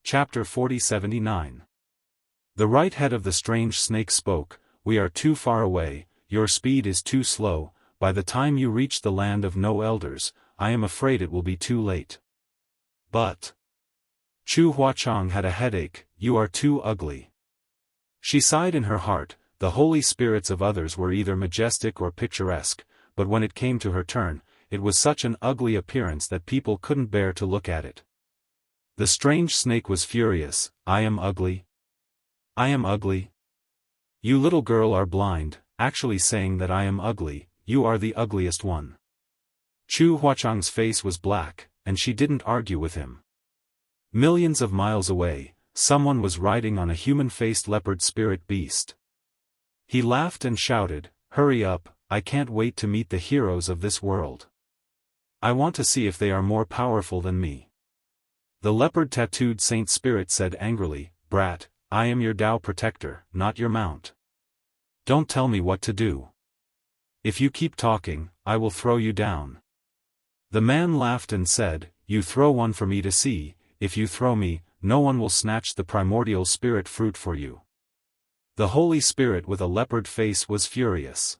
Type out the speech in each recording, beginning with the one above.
Chapter 4079. The right head of the strange snake spoke, "We are too far away, your speed is too slow, by the time you reach the land of no elders, I am afraid it will be too late." But Chu Huachang had a headache, "You are too ugly." She sighed in her heart. The holy spirits of others were either majestic or picturesque, but when it came to her turn, it was such an ugly appearance that people couldn't bear to look at it. The strange snake was furious. "I am ugly? I am ugly? You little girl are blind, actually saying that I am ugly, you are the ugliest one." Chu Huachang's face was black, and she didn't argue with him. Millions of miles away, someone was riding on a human-faced leopard spirit beast. He laughed and shouted, "Hurry up, I can't wait to meet the heroes of this world. I want to see if they are more powerful than me." The leopard-tattooed saint spirit said angrily, "Brat, I am your Tao protector, not your mount. Don't tell me what to do. If you keep talking, I will throw you down." The man laughed and said, "You throw one for me to see, if you throw me, no one will snatch the primordial spirit fruit for you." The Holy Spirit with a leopard face was furious.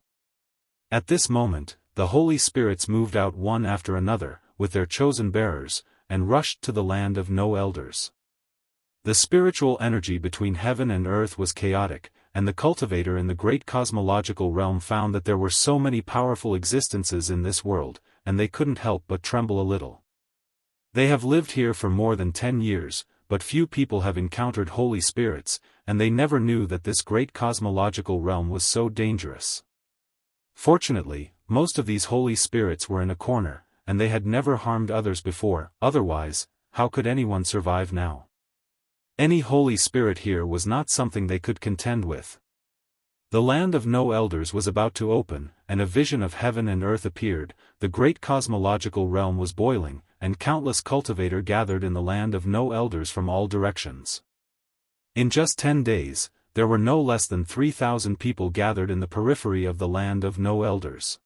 At this moment, the Holy Spirits moved out one after another, with their chosen bearers, and rushed to the land of no elders. The spiritual energy between heaven and earth was chaotic, and the cultivator in the great cosmological realm found that there were so many powerful existences in this world, and they couldn't help but tremble a little. They have lived here for more than 10 years, but few people have encountered holy spirits, and they never knew that this great cosmological realm was so dangerous. Fortunately, most of these holy spirits were in a corner, and they had never harmed others before, otherwise, how could anyone survive now? Any holy spirit here was not something they could contend with. The land of no elders was about to open, and a vision of heaven and earth appeared. The great cosmological realm was boiling, and countless cultivators gathered in the land of no elders from all directions. In just 10 days, there were no less than 3,000 people gathered in the periphery of the land of no elders.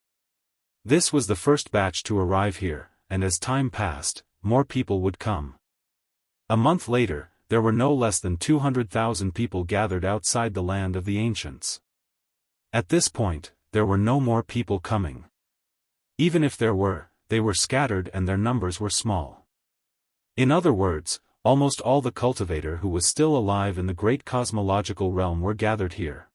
This was the first batch to arrive here, and as time passed, more people would come. A month later, there were no less than 200,000 people gathered outside the land of the ancients. At this point, there were no more people coming. Even if there were, they were scattered and their numbers were small. In other words, almost all the cultivator who was still alive in the great cosmological realm were gathered here.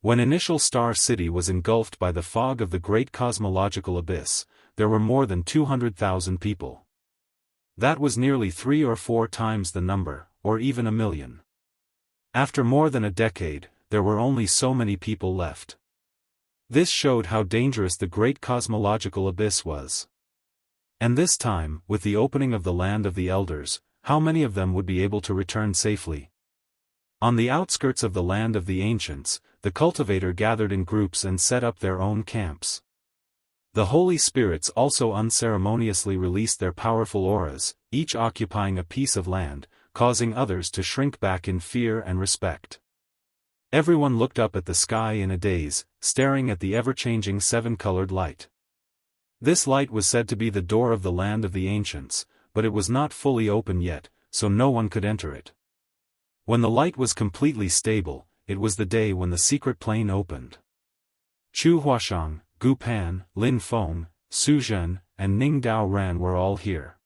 When initial Star City was engulfed by the fog of the great cosmological abyss, there were more than 200,000 people. That was nearly 3 or 4 times the number, or even 1 million. After more than a decade, there were only so many people left. This showed how dangerous the great cosmological abyss was. And this time, with the opening of the land of the elders, how many of them would be able to return safely? On the outskirts of the land of the ancients, the cultivator gathered in groups and set up their own camps. The holy spirits also unceremoniously released their powerful auras, each occupying a piece of land, causing others to shrink back in fear and respect. Everyone looked up at the sky in a daze, staring at the ever-changing 7-colored light. This light was said to be the door of the land of the ancients, but it was not fully open yet, so no one could enter it. When the light was completely stable, it was the day when the secret plane opened. Chu Huashang, Gu Pan, Lin Feng, Su Zhen, and Ning Dao Ran were all here.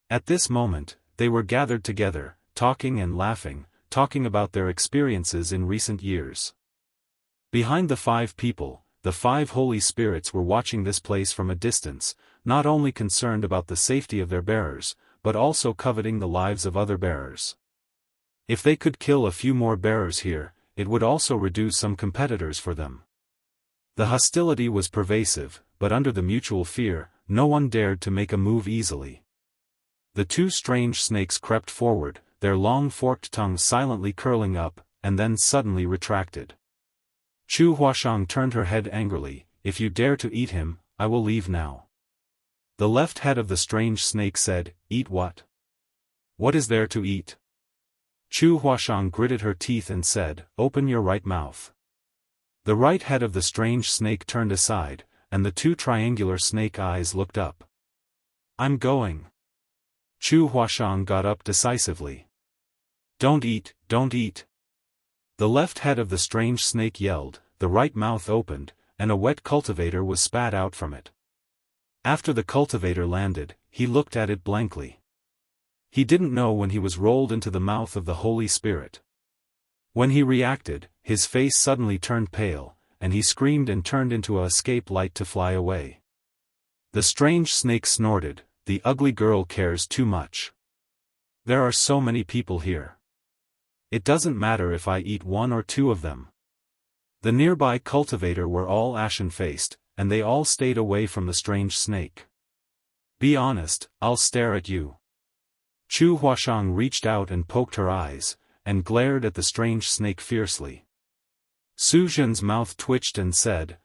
At this moment, they were gathered together, talking and laughing, talking about their experiences in recent years. Behind the 5 people, the 5 holy spirits were watching this place from a distance, not only concerned about the safety of their bearers, but also coveting the lives of other bearers. If they could kill a few more bearers here, it would also reduce some competitors for them. The hostility was pervasive, but under the mutual fear, no one dared to make a move easily. The 2 strange snakes crept forward, their long forked tongues silently curling up, and then suddenly retracted. Chu Huashang turned her head angrily, "If you dare to eat him, I will leave now." The left head of the strange snake said, "Eat what? What is there to eat?" Chu Huashang gritted her teeth and said, "Open your right mouth." The right head of the strange snake turned aside, and the 2 triangular snake eyes looked up. "I'm going." Chu Huashang got up decisively. Don't eat, don't eat. The left head of the strange snake yelled, the right mouth opened, and a wet cultivator was spat out from it. After the cultivator landed, he looked at it blankly. He didn't know when he was rolled into the mouth of the Holy Spirit. When he reacted, his face suddenly turned pale, and he screamed and turned into a escape light to fly away. The strange snake snorted, the ugly girl cares too much. There are so many people here. It doesn't matter if I eat one or two of them. The nearby cultivator were all ashen-faced, and they all stayed away from the strange snake. Be honest, I'll stare at you. Chu Huashang reached out and poked her eyes, and glared at the strange snake fiercely. Su Zhen's mouth twitched and said,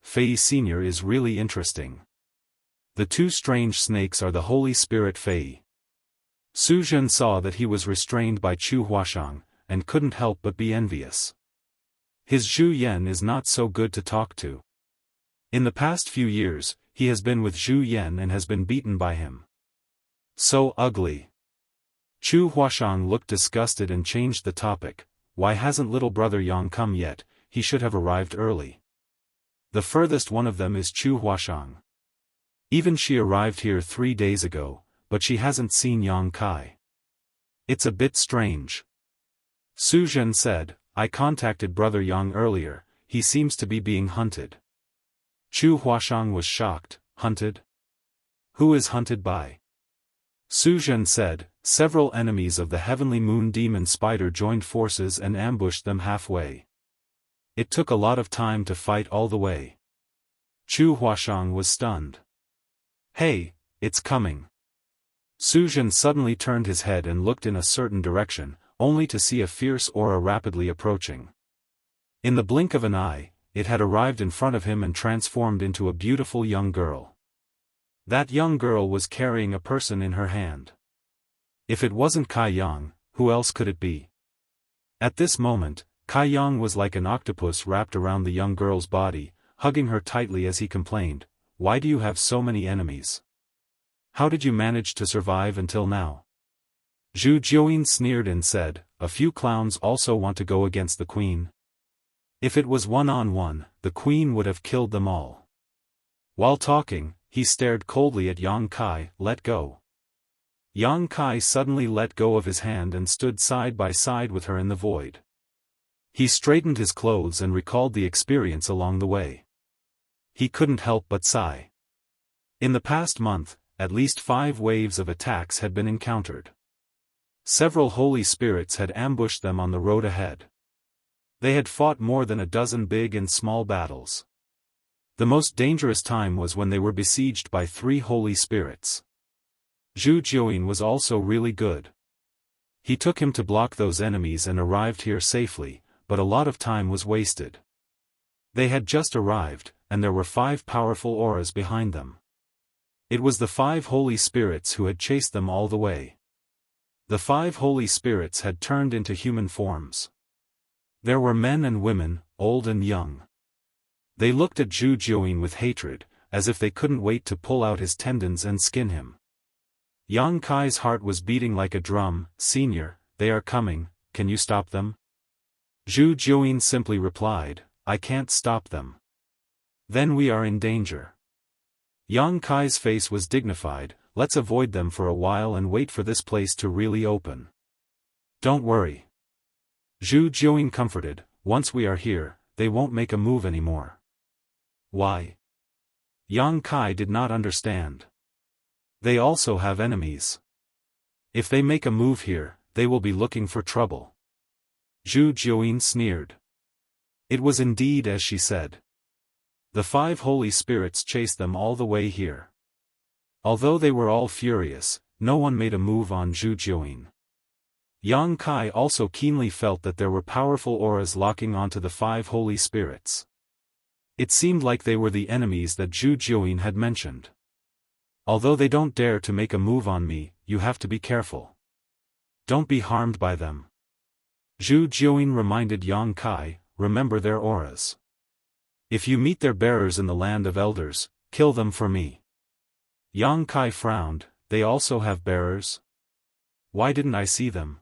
Fei Senior is really interesting. The two strange snakes are the Holy Spirit Fei. Su Zhen saw that he was restrained by Chu Huashang, and couldn't help but be envious. His Zhu Yan is not so good to talk to. In the past few years, he has been with Zhu Yan and has been beaten by him. So ugly. Chu Huashang looked disgusted and changed the topic. Why hasn't little brother Yang come yet? He should have arrived early. The furthest one of them is Chu Huashang. Even she arrived here 3 days ago, but she hasn't seen Yang Kai. It's a bit strange. Su Zhen said, I contacted brother Yang earlier, he seems to be being hunted. Chu Huashang was shocked. Hunted? Who is hunted by? Su Zhen said, several enemies of the heavenly moon demon spider joined forces and ambushed them halfway. It took a lot of time to fight all the way. Chu Huashang was stunned. Hey, it's coming. Su Zhen suddenly turned his head and looked in a certain direction, only to see a fierce aura rapidly approaching. In the blink of an eye, it had arrived in front of him and transformed into a beautiful young girl. That young girl was carrying a person in her hand. If it wasn't Kai Yang, who else could it be? At this moment, Kai Yang was like an octopus wrapped around the young girl's body, hugging her tightly as he complained, Why do you have so many enemies? How did you manage to survive until now? Zhu Jiuyin sneered and said, A few clowns also want to go against the queen. If it was one-on-one, the queen would have killed them all. While talking, he stared coldly at Yang Kai. Let go. Yang Kai suddenly let go of his hand and stood side by side with her in the void. He straightened his clothes and recalled the experience along the way. He couldn't help but sigh. In the past month, at least 5 waves of attacks had been encountered. Several holy spirits had ambushed them on the road ahead. They had fought more than a dozen big and small battles. The most dangerous time was when they were besieged by 3 holy spirits. Zhu Jiuyin was also really good. He took him to block those enemies and arrived here safely, but a lot of time was wasted. They had just arrived, and there were 5 powerful auras behind them. It was the 5 holy spirits who had chased them all the way. The 5 holy spirits had turned into human forms. There were men and women, old and young. They looked at Zhu Jiuyin with hatred, as if they couldn't wait to pull out his tendons and skin him. Yang Kai's heart was beating like a drum. Senior, they are coming, can you stop them? Zhu Jiuyin simply replied, I can't stop them. Then we are in danger. Yang Kai's face was dignified. Let's avoid them for a while and wait for this place to really open. Don't worry. Zhu Jiuyin comforted, once we are here, they won't make a move anymore. Why? Yang Kai did not understand. They also have enemies. If they make a move here, they will be looking for trouble. Zhu Jiuyin sneered. It was indeed as she said. The 5 holy spirits chased them all the way here. Although they were all furious, no one made a move on Zhu Jiuyin. Yang Kai also keenly felt that there were powerful auras locking onto the 5 holy spirits. It seemed like they were the enemies that Zhu Jiuyin had mentioned. Although they don't dare to make a move on me, you have to be careful. Don't be harmed by them. Zhu Jiuyin reminded Yang Kai, remember their auras. If you meet their bearers in the land of elders, kill them for me. Yang Kai frowned, they also have bearers? Why didn't I see them?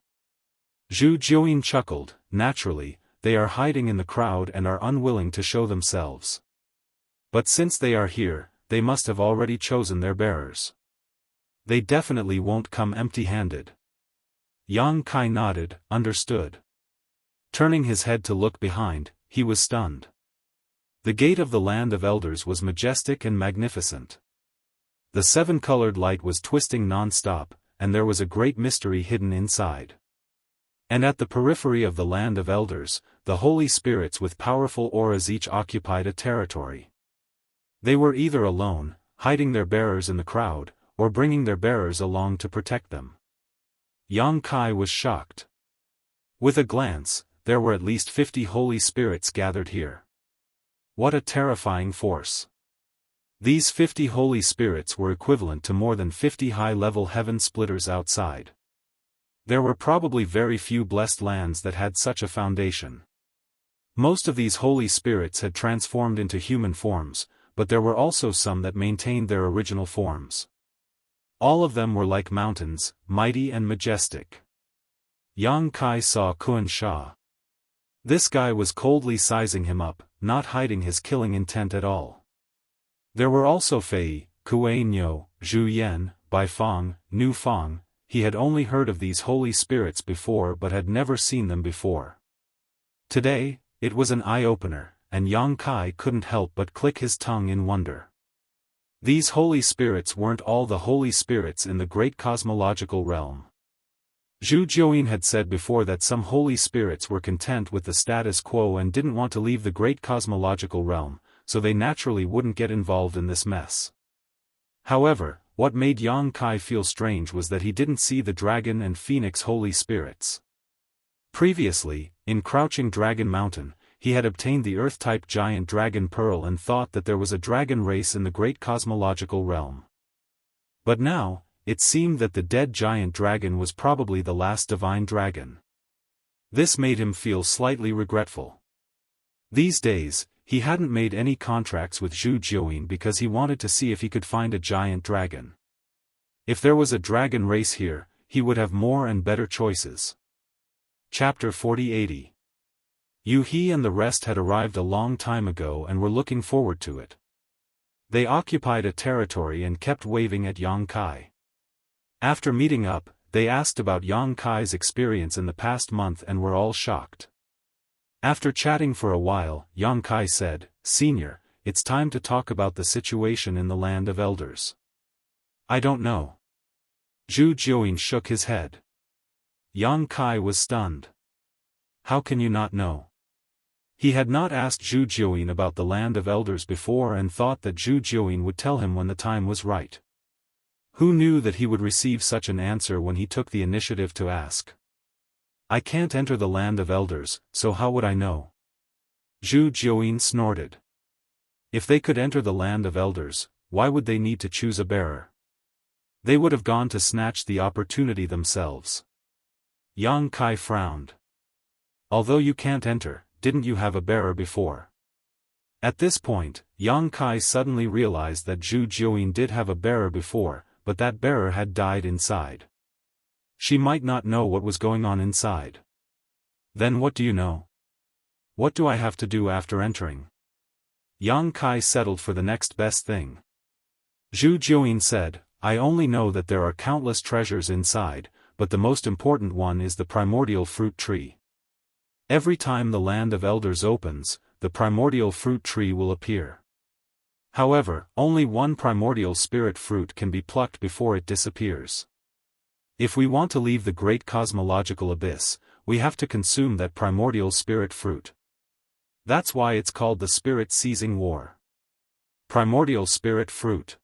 Zhu Jiuyin chuckled. Naturally, they are hiding in the crowd and are unwilling to show themselves. But since they are here, they must have already chosen their bearers. They definitely won't come empty-handed. Yang Kai nodded, understood. Turning his head to look behind, he was stunned. The gate of the Land of Elders was majestic and magnificent. The seven-colored light was twisting non-stop, and there was a great mystery hidden inside. And at the periphery of the Land of Elders, the holy spirits with powerful auras each occupied a territory. They were either alone, hiding their bearers in the crowd, or bringing their bearers along to protect them. Yang Kai was shocked. With a glance, there were at least 50 holy spirits gathered here. What a terrifying force. These 50 holy spirits were equivalent to more than 50 high-level heaven splitters outside. There were probably very few blessed lands that had such a foundation. Most of these holy spirits had transformed into human forms, but there were also some that maintained their original forms. All of them were like mountains, mighty and majestic. Yang Kai saw Kun Sha. This guy was coldly sizing him up, not hiding his killing intent at all. There were also Fei, Kuei Nyo, Zhu Yan, Bai Fang, Nu Fang. He had only heard of these holy spirits before but had never seen them before. Today, it was an eye-opener, and Yang Kai couldn't help but click his tongue in wonder. These holy spirits weren't all the holy spirits in the great cosmological realm. Zhu Jiuyin had said before that some holy spirits were content with the status quo and didn't want to leave the great cosmological realm, so they naturally wouldn't get involved in this mess. However, what made Yang Kai feel strange was that he didn't see the dragon and phoenix holy spirits. Previously, in Crouching Dragon Mountain, he had obtained the Earth-type giant dragon pearl and thought that there was a dragon race in the great cosmological realm. But now, it seemed that the dead giant dragon was probably the last divine dragon. This made him feel slightly regretful. These days, he hadn't made any contracts with Zhu Jiuyin because he wanted to see if he could find a giant dragon. If there was a dragon race here, he would have more and better choices. Chapter 4080. Yu He and the rest had arrived a long time ago and were looking forward to it. They occupied a territory and kept waving at Yang Kai. After meeting up, they asked about Yang Kai's experience in the past month and were all shocked. After chatting for a while, Yang Kai said, "Senior, it's time to talk about the situation in the Land of Elders." "I don't know." Zhu Jiuyin shook his head. Yang Kai was stunned. "How can you not know?" He had not asked Zhu Jiuyin about the Land of Elders before and thought that Zhu Jiuyin would tell him when the time was right. Who knew that he would receive such an answer when he took the initiative to ask? "I can't enter the Land of Elders, so how would I know?" Zhu Jiuyin snorted. If they could enter the Land of Elders, why would they need to choose a bearer? They would have gone to snatch the opportunity themselves. Yang Kai frowned. "Although you can't enter, didn't you have a bearer before?" At this point, Yang Kai suddenly realized that Zhu Jiuyin did have a bearer before, but that bearer had died inside. She might not know what was going on inside. "Then what do you know? What do I have to do after entering?" Yang Kai settled for the next best thing. Zhu Jiuyin said, "I only know that there are countless treasures inside, but the most important one is the primordial fruit tree. Every time the Land of Elders opens, the primordial fruit tree will appear. However, only one primordial spirit fruit can be plucked before it disappears. If we want to leave the great cosmological abyss, we have to consume that primordial spirit fruit. That's why it's called the spirit-seizing war. Primordial spirit fruit."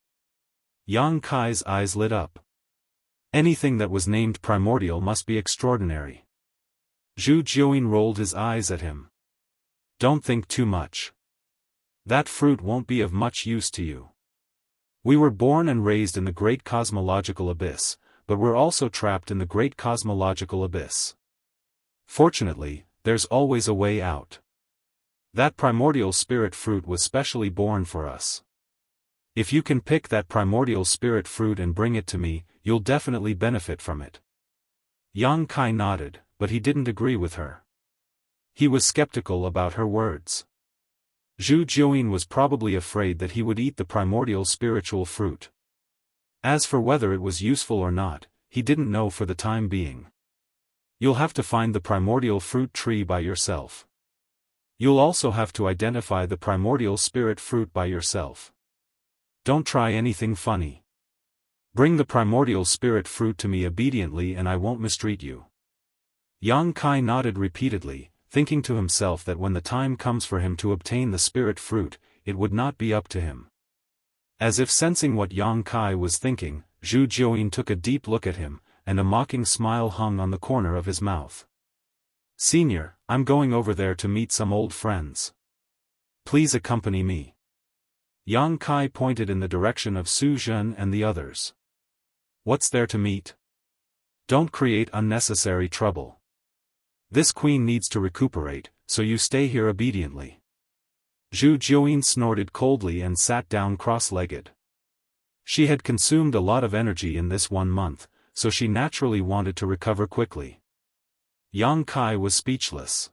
Yang Kai's eyes lit up. Anything that was named primordial must be extraordinary. Zhu Jiuyin rolled his eyes at him. "Don't think too much. That fruit won't be of much use to you. We were born and raised in the great cosmological abyss, but we're also trapped in the great cosmological abyss. Fortunately, there's always a way out. That primordial spirit fruit was specially born for us. If you can pick that primordial spirit fruit and bring it to me, you'll definitely benefit from it." Yang Kai nodded, but he didn't agree with her. He was skeptical about her words. Zhu Jiuyin was probably afraid that he would eat the primordial spiritual fruit. As for whether it was useful or not, he didn't know for the time being. You'll have to find the primordial fruit tree by yourself. You'll also have to identify the primordial spirit fruit by yourself. Don't try anything funny. Bring the primordial spirit fruit to me obediently and I won't mistreat you. Yang Kai nodded repeatedly, thinking to himself that when the time comes for him to obtain the spirit fruit, it would not be up to him. As if sensing what Yang Kai was thinking, Zhu Jiuyin took a deep look at him, and a mocking smile hung on the corner of his mouth. "Senior, I'm going over there to meet some old friends. Please accompany me." Yang Kai pointed in the direction of Su Zhen and the others. "What's there to meet? Don't create unnecessary trouble. This queen needs to recuperate, so you stay here obediently." Zhu Jiuyin snorted coldly and sat down cross-legged. She had consumed a lot of energy in this 1 month, so she naturally wanted to recover quickly. Yang Kai was speechless.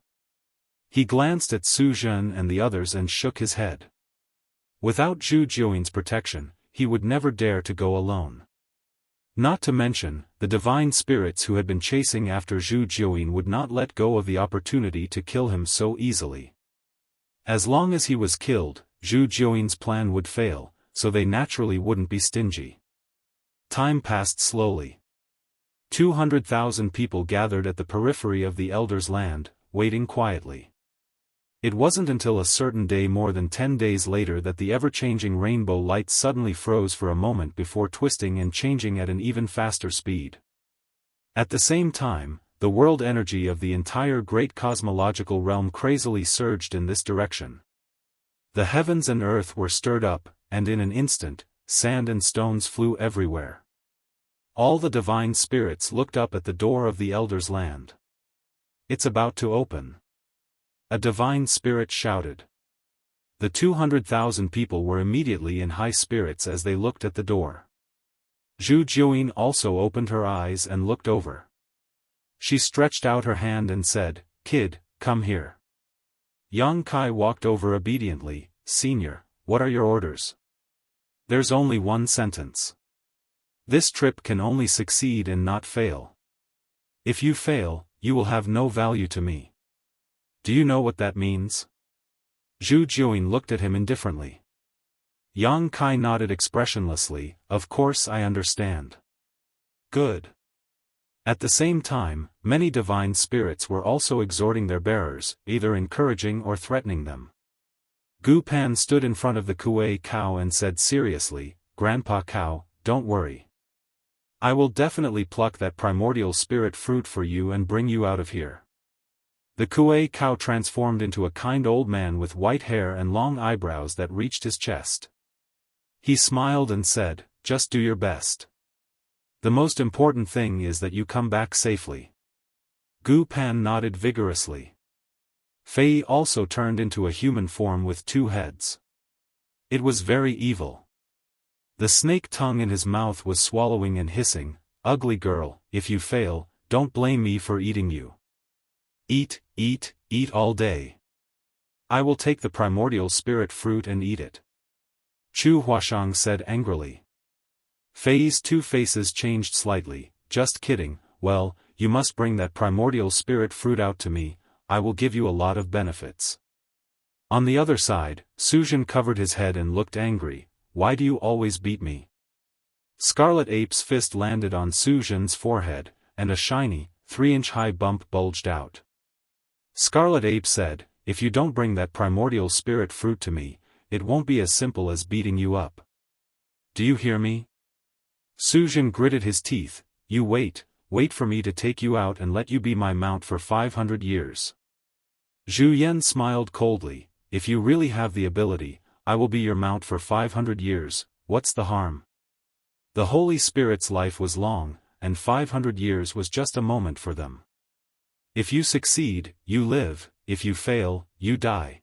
He glanced at Su Zhen and the others and shook his head. Without Zhu Jiuyin's protection, he would never dare to go alone. Not to mention, the divine spirits who had been chasing after Zhu Jiuyin would not let go of the opportunity to kill him so easily. As long as he was killed, Zhu Jiuyin's plan would fail, so they naturally wouldn't be stingy. Time passed slowly. 200,000 people gathered at the periphery of the Elder's land, waiting quietly. It wasn't until a certain day more than 10 days later that the ever-changing rainbow light suddenly froze for a moment before twisting and changing at an even faster speed. At the same time, the world energy of the entire great cosmological realm crazily surged in this direction. The heavens and earth were stirred up, and in an instant, sand and stones flew everywhere. All the divine spirits looked up at the door of the Elder's land. "It's about to open," a divine spirit shouted. The 200,000 people were immediately in high spirits as they looked at the door. Zhu Jiuyin also opened her eyes and looked over. She stretched out her hand and said, "Kid, come here." Yang Kai walked over obediently. "Senior, what are your orders?" "There's only one sentence. This trip can only succeed and not fail. If you fail, you will have no value to me. Do you know what that means?" Zhu Jiuyin looked at him indifferently. Yang Kai nodded expressionlessly. "Of course I understand." "Good." At the same time, many divine spirits were also exhorting their bearers, either encouraging or threatening them. Gu Pan stood in front of the Kuei cow and said seriously, "Grandpa Cow, don't worry. I will definitely pluck that primordial spirit fruit for you and bring you out of here." The Kuei cow transformed into a kind old man with white hair and long eyebrows that reached his chest. He smiled and said, "Just do your best. The most important thing is that you come back safely." Gu Pan nodded vigorously. Fei also turned into a human form with 2 heads. It was very evil. The snake tongue in his mouth was swallowing and hissing, "Ugly girl, if you fail, don't blame me for eating you. Eat, eat, eat all day. I will take the primordial spirit fruit and eat it." Chu Huashang said angrily. Fei's 2 faces changed slightly. "Just kidding. Well, you must bring that primordial spirit fruit out to me, I will give you a lot of benefits." On the other side, Su Zhen covered his head and looked angry. "Why do you always beat me?" Scarlet Ape's fist landed on Su Zhen's forehead, and a shiny, 3-inch-high bump bulged out. Scarlet Ape said, "If you don't bring that primordial spirit fruit to me, it won't be as simple as beating you up. Do you hear me?" Su Zhen gritted his teeth. "You wait for me to take you out and let you be my mount for 500 years. Zhu Yan smiled coldly. "If you really have the ability, I will be your mount for 500 years, what's the harm?" The Holy Spirit's life was long, and 500 years was just a moment for them. If you succeed, you live, if you fail, you die.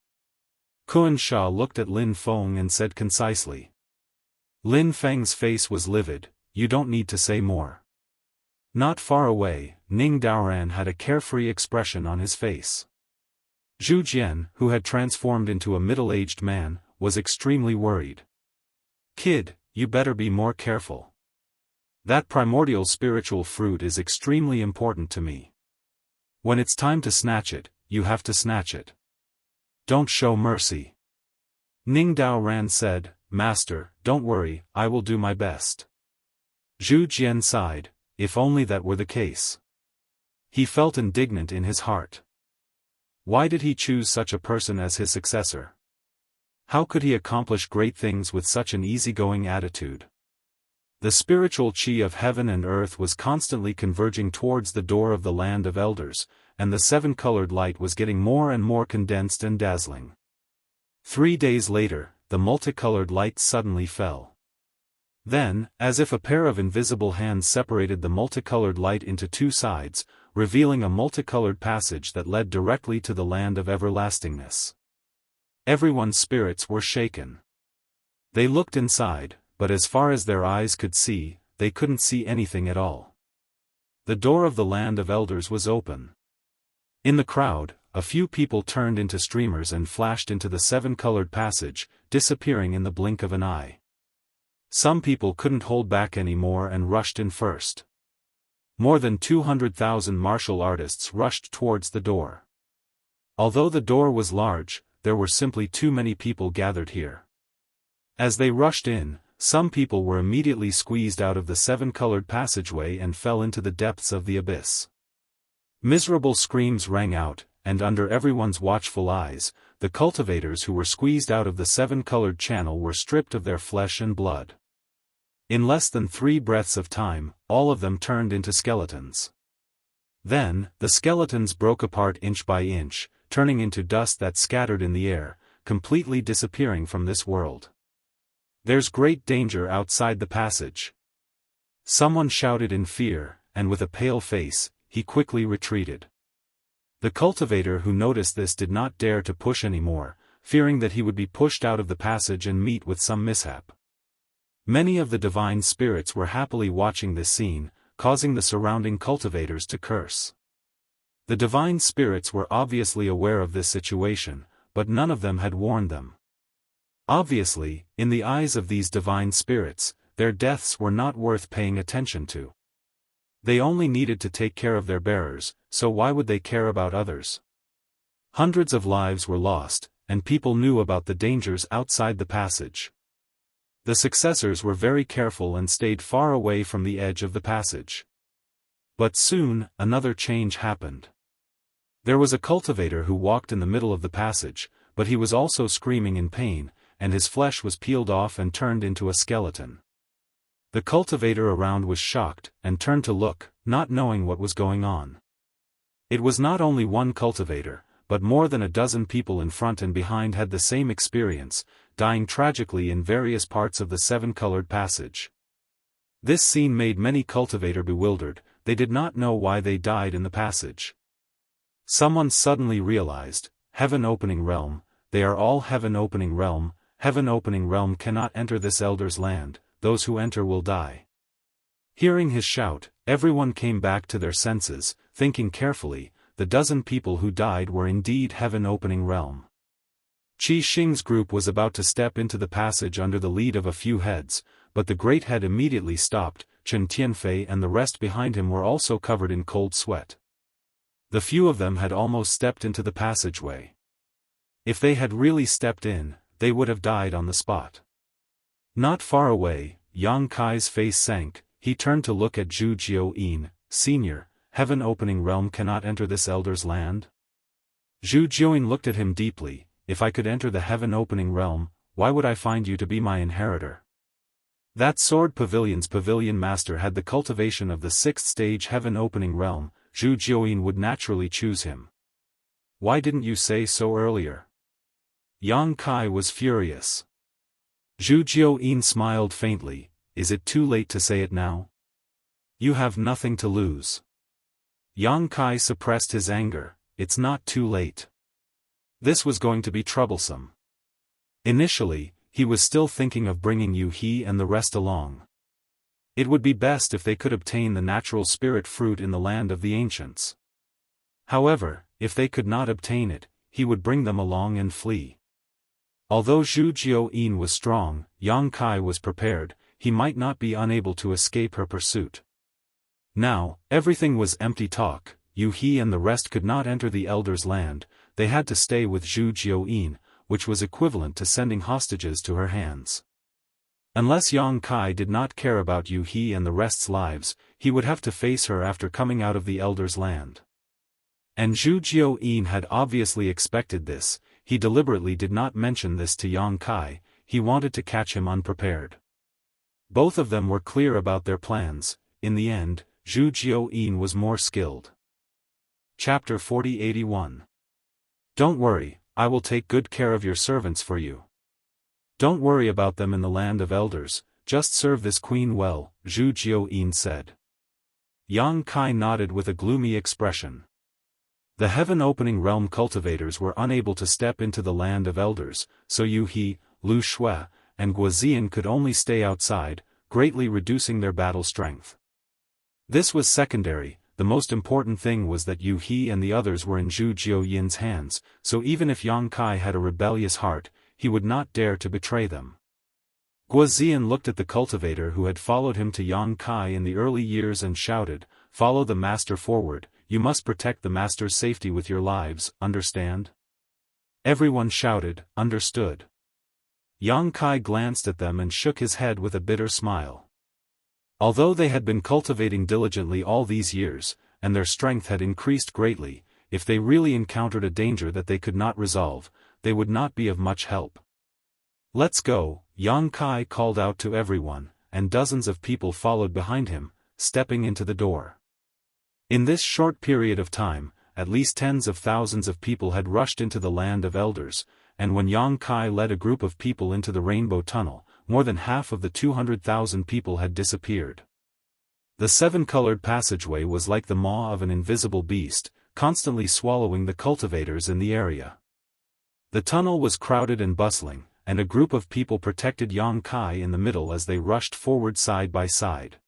Kun Sha looked at Lin Feng and said concisely. Lin Feng's face was livid. "You don't need to say more. Not far away, Ning Daoran had a carefree expression on his face. Zhu Jian, who had transformed into a middle-aged man, was extremely worried. "Kid, you better be more careful. That primordial spiritual fruit is extremely important to me. When it's time to snatch it, you have to snatch it. Don't show mercy." Ning Daoran said, "Master, don't worry, I will do my best." Zhu Jian sighed, if only that were the case. He felt indignant in his heart. Why did he choose such a person as his successor? How could he accomplish great things with such an easygoing attitude? The spiritual chi of heaven and earth was constantly converging towards the door of the land of elders, and the seven-colored light was getting more and more condensed and dazzling. 3 days later, the multicolored light suddenly fell. Then, as if a pair of invisible hands separated the multicolored light into two sides, revealing a multicolored passage that led directly to the land of everlastingness. Everyone's spirits were shaken. They looked inside, but as far as their eyes could see, they couldn't see anything at all. The door of the land of elders was open. In the crowd, a few people turned into streamers and flashed into the seven-colored passage, disappearing in the blink of an eye. Some people couldn't hold back anymore and rushed in first. More than 200,000 martial artists rushed towards the door. Although the door was large, there were simply too many people gathered here. As they rushed in, some people were immediately squeezed out of the seven-colored passageway and fell into the depths of the abyss. Miserable screams rang out, and under everyone's watchful eyes, the cultivators who were squeezed out of the seven-colored channel were stripped of their flesh and blood. In less than 3 breaths of time, all of them turned into skeletons. Then, the skeletons broke apart inch by inch, turning into dust that scattered in the air, completely disappearing from this world. "There's great danger outside the passage." Someone shouted in fear, and with a pale face, he quickly retreated. The cultivator who noticed this did not dare to push anymore, fearing that he would be pushed out of the passage and meet with some mishap. Many of the divine spirits were happily watching this scene, causing the surrounding cultivators to curse. The divine spirits were obviously aware of this situation, but none of them had warned them. Obviously, in the eyes of these divine spirits, their deaths were not worth paying attention to. They only needed to take care of their bearers, so why would they care about others? Hundreds of lives were lost, and people knew about the dangers outside the passage. The successors were very careful and stayed far away from the edge of the passage. But soon, another change happened. There was a cultivator who walked in the middle of the passage, but he was also screaming in pain, and his flesh was peeled off and turned into a skeleton. The cultivator around was shocked, and turned to look, not knowing what was going on. It was not only one cultivator, but more than a dozen people in front and behind had the same experience, dying tragically in various parts of the seven-colored passage. This scene made many cultivators bewildered, they did not know why they died in the passage. Someone suddenly realized, Heaven Opening Realm, they are all Heaven Opening Realm cannot enter this elder's land, those who enter will die. Hearing his shout, everyone came back to their senses, thinking carefully, the dozen people who died were indeed Heaven Opening Realm. Qi Xing's group was about to step into the passage under the lead of a few heads, but the great head immediately stopped. Chen Tianfei and the rest behind him were also covered in cold sweat. The few of them had almost stepped into the passageway. If they had really stepped in, they would have died on the spot. Not far away, Yang Kai's face sank, he turned to look at Zhu Jiuyin, Senior, Heaven Opening Realm cannot enter this elder's land? Zhu Jiuyin looked at him deeply, if I could enter the Heaven Opening Realm, why would I find you to be my inheritor? That sword pavilion's pavilion master had the cultivation of the 6th stage Heaven Opening Realm, Zhu Jiuyin would naturally choose him. Why didn't you say so earlier? Yang Kai was furious. Zhu Jiuyin smiled faintly, is it too late to say it now? You have nothing to lose. Yang Kai suppressed his anger, it's not too late. This was going to be troublesome. Initially, he was still thinking of bringing he and the rest along. It would be best if they could obtain the natural spirit fruit in the land of the ancients. However, if they could not obtain it, he would bring them along and flee. Although Zhu Jiuyin was strong, Yang Kai was prepared, he might not be unable to escape her pursuit. Now, everything was empty talk. Yu He and the rest could not enter the Elder's land, they had to stay with Zhu Jiuyin, which was equivalent to sending hostages to her hands. Unless Yang Kai did not care about Yu He and the rest's lives, he would have to face her after coming out of the Elder's land. And Zhu Jiuyin had obviously expected this. He deliberately did not mention this to Yang Kai, he wanted to catch him unprepared. Both of them were clear about their plans. In the end, Zhu Jiuyin was more skilled. Chapter 40-81. Don't worry, I will take good care of your servants for you. Don't worry about them in the land of elders, just serve this queen well, Zhu Jiuyin said. Yang Kai nodded with a gloomy expression. The heaven-opening realm cultivators were unable to step into the land of elders, so Yu He, Lu Shui, and Guozian could only stay outside, greatly reducing their battle strength. This was secondary. The most important thing was that Yu He and the others were in Zhu Jiuyin's hands, so even if Yang Kai had a rebellious heart, he would not dare to betray them. Guozian looked at the cultivator who had followed him to Yang Kai in the early years and shouted, "Follow the master forward, you must protect the master's safety with your lives, understand?" Everyone shouted, "Understood." Yang Kai glanced at them and shook his head with a bitter smile. Although they had been cultivating diligently all these years, and their strength had increased greatly, if they really encountered a danger that they could not resolve, they would not be of much help. "Let's go," Yang Kai called out to everyone, and dozens of people followed behind him, stepping into the door. In this short period of time, at least tens of thousands of people had rushed into the land of elders, and when Yang Kai led a group of people into the rainbow tunnel, more than half of the 200,000 people had disappeared. The seven-colored passageway was like the maw of an invisible beast, constantly swallowing the cultivators in the area. The tunnel was crowded and bustling, and a group of people protected Yang Kai in the middle as they rushed forward side by side.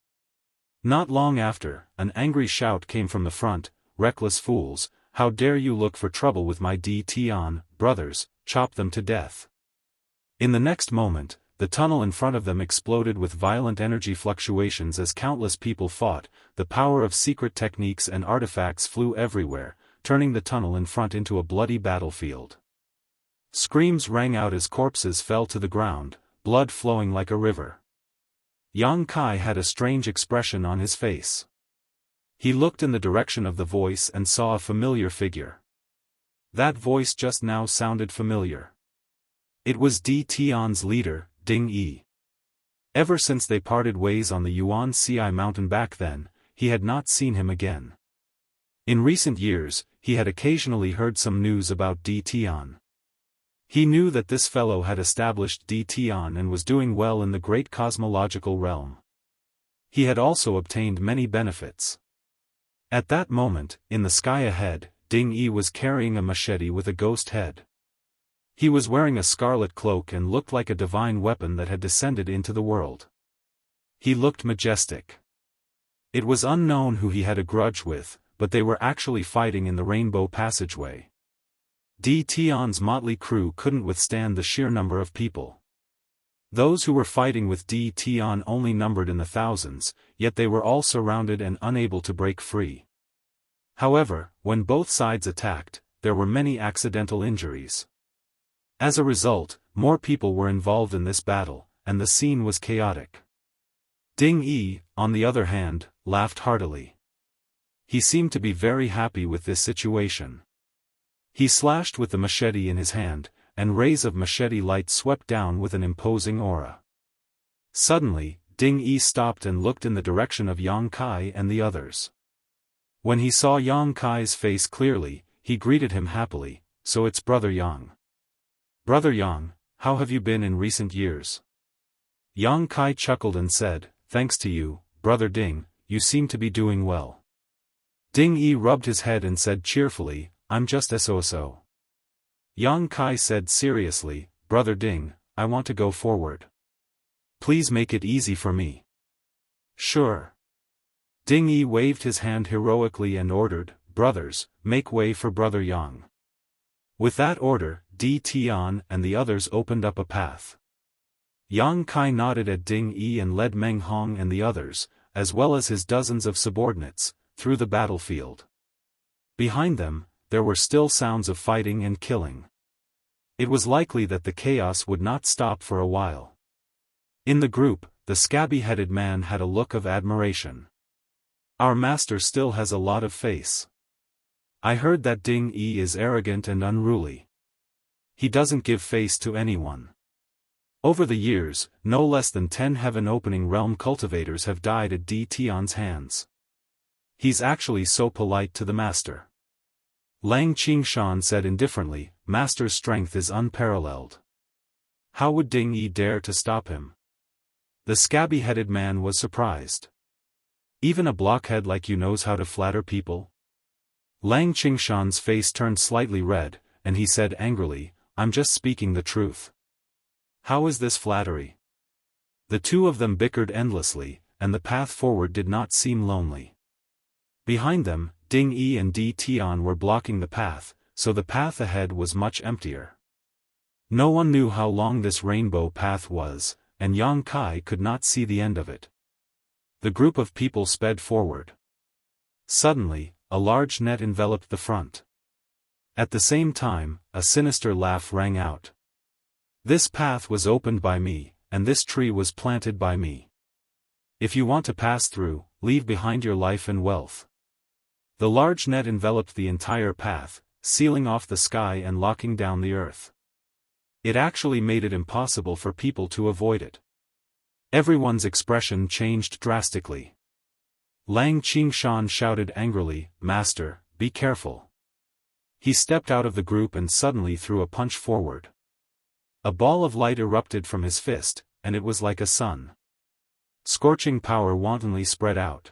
Not long after, an angry shout came from the front, "Reckless fools, how dare you look for trouble with my Tian brothers, chop them to death." In the next moment, the tunnel in front of them exploded with violent energy fluctuations as countless people fought. The power of secret techniques and artifacts flew everywhere, turning the tunnel in front into a bloody battlefield. Screams rang out as corpses fell to the ground, blood flowing like a river. Yang Kai had a strange expression on his face. He looked in the direction of the voice and saw a familiar figure. That voice just now sounded familiar. It was Tian's leader, Ding Yi. Ever since they parted ways on the Yuan Ci mountain back then, he had not seen him again. In recent years, he had occasionally heard some news about Tian. He knew that this fellow had established Tian and was doing well in the great cosmological realm. He had also obtained many benefits. At that moment, in the sky ahead, Ding Yi was carrying a machete with a ghost head. He was wearing a scarlet cloak and looked like a divine weapon that had descended into the world. He looked majestic. It was unknown who he had a grudge with, but they were actually fighting in the rainbow passageway. Tian's motley crew couldn't withstand the sheer number of people. Those who were fighting with Tian only numbered in the thousands, yet they were all surrounded and unable to break free. However, when both sides attacked, there were many accidental injuries. As a result, more people were involved in this battle, and the scene was chaotic. Ding Yi, on the other hand, laughed heartily. He seemed to be very happy with this situation. He slashed with the machete in his hand, and rays of machete light swept down with an imposing aura. Suddenly, Ding Yi stopped and looked in the direction of Yang Kai and the others. When he saw Yang Kai's face clearly, he greeted him happily, "So it's Brother Yang. Brother Yang, how have you been in recent years?" Yang Kai chuckled and said, "Thanks to you, Brother Ding, you seem to be doing well." Ding Yi rubbed his head and said cheerfully, "I'm just so. Yang Kai said seriously, "Brother Ding, I want to go forward. Please make it easy for me." Sure. Ding Yi waved his hand heroically and ordered, "Brothers, make way for Brother Yang." With that order, Di Tian and the others opened up a path. Yang Kai nodded at Ding Yi and led Meng Hong and the others, as well as his dozens of subordinates, through the battlefield. Behind them, there were still sounds of fighting and killing. It was likely that the chaos would not stop for a while. In the group, the scabby-headed man had a look of admiration. "Our master still has a lot of face. I heard that Ding Yi is arrogant and unruly. He doesn't give face to anyone. Over the years, no less than 10 heaven-opening realm cultivators have died at Di Tian's hands. He's actually so polite to the master." Lang Qingshan said indifferently, "Master's strength is unparalleled. How would Ding Yi dare to stop him?" The scabby-headed man was surprised. "Even a blockhead like you knows how to flatter people?" Lang Qingshan's face turned slightly red, and he said angrily, "I'm just speaking the truth. How is this flattery?" The two of them bickered endlessly, and the path forward did not seem lonely. Behind them, Ding Yi and Di Tian were blocking the path, so the path ahead was much emptier. No one knew how long this rainbow path was, and Yang Kai could not see the end of it. The group of people sped forward. Suddenly, a large net enveloped the front. At the same time, a sinister laugh rang out. "This path was opened by me, and this tree was planted by me. If you want to pass through, leave behind your life and wealth." The large net enveloped the entire path, sealing off the sky and locking down the earth. It actually made it impossible for people to avoid it. Everyone's expression changed drastically. Lang Qingshan shouted angrily, "Master, be careful." He stepped out of the group and suddenly threw a punch forward. A ball of light erupted from his fist, and it was like a sun. Scorching power wantonly spread out.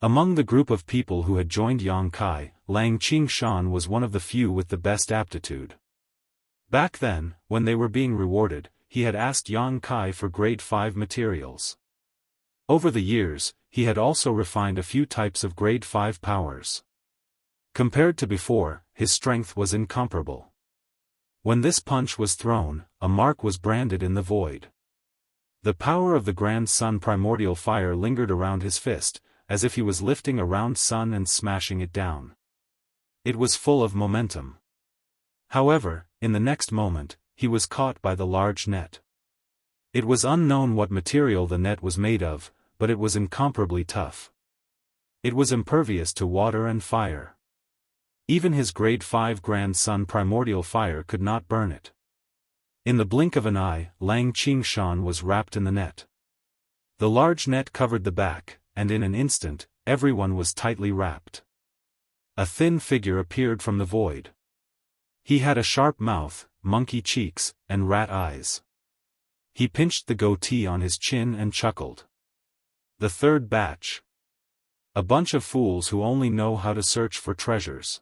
Among the group of people who had joined Yang Kai, Lang Qingshan was one of the few with the best aptitude. Back then, when they were being rewarded, he had asked Yang Kai for grade 5 materials. Over the years, he had also refined a few types of grade 5 powers. Compared to before, his strength was incomparable. When this punch was thrown, a mark was branded in the void. The power of the Grand Sun primordial fire lingered around his fist, as if he was lifting a round sun and smashing it down. It was full of momentum. However, in the next moment, he was caught by the large net. It was unknown what material the net was made of, but it was incomparably tough. It was impervious to water and fire. Even his grade 5 Grand Sun primordial fire could not burn it. In the blink of an eye, Lang Qingshan was wrapped in the net. The large net covered the back, and in an instant, everyone was tightly wrapped. A thin figure appeared from the void. He had a sharp mouth, monkey cheeks, and rat eyes. He pinched the goatee on his chin and chuckled. "The third batch. A bunch of fools who only know how to search for treasures.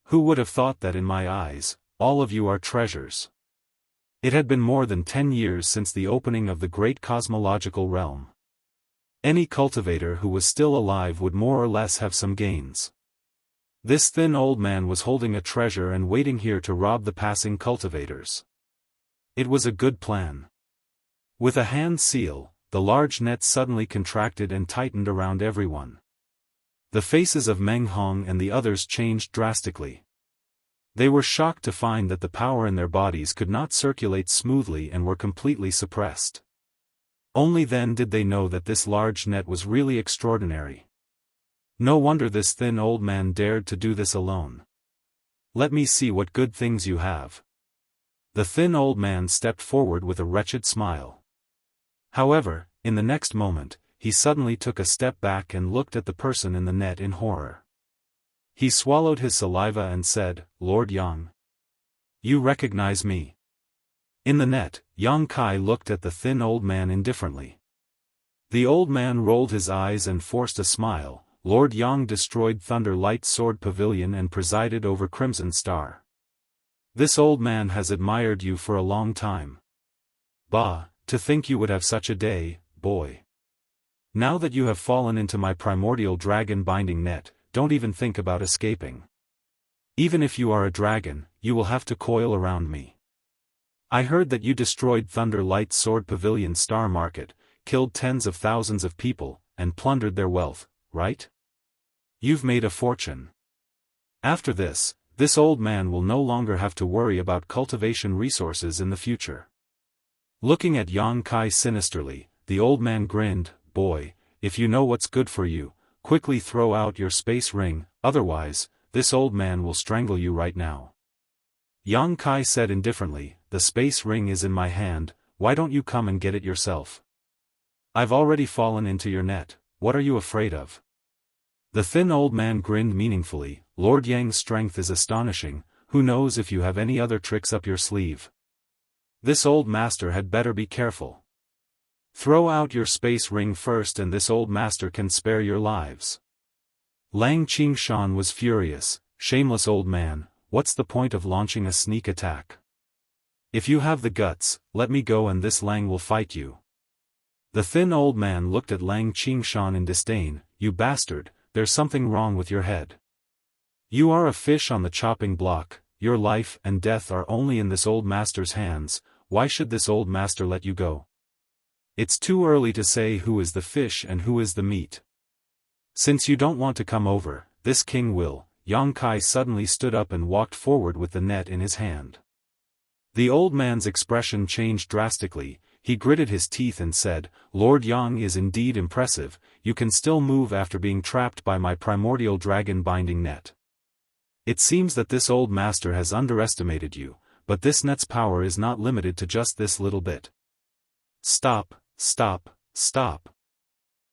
Who would have thought that in my eyes, all of you are treasures?" It had been more than 10 years since the opening of the great cosmological realm. Any cultivator who was still alive would more or less have some gains. This thin old man was holding a treasure and waiting here to rob the passing cultivators. It was a good plan. With a hand seal, the large net suddenly contracted and tightened around everyone. The faces of Meng Hong and the others changed drastically. They were shocked to find that the power in their bodies could not circulate smoothly and were completely suppressed. Only then did they know that this large net was really extraordinary. No wonder this thin old man dared to do this alone. "Let me see what good things you have." The thin old man stepped forward with a wretched smile. However, in the next moment, he suddenly took a step back and looked at the person in the net in horror. He swallowed his saliva and said, "Lord Yang. You recognize me?" In the net, Yang Kai looked at the thin old man indifferently. The old man rolled his eyes and forced a smile. "Lord Yang destroyed Thunder Light Sword Pavilion and presided over Crimson Star. This old man has admired you for a long time. Bah, to think you would have such a day, boy." Now that you have fallen into my primordial dragon binding net, don't even think about escaping. Even if you are a dragon, you will have to coil around me. I heard that you destroyed Thunder Light's Sword Pavilion Star Market, killed tens of thousands of people, and plundered their wealth, right? You've made a fortune. After this old man will no longer have to worry about cultivation resources in the future. Looking at Yang Kai sinisterly, the old man grinned. Boy, if you know what's good for you, quickly throw out your space ring, otherwise, this old man will strangle you right now. Yang Kai said indifferently, the space ring is in my hand, why don't you come and get it yourself? I've already fallen into your net, what are you afraid of? The thin old man grinned meaningfully, Lord Yang's strength is astonishing, who knows if you have any other tricks up your sleeve. This old master had better be careful. Throw out your space ring first and this old master can spare your lives. Lang Qingshan was furious, shameless old man, what's the point of launching a sneak attack? If you have the guts, let me go and this Lang will fight you. The thin old man looked at Lang Qingshan in disdain, you bastard, there's something wrong with your head. You are a fish on the chopping block, your life and death are only in this old master's hands, why should this old master let you go? It's too early to say who is the fish and who is the meat. Since you don't want to come over, this king will. Yang Kai suddenly stood up and walked forward with the net in his hand. The old man's expression changed drastically, he gritted his teeth and said, Lord Yang is indeed impressive, you can still move after being trapped by my primordial dragon binding net. It seems that this old master has underestimated you, but this net's power is not limited to just this little bit. Stop, stop, stop.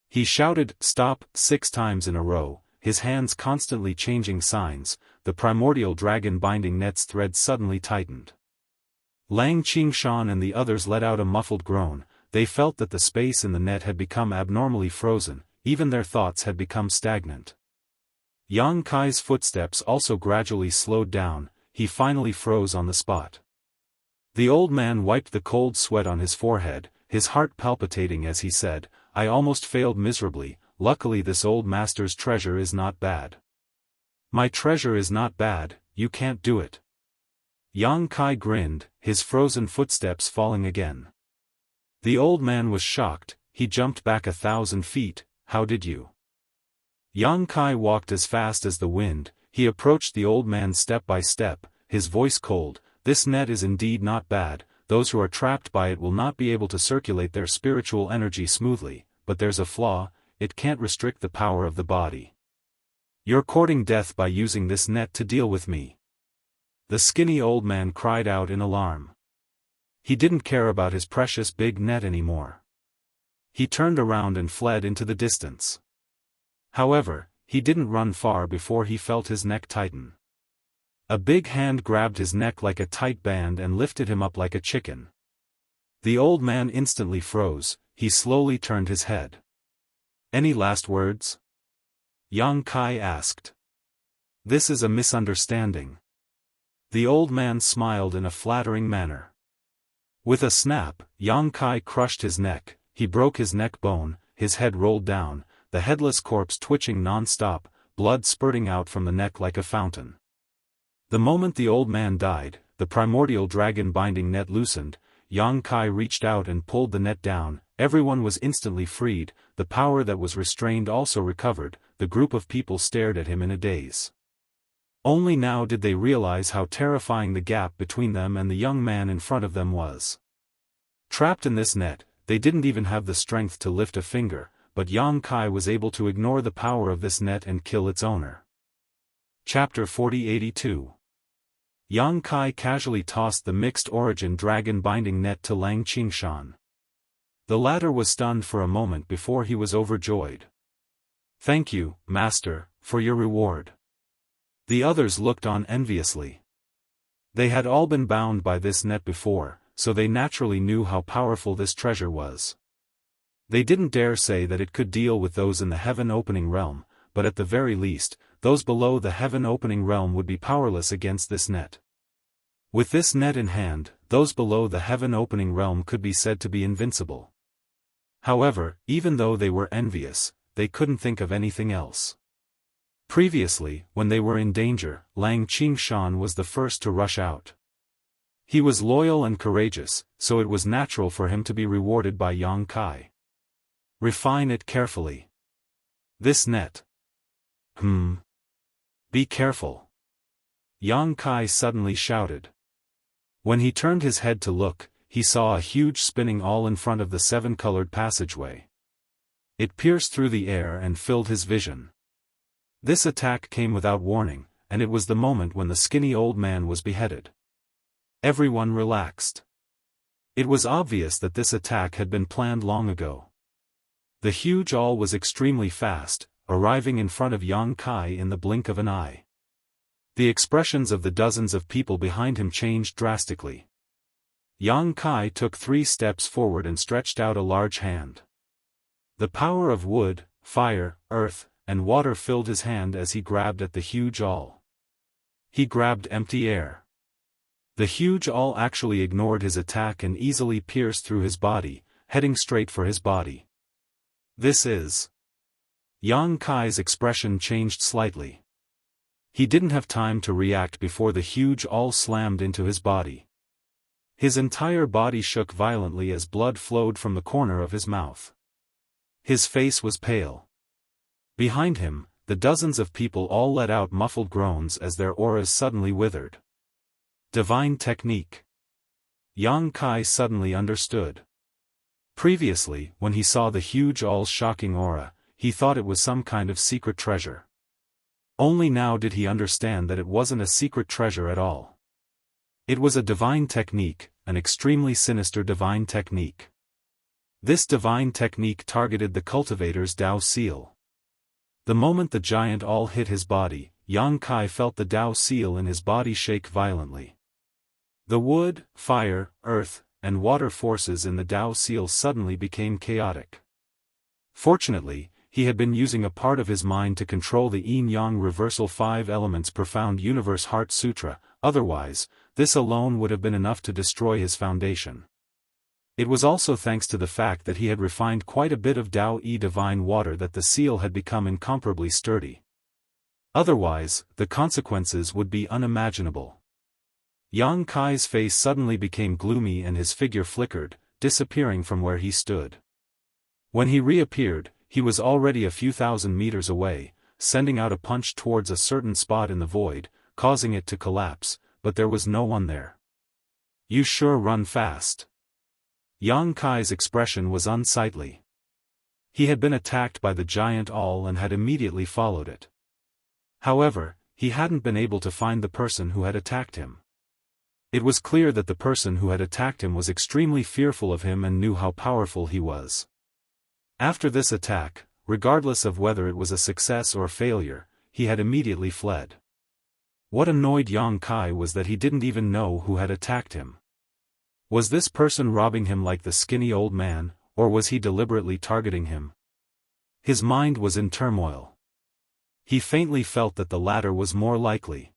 He shouted, stop, 6 times in a row, his hands constantly changing signs, the primordial dragon binding net's thread suddenly tightened. Lang Qingshan and the others let out a muffled groan, they felt that the space in the net had become abnormally frozen, even their thoughts had become stagnant. Yang Kai's footsteps also gradually slowed down, he finally froze on the spot. The old man wiped the cold sweat on his forehead, his heart palpitating as he said, I almost failed miserably, luckily this old master's treasure is not bad. My treasure is not bad, you can't do it. Yang Kai grinned, his frozen footsteps falling again. The old man was shocked, he jumped back 1,000 feet, how did you? Yang Kai walked as fast as the wind, he approached the old man step by step, his voice cold, this net is indeed not bad, those who are trapped by it will not be able to circulate their spiritual energy smoothly, but there's a flaw, it can't restrict the power of the body. You're courting death by using this net to deal with me. The skinny old man cried out in alarm. He didn't care about his precious big net anymore. He turned around and fled into the distance. However, he didn't run far before he felt his neck tighten. A big hand grabbed his neck like a tight band and lifted him up like a chicken. The old man instantly froze, he slowly turned his head. Any last words? Yang Kai asked. This is a misunderstanding. The old man smiled in a flattering manner. With a snap, Yang Kai crushed his neck, he broke his neck bone, his head rolled down, the headless corpse twitching non-stop, blood spurting out from the neck like a fountain. The moment the old man died, the primordial dragon binding net loosened, Yang Kai reached out and pulled the net down, everyone was instantly freed, the power that was restrained also recovered, the group of people stared at him in a daze. Only now did they realize how terrifying the gap between them and the young man in front of them was. Trapped in this net, they didn't even have the strength to lift a finger, but Yang Kai was able to ignore the power of this net and kill its owner. Chapter 4082. Yang Kai casually tossed the mixed origin dragon binding net to Lang Qingshan. The latter was stunned for a moment before he was overjoyed. Thank you, master, for your reward. The others looked on enviously. They had all been bound by this net before, so they naturally knew how powerful this treasure was. They didn't dare say that it could deal with those in the heaven-opening realm, but at the very least, those below the heaven-opening realm would be powerless against this net. With this net in hand, those below the heaven-opening realm could be said to be invincible. However, even though they were envious, they couldn't think of anything else. Previously, when they were in danger, Lang Qingshan was the first to rush out. He was loyal and courageous, so it was natural for him to be rewarded by Yang Kai. Refine it carefully. This net. Be careful. Yang Kai suddenly shouted. When he turned his head to look, he saw a huge spinning awl in front of the seven-colored passageway. It pierced through the air and filled his vision. This attack came without warning, and it was the moment when the skinny old man was beheaded. Everyone relaxed. It was obvious that this attack had been planned long ago. The huge awl was extremely fast, arriving in front of Yang Kai in the blink of an eye. The expressions of the dozens of people behind him changed drastically. Yang Kai took 3 steps forward and stretched out a large hand. The power of wood, fire, earth, and water filled his hand as he grabbed at the huge awl. He grabbed empty air. The huge awl actually ignored his attack and easily pierced through his body, heading straight for his body. This is... Yang Kai's expression changed slightly. He didn't have time to react before the huge awl slammed into his body. His entire body shook violently as blood flowed from the corner of his mouth. His face was pale. Behind him, the dozens of people all let out muffled groans as their auras suddenly withered. Divine technique. Yang Kai suddenly understood. Previously, when he saw the huge owl's shocking aura, he thought it was some kind of secret treasure. Only now did he understand that it wasn't a secret treasure at all. It was a divine technique, an extremely sinister divine technique. This divine technique targeted the cultivator's Dao seal. The moment the giant awl hit his body, Yang Kai felt the Dao seal in his body shake violently. The wood, fire, earth, and water forces in the Dao seal suddenly became chaotic. Fortunately, he had been using a part of his mind to control the Yin-Yang Reversal 5 Elements Profound Universe Heart Sutra, otherwise, this alone would have been enough to destroy his foundation. It was also thanks to the fact that he had refined quite a bit of Dao-E divine water that the seal had become incomparably sturdy. Otherwise, the consequences would be unimaginable. Yang Kai's face suddenly became gloomy and his figure flickered, disappearing from where he stood. When he reappeared, he was already a few thousand meters away, sending out a punch towards a certain spot in the void, causing it to collapse, but there was no one there. You sure run fast. Yang Kai's expression was unsightly. He had been attacked by the giant awl and had immediately followed it. However, he hadn't been able to find the person who had attacked him. It was clear that the person who had attacked him was extremely fearful of him and knew how powerful he was. After this attack, regardless of whether it was a success or failure, he had immediately fled. What annoyed Yang Kai was that he didn't even know who had attacked him. Was this person robbing him like the skinny old man, or was he deliberately targeting him? His mind was in turmoil. He faintly felt that the latter was more likely.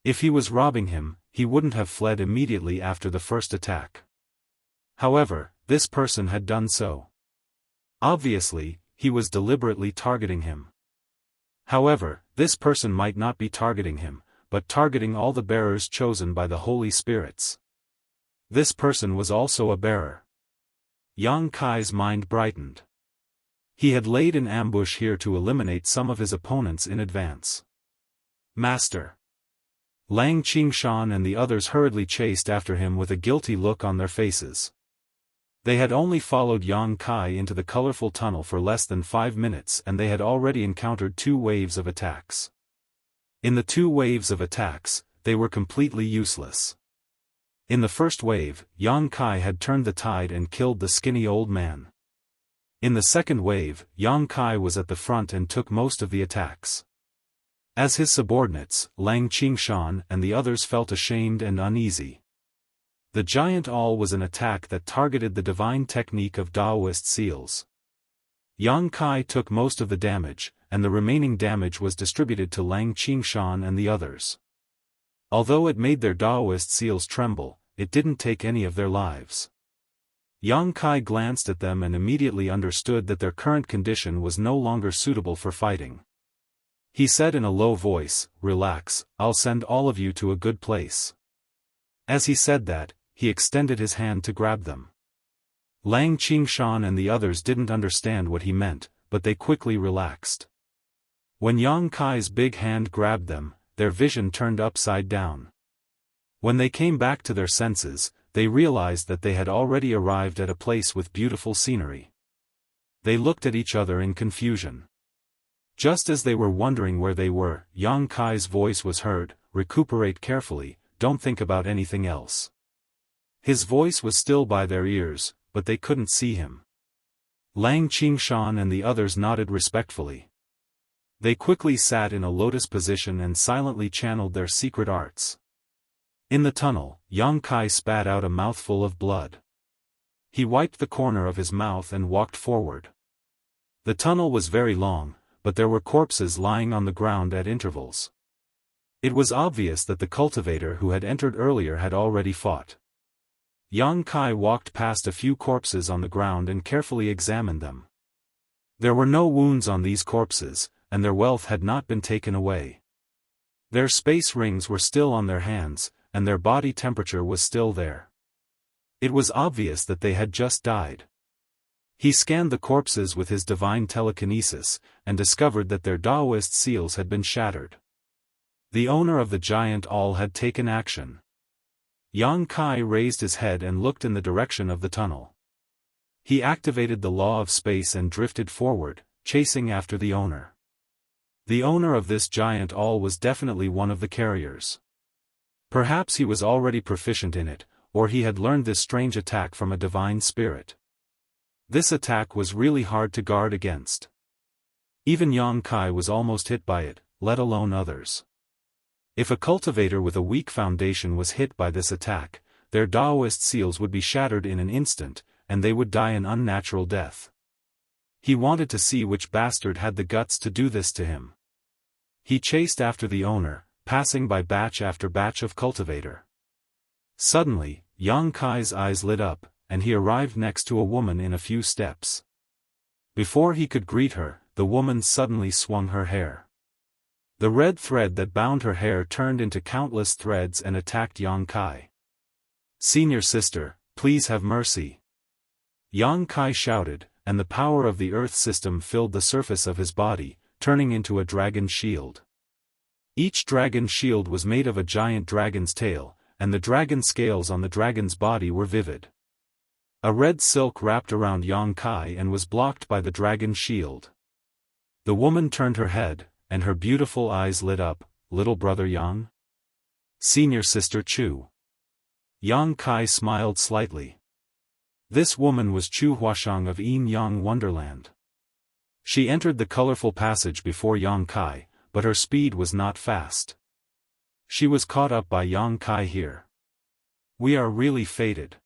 If he was robbing him, he wouldn't have fled immediately after the first attack. However, this person had done so. Obviously, he was deliberately targeting him. However, this person might not be targeting him, but targeting all the bearers chosen by the Holy Spirits. This person was also a bearer. Yang Kai's mind brightened. He had laid an ambush here to eliminate some of his opponents in advance. Master. Lang Qingshan and the others hurriedly chased after him with a guilty look on their faces. They had only followed Yang Kai into the colorful tunnel for less than 5 minutes and they had already encountered 2 waves of attacks. In the 2 waves of attacks, they were completely useless. In the first wave, Yang Kai had turned the tide and killed the skinny old man. In the second wave, Yang Kai was at the front and took most of the attacks. As his subordinates, Lang Qingshan and the others felt ashamed and uneasy. The giant awl was an attack that targeted the divine technique of Daoist seals. Yang Kai took most of the damage, and the remaining damage was distributed to Lang Qingshan and the others. Although it made their Daoist seals tremble, it didn't take any of their lives. Yang Kai glanced at them and immediately understood that their current condition was no longer suitable for fighting. He said in a low voice, "Relax, I'll send all of you to a good place." As he said that, he extended his hand to grab them. Lang Qingshan and the others didn't understand what he meant, but they quickly relaxed. When Yang Kai's big hand grabbed them, their vision turned upside down. When they came back to their senses, they realized that they had already arrived at a place with beautiful scenery. They looked at each other in confusion. Just as they were wondering where they were, Yang Kai's voice was heard, "Recuperate carefully, don't think about anything else." His voice was still by their ears, but they couldn't see him. Lang Qingshan and the others nodded respectfully. They quickly sat in a lotus position and silently channeled their secret arts. In the tunnel, Yang Kai spat out a mouthful of blood. He wiped the corner of his mouth and walked forward. The tunnel was very long, but there were corpses lying on the ground at intervals. It was obvious that the cultivator who had entered earlier had already fought. Yang Kai walked past a few corpses on the ground and carefully examined them. There were no wounds on these corpses, and their wealth had not been taken away. Their space rings were still on their hands, and their body temperature was still there. It was obvious that they had just died. He scanned the corpses with his divine telekinesis, and discovered that their Daoist seals had been shattered. The owner of the giant all had taken action. Yang Kai raised his head and looked in the direction of the tunnel. He activated the law of space and drifted forward, chasing after the owner. The owner of this giant all was definitely one of the carriers. Perhaps he was already proficient in it, or he had learned this strange attack from a divine spirit. This attack was really hard to guard against. Even Yang Kai was almost hit by it, let alone others. If a cultivator with a weak foundation was hit by this attack, their Daoist seals would be shattered in an instant, and they would die an unnatural death. He wanted to see which bastard had the guts to do this to him. He chased after the owner, passing by batch after batch of cultivator. Suddenly, Yang Kai's eyes lit up, and he arrived next to a woman in a few steps. Before he could greet her, the woman suddenly swung her hair. The red thread that bound her hair turned into countless threads and attacked Yang Kai. "Senior sister, please have mercy!" Yang Kai shouted, and the power of the earth system filled the surface of his body, turning into a dragon shield. Each dragon shield was made of a giant dragon's tail, and the dragon scales on the dragon's body were vivid. A red silk wrapped around Yang Kai and was blocked by the dragon shield. The woman turned her head, and her beautiful eyes lit up. "Little brother Yang? Senior sister Chu?" Yang Kai smiled slightly. This woman was Chu Huashang of Yin Yang Wonderland. She entered the colorful passage before Yang Kai, but her speed was not fast. She was caught up by Yang Kai here. "We are really fated."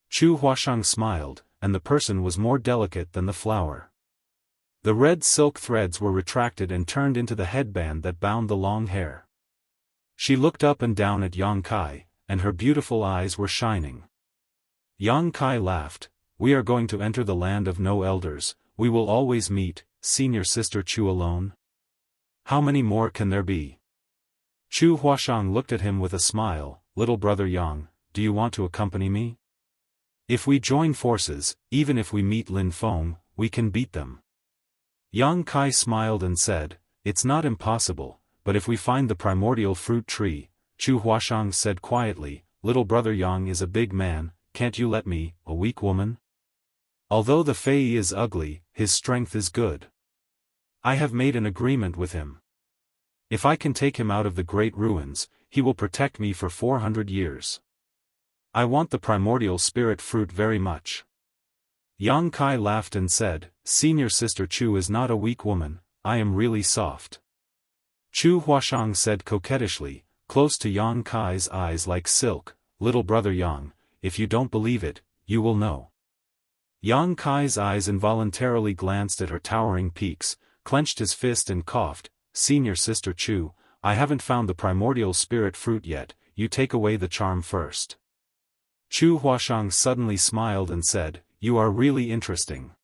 Chu Huashang smiled, and the person was more delicate than the flower. The red silk threads were retracted and turned into the headband that bound the long hair. She looked up and down at Yang Kai, and her beautiful eyes were shining. Yang Kai laughed. "We are going to enter the land of no elders, we will always meet, senior sister Chu alone. How many more can there be?" Chu Huashang looked at him with a smile. "Little brother Yang, do you want to accompany me? If we join forces, even if we meet Lin Feng, we can beat them." Yang Kai smiled and said, "It's not impossible, but if we find the primordial fruit tree," Chu Huashang said quietly, "Little brother Yang is a big man, can't you let me, a weak woman? Although the Fei is ugly, his strength is good. I have made an agreement with him. If I can take him out of the great ruins, he will protect me for 400 years. I want the primordial spirit fruit very much." Yang Kai laughed and said, "Senior sister Chu is not a weak woman, I am really soft." Chu Huashang said coquettishly, close to Yang Kai's eyes like silk, "Little brother Yang, if you don't believe it, you will know." Yang Kai's eyes involuntarily glanced at her towering peaks, clenched his fist and coughed, "Senior sister Chu, I haven't found the primordial spirit fruit yet, you take away the charm first." Chu Huashang suddenly smiled and said, "You are really interesting."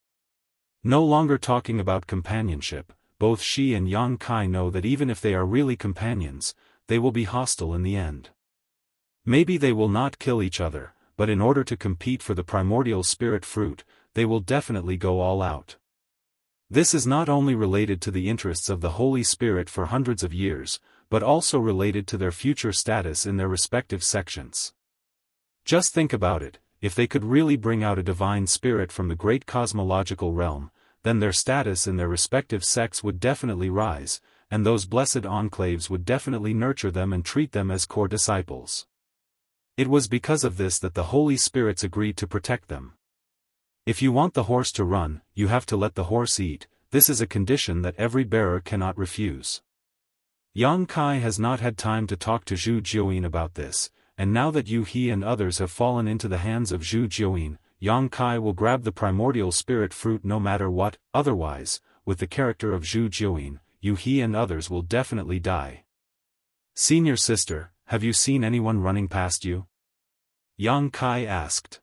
No longer talking about companionship, both she and Yang Kai know that even if they are really companions, they will be hostile in the end. Maybe they will not kill each other, but in order to compete for the primordial spirit fruit, they will definitely go all out. This is not only related to the interests of the Holy Spirit for hundreds of years, but also related to their future status in their respective sections. Just think about it, if they could really bring out a divine spirit from the great cosmological realm, then their status in their respective sects would definitely rise, and those blessed enclaves would definitely nurture them and treat them as core disciples. It was because of this that the Holy Spirits agreed to protect them. If you want the horse to run, you have to let the horse eat. This is a condition that every bearer cannot refuse. Yang Kai has not had time to talk to Zhu Jiuyin about this, and now that Yu He and others have fallen into the hands of Zhu Jiuyin, Yang Kai will grab the primordial spirit fruit no matter what. Otherwise, with the character of Zhu Jiuyin, Yu He and others will definitely die. "Senior sister, have you seen anyone running past you?" Yang Kai asked.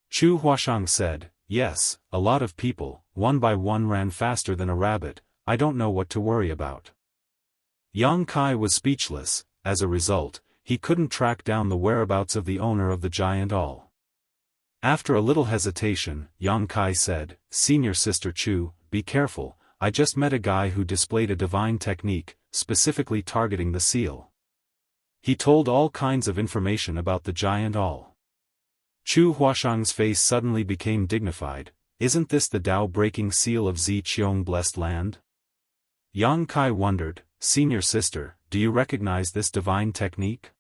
Chu Huashang said, "Yes, a lot of people, one by one ran faster than a rabbit. I don't know what to worry about." Yang Kai was speechless. As a result, he couldn't track down the whereabouts of the owner of the giant awl. After a little hesitation, Yang Kai said, "Senior sister Chu, be careful, I just met a guy who displayed a divine technique, specifically targeting the seal. He told all kinds of information about the giant awl." Chu Huashang's face suddenly became dignified. "Isn't this the Tao-breaking seal of Ziqiong blessed land?" Yang Kai wondered, "Senior sister, do you recognize this divine technique?"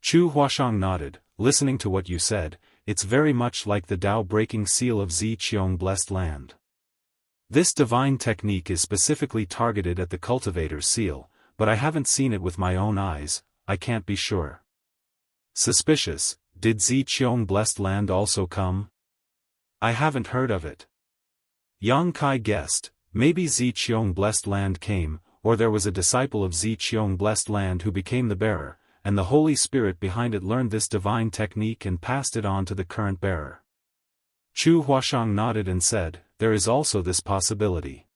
Chu Huashang nodded, "Listening to what you said, it's very much like the Tao-breaking seal of Ziqiong blessed land. This divine technique is specifically targeted at the cultivator's seal, but I haven't seen it with my own eyes, I can't be sure." "Suspicious, did Ziqiong blessed land also come?" "I haven't heard of it." Yang Kai guessed, maybe Ziqiong blessed land came, or there was a disciple of Ziqiong blessed land who became the bearer, and the Holy Spirit behind it learned this divine technique and passed it on to the current bearer. Chu Huashang nodded and said, "There is also this possibility.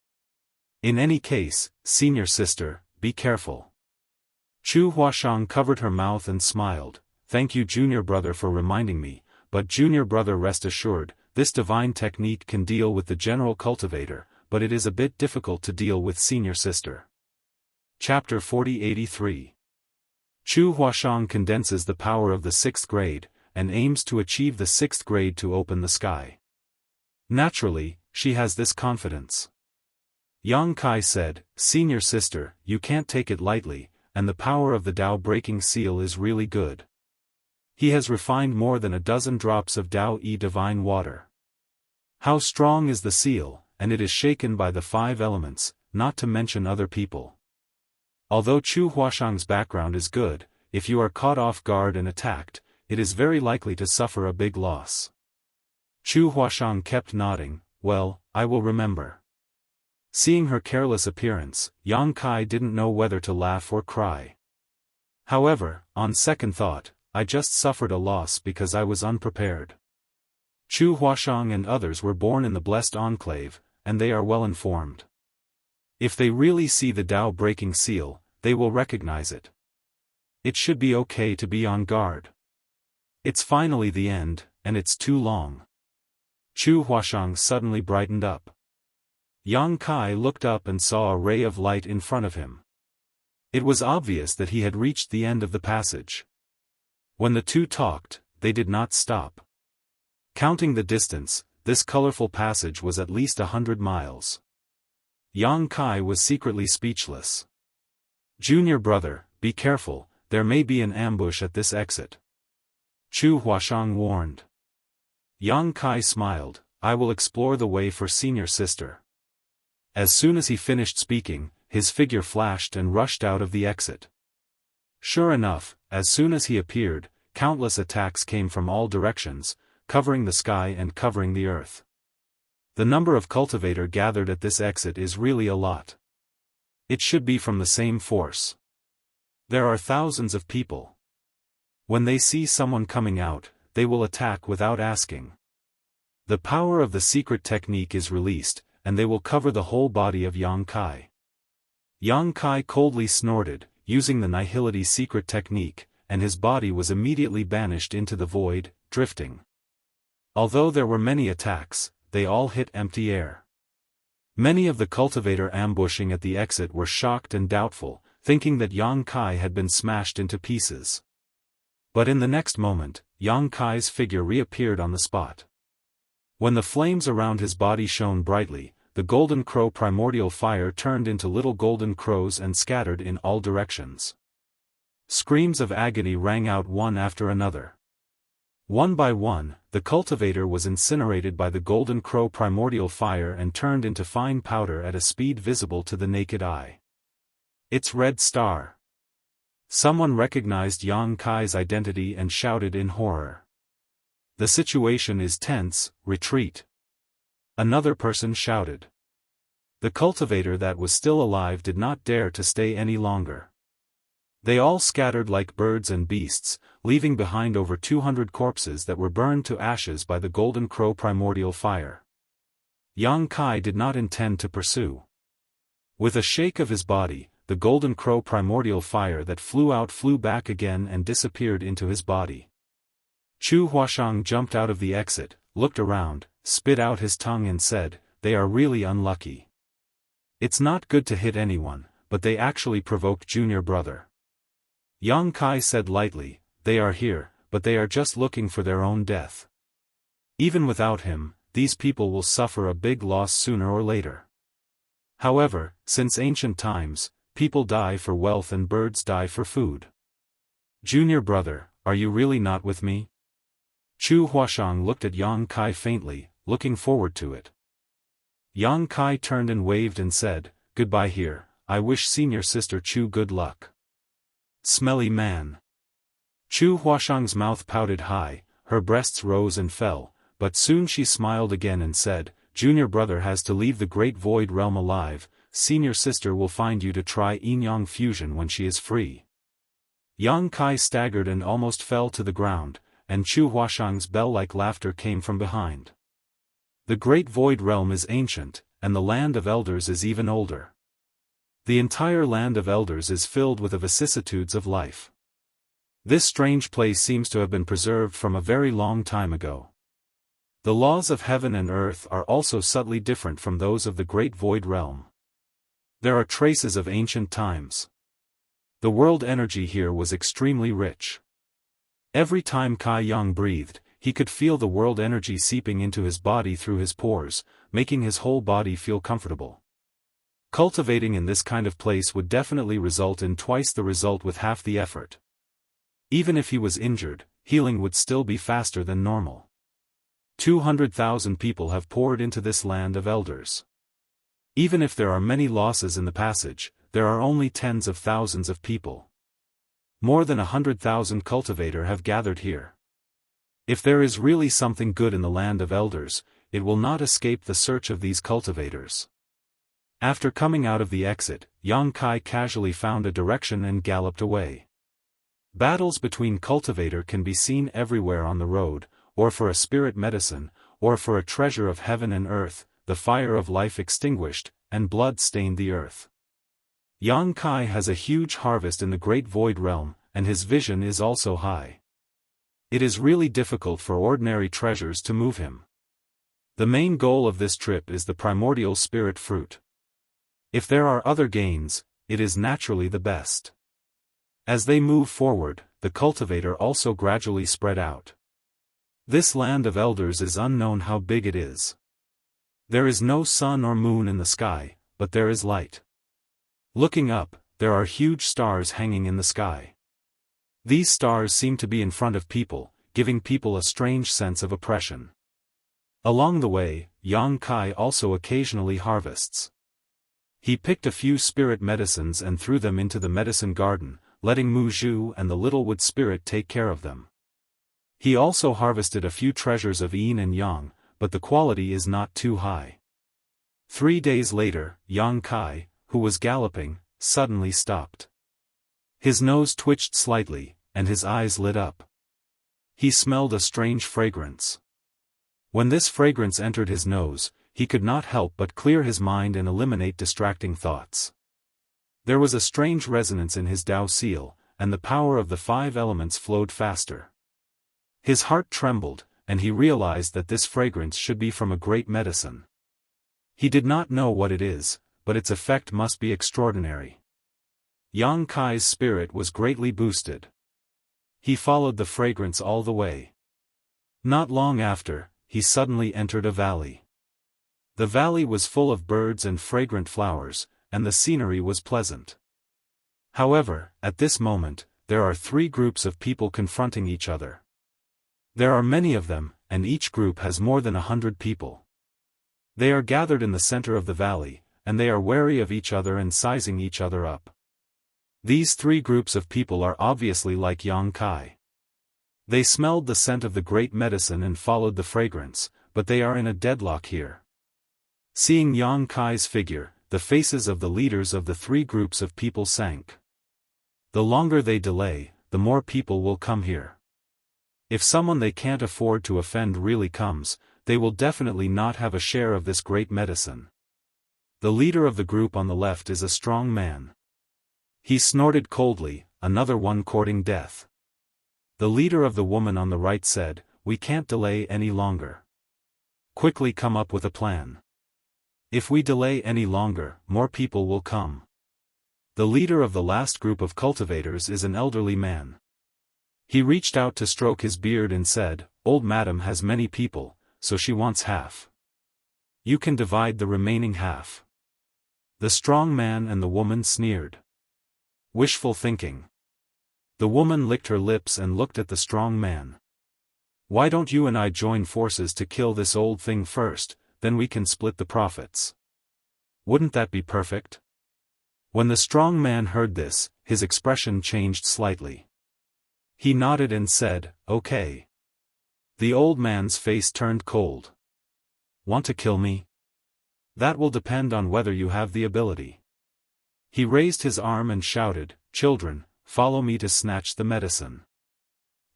In any case, senior sister, be careful." Chu Huashang covered her mouth and smiled, "Thank you junior brother for reminding me, but junior brother rest assured, this divine technique can deal with the general cultivator, but it is a bit difficult to deal with senior sister." Chapter 4083. Chu Huashang condenses the power of the 6th grade, and aims to achieve the 6th grade to open the sky. Naturally, she has this confidence. Yang Kai said, "Senior sister, you can't take it lightly, and the power of the Tao-breaking seal is really good. He has refined more than a dozen drops of Tao-E divine water. How strong is the seal, and it is shaken by the 5 elements, not to mention other people. Although Chu Huashang's background is good, if you are caught off guard and attacked, it is very likely to suffer a big loss." Chu Huashang kept nodding, "Well, I will remember." Seeing her careless appearance, Yang Kai didn't know whether to laugh or cry. However, on second thought, "I just suffered a loss because I was unprepared." Chu Huashang and others were born in the blessed enclave, and they are well informed. If they really see the Tao-breaking seal, they will recognize it. It should be okay to be on guard. It's finally the end, and it's too long. Chu Huashang suddenly brightened up. Yang Kai looked up and saw a ray of light in front of him. It was obvious that he had reached the end of the passage. When the two talked, they did not stop. Counting the distance, this colorful passage was at least 100 miles. Yang Kai was secretly speechless. "Junior brother, be careful, there may be an ambush at this exit," Chu Huashang warned. Yang Kai smiled, "I will explore the way for senior sister." As soon as he finished speaking, his figure flashed and rushed out of the exit. Sure enough, as soon as he appeared, countless attacks came from all directions, covering the sky and covering the earth. The number of cultivator gathered at this exit is really a lot. It should be from the same force. There are thousands of people. When they see someone coming out, they will attack without asking. The power of the secret technique is released, and they will cover the whole body of Yang Kai. Yang Kai coldly snorted, using the nihility secret technique, and his body was immediately banished into the void, drifting. Although there were many attacks, they all hit empty air. Many of the cultivator ambushing at the exit were shocked and doubtful, thinking that Yang Kai had been smashed into pieces. But in the next moment, Yang Kai's figure reappeared on the spot. When the flames around his body shone brightly, the golden crow primordial fire turned into little golden crows and scattered in all directions. Screams of agony rang out one after another. One by one, the cultivator was incinerated by the golden crow primordial fire and turned into fine powder at a speed visible to the naked eye. It's Red Star. Someone recognized Yang Kai's identity and shouted in horror. The situation is tense, retreat. Another person shouted. The cultivator that was still alive did not dare to stay any longer. They all scattered like birds and beasts, leaving behind over 200 corpses that were burned to ashes by the golden crow primordial fire. Yang Kai did not intend to pursue. With a shake of his body, the golden crow primordial fire that flew out flew back again and disappeared into his body. Chu Huashang jumped out of the exit, looked around, spit out his tongue and said, "They are really unlucky. It's not good to hit anyone, but they actually provoked junior brother." Yang Kai said lightly, "They are here, but they are just looking for their own death. Even without him, these people will suffer a big loss sooner or later. However, since ancient times, people die for wealth and birds die for food. Junior brother, are you really not with me?" Chu Huashang looked at Yang Kai faintly, looking forward to it. Yang Kai turned and waved and said, "Goodbye here, I wish senior sister Chu good luck." Smelly man. Chu Huashang's mouth pouted high, her breasts rose and fell, but soon she smiled again and said, "Junior brother has to leave the great void realm alive, senior sister will find you to try yin-yang fusion when she is free." Yang Kai staggered and almost fell to the ground, and Chu Huashang's bell-like laughter came from behind. The great void realm is ancient, and the land of elders is even older. The entire land of elders is filled with the vicissitudes of life. This strange place seems to have been preserved from a very long time ago. The laws of heaven and earth are also subtly different from those of the great void realm. There are traces of ancient times. The world energy here was extremely rich. Every time Kai Yang breathed, he could feel the world energy seeping into his body through his pores, making his whole body feel comfortable. Cultivating in this kind of place would definitely result in twice the result with half the effort. Even if he was injured, healing would still be faster than normal. 200,000 people have poured into this land of elders. Even if there are many losses in the passage, there are only tens of thousands of people. More than 100,000 cultivator have gathered here. If there is really something good in the land of elders, it will not escape the search of these cultivators. After coming out of the exit, Yang Kai casually found a direction and galloped away. Battles between cultivator can be seen everywhere on the road, or for a spirit medicine, or for a treasure of heaven and earth, the fire of life extinguished, and blood stained the earth. Yang Kai has a huge harvest in the great void realm, and his vision is also high. It is really difficult for ordinary treasures to move him. The main goal of this trip is the primordial spirit fruit. If there are other gains, it is naturally the best. As they move forward, the cultivator also gradually spread out. This land of elders is unknown how big it is. There is no sun or moon in the sky, but there is light. Looking up, there are huge stars hanging in the sky. These stars seem to be in front of people, giving people a strange sense of oppression. Along the way, Yang Kai also occasionally harvests. He picked a few spirit medicines and threw them into the medicine garden, letting Mu Zhu and the little wood spirit take care of them. He also harvested a few treasures of yin and yang, but the quality is not too high. 3 days later, Yang Kai, who was galloping, suddenly stopped. His nose twitched slightly, and his eyes lit up. He smelled a strange fragrance. When this fragrance entered his nose, he could not help but clear his mind and eliminate distracting thoughts. There was a strange resonance in his Dao seal, and the power of the 5 elements flowed faster. His heart trembled, and he realized that this fragrance should be from a great medicine. He did not know what it is, but its effect must be extraordinary. Yang Kai's spirit was greatly boosted. He followed the fragrance all the way. Not long after, he suddenly entered a valley. The valley was full of birds and fragrant flowers, and the scenery was pleasant. However, at this moment, there are 3 groups of people confronting each other. There are many of them, and each group has more than 100 people. They are gathered in the center of the valley, and they are wary of each other and sizing each other up. These 3 groups of people are obviously like Yang Kai. They smelled the scent of the great medicine and followed the fragrance, but they are in a deadlock here. Seeing Yang Kai's figure, the faces of the leaders of the 3 groups of people sank. The longer they delay, the more people will come here. If someone they can't afford to offend really comes, they will definitely not have a share of this great medicine. The leader of the group on the left is a strong man. He snorted coldly, another one courting death. The leader of the woman on the right said, "We can't delay any longer. Quickly come up with a plan. If we delay any longer, more people will come." The leader of the last group of cultivators is an elderly man. He reached out to stroke his beard and said, "Old madam has many people, so she wants half. You can divide the remaining half." The strong man and the woman sneered. Wishful thinking. The woman licked her lips and looked at the strong man. "Why don't you and I join forces to kill this old thing first, then we can split the profits. Wouldn't that be perfect?" When the strong man heard this, his expression changed slightly. He nodded and said, "Okay." The old man's face turned cold. "Want to kill me? That will depend on whether you have the ability." He raised his arm and shouted, "Children, follow me to snatch the medicine."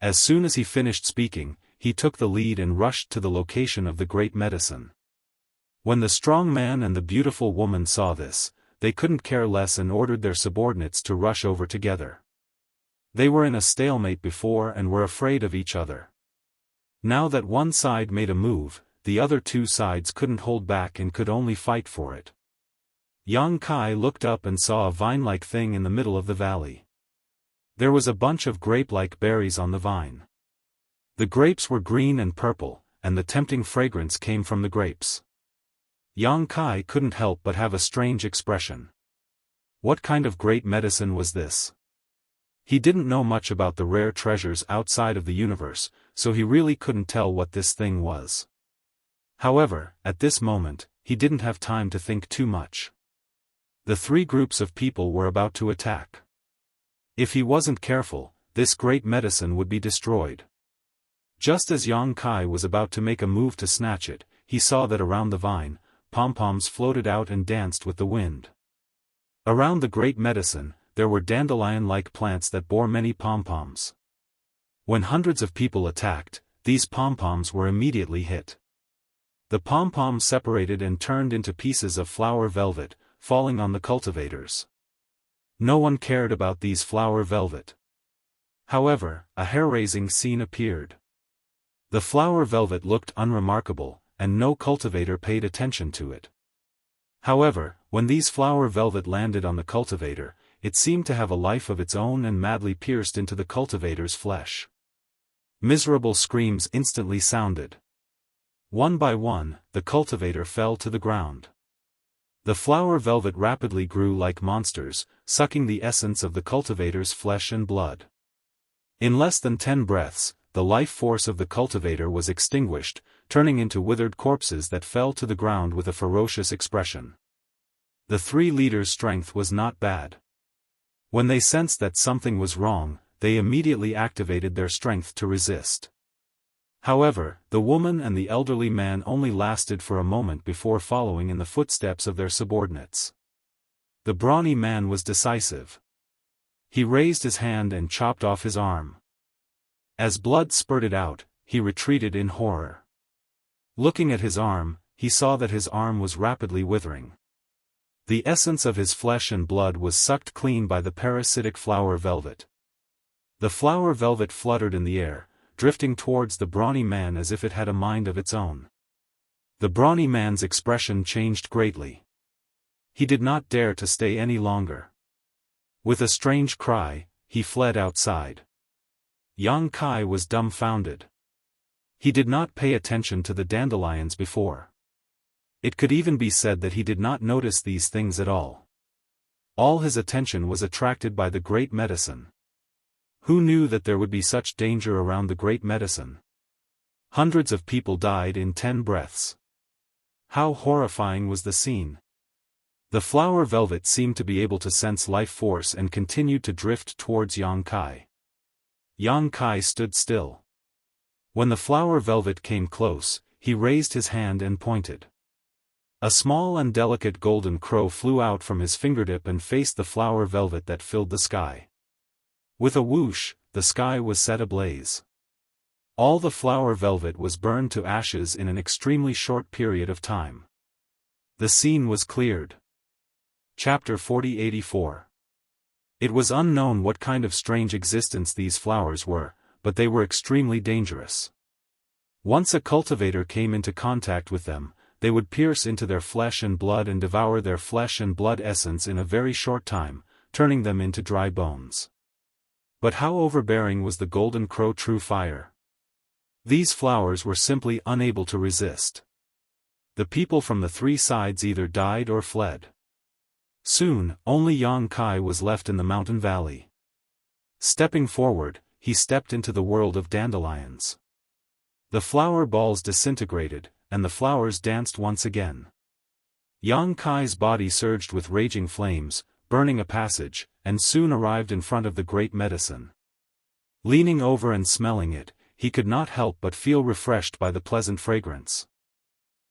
As soon as he finished speaking, he took the lead and rushed to the location of the great medicine. When the strong man and the beautiful woman saw this, they couldn't care less and ordered their subordinates to rush over together. They were in a stalemate before and were afraid of each other. Now that one side made a move, the other 2 sides couldn't hold back and could only fight for it. Yang Kai looked up and saw a vine-like thing in the middle of the valley. There was a bunch of grape-like berries on the vine. The grapes were green and purple, and the tempting fragrance came from the grapes. Yang Kai couldn't help but have a strange expression. What kind of great medicine was this? He didn't know much about the rare treasures outside of the universe, so he really couldn't tell what this thing was. However, at this moment, he didn't have time to think too much. The 3 groups of people were about to attack. If he wasn't careful, this great medicine would be destroyed. Just as Yang Kai was about to make a move to snatch it, he saw that around the vine, pom-poms floated out and danced with the wind. Around the great medicine, there were dandelion-like plants that bore many pom-poms. When hundreds of people attacked, these pom-poms were immediately hit. The pom-poms separated and turned into pieces of flower velvet, falling on the cultivators. No one cared about these flower velvet. However, a hair-raising scene appeared. The flower velvet looked unremarkable, and no cultivator paid attention to it. However, when these flower velvet landed on the cultivator, it seemed to have a life of its own and madly pierced into the cultivator's flesh. Miserable screams instantly sounded. One by one, the cultivator fell to the ground. The flower velvet rapidly grew like monsters, sucking the essence of the cultivator's flesh and blood. In less than 10 breaths, the life force of the cultivator was extinguished, turning into withered corpses that fell to the ground with a ferocious expression. The 3 leaders' strength was not bad. When they sensed that something was wrong, they immediately activated their strength to resist. However, the woman and the elderly man only lasted for a moment before following in the footsteps of their subordinates. The brawny man was decisive. He raised his hand and chopped off his arm. As blood spurted out, he retreated in horror. Looking at his arm, he saw that his arm was rapidly withering. The essence of his flesh and blood was sucked clean by the parasitic flower velvet. The flower velvet fluttered in the air, drifting towards the brawny man as if it had a mind of its own. The brawny man's expression changed greatly. He did not dare to stay any longer. With a strange cry, he fled outside. Yang Kai was dumbfounded. He did not pay attention to the dandelions before. It could even be said that he did not notice these things at all. All his attention was attracted by the great medicine. Who knew that there would be such danger around the great medicine? Hundreds of people died in 10 breaths. How horrifying was the scene! The flower velvet seemed to be able to sense life force and continued to drift towards Yang Kai. Yang Kai stood still. When the flower velvet came close, he raised his hand and pointed. A small and delicate golden crow flew out from his fingertip and faced the flower velvet that filled the sky. With a whoosh, the sky was set ablaze. All the flower velvet was burned to ashes in an extremely short period of time. The scene was cleared. Chapter 4084. It was unknown what kind of strange existence these flowers were, but they were extremely dangerous. Once a cultivator came into contact with them, they would pierce into their flesh and blood and devour their flesh and blood essence in a very short time, turning them into dry bones. But how overbearing was the golden crow true fire? These flowers were simply unable to resist. The people from the 3 sides either died or fled. Soon, only Yang Kai was left in the mountain valley. Stepping forward, he stepped into the world of dandelions. The flower balls disintegrated, and the flowers danced once again. Yang Kai's body surged with raging flames, burning a passage, and soon arrived in front of the great medicine. Leaning over and smelling it, he could not help but feel refreshed by the pleasant fragrance.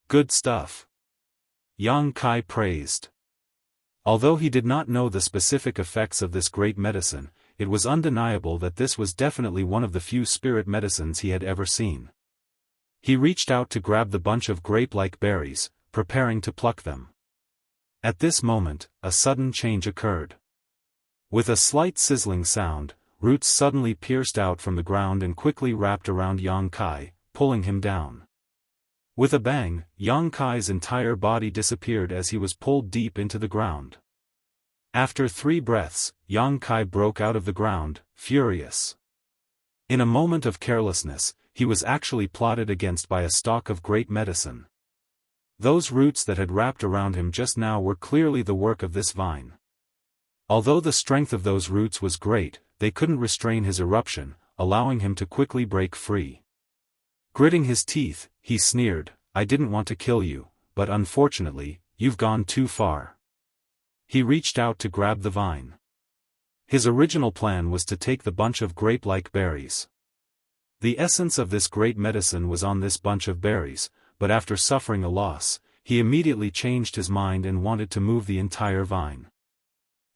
Good stuff. Yang Kai praised. Although he did not know the specific effects of this great medicine, it was undeniable that this was definitely one of the few spirit medicines he had ever seen. He reached out to grab the bunch of grape-like berries, preparing to pluck them. At this moment, a sudden change occurred. With a slight sizzling sound, roots suddenly pierced out from the ground and quickly wrapped around Yang Kai, pulling him down. With a bang, Yang Kai's entire body disappeared as he was pulled deep into the ground. After 3 breaths, Yang Kai broke out of the ground, furious. In a moment of carelessness, he was actually plotted against by a stalk of great medicine. Those roots that had wrapped around him just now were clearly the work of this vine. Although the strength of those roots was great, they couldn't restrain his eruption, allowing him to quickly break free. Gritting his teeth, he sneered, "I didn't want to kill you, but unfortunately, you've gone too far." He reached out to grab the vine. His original plan was to take the bunch of grape-like berries. The essence of this great medicine was on this bunch of berries, but after suffering a loss, he immediately changed his mind and wanted to move the entire vine.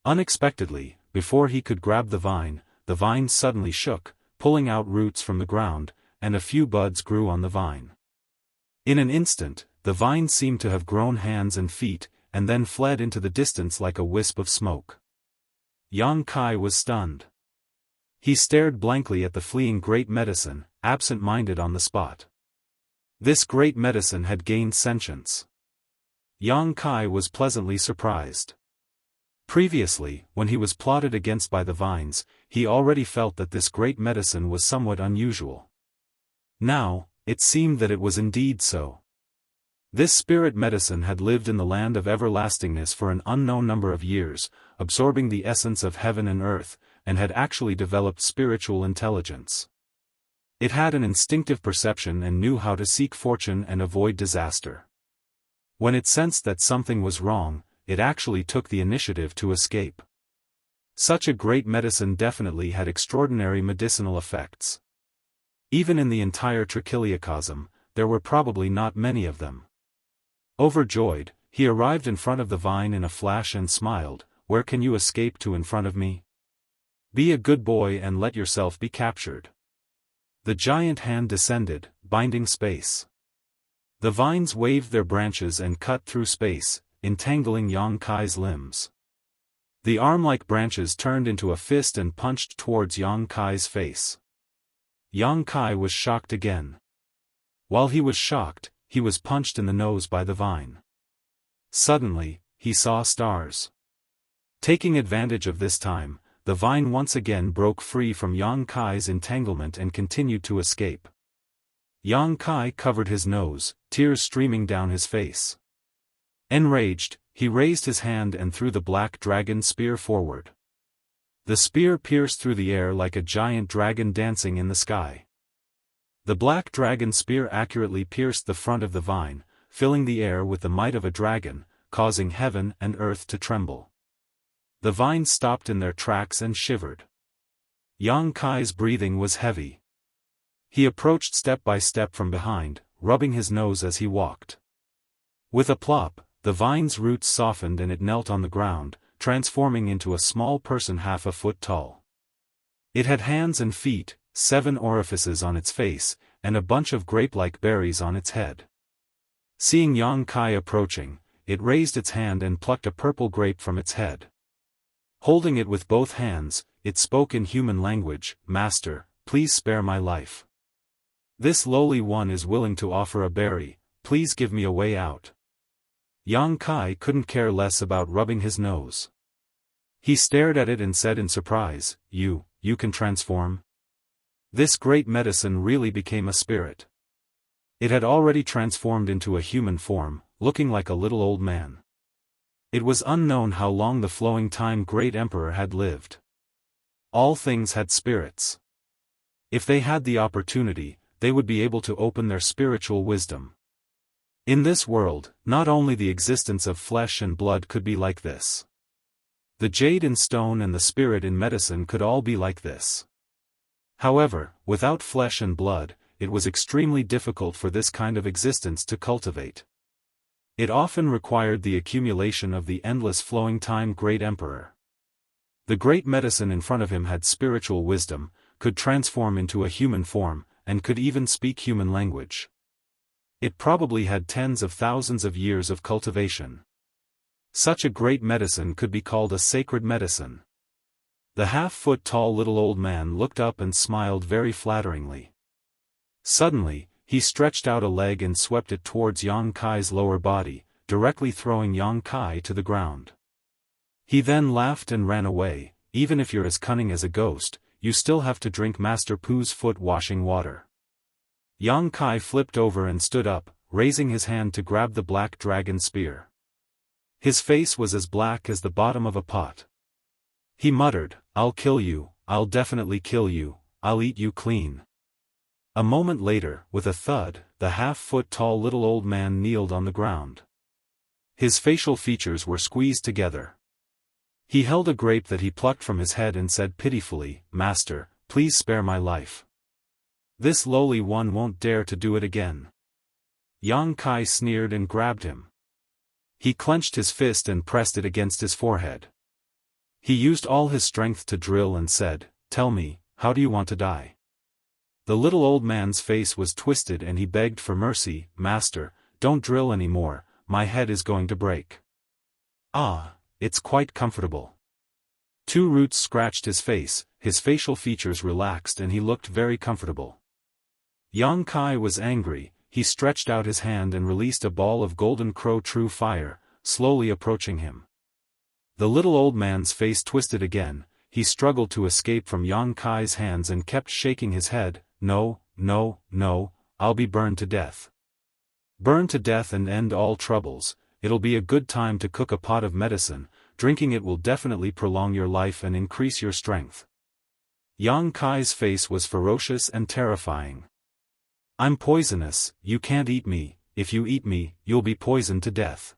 Unexpectedly, before he could grab the vine suddenly shook, pulling out roots from the ground, and a few buds grew on the vine. In an instant, the vine seemed to have grown hands and feet, and then fled into the distance like a wisp of smoke. Yang Kai was stunned. He stared blankly at the fleeing great medicine, absent-minded on the spot. This great medicine had gained sentience. Yang Kai was pleasantly surprised. Previously, when he was plotted against by the vines, he already felt that this great medicine was somewhat unusual. Now, it seemed that it was indeed so. This spirit medicine had lived in the land of everlastingness for an unknown number of years, absorbing the essence of heaven and earth, and had actually developed spiritual intelligence. It had an instinctive perception and knew how to seek fortune and avoid disaster. When it sensed that something was wrong, it actually took the initiative to escape. Such a great medicine definitely had extraordinary medicinal effects. Even in the entire Trichiliacosm, there were probably not many of them. Overjoyed, he arrived in front of the vine in a flash and smiled, "Where can you escape to in front of me? Be a good boy and let yourself be captured." The giant hand descended, binding space. The vines waved their branches and cut through space, entangling Yang Kai's limbs. The arm-like branches turned into a fist and punched towards Yang Kai's face. Yang Kai was shocked again. While he was shocked, he was punched in the nose by the vine. Suddenly, he saw stars. Taking advantage of this time, the vine once again broke free from Yang Kai's entanglement and continued to escape. Yang Kai covered his nose, tears streaming down his face. Enraged, he raised his hand and threw the black dragon spear forward. The spear pierced through the air like a giant dragon dancing in the sky. The black dragon spear accurately pierced the front of the vine, filling the air with the might of a dragon, causing heaven and earth to tremble. The vines stopped in their tracks and shivered. Yang Kai's breathing was heavy. He approached step by step from behind, rubbing his nose as he walked. With a plop, the vine's roots softened and it knelt on the ground, transforming into a small person half a foot tall. It had hands and feet, 7 orifices on its face, and a bunch of grape-like berries on its head. Seeing Yang Kai approaching, it raised its hand and plucked a purple grape from its head. Holding it with both hands, it spoke in human language, "Master, please spare my life. This lowly one is willing to offer a berry, please give me a way out." Yang Kai couldn't care less about rubbing his nose. He stared at it and said in surprise, You can transform?" This great medicine really became a spirit. It had already transformed into a human form, looking like a little old man. It was unknown how long the flowing time great emperor had lived. All things had spirits. If they had the opportunity, they would be able to open their spiritual wisdom. In this world, not only the existence of flesh and blood could be like this. The jade in stone and the spirit in medicine could all be like this. However, without flesh and blood, it was extremely difficult for this kind of existence to cultivate. It often required the accumulation of the endless flowing time great emperor. The great medicine in front of him had spiritual wisdom, could transform into a human form, and could even speak human language. It probably had tens of thousands of years of cultivation. Such a great medicine could be called a sacred medicine. The half-foot-tall little old man looked up and smiled very flatteringly. Suddenly, he stretched out a leg and swept it towards Yang Kai's lower body, directly throwing Yang Kai to the ground. He then laughed and ran away. "Even if you're as cunning as a ghost, you still have to drink Master Pu's foot-washing water." Yang Kai flipped over and stood up, raising his hand to grab the black dragon spear. His face was as black as the bottom of a pot. He muttered, "I'll kill you, I'll definitely kill you, I'll eat you clean." A moment later, with a thud, the half-foot-tall little old man kneeled on the ground. His facial features were squeezed together. He held a grape that he plucked from his head and said pitifully, "Master, please spare my life. This lowly one won't dare to do it again." Yang Kai sneered and grabbed him. He clenched his fist and pressed it against his forehead. He used all his strength to drill and said, "Tell me, how do you want to die?" The little old man's face was twisted and he begged for mercy, "Master, don't drill anymore, my head is going to break." "Ah, it's quite comfortable." 2 roots scratched his face, his facial features relaxed and he looked very comfortable. Yang Kai was angry. He stretched out his hand and released a ball of golden crow true fire, slowly approaching him. The little old man's face twisted again. He struggled to escape from Yang Kai's hands and kept shaking his head, "No, no, no, I'll be burned to death. Burn to death and end all troubles. It'll be a good time to cook a pot of medicine, drinking it will definitely prolong your life and increase your strength." Yang Kai's face was ferocious and terrifying. "I'm poisonous, you can't eat me, if you eat me, you'll be poisoned to death."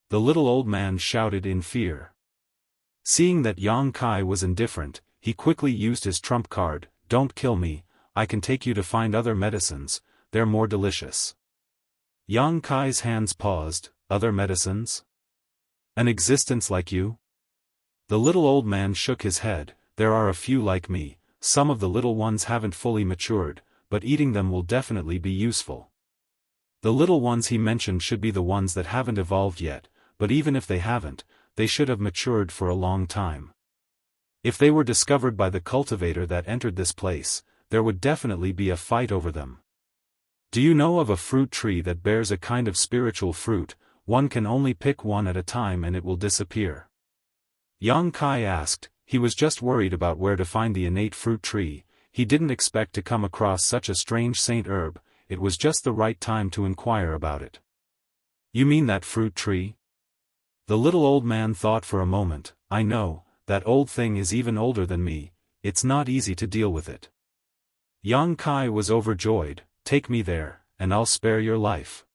The little old man shouted in fear. Seeing that Yang Kai was indifferent, he quickly used his trump card, "Don't kill me, I can take you to find other medicines, they're more delicious." Yang Kai's hands paused, "Other medicines? An existence like you?" The little old man shook his head, "There are a few like me, some of the little ones haven't fully matured, but eating them will definitely be useful. The little ones he mentioned should be the ones that haven't evolved yet, but even if they haven't, they should have matured for a long time. If they were discovered by the cultivator that entered this place, there would definitely be a fight over them. Do you know of a fruit tree that bears a kind of spiritual fruit? One can only pick one at a time and it will disappear. Yang Kai asked. He was just worried about where to find the innate fruit tree. He didn't expect to come across such a strange saint herb. It was just the right time to inquire about it. You mean that fruit tree? The little old man thought for a moment. I know, that old thing is even older than me. It's not easy to deal with it. Yang Kai was overjoyed. Take me there, and I'll spare your life.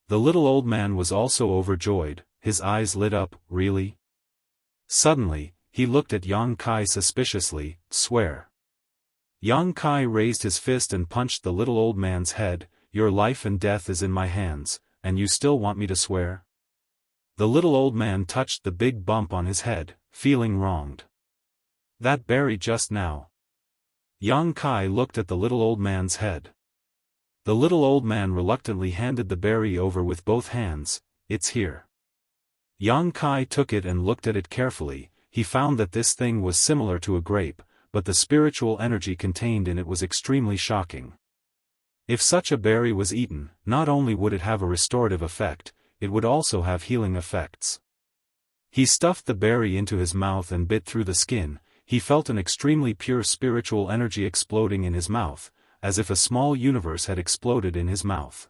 The little old man was also overjoyed. His eyes lit up. Really? Suddenly, he looked at Yang Kai suspiciously. Swear. Yang Kai raised his fist and punched the little old man's head. Your life and death is in my hands, and you still want me to swear? The little old man touched the big bump on his head, feeling wronged. That berry just now. Yang Kai looked at the little old man's head. The little old man reluctantly handed the berry over with both hands. It's here. Yang Kai took it and looked at it carefully. He found that this thing was similar to a grape, but the spiritual energy contained in it was extremely shocking. If such a berry was eaten, not only would it have a restorative effect, it would also have healing effects. He stuffed the berry into his mouth and bit through the skin. He felt an extremely pure spiritual energy exploding in his mouth, as if a small universe had exploded in his mouth.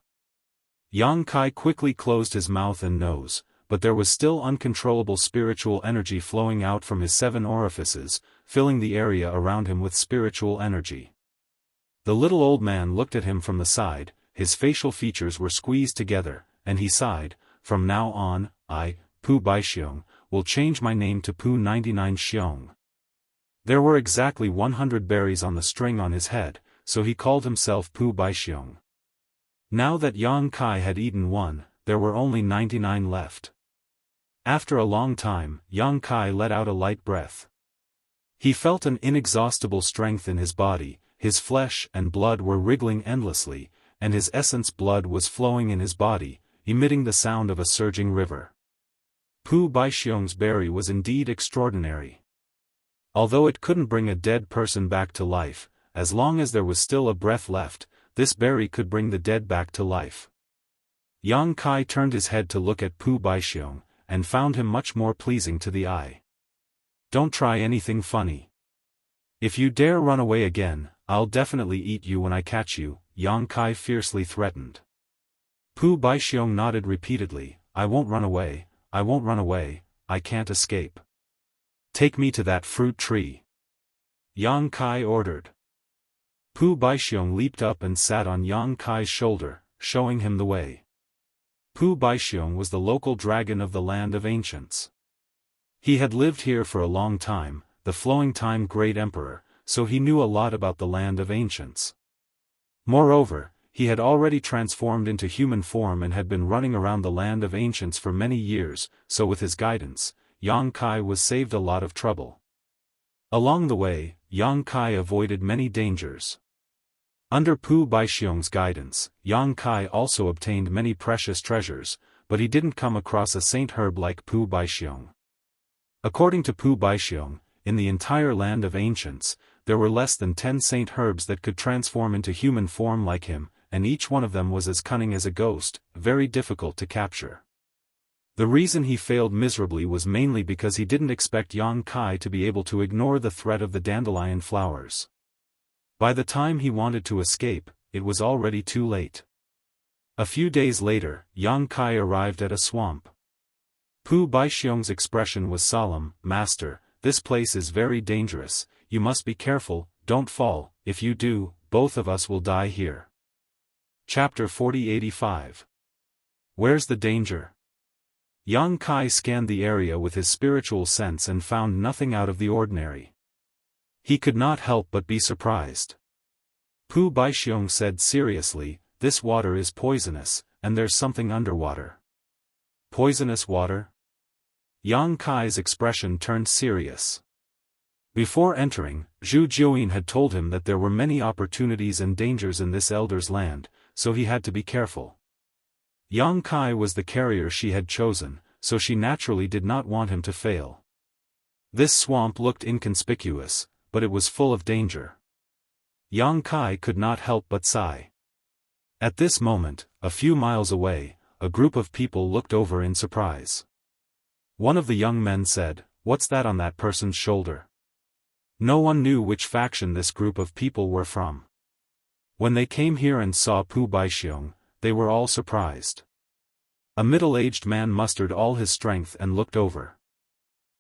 Yang Kai quickly closed his mouth and nose, but there was still uncontrollable spiritual energy flowing out from his 7 orifices, filling the area around him with spiritual energy. The little old man looked at him from the side. His facial features were squeezed together, and he sighed. From now on, I, Pu Baixiong, will change my name to Pu 99 Xiong. There were exactly 100 berries on the string on his head, so he called himself Pu Baixiong. Now that Yang Kai had eaten one, there were only 99 left. After a long time, Yang Kai let out a light breath. He felt an inexhaustible strength in his body. His flesh and blood were wriggling endlessly, and his essence blood was flowing in his body, emitting the sound of a surging river. Pu Baixiong's berry was indeed extraordinary. Although it couldn't bring a dead person back to life, as long as there was still a breath left, this berry could bring the dead back to life. Yang Kai turned his head to look at Pu Baixiong, and found him much more pleasing to the eye. Don't try anything funny. If you dare run away again, I'll definitely eat you when I catch you, Yang Kai fiercely threatened. Pu Baixiong nodded repeatedly. I won't run away, I won't run away, I can't escape. Take me to that fruit tree. Yang Kai ordered. Pu Baixiong leaped up and sat on Yang Kai's shoulder, showing him the way. Pu Baixiong was the local dragon of the land of ancients. He had lived here for a long time, the flowing time great emperor, so he knew a lot about the land of ancients. Moreover, he had already transformed into human form and had been running around the land of ancients for many years, so with his guidance, Yang Kai was saved a lot of trouble. Along the way, Yang Kai avoided many dangers. Under Pu Baixiong's guidance, Yang Kai also obtained many precious treasures, but he didn't come across a saint herb like Pu Baixiong. According to Pu Baixiong, in the entire land of ancients, there were less than 10 saint herbs that could transform into human form like him, and each one of them was as cunning as a ghost, very difficult to capture. The reason he failed miserably was mainly because he didn't expect Yang Kai to be able to ignore the threat of the dandelion flowers. By the time he wanted to escape, it was already too late. A few days later, Yang Kai arrived at a swamp. Pu Baixiong's expression was solemn. Master, this place is very dangerous, you must be careful, don't fall, if you do, both of us will die here. Chapter 4085. Where's the danger? Yang Kai scanned the area with his spiritual sense and found nothing out of the ordinary. He could not help but be surprised. Pu Baixiong said seriously, this water is poisonous, and there's something underwater. Poisonous water? Yang Kai's expression turned serious. Before entering, Zhu Jiuyin had told him that there were many opportunities and dangers in this elder's land, so he had to be careful. Yang Kai was the carrier she had chosen, so she naturally did not want him to fail. This swamp looked inconspicuous, but it was full of danger. Yang Kai could not help but sigh. At this moment, a few miles away, a group of people looked over in surprise. One of the young men said, "What's that on that person's shoulder?" No one knew which faction this group of people were from. When they came here and saw Pu Baixiong, they were all surprised. A middle-aged man mustered all his strength and looked over.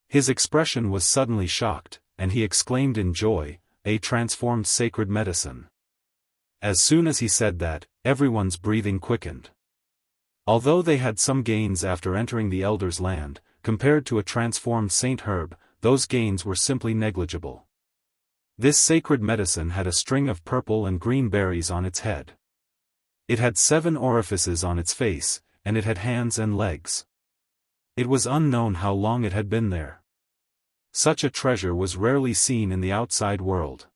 His expression was suddenly shocked, and he exclaimed in joy, "A transformed sacred medicine." As soon as he said that, everyone's breathing quickened. Although they had some gains after entering the Elder's land, compared to a transformed Saint Herb, those gains were simply negligible. This sacred medicine had a string of purple and green berries on its head. It had 7 orifices on its face, and it had hands and legs. It was unknown how long it had been there. Such a treasure was rarely seen in the outside world.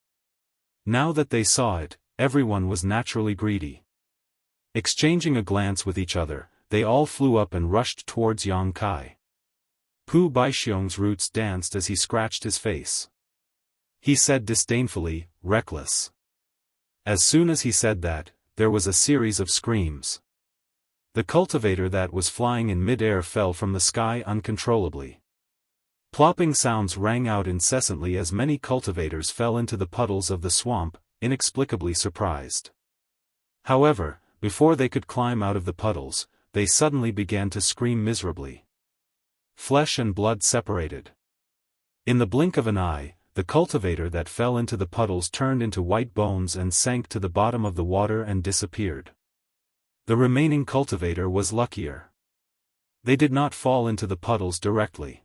Now that they saw it, everyone was naturally greedy. Exchanging a glance with each other, they all flew up and rushed towards Yang Kai. Pu Baixiong's roots danced as he scratched his face. He said disdainfully, "Reckless." As soon as he said that, there was a series of screams. The cultivator that was flying in mid-air fell from the sky uncontrollably. Plopping sounds rang out incessantly as many cultivators fell into the puddles of the swamp, inexplicably surprised. However, before they could climb out of the puddles, they suddenly began to scream miserably. Flesh and blood separated. In the blink of an eye, the cultivator that fell into the puddles turned into white bones and sank to the bottom of the water and disappeared. The remaining cultivator was luckier. They did not fall into the puddles directly.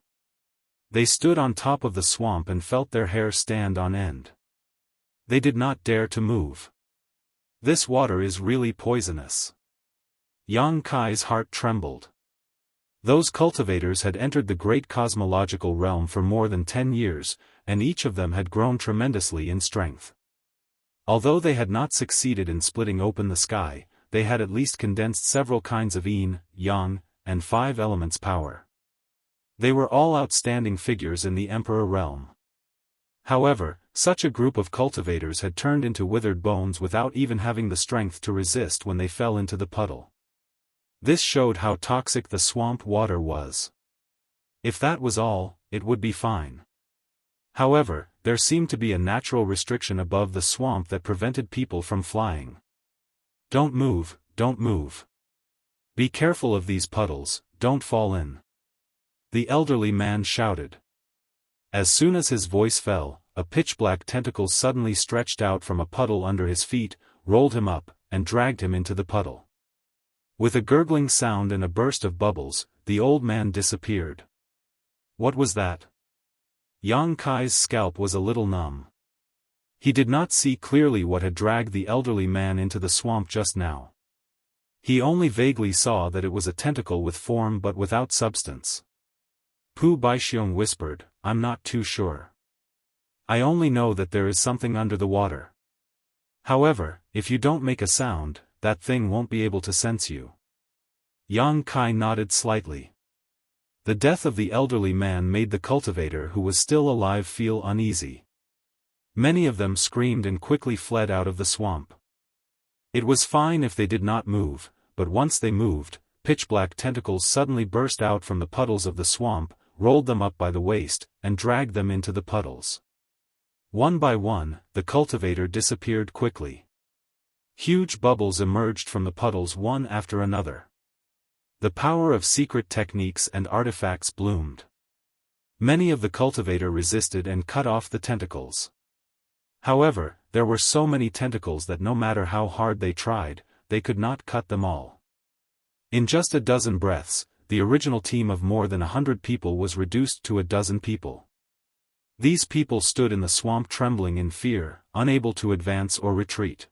They stood on top of the swamp and felt their hair stand on end. They did not dare to move. This water is really poisonous. Yang Kai's heart trembled. Those cultivators had entered the great cosmological realm for more than 10 years, and each of them had grown tremendously in strength. Although they had not succeeded in splitting open the sky, they had at least condensed several kinds of yin, yang, and 5 elements power. They were all outstanding figures in the Emperor realm. However, such a group of cultivators had turned into withered bones without even having the strength to resist when they fell into the puddle. This showed how toxic the swamp water was. If that was all, it would be fine. However, there seemed to be a natural restriction above the swamp that prevented people from flying. "Don't move, don't move. Be careful of these puddles, don't fall in," the elderly man shouted. As soon as his voice fell, a pitch-black tentacle suddenly stretched out from a puddle under his feet, rolled him up, and dragged him into the puddle. With a gurgling sound and a burst of bubbles, the old man disappeared. What was that? Yang Kai's scalp was a little numb. He did not see clearly what had dragged the elderly man into the swamp just now. He only vaguely saw that it was a tentacle with form but without substance. Pu Baixiong whispered, "I'm not too sure. I only know that there is something under the water. However, if you don't make a sound, that thing won't be able to sense you." Yang Kai nodded slightly. The death of the elderly man made the cultivator who was still alive feel uneasy. Many of them screamed and quickly fled out of the swamp. It was fine if they did not move, but once they moved, pitch-black tentacles suddenly burst out from the puddles of the swamp, rolled them up by the waist, and dragged them into the puddles. One by one, the cultivator disappeared quickly. Huge bubbles emerged from the puddles one after another. The power of secret techniques and artifacts bloomed. Many of the cultivator resisted and cut off the tentacles. However, there were so many tentacles that no matter how hard they tried, they could not cut them all. In just a dozen breaths, the original team of more than 100 people was reduced to a dozen people. These people stood in the swamp trembling in fear, unable to advance or retreat.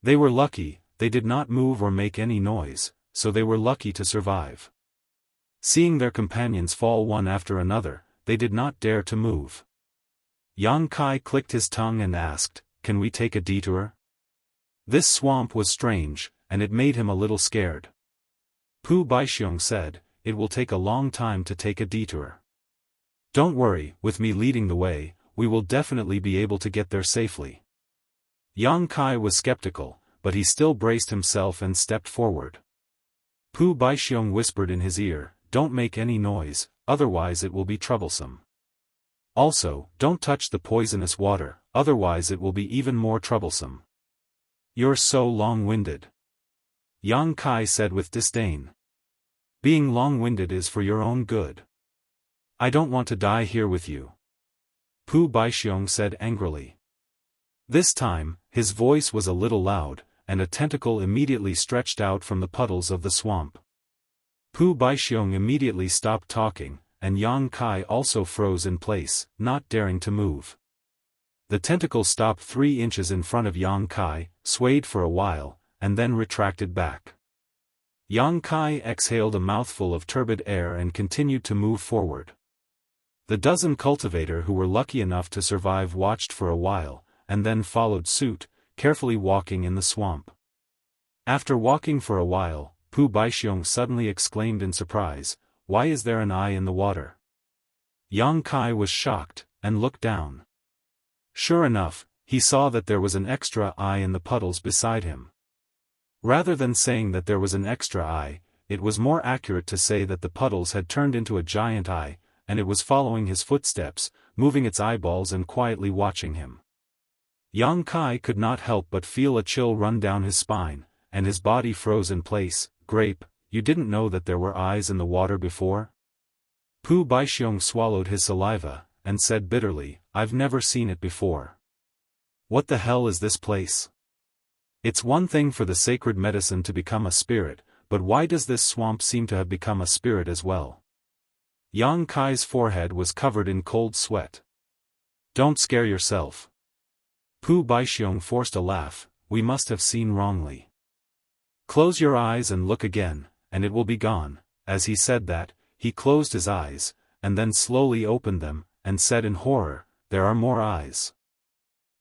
They were lucky, they did not move or make any noise, so they were lucky to survive. Seeing their companions fall one after another, they did not dare to move. Yang Kai clicked his tongue and asked, "Can we take a detour?" This swamp was strange, and it made him a little scared. Pu Baixiong said, "It will take a long time to take a detour. Don't worry, with me leading the way, we will definitely be able to get there safely." Yang Kai was skeptical, but he still braced himself and stepped forward. Pu Baixiong whispered in his ear, "Don't make any noise, otherwise it will be troublesome. Also, don't touch the poisonous water, otherwise it will be even more troublesome." "You're so long-winded," Yang Kai said with disdain. "Being long-winded is for your own good. I don't want to die here with you," Pu Baixiong said angrily. This time, his voice was a little loud, and a tentacle immediately stretched out from the puddles of the swamp. Pu Baixiong immediately stopped talking, and Yang Kai also froze in place, not daring to move. The tentacle stopped 3 inches in front of Yang Kai, swayed for a while, and then retracted back. Yang Kai exhaled a mouthful of turbid air and continued to move forward. The dozen cultivator who were lucky enough to survive watched for a while, and then followed suit, carefully walking in the swamp. After walking for a while, Pu Baixiong suddenly exclaimed in surprise, "Why is there an eye in the water?" Yang Kai was shocked, and looked down. Sure enough, he saw that there was an extra eye in the puddles beside him. Rather than saying that there was an extra eye, it was more accurate to say that the puddles had turned into a giant eye, and it was following his footsteps, moving its eyeballs and quietly watching him. Yang Kai could not help but feel a chill run down his spine, and his body froze in place. "Grape, you didn't know that there were eyes in the water before?" Pu Baixiong swallowed his saliva, and said bitterly, "I've never seen it before. What the hell is this place? It's one thing for the sacred medicine to become a spirit, but why does this swamp seem to have become a spirit as well?" Yang Kai's forehead was covered in cold sweat. "Don't scare yourself." Pu Baixiong forced a laugh, "We must have seen wrongly. Close your eyes and look again, and it will be gone." As he said that, he closed his eyes, and then slowly opened them, and said in horror, "There are more eyes."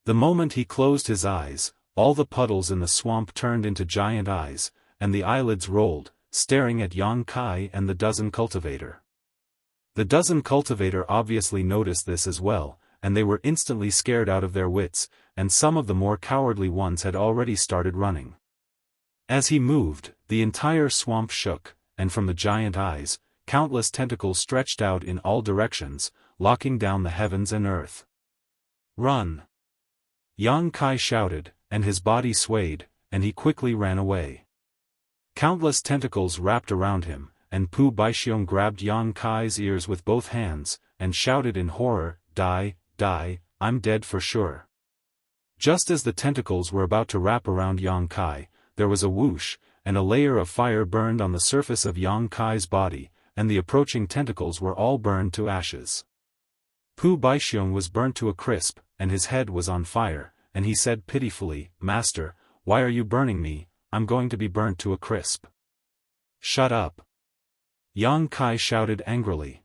The moment he closed his eyes, all the puddles in the swamp turned into giant eyes, and the eyelids rolled, staring at Yang Kai and the dozen cultivator. The dozen cultivator obviously noticed this as well, and they were instantly scared out of their wits, and some of the more cowardly ones had already started running. As he moved, the entire swamp shook, and from the giant eyes, countless tentacles stretched out in all directions, locking down the heavens and earth. "Run!" Yang Kai shouted, and his body swayed, and he quickly ran away. Countless tentacles wrapped around him, and Pu Baixiong grabbed Yang Kai's ears with both hands, and shouted in horror, "Die, die, I'm dead for sure." Just as the tentacles were about to wrap around Yang Kai, there was a whoosh, and a layer of fire burned on the surface of Yang Kai's body, and the approaching tentacles were all burned to ashes. Pu Baixiong was burnt to a crisp, and his head was on fire, and he said pitifully, "Master, why are you burning me? I'm going to be burnt to a crisp." "Shut up!" Yang Kai shouted angrily.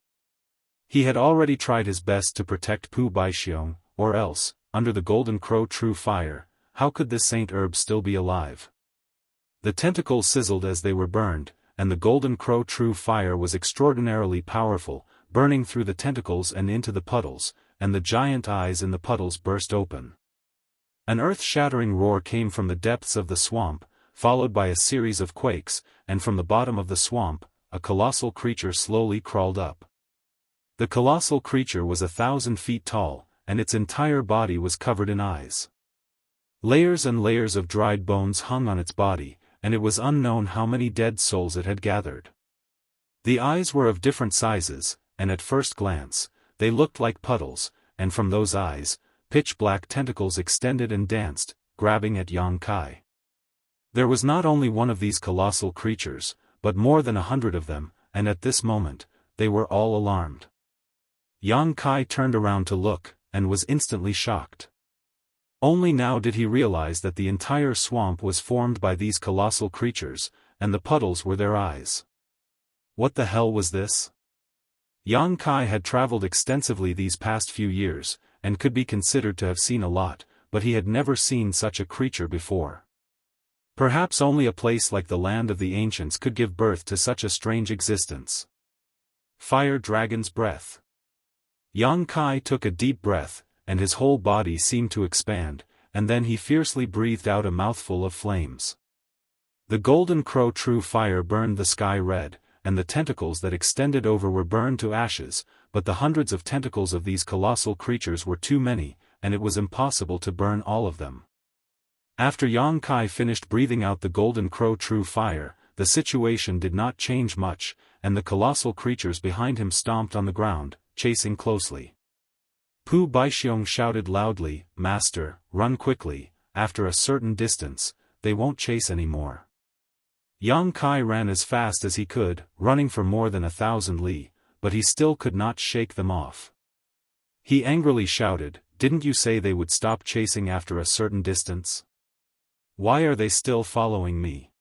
He had already tried his best to protect Pu Baixiong, or else, under the golden crow true fire, how could this saint herb still be alive? The tentacles sizzled as they were burned, and the golden crow true fire was extraordinarily powerful, burning through the tentacles and into the puddles, and the giant eyes in the puddles burst open. An earth-shattering roar came from the depths of the swamp, followed by a series of quakes, and from the bottom of the swamp, a colossal creature slowly crawled up. The colossal creature was 1,000 feet tall, and its entire body was covered in eyes. Layers and layers of dried bones hung on its body, and it was unknown how many dead souls it had gathered. The eyes were of different sizes, and at first glance, they looked like puddles, and from those eyes, pitch-black tentacles extended and danced, grabbing at Yang Kai. There was not only one of these colossal creatures, but more than 100 of them, and at this moment, they were all alarmed. Yang Kai turned around to look, and was instantly shocked. Only now did he realize that the entire swamp was formed by these colossal creatures, and the puddles were their eyes. What the hell was this? Yang Kai had traveled extensively these past few years, and could be considered to have seen a lot, but he had never seen such a creature before. Perhaps only a place like the land of the ancients could give birth to such a strange existence. Fire Dragon's Breath. Yang Kai took a deep breath, and his whole body seemed to expand, and then he fiercely breathed out a mouthful of flames. The golden crow true fire burned the sky red, and the tentacles that extended over were burned to ashes, but the hundreds of tentacles of these colossal creatures were too many, and it was impossible to burn all of them. After Yang Kai finished breathing out the golden crow true fire, the situation did not change much, and the colossal creatures behind him stomped on the ground, chasing closely. Pu Baixiong shouted loudly, "Master, run quickly, after a certain distance, they won't chase anymore." Yang Kai ran as fast as he could, running for more than 1,000 li, but he still could not shake them off. He angrily shouted, "Didn't you say they would stop chasing after a certain distance? Why are they still following me?"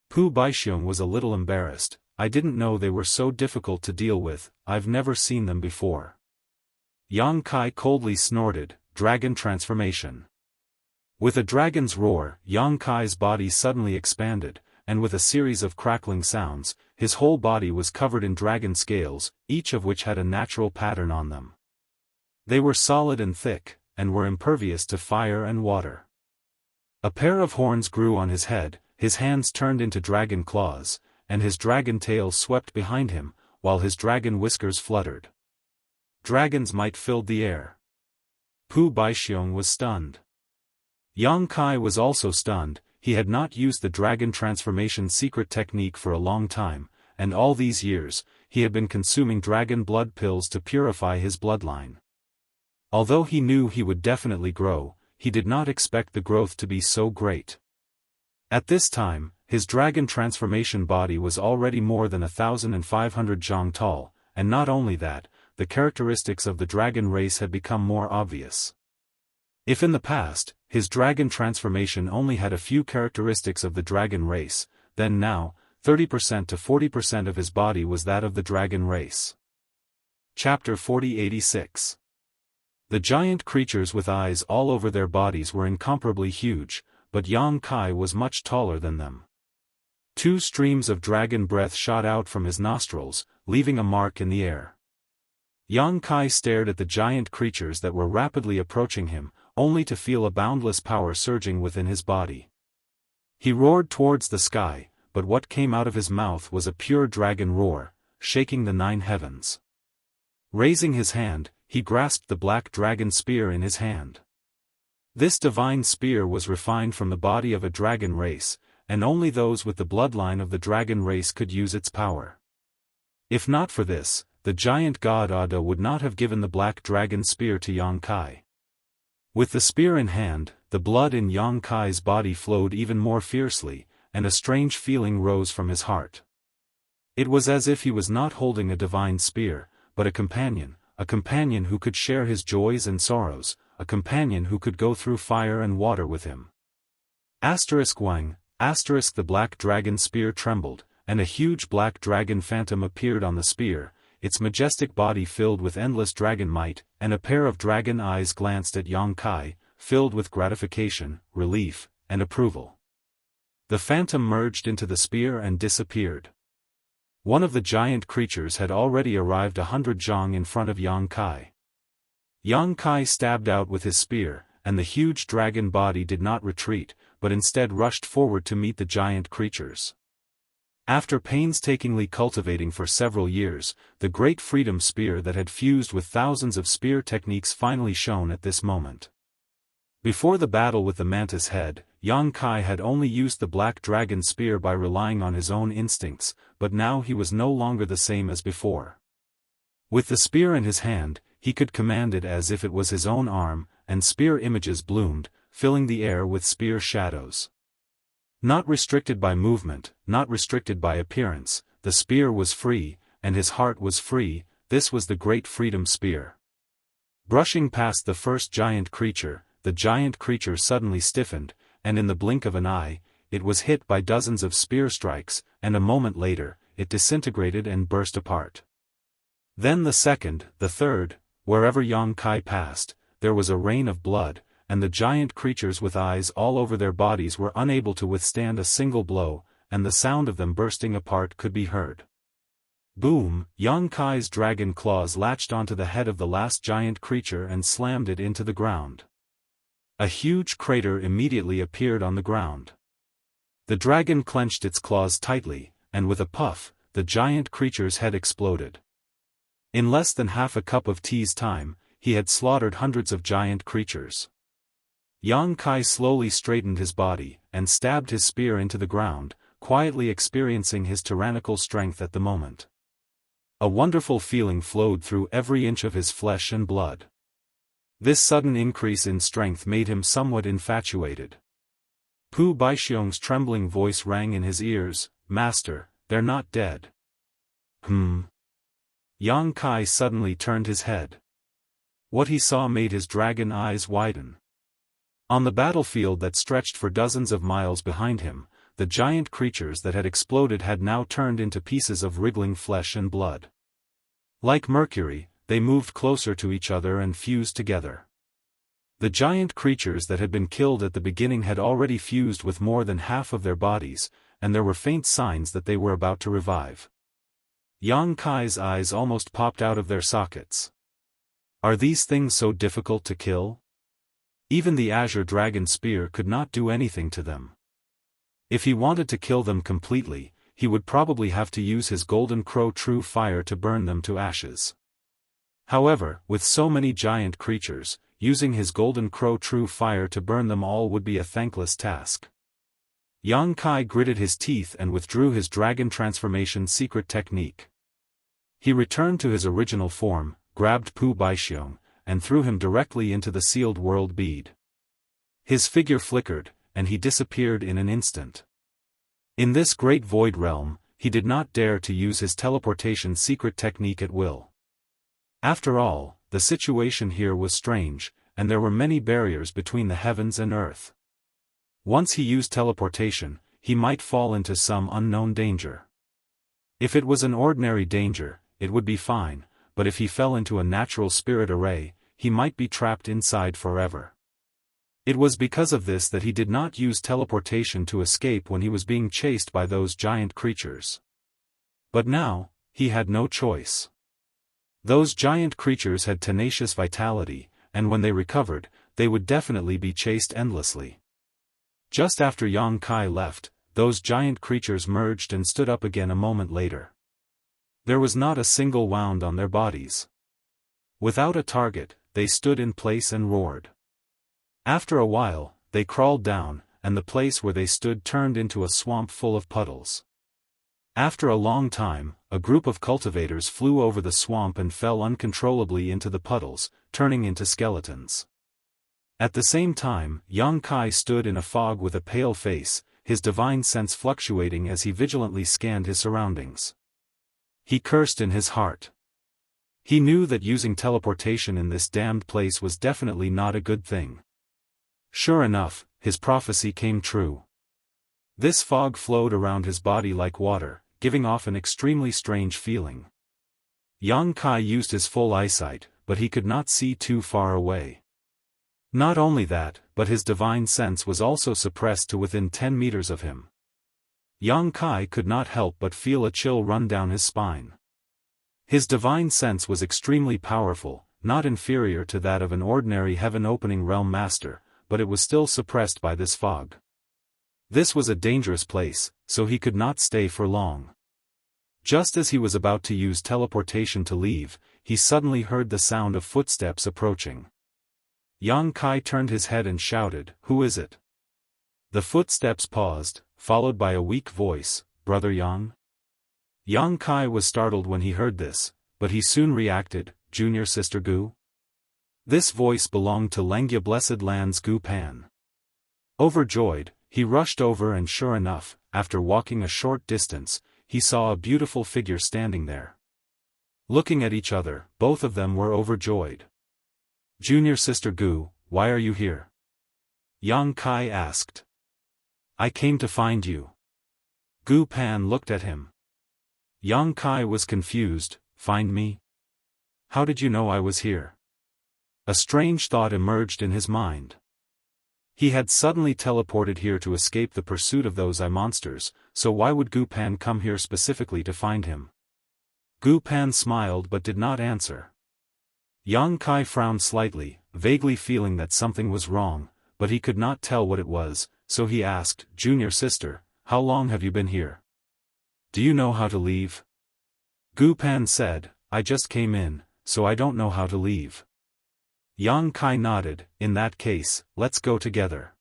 Pu Baixiong was a little embarrassed. "I didn't know they were so difficult to deal with, I've never seen them before." Yang Kai coldly snorted, "Dragon transformation." With a dragon's roar, Yang Kai's body suddenly expanded, and with a series of crackling sounds, his whole body was covered in dragon scales, each of which had a natural pattern on them. They were solid and thick, and were impervious to fire and water. A pair of horns grew on his head, his hands turned into dragon claws, and his dragon tail swept behind him, while his dragon whiskers fluttered. Dragon's might filled the air. Pu Baixiong was stunned. Yang Kai was also stunned. He had not used the dragon transformation secret technique for a long time, and all these years, he had been consuming dragon blood pills to purify his bloodline. Although he knew he would definitely grow, he did not expect the growth to be so great. At this time, his dragon transformation body was already more than 1,500 zhang tall, and not only that, the characteristics of the dragon race had become more obvious. If in the past, his dragon transformation only had a few characteristics of the dragon race, then now, 30% to 40% of his body was that of the dragon race. Chapter 4086. The giant creatures with eyes all over their bodies were incomparably huge, but Yang Kai was much taller than them. 2 streams of dragon breath shot out from his nostrils, leaving a mark in the air. Yang Kai stared at the giant creatures that were rapidly approaching him, only to feel a boundless power surging within his body. He roared towards the sky, but what came out of his mouth was a pure dragon roar, shaking the 9 heavens. Raising his hand, he grasped the black dragon spear in his hand. This divine spear was refined from the body of a dragon race, and only those with the bloodline of the dragon race could use its power. If not for this, the giant god Ada would not have given the black dragon spear to Yang Kai. With the spear in hand, the blood in Yang Kai's body flowed even more fiercely, and a strange feeling rose from his heart. It was as if he was not holding a divine spear, but a companion who could share his joys and sorrows, a companion who could go through fire and water with him. Wang, the black dragon spear trembled, and a huge black dragon phantom appeared on the spear, its majestic body filled with endless dragon might, and a pair of dragon eyes glanced at Yang Kai, filled with gratification, relief, and approval. The phantom merged into the spear and disappeared. One of the giant creatures had already arrived 100 zhang in front of Yang Kai. Yang Kai stabbed out with his spear, and the huge dragon body did not retreat, but instead rushed forward to meet the giant creatures. After painstakingly cultivating for several years, the great freedom spear that had fused with thousands of spear techniques finally shone at this moment. Before the battle with the mantis head, Yang Kai had only used the black dragon spear by relying on his own instincts, but now he was no longer the same as before. With the spear in his hand, he could command it as if it was his own arm, and spear images bloomed, filling the air with spear shadows. Not restricted by movement, not restricted by appearance, the spear was free, and his heart was free. This was the great freedom spear. Brushing past the first giant creature, the giant creature suddenly stiffened, and in the blink of an eye, it was hit by dozens of spear strikes, and a moment later, it disintegrated and burst apart. Then the second, the third, wherever Yang Kai passed, there was a rain of blood, and the giant creatures with eyes all over their bodies were unable to withstand a single blow, and the sound of them bursting apart could be heard. Boom! Yang Kai's dragon claws latched onto the head of the last giant creature and slammed it into the ground. A huge crater immediately appeared on the ground. The dragon clenched its claws tightly, and with a puff, the giant creature's head exploded. In less than half a cup of tea's time, he had slaughtered hundreds of giant creatures. Yang Kai slowly straightened his body, and stabbed his spear into the ground, quietly experiencing his tyrannical strength at the moment. A wonderful feeling flowed through every inch of his flesh and blood. This sudden increase in strength made him somewhat infatuated. Pu Baixiong's trembling voice rang in his ears, "Master, they're not dead." Yang Kai suddenly turned his head. What he saw made his dragon eyes widen. On the battlefield that stretched for dozens of miles behind him, the giant creatures that had exploded had now turned into pieces of wriggling flesh and blood. Like mercury, they moved closer to each other and fused together. The giant creatures that had been killed at the beginning had already fused with more than half of their bodies, and there were faint signs that they were about to revive. Yang Kai's eyes almost popped out of their sockets. Are these things so difficult to kill? Even the azure dragon spear could not do anything to them. If he wanted to kill them completely, he would probably have to use his golden crow true fire to burn them to ashes. However, with so many giant creatures, using his golden crow true fire to burn them all would be a thankless task. Yang Kai gritted his teeth and withdrew his dragon transformation secret technique. He returned to his original form, grabbed Pu Baixiong, and threw him directly into the sealed world bead. His figure flickered, and he disappeared in an instant. In this great void realm, he did not dare to use his teleportation secret technique at will. After all, the situation here was strange, and there were many barriers between the heavens and earth. Once he used teleportation, he might fall into some unknown danger. If it was an ordinary danger, it would be fine, but if he fell into a natural spirit array, he might be trapped inside forever. It was because of this that he did not use teleportation to escape when he was being chased by those giant creatures. But now, he had no choice. Those giant creatures had tenacious vitality, and when they recovered, they would definitely be chased endlessly. Just after Yang Kai left, those giant creatures merged and stood up again a moment later. There was not a single wound on their bodies. Without a target, they stood in place and roared. After a while, they crawled down, and the place where they stood turned into a swamp full of puddles. After a long time, a group of cultivators flew over the swamp and fell uncontrollably into the puddles, turning into skeletons. At the same time, Yang Kai stood in a fog with a pale face, his divine sense fluctuating as he vigilantly scanned his surroundings. He cursed in his heart. He knew that using teleportation in this damned place was definitely not a good thing. Sure enough, his prophecy came true. This fog flowed around his body like water, giving off an extremely strange feeling. Yang Kai used his full eyesight, but he could not see too far away. Not only that, but his divine sense was also suppressed to within 10 meters of him. Yang Kai could not help but feel a chill run down his spine. His divine sense was extremely powerful, not inferior to that of an ordinary heaven-opening realm master, but it was still suppressed by this fog. This was a dangerous place, so he could not stay for long. Just as he was about to use teleportation to leave, he suddenly heard the sound of footsteps approaching. Yang Kai turned his head and shouted, "Who is it?" The footsteps paused, followed by a weak voice, "Brother Yang?" Yang Kai was startled when he heard this, but he soon reacted, "Junior Sister Gu?" This voice belonged to Lengya Blessed Land's Gu Pan. Overjoyed, he rushed over and sure enough, after walking a short distance, he saw a beautiful figure standing there. Looking at each other, both of them were overjoyed. "Junior Sister Gu, why are you here?" Yang Kai asked. "I came to find you." Gu Pan looked at him. Yang Kai was confused, "Find me? How did you know I was here?" A strange thought emerged in his mind. He had suddenly teleported here to escape the pursuit of those monsters, so why would Gu Pan come here specifically to find him? Gu Pan smiled but did not answer. Yang Kai frowned slightly, vaguely feeling that something was wrong, but he could not tell what it was, so he asked, "Junior sister, how long have you been here? Do you know how to leave?" Gu Pan said, "I just came in, so I don't know how to leave." Yang Kai nodded, "In that case, let's go together.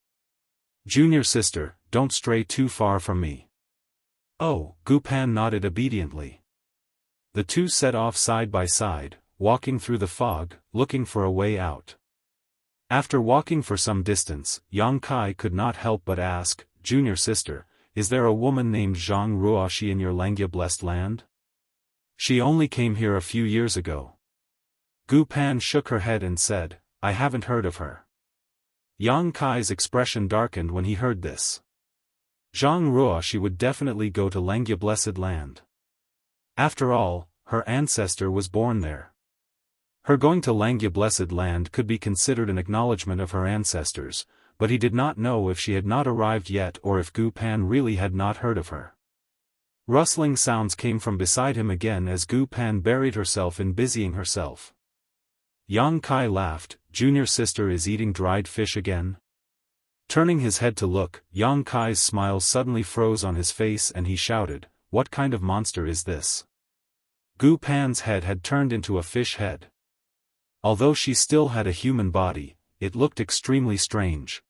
Junior sister, don't stray too far from me." "Oh," Gu Pan nodded obediently. The two set off side by side, walking through the fog, looking for a way out. After walking for some distance, Yang Kai could not help but ask, "Junior sister, is there a woman named Zhang Ruoxi in your Langya blessed land? She only came here a few years ago." Gu Pan shook her head and said, "I haven't heard of her." Yang Kai's expression darkened when he heard this. Zhang Ruoxi would definitely go to Langya blessed land. After all, her ancestor was born there. Her going to Langya blessed land could be considered an acknowledgement of her ancestors, but he did not know if she had not arrived yet or if Gu Pan really had not heard of her. Rustling sounds came from beside him again as Gu Pan buried herself in busying herself. Yang Kai laughed, "Junior sister is eating dried fish again?" Turning his head to look, Yang Kai's smile suddenly froze on his face and he shouted, "What kind of monster is this?" Gu Pan's head had turned into a fish head. Although she still had a human body, it looked extremely strange.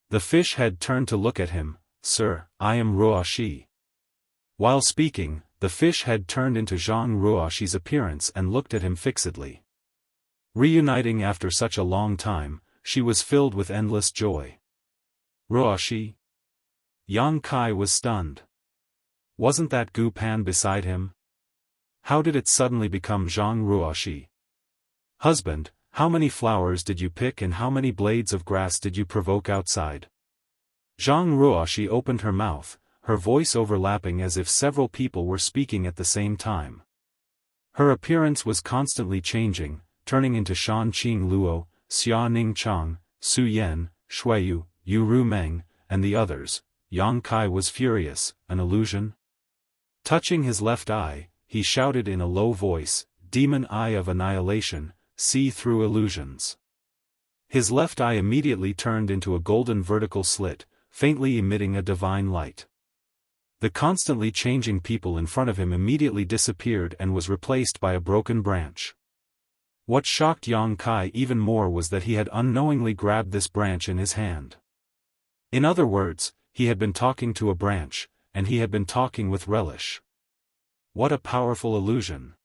The fish head turned to look at him, "Sir, I am Ruoxi." While speaking, the fish head turned into Zhang Ruoxi's appearance and looked at him fixedly. Reuniting after such a long time, she was filled with endless joy. "Ruoxi?" Yang Kai was stunned. Wasn't that Gu Pan beside him? How did it suddenly become Zhang Ruoxi? "Husband, how many flowers did you pick and how many blades of grass did you provoke outside?" Zhang Ruoxi opened her mouth, her voice overlapping as if several people were speaking at the same time. Her appearance was constantly changing, turning into Shan Qing Luo, Xia Ning Chang, Su Yan, Shuiyu, Yu Ru Meng, and the others. Yang Kai was furious. An illusion? Touching his left eye, he shouted in a low voice, "Demon Eye of Annihilation, see through illusions." His left eye immediately turned into a golden vertical slit, faintly emitting a divine light. The constantly changing people in front of him immediately disappeared and was replaced by a broken branch. What shocked Yang Kai even more was that he had unknowingly grabbed this branch in his hand. In other words, he had been talking to a branch, and he had been talking with relish. What a powerful illusion.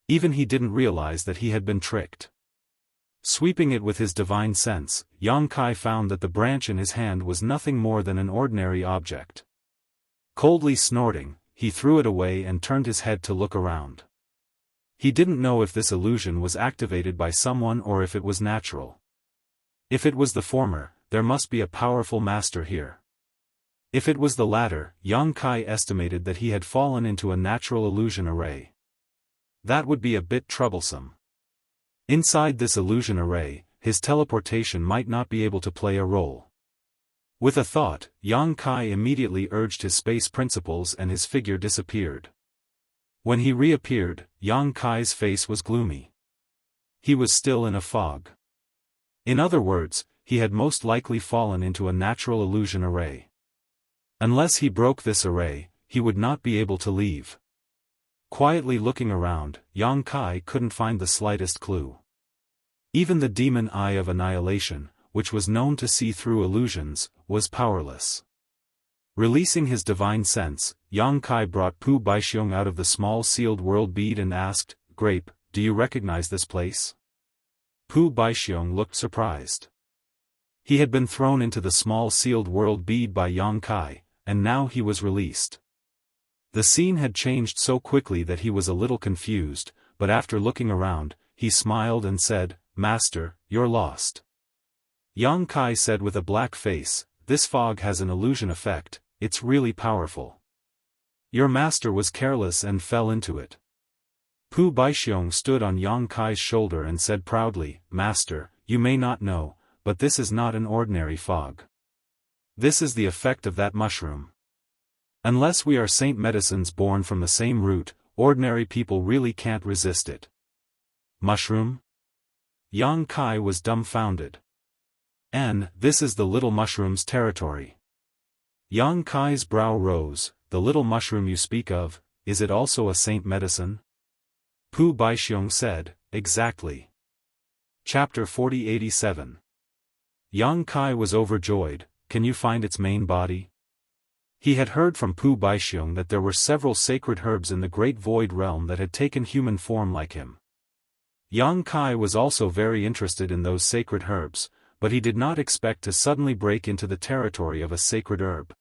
Even he didn't realize that he had been tricked. Sweeping it with his divine sense, Yang Kai found that the branch in his hand was nothing more than an ordinary object. Coldly snorting, he threw it away and turned his head to look around. He didn't know if this illusion was activated by someone or if it was natural. If it was the former, there must be a powerful master here. If it was the latter, Yang Kai estimated that he had fallen into a natural illusion array. That would be a bit troublesome. Inside this illusion array, his teleportation might not be able to play a role. With a thought, Yang Kai immediately urged his space principles and his figure disappeared. When he reappeared, Yang Kai's face was gloomy. He was still in a fog. In other words, he had most likely fallen into a natural illusion array. Unless he broke this array, he would not be able to leave. Quietly looking around, Yang Kai couldn't find the slightest clue. Even the demon Eye of Annihilation, which was known to see through illusions, was powerless. Releasing his divine sense, Yang Kai brought Pu Baixiong out of the small sealed world bead and asked, "Grape, do you recognize this place?" Pu Baixiong looked surprised. He had been thrown into the small sealed world bead by Yang Kai, and now he was released. The scene had changed so quickly that he was a little confused, but after looking around, he smiled and said, "Master, you're lost." Yang Kai said with a black face, "This fog has an illusion effect, it's really powerful. Your master was careless and fell into it." Pu Baixiong stood on Yang Kai's shoulder and said proudly, "Master, you may not know, but this is not an ordinary fog. This is the effect of that mushroom. Unless we are saint medicines born from the same root, ordinary people really can't resist it." Mushroom? Yang Kai was dumbfounded. "And this is the little mushroom's territory." Yang Kai's brow rose. "The little mushroom you speak of, is it also a saint medicine?" Pu Baixiong said, "Exactly." Chapter 4087. Yang Kai was overjoyed. "Can you find its main body?" He had heard from Pu Baixiong that there were several sacred herbs in the Great Void Realm that had taken human form like him. Yang Kai was also very interested in those sacred herbs, but he did not expect to suddenly break into the territory of a sacred herb.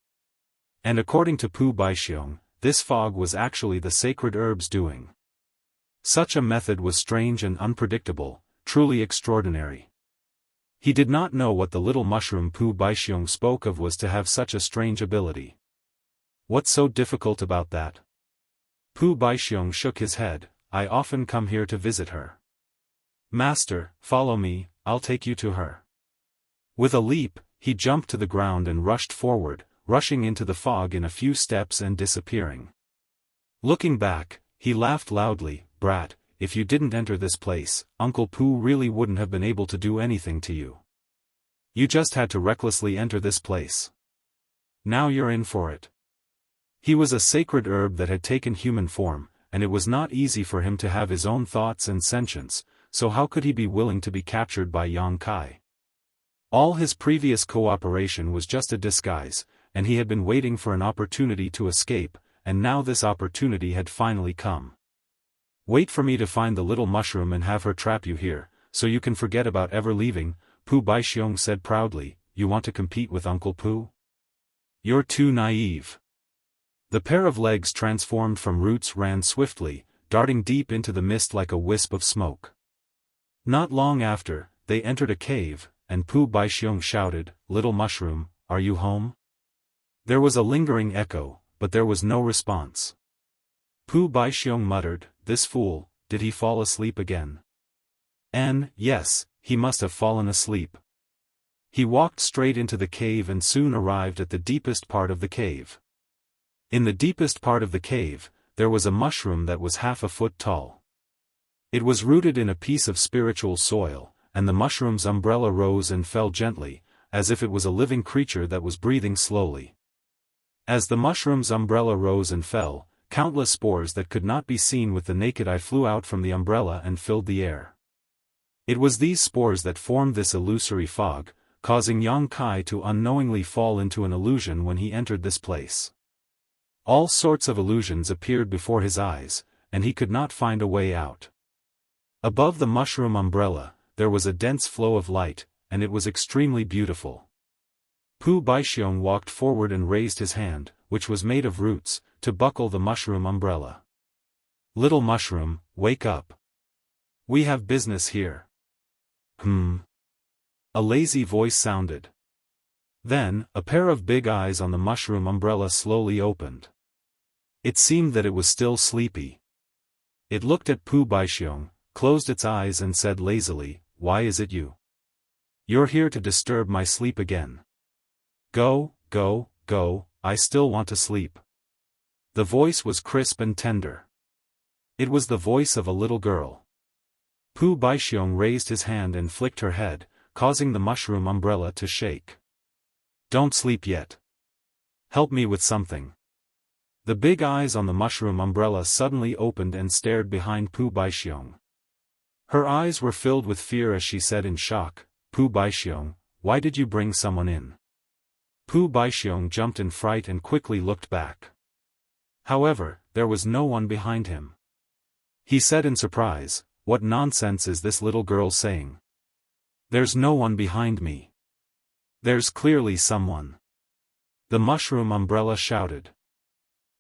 And according to Pu Baixiong, this fog was actually the sacred herb's doing. Such a method was strange and unpredictable, truly extraordinary. He did not know what the little mushroom Pu Baixiong spoke of was to have such a strange ability. What's so difficult about that? Pu Baixiong shook his head. "I often come here to visit her." "Master, follow me, I'll take you to her." With a leap, he jumped to the ground and rushed forward, rushing into the fog in a few steps and disappearing. Looking back, he laughed loudly. "Brat, if you didn't enter this place, Uncle Pu really wouldn't have been able to do anything to you. You just had to recklessly enter this place. Now you're in for it." He was a sacred herb that had taken human form, and it was not easy for him to have his own thoughts and sentience, so how could he be willing to be captured by Yang Kai? All his previous cooperation was just a disguise, and he had been waiting for an opportunity to escape, and now this opportunity had finally come. "Wait for me to find the little mushroom and have her trap you here, so you can forget about ever leaving," Pu Baixiong said proudly. "You want to compete with Uncle Pu? You're too naive." The pair of legs transformed from roots ran swiftly, darting deep into the mist like a wisp of smoke. Not long after, they entered a cave, and Pu Baixiong shouted, "Little mushroom, are you home?" There was a lingering echo, but there was no response. Pu Baixiong muttered, "This fool, did he fall asleep again?" And, yes, he must have fallen asleep. He walked straight into the cave and soon arrived at the deepest part of the cave. In the deepest part of the cave, there was a mushroom that was half a foot tall. It was rooted in a piece of spiritual soil, and the mushroom's umbrella rose and fell gently, as if it was a living creature that was breathing slowly. As the mushroom's umbrella rose and fell, countless spores that could not be seen with the naked eye flew out from the umbrella and filled the air. It was these spores that formed this illusory fog, causing Yang Kai to unknowingly fall into an illusion when he entered this place. All sorts of illusions appeared before his eyes, and he could not find a way out. Above the mushroom umbrella, there was a dense flow of light, and it was extremely beautiful. Pu Baixiong walked forward and raised his hand, which was made of roots, to buckle the mushroom umbrella. "Little mushroom, wake up. We have business here." A lazy voice sounded. Then, a pair of big eyes on the mushroom umbrella slowly opened. It seemed that it was still sleepy. It looked at Pu Baixiong, closed its eyes and said lazily, "Why is it you? You're here to disturb my sleep again. Go, go, go, I still want to sleep." The voice was crisp and tender. It was the voice of a little girl. Pu Baixiong raised his hand and flicked her head, causing the mushroom umbrella to shake. "Don't sleep yet. Help me with something." The big eyes on the mushroom umbrella suddenly opened and stared behind Pu Baixiong. Her eyes were filled with fear as she said in shock, "Pu Baixiong, why did you bring someone in?" Pu Baixiong jumped in fright and quickly looked back. However, there was no one behind him. He said in surprise, "What nonsense is this little girl saying? There's no one behind me. There's clearly someone." The mushroom umbrella shouted.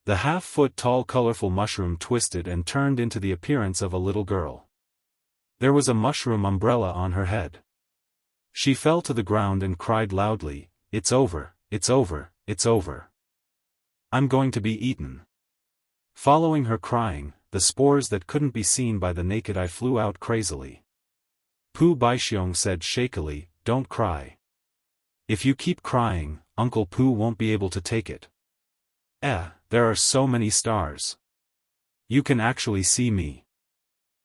The half-foot-tall colorful mushroom twisted and turned into the appearance of a little girl. There was a mushroom umbrella on her head. She fell to the ground and cried loudly, "It's over, it's over, it's over. I'm going to be eaten." Following her crying, the spores that couldn't be seen by the naked eye flew out crazily. Pu Baixiong said shakily, "Don't cry. If you keep crying, Uncle Pu won't be able to take it." There are so many stars. You can actually see me.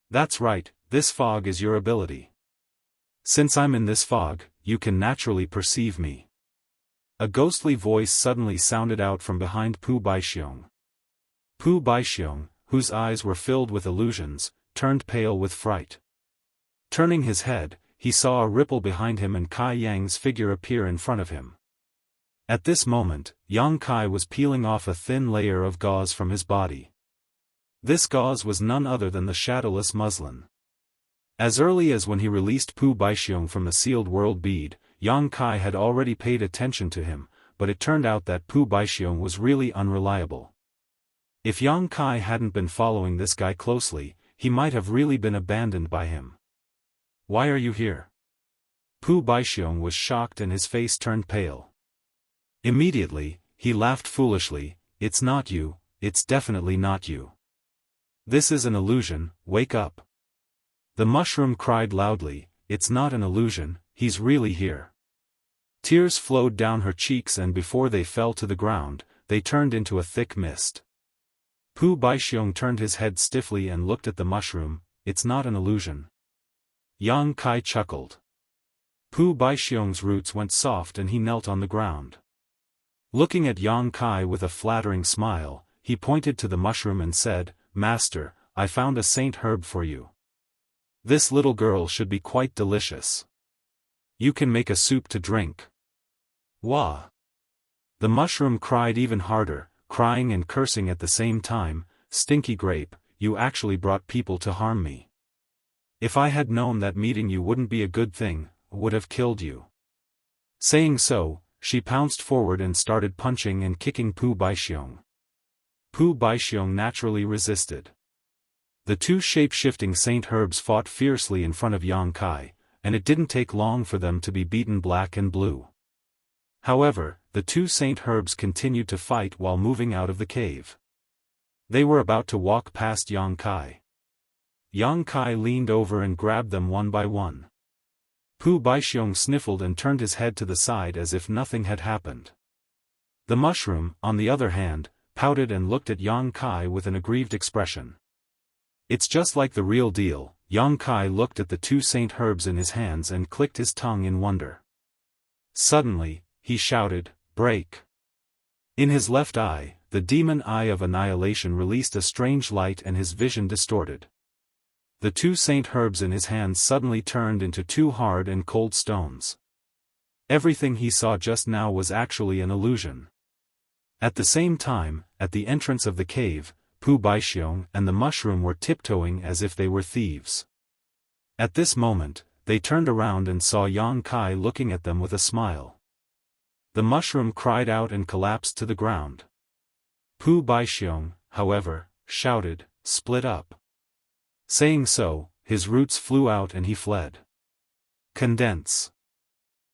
That's right, this fog is your ability. Since I'm in this fog, you can naturally perceive me. A ghostly voice suddenly sounded out from behind Pu Baixiong. Pu Baixiong, whose eyes were filled with illusions, turned pale with fright. Turning his head, he saw a ripple behind him and Kai Yang's figure appear in front of him. At this moment, Yang Kai was peeling off a thin layer of gauze from his body. This gauze was none other than the shadowless muslin. As early as when he released Pu Baixiong from the sealed world bead, Yang Kai had already paid attention to him, but it turned out that Pu Baixiong was really unreliable. If Yang Kai hadn't been following this guy closely, he might have really been abandoned by him. "Why are you here?" Pu Baixiong was shocked and his face turned pale. Immediately, he laughed foolishly, "It's not you, it's definitely not you. This is an illusion, wake up." The mushroom cried loudly, "It's not an illusion, he's really here." Tears flowed down her cheeks and before they fell to the ground, they turned into a thick mist. Pu Baixiong turned his head stiffly and looked at the mushroom, "It's not an illusion." Yang Kai chuckled. Pu Baixiong's roots went soft and he knelt on the ground. Looking at Yang Kai with a flattering smile, he pointed to the mushroom and said, "Master, I found a saint herb for you. This little girl should be quite delicious. You can make a soup to drink." "Wah!" The mushroom cried even harder, crying and cursing at the same time, "Stinky grape, you actually brought people to harm me. If I had known that meeting you wouldn't be a good thing, I would have killed you." Saying so, she pounced forward and started punching and kicking Pu Baixiong. Pu Baixiong naturally resisted. The two shape-shifting saint herbs fought fiercely in front of Yang Kai, and it didn't take long for them to be beaten black and blue. However, the two saint herbs continued to fight while moving out of the cave. They were about to walk past Yang Kai. Yang Kai leaned over and grabbed them one by one. Pu Baixiong sniffled and turned his head to the side as if nothing had happened. The mushroom, on the other hand, pouted and looked at Yang Kai with an aggrieved expression. "It's just like the real deal." Yang Kai looked at the two saint herbs in his hands and clicked his tongue in wonder. Suddenly, he shouted, "Break!" In his left eye, the demon eye of annihilation released a strange light and his vision distorted. The two saint herbs in his hands suddenly turned into two hard and cold stones. Everything he saw just now was actually an illusion. At the same time, at the entrance of the cave, Pu Baixiong and the mushroom were tiptoeing as if they were thieves. At this moment, they turned around and saw Yang Kai looking at them with a smile. The mushroom cried out and collapsed to the ground. Pu Baixiong, however, shouted, "Split up." Saying so, his roots flew out and he fled. Condense.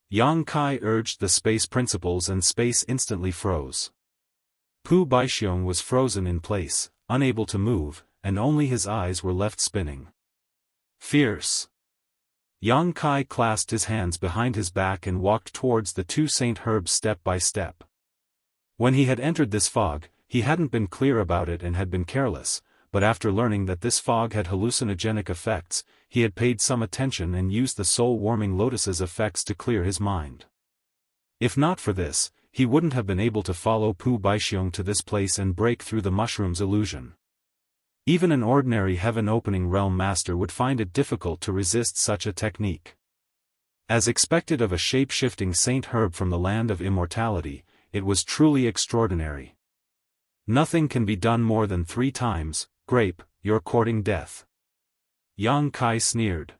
Yang Kai urged the space principles and space instantly froze. Pu Baixiong was frozen in place, unable to move, and only his eyes were left spinning. Fierce. Yang Kai clasped his hands behind his back and walked towards the two saint herbs step by step. When he had entered this fog, he hadn't been clear about it and had been careless, but after learning that this fog had hallucinogenic effects, he had paid some attention and used the soul-warming lotus's effects to clear his mind. If not for this, he wouldn't have been able to follow Pu Baixiong to this place and break through the mushroom's illusion. Even an ordinary heaven-opening realm master would find it difficult to resist such a technique. As expected of a shape-shifting saint herb from the land of immortality, it was truly extraordinary. Nothing can be done more than 3 times, grape, you're courting death. Yang Kai sneered.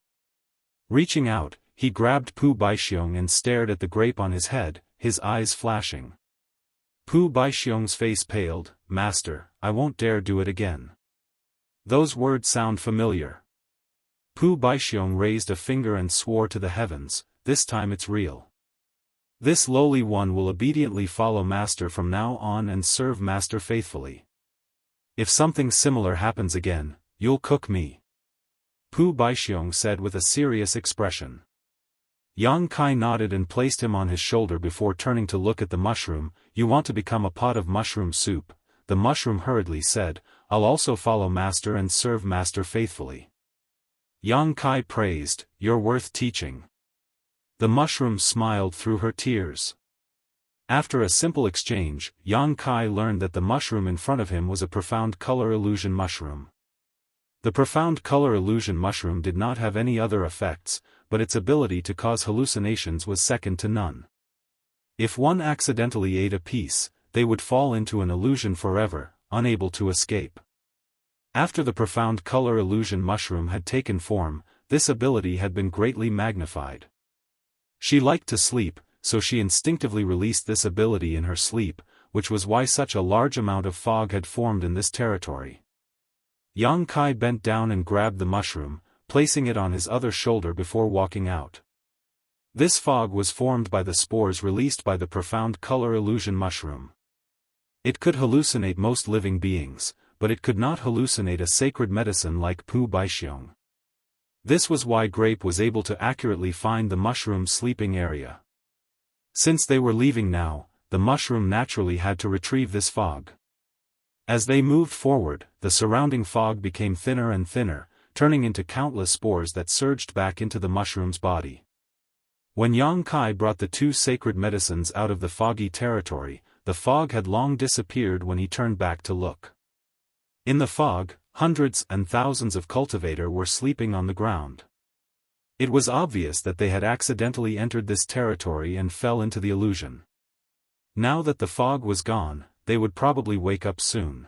Reaching out, he grabbed Pu Baixiong and stared at the grape on his head, his eyes flashing. Pu Baixiong's face paled. "Master, I won't dare do it again." Those words sound familiar. Pu Baixiong raised a finger and swore to the heavens, "This time it's real. This lowly one will obediently follow Master from now on and serve Master faithfully." If something similar happens again, you'll cook me. Pu Baixiong said with a serious expression. Yang Kai nodded and placed him on his shoulder before turning to look at the mushroom. You want to become a pot of mushroom soup, the mushroom hurriedly said. I'll also follow master and serve master faithfully. Yang Kai praised, you're worth teaching. The mushroom smiled through her tears. After a simple exchange, Yang Kai learned that the mushroom in front of him was a profound color illusion mushroom. The profound color illusion mushroom did not have any other effects, but its ability to cause hallucinations was second to none. If one accidentally ate a piece, they would fall into an illusion forever, unable to escape. After the profound color illusion mushroom had taken form, this ability had been greatly magnified. She liked to sleep, so she instinctively released this ability in her sleep, which was why such a large amount of fog had formed in this territory. Yang Kai bent down and grabbed the mushroom, placing it on his other shoulder before walking out. This fog was formed by the spores released by the profound color illusion mushroom. It could hallucinate most living beings, but it could not hallucinate a sacred medicine like Pu Baixiong. This was why Grape was able to accurately find the mushroom's sleeping area. Since they were leaving now, the mushroom naturally had to retrieve this fog. As they moved forward, the surrounding fog became thinner and thinner, turning into countless spores that surged back into the mushroom's body. When Yang Kai brought the two sacred medicines out of the foggy territory, the fog had long disappeared when he turned back to look. In the fog, hundreds and thousands of cultivators were sleeping on the ground. It was obvious that they had accidentally entered this territory and fell into the illusion. Now that the fog was gone, they would probably wake up soon.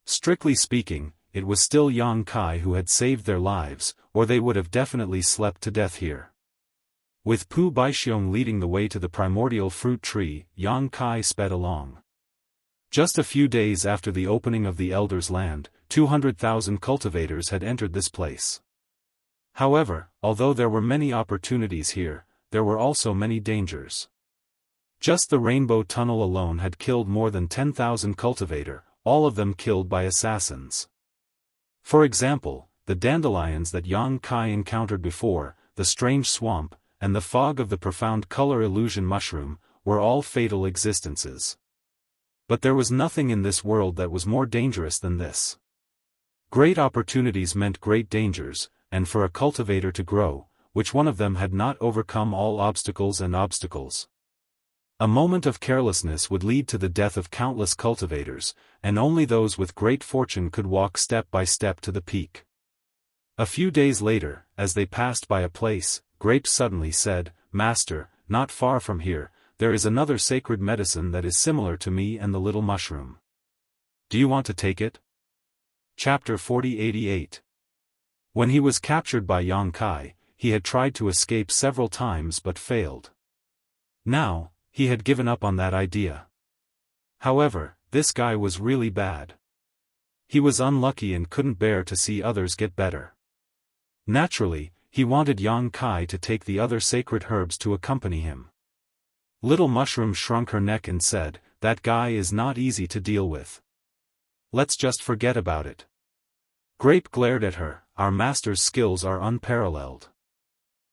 Strictly speaking, it was still Yang Kai who had saved their lives, or they would have definitely slept to death here. With Pu Baixiong leading the way to the primordial fruit tree, Yang Kai sped along. Just a few days after the opening of the Elder's Land, 200,000 cultivators had entered this place. However, although there were many opportunities here, there were also many dangers. Just the Rainbow Tunnel alone had killed more than 10,000 cultivators, all of them killed by assassins. For example, the dandelions that Yang Kai encountered before, the strange swamp, and the fog of the profound color illusion mushroom, were all fatal existences. But there was nothing in this world that was more dangerous than this. Great opportunities meant great dangers, and for a cultivator to grow, which one of them had not overcome all obstacles and obstacles? A moment of carelessness would lead to the death of countless cultivators, and only those with great fortune could walk step by step to the peak. A few days later, as they passed by a place, Grape suddenly said, "Master, not far from here, there is another sacred medicine that is similar to me and the little mushroom. Do you want to take it?" Chapter 4088. When he was captured by Yang Kai, he had tried to escape several times but failed. Now, he had given up on that idea. However, this guy was really bad. He was unlucky and couldn't bear to see others get better. Naturally, he wanted Yang Kai to take the other sacred herbs to accompany him. Little Mushroom shrunk her neck and said, "That guy is not easy to deal with. Let's just forget about it." Grape glared at her, "Our master's skills are unparalleled.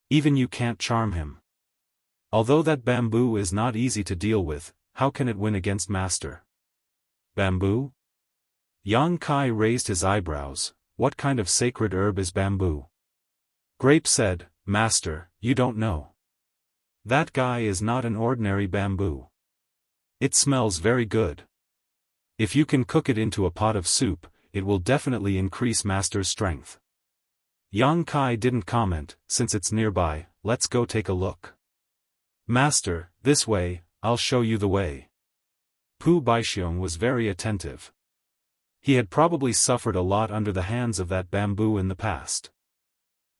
Even you can't charm him. Although that bamboo is not easy to deal with, how can it win against master?" Bamboo? Yang Kai raised his eyebrows. What kind of sacred herb is bamboo? Grape said, "Master, you don't know. That guy is not an ordinary bamboo. It smells very good. If you can cook it into a pot of soup, it will definitely increase master's strength." Yang Kai didn't comment, "Since it's nearby, let's go take a look." "Master, this way, I'll show you the way." Pu Baixiong was very attentive. He had probably suffered a lot under the hands of that bamboo in the past.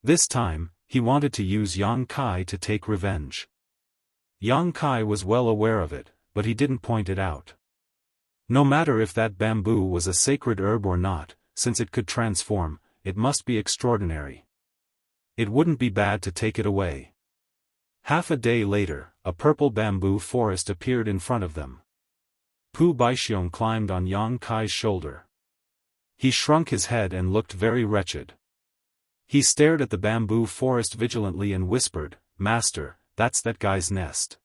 This time, he wanted to use Yang Kai to take revenge. Yang Kai was well aware of it, but he didn't point it out. No matter if that bamboo was a sacred herb or not, since it could transform, it must be extraordinary. It wouldn't be bad to take it away. Half a day later, a purple bamboo forest appeared in front of them. Pu Baixiong climbed on Yang Kai's shoulder. He shrunk his head and looked very wretched. He stared at the bamboo forest vigilantly and whispered, "Master, that's that guy's nest.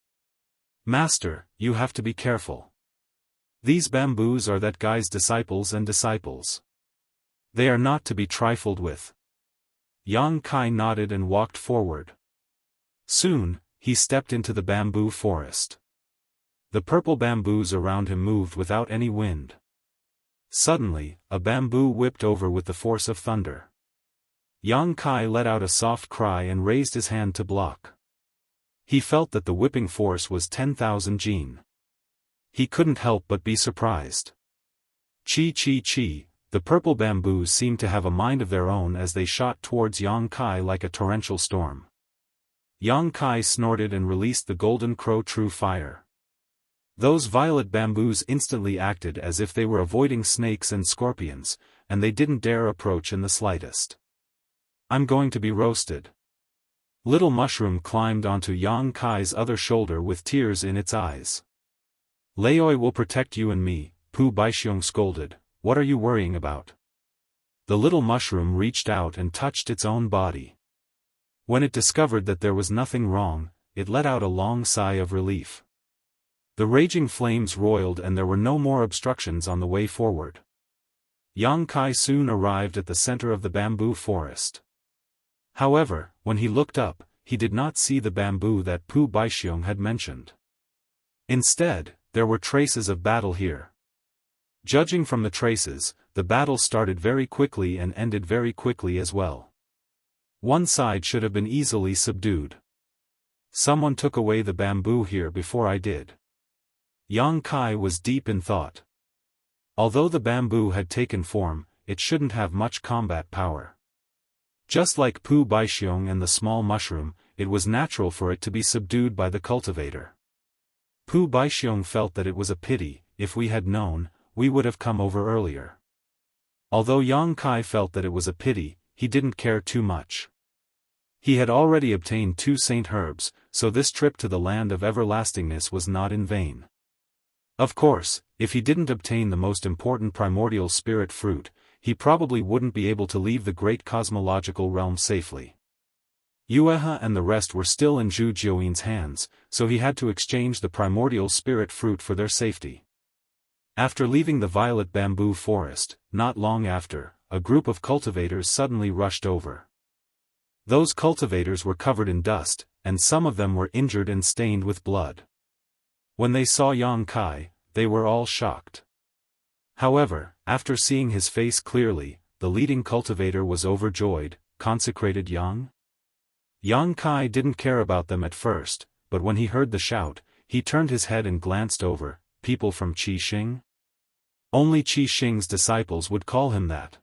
Master, you have to be careful. These bamboos are that guy's disciples and disciples. They are not to be trifled with." Yang Kai nodded and walked forward. Soon, he stepped into the bamboo forest. The purple bamboos around him moved without any wind. Suddenly, a bamboo whipped over with the force of thunder. Yang Kai let out a soft cry and raised his hand to block. He felt that the whipping force was 10,000 jin. He couldn't help but be surprised. Chi chi chi, the purple bamboos seemed to have a mind of their own as they shot towards Yang Kai like a torrential storm. Yang Kai snorted and released the golden crow true fire. Those violet bamboos instantly acted as if they were avoiding snakes and scorpions, and they didn't dare approach in the slightest. "I'm going to be roasted." Little Mushroom climbed onto Yang Kai's other shoulder with tears in its eyes. "Laoi will protect you and me," Pu Baixiong scolded. "What are you worrying about?" The little mushroom reached out and touched its own body. When it discovered that there was nothing wrong, it let out a long sigh of relief. The raging flames roiled and there were no more obstructions on the way forward. Yang Kai soon arrived at the center of the bamboo forest. However, when he looked up, he did not see the bamboo that Pu Baixiong had mentioned. Instead, there were traces of battle here. Judging from the traces, the battle started very quickly and ended very quickly as well. One side should have been easily subdued. Someone took away the bamboo here before I did. Yang Kai was deep in thought. Although the bamboo had taken form, it shouldn't have much combat power. Just like Pu Baixiong and the small mushroom, it was natural for it to be subdued by the cultivator. Pu Baixiong felt that it was a pity. If we had known, we would have come over earlier. Although Yang Kai felt that it was a pity, he didn't care too much. He had already obtained 2 saint herbs, so this trip to the land of everlastingness was not in vain. Of course, if he didn't obtain the most important primordial spirit fruit, he probably wouldn't be able to leave the great cosmological realm safely. Yuehe and the rest were still in Zhu Jiuyin's hands, so he had to exchange the primordial spirit fruit for their safety. After leaving the violet bamboo forest, not long after, a group of cultivators suddenly rushed over. Those cultivators were covered in dust, and some of them were injured and stained with blood. When they saw Yang Kai, they were all shocked. However, after seeing his face clearly, the leading cultivator was overjoyed. "Consecrated Yang?" Yang Kai didn't care about them at first, but when he heard the shout, he turned his head and glanced over. People from Qi Xing? Only Qi Xing's disciples would call him that.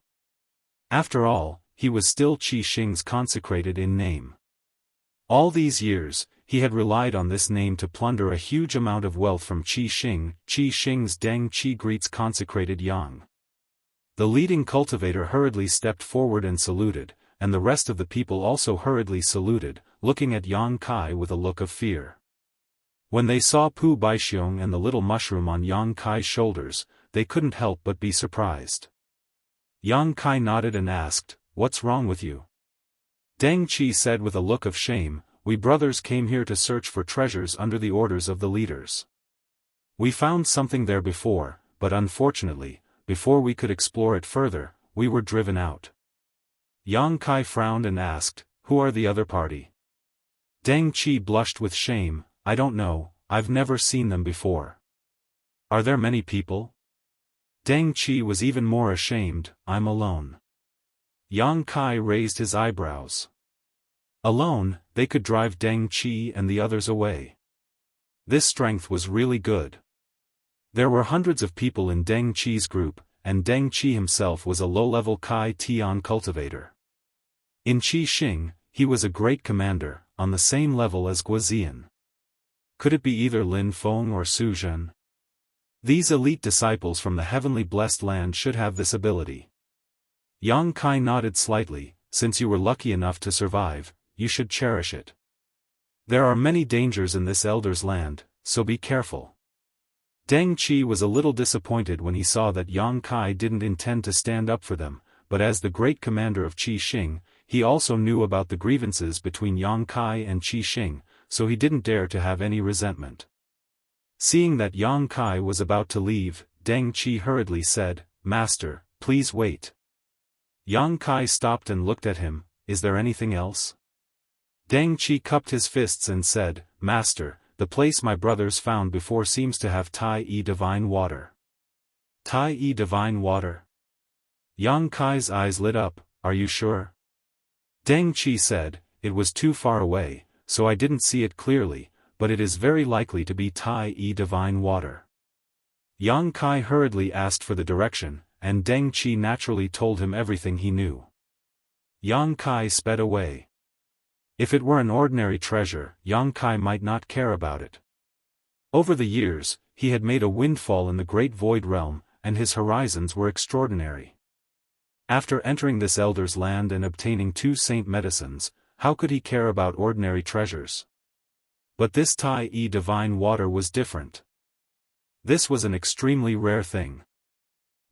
After all, he was still Qi Xing's consecrated in name. All these years, he had relied on this name to plunder a huge amount of wealth from Qi Xing. Qi Xing's Deng Qi greets consecrated Yang. The leading cultivator hurriedly stepped forward and saluted, and the rest of the people also hurriedly saluted, looking at Yang Kai with a look of fear. When they saw Pu Baixiong and the little mushroom on Yang Kai's shoulders, they couldn't help but be surprised. Yang Kai nodded and asked, "What's wrong with you?" Deng Qi said with a look of shame, "We brothers came here to search for treasures under the orders of the leaders. We found something there before, but unfortunately, before we could explore it further, we were driven out." Yang Kai frowned and asked, "Who are the other party?" Deng Qi blushed with shame, "I don't know, I've never seen them before." "Are there many people?" Deng Qi was even more ashamed, "I'm alone." Yang Kai raised his eyebrows. Alone, they could drive Deng Qi and the others away. This strength was really good. There were hundreds of people in Deng Qi's group, and Deng Qi himself was a low-level Kai Tian cultivator. In Qi Xing, he was a great commander, on the same level as Guozian. Could it be either Lin Feng or Su Zhen? These elite disciples from the heavenly blessed land should have this ability. Yang Kai nodded slightly. "Since you were lucky enough to survive, you should cherish it. There are many dangers in this elder's land, so be careful." Deng Qi was a little disappointed when he saw that Yang Kai didn't intend to stand up for them, but as the great commander of Qi Xing, he also knew about the grievances between Yang Kai and Qi Xing, so he didn't dare to have any resentment. Seeing that Yang Kai was about to leave, Deng Qi hurriedly said, "Master, please wait." Yang Kai stopped and looked at him. "Is there anything else?" Deng Qi cupped his fists and said, "Master, the place my brothers found before seems to have Tai-E divine water." Tai-E divine water? Yang Kai's eyes lit up. "Are you sure?" Deng Qi said, "It was too far away, so I didn't see it clearly, but it is very likely to be Tai-E divine water." Yang Kai hurriedly asked for the direction, and Deng Qi naturally told him everything he knew. Yang Kai sped away. If it were an ordinary treasure, Yang Kai might not care about it. Over the years, he had made a windfall in the Great Void Realm, and his horizons were extraordinary. After entering this elder's land and obtaining 2 saint medicines, how could he care about ordinary treasures? But this Tai-E divine water was different. This was an extremely rare thing.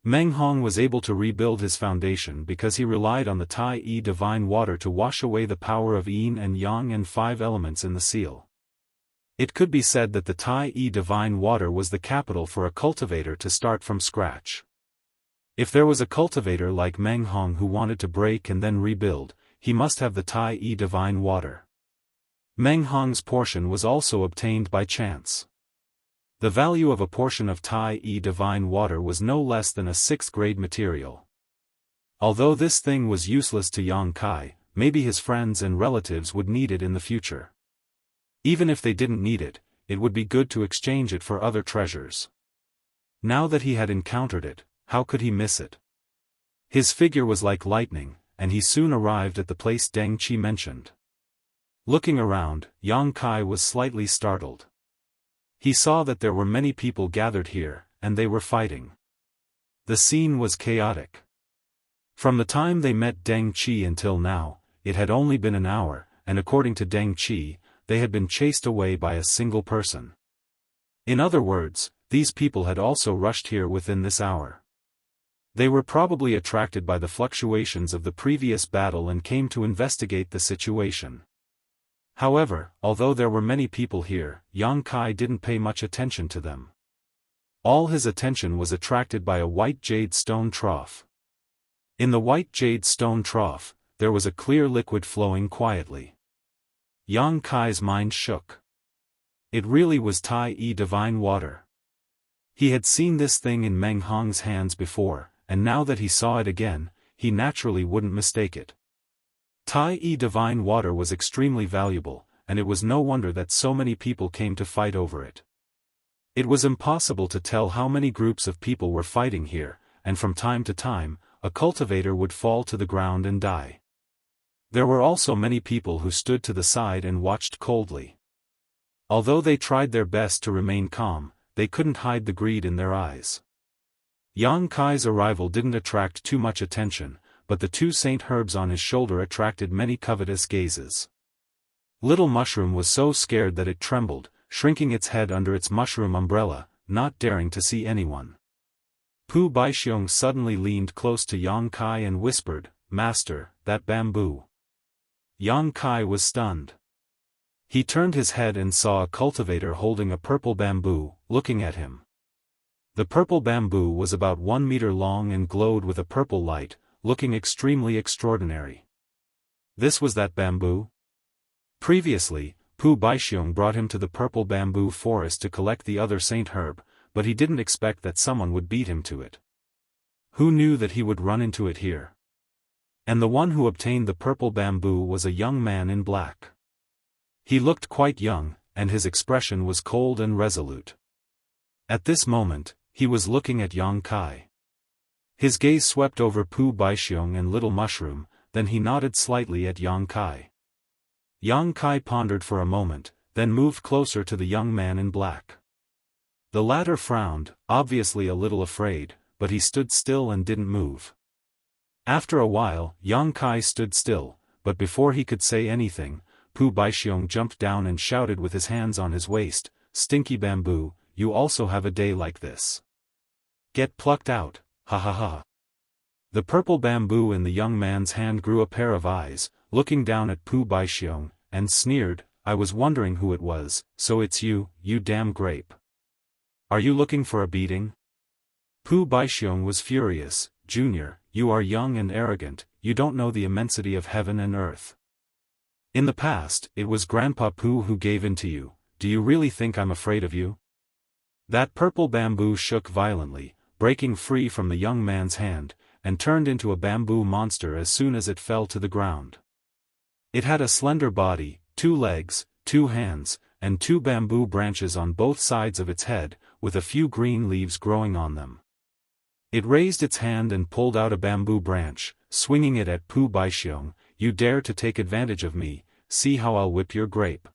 Meng Hong was able to rebuild his foundation because he relied on the Tai-E divine water to wash away the power of yin and yang and 5 elements in the seal. It could be said that the Tai-E divine water was the capital for a cultivator to start from scratch. If there was a cultivator like Meng Hong who wanted to break and then rebuild, he must have the Tai-E divine water. Meng Hong's portion was also obtained by chance. The value of a portion of Tai-E divine water was no less than a 6th-grade material. Although this thing was useless to Yang Kai, maybe his friends and relatives would need it in the future. Even if they didn't need it, it would be good to exchange it for other treasures. Now that he had encountered it, how could he miss it? His figure was like lightning, and he soon arrived at the place Deng Qi mentioned. Looking around, Yang Kai was slightly startled. He saw that there were many people gathered here, and they were fighting. The scene was chaotic. From the time they met Deng Qi until now, it had only been an hour, and according to Deng Qi, they had been chased away by a single person. In other words, these people had also rushed here within this hour. They were probably attracted by the fluctuations of the previous battle and came to investigate the situation. However, although there were many people here, Yang Kai didn't pay much attention to them. All his attention was attracted by a white jade stone trough. In the white jade stone trough, there was a clear liquid flowing quietly. Yang Kai's mind shook. It really was Tai-E divine water. He had seen this thing in Meng Hong's hands before, and now that he saw it again, he naturally wouldn't mistake it. Tai-E divine water was extremely valuable, and it was no wonder that so many people came to fight over it. It was impossible to tell how many groups of people were fighting here, and from time to time, a cultivator would fall to the ground and die. There were also many people who stood to the side and watched coldly. Although they tried their best to remain calm, they couldn't hide the greed in their eyes. Yang Kai's arrival didn't attract too much attention, but the 2 saint herbs on his shoulder attracted many covetous gazes. Little Mushroom was so scared that it trembled, shrinking its head under its mushroom umbrella, not daring to see anyone. Pu Baixiong suddenly leaned close to Yang Kai and whispered, "Master, that bamboo." Yang Kai was stunned. He turned his head and saw a cultivator holding a purple bamboo, looking at him. The purple bamboo was about 1 meter long and glowed with a purple light, looking extremely extraordinary. This was that bamboo? Previously, Pu Baixiong brought him to the purple bamboo forest to collect the other saint herb, but he didn't expect that someone would beat him to it. Who knew that he would run into it here? And the one who obtained the purple bamboo was a young man in black. He looked quite young, and his expression was cold and resolute. At this moment, he was looking at Yang Kai. His gaze swept over Pu Baixiong and Little Mushroom, then he nodded slightly at Yang Kai. Yang Kai pondered for a moment, then moved closer to the young man in black. The latter frowned, obviously a little afraid, but he stood still and didn't move. After a while, Yang Kai stood still, but before he could say anything, Pu Baixiong jumped down and shouted with his hands on his waist, "Stinky bamboo, you also have a day like this. Get plucked out, ha ha ha. The purple bamboo in the young man's hand grew a pair of eyes, looking down at Pu Baixiong, and sneered, I was wondering who it was, so it's you, you damn grape. Are you looking for a beating? Pu Baixiong was furious, Junior, you are young and arrogant, you don't know the immensity of heaven and earth. In the past, it was Grandpa Pu who gave in to you, do you really think I'm afraid of you? That purple bamboo shook violently, breaking free from the young man's hand, and turned into a bamboo monster as soon as it fell to the ground. It had a slender body, 2 legs, 2 hands, and 2 bamboo branches on both sides of its head, with a few green leaves growing on them. It raised its hand and pulled out a bamboo branch, swinging it at Pu Baixiong, you dare to take advantage of me, see how I'll whip your grape.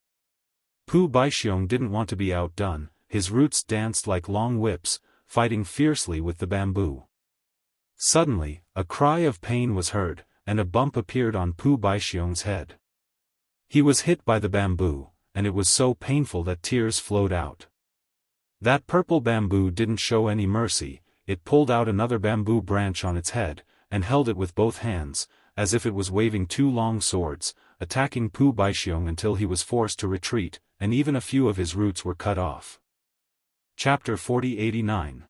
Pu Baixiong didn't want to be outdone, his roots danced like long whips, fighting fiercely with the bamboo. Suddenly, a cry of pain was heard, and a bump appeared on Pu Baixiong's head. He was hit by the bamboo, and it was so painful that tears flowed out. That purple bamboo didn't show any mercy, it pulled out another bamboo branch on its head, and held it with both hands, as if it was waving 2 long swords, attacking Pu Baixiong until he was forced to retreat, and even a few of his roots were cut off. Chapter 4089.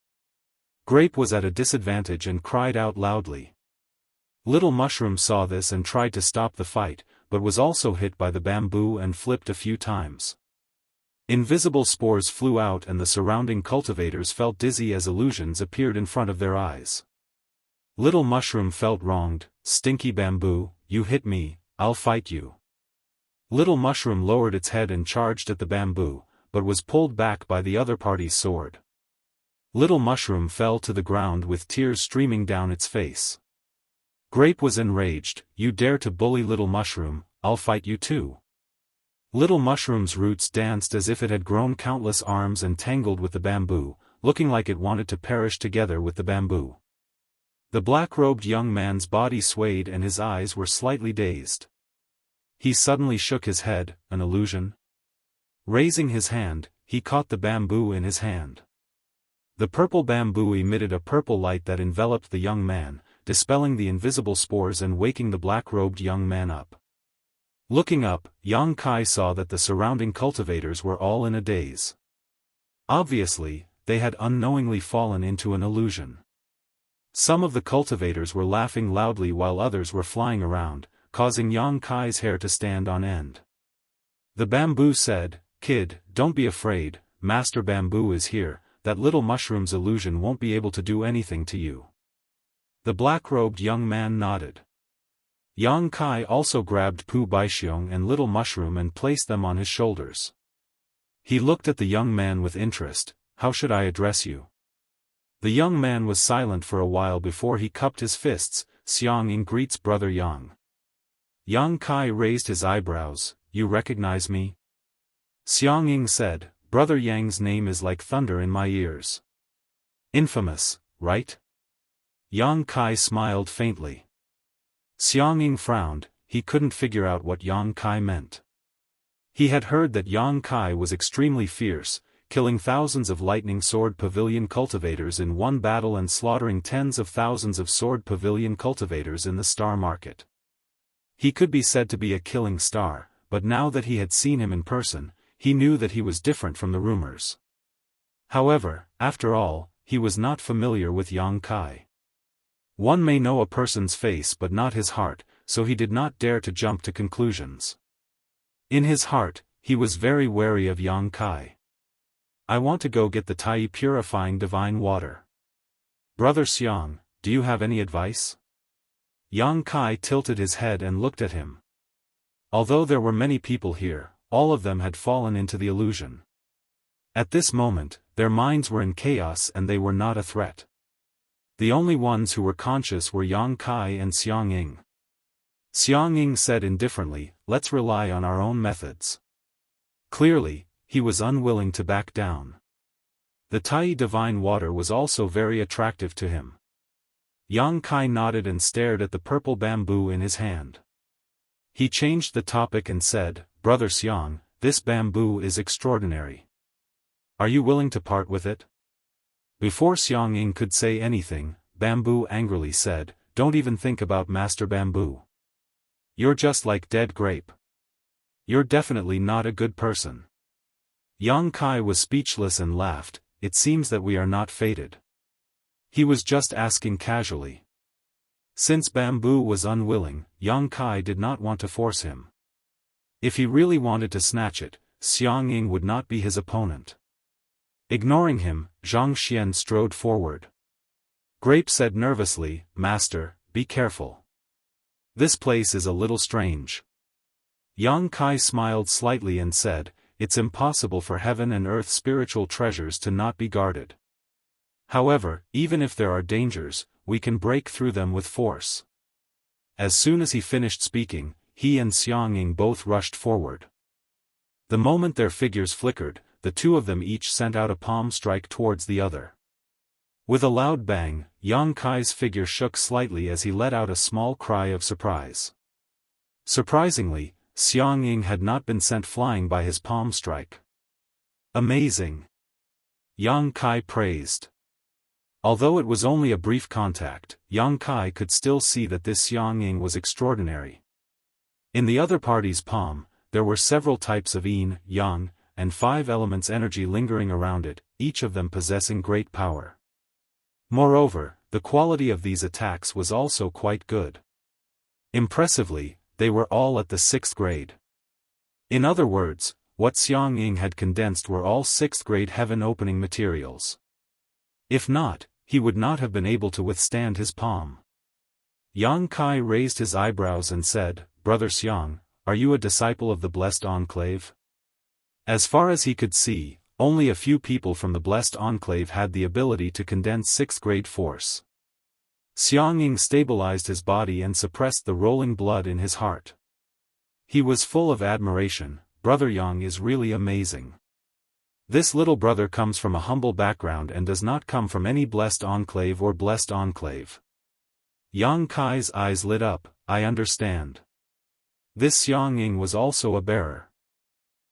Grape was at a disadvantage and cried out loudly. Little Mushroom saw this and tried to stop the fight, but was also hit by the bamboo and flipped a few times. Invisible spores flew out and the surrounding cultivators felt dizzy as illusions appeared in front of their eyes. Little Mushroom felt wronged, stinky bamboo, you hit me, I'll fight you. Little Mushroom lowered its head and charged at the bamboo, but was pulled back by the other party's sword. Little Mushroom fell to the ground with tears streaming down its face. Grape was enraged, you dare to bully Little Mushroom, I'll fight you too. Little Mushroom's roots danced as if it had grown countless arms and tangled with the bamboo, looking like it wanted to perish together with the bamboo. The black-robed young man's body swayed and his eyes were slightly dazed. He suddenly shook his head, an illusion. Raising his hand, he caught the bamboo in his hand. The purple bamboo emitted a purple light that enveloped the young man, dispelling the invisible spores and waking the black-robed young man up. Looking up, Yang Kai saw that the surrounding cultivators were all in a daze. Obviously, they had unknowingly fallen into an illusion. Some of the cultivators were laughing loudly while others were flying around, causing Yang Kai's hair to stand on end. The bamboo said, Kid, don't be afraid, Master Bamboo is here, that Little Mushroom's illusion won't be able to do anything to you. The black-robed young man nodded. Yang Kai also grabbed Pu Baixiong and Little Mushroom and placed them on his shoulders. He looked at the young man with interest, how should I address you? The young man was silent for a while before he cupped his fists, Xiangying greets Brother Yang. Yang Kai raised his eyebrows, you recognize me? Xiangying said, Brother Yang's name is like thunder in my ears. Infamous, right? Yang Kai smiled faintly. Xiangying frowned, he couldn't figure out what Yang Kai meant. He had heard that Yang Kai was extremely fierce, killing thousands of lightning sword pavilion cultivators in one battle and slaughtering tens of thousands of sword pavilion cultivators in the star market. He could be said to be a killing star, but now that he had seen him in person, he knew that he was different from the rumors. However, after all, he was not familiar with Yang Kai. One may know a person's face but not his heart, so he did not dare to jump to conclusions. In his heart, he was very wary of Yang Kai. I want to go get the Tai purifying divine water. Brother Xiang, do you have any advice? Yang Kai tilted his head and looked at him. Although there were many people here, all of them had fallen into the illusion. At this moment, their minds were in chaos and they were not a threat. The only ones who were conscious were Yang Kai and Xiangying. Xiangying said indifferently, let's rely on our own methods. Clearly, he was unwilling to back down. The Tai divine water was also very attractive to him. Yang Kai nodded and stared at the purple bamboo in his hand. He changed the topic and said, Brother Xiang, this bamboo is extraordinary. Are you willing to part with it? Before Xiangying could say anything, Bamboo angrily said, "Don't even think about Master Bamboo. You're just like dead grape. You're definitely not a good person." Yang Kai was speechless and laughed. "It seems that we are not fated." He was just asking casually. Since Bamboo was unwilling, Yang Kai did not want to force him. If he really wanted to snatch it, Xiangying would not be his opponent. Ignoring him, Zhang Xian strode forward. Grape said nervously, "Master, be careful. This place is a little strange." Yang Kai smiled slightly and said, "It's impossible for heaven and earth spiritual treasures to not be guarded. However, even if there are dangers, we can break through them with force." As soon as he finished speaking, he and Xiangying both rushed forward. The moment their figures flickered, the two of them each sent out a palm strike towards the other. With a loud bang, Yang Kai's figure shook slightly as he let out a small cry of surprise. Surprisingly, Xiangying had not been sent flying by his palm strike. "Amazing!" Yang Kai praised. Although it was only a brief contact, Yang Kai could still see that this Xiangying was extraordinary. In the other party's palm, there were several types of yin, yang, and 5 elements energy lingering around it, each of them possessing great power. Moreover, the quality of these attacks was also quite good. Impressively, they were all at the 6th grade. In other words, what Xiangying had condensed were all 6th grade heaven-opening materials. If not, he would not have been able to withstand his palm. Yang Kai raised his eyebrows and said, "Brother Xiang, are you a disciple of the Blessed Enclave?" As far as he could see, only a few people from the Blessed Enclave had the ability to condense 6th grade force. Xiangying stabilized his body and suppressed the rolling blood in his heart. He was full of admiration. "Brother Yang is really amazing. This little brother comes from a humble background and does not come from any Blessed Enclave or Blessed Enclave." Yang Kai's eyes lit up. "I understand. This Xiangying was also a bearer.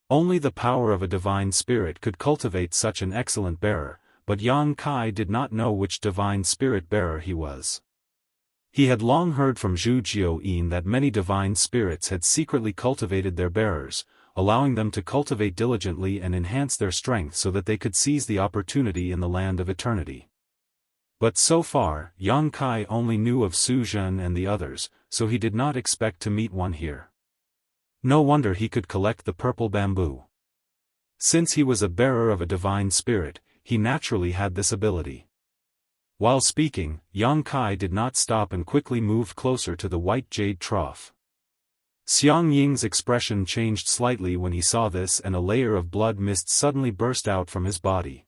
Only the power of a divine spirit could cultivate such an excellent bearer, but Yang Kai did not know which divine spirit bearer he was. He had long heard from Zhu Jiuyin that many divine spirits had secretly cultivated their bearers, allowing them to cultivate diligently and enhance their strength so that they could seize the opportunity in the land of eternity. But so far, Yang Kai only knew of Su Zhen and the others, so he did not expect to meet one here. No wonder he could collect the purple bamboo. Since he was a bearer of a divine spirit, he naturally had this ability. While speaking, Yang Kai did not stop and quickly moved closer to the white jade trough. Xiangying's expression changed slightly when he saw this, and a layer of blood mist suddenly burst out from his body.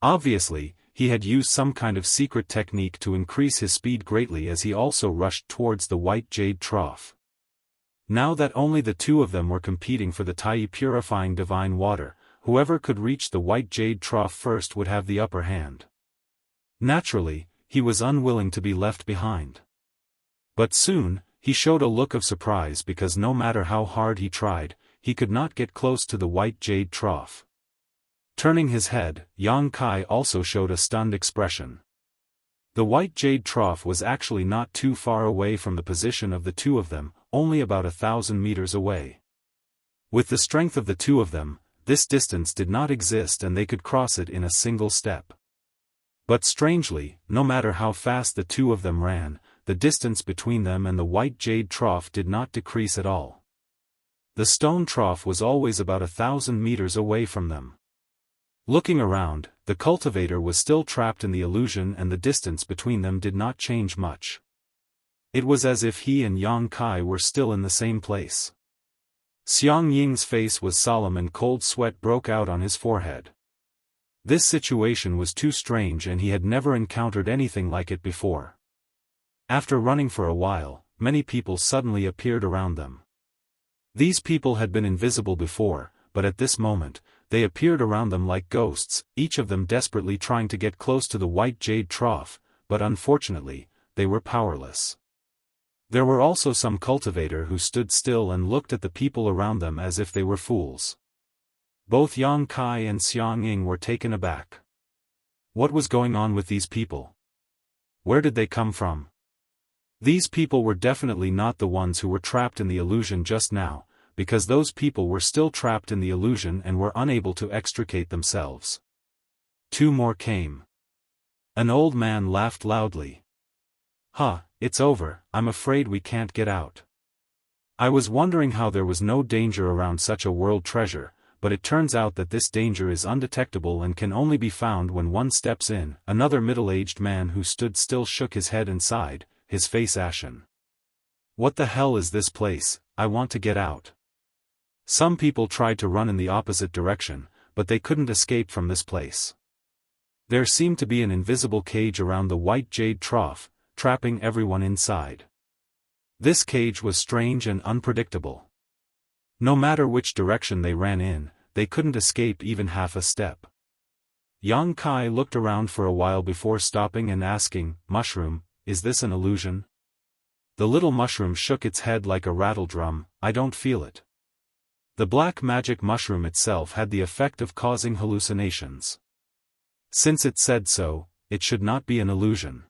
Obviously, he had used some kind of secret technique to increase his speed greatly as he also rushed towards the white jade trough. Now that only the two of them were competing for the Tai purifying divine water, whoever could reach the white jade trough first would have the upper hand. Naturally, he was unwilling to be left behind. But soon, he showed a look of surprise because no matter how hard he tried, he could not get close to the white jade trough. Turning his head, Yang Kai also showed a stunned expression. The white jade trough was actually not too far away from the position of the two of them, only about 1,000 meters away. With the strength of the two of them, this distance did not exist and they could cross it in a single step. But strangely, no matter how fast the two of them ran, the distance between them and the white jade trough did not decrease at all. The stone trough was always about 1,000 meters away from them. Looking around, the cultivator was still trapped in the illusion and the distance between them did not change much. It was as if he and Yang Kai were still in the same place. Xiangying's face was solemn and cold sweat broke out on his forehead. This situation was too strange and he had never encountered anything like it before. After running for a while, many people suddenly appeared around them. These people had been invisible before, but at this moment, they appeared around them like ghosts, each of them desperately trying to get close to the white jade trough, but unfortunately, they were powerless. There were also some cultivator who stood still and looked at the people around them as if they were fools. Both Yang Kai and Xiang Ying were taken aback. What was going on with these people? Where did they come from? These people were definitely not the ones who were trapped in the illusion just now, because those people were still trapped in the illusion and were unable to extricate themselves. Two more came. An old man laughed loudly. "Huh, it's over, I'm afraid we can't get out. I was wondering how there was no danger around such a world treasure, but it turns out that this danger is undetectable and can only be found when one steps in." Another middle-aged man who stood still shook his head and sighed, his face ashen. "What the hell is this place? I want to get out." Some people tried to run in the opposite direction, but they couldn't escape from this place. There seemed to be an invisible cage around the white jade trough, trapping everyone inside. This cage was strange and unpredictable. No matter which direction they ran in, they couldn't escape even half a step. Yang Kai looked around for a while before stopping and asking, "Mushroom, is this an illusion?" The little mushroom shook its head like a rattledrum. "I don't feel it." The black magic mushroom itself had the effect of causing hallucinations. Since it said so, it should not be an illusion.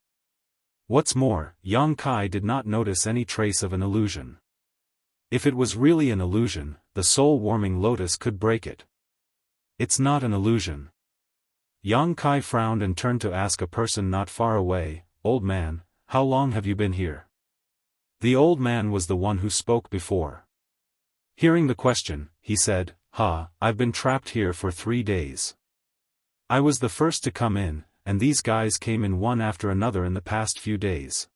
What's more, Yang Kai did not notice any trace of an illusion. If it was really an illusion, the soul-warming lotus could break it. It's not an illusion. Yang Kai frowned and turned to ask a person not far away, "Old man, how long have you been here?" The old man was the one who spoke before. Hearing the question, he said, I've been trapped here for 3 days. I was the first to come in, and these guys came in one after another in the past few days."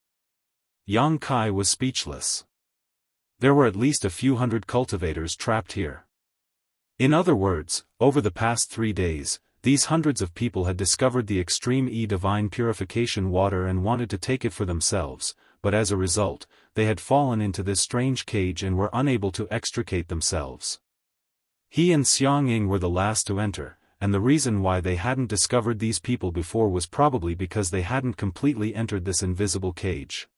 Yang Kai was speechless. There were at least a few hundred cultivators trapped here. In other words, over the past 3 days, these hundreds of people had discovered the extreme divine purification water and wanted to take it for themselves, but as a result, they had fallen into this strange cage and were unable to extricate themselves. He and Xiang Ying were the last to enter, and the reason why they hadn't discovered these people before was probably because they hadn't completely entered this invisible cage.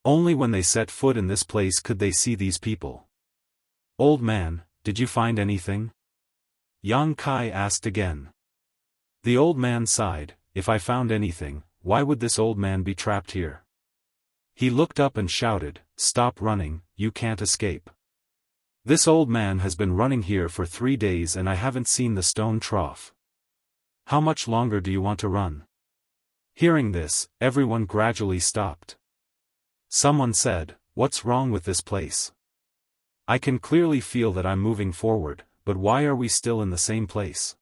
Only when they set foot in this place could they see these people. "Old man, did you find anything?" Yang Kai asked again. The old man sighed, "If I found anything, why would this old man be trapped here?" He looked up and shouted, "Stop running, you can't escape. This old man has been running here for 3 days and I haven't seen the stone trough. How much longer do you want to run?" Hearing this, everyone gradually stopped. Someone said, "What's wrong with this place? I can clearly feel that I'm moving forward, but why are we still in the same place?"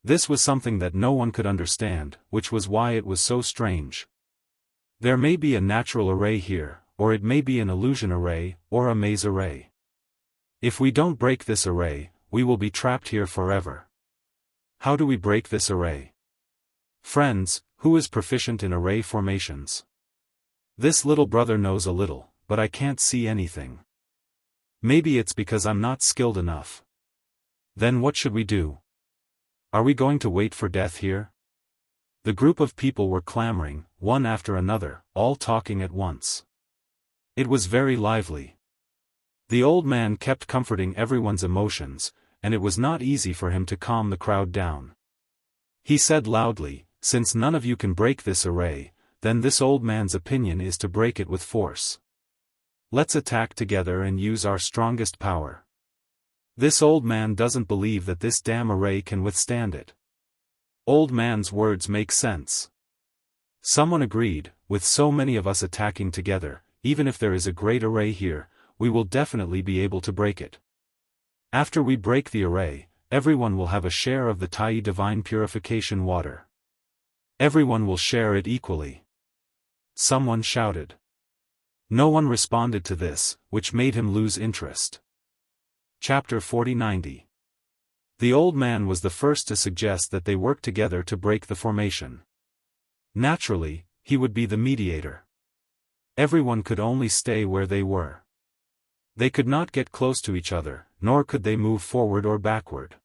This was something that no one could understand, which was why it was so strange. There may be a natural array here, or it may be an illusion array, or a maze array. If we don't break this array, we will be trapped here forever. How do we break this array? Friends, who is proficient in array formations? This little brother knows a little, but I can't see anything. Maybe it's because I'm not skilled enough. Then what should we do? Are we going to wait for death here? The group of people were clamoring, one after another, all talking at once. It was very lively. The old man kept comforting everyone's emotions, and it was not easy for him to calm the crowd down. He said loudly, "Since none of you can break this array, then this old man's opinion is to break it with force. Let's attack together and use our strongest power. This old man doesn't believe that this damn array can withstand it." Old man's words make sense. Someone agreed, "With so many of us attacking together, even if there is a great array here, we will definitely be able to break it. After we break the array, everyone will have a share of the Tai divine purification water. Everyone will share it equally." Someone shouted. No one responded to this, which made him lose interest. Chapter 4090. The old man was the first to suggest that they work together to break the formation. Naturally, he would be the mediator. Everyone could only stay where they were. They could not get close to each other, nor could they move forward or backward.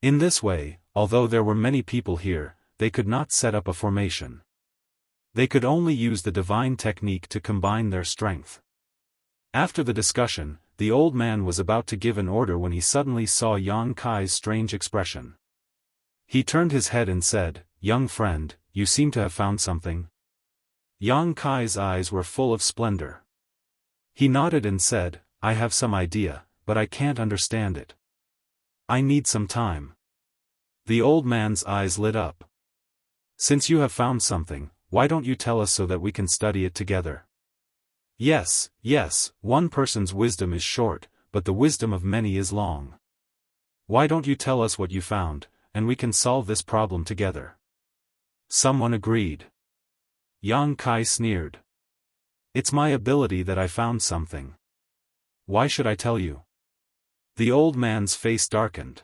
In this way, although there were many people here, they could not set up a formation. They could only use the divine technique to combine their strength. After the discussion, the old man was about to give an order when he suddenly saw Yang Kai's strange expression. He turned his head and said, "Young friend, you seem to have found something." Yang Kai's eyes were full of splendor. He nodded and said, "I have some idea, but I can't understand it. I need some time." The old man's eyes lit up. "Since you have found something, why don't you tell us so that we can study it together?" Yes, one person's wisdom is short, but the wisdom of many is long. Why don't you tell us what you found, and we can solve this problem together?" Someone agreed. Yang Kai sneered. "It's my ability that I found something. Why should I tell you?" The old man's face darkened.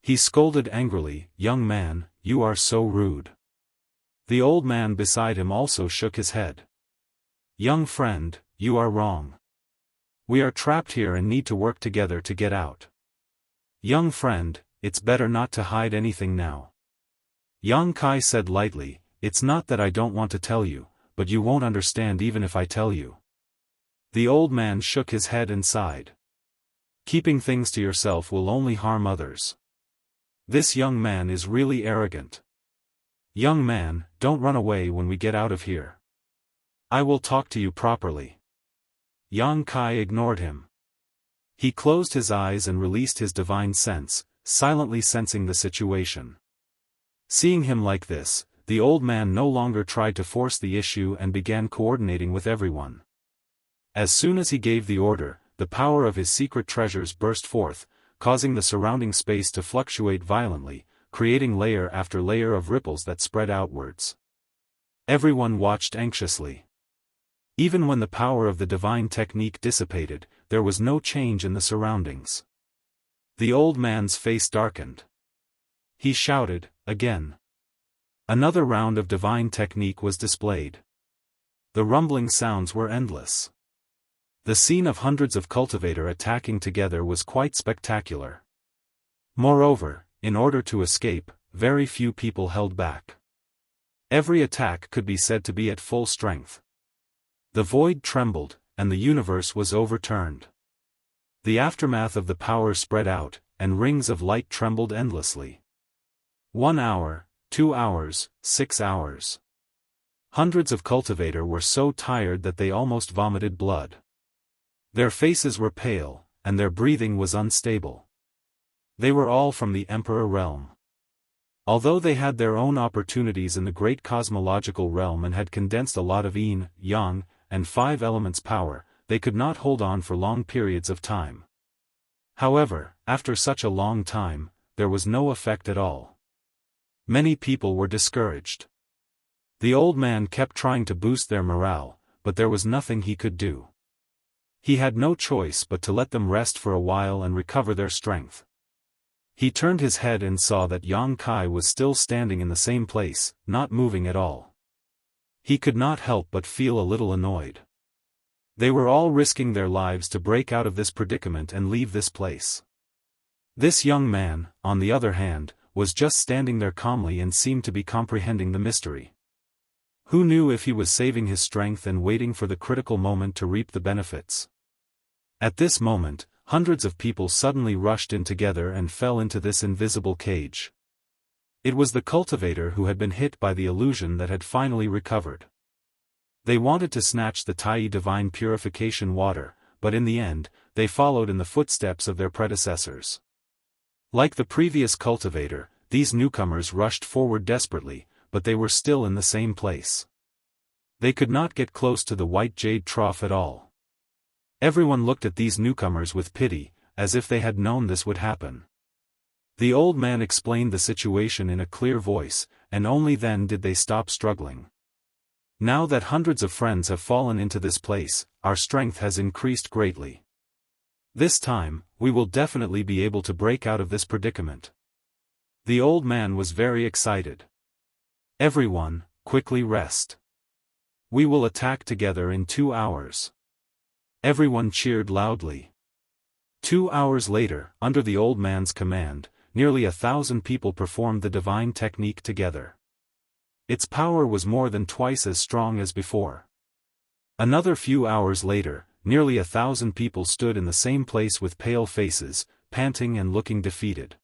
He scolded angrily, "Young man, you are so rude." The old man beside him also shook his head. "Young friend, you are wrong. We are trapped here and need to work together to get out. Young friend, it's better not to hide anything now." Yang Kai said lightly, "It's not that I don't want to tell you, but you won't understand even if I tell you." The old man shook his head and sighed. "Keeping things to yourself will only harm others. This young man is really arrogant. Young man, don't run away when we get out of here. I will talk to you properly." Yang Kai ignored him. He closed his eyes and released his divine sense, silently sensing the situation. Seeing him like this, the old man no longer tried to force the issue and began coordinating with everyone. As soon as he gave the order, the power of his secret treasures burst forth, causing the surrounding space to fluctuate violently, creating layer after layer of ripples that spread outwards. Everyone watched anxiously. Even when the power of the divine technique dissipated, there was no change in the surroundings. The old man's face darkened. He shouted, "Again." Another round of divine technique was displayed. The rumbling sounds were endless. The scene of hundreds of cultivators attacking together was quite spectacular. Moreover, in order to escape, very few people held back. Every attack could be said to be at full strength. The void trembled, and the universe was overturned. The aftermath of the power spread out, and rings of light trembled endlessly. 1 hour, 2 hours, 6 hours. Hundreds of cultivators were so tired that they almost vomited blood. Their faces were pale, and their breathing was unstable. They were all from the Emperor realm. Although they had their own opportunities in the great cosmological realm and had condensed a lot of yin, yang, and 5 elements power, they could not hold on for long periods of time. However, after such a long time, there was no effect at all. Many people were discouraged. The old man kept trying to boost their morale, but there was nothing he could do. He had no choice but to let them rest for a while and recover their strength. He turned his head and saw that Yang Kai was still standing in the same place, not moving at all. He could not help but feel a little annoyed. They were all risking their lives to break out of this predicament and leave this place. This young man, on the other hand, was just standing there calmly and seemed to be comprehending the mystery. Who knew if he was saving his strength and waiting for the critical moment to reap the benefits? At this moment, hundreds of people suddenly rushed in together and fell into this invisible cage. It was the cultivator who had been hit by the illusion that had finally recovered. They wanted to snatch the Tai divine purification water, but in the end, they followed in the footsteps of their predecessors. Like the previous cultivator, these newcomers rushed forward desperately, but they were still in the same place. They could not get close to the white jade trough at all. Everyone looked at these newcomers with pity, as if they had known this would happen. The old man explained the situation in a clear voice, and only then did they stop struggling. Now that hundreds of friends have fallen into this place, our strength has increased greatly. This time, we will definitely be able to break out of this predicament. The old man was very excited. Everyone, quickly rest. We will attack together in 2 hours. Everyone cheered loudly. 2 hours later, under the old man's command, nearly 1,000 people performed the divine technique together. Its power was more than twice as strong as before. Another few hours later, nearly 1,000 people stood in the same place with pale faces, panting and looking defeated.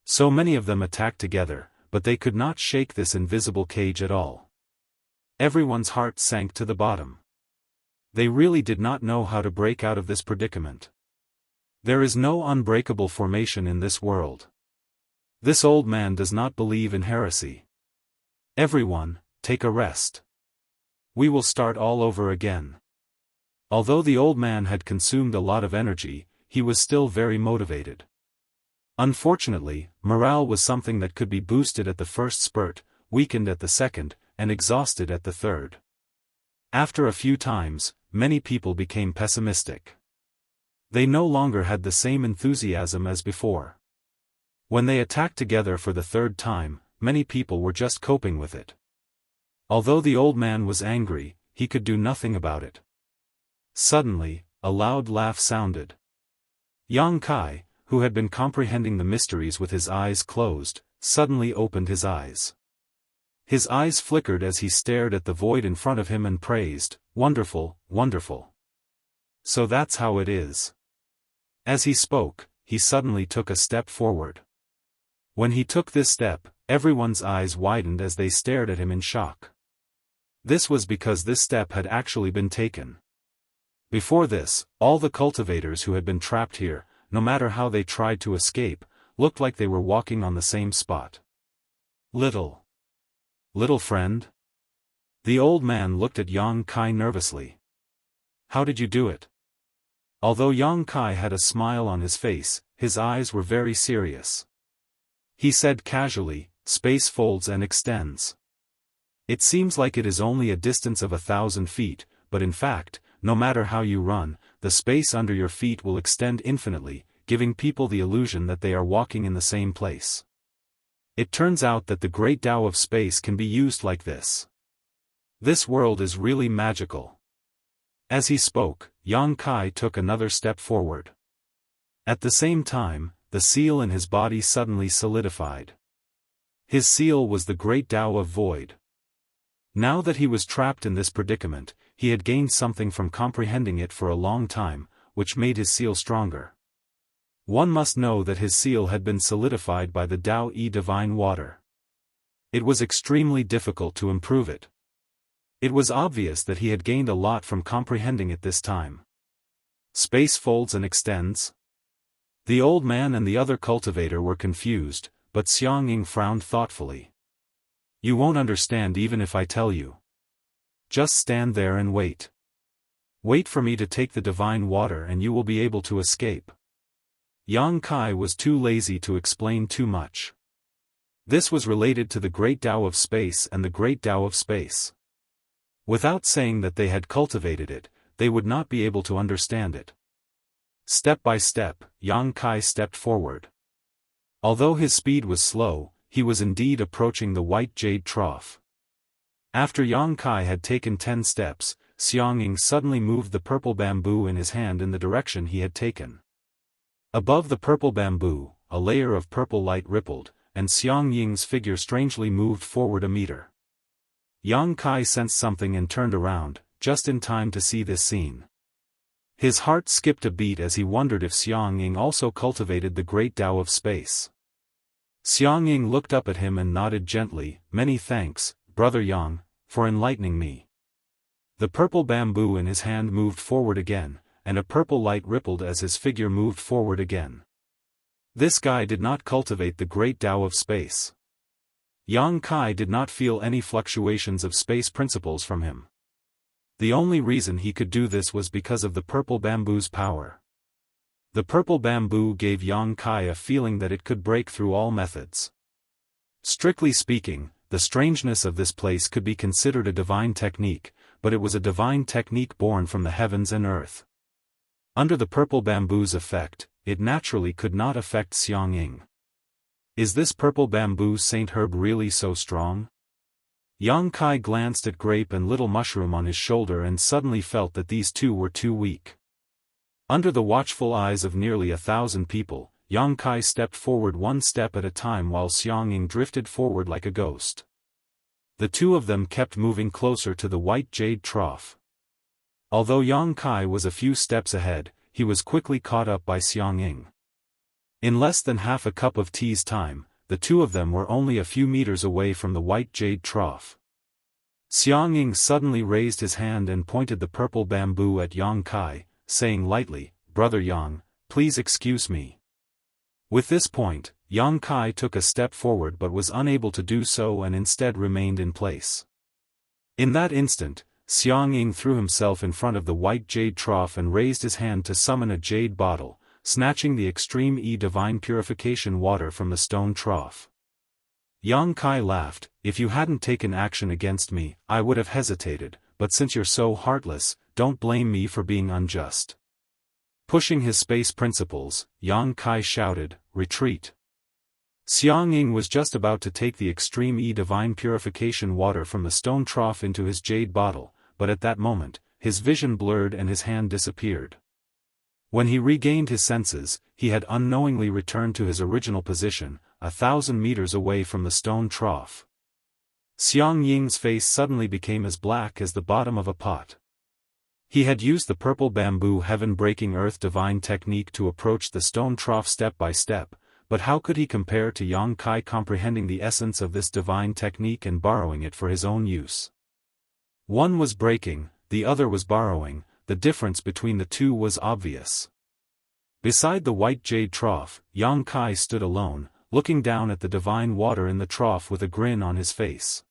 So many of them attacked together, but they could not shake this invisible cage at all. Everyone's heart sank to the bottom. They really did not know how to break out of this predicament. There is no unbreakable formation in this world. This old man does not believe in heresy. Everyone, take a rest. We will start all over again. Although the old man had consumed a lot of energy, he was still very motivated. Unfortunately, morale was something that could be boosted at the first spurt, weakened at the second, and exhausted at the third. After a few times, many people became pessimistic. They no longer had the same enthusiasm as before. When they attacked together for the third time, many people were just coping with it. Although the old man was angry, he could do nothing about it. Suddenly, a loud laugh sounded. Yang Kai, who had been comprehending the mysteries with his eyes closed, suddenly opened his eyes. His eyes flickered as he stared at the void in front of him and praised, "Wonderful, wonderful. So that's how it is." As he spoke, he suddenly took a step forward. When he took this step, everyone's eyes widened as they stared at him in shock. This was because this step had actually been taken. Before this, all the cultivators who had been trapped here, no matter how they tried to escape, looked like they were walking on the same spot. Little friend? The old man looked at Yang Kai nervously. How did you do it? Although Yang Kai had a smile on his face, his eyes were very serious. He said casually, "Space folds and extends. It seems like it is only a distance of 1,000 feet, but in fact, no matter how you run, the space under your feet will extend infinitely, giving people the illusion that they are walking in the same place. It turns out that the great Tao of space can be used like this. This world is really magical." As he spoke, Yang Kai took another step forward. At the same time, the seal in his body suddenly solidified. His seal was the great Tao of void. Now that he was trapped in this predicament, he had gained something from comprehending it for a long time, which made his seal stronger. One must know that his seal had been solidified by the Tao-E divine water. It was extremely difficult to improve it. It was obvious that he had gained a lot from comprehending it this time. Space folds and extends? The old man and the other cultivator were confused, but Xianxia frowned thoughtfully. "You won't understand even if I tell you. Just stand there and wait. Wait for me to take the divine water and you will be able to escape." Yang Kai was too lazy to explain too much. This was related to the great Tao of space and the great Tao of space. Without saying that they had cultivated it, they would not be able to understand it. Step by step, Yang Kai stepped forward. Although his speed was slow, he was indeed approaching the white jade trough. After Yang Kai had taken 10 steps, Xianxia suddenly moved the purple bamboo in his hand in the direction he had taken. Above the purple bamboo, a layer of purple light rippled, and Xianxia's figure strangely moved forward a meter. Yang Kai sensed something and turned around, just in time to see this scene. His heart skipped a beat as he wondered if Xianxia also cultivated the great Tao of space. Xianxia looked up at him and nodded gently, "Many thanks, Brother Yang, for enlightening me." The purple bamboo in his hand moved forward again, and a purple light rippled as his figure moved forward again. This guy did not cultivate the great Tao of space. Yang Kai did not feel any fluctuations of space principles from him. The only reason he could do this was because of the purple bamboo's power. The purple bamboo gave Yang Kai a feeling that it could break through all methods. Strictly speaking, the strangeness of this place could be considered a divine technique, but it was a divine technique born from the heavens and earth. Under the purple bamboo's effect, it naturally could not affect Xianxia. Is this purple bamboo Saint Herb really so strong? Yang Kai glanced at Grape and Little Mushroom on his shoulder and suddenly felt that these two were too weak. Under the watchful eyes of nearly 1,000 people, Yang Kai stepped forward one step at a time while Xianxia drifted forward like a ghost. The two of them kept moving closer to the white jade trough. Although Yang Kai was a few steps ahead, he was quickly caught up by Xiang Ying. In less than half a cup of tea's time, the two of them were only a few meters away from the white jade trough. Xiang Ying suddenly raised his hand and pointed the purple bamboo at Yang Kai, saying lightly, "Brother Yang, please excuse me." With this point, Yang Kai took a step forward but was unable to do so and instead remained in place. In that instant, Xiang Ying threw himself in front of the white jade trough and raised his hand to summon a jade bottle, snatching the extreme divine purification water from the stone trough. Yang Kai laughed, "If you hadn't taken action against me, I would have hesitated, but since you're so heartless, don't blame me for being unjust." Pushing his space principles, Yang Kai shouted, "Retreat." Xiang Ying was just about to take the extreme divine purification water from the stone trough into his jade bottle, but at that moment, his vision blurred and his hand disappeared. When he regained his senses, he had unknowingly returned to his original position, 1,000 meters away from the stone trough. Xiang Ying's face suddenly became as black as the bottom of a pot. He had used the purple bamboo heaven-breaking earth divine technique to approach the stone trough step by step, but how could he compare to Yang Kai comprehending the essence of this divine technique and borrowing it for his own use? One was breaking, the other was borrowing, the difference between the two was obvious. Beside the white jade trough, Yang Kai stood alone, looking down at the divine water in the trough with a grin on his face.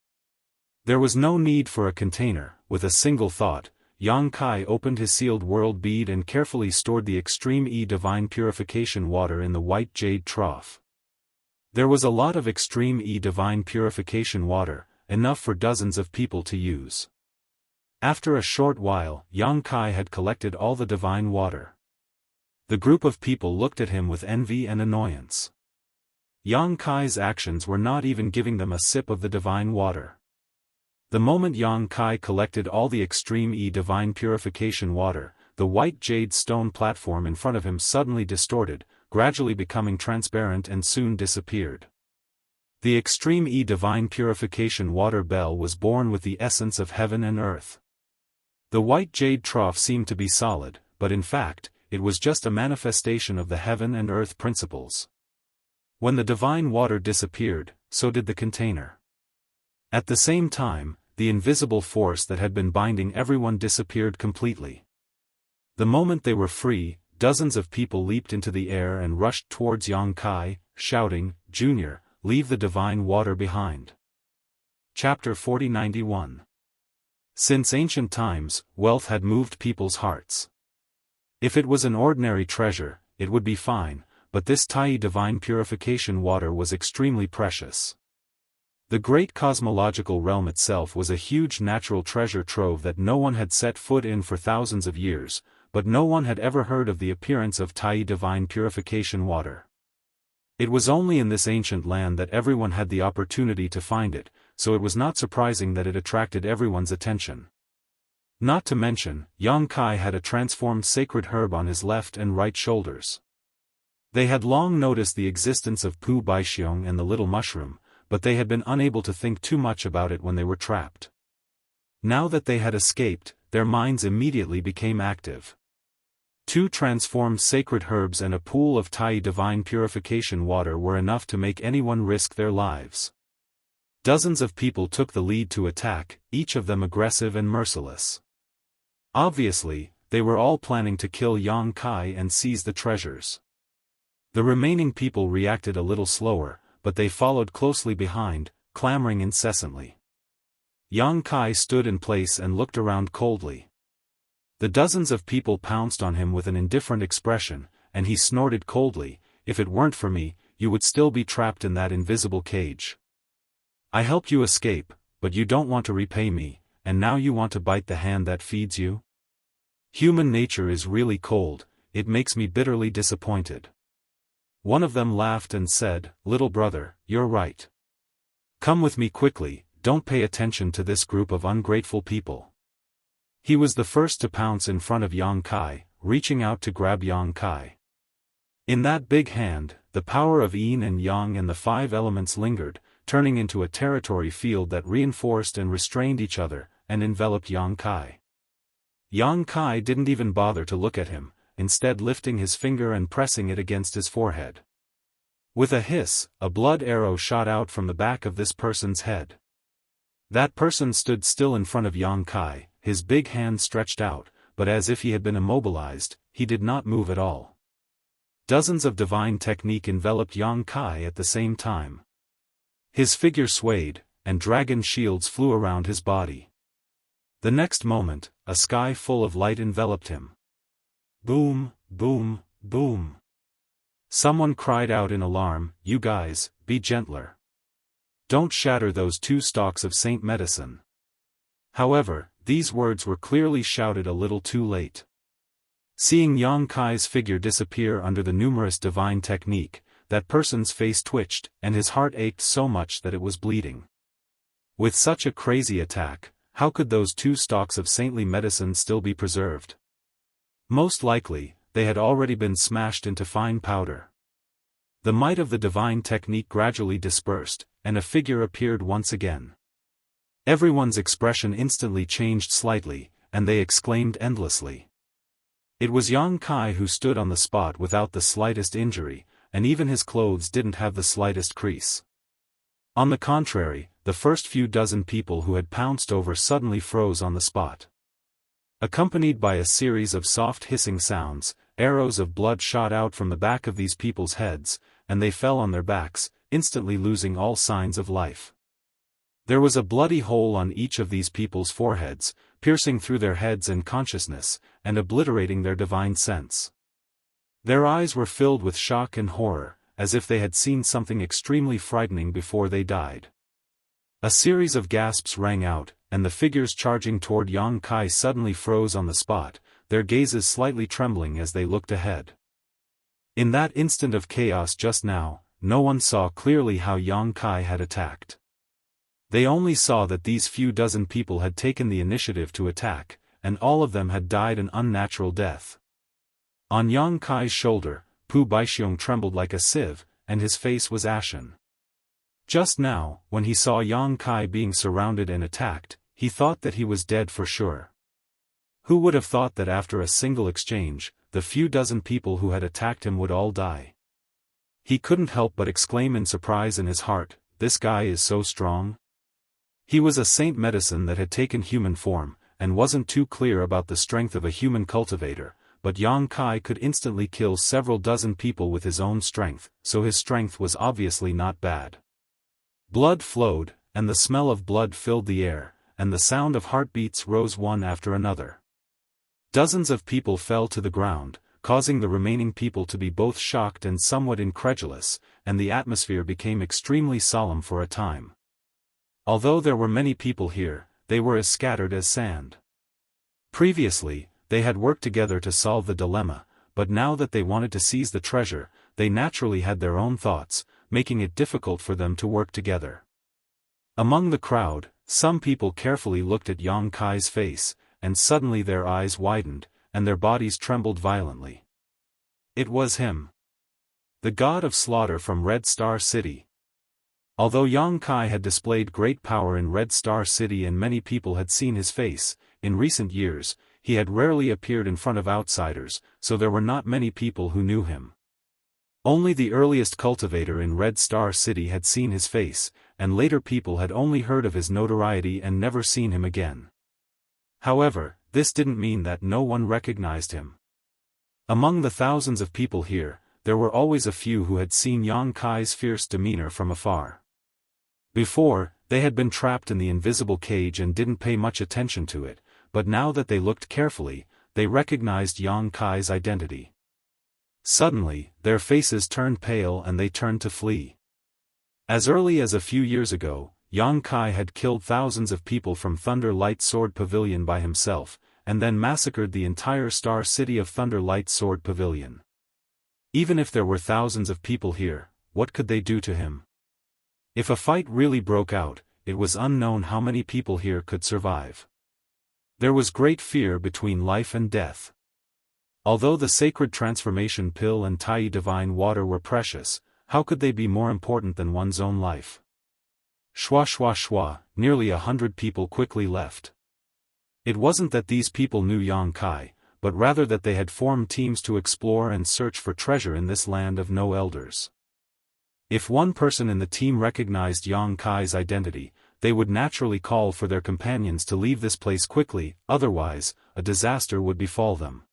There was no need for a container. With a single thought, Yang Kai opened his sealed world bead and carefully stored the extreme divine purification water in the white jade trough. There was a lot of extreme divine purification water, enough for dozens of people to use. After a short while, Yang Kai had collected all the divine water. The group of people looked at him with envy and annoyance. Yang Kai's actions were not even giving them a sip of the divine water. The moment Yang Kai collected all the extreme divine purification water, the white jade stone platform in front of him suddenly distorted, gradually becoming transparent and soon disappeared. The extreme divine purification water bell was born with the essence of heaven and earth. The white jade trough seemed to be solid, but in fact, it was just a manifestation of the heaven and earth principles. When the divine water disappeared, so did the container. At the same time, the invisible force that had been binding everyone disappeared completely. The moment they were free, dozens of people leaped into the air and rushed towards Yang Kai, shouting, "Junior, leave the divine water behind." Chapter 4091. Since ancient times, wealth had moved people's hearts. If it was an ordinary treasure, it would be fine, but this Tai divine purification water was extremely precious. The great cosmological realm itself was a huge natural treasure trove that no one had set foot in for thousands of years, but no one had ever heard of the appearance of Tai divine purification water. It was only in this ancient land that everyone had the opportunity to find it, so it was not surprising that it attracted everyone's attention. Not to mention, Yang Kai had a transformed sacred herb on his left and right shoulders. They had long noticed the existence of Pu Baixiong and the little mushroom, but they had been unable to think too much about it when they were trapped. Now that they had escaped, their minds immediately became active. 2 transformed sacred herbs and a pool of Tai divine purification water were enough to make anyone risk their lives. Dozens of people took the lead to attack, each of them aggressive and merciless. Obviously, they were all planning to kill Yang Kai and seize the treasures. The remaining people reacted a little slower, but they followed closely behind, clamoring incessantly. Yang Kai stood in place and looked around coldly. The dozens of people pounced on him with an indifferent expression, and he snorted coldly, "If it weren't for me, you would still be trapped in that invisible cage. I helped you escape, but you don't want to repay me, and now you want to bite the hand that feeds you? Human nature is really cold, it makes me bitterly disappointed." One of them laughed and said, "Little brother, you're right. Come with me quickly, don't pay attention to this group of ungrateful people." He was the first to pounce in front of Yang Kai, reaching out to grab Yang Kai. In that big hand, the power of yin and yang and the 5 elements lingered, turning into a territory field that reinforced and restrained each other, and enveloped Yang Kai. Yang Kai didn't even bother to look at him, instead lifting his finger and pressing it against his forehead. With a hiss, a blood arrow shot out from the back of this person's head. That person stood still in front of Yang Kai, his big hand stretched out, but as if he had been immobilized, he did not move at all. Dozens of divine technique enveloped Yang Kai at the same time. His figure swayed, and dragon shields flew around his body. The next moment, a sky full of light enveloped him. Boom, boom, boom. Someone cried out in alarm, "You guys, be gentler. Don't shatter those 2 stalks of saint medicine." However, these words were clearly shouted a little too late. Seeing Yang Kai's figure disappear under the numerous divine technique, that person's face twitched, and his heart ached so much that it was bleeding. With such a crazy attack, how could those 2 stalks of saintly medicine still be preserved? Most likely, they had already been smashed into fine powder. The might of the divine technique gradually dispersed, and a figure appeared once again. Everyone's expression instantly changed slightly, and they exclaimed endlessly. It was Yang Kai who stood on the spot without the slightest injury, and even his clothes didn't have the slightest crease. On the contrary, the first few dozen people who had pounced over suddenly froze on the spot. Accompanied by a series of soft hissing sounds, arrows of blood shot out from the back of these people's heads, and they fell on their backs, instantly losing all signs of life. There was a bloody hole on each of these people's foreheads, piercing through their heads and consciousness, and obliterating their divine sense. Their eyes were filled with shock and horror, as if they had seen something extremely frightening before they died. A series of gasps rang out, and the figures charging toward Yang Kai suddenly froze on the spot, their gazes slightly trembling as they looked ahead. In that instant of chaos just now, no one saw clearly how Yang Kai had attacked. They only saw that these few dozen people had taken the initiative to attack, and all of them had died an unnatural death. On Yang Kai's shoulder, Pu Baixiong trembled like a sieve, and his face was ashen. Just now, when he saw Yang Kai being surrounded and attacked, he thought that he was dead for sure. Who would have thought that after a single exchange, the few dozen people who had attacked him would all die? He couldn't help but exclaim in surprise in his heart, "This guy is so strong." He was a saint medicine that had taken human form, and wasn't too clear about the strength of a human cultivator, but Yang Kai could instantly kill several dozen people with his own strength, so his strength was obviously not bad. Blood flowed, and the smell of blood filled the air, and the sound of heartbeats rose one after another. Dozens of people fell to the ground, causing the remaining people to be both shocked and somewhat incredulous, and the atmosphere became extremely solemn for a time. Although there were many people here, they were as scattered as sand. Previously, they had worked together to solve the dilemma, but now that they wanted to seize the treasure, they naturally had their own thoughts, making it difficult for them to work together. Among the crowd, some people carefully looked at Yang Kai's face, and suddenly their eyes widened, and their bodies trembled violently. It was him. The god of slaughter from Red Star City. Although Yang Kai had displayed great power in Red Star City and many people had seen his face, in recent years, he had rarely appeared in front of outsiders, so there were not many people who knew him. Only the earliest cultivator in Red Star City had seen his face, and later people had only heard of his notoriety and never seen him again. However, this didn't mean that no one recognized him. Among the thousands of people here, there were always a few who had seen Yang Kai's fierce demeanor from afar. Before, they had been trapped in the invisible cage and didn't pay much attention to it, but now that they looked carefully, they recognized Yang Kai's identity. Suddenly, their faces turned pale and they turned to flee. As early as a few years ago, Yang Kai had killed thousands of people from Thunder Light Sword Pavilion by himself, and then massacred the entire star city of Thunder Light Sword Pavilion. Even if there were thousands of people here, what could they do to him? If a fight really broke out, it was unknown how many people here could survive. There was great fear between life and death. Although the sacred transformation pill and Tai divine water were precious, how could they be more important than one's own life? Shwa shwa shwa, nearly 100 people quickly left. It wasn't that these people knew Yang Kai, but rather that they had formed teams to explore and search for treasure in this land of no elders. If one person in the team recognized Yang Kai's identity, they would naturally call for their companions to leave this place quickly, otherwise, a disaster would befall them.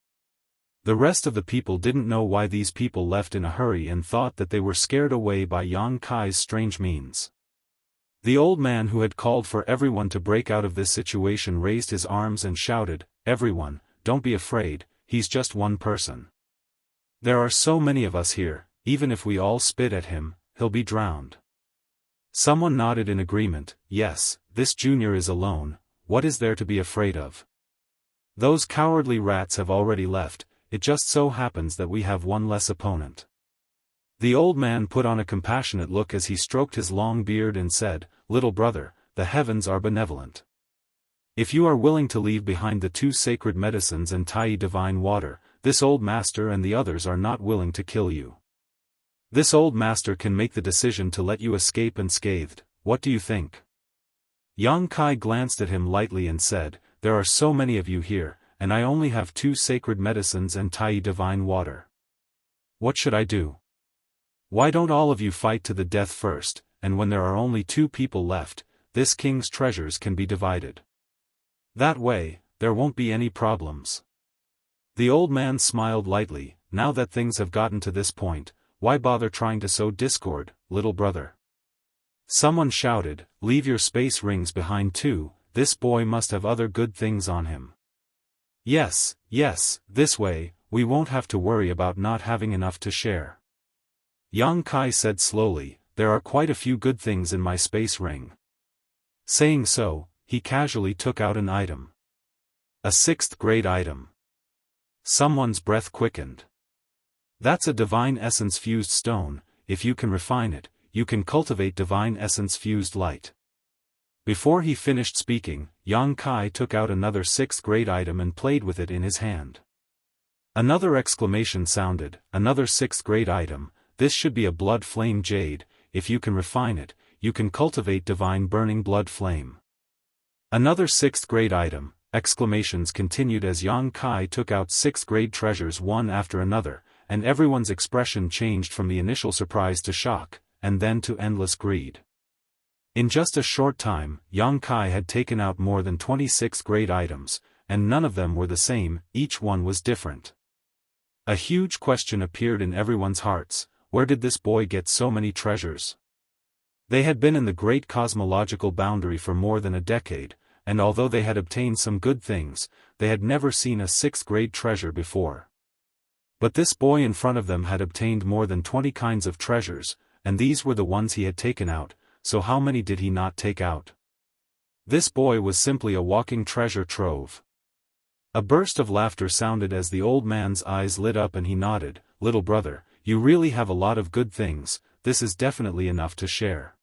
The rest of the people didn't know why these people left in a hurry and thought that they were scared away by Yang Kai's strange means. The old man who had called for everyone to break out of this situation raised his arms and shouted, "Everyone, don't be afraid, he's just one person. There are so many of us here, even if we all spit at him, he'll be drowned." Someone nodded in agreement. "Yes, this junior is alone, what is there to be afraid of? Those cowardly rats have already left, it just so happens that we have one less opponent." The old man put on a compassionate look as he stroked his long beard and said, "Little brother, the heavens are benevolent. If you are willing to leave behind the 2 sacred medicines and Tai divine water, this old master and the others are not willing to kill you. This old master can make the decision to let you escape unscathed, what do you think?" Yang Kai glanced at him lightly and said, "There are so many of you here, and I only have 2 sacred medicines and Tai divine water. What should I do? Why don't all of you fight to the death first, and when there are only 2 people left, this king's treasures can be divided. That way, there won't be any problems." The old man smiled lightly. "Now that things have gotten to this point, why bother trying to sow discord, little brother?" Someone shouted, "Leave your space rings behind too, this boy must have other good things on him." Yes, this way, we won't have to worry about not having enough to share." Yang Kai said slowly, "There are quite a few good things in my space ring." Saying so, he casually took out an item. A 6th grade item. Someone's breath quickened. "That's a divine essence fused stone, if you can refine it, you can cultivate divine essence fused light." Before he finished speaking, Yang Kai took out another 6th grade item and played with it in his hand. Another exclamation sounded, "Another 6th grade item, this should be a blood flame jade, if you can refine it, you can cultivate divine burning blood flame." Another 6th grade item, exclamations continued as Yang Kai took out 6th grade treasures one after another, and everyone's expression changed from the initial surprise to shock, and then to endless greed. In just a short time, Yang Kai had taken out more than 20 6th grade items, and none of them were the same, each one was different. A huge question appeared in everyone's hearts: where did this boy get so many treasures? They had been in the great cosmological boundary for more than a decade, and although they had obtained some good things, they had never seen a 6th grade treasure before. But this boy in front of them had obtained more than 20 kinds of treasures, and these were the ones he had taken out, so how many did he not take out? This boy was simply a walking treasure trove. A burst of laughter sounded as the old man's eyes lit up and he nodded, "Little brother, you really have a lot of good things, this is definitely enough to share."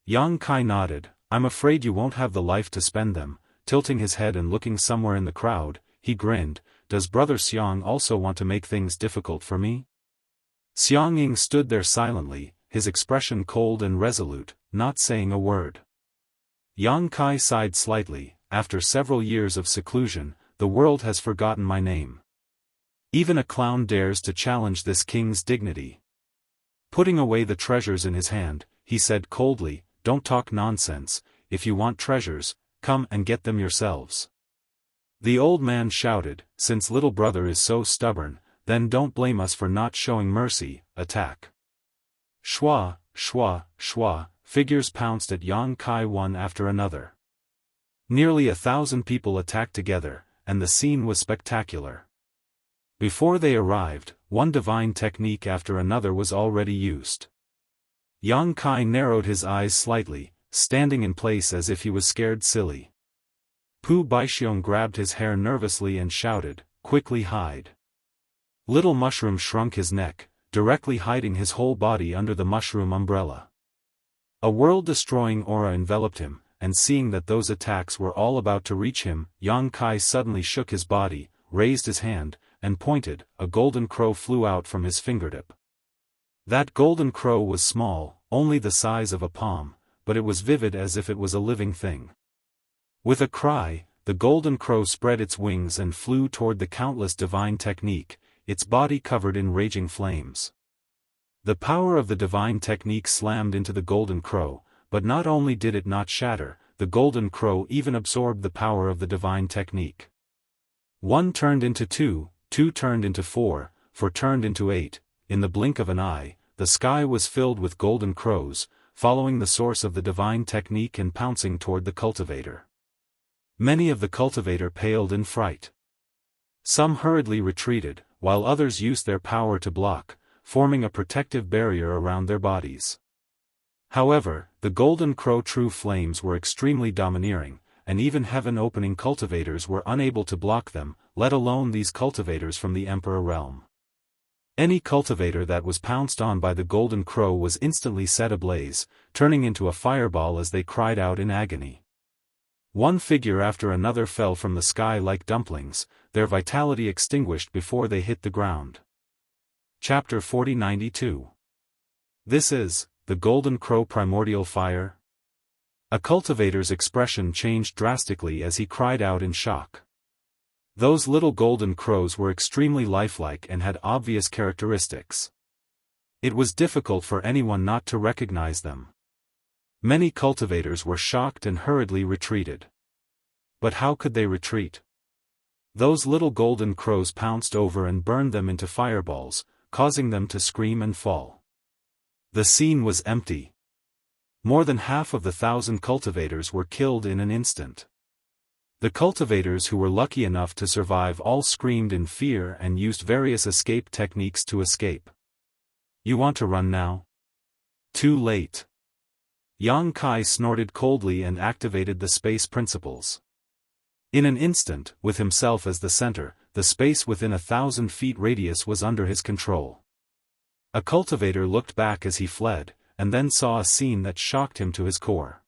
Yang Kai nodded, "I'm afraid you won't have the life to spend them." Tilting his head and looking somewhere in the crowd, he grinned, "Does Brother Xiang also want to make things difficult for me?" Xiang Ying stood there silently, his expression cold and resolute, not saying a word. Yang Kai sighed slightly, "After several years of seclusion, the world has forgotten my name. Even a clown dares to challenge this king's dignity." Putting away the treasures in his hand, he said coldly, "Don't talk nonsense, if you want treasures, come and get them yourselves." The old man shouted, "Since little brother is so stubborn, then don't blame us for not showing mercy, attack." Shwa, shwa, shwa, figures pounced at Yang Kai one after another. Nearly 1,000 people attacked together, and the scene was spectacular. Before they arrived, one divine technique after another was already used. Yang Kai narrowed his eyes slightly, standing in place as if he was scared silly. Pu Baixiong grabbed his hair nervously and shouted, "Quickly hide." Little Mushroom shrunk his neck, directly hiding his whole body under the mushroom umbrella. A world-destroying aura enveloped him, and seeing that those attacks were all about to reach him, Yang Kai suddenly shook his body, raised his hand, and pointed. A golden crow flew out from his fingertip. That golden crow was small, only the size of a palm, but it was vivid as if it was a living thing. With a cry, the golden crow spread its wings and flew toward the countless divine technique, its body covered in raging flames. The power of the divine technique slammed into the golden crow, but not only did it not shatter, the golden crow even absorbed the power of the divine technique. 1 turned into 2, 2 turned into 4, 4 turned into 8, in the blink of an eye, the sky was filled with golden crows, following the source of the divine technique and pouncing toward the cultivator. Many of the cultivator paled in fright. Some hurriedly retreated, while others used their power to block, forming a protective barrier around their bodies. However, the golden crow true flames were extremely domineering, and even heaven-opening cultivators were unable to block them, let alone these cultivators from the Emperor realm. Any cultivator that was pounced on by the golden crow was instantly set ablaze, turning into a fireball as they cried out in agony. One figure after another fell from the sky like dumplings, their vitality extinguished before they hit the ground. Chapter 4092. This is, the Golden Crow Primordial Fire? A cultivator's expression changed drastically as he cried out in shock. Those little golden crows were extremely lifelike and had obvious characteristics. It was difficult for anyone not to recognize them. Many cultivators were shocked and hurriedly retreated. But how could they retreat? Those little golden crows pounced over and burned them into fireballs, causing them to scream and fall. The scene was empty. More than half of the 1,000 cultivators were killed in an instant. The cultivators who were lucky enough to survive all screamed in fear and used various escape techniques to escape. You want to run now? Too late. Yang Kai snorted coldly and activated the space principles. In an instant, with himself as the center, the space within 1,000 feet radius was under his control. A cultivator looked back as he fled, and then saw a scene that shocked him to his core.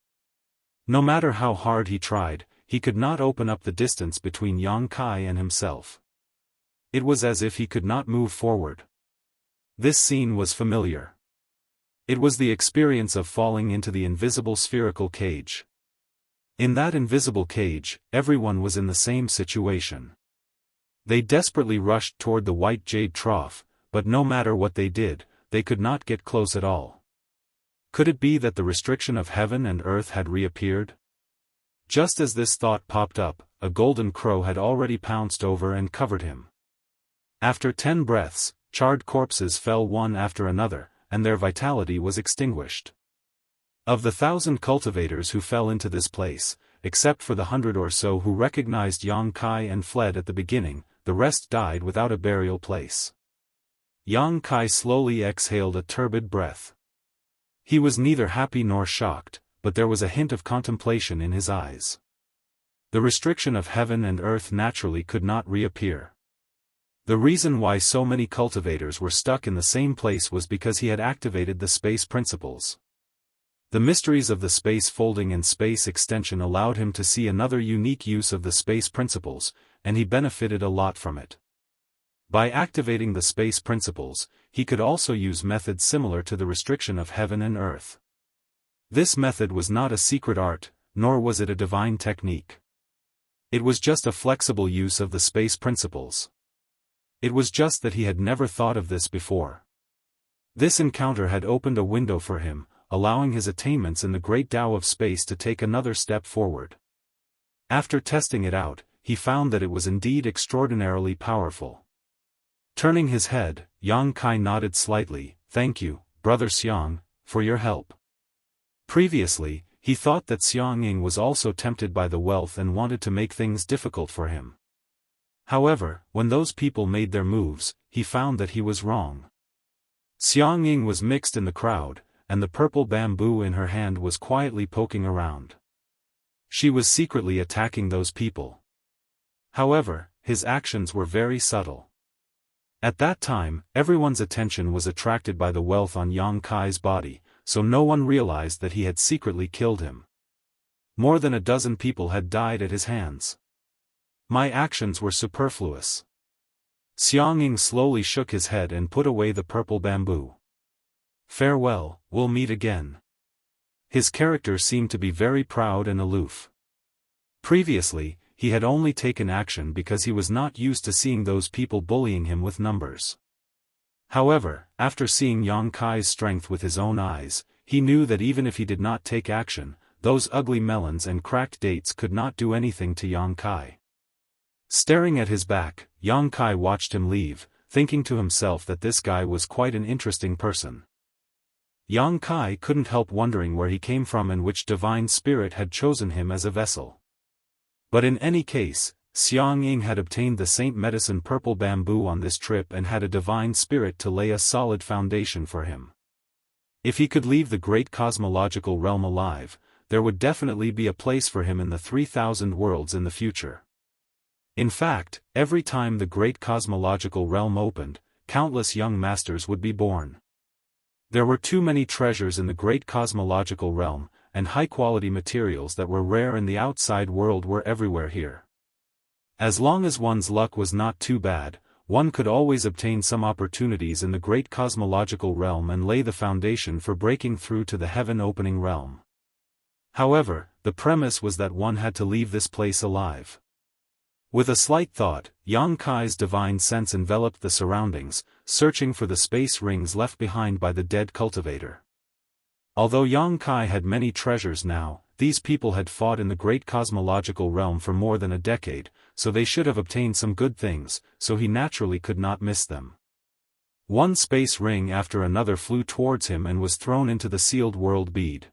No matter how hard he tried, he could not open up the distance between Yang Kai and himself. It was as if he could not move forward. This scene was familiar. It was the experience of falling into the invisible spherical cage. In that invisible cage, everyone was in the same situation. They desperately rushed toward the white jade trough, but no matter what they did, they could not get close at all. Could it be that the restriction of heaven and earth had reappeared? Just as this thought popped up, a golden crow had already pounced over and covered him. After 10 breaths, charred corpses fell one after another, and their vitality was extinguished. Of the 1,000 cultivators who fell into this place, except for the 100 or so who recognized Yang Kai and fled at the beginning, the rest died without a burial place. Yang Kai slowly exhaled a turbid breath. He was neither happy nor shocked, but there was a hint of contemplation in his eyes. The restriction of heaven and earth naturally could not reappear. The reason why so many cultivators were stuck in the same place was because he had activated the space principles. The mysteries of the space folding and space extension allowed him to see another unique use of the space principles, and he benefited a lot from it. By activating the space principles, he could also use methods similar to the restriction of heaven and earth. This method was not a secret art, nor was it a divine technique. It was just a flexible use of the space principles. It was just that he had never thought of this before. This encounter had opened a window for him, allowing his attainments in the great Tao of space to take another step forward. After testing it out, he found that it was indeed extraordinarily powerful. Turning his head, Yang Kai nodded slightly. "Thank you, Brother Xiang, for your help." Previously, he thought that Xiang Ying was also tempted by the wealth and wanted to make things difficult for him. However, when those people made their moves, he found that he was wrong. Xiang Ying was mixed in the crowd, and the purple bamboo in her hand was quietly poking around. She was secretly attacking those people. However, his actions were very subtle. At that time, everyone's attention was attracted by the wealth on Yang Kai's body, so no one realized that he had secretly killed him. More than a dozen people had died at his hands. My actions were superfluous. Xiang Ying slowly shook his head and put away the purple bamboo. "Farewell, we'll meet again." His character seemed to be very proud and aloof. Previously, he had only taken action because he was not used to seeing those people bullying him with numbers. However, after seeing Yang Kai's strength with his own eyes, he knew that even if he did not take action, those ugly melons and cracked dates could not do anything to Yang Kai. Staring at his back, Yang Kai watched him leave, thinking to himself that this guy was quite an interesting person. Yang Kai couldn't help wondering where he came from and which divine spirit had chosen him as a vessel. But in any case, Xiang Ying had obtained the Saint Medicine Purple Bamboo on this trip and had a divine spirit to lay a solid foundation for him. If he could leave the great cosmological realm alive, there would definitely be a place for him in the 3,000 worlds in the future. In fact, every time the great cosmological realm opened, countless young masters would be born. There were too many treasures in the great cosmological realm, and high-quality materials that were rare in the outside world were everywhere here. As long as one's luck was not too bad, one could always obtain some opportunities in the great cosmological realm and lay the foundation for breaking through to the heaven-opening realm. However, the premise was that one had to leave this place alive. With a slight thought, Yang Kai's divine sense enveloped the surroundings, searching for the space rings left behind by the dead cultivator. Although Yang Kai had many treasures now, these people had fought in the great cosmological realm for more than a decade, so they should have obtained some good things, so he naturally could not miss them. One space ring after another flew towards him and was thrown into the sealed world bead.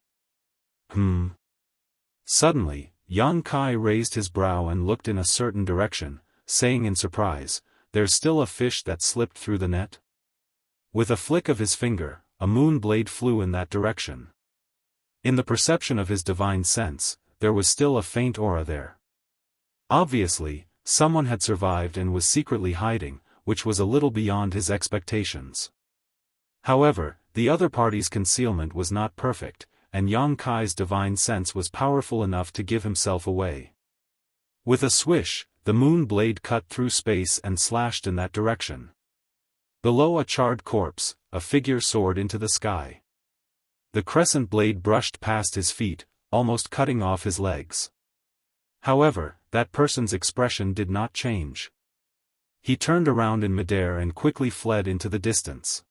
Suddenly, Yang Kai raised his brow and looked in a certain direction, saying in surprise, "There's still a fish that slipped through the net?" With a flick of his finger, a moon blade flew in that direction. In the perception of his divine sense, there was still a faint aura there. Obviously, someone had survived and was secretly hiding, which was a little beyond his expectations. However, the other party's concealment was not perfect, and Yang Kai's divine sense was powerful enough to give himself away. With a swish, the moon blade cut through space and slashed in that direction. Below a charred corpse, a figure soared into the sky. The crescent blade brushed past his feet, almost cutting off his legs. However, that person's expression did not change. He turned around in midair and quickly fled into the distance.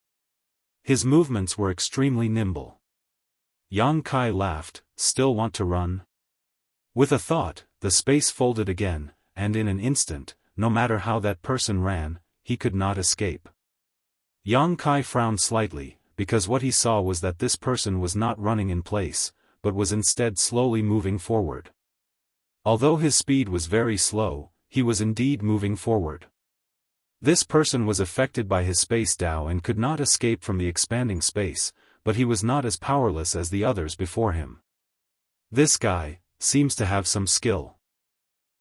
His movements were extremely nimble. Yang Kai laughed, "Still want to run?" With a thought, the space folded again, and in an instant, no matter how that person ran, he could not escape. Yang Kai frowned slightly, because what he saw was that this person was not running in place, but was instead slowly moving forward. Although his speed was very slow, he was indeed moving forward. This person was affected by his space Dao and could not escape from the expanding space, but he was not as powerless as the others before him. This guy seems to have some skill.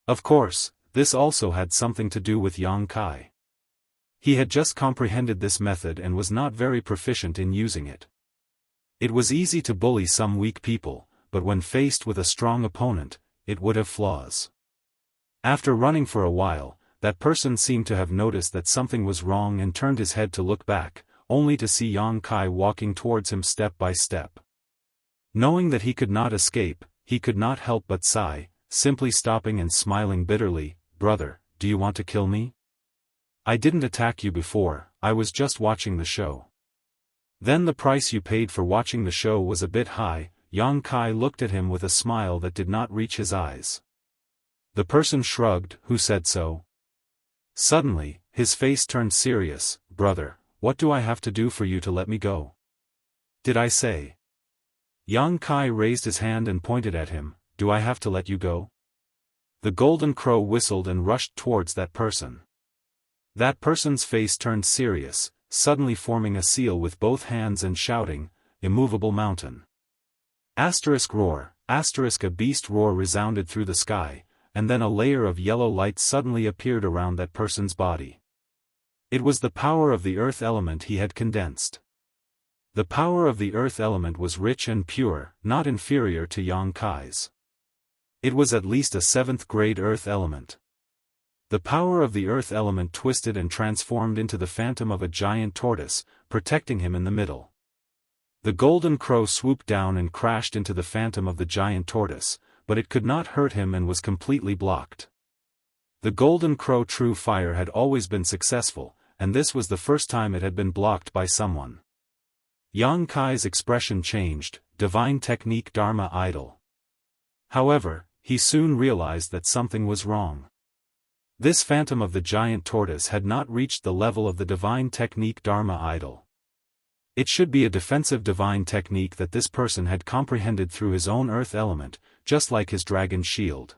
Of course, this also had something to do with Yang Kai. He had just comprehended this method and was not very proficient in using it. It was easy to bully some weak people, but when faced with a strong opponent, it would have flaws. After running for a while, that person seemed to have noticed that something was wrong and turned his head to look back, only to see Yang Kai walking towards him step by step. Knowing that he could not escape, he could not help but sigh, simply stopping and smiling bitterly. "Brother, do you want to kill me? I didn't attack you before, I was just watching the show." "Then the price you paid for watching the show was a bit high." Yang Kai looked at him with a smile that did not reach his eyes. The person shrugged. "Who said so?" Suddenly, his face turned serious. "Brother, what do I have to do for you to let me go? Did I say?" Yang Kai raised his hand and pointed at him. "Do I have to let you go?" The golden crow whistled and rushed towards that person. That person's face turned serious, suddenly forming a seal with both hands and shouting, "Immovable mountain!" Roar, a beast roar resounded through the sky, and then a layer of yellow light suddenly appeared around that person's body. It was the power of the earth element he had condensed. The power of the earth element was rich and pure, not inferior to Yang Kai's. It was at least a 7th grade earth element. The power of the earth element twisted and transformed into the phantom of a giant tortoise, protecting him in the middle. The golden crow swooped down and crashed into the phantom of the giant tortoise, but it could not hurt him and was completely blocked. The Golden Crow True Fire had always been successful, and this was the first time it had been blocked by someone. Yang Kai's expression changed, divine technique Dharma idol. However, he soon realized that something was wrong. This phantom of the giant tortoise had not reached the level of the divine technique Dharma idol. It should be a defensive divine technique that this person had comprehended through his own earth element, just like his dragon shield.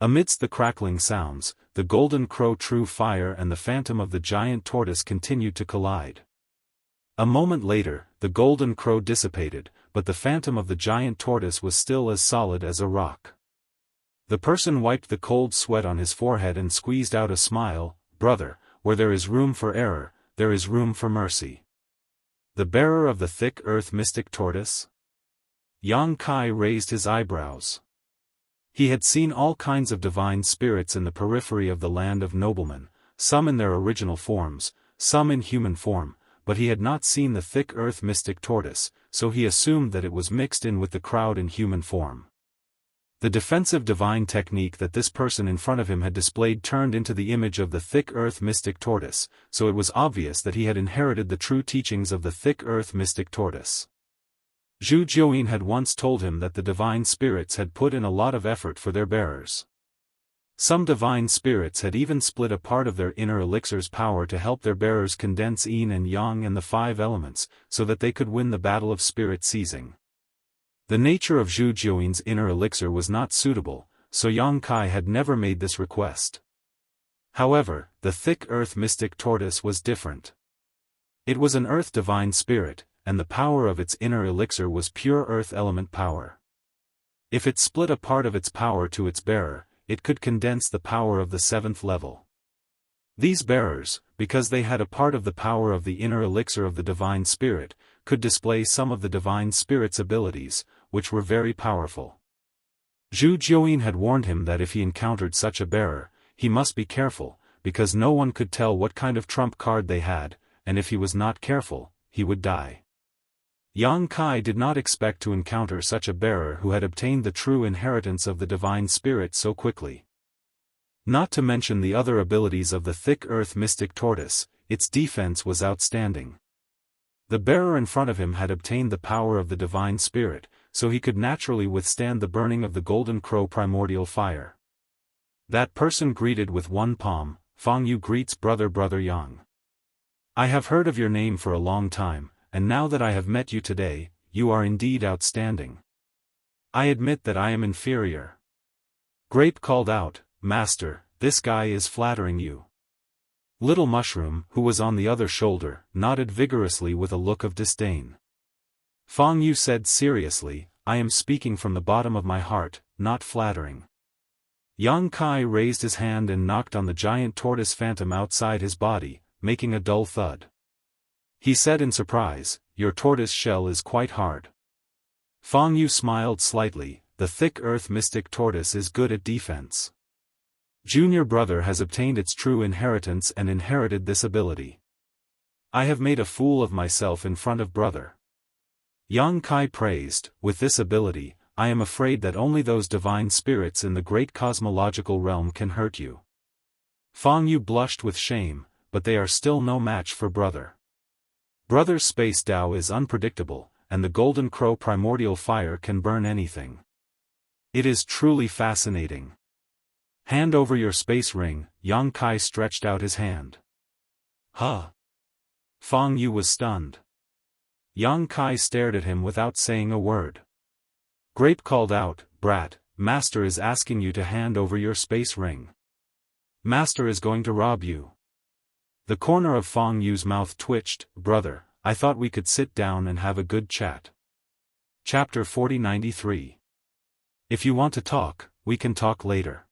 Amidst the crackling sounds, the Golden Crow True Fire and the phantom of the giant tortoise continued to collide. A moment later, the Golden Crow dissipated, but the phantom of the giant tortoise was still as solid as a rock. The person wiped the cold sweat on his forehead and squeezed out a smile. Brother, where there is room for error, there is room for mercy. The bearer of the thick earth mystic tortoise? Yang Kai raised his eyebrows. He had seen all kinds of divine spirits in the periphery of the land of noblemen, some in their original forms, some in human form, but he had not seen the thick earth mystic tortoise, so he assumed that it was mixed in with the crowd in human form. The defensive divine technique that this person in front of him had displayed turned into the image of the thick earth mystic tortoise, so it was obvious that he had inherited the true teachings of the thick earth mystic tortoise. Zhu Jiuyin had once told him that the divine spirits had put in a lot of effort for their bearers. Some divine spirits had even split a part of their inner elixir's power to help their bearers condense yin and yang and the 5 elements, so that they could win the battle of spirit seizing. The nature of Zhu Jiuyin's inner elixir was not suitable, so Yang Kai had never made this request. However, the thick earth mystic tortoise was different. It was an earth divine spirit, and the power of its inner elixir was pure earth element power. If it split a part of its power to its bearer, it could condense the power of the 7th level. These bearers, because they had a part of the power of the inner elixir of the divine spirit, could display some of the divine spirit's abilities, which were very powerful. Zhu Jiuyin had warned him that if he encountered such a bearer, he must be careful, because no one could tell what kind of trump card they had, and if he was not careful, he would die. Yang Kai did not expect to encounter such a bearer who had obtained the true inheritance of the divine spirit so quickly. Not to mention the other abilities of the thick earth mystic tortoise, its defense was outstanding. The bearer in front of him had obtained the power of the divine spirit, so he could naturally withstand the burning of the Golden Crow primordial fire. That person greeted with one palm. Fang Yu greets brother Yang. I have heard of your name for a long time, and now that I have met you today, you are indeed outstanding. I admit that I am inferior. Grape called out, Master, this guy is flattering you. Little Mushroom, who was on the other shoulder, nodded vigorously with a look of disdain. Fang Yu said seriously, I am speaking from the bottom of my heart, not flattering. Yang Kai raised his hand and knocked on the giant tortoise phantom outside his body, making a dull thud. He said in surprise, your tortoise shell is quite hard. Fang Yu smiled slightly, the thick earth mystic tortoise is good at defense. Junior brother has obtained its true inheritance and inherited this ability. I have made a fool of myself in front of brother. Yang Kai praised, with this ability, I am afraid that only those divine spirits in the great cosmological realm can hurt you. Fang Yu blushed with shame, but they are still no match for brother. Brother's space Dao is unpredictable, and the Golden Crow primordial fire can burn anything. It is truly fascinating. Hand over your space ring. Yang Kai stretched out his hand. Huh? Fang Yu was stunned. Yang Kai stared at him without saying a word. Grape called out, Brat, Master is asking you to hand over your space ring. Master is going to rob you. The corner of Fang Yu's mouth twitched. Brother, I thought we could sit down and have a good chat. Chapter 4093. If you want to talk, we can talk later.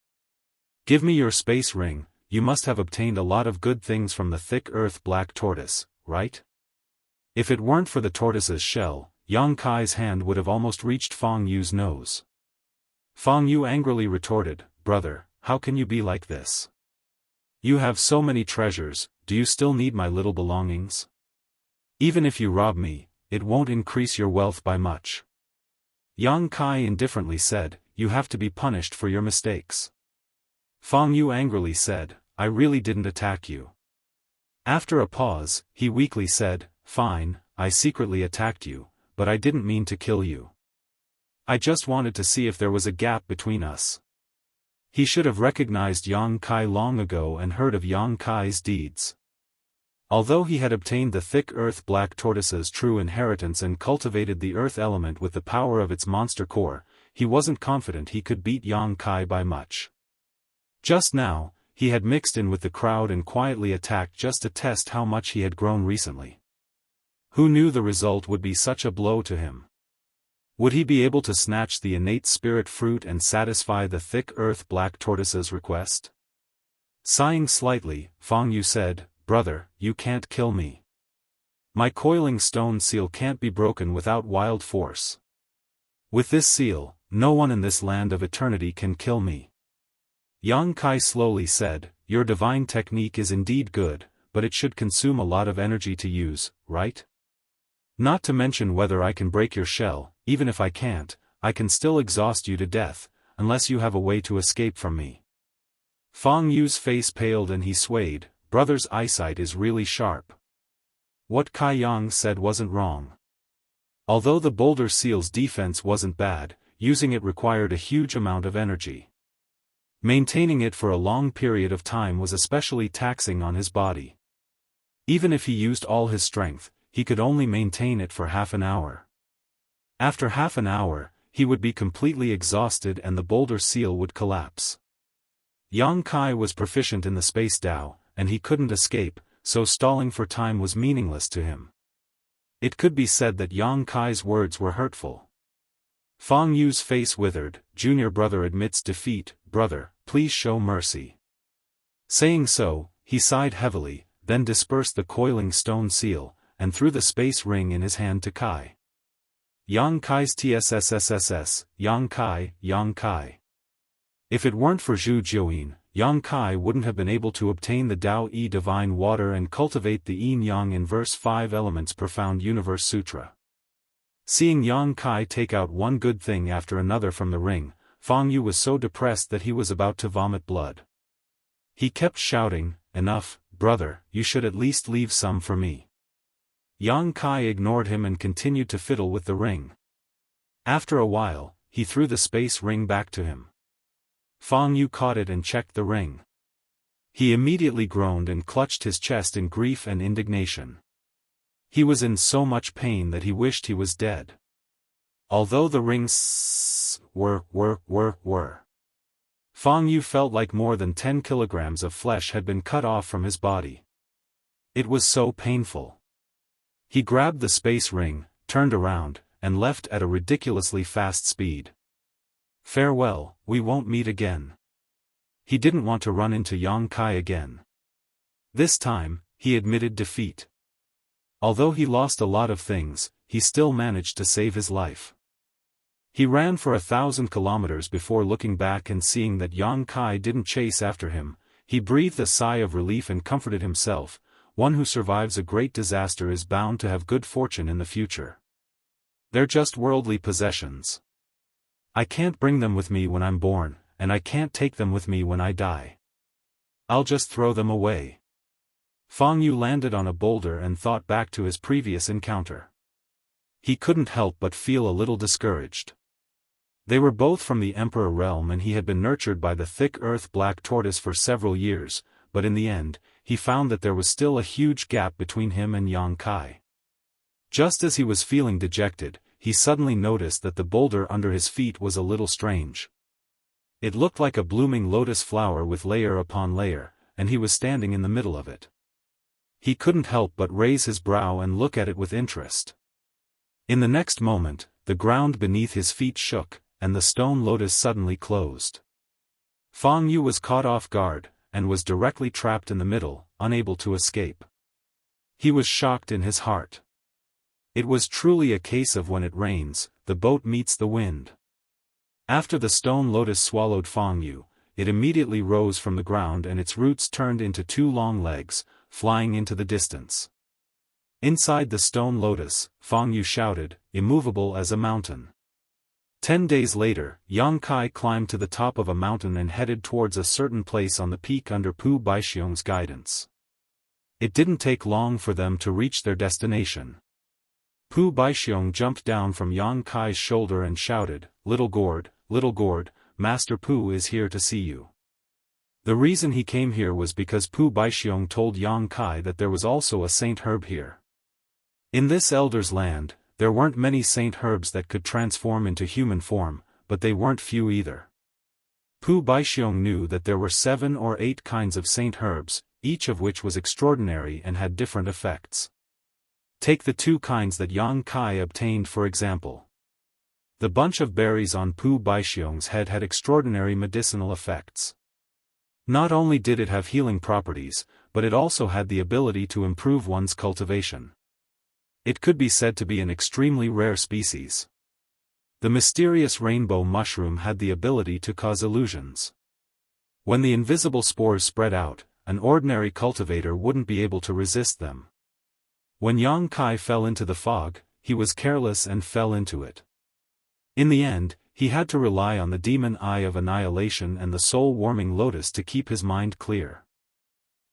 Give me your space ring. You must have obtained a lot of good things from the thick earth black tortoise, right? If it weren't for the tortoise's shell, Yang Kai's hand would have almost reached Fang Yu's nose. Fang Yu angrily retorted, Brother, how can you be like this? You have so many treasures, do you still need my little belongings? Even if you rob me, it won't increase your wealth by much. Yang Kai indifferently said, You have to be punished for your mistakes. Fang Yu angrily said, I really didn't attack you. After a pause, he weakly said, fine, I secretly attacked you, but I didn't mean to kill you. I just wanted to see if there was a gap between us. He should have recognized Yang Kai long ago and heard of Yang Kai's deeds. Although he had obtained the thick earth black tortoise's true inheritance and cultivated the earth element with the power of its monster core, he wasn't confident he could beat Yang Kai by much. Just now, he had mixed in with the crowd and quietly attacked just to test how much he had grown recently. Who knew the result would be such a blow to him? Would he be able to snatch the innate spirit fruit and satisfy the thick earth black tortoise's request? Sighing slightly, Fang Yu said, Brother, you can't kill me. My coiling stone seal can't be broken without wild force. With this seal, no one in this land of eternity can kill me. Yang Kai slowly said, Your divine technique is indeed good, but it should consume a lot of energy to use, right? Not to mention whether I can break your shell. Even if I can't, I can still exhaust you to death, unless you have a way to escape from me. Fang Yu's face paled and he swayed. Brother's eyesight is really sharp. What Kai Yang said wasn't wrong. Although the boulder seal's defense wasn't bad, using it required a huge amount of energy. Maintaining it for a long period of time was especially taxing on his body. Even if he used all his strength, he could only maintain it for half an hour. After half an hour, he would be completely exhausted and the boulder seal would collapse. Yang Kai was proficient in the space Dao, and he couldn't escape, so stalling for time was meaningless to him. It could be said that Yang Kai's words were hurtful. Fang Yu's face withered. Junior brother admits defeat. Brother, please show mercy. Saying so, he sighed heavily, then dispersed the coiling stone seal, and threw the space ring in his hand to Kai. Yang Kai's TSSSSS, Yang Kai, Yang Kai. If it weren't for Zhu Jiuyin, Yang Kai wouldn't have been able to obtain the Dao-E divine water and cultivate the Yin-Yang inverse 5 elements profound universe sutra. Seeing Yang Kai take out one good thing after another from the ring, Fang Yu was so depressed that he was about to vomit blood. He kept shouting, Enough, brother, you should at least leave some for me. Yang Kai ignored him and continued to fiddle with the ring. After a while, he threw the space ring back to him. Fang Yu caught it and checked the ring. He immediately groaned and clutched his chest in grief and indignation. He was in so much pain that he wished he was dead. Although the rings were. Fang Yu felt like more than 10 kilograms of flesh had been cut off from his body. It was so painful. He grabbed the space ring, turned around, and left at a ridiculously fast speed. Farewell, we won't meet again. He didn't want to run into Yang Kai again. This time, he admitted defeat. Although he lost a lot of things, he still managed to save his life. He ran for 1,000 kilometers before looking back and seeing that Yang Kai didn't chase after him. He breathed a sigh of relief and comforted himself. One who survives a great disaster is bound to have good fortune in the future. They're just worldly possessions. I can't bring them with me when I'm born, and I can't take them with me when I die. I'll just throw them away. Fang Yu landed on a boulder and thought back to his previous encounter. He couldn't help but feel a little discouraged. They were both from the Emperor realm and he had been nurtured by the thick earth black tortoise for several years, but in the end, he found that there was still a huge gap between him and Yang Kai. Just as he was feeling dejected, he suddenly noticed that the boulder under his feet was a little strange. It looked like a blooming lotus flower with layer upon layer, and he was standing in the middle of it. He couldn't help but raise his brow and look at it with interest. In the next moment, the ground beneath his feet shook, and the stone lotus suddenly closed. Fang Yu was caught off guard, and was directly trapped in the middle, unable to escape. He was shocked in his heart. It was truly a case of when it rains, the boat meets the wind. After the stone lotus swallowed Fang Yu, it immediately rose from the ground and its roots turned into 2 long legs, flying into the distance. Inside the stone lotus, Fang Yu shouted, immovable as a mountain. 10 days later, Yang Kai climbed to the top of a mountain and headed towards a certain place on the peak under Pu Baixiong's guidance. It didn't take long for them to reach their destination. Pu Baixiong jumped down from Yang Kai's shoulder and shouted, Little gourd, Master Pu is here to see you." The reason he came here was because Pu Baixiong told Yang Kai that there was also a saint herb here. In this elder's land, there weren't many saint herbs that could transform into human form, but they weren't few either. Pu Baixiong knew that there were 7 or 8 kinds of saint herbs, each of which was extraordinary and had different effects. Take the 2 kinds that Yang Kai obtained for example. The bunch of berries on Pu Baixiong's head had extraordinary medicinal effects. Not only did it have healing properties, but it also had the ability to improve one's cultivation. It could be said to be an extremely rare species. The mysterious rainbow mushroom had the ability to cause illusions. When the invisible spores spread out, an ordinary cultivator wouldn't be able to resist them. When Yang Kai fell into the fog, he was careless and fell into it. In the end, he had to rely on the demon eye of annihilation and the soul-warming lotus to keep his mind clear.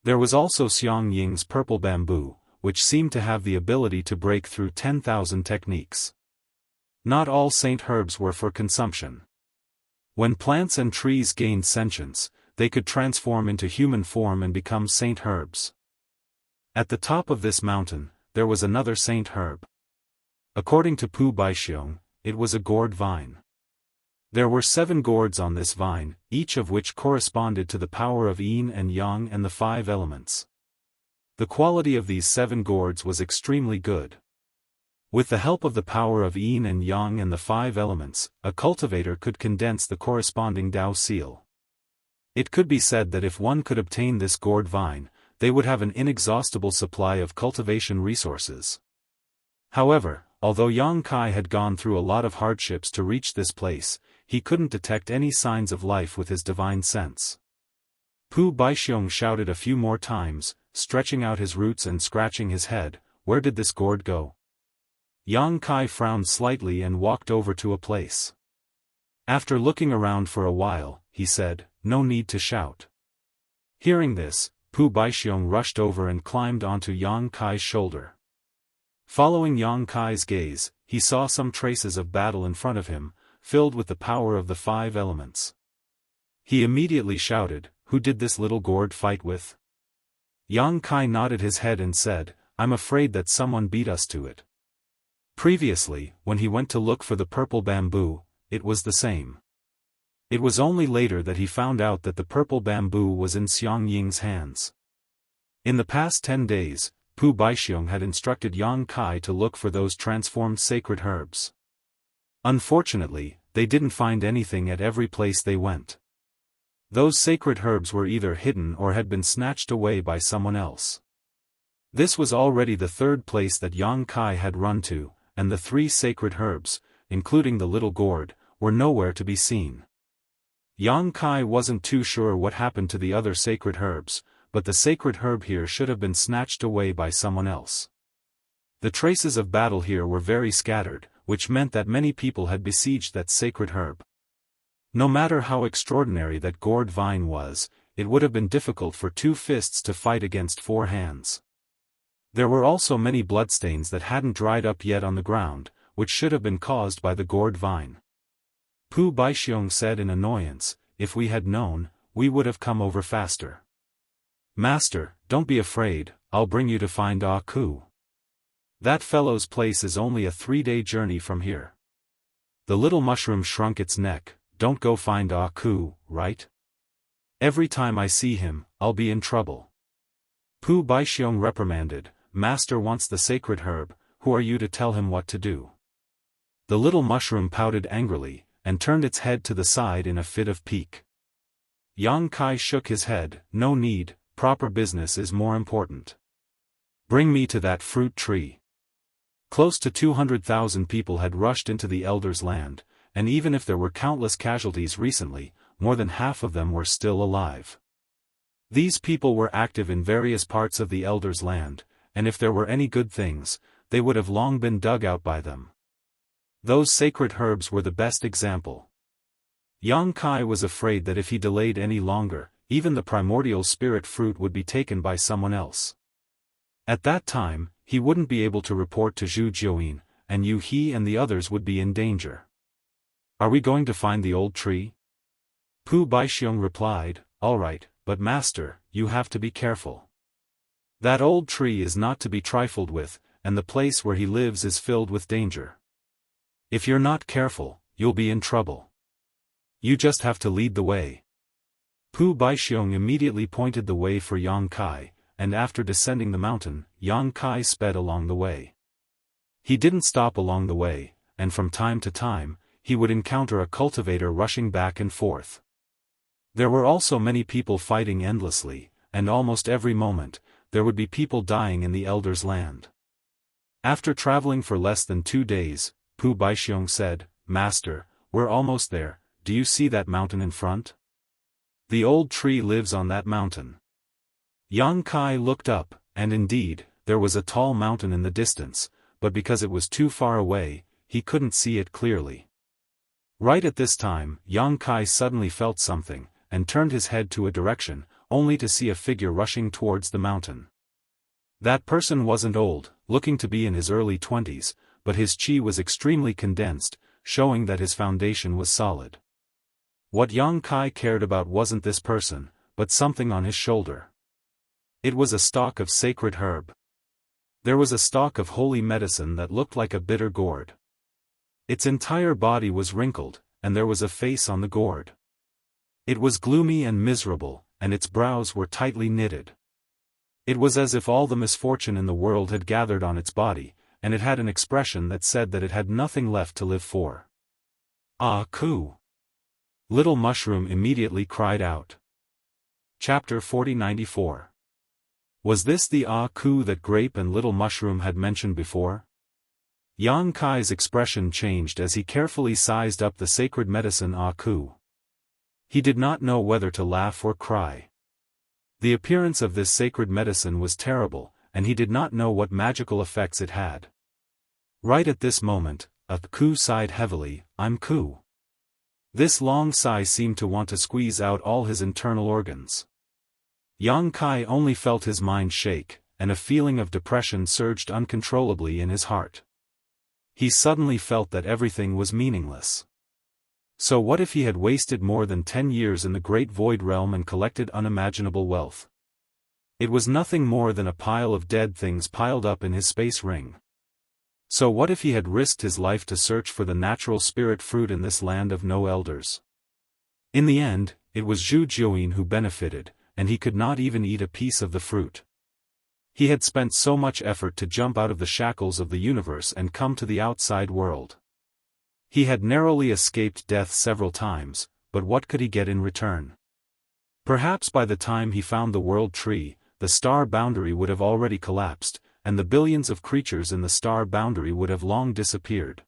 There was also Xiang Ying's purple bamboo, which seemed to have the ability to break through 10,000 techniques. Not all saint herbs were for consumption. When plants and trees gained sentience, they could transform into human form and become saint herbs. At the top of this mountain, there was another saint herb. According to Pu Baixiong, it was a gourd vine. There were 7 gourds on this vine, each of which corresponded to the power of yin and yang and the 5 elements. The quality of these 7 gourds was extremely good. With the help of the power of yin and yang and the 5 elements, a cultivator could condense the corresponding Dao seal. It could be said that if one could obtain this gourd vine, they would have an inexhaustible supply of cultivation resources. However, although Yang Kai had gone through a lot of hardships to reach this place, he couldn't detect any signs of life with his divine sense. Pu Baixiong shouted a few more times, stretching out his roots and scratching his head, "Where did this gourd go?" Yang Kai frowned slightly and walked over to a place. After looking around for a while, he said, "No need to shout." Hearing this, Pu Baixiong rushed over and climbed onto Yang Kai's shoulder. Following Yang Kai's gaze, he saw some traces of battle in front of him, filled with the power of the 5 elements. He immediately shouted, "Who did this little gourd fight with?" Yang Kai nodded his head and said, "I'm afraid that someone beat us to it." Previously, when he went to look for the purple bamboo, it was the same. It was only later that he found out that the purple bamboo was in Xiang Ying's hands. In the past 10 days, Pu Baixiong had instructed Yang Kai to look for those transformed sacred herbs. Unfortunately, they didn't find anything at every place they went. Those sacred herbs were either hidden or had been snatched away by someone else. This was already the 3rd place that Yang Kai had run to, and the 3 sacred herbs, including the little gourd, were nowhere to be seen. Yang Kai wasn't too sure what happened to the other sacred herbs, but the sacred herb here should have been snatched away by someone else. The traces of battle here were very scattered, which meant that many people had besieged that sacred herb. No matter how extraordinary that gourd vine was, it would have been difficult for 2 fists to fight against 4 hands. There were also many bloodstains that hadn't dried up yet on the ground, which should have been caused by the gourd vine. Pu Baixiong said in annoyance, "If we had known, we would have come over faster." "Master, don't be afraid, I'll bring you to find Ah Ku. That fellow's place is only a 3-day journey from here." The little mushroom shrunk its neck. "Don't go find Ah Ku, right? Every time I see him, I'll be in trouble." Pu Baixiong reprimanded, "Master wants the sacred herb, who are you to tell him what to do?" The little mushroom pouted angrily, and turned its head to the side in a fit of pique. Yang Kai shook his head, "No need, proper business is more important. Bring me to that fruit tree." Close to 200,000 people had rushed into the elder's land, and even if there were countless casualties recently, more than half of them were still alive. These people were active in various parts of the elder's land, and if there were any good things, they would have long been dug out by them. Those sacred herbs were the best example. Yang Kai was afraid that if he delayed any longer, even the primordial spirit fruit would be taken by someone else. At that time, he wouldn't be able to report to Zhu Jiuyin, and he and the others would be in danger. Are we going to find the old tree? Pu Baixiong replied, all right, but master, you have to be careful. That old tree is not to be trifled with, and the place where he lives is filled with danger. If you're not careful, you'll be in trouble. You just have to lead the way. Pu Baixiong immediately pointed the way for Yang Kai, and after descending the mountain, Yang Kai sped along the way. He didn't stop along the way, and from time to time, he would encounter a cultivator rushing back and forth. There were also many people fighting endlessly, and almost every moment, there would be people dying in the Elder's land. After traveling for less than 2 days, Pu Baixiong said, Master, we're almost there, do you see that mountain in front? The old tree lives on that mountain. Yang Kai looked up, and indeed, there was a tall mountain in the distance, but because it was too far away, he couldn't see it clearly. Right at this time, Yang Kai suddenly felt something, and turned his head to a direction, only to see a figure rushing towards the mountain. That person wasn't old, looking to be in his early 20s, but his chi was extremely condensed, showing that his foundation was solid. What Yang Kai cared about wasn't this person, but something on his shoulder. It was a stalk of sacred herb. There was a stalk of holy medicine that looked like a bitter gourd. Its entire body was wrinkled, and there was a face on the gourd. It was gloomy and miserable, and its brows were tightly knitted. It was as if all the misfortune in the world had gathered on its body, and it had an expression that said that it had nothing left to live for. Ah Ku! Little Mushroom immediately cried out. Chapter 4094. Was this the Ah Ku that Grape and Little Mushroom had mentioned before? Yang Kai's expression changed as he carefully sized up the sacred medicine Ah Ku. He did not know whether to laugh or cry. The appearance of this sacred medicine was terrible, and he did not know what magical effects it had. Right at this moment, Ah Ku sighed heavily, I'm Ku. This long sigh seemed to want to squeeze out all his internal organs. Yang Kai only felt his mind shake, and a feeling of depression surged uncontrollably in his heart. He suddenly felt that everything was meaningless. So what if he had wasted more than 10 years in the great void realm and collected unimaginable wealth? It was nothing more than a pile of dead things piled up in his space ring. So what if he had risked his life to search for the natural spirit fruit in this land of no elders? In the end, it was Zhu Jiuyin who benefited, and he could not even eat a piece of the fruit. He had spent so much effort to jump out of the shackles of the universe and come to the outside world. He had narrowly escaped death several times, but what could he get in return? Perhaps by the time he found the world tree, the star boundary would have already collapsed, and the billions of creatures in the star boundary would have long disappeared.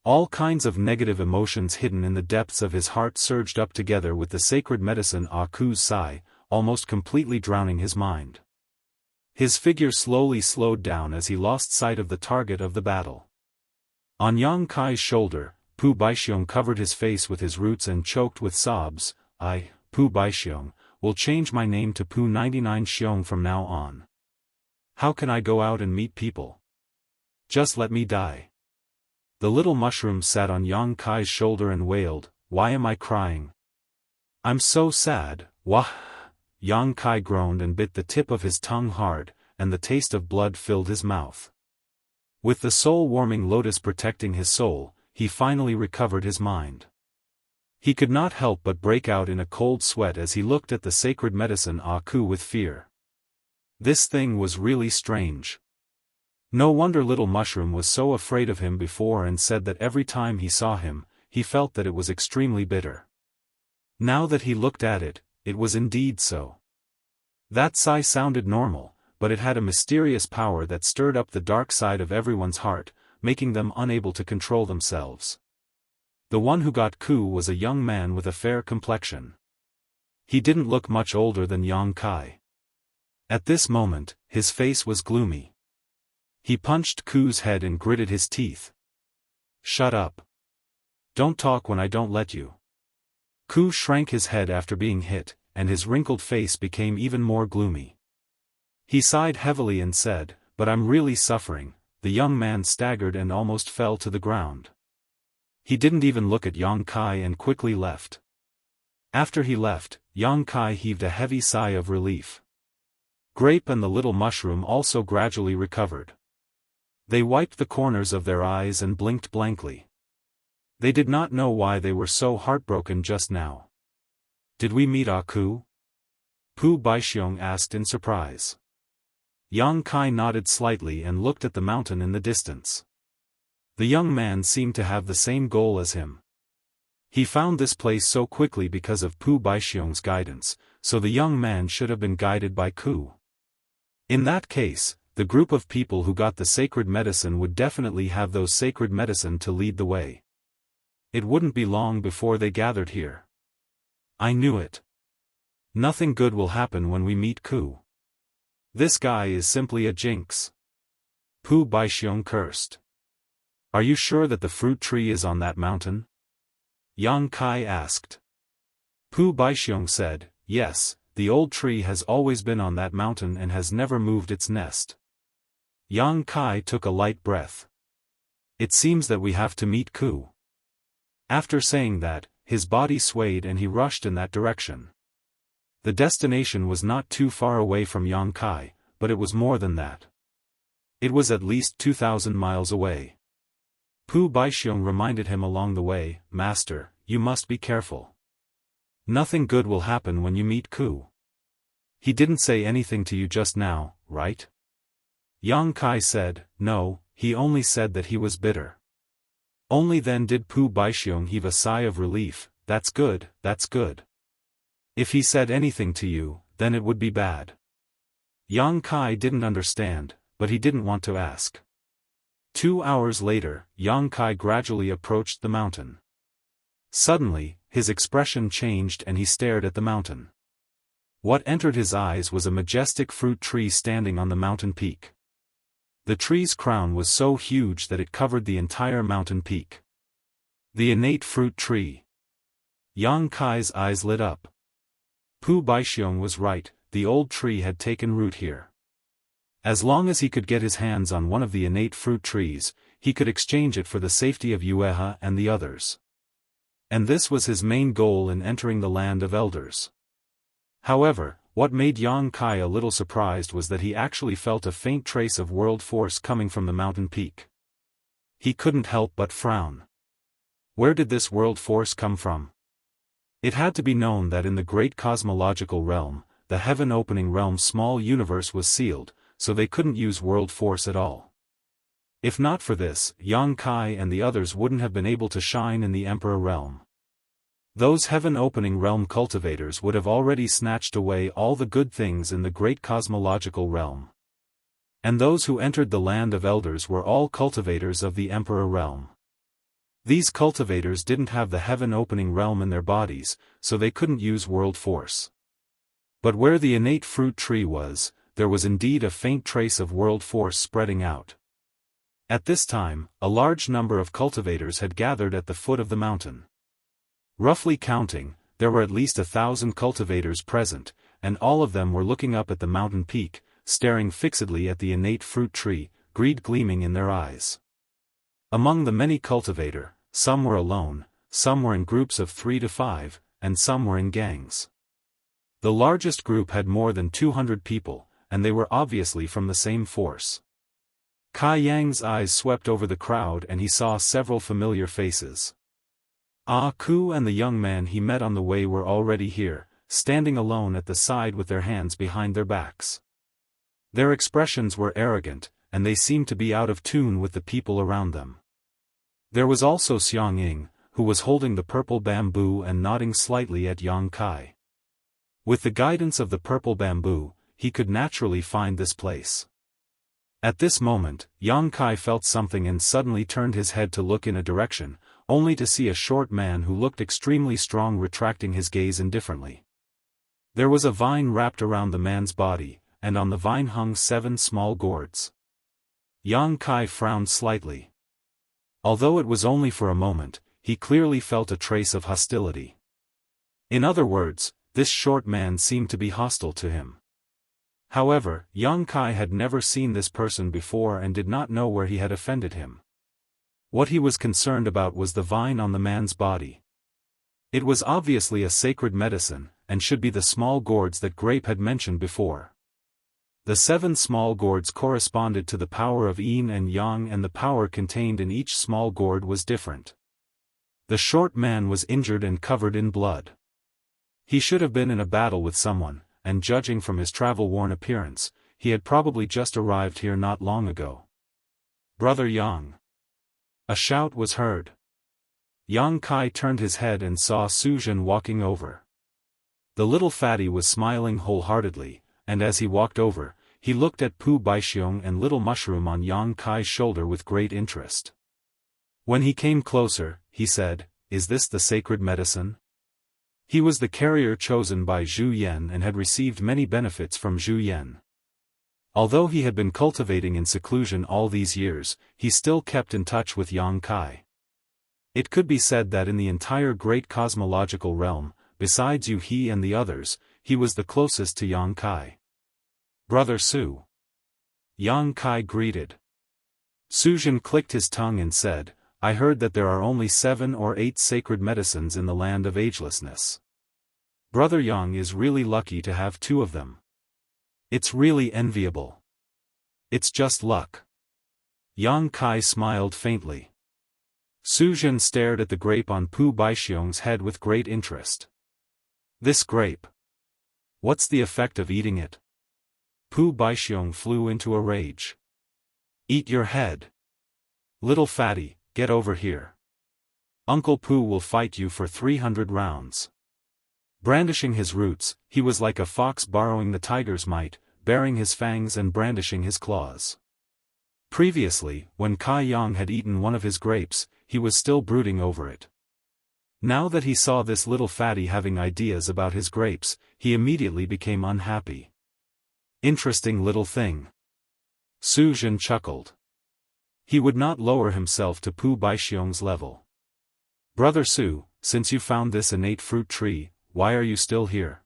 All kinds of negative emotions hidden in the depths of his heart surged up together with the sacred medicine Ah Ku's sigh, almost completely drowning his mind. His figure slowly slowed down as he lost sight of the target of the battle. On Yang Kai's shoulder, Pu Baixiong covered his face with his roots and choked with sobs. I, Pu Baixiong, will change my name to Pu 99 Xiong from now on. How can I go out and meet people? Just let me die. The little mushroom sat on Yang Kai's shoulder and wailed, why am I crying? I'm so sad, wah! Yang Kai groaned and bit the tip of his tongue hard, and the taste of blood filled his mouth. With the soul-warming lotus protecting his soul, he finally recovered his mind. He could not help but break out in a cold sweat as he looked at the sacred medicine Ah Ku with fear. This thing was really strange. No wonder Little Mushroom was so afraid of him before and said that every time he saw him, he felt that it was extremely bitter. Now that he looked at it, it was indeed so. That sigh sounded normal, but it had a mysterious power that stirred up the dark side of everyone's heart, making them unable to control themselves. The one who got Ku was a young man with a fair complexion. He didn't look much older than Yang Kai. At this moment, his face was gloomy. He punched Ku's head and gritted his teeth. Shut up. Don't talk when I don't let you. Ku shrank his head after being hit, and his wrinkled face became even more gloomy. He sighed heavily and said, "But I'm really suffering." The young man staggered and almost fell to the ground. He didn't even look at Yang Kai and quickly left. After he left, Yang Kai heaved a heavy sigh of relief. Grape and the little mushroom also gradually recovered. They wiped the corners of their eyes and blinked blankly. They did not know why they were so heartbroken just now. "Did we meet Aku?" Pu Baixiong asked in surprise. Yang Kai nodded slightly and looked at the mountain in the distance. The young man seemed to have the same goal as him. He found this place so quickly because of Pu Baixiong's guidance, so the young man should have been guided by Ku. In that case, the group of people who got the sacred medicine would definitely have those sacred medicine to lead the way. It wouldn't be long before they gathered here. I knew it. Nothing good will happen when we meet Ku. This guy is simply a jinx. Pu Baixiong cursed. Are you sure that the fruit tree is on that mountain? Yang Kai asked. Pu Baixiong said, "Yes, the old tree has always been on that mountain and has never moved its nest." Yang Kai took a light breath. It seems that we have to meet Ku. After saying that, his body swayed and he rushed in that direction. The destination was not too far away from Yang Kai, but it was more than that. It was at least 2,000 miles away. Pu Baixiong reminded him along the way, "Master, you must be careful. Nothing good will happen when you meet Ku. He didn't say anything to you just now, right?" Yang Kai said, "No, he only said that he was bitter." Only then did Pu Baixiong heave a sigh of relief. That's good, that's good. If he said anything to you, then it would be bad. Yang Kai didn't understand, but he didn't want to ask. 2 hours later, Yang Kai gradually approached the mountain. Suddenly, his expression changed and he stared at the mountain. What entered his eyes was a majestic fruit tree standing on the mountain peak. The tree's crown was so huge that it covered the entire mountain peak. The innate fruit tree. Yang Kai's eyes lit up. Pu Baixiong was right, the old tree had taken root here. As long as he could get his hands on one of the innate fruit trees, he could exchange it for the safety of Yueha and the others. And this was his main goal in entering the land of elders. However, what made Yang Kai a little surprised was that he actually felt a faint trace of world force coming from the mountain peak. He couldn't help but frown. Where did this world force come from? It had to be known that in the great cosmological realm, the heaven-opening realm's small universe was sealed, so they couldn't use world force at all. If not for this, Yang Kai and the others wouldn't have been able to shine in the Emperor realm. Those heaven-opening realm cultivators would have already snatched away all the good things in the great cosmological realm. And those who entered the land of elders were all cultivators of the Emperor realm. These cultivators didn't have the heaven-opening realm in their bodies, so they couldn't use world force. But where the innate fruit tree was, there was indeed a faint trace of world force spreading out. At this time, a large number of cultivators had gathered at the foot of the mountain. Roughly counting, there were at least 1,000 cultivators present, and all of them were looking up at the mountain peak, staring fixedly at the innate fruit tree, greed gleaming in their eyes. Among the many cultivators, some were alone, some were in groups of 3 to 5, and some were in gangs. The largest group had more than 200 people, and they were obviously from the same force. Kai Yang's eyes swept over the crowd and he saw several familiar faces. Ku and the young man he met on the way were already here, standing alone at the side with their hands behind their backs. Their expressions were arrogant, and they seemed to be out of tune with the people around them. There was also Xiang Ying, who was holding the purple bamboo and nodding slightly at Yang Kai. With the guidance of the purple bamboo, he could naturally find this place. At this moment, Yang Kai felt something and suddenly turned his head to look in a direction, only to see a short man who looked extremely strong retracting his gaze indifferently. There was a vine wrapped around the man's body, and on the vine hung 7 small gourds. Yang Kai frowned slightly. Although it was only for a moment, he clearly felt a trace of hostility. In other words, this short man seemed to be hostile to him. However, Yang Kai had never seen this person before and did not know where he had offended him. What he was concerned about was the vine on the man's body. It was obviously a sacred medicine, and should be the small gourds that Grape had mentioned before. The 7 small gourds corresponded to the power of yin and yang, and the power contained in each small gourd was different. The short man was injured and covered in blood. He should have been in a battle with someone, and judging from his travel-worn appearance, he had probably just arrived here not long ago. "Brother Yang!" A shout was heard. Yang Kai turned his head and saw Suzhen walking over. The little fatty was smiling wholeheartedly, and as he walked over, he looked at Pu Baixiong and Little Mushroom on Yang Kai's shoulder with great interest. When he came closer, he said, "Is this the sacred medicine?" He was the carrier chosen by Zhu Yan and had received many benefits from Zhu Yan. Although he had been cultivating in seclusion all these years, he still kept in touch with Yang Kai. It could be said that in the entire great cosmological realm, besides Yu He and the others, he was the closest to Yang Kai. "Brother Su." Yang Kai greeted. Suzhen clicked his tongue and said, "I heard that there are only 7 or 8 sacred medicines in the land of agelessness. Brother Yang is really lucky to have 2 of them. It's really enviable. It's just luck." Yang Kai smiled faintly. Suzhen stared at the grape on Pu Baixiong's head with great interest. "This grape. What's the effect of eating it?" Pu Baixiong flew into a rage. "Eat your head. Little fatty, get over here. Uncle Pu will fight you for 300 rounds. Brandishing his roots, he was like a fox borrowing the tiger's might, baring his fangs and brandishing his claws. Previously, when Kai Yang had eaten one of his grapes, he was still brooding over it. Now that he saw this little fatty having ideas about his grapes, he immediately became unhappy. Interesting little thing. Suzhen chuckled. He would not lower himself to Pu Baixiong's level. "Brother Su, since you found this innate fruit tree, why are you still here?"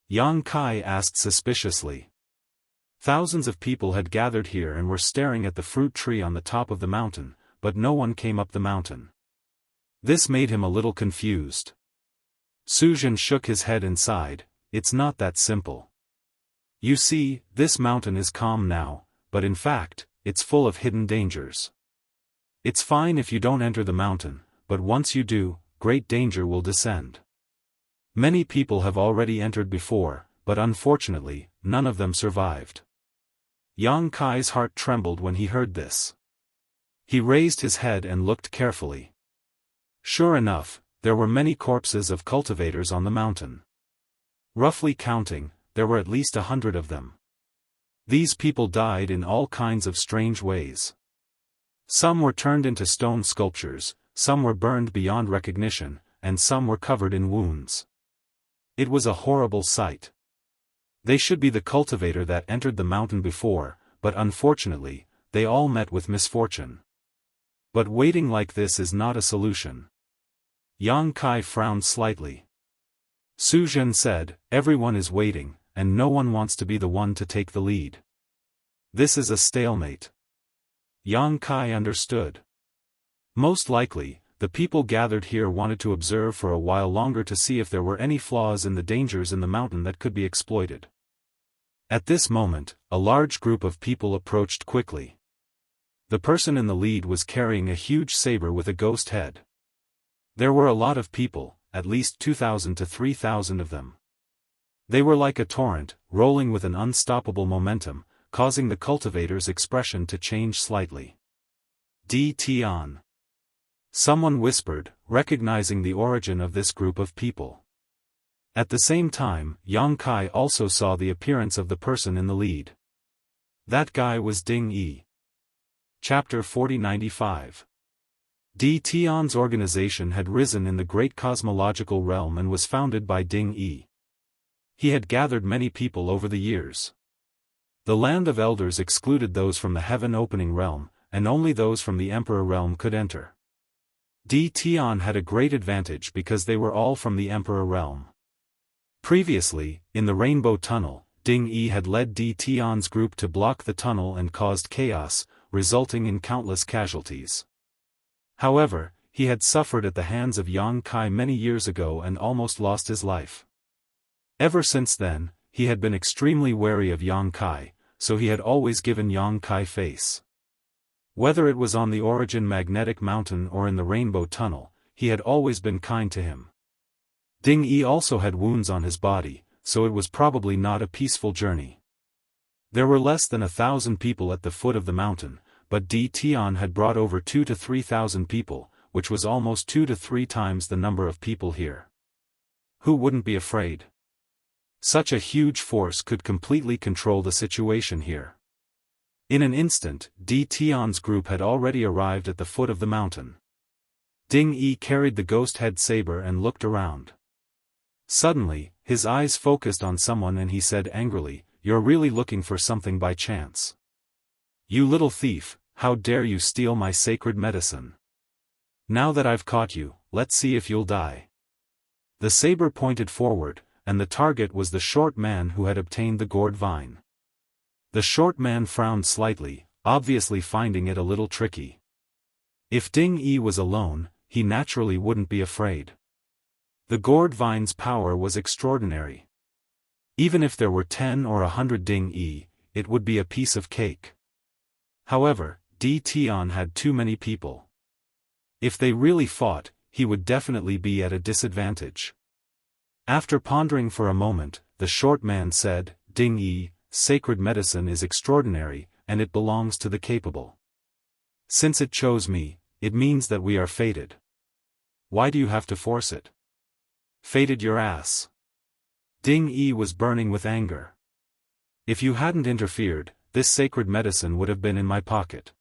Yang Kai asked suspiciously. Thousands of people had gathered here and were staring at the fruit tree on the top of the mountain, but no one came up the mountain. This made him a little confused. Suzhen shook his head and sighed, "It's not that simple. You see, this mountain is calm now, but in fact, it's full of hidden dangers. It's fine if you don't enter the mountain, but once you do, great danger will descend. Many people have already entered before, but unfortunately, none of them survived." Yang Kai's heart trembled when he heard this. He raised his head and looked carefully. Sure enough, there were many corpses of cultivators on the mountain. Roughly counting, there were at least 100 of them. These people died in all kinds of strange ways. Some were turned into stone sculptures, some were burned beyond recognition, and some were covered in wounds. It was a horrible sight. They should be the cultivator that entered the mountain before, but unfortunately, they all met with misfortune. But waiting like this is not a solution. Yang Kai frowned slightly. Suzhen said, "Everyone is waiting, and no one wants to be the one to take the lead. This is a stalemate." Yang Kai understood. Most likely, the people gathered here wanted to observe for a while longer to see if there were any flaws in the dangers in the mountain that could be exploited. At this moment, a large group of people approached quickly. The person in the lead was carrying a huge saber with a ghost head. There were a lot of people, at least 2,000 to 3,000 of them. They were like a torrent, rolling with an unstoppable momentum, causing the cultivator's expression to change slightly. "D. Tian." Someone whispered, recognizing the origin of this group of people. At the same time, Yang Kai also saw the appearance of the person in the lead. That guy was Ding Yi. Chapter 4095. D. Tian's organization had risen in the great cosmological realm and was founded by Ding Yi. He had gathered many people over the years. The land of elders excluded those from the heaven-opening realm, and only those from the Emperor realm could enter. Di Tian had a great advantage because they were all from the Emperor realm. Previously, in the Rainbow Tunnel, Ding Yi had led Di Tian's group to block the tunnel and caused chaos, resulting in countless casualties. However, he had suffered at the hands of Yang Kai many years ago and almost lost his life. Ever since then, he had been extremely wary of Yang Kai, so he had always given Yang Kai face. Whether it was on the Origin Magnetic Mountain or in the Rainbow Tunnel, he had always been kind to him. Ding Yi also had wounds on his body, so it was probably not a peaceful journey. There were less than 1,000 people at the foot of the mountain, but Di Tian had brought over 2,000 to 3,000 people, which was almost 2 to 3 times the number of people here. Who wouldn't be afraid? Such a huge force could completely control the situation here. In an instant, Di Tian's group had already arrived at the foot of the mountain. Ding Yi carried the ghost head saber and looked around. Suddenly, his eyes focused on someone and he said angrily, "You're really looking for something by chance. You little thief, how dare you steal my sacred medicine? Now that I've caught you, let's see if you'll die." The saber pointed forward, and the target was the short man who had obtained the gourd vine. The short man frowned slightly, obviously finding it a little tricky. If Ding Yi was alone, he naturally wouldn't be afraid. The gourd vine's power was extraordinary. Even if there were 10 or 100 Ding Yi, it would be a piece of cake. However, Di Tian had too many people. If they really fought, he would definitely be at a disadvantage. After pondering for a moment, the short man said, "Ding Yi, sacred medicine is extraordinary, and it belongs to the capable. Since it chose me, it means that we are fated. Why do you have to force it? Fated your ass." Ding Yi was burning with anger. "If you hadn't interfered, this sacred medicine would have been in my pocket.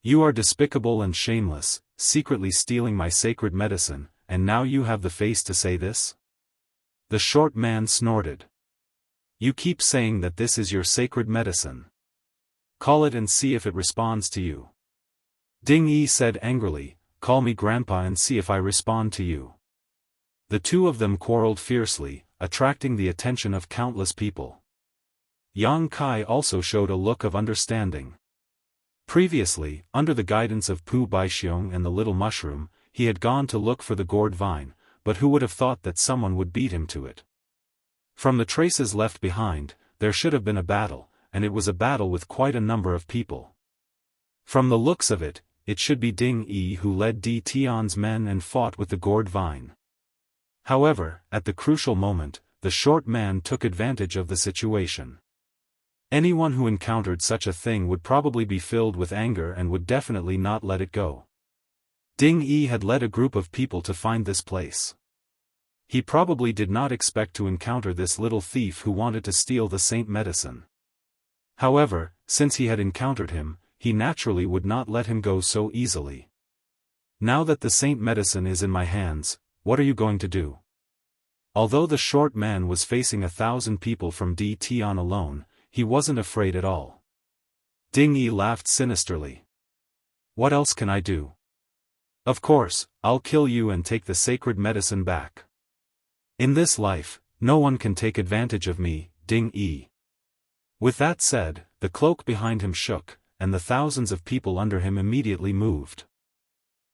You are despicable and shameless, secretly stealing my sacred medicine, and now you have the face to say this?" The short man snorted. "You keep saying that this is your sacred medicine. Call it and see if it responds to you." Ding Yi said angrily, "Call me grandpa and see if I respond to you." The two of them quarreled fiercely, attracting the attention of countless people. Yang Kai also showed a look of understanding. Previously, under the guidance of Pu Baixiong and the little mushroom, he had gone to look for the gourd vine, but who would have thought that someone would beat him to it? From the traces left behind, there should have been a battle, and it was a battle with quite a number of people. From the looks of it, it should be Ding Yi who led Di Tian's men and fought with the gourd vine. However, at the crucial moment, the short man took advantage of the situation. Anyone who encountered such a thing would probably be filled with anger and would definitely not let it go. Ding Yi had led a group of people to find this place. He probably did not expect to encounter this little thief who wanted to steal the saint medicine. However, since he had encountered him, he naturally would not let him go so easily. "Now that the saint medicine is in my hands, what are you going to do?" Although the short man was facing 1,000 people from Di Tian alone, he wasn't afraid at all. Ding Yi laughed sinisterly. "What else can I do? Of course, I'll kill you and take the sacred medicine back. In this life, no one can take advantage of me, Ding Yi." With that said, the cloak behind him shook, and the thousands of people under him immediately moved.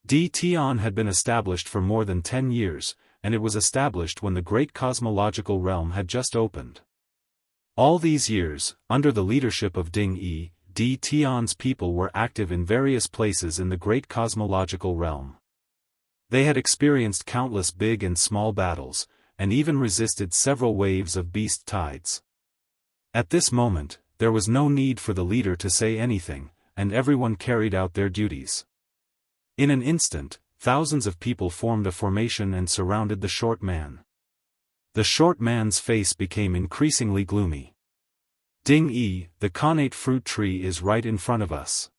Di Tian had been established for more than 10 years, and it was established when the great cosmological realm had just opened. All these years, under the leadership of Ding Yi, Di Tian's people were active in various places in the great cosmological realm. They had experienced countless big and small battles, and even resisted several waves of beast tides. At this moment, there was no need for the leader to say anything, and everyone carried out their duties. In an instant, thousands of people formed a formation and surrounded the short man. The short man's face became increasingly gloomy. "Ding Yi, the connate fruit tree is right in front of us.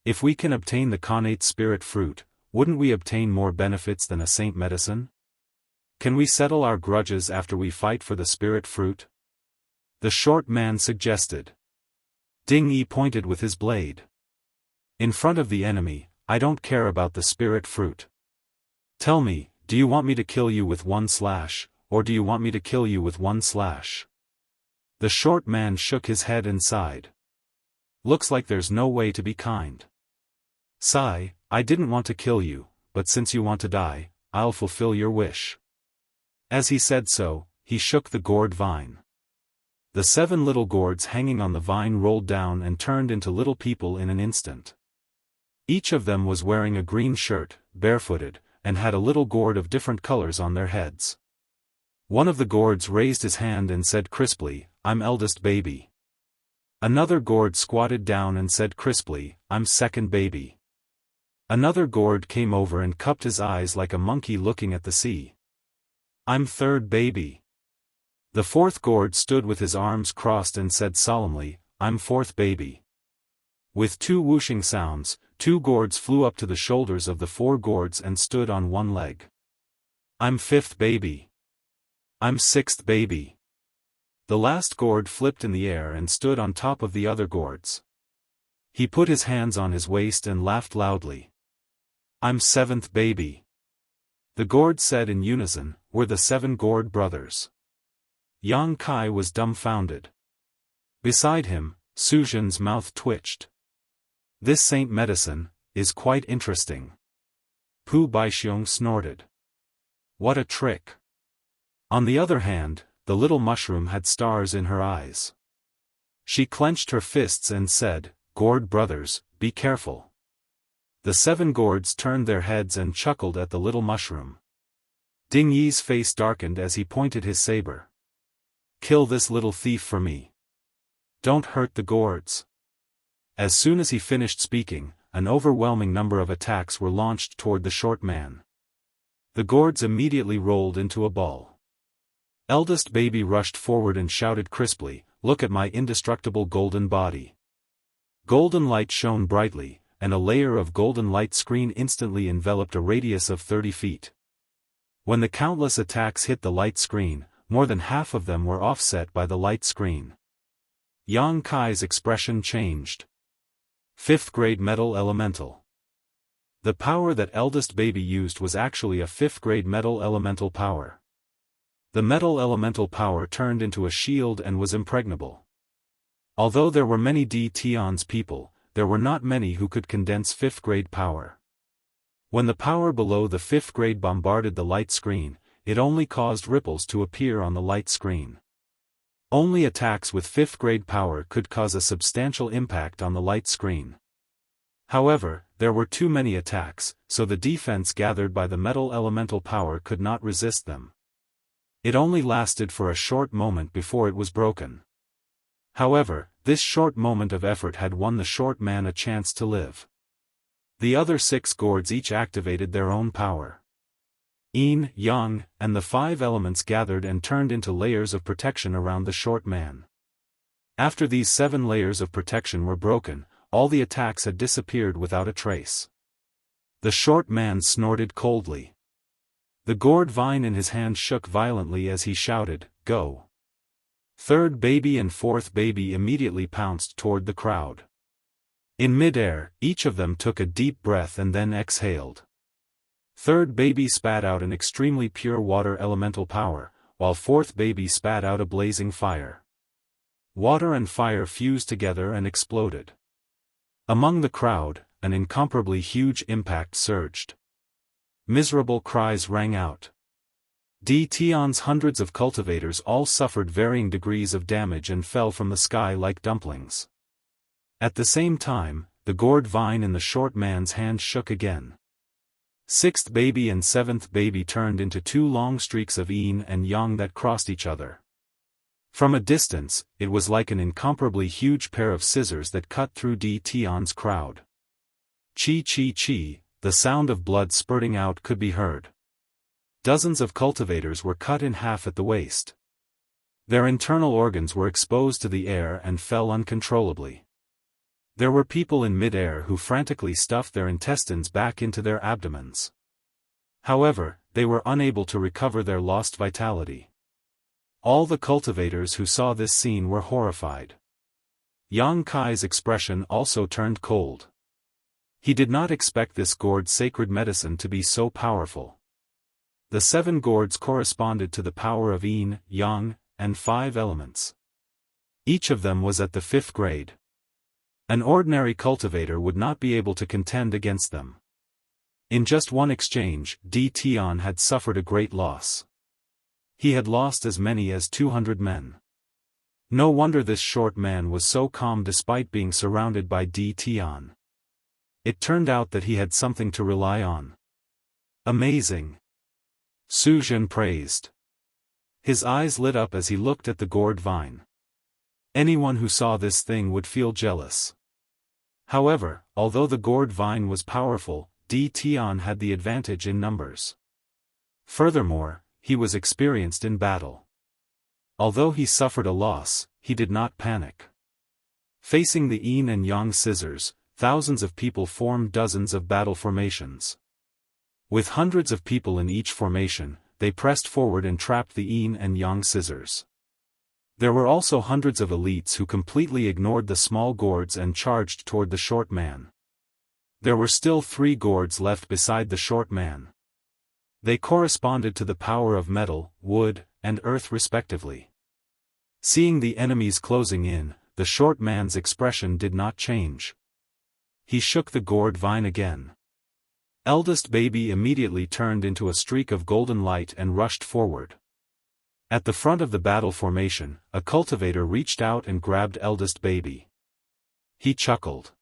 If we can obtain the connate spirit fruit, wouldn't we obtain more benefits than a saint medicine? Can we settle our grudges after we fight for the spirit fruit?" The short man suggested. Ding Yi pointed with his blade. In front of the enemy, I don't care about the spirit fruit. Tell me, do you want me to kill you with one slash, or do you want me to kill you with one slash? The short man shook his head and sighed. Looks like there's no way to be kind. Sigh, I didn't want to kill you, but since you want to die, I'll fulfill your wish. As he said so, he shook the gourd vine. The 7 little gourds hanging on the vine rolled down and turned into little people in an instant. Each of them was wearing a green shirt, barefooted, and had a little gourd of different colors on their heads. One of the gourds raised his hand and said crisply, I'm eldest baby. Another gourd squatted down and said crisply, I'm second baby. Another gourd came over and cupped his eyes like a monkey looking at the sea. I'm third baby. The fourth gourd stood with his arms crossed and said solemnly, I'm fourth baby. With 2 whooshing sounds, 2 gourds flew up to the shoulders of the 4 gourds and stood on one leg. I'm fifth baby. I'm sixth baby. The last gourd flipped in the air and stood on top of the other gourds. He put his hands on his waist and laughed loudly. I'm seventh baby. The gourds said in unison, we're the 7 gourd brothers. Yang Kai was dumbfounded. Beside him, Su Zhen's mouth twitched. This saint medicine is quite interesting. Pu Baixiong snorted. What a trick. On the other hand, the little mushroom had stars in her eyes. She clenched her fists and said, Gourd brothers, be careful. The 7 gourds turned their heads and chuckled at the little mushroom. Ding Yi's face darkened as he pointed his saber. Kill this little thief for me. Don't hurt the gourds. As soon as he finished speaking, an overwhelming number of attacks were launched toward the short man. The gourds immediately rolled into a ball. Eldest baby rushed forward and shouted crisply, look at my indestructible golden body. Golden light shone brightly, and a layer of golden light screen instantly enveloped a radius of 30 feet. When the countless attacks hit the light screen, more than half of them were offset by the light screen. Yang Kai's expression changed. 5th grade metal elemental. The power that eldest baby used was actually a 5th grade metal elemental power. The metal elemental power turned into a shield and was impregnable. Although there were many Tion's people, there were not many who could condense 5th grade power. When the power below the 5th grade bombarded the light screen, it only caused ripples to appear on the light screen. Only attacks with 5th grade power could cause a substantial impact on the light screen. However, there were too many attacks, so the defense gathered by the metal elemental power could not resist them. It only lasted for a short moment before it was broken. However, this short moment of effort had won the short man a chance to live. The other 6 gourds each activated their own power. Yin, Yang, and the 5 elements gathered and turned into layers of protection around the short man. After these 7 layers of protection were broken, all the attacks had disappeared without a trace. The short man snorted coldly. The gourd vine in his hand shook violently as he shouted, Go! 3rd baby and 4th baby immediately pounced toward the crowd. In mid-air, each of them took a deep breath and then exhaled. 3rd baby spat out an extremely pure water elemental power, while 4th baby spat out a blazing fire. Water and fire fused together and exploded. Among the crowd, an incomparably huge impact surged. Miserable cries rang out. Tion's hundreds of cultivators all suffered varying degrees of damage and fell from the sky like dumplings. At the same time, the gourd vine in the short man's hand shook again. 6th baby and 7th baby turned into 2 long streaks of yin and yang that crossed each other. From a distance, it was like an incomparably huge pair of scissors that cut through Tion's crowd. Chi chi chi, the sound of blood spurting out could be heard. Dozens of cultivators were cut in half at the waist. Their internal organs were exposed to the air and fell uncontrollably. There were people in mid-air who frantically stuffed their intestines back into their abdomens. However, they were unable to recover their lost vitality. All the cultivators who saw this scene were horrified. Yang Kai's expression also turned cold. He did not expect this gourd's sacred medicine to be so powerful. The 7 gourds corresponded to the power of yin, yang, and 5 elements. Each of them was at the 5th grade. An ordinary cultivator would not be able to contend against them. In just one exchange, Di Tian had suffered a great loss. He had lost as many as 200 men. No wonder this short man was so calm despite being surrounded by Di Tian. It turned out that he had something to rely on. Amazing! Su Jin praised. His eyes lit up as he looked at the gourd vine. Anyone who saw this thing would feel jealous. However, although the gourd vine was powerful, Di Tian had the advantage in numbers. Furthermore, he was experienced in battle. Although he suffered a loss, he did not panic. Facing the yin and yang scissors, thousands of people formed dozens of battle formations. With hundreds of people in each formation, they pressed forward and trapped the yin and yang scissors. There were also hundreds of elites who completely ignored the small gourds and charged toward the short man. There were still 3 gourds left beside the short man. They corresponded to the power of metal, wood, and earth respectively. Seeing the enemies closing in, the short man's expression did not change. He shook the gourd vine again. Eldest baby immediately turned into a streak of golden light and rushed forward. At the front of the battle formation, a cultivator reached out and grabbed eldest baby. He chuckled.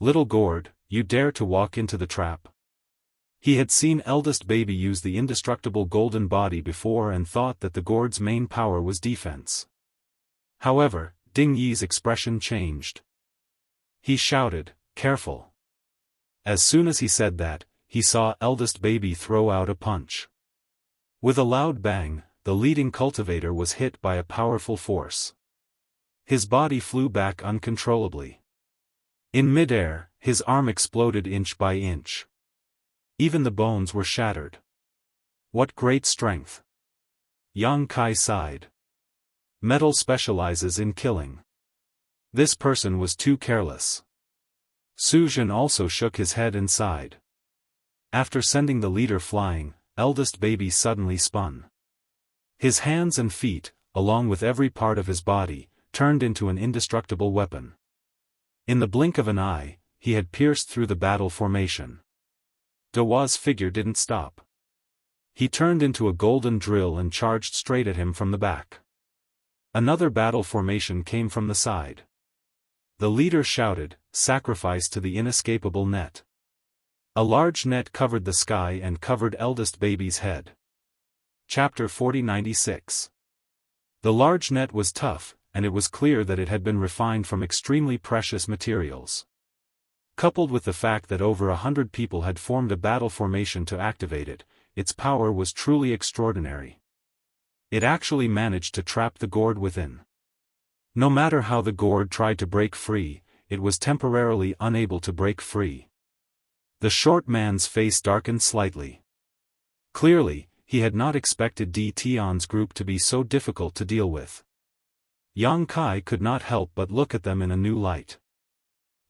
"Little gourd, you dare to walk into the trap?" He had seen eldest baby use the indestructible golden body before and thought that the gourd's main power was defense. However, Ding Yi's expression changed. He shouted, "Careful." As soon as he said that, he saw eldest baby throw out a punch. With a loud bang, the leading cultivator was hit by a powerful force. His body flew back uncontrollably. In midair, his arm exploded inch by inch. Even the bones were shattered. What great strength! Yang Kai sighed. Metal specializes in killing. This person was too careless. Su Jin also shook his head and sighed. After sending the leader flying, eldest baby suddenly spun. His hands and feet, along with every part of his body, turned into an indestructible weapon. In the blink of an eye, he had pierced through the battle formation. Daoist's figure didn't stop. He turned into a golden drill and charged straight at him from the back. Another battle formation came from the side. The leader shouted, "Sacrifice to the inescapable net." A large net covered the sky and covered eldest baby's head. Chapter 4096. The large net was tough, and it was clear that it had been refined from extremely precious materials. Coupled with the fact that over 100 people had formed a battle formation to activate it, its power was truly extraordinary. It actually managed to trap the gourd within. No matter how the gourd tried to break free, it was temporarily unable to break free. The short man's face darkened slightly. Clearly, he had not expected Di Tian's group to be so difficult to deal with. Yang Kai could not help but look at them in a new light.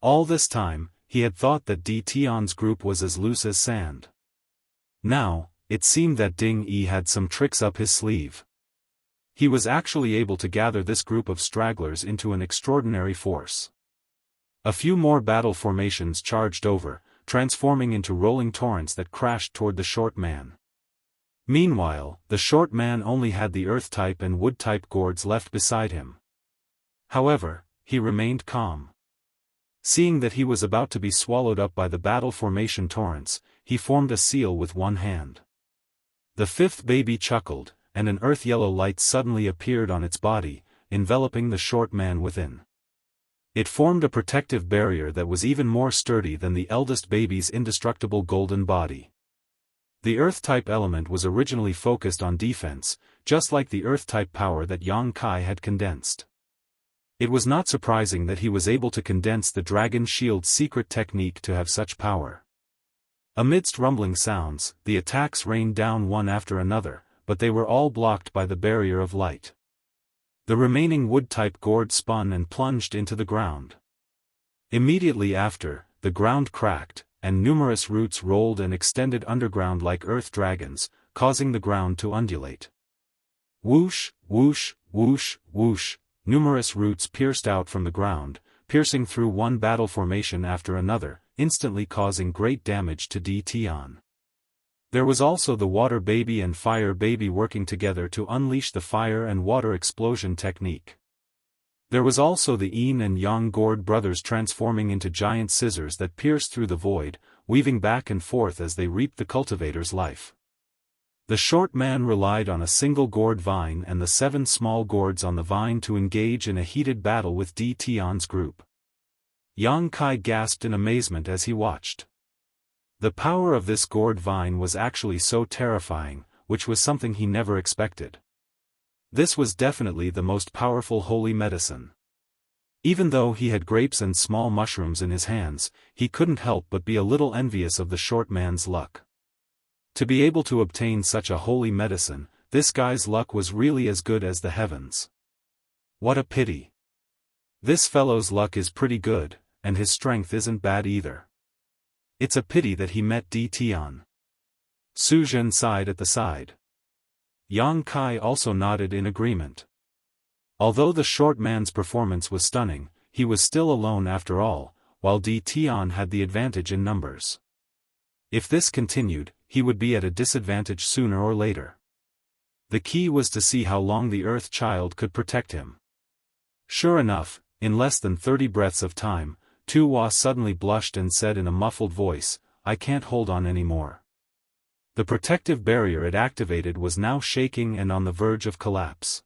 All this time, he had thought that Di Tian's group was as loose as sand. Now, it seemed that Ding Yi had some tricks up his sleeve. He was actually able to gather this group of stragglers into an extraordinary force. A few more battle formations charged over, transforming into rolling torrents that crashed toward the short man. Meanwhile, the short man only had the earth-type and wood-type gourds left beside him. However, he remained calm. Seeing that he was about to be swallowed up by the battle formation torrents, he formed a seal with one hand. The 5th baby chuckled, and an earth-yellow light suddenly appeared on its body, enveloping the short man within. It formed a protective barrier that was even more sturdy than the eldest baby's indestructible golden body. The earth-type element was originally focused on defense, just like the earth-type power that Yang Kai had condensed. It was not surprising that he was able to condense the Dragon Shield's secret technique to have such power. Amidst rumbling sounds, the attacks rained down one after another, but they were all blocked by the barrier of light. The remaining wood-type gourd spun and plunged into the ground. Immediately after, the ground cracked, and numerous roots rolled and extended underground like earth dragons, causing the ground to undulate. Whoosh, whoosh, whoosh, whoosh, numerous roots pierced out from the ground, piercing through one battle formation after another, instantly causing great damage to Tian. There was also the water baby and fire baby working together to unleash the fire and water explosion technique. There was also the Yin and Yang gourd brothers transforming into giant scissors that pierced through the void, weaving back and forth as they reaped the cultivator's life. The short man relied on a single gourd vine and the 7 small gourds on the vine to engage in a heated battle with Tian's group. Yang Kai gasped in amazement as he watched. The power of this gourd vine was actually so terrifying, which was something he never expected. This was definitely the most powerful holy medicine. Even though he had grapes and small mushrooms in his hands, he couldn't help but be a little envious of the short man's luck. To be able to obtain such a holy medicine, this guy's luck was really as good as the heavens. What a pity. This fellow's luck is pretty good, and his strength isn't bad either. It's a pity that he met Tian. Su Zhen sighed at the side. Yang Kai also nodded in agreement. Although the short man's performance was stunning, he was still alone after all, while Tian had the advantage in numbers. If this continued, he would be at a disadvantage sooner or later. The key was to see how long the Earth Child could protect him. Sure enough, in less than 30 breaths of time, Tu Hua suddenly blushed and said in a muffled voice, "I can't hold on anymore." The protective barrier it activated was now shaking and on the verge of collapse.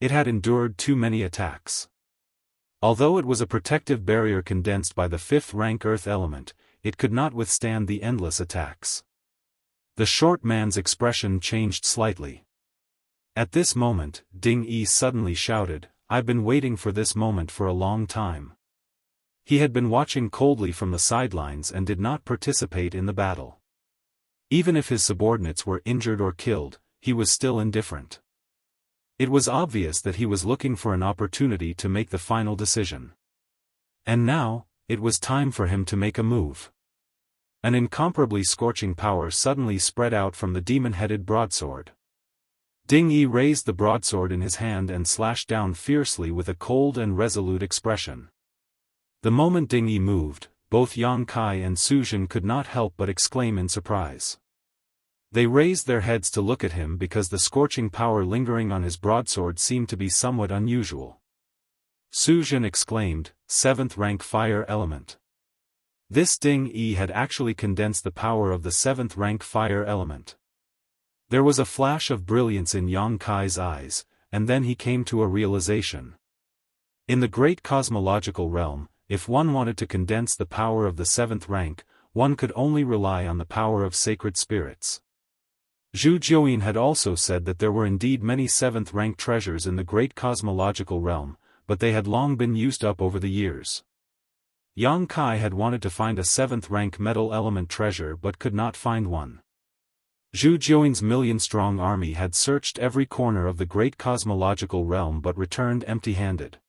It had endured too many attacks. Although it was a protective barrier condensed by the 5th rank earth element, it could not withstand the endless attacks. The short man's expression changed slightly. At this moment, Ding Yi suddenly shouted, "I've been waiting for this moment for a long time." He had been watching coldly from the sidelines and did not participate in the battle. Even if his subordinates were injured or killed, he was still indifferent. It was obvious that he was looking for an opportunity to make the final decision. And now, it was time for him to make a move. An incomparably scorching power suddenly spread out from the demon-headed broadsword. Ding Yi raised the broadsword in his hand and slashed down fiercely with a cold and resolute expression. The moment Ding Yi moved, both Yang Kai and Su Zhen could not help but exclaim in surprise. They raised their heads to look at him because the scorching power lingering on his broadsword seemed to be somewhat unusual. Su Zhen exclaimed, "7th rank fire element." This Ding Yi had actually condensed the power of the 7th rank fire element. There was a flash of brilliance in Yang Kai's eyes, and then he came to a realization. In the great cosmological realm, if one wanted to condense the power of the 7th rank, one could only rely on the power of sacred spirits. Zhu Jiuyin had also said that there were indeed many 7th rank treasures in the great cosmological realm, but they had long been used up over the years. Yang Kai had wanted to find a 7th rank metal element treasure but could not find one. Zhu Jiuyin's million-strong army had searched every corner of the great cosmological realm but returned empty-handed.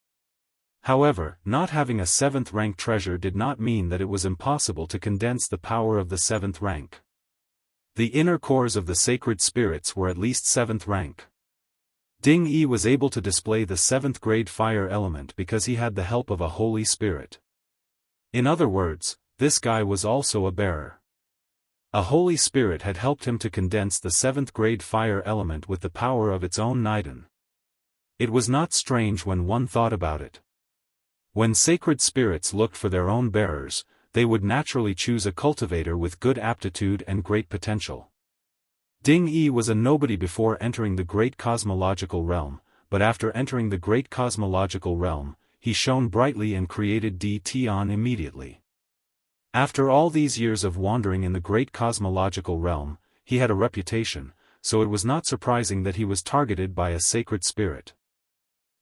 However, not having a 7th rank treasure did not mean that it was impossible to condense the power of the 7th rank. The inner cores of the sacred spirits were at least 7th rank. Ding Yi was able to display the 7th grade fire element because he had the help of a holy spirit. In other words, this guy was also a bearer. A holy spirit had helped him to condense the 7th grade fire element with the power of its own Niden. It was not strange when one thought about it. When sacred spirits looked for their own bearers, they would naturally choose a cultivator with good aptitude and great potential. Ding Yi was a nobody before entering the great cosmological realm, but after entering the great cosmological realm, he shone brightly and created Tian immediately. After all these years of wandering in the great cosmological realm, he had a reputation, so it was not surprising that he was targeted by a sacred spirit.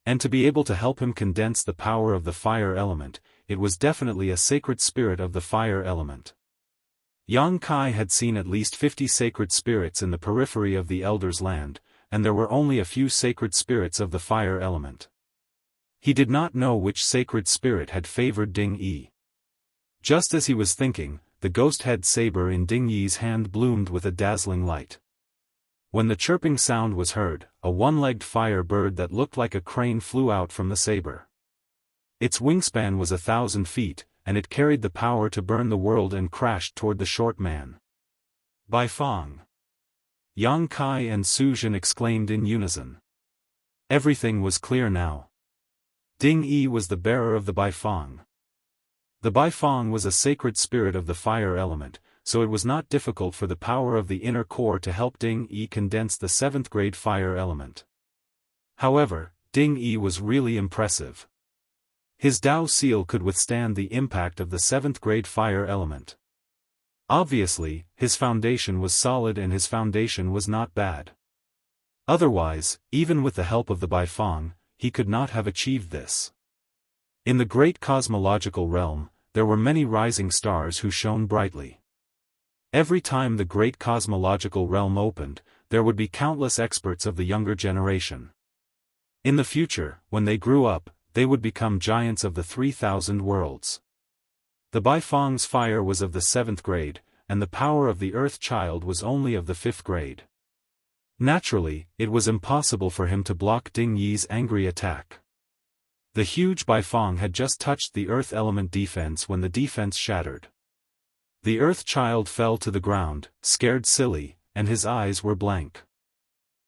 And to be able to help him condense the power of the fire element, it was definitely a sacred spirit of the fire element. Yang Kai had seen at least 50 sacred spirits in the periphery of the Elder's land, and there were only a few sacred spirits of the fire element. He did not know which sacred spirit had favored Ding Yi. Just as he was thinking, the ghost-head saber in Ding Yi's hand bloomed with a dazzling light. When the chirping sound was heard, a one-legged fire bird that looked like a crane flew out from the saber. Its wingspan was 1,000 feet, and it carried the power to burn the world and crashed toward the short man. Baifang! Yang Kai and Su Jin exclaimed in unison. Everything was clear now. Ding Yi was the bearer of the Baifang. The Baifang was a sacred spirit of the fire element, so it was not difficult for the power of the inner core to help Ding Yi condense the 7th grade fire element. However, Ding Yi was really impressive. His Dao seal could withstand the impact of the 7th grade fire element. Obviously, his foundation was solid and his foundation was not bad. Otherwise, even with the help of the Baifang, he could not have achieved this. In the great cosmological realm, there were many rising stars who shone brightly. Every time the great cosmological realm opened, there would be countless experts of the younger generation. In the future, when they grew up, they would become giants of the 3,000 worlds. The Baifang's fire was of the 7th grade, and the power of the Earth Child was only of the 5th grade. Naturally, it was impossible for him to block Ding Yi's angry attack. The huge Baifang had just touched the Earth element defense when the defense shattered. The Earth Child fell to the ground, scared silly, and his eyes were blank.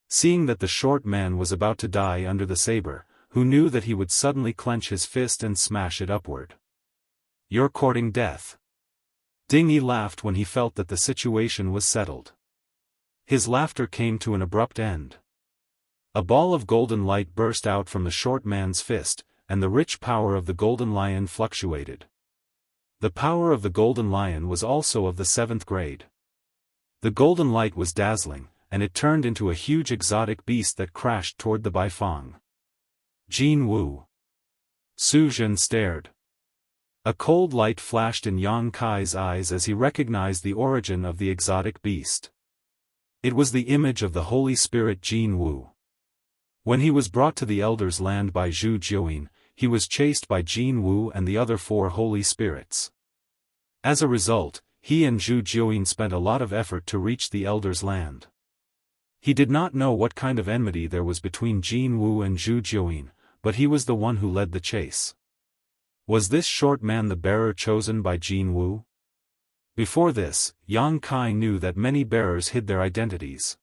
Seeing that the short man was about to die under the saber, who knew that he would suddenly clench his fist and smash it upward. "You're courting death." Ding Yi laughed when he felt that the situation was settled. His laughter came to an abrupt end. A ball of golden light burst out from the short man's fist, and the rich power of the golden lion fluctuated. The power of the golden lion was also of the 7th grade. The golden light was dazzling, and it turned into a huge exotic beast that crashed toward the Baifang. Jianghu. Su Jin stared. A cold light flashed in Yang Kai's eyes as he recognized the origin of the exotic beast. It was the image of the Holy Spirit Jianghu. When he was brought to the Elder's land by Zhu Jiuyin, he was chased by Jianghu and the other 4 Holy Spirits. As a result, he and Zhu Jiuyin spent a lot of effort to reach the Elder's land. He did not know what kind of enmity there was between Jianghu and Zhu Jiuyin, but he was the one who led the chase. Was this short man the bearer chosen by Jianghu? Before this, Yang Kai knew that many bearers hid their identities.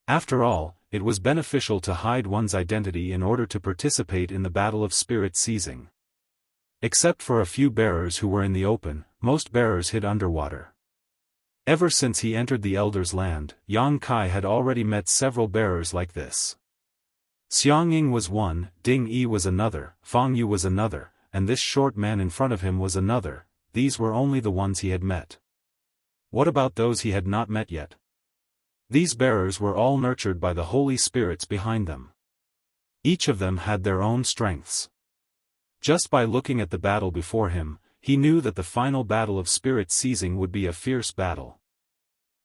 After all, it was beneficial to hide one's identity in order to participate in the battle of spirit seizing. Except for a few bearers who were in the open, most bearers hid underwater. Ever since he entered the Elder's land, Yang Kai had already met several bearers like this. Xiangying was one, Ding Yi was another, Fang Yu was another, and this short man in front of him was another. These were only the ones he had met. What about those he had not met yet? These bearers were all nurtured by the Holy Spirits behind them. Each of them had their own strengths. Just by looking at the battle before him, he knew that the final battle of spirit seizing would be a fierce battle.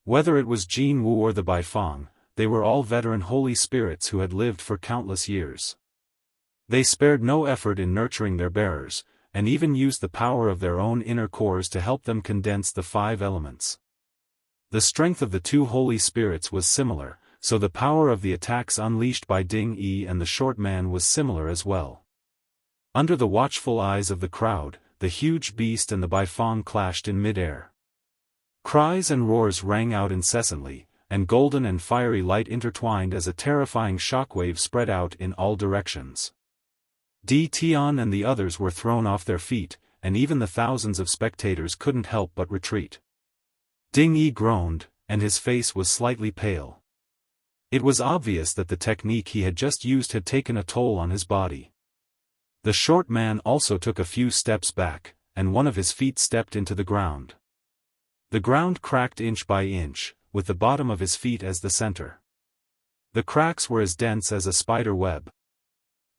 Whether it was Jianghu or the Baifang, they were all veteran Holy Spirits who had lived for countless years. They spared no effort in nurturing their bearers, and even used the power of their own inner cores to help them condense the 5 elements. The strength of the 2 Holy Spirits was similar, so the power of the attacks unleashed by Ding Yi and the short man was similar as well. Under the watchful eyes of the crowd, the huge beast and the Baifang clashed in mid-air. Cries and roars rang out incessantly, and golden and fiery light intertwined as a terrifying shockwave spread out in all directions. Di Tian and the others were thrown off their feet, and even the thousands of spectators couldn't help but retreat. Ding Yi groaned, and his face was slightly pale. It was obvious that the technique he had just used had taken a toll on his body. The short man also took a few steps back, and one of his feet stepped into the ground. The ground cracked inch by inch, with the bottom of his feet as the center. The cracks were as dense as a spider web.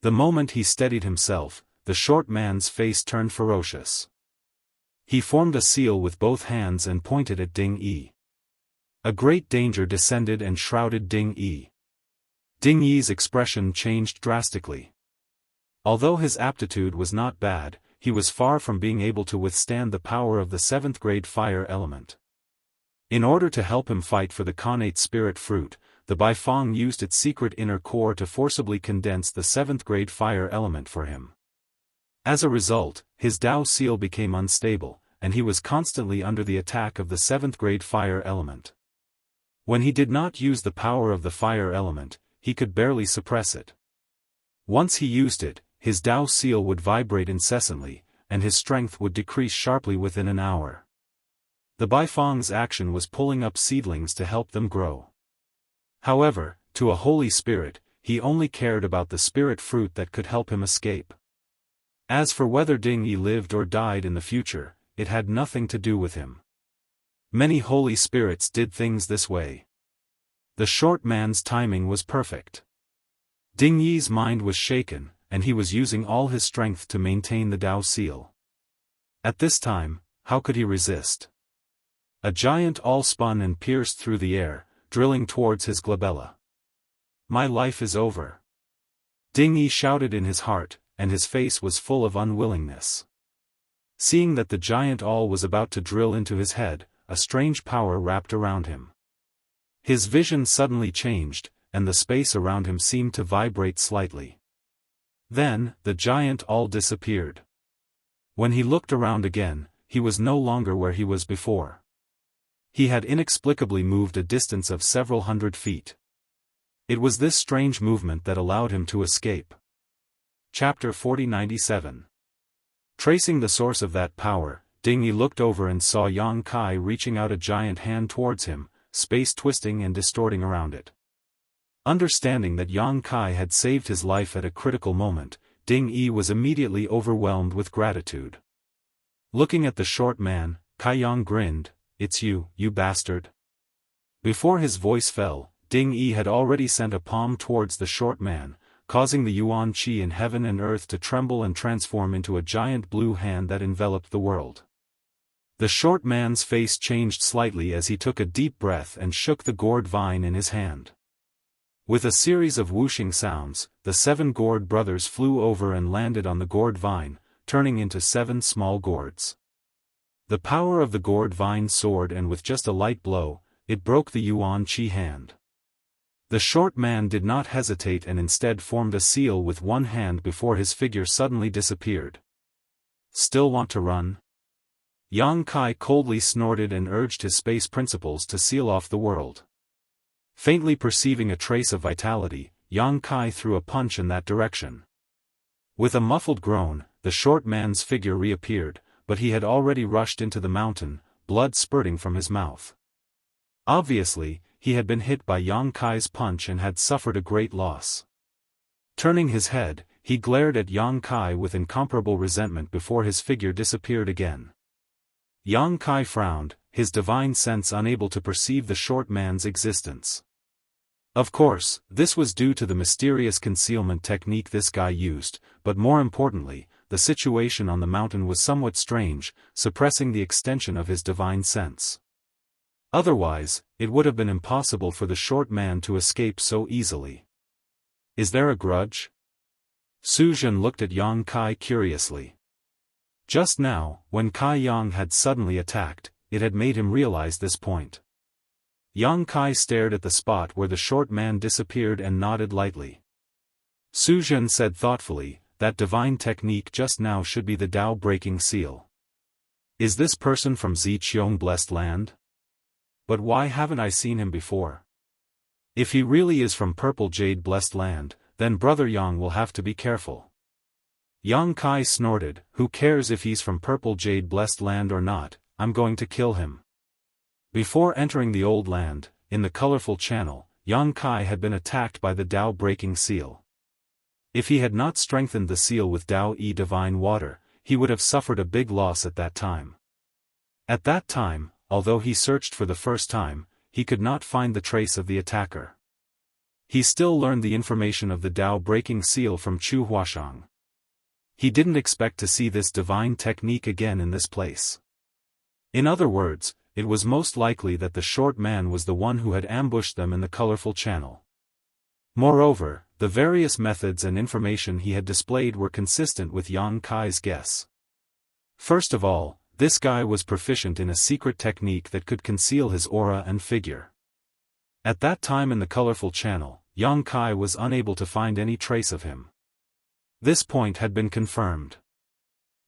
The moment he steadied himself, the short man's face turned ferocious. He formed a seal with both hands and pointed at Ding Yi. A great danger descended and shrouded Ding Yi. Ding Yi's expression changed drastically. Although his aptitude was not bad, he was far from being able to withstand the power of the 7th grade fire element. In order to help him fight for the connate spirit fruit, the Baifeng used its secret inner core to forcibly condense the 7th grade fire element for him. As a result, his Dao seal became unstable, and he was constantly under the attack of the 7th grade fire element. When he did not use the power of the fire element, he could barely suppress it. Once he used it, his Dao seal would vibrate incessantly, and his strength would decrease sharply within an hour. The Baifeng's action was pulling up seedlings to help them grow. However, to a holy spirit, he only cared about the spirit fruit that could help him escape. As for whether Ding Yi lived or died in the future, it had nothing to do with him. Many holy spirits did things this way. The short man's timing was perfect. Ding Yi's mind was shaken, and he was using all his strength to maintain the Dao seal. At this time, how could he resist? A giant awl spun and pierced through the air, drilling towards his glabella. "My life is over." Ding Yi shouted in his heart, and his face was full of unwillingness. Seeing that the giant awl was about to drill into his head, a strange power wrapped around him. His vision suddenly changed, and the space around him seemed to vibrate slightly. Then, the giant awl disappeared. When he looked around again, he was no longer where he was before. He had inexplicably moved a distance of several hundred feet. It was this strange movement that allowed him to escape. Chapter 4097. Tracing the source of that power, Ding Yi looked over and saw Yang Kai reaching out a giant hand towards him, space twisting and distorting around it. Understanding that Yang Kai had saved his life at a critical moment, Ding Yi was immediately overwhelmed with gratitude. Looking at the short man, Kai Yang grinned, "It's you, you bastard." Before his voice fell, Ding Yi had already sent a palm towards the short man, causing the yuan qi in heaven and earth to tremble and transform into a giant blue hand that enveloped the world. The short man's face changed slightly as he took a deep breath and shook the gourd vine in his hand. With a series of whooshing sounds, the 7 gourd brothers flew over and landed on the gourd vine, turning into 7 small gourds. The power of the gourd vine soared, and with just a light blow, it broke the yuan qi hand. The short man did not hesitate and instead formed a seal with one hand before his figure suddenly disappeared. "Still want to run?" Yang Kai coldly snorted and urged his space principles to seal off the world. Faintly perceiving a trace of vitality, Yang Kai threw a punch in that direction. With a muffled groan, the short man's figure reappeared, but he had already rushed into the mountain, blood spurting from his mouth. Obviously, he had been hit by Yang Kai's punch and had suffered a great loss. Turning his head, he glared at Yang Kai with incomparable resentment before his figure disappeared again. Yang Kai frowned, his divine sense unable to perceive the short man's existence. Of course, this was due to the mysterious concealment technique this guy used, but more importantly, the situation on the mountain was somewhat strange, suppressing the extension of his divine sense. Otherwise, it would have been impossible for the short man to escape so easily. Is there a grudge? Su Zhen looked at Yang Kai curiously. Just now, when Kai Yang had suddenly attacked, it had made him realize this point. Yang Kai stared at the spot where the short man disappeared and nodded lightly. Su Zhen said thoughtfully, "That divine technique just now should be the Dao breaking seal. Is this person from Ziqiong blessed land? But why haven't I seen him before? If he really is from Purple Jade blessed land, then Brother Yang will have to be careful." Yang Kai snorted, "Who cares if he's from Purple Jade blessed land or not, I'm going to kill him." Before entering the old land, in the colorful channel, Yang Kai had been attacked by the Dao breaking seal. If he had not strengthened the seal with Dao-E divine water, he would have suffered a big loss at that time. At that time, although he searched for the first time, he could not find the trace of the attacker. He still learned the information of the Dao breaking seal from Chu Huashang. He didn't expect to see this divine technique again in this place. In other words, it was most likely that the short man was the one who had ambushed them in the colorful channel. Moreover, the various methods and information he had displayed were consistent with Yang Kai's guess. First of all, this guy was proficient in a secret technique that could conceal his aura and figure. At that time in the colorful channel, Yang Kai was unable to find any trace of him. This point had been confirmed.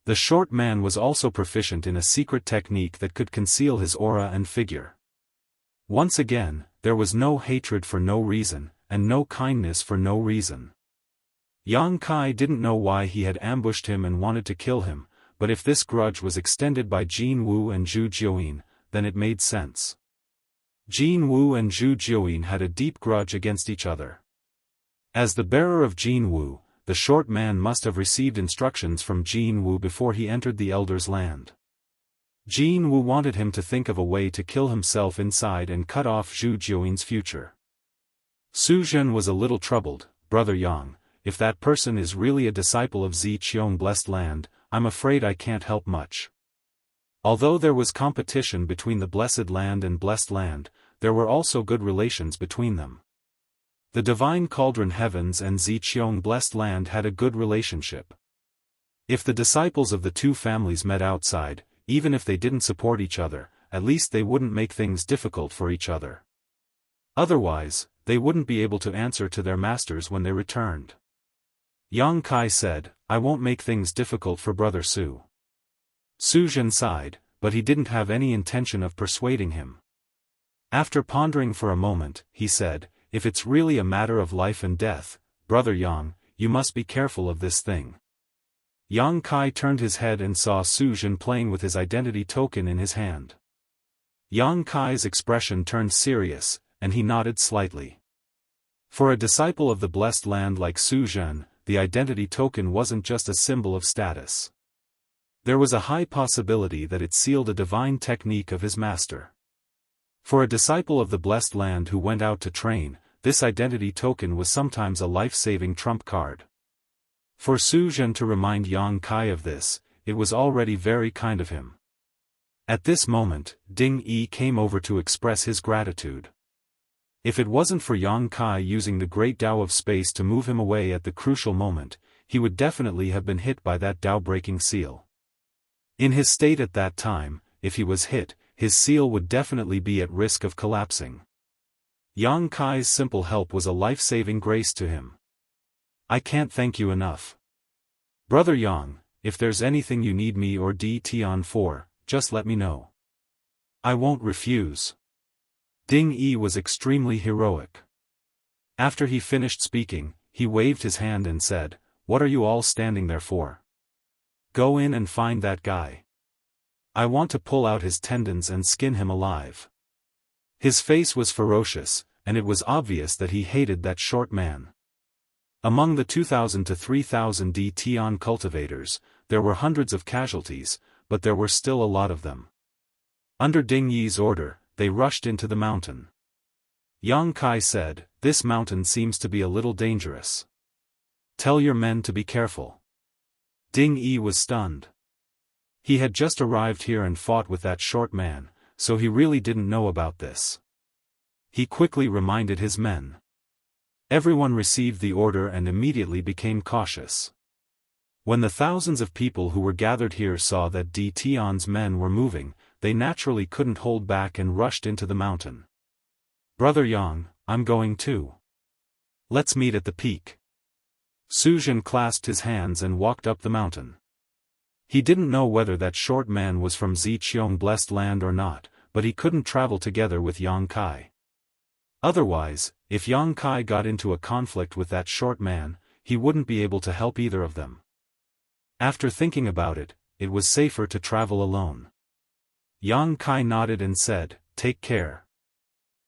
The short man was also proficient in a secret technique that could conceal his aura and figure. Once again, there was no hatred for no reason, and no kindness for no reason. Yang Kai didn't know why he had ambushed him and wanted to kill him, but if this grudge was extended by Jianghu and Zhu Jiuyin, then it made sense. Jianghu and Zhu Jiuyin had a deep grudge against each other. As the bearer of Jianghu, the short man must have received instructions from Jianghu before he entered the elder's land. Jianghu wanted him to think of a way to kill himself inside and cut off Zhu Jiuyin's future. Su Zhen was a little troubled. Brother Yang, if that person is really a disciple of Zi Qiong Blessed Land, I'm afraid I can't help much. Although there was competition between the Blessed Land and Blessed Land, there were also good relations between them. The Divine Cauldron Heavens and Zi Qiong Blessed Land had a good relationship. If the disciples of the two families met outside, even if they didn't support each other, at least they wouldn't make things difficult for each other. Otherwise, they wouldn't be able to answer to their masters when they returned. Yang Kai said, I won't make things difficult for Brother Su. Su Zhen sighed, but he didn't have any intention of persuading him. After pondering for a moment, he said, if it's really a matter of life and death, Brother Yang, you must be careful of this thing. Yang Kai turned his head and saw Su Zhen playing with his identity token in his hand. Yang Kai's expression turned serious, and he nodded slightly. For a disciple of the Blessed Land like Su Zhen, the identity token wasn't just a symbol of status. There was a high possibility that it sealed a divine technique of his master. For a disciple of the Blessed Land who went out to train, this identity token was sometimes a life-saving trump card. For Su Zhen to remind Yang Kai of this, it was already very kind of him. At this moment, Ding Yi came over to express his gratitude. If it wasn't for Yang Kai using the great Tao of space to move him away at the crucial moment, he would definitely have been hit by that Tao-breaking seal. In his state at that time, if he was hit, his seal would definitely be at risk of collapsing. Yang Kai's simple help was a life-saving grace to him. I can't thank you enough. Brother Yang, if there's anything you need me or DT on for, just let me know. I won't refuse. Ding Yi was extremely heroic. After he finished speaking, he waved his hand and said, What are you all standing there for? Go in and find that guy. I want to pull out his tendons and skin him alive. His face was ferocious, and it was obvious that he hated that short man. Among the 2,000 to 3,000 DT cultivators, there were hundreds of casualties, but there were still a lot of them. Under Ding Yi's order, they rushed into the mountain. Yang Kai said, This mountain seems to be a little dangerous. Tell your men to be careful. Ding Yi was stunned. He had just arrived here and fought with that short man, so he really didn't know about this. He quickly reminded his men. Everyone received the order and immediately became cautious. When the thousands of people who were gathered here saw that DT's men were moving, they naturally couldn't hold back and rushed into the mountain. Brother Yang, I'm going too. Let's meet at the peak. Su Zhen clasped his hands and walked up the mountain. He didn't know whether that short man was from Zi Qiong Blessed Land or not, but he couldn't travel together with Yang Kai. Otherwise, if Yang Kai got into a conflict with that short man, he wouldn't be able to help either of them. After thinking about it, it was safer to travel alone. Yang Kai nodded and said, Take care.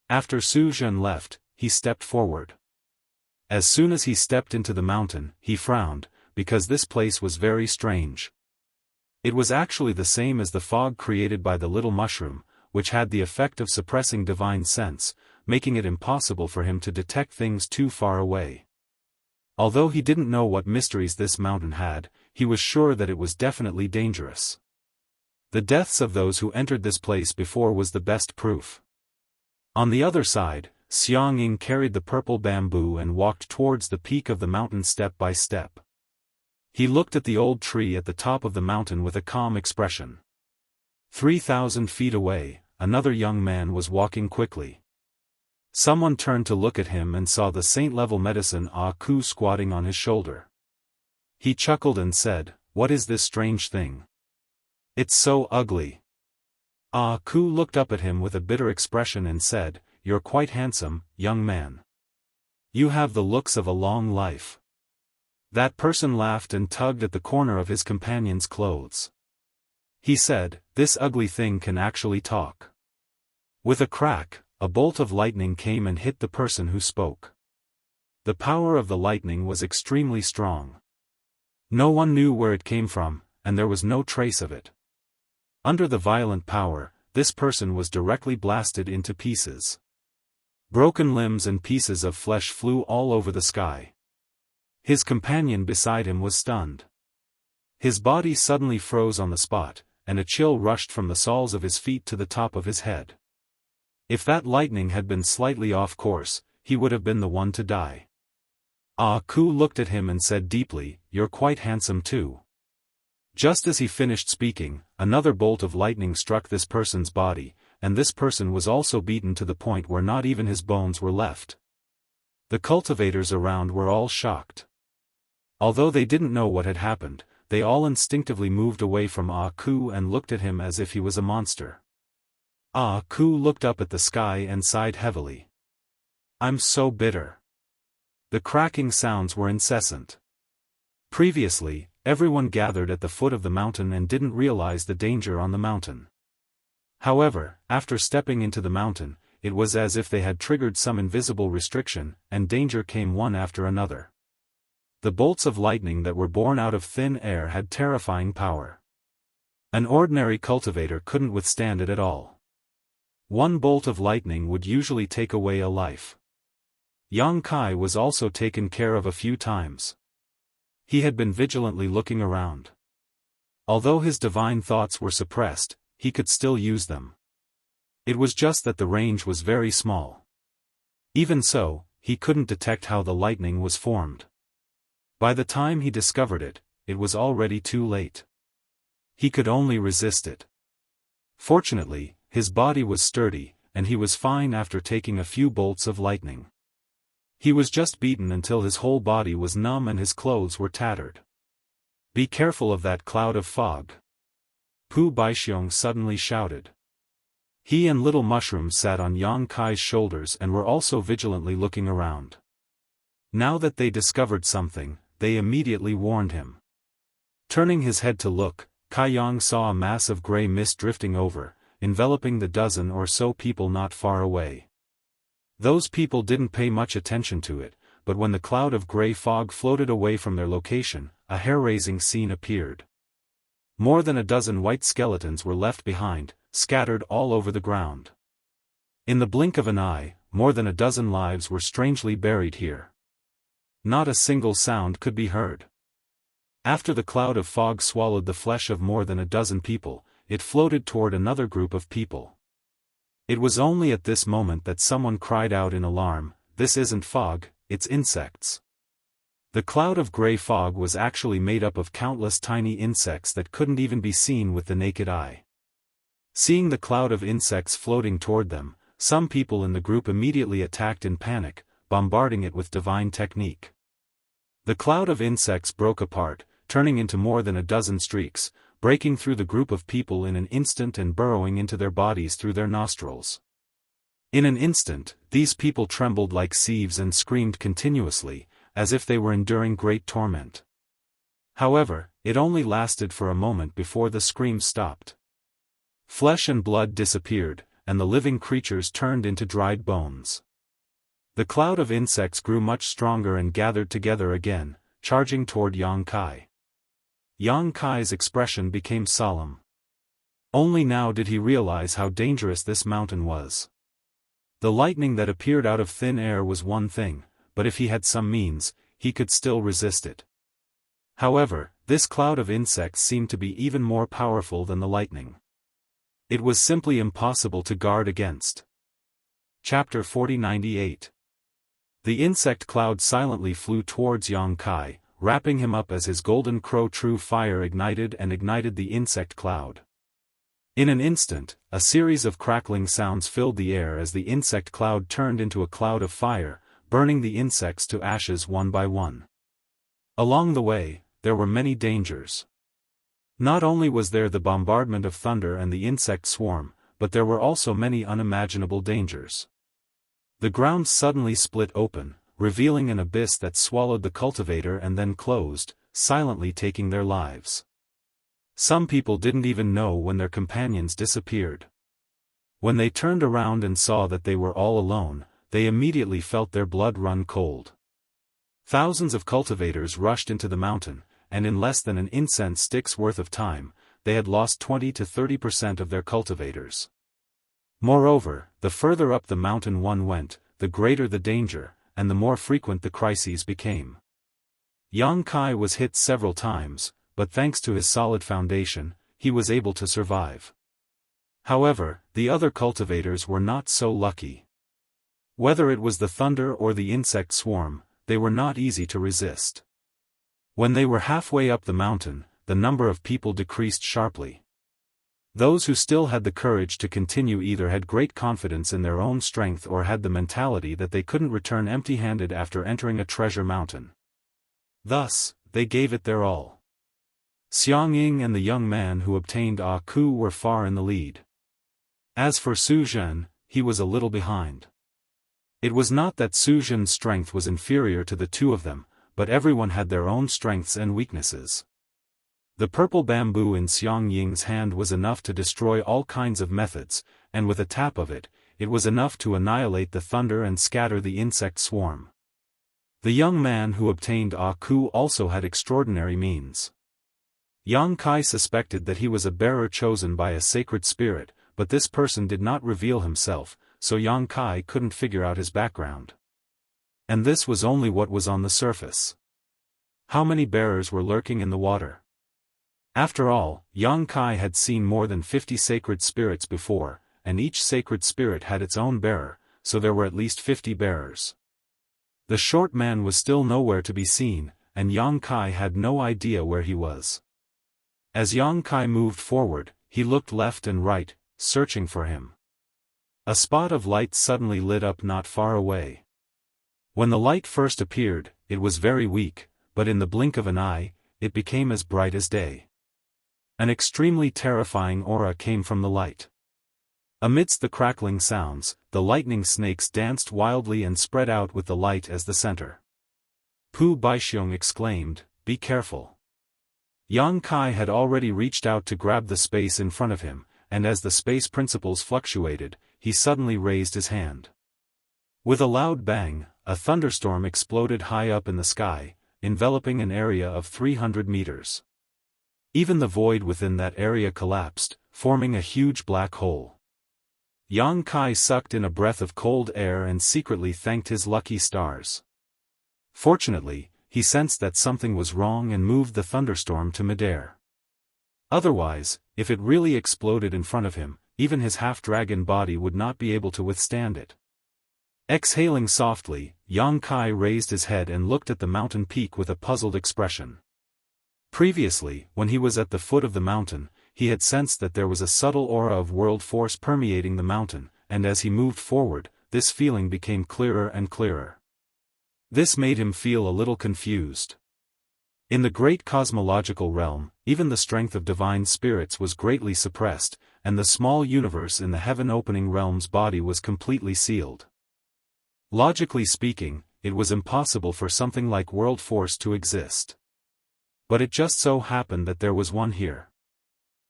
After Su Zhen left, he stepped forward. As soon as he stepped into the mountain, he frowned, because this place was very strange. It was actually the same as the fog created by the little mushroom, which had the effect of suppressing divine sense, making it impossible for him to detect things too far away. Although he didn't know what mysteries this mountain had, he was sure that it was definitely dangerous. The deaths of those who entered this place before was the best proof. On the other side, Xiang Ying carried the purple bamboo and walked towards the peak of the mountain step by step. He looked at the old tree at the top of the mountain with a calm expression. 3,000 feet away, another young man was walking quickly. Someone turned to look at him and saw the saint-level medicine Ku squatting on his shoulder. He chuckled and said, "What is this strange thing? It's so ugly." Ku looked up at him with a bitter expression and said, "You're quite handsome, young man. You have the looks of a long life." That person laughed and tugged at the corner of his companion's clothes. He said, "This ugly thing can actually talk." With a crack, a bolt of lightning came and hit the person who spoke. The power of the lightning was extremely strong. No one knew where it came from, and there was no trace of it. Under the violent power, this person was directly blasted into pieces. Broken limbs and pieces of flesh flew all over the sky. His companion beside him was stunned. His body suddenly froze on the spot, and a chill rushed from the soles of his feet to the top of his head. If that lightning had been slightly off course, he would have been the one to die. Ku looked at him and said deeply, "You're quite handsome too." Just as he finished speaking, another bolt of lightning struck this person's body, and this person was also beaten to the point where not even his bones were left. The cultivators around were all shocked. Although they didn't know what had happened, they all instinctively moved away from Ku and looked at him as if he was a monster. Ku looked up at the sky and sighed heavily. "I'm so bitter." The cracking sounds were incessant. Previously, everyone gathered at the foot of the mountain and didn't realize the danger on the mountain. However, after stepping into the mountain, it was as if they had triggered some invisible restriction, and danger came one after another. The bolts of lightning that were born out of thin air had terrifying power. An ordinary cultivator couldn't withstand it at all. One bolt of lightning would usually take away a life. Yang Kai was also taken care of a few times. He had been vigilantly looking around. Although his divine thoughts were suppressed, he could still use them. It was just that the range was very small. Even so, he couldn't detect how the lightning was formed. By the time he discovered it, it was already too late. He could only resist it. Fortunately, his body was sturdy, and he was fine after taking a few bolts of lightning. He was just beaten until his whole body was numb and his clothes were tattered. "Be careful of that cloud of fog," Pu Baixiong suddenly shouted. He and Little Mushroom sat on Yang Kai's shoulders and were also vigilantly looking around. Now that they discovered something, they immediately warned him. Turning his head to look, Kai Yang saw a mass of gray mist drifting over, enveloping the dozen or so people not far away. Those people didn't pay much attention to it, but when the cloud of gray fog floated away from their location, a hair-raising scene appeared. More than a dozen white skeletons were left behind, scattered all over the ground. In the blink of an eye, more than a dozen lives were strangely buried here. Not a single sound could be heard. After the cloud of fog swallowed the flesh of more than a dozen people, it floated toward another group of people. It was only at this moment that someone cried out in alarm, "This isn't fog, it's insects." The cloud of gray fog was actually made up of countless tiny insects that couldn't even be seen with the naked eye. Seeing the cloud of insects floating toward them, some people in the group immediately attacked in panic, bombarding it with divine technique. The cloud of insects broke apart, turning into more than a dozen streaks, breaking through the group of people in an instant and burrowing into their bodies through their nostrils. In an instant, these people trembled like sieves and screamed continuously, as if they were enduring great torment. However, it only lasted for a moment before the screams stopped. Flesh and blood disappeared, and the living creatures turned into dried bones. The cloud of insects grew much stronger and gathered together again, charging toward Yang Kai. Yang Kai's expression became solemn. Only now did he realize how dangerous this mountain was. The lightning that appeared out of thin air was one thing, but if he had some means, he could still resist it. However, this cloud of insects seemed to be even more powerful than the lightning. It was simply impossible to guard against. Chapter 4098. The insect cloud silently flew towards Yang Kai, wrapping him up as his golden crow true fire ignited the insect cloud. In an instant, a series of crackling sounds filled the air as the insect cloud turned into a cloud of fire, burning the insects to ashes one by one. Along the way, there were many dangers. Not only was there the bombardment of thunder and the insect swarm, but there were also many unimaginable dangers. The ground suddenly split open, revealing an abyss that swallowed the cultivator and then closed, silently taking their lives. Some people didn't even know when their companions disappeared. When they turned around and saw that they were all alone, they immediately felt their blood run cold. Thousands of cultivators rushed into the mountain, and in less than an incense stick's worth of time, they had lost 20 to 30% of their cultivators. Moreover, the further up the mountain one went, the greater the danger, and the more frequent the crises became. Yang Kai was hit several times, but thanks to his solid foundation, he was able to survive. However, the other cultivators were not so lucky. Whether it was the thunder or the insect swarm, they were not easy to resist. When they were halfway up the mountain, the number of people decreased sharply. Those who still had the courage to continue either had great confidence in their own strength or had the mentality that they couldn't return empty-handed after entering a treasure mountain. Thus, they gave it their all. Xiang Ying and the young man who obtained A Ku were far in the lead. As for Su Zhen, he was a little behind. It was not that Su Zhen's strength was inferior to the two of them, but everyone had their own strengths and weaknesses. The purple bamboo in Xiang Ying's hand was enough to destroy all kinds of methods, and with a tap of it, it was enough to annihilate the thunder and scatter the insect swarm. The young man who obtained A Ku also had extraordinary means. Yang Kai suspected that he was a bearer chosen by a sacred spirit, but this person did not reveal himself, so Yang Kai couldn't figure out his background. And this was only what was on the surface. How many bearers were lurking in the water? After all, Yang Kai had seen more than 50 sacred spirits before, and each sacred spirit had its own bearer, so there were at least 50 bearers. The short man was still nowhere to be seen, and Yang Kai had no idea where he was. As Yang Kai moved forward, he looked left and right, searching for him. A spot of light suddenly lit up not far away. When the light first appeared, it was very weak, but in the blink of an eye, it became as bright as day. An extremely terrifying aura came from the light. Amidst the crackling sounds, the lightning snakes danced wildly and spread out with the light as the center. Pu Baixiong exclaimed, "Be careful." Yang Kai had already reached out to grab the space in front of him, and as the space principles fluctuated, he suddenly raised his hand. With a loud bang, a thunderstorm exploded high up in the sky, enveloping an area of 300 meters. Even the void within that area collapsed, forming a huge black hole. Yang Kai sucked in a breath of cold air and secretly thanked his lucky stars. Fortunately, he sensed that something was wrong and moved the thunderstorm to midair. Otherwise, if it really exploded in front of him, even his half-dragon body would not be able to withstand it. Exhaling softly, Yang Kai raised his head and looked at the mountain peak with a puzzled expression. Previously, when he was at the foot of the mountain, he had sensed that there was a subtle aura of world force permeating the mountain, and as he moved forward, this feeling became clearer and clearer. This made him feel a little confused. In the great cosmological realm, even the strength of divine spirits was greatly suppressed, and the small universe in the heaven-opening realm's body was completely sealed. Logically speaking, it was impossible for something like world force to exist. But it just so happened that there was one here.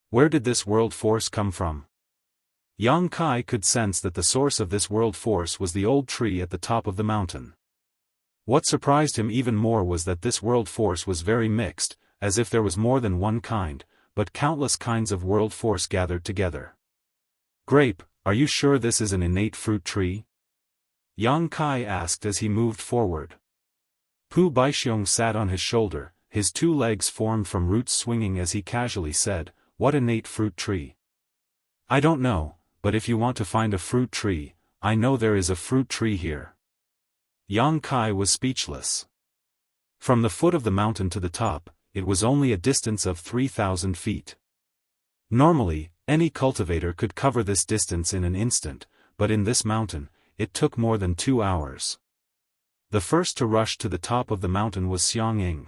Where did this world force come from? Yang Kai could sense that the source of this world force was the old tree at the top of the mountain. What surprised him even more was that this world force was very mixed, as if there was more than one kind, but countless kinds of world force gathered together. "Grape, are you sure this is an innate fruit tree?" Yang Kai asked as he moved forward. Pu Baixiong sat on his shoulder, his two legs formed from roots swinging as he casually said, "What innate fruit tree?" "I don't know, but if you want to find a fruit tree, I know there is a fruit tree here." Yang Kai was speechless. From the foot of the mountain to the top, it was only a distance of 3,000 feet. Normally, any cultivator could cover this distance in an instant, but in this mountain, it took more than 2 hours. The first to rush to the top of the mountain was Xianxia.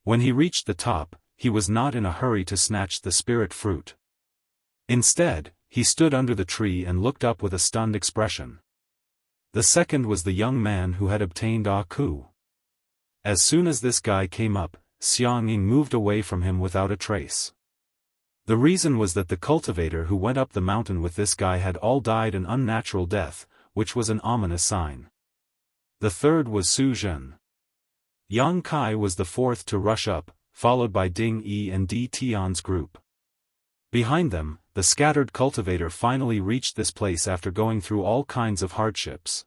When he reached the top, he was not in a hurry to snatch the spirit fruit. Instead, he stood under the tree and looked up with a stunned expression. The second was the young man who had obtained Aku. As soon as this guy came up, Xianxia moved away from him without a trace. The reason was that the cultivator who went up the mountain with this guy had all died an unnatural death, which was an ominous sign. The third was Su Zhen. Yang Kai was the fourth to rush up, followed by Ding Yi and Di Tian's group. Behind them, the scattered cultivator finally reached this place after going through all kinds of hardships.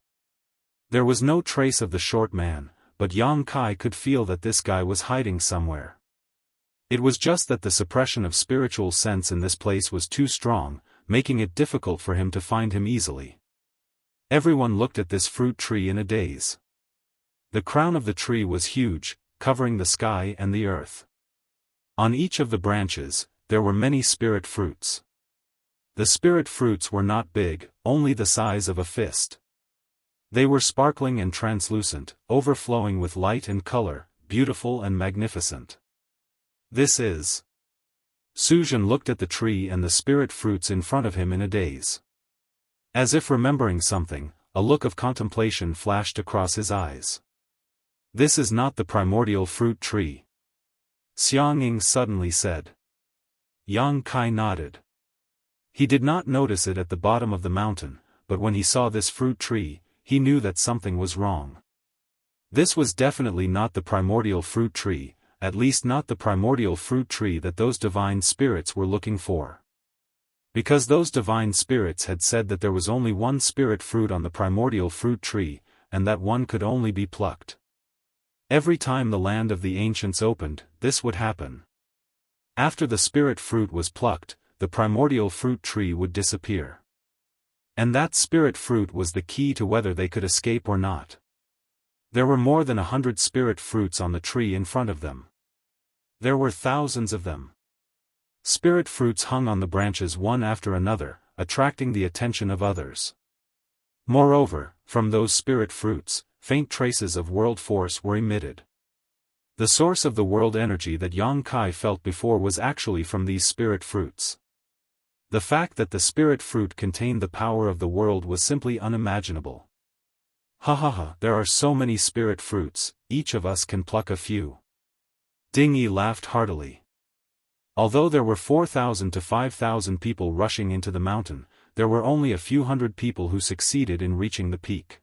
There was no trace of the short man, but Yang Kai could feel that this guy was hiding somewhere. It was just that the suppression of spiritual sense in this place was too strong, making it difficult for him to find him easily. Everyone looked at this fruit tree in a daze. The crown of the tree was huge, covering the sky and the earth. On each of the branches, there were many spirit fruits. The spirit fruits were not big, only the size of a fist. They were sparkling and translucent, overflowing with light and color, beautiful and magnificent. This is. Su Zhen looked at the tree and the spirit fruits in front of him in a daze. As if remembering something, a look of contemplation flashed across his eyes. This is not the primordial fruit tree. Xianxia suddenly said. Yang Kai nodded. He did not notice it at the bottom of the mountain, but when he saw this fruit tree, he knew that something was wrong. This was definitely not the primordial fruit tree, at least not the primordial fruit tree that those divine spirits were looking for. Because those divine spirits had said that there was only one spirit fruit on the primordial fruit tree, and that one could only be plucked. Every time the land of the ancients opened, this would happen. After the spirit fruit was plucked, the primordial fruit tree would disappear. And that spirit fruit was the key to whether they could escape or not. There were more than 100 spirit fruits on the tree in front of them. There were thousands of them. Spirit fruits hung on the branches one after another, attracting the attention of others. Moreover, from those spirit fruits, faint traces of world force were emitted. The source of the world energy that Yang Kai felt before was actually from these spirit fruits. The fact that the spirit fruit contained the power of the world was simply unimaginable. Ha ha ha, there are so many spirit fruits, each of us can pluck a few. Ding Yi laughed heartily. Although there were 4,000 to 5,000 people rushing into the mountain, there were only a few hundred people who succeeded in reaching the peak.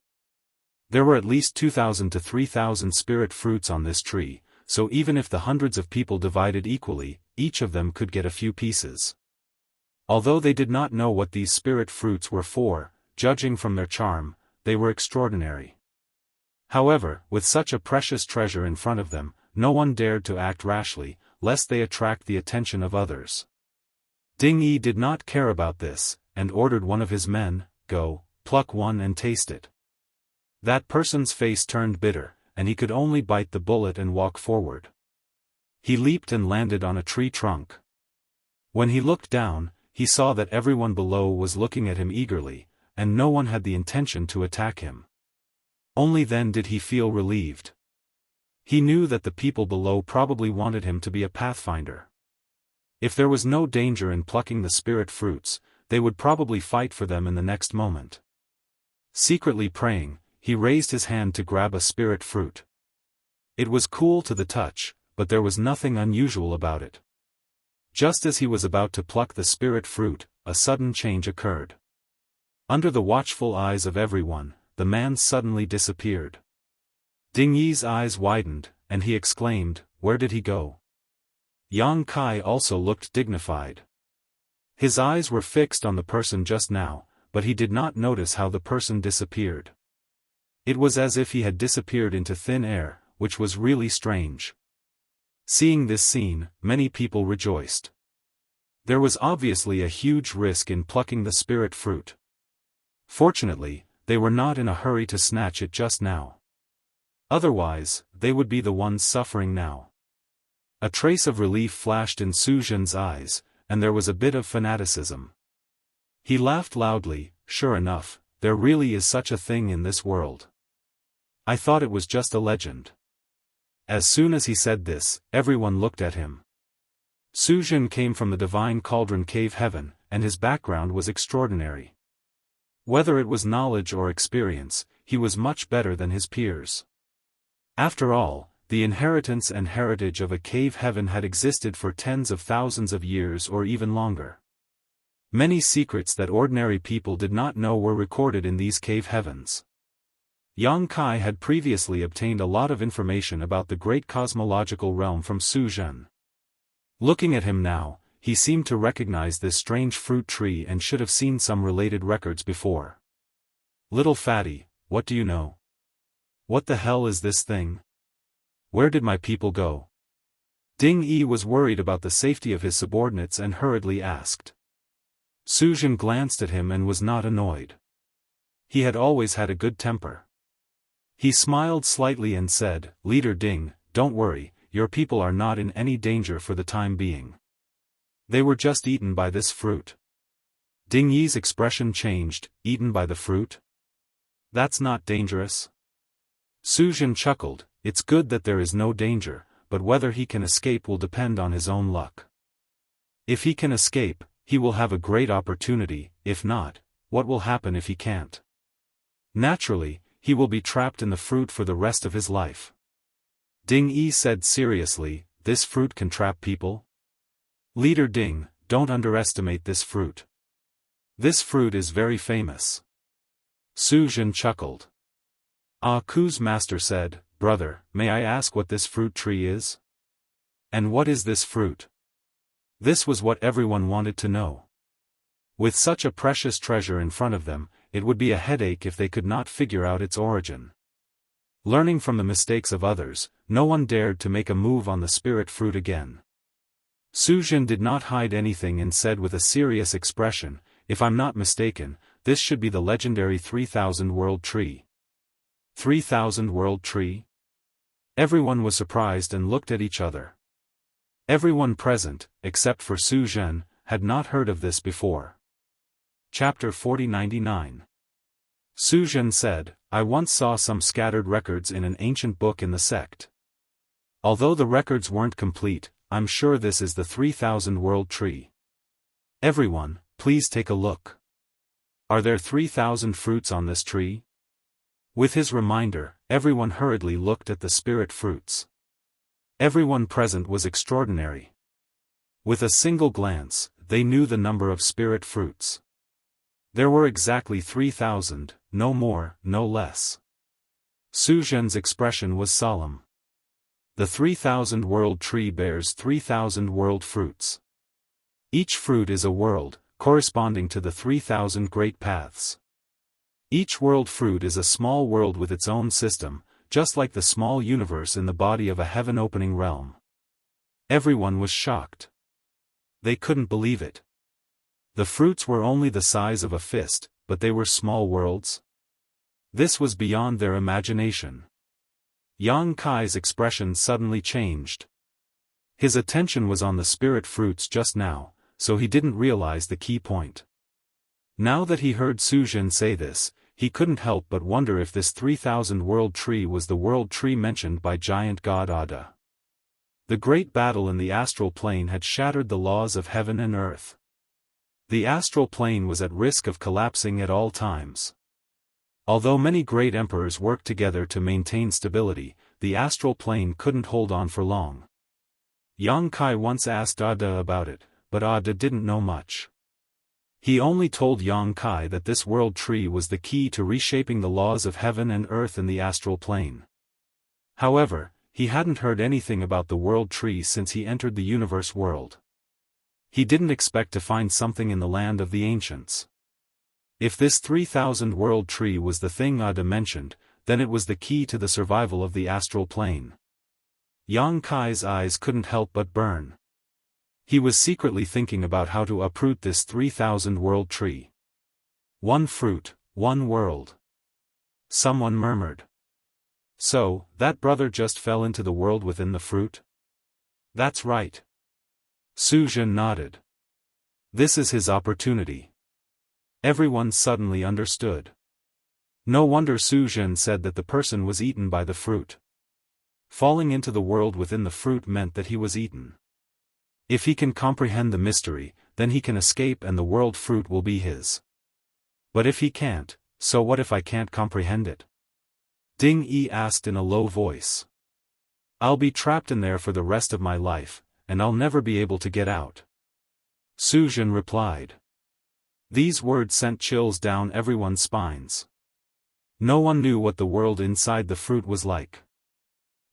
There were at least 2,000 to 3,000 spirit fruits on this tree, so even if the hundreds of people divided equally, each of them could get a few pieces. Although they did not know what these spirit fruits were for, judging from their charm, they were extraordinary. However, with such a precious treasure in front of them, no one dared to act rashly, lest they attract the attention of others. Ding Yi did not care about this, and ordered one of his men, "Go, pluck one and taste it." That person's face turned bitter, and he could only bite the bullet and walk forward. He leaped and landed on a tree trunk. When he looked down, he saw that everyone below was looking at him eagerly, and no one had the intention to attack him. Only then did he feel relieved. He knew that the people below probably wanted him to be a pathfinder. If there was no danger in plucking the spirit fruits, they would probably fight for them in the next moment. Secretly praying, he raised his hand to grab a spirit fruit. It was cool to the touch, but there was nothing unusual about it. Just as he was about to pluck the spirit fruit, a sudden change occurred. Under the watchful eyes of everyone, the man suddenly disappeared. Ding Yi's eyes widened, and he exclaimed, "Where did he go?" Yang Kai also looked dignified. His eyes were fixed on the person just now, but he did not notice how the person disappeared. It was as if he had disappeared into thin air, which was really strange. Seeing this scene, many people rejoiced. There was obviously a huge risk in plucking the spirit fruit. Fortunately, they were not in a hurry to snatch it just now. Otherwise, they would be the ones suffering now. A trace of relief flashed in Su Zhen's eyes, and there was a bit of fanaticism. He laughed loudly. Sure enough, there really is such a thing in this world. I thought it was just a legend. As soon as he said this, everyone looked at him. Su Zhen came from the divine cauldron cave heaven, and his background was extraordinary. Whether it was knowledge or experience, he was much better than his peers. After all, the inheritance and heritage of a cave heaven had existed for tens of thousands of years or even longer. Many secrets that ordinary people did not know were recorded in these cave heavens. Yang Kai had previously obtained a lot of information about the great cosmological realm from Su Zhen. Looking at him now, he seemed to recognize this strange fruit tree and should have seen some related records before. Little fatty, what do you know? What the hell is this thing? Where did my people go? Ding Yi was worried about the safety of his subordinates and hurriedly asked. Su Zhen glanced at him and was not annoyed. He had always had a good temper. He smiled slightly and said, Leader Ding, don't worry, your people are not in any danger for the time being. They were just eaten by this fruit. Ding Yi's expression changed. Eaten by the fruit? That's not dangerous. Su Zhen chuckled. It's good that there is no danger, but whether he can escape will depend on his own luck. If he can escape, he will have a great opportunity. If not, what will happen if he can't? Naturally, he will be trapped in the fruit for the rest of his life. Ding Yi said seriously, this fruit can trap people? Leader Ding, don't underestimate this fruit. This fruit is very famous. Su Zhen chuckled. Ah Ku's master said, Brother, may I ask what this fruit tree is? And what is this fruit? This was what everyone wanted to know. With such a precious treasure in front of them, it would be a headache if they could not figure out its origin. Learning from the mistakes of others, no one dared to make a move on the spirit fruit again. Su Zhen did not hide anything and said with a serious expression, if I'm not mistaken, this should be the legendary 3000 World Tree. 3000 World Tree? Everyone was surprised and looked at each other. Everyone present, except for Su Zhen, had not heard of this before. Chapter 4099. Su Zhen said, I once saw some scattered records in an ancient book in the sect. Although the records weren't complete, I'm sure this is the 3000 World Tree. Everyone, please take a look. Are there 3000 fruits on this tree? With his reminder, everyone hurriedly looked at the spirit fruits. Everyone present was extraordinary. With a single glance, they knew the number of spirit fruits. There were exactly 3000, no more, no less. Su Zhen's expression was solemn. The 3000 World Tree bears 3000 world fruits. Each fruit is a world, corresponding to the 3000 great paths. Each world fruit is a small world with its own system, just like the small universe in the body of a heaven-opening realm. Everyone was shocked. They couldn't believe it. The fruits were only the size of a fist, but they were small worlds. This was beyond their imagination. Yang Kai's expression suddenly changed. His attention was on the spirit fruits just now, so he didn't realize the key point. Now that he heard Su Zhen say this, he couldn't help but wonder if this 3000 World Tree was the world tree mentioned by giant god Ada. The great battle in the astral plane had shattered the laws of heaven and earth. The astral plane was at risk of collapsing at all times. Although many great emperors worked together to maintain stability, the astral plane couldn't hold on for long. Yang Kai once asked Ada about it, but Ada didn't know much. He only told Yang Kai that this world tree was the key to reshaping the laws of heaven and earth in the astral plane. However, he hadn't heard anything about the world tree since he entered the universe world. He didn't expect to find something in the land of the ancients. If this 3000 World Tree was the thing Ada mentioned, then it was the key to the survival of the astral plane. Yang Kai's eyes couldn't help but burn. He was secretly thinking about how to uproot this 3000 World Tree. One fruit, one world. Someone murmured. So, that brother just fell into the world within the fruit? That's right. Su Zhen nodded. This is his opportunity. Everyone suddenly understood. No wonder Su Zhen said that the person was eaten by the fruit. Falling into the world within the fruit meant that he was eaten. If he can comprehend the mystery, then he can escape and the world fruit will be his. But if he can't, so what if I can't comprehend it? Ding Yi asked in a low voice. I'll be trapped in there for the rest of my life, and I'll never be able to get out. Su Zhen replied. These words sent chills down everyone's spines. No one knew what the world inside the fruit was like.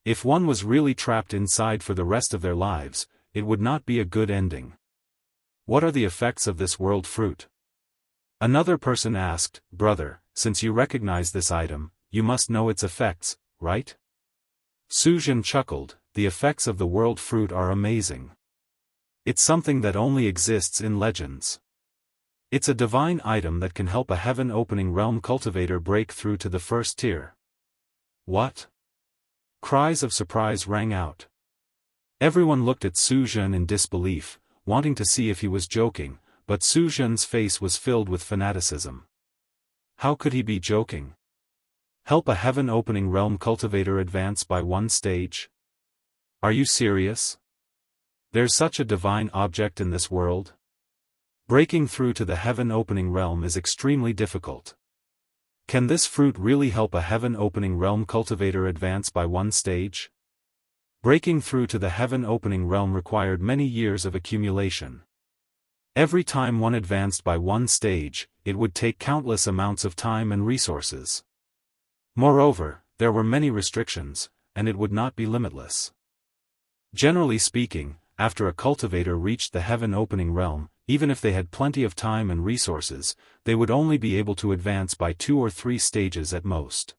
If one was really trapped inside for the rest of their lives, it would not be a good ending. What are the effects of this world fruit? Another person asked, Brother, since you recognize this item, you must know its effects, right? Su Zhen chuckled, the effects of the world fruit are amazing. It's something that only exists in legends. It's a divine item that can help a heaven-opening realm cultivator break through to the first tier. What? Cries of surprise rang out. Everyone looked at Su Zhen in disbelief, wanting to see if he was joking, but Su Zhen's face was filled with fanaticism. How could he be joking? Help a heaven-opening realm cultivator advance by one stage? Are you serious? There's such a divine object in this world? Breaking through to the heaven-opening realm is extremely difficult. Can this fruit really help a heaven-opening realm cultivator advance by one stage? Breaking through to the heaven-opening realm required many years of accumulation. Every time one advanced by one stage, it would take countless amounts of time and resources. Moreover, there were many restrictions, and it would not be limitless. Generally speaking, after a cultivator reached the heaven-opening realm, even if they had plenty of time and resources, they would only be able to advance by 2 or 3 stages at most.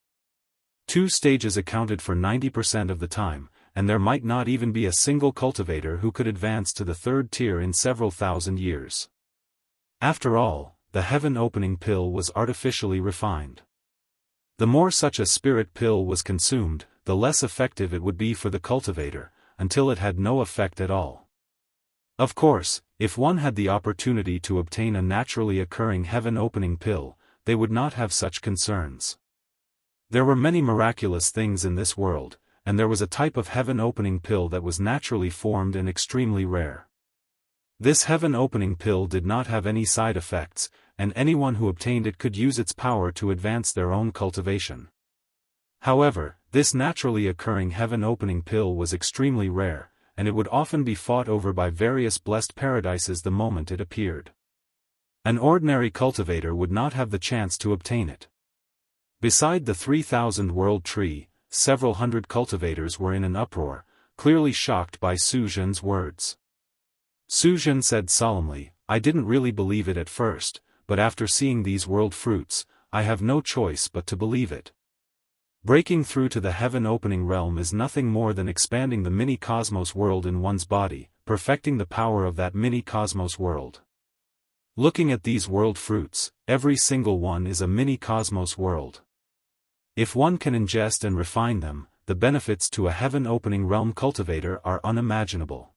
2 stages accounted for 90% of the time, and there might not even be a single cultivator who could advance to the 3rd tier in several thousand years. After all, the heaven-opening pill was artificially refined. The more such a spirit pill was consumed, the less effective it would be for the cultivator, until it had no effect at all. Of course, if one had the opportunity to obtain a naturally occurring heaven-opening pill, they would not have such concerns. There were many miraculous things in this world, and there was a type of heaven-opening pill that was naturally formed and extremely rare. This heaven-opening pill did not have any side effects, and anyone who obtained it could use its power to advance their own cultivation. However, this naturally occurring heaven-opening pill was extremely rare, and it would often be fought over by various blessed paradises the moment it appeared. An ordinary cultivator would not have the chance to obtain it. Beside the 3,000 world tree, several hundred cultivators were in an uproar, clearly shocked by Su Zhen's words. Su Zhen said solemnly, I didn't really believe it at first, but after seeing these world fruits, I have no choice but to believe it. Breaking through to the heaven-opening realm is nothing more than expanding the mini-cosmos world in one's body, perfecting the power of that mini-cosmos world. Looking at these world fruits, every single one is a mini-cosmos world. If one can ingest and refine them, the benefits to a heaven-opening realm cultivator are unimaginable.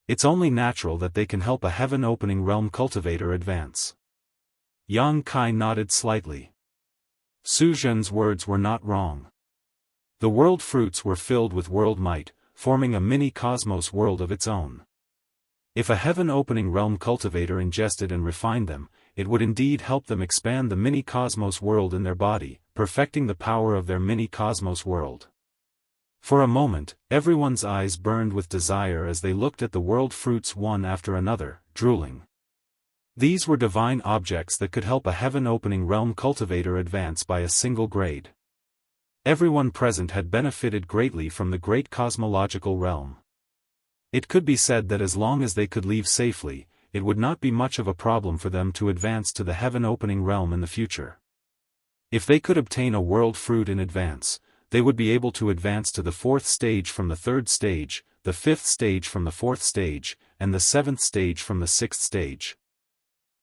It's only natural that they can help a heaven-opening realm cultivator advance. Yang Kai nodded slightly. Su Zhen's words were not wrong. The world fruits were filled with world might, forming a mini-cosmos world of its own. If a heaven-opening realm cultivator ingested and refined them, it would indeed help them expand the mini-cosmos world in their body, perfecting the power of their mini-cosmos world. For a moment, everyone's eyes burned with desire as they looked at the world fruits one after another, drooling. These were divine objects that could help a heaven-opening realm cultivator advance by a single grade. Everyone present had benefited greatly from the great cosmological realm. It could be said that as long as they could leave safely, it would not be much of a problem for them to advance to the heaven-opening realm in the future. If they could obtain a world fruit in advance, they would be able to advance to the 4th stage from the 3rd stage, the 5th stage from the 4th stage, and the 7th stage from the 6th stage.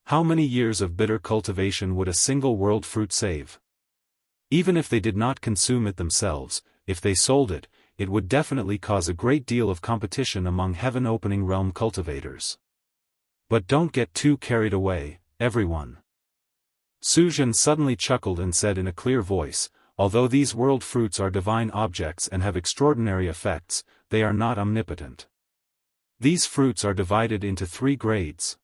How many years of bitter cultivation would a single world fruit save? Even if they did not consume it themselves, if they sold it, it would definitely cause a great deal of competition among heaven-opening realm cultivators. But don't get too carried away, everyone. Suzhen suddenly chuckled and said in a clear voice, although these world fruits are divine objects and have extraordinary effects, they are not omnipotent. These fruits are divided into 3 grades.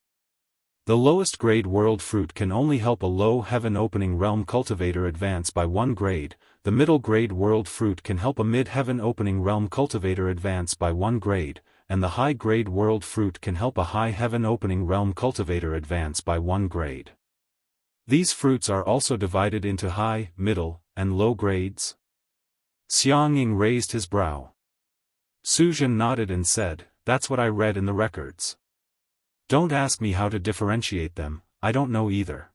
The lowest grade world fruit can only help a low heaven-opening realm cultivator advance by 1 grade, the middle grade world fruit can help a mid-heaven opening realm cultivator advance by 1 grade, and the high grade world fruit can help a high heaven opening realm cultivator advance by 1 grade. These fruits are also divided into high, middle, and low grades. Xiangying raised his brow. Suzhen nodded and said, "That's what I read in the records. Don't ask me how to differentiate them, I don't know either.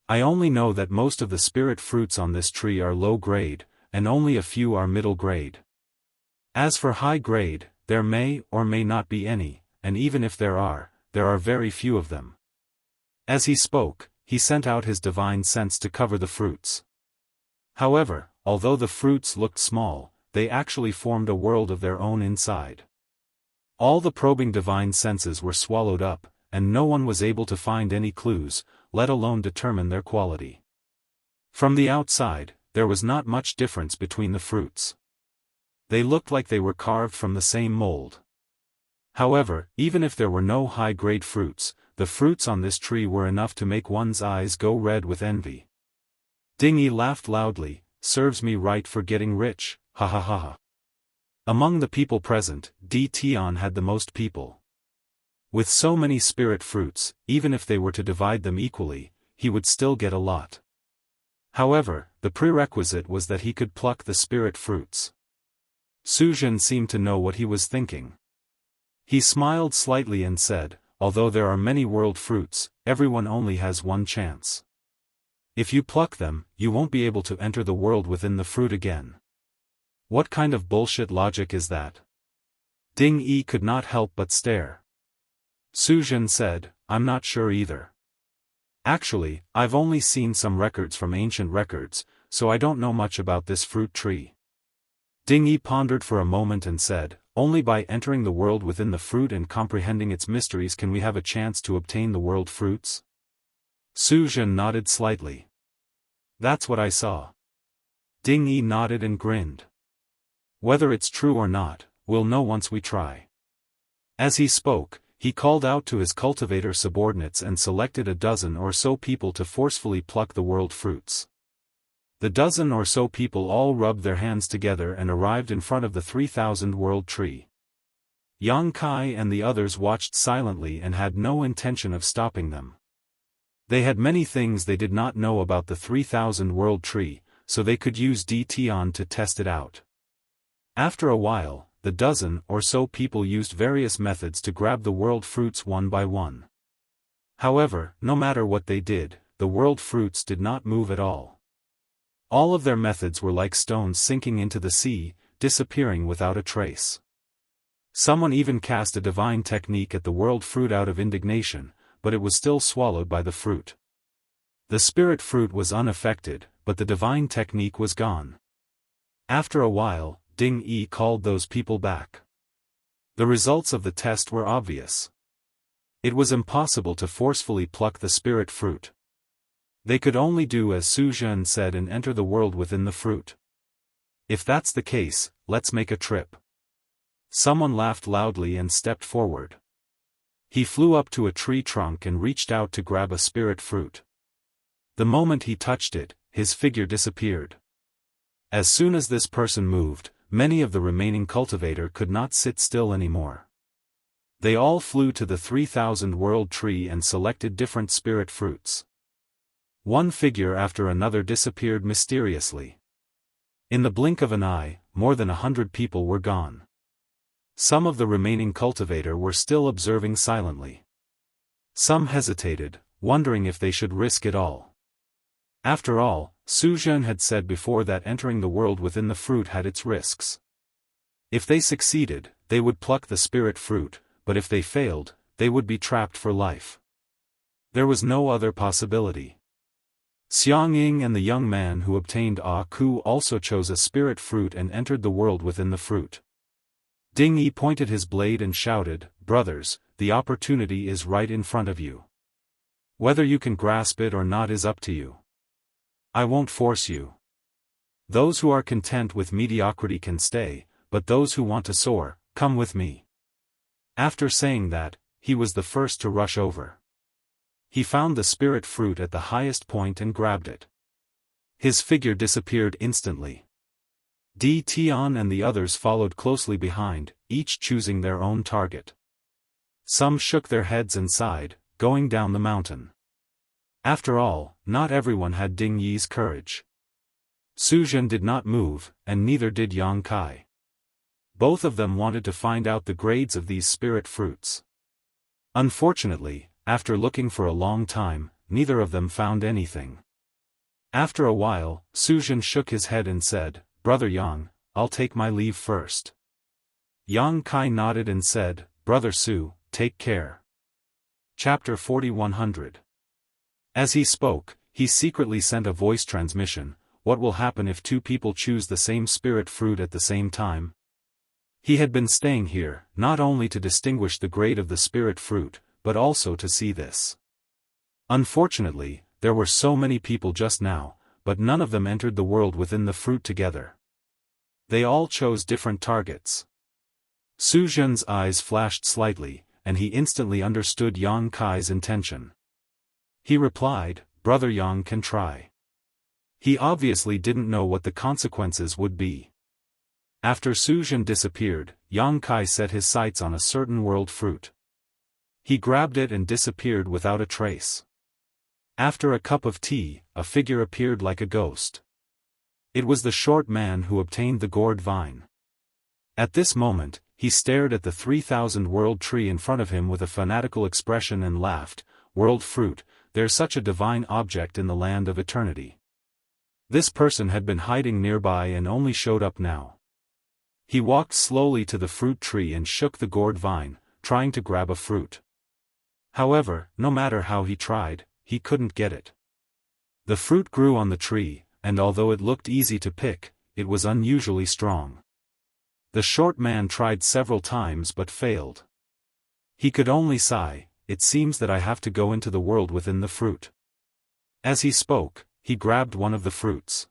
I only know that most of the spirit fruits on this tree are low grade, and only a few are middle grade. As for high grade, there may or may not be any, and even if there are very few of them." As he spoke, he sent out his divine sense to cover the fruits. However, although the fruits looked small, they actually formed a world of their own inside. All the probing divine senses were swallowed up, and no one was able to find any clues, let alone determine their quality. From the outside, there was not much difference between the fruits. They looked like they were carved from the same mold. However, even if there were no high-grade fruits, the fruits on this tree were enough to make one's eyes go red with envy. Dingyi laughed loudly, "Serves me right for getting rich, ha ha ha ha." Among the people present, Di Tian had the most people. With so many spirit fruits, even if they were to divide them equally, he would still get a lot. However, the prerequisite was that he could pluck the spirit fruits. Suzhen seemed to know what he was thinking. He smiled slightly and said, "Although there are many world fruits, everyone only has 1 chance. If you pluck them, you won't be able to enter the world within the fruit again." What kind of bullshit logic is that? Ding Yi could not help but stare. Suzhen said, "I'm not sure either. Actually, I've only seen some records from ancient records, so I don't know much about this fruit tree." Ding Yi pondered for a moment and said, "Only by entering the world within the fruit and comprehending its mysteries can we have a chance to obtain the world fruits?" Suzhen nodded slightly. "That's what I saw." Ding Yi nodded and grinned. "Whether it's true or not, we'll know once we try." As he spoke, he called out to his cultivator subordinates and selected a dozen or so people to forcefully pluck the world fruits. The dozen or so people all rubbed their hands together and arrived in front of the 3,000 world tree. Yang Kai and the others watched silently and had no intention of stopping them. They had many things they did not know about the 3,000 world tree, so they could use Di Tian to test it out. After a while, the dozen or so people used various methods to grab the world fruits one by one. However, no matter what they did, the world fruits did not move at all. All of their methods were like stones sinking into the sea, disappearing without a trace. Someone even cast a divine technique at the world fruit out of indignation, but it was still swallowed by the fruit. The spirit fruit was unaffected, but the divine technique was gone. After a while, Ding Yi called those people back. The results of the test were obvious. It was impossible to forcefully pluck the spirit fruit. They could only do as Suzhen said and enter the world within the fruit. "If that's the case, let's make a trip." Someone laughed loudly and stepped forward. He flew up to a tree trunk and reached out to grab a spirit fruit. The moment he touched it, his figure disappeared. As soon as this person moved, many of the remaining cultivator could not sit still anymore. They all flew to the 3,000 world tree and selected different spirit fruits. One figure after another disappeared mysteriously. In the blink of an eye, more than 100 people were gone. Some of the remaining cultivator were still observing silently. Some hesitated, wondering if they should risk it all. After all, Suzhen had said before that entering the world within the fruit had its risks. If they succeeded, they would pluck the spirit fruit, but if they failed, they would be trapped for life. There was no other possibility. Xiangying and the young man who obtained Ku also chose a spirit fruit and entered the world within the fruit. Ding Yi pointed his blade and shouted, "Brothers, the opportunity is right in front of you. Whether you can grasp it or not is up to you. I won't force you. Those who are content with mediocrity can stay, but those who want to soar, come with me." After saying that, he was the first to rush over. He found the spirit fruit at the highest point and grabbed it. His figure disappeared instantly. Di Tian and the others followed closely behind, each choosing their own target. Some shook their heads and sighed, going down the mountain. After all, not everyone had Ding Yi's courage. Su Zhen did not move, and neither did Yang Kai. Both of them wanted to find out the grades of these spirit fruits. Unfortunately, after looking for a long time, neither of them found anything. After a while, Su Zhen shook his head and said, "Brother Yang, I'll take my leave first." Yang Kai nodded and said, "Brother Su, take care." Chapter 4100. As he spoke, he secretly sent a voice transmission. What will happen if two people choose the same spirit fruit at the same time? He had been staying here, not only to distinguish the grade of the spirit fruit, but also to see this. Unfortunately, there were so many people just now, but none of them entered the world within the fruit together. They all chose different targets. Su Zhen's eyes flashed slightly, and he instantly understood Yang Kai's intention. He replied, "Brother Yang can try." He obviously didn't know what the consequences would be. After Su Zhen disappeared, Yang Kai set his sights on a certain world fruit. He grabbed it and disappeared without a trace. After a cup of tea, a figure appeared like a ghost. It was the short man who obtained the gourd vine. At this moment, he stared at the 3,000 world tree in front of him with a fanatical expression and laughed, "World fruit, there's such a divine object in the land of eternity." This person had been hiding nearby and only showed up now. He walked slowly to the fruit tree and shook the gourd vine, trying to grab a fruit. However, no matter how he tried, he couldn't get it. The fruit grew on the tree, and although it looked easy to pick, it was unusually strong. The short man tried several times but failed. He could only sigh, "It seems that I have to go into the world within the fruit." As he spoke, he grabbed one of the fruits.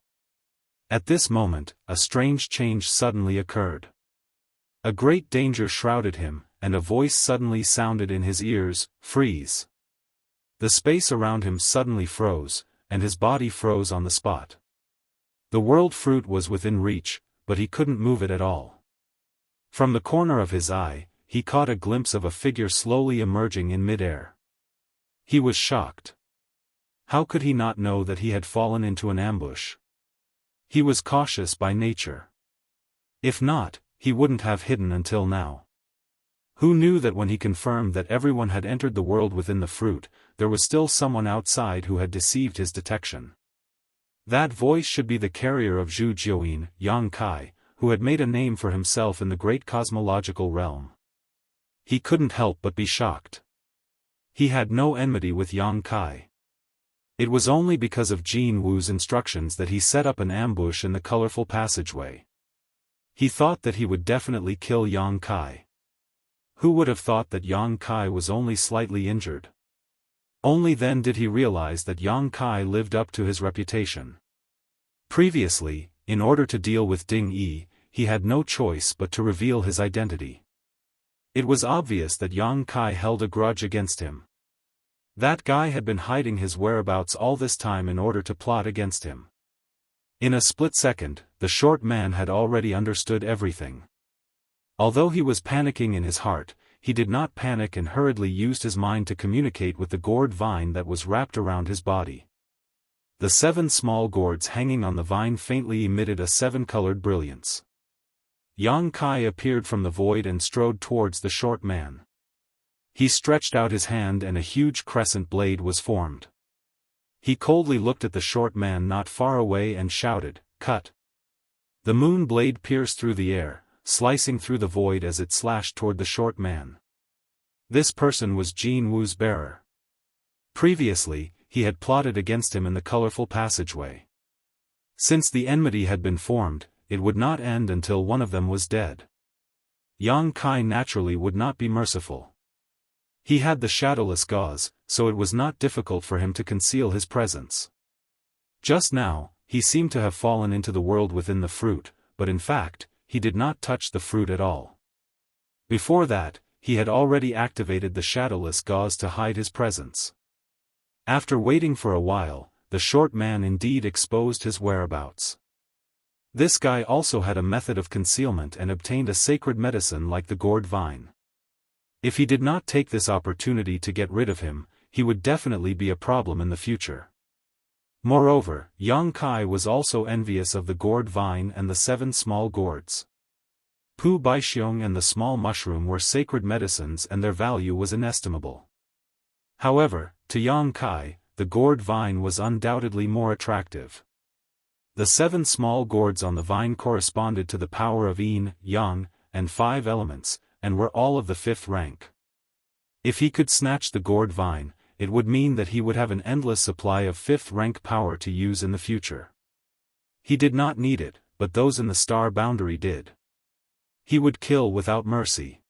At this moment, a strange change suddenly occurred. A great danger shrouded him, and a voice suddenly sounded in his ears, "Freeze." The space around him suddenly froze, and his body froze on the spot. The world fruit was within reach, but he couldn't move it at all. From the corner of his eye, he caught a glimpse of a figure slowly emerging in midair. He was shocked. How could he not know that he had fallen into an ambush? He was cautious by nature. If not, he wouldn't have hidden until now. Who knew that when he confirmed that everyone had entered the world within the fruit, there was still someone outside who had deceived his detection? That voice should be the carrier of Zhu Jiuyin, Yang Kai, who had made a name for himself in the great cosmological realm. He couldn't help but be shocked. He had no enmity with Yang Kai. It was only because of Jin Wu's instructions that he set up an ambush in the colorful passageway. He thought that he would definitely kill Yang Kai. Who would have thought that Yang Kai was only slightly injured? Only then did he realize that Yang Kai lived up to his reputation. Previously, in order to deal with Ding Yi, he had no choice but to reveal his identity. It was obvious that Yang Kai held a grudge against him. That guy had been hiding his whereabouts all this time in order to plot against him. In a split second, the short man had already understood everything. Although he was panicking in his heart, he did not panic and hurriedly used his mind to communicate with the gourd vine that was wrapped around his body. The 7 small gourds hanging on the vine faintly emitted a 7-colored brilliance. Yang Kai appeared from the void and strode towards the short man. He stretched out his hand and a huge crescent blade was formed. He coldly looked at the short man not far away and shouted, "Cut!" The moon blade pierced through the air, slicing through the void as it slashed toward the short man. This person was Jin Wu's bearer. Previously, he had plotted against him in the colorful passageway. Since the enmity had been formed, it would not end until one of them was dead. Yang Kai naturally would not be merciful. He had the shadowless gauze, so it was not difficult for him to conceal his presence. Just now, he seemed to have fallen into the world within the fruit, but in fact, he did not touch the fruit at all. Before that, he had already activated the shadowless gauze to hide his presence. After waiting for a while, the short man indeed exposed his whereabouts. This guy also had a method of concealment and obtained a sacred medicine like the gourd vine. If he did not take this opportunity to get rid of him, he would definitely be a problem in the future. Moreover, Yang Kai was also envious of the gourd vine and the 7 small gourds. Pu Baixiong and the small mushroom were sacred medicines and their value was inestimable. However, to Yang Kai, the gourd vine was undoubtedly more attractive. The 7 small gourds on the vine corresponded to the power of yin, yang, and 5 elements, and were all of the 5th rank. If he could snatch the gourd vine, it would mean that he would have an endless supply of 5th rank power to use in the future. He did not need it, but those in the star boundary did. He would kill without mercy.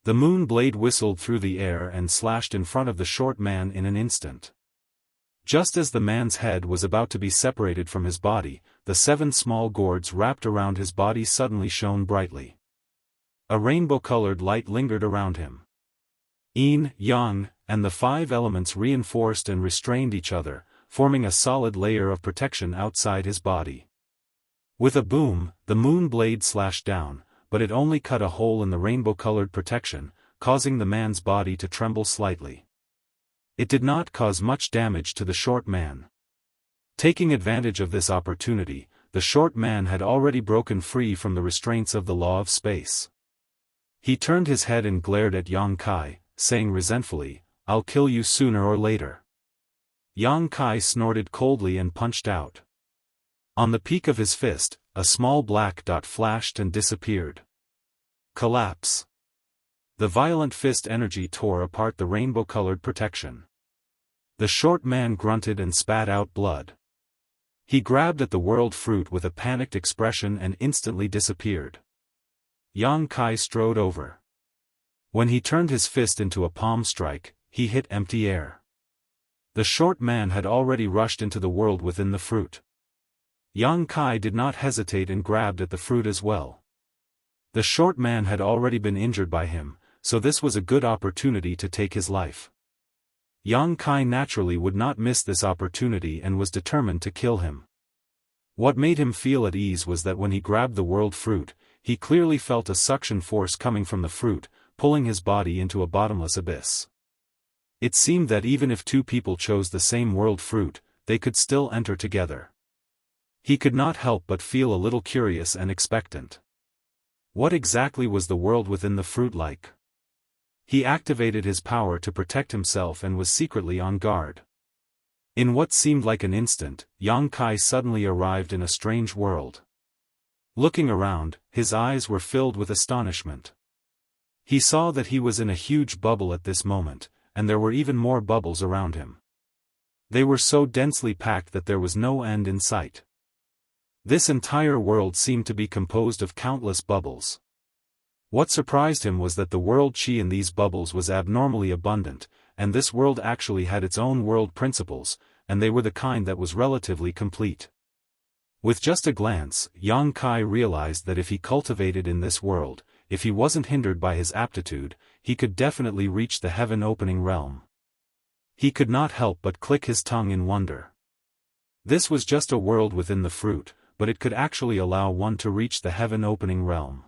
The moon blade whistled through the air and slashed in front of the short man in an instant. Just as the man's head was about to be separated from his body, the 7 small gourds wrapped around his body suddenly shone brightly. A rainbow-colored light lingered around him. Yin, yang, and the 5 elements reinforced and restrained each other, forming a solid layer of protection outside his body. With a boom, the moon blade slashed down, but it only cut a hole in the rainbow-colored protection, causing the man's body to tremble slightly. It did not cause much damage to the short man. Taking advantage of this opportunity, the short man had already broken free from the restraints of the law of space. He turned his head and glared at Yang Kai, saying resentfully, "I'll kill you sooner or later." Yang Kai snorted coldly and punched out. On the peak of his fist, a small black dot flashed and disappeared. Collapse. The violent fist energy tore apart the rainbow-colored protection. The short man grunted and spat out blood. He grabbed at the world fruit with a panicked expression and instantly disappeared. Yang Kai strode over. When he turned his fist into a palm strike, he hit empty air. The short man had already rushed into the world within the fruit. Yang Kai did not hesitate and grabbed at the fruit as well. The short man had already been injured by him, so this was a good opportunity to take his life. Yang Kai naturally would not miss this opportunity and was determined to kill him. What made him feel at ease was that when he grabbed the world fruit, he clearly felt a suction force coming from the fruit, pulling his body into a bottomless abyss. It seemed that even if 2 people chose the same world fruit, they could still enter together. He could not help but feel a little curious and expectant. What exactly was the world within the fruit like? He activated his power to protect himself and was secretly on guard. In what seemed like an instant, Yang Kai suddenly arrived in a strange world. Looking around, his eyes were filled with astonishment. He saw that he was in a huge bubble at this moment, and there were even more bubbles around him. They were so densely packed that there was no end in sight. This entire world seemed to be composed of countless bubbles. What surprised him was that the world chi in these bubbles was abnormally abundant, and this world actually had its own world principles, and they were the kind that was relatively complete. With just a glance, Yang Kai realized that if he cultivated in this world, if he wasn't hindered by his aptitude, he could definitely reach the heaven-opening realm. He could not help but click his tongue in wonder. This was just a world within the fruit, but it could actually allow one to reach the heaven-opening realm.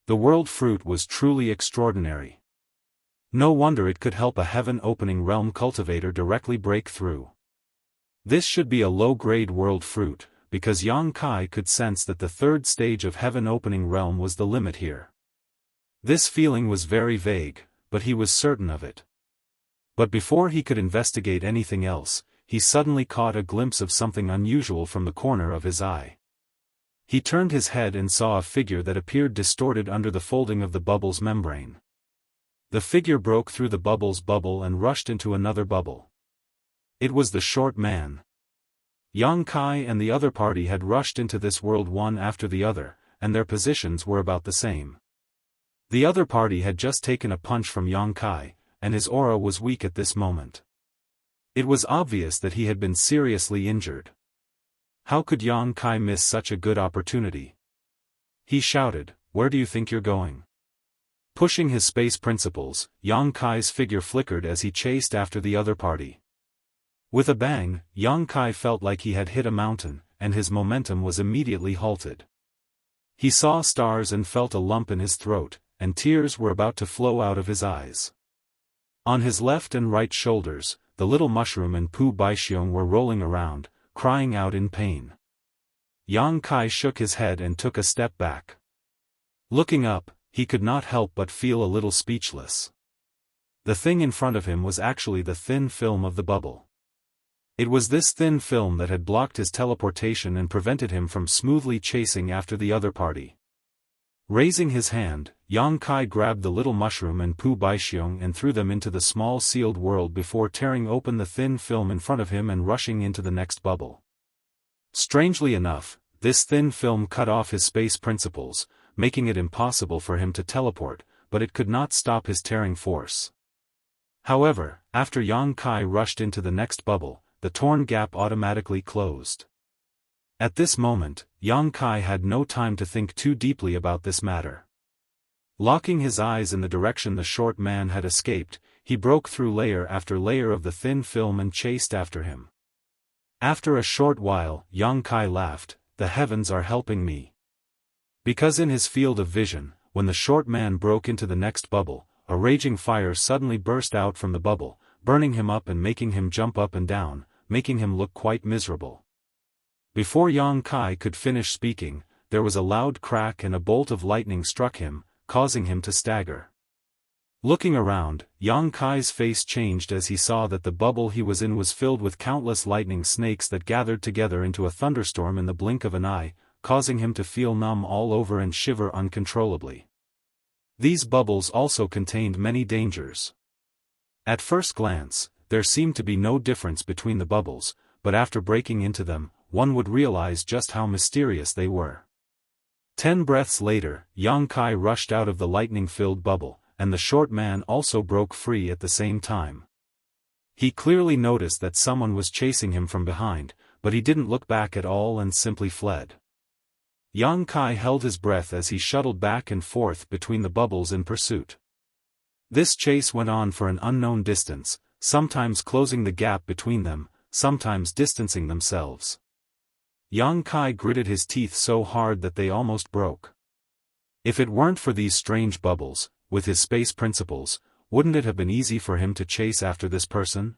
The world fruit was truly extraordinary. No wonder it could help a heaven-opening realm cultivator directly break through. This should be a low-grade world fruit, because Yang Kai could sense that the 3rd stage of heaven-opening realm was the limit here. This feeling was very vague, but he was certain of it. But before he could investigate anything else, he suddenly caught a glimpse of something unusual from the corner of his eye. He turned his head and saw a figure that appeared distorted under the folding of the bubble's membrane. The figure broke through the bubble's bubble and rushed into another bubble. It was the short man. Yang Kai and the other party had rushed into this world one after the other, and their positions were about the same. The other party had just taken a punch from Yang Kai, and his aura was weak at this moment. It was obvious that he had been seriously injured. How could Yang Kai miss such a good opportunity? He shouted, "Where do you think you're going?" Pushing his space principles, Yang Kai's figure flickered as he chased after the other party. With a bang, Yang Kai felt like he had hit a mountain, and his momentum was immediately halted. He saw stars and felt a lump in his throat, and tears were about to flow out of his eyes. On his left and right shoulders, the little mushroom and Pu Baixiong were rolling around, crying out in pain. Yang Kai shook his head and took a step back. Looking up, he could not help but feel a little speechless. The thing in front of him was actually the thin film of the bubble. It was this thin film that had blocked his teleportation and prevented him from smoothly chasing after the other party. Raising his hand, Yang Kai grabbed the little mushroom and Pu Baixiong and threw them into the small sealed world before tearing open the thin film in front of him and rushing into the next bubble. Strangely enough, this thin film cut off his space principles, making it impossible for him to teleport, but it could not stop his tearing force. However, after Yang Kai rushed into the next bubble, the torn gap automatically closed. At this moment, Yang Kai had no time to think too deeply about this matter. Locking his eyes in the direction the short man had escaped, he broke through layer after layer of the thin film and chased after him. After a short while, Yang Kai laughed, "The heavens are helping me." Because in his field of vision, when the short man broke into the next bubble, a raging fire suddenly burst out from the bubble, burning him up and making him jump up and down, making him look quite miserable. Before Yang Kai could finish speaking, there was a loud crack and a bolt of lightning struck him, causing him to stagger. Looking around, Yang Kai's face changed as he saw that the bubble he was in was filled with countless lightning snakes that gathered together into a thunderstorm in the blink of an eye, causing him to feel numb all over and shiver uncontrollably. These bubbles also contained many dangers. At first glance, there seemed to be no difference between the bubbles, but after breaking into them, one would realize just how mysterious they were. 10 breaths later, Yang Kai rushed out of the lightning-filled bubble, and the short man also broke free at the same time. He clearly noticed that someone was chasing him from behind, but he didn't look back at all and simply fled. Yang Kai held his breath as he shuttled back and forth between the bubbles in pursuit. This chase went on for an unknown distance, sometimes closing the gap between them, sometimes distancing themselves. Yang Kai gritted his teeth so hard that they almost broke. If it weren't for these strange bubbles, with his space principles, wouldn't it have been easy for him to chase after this person?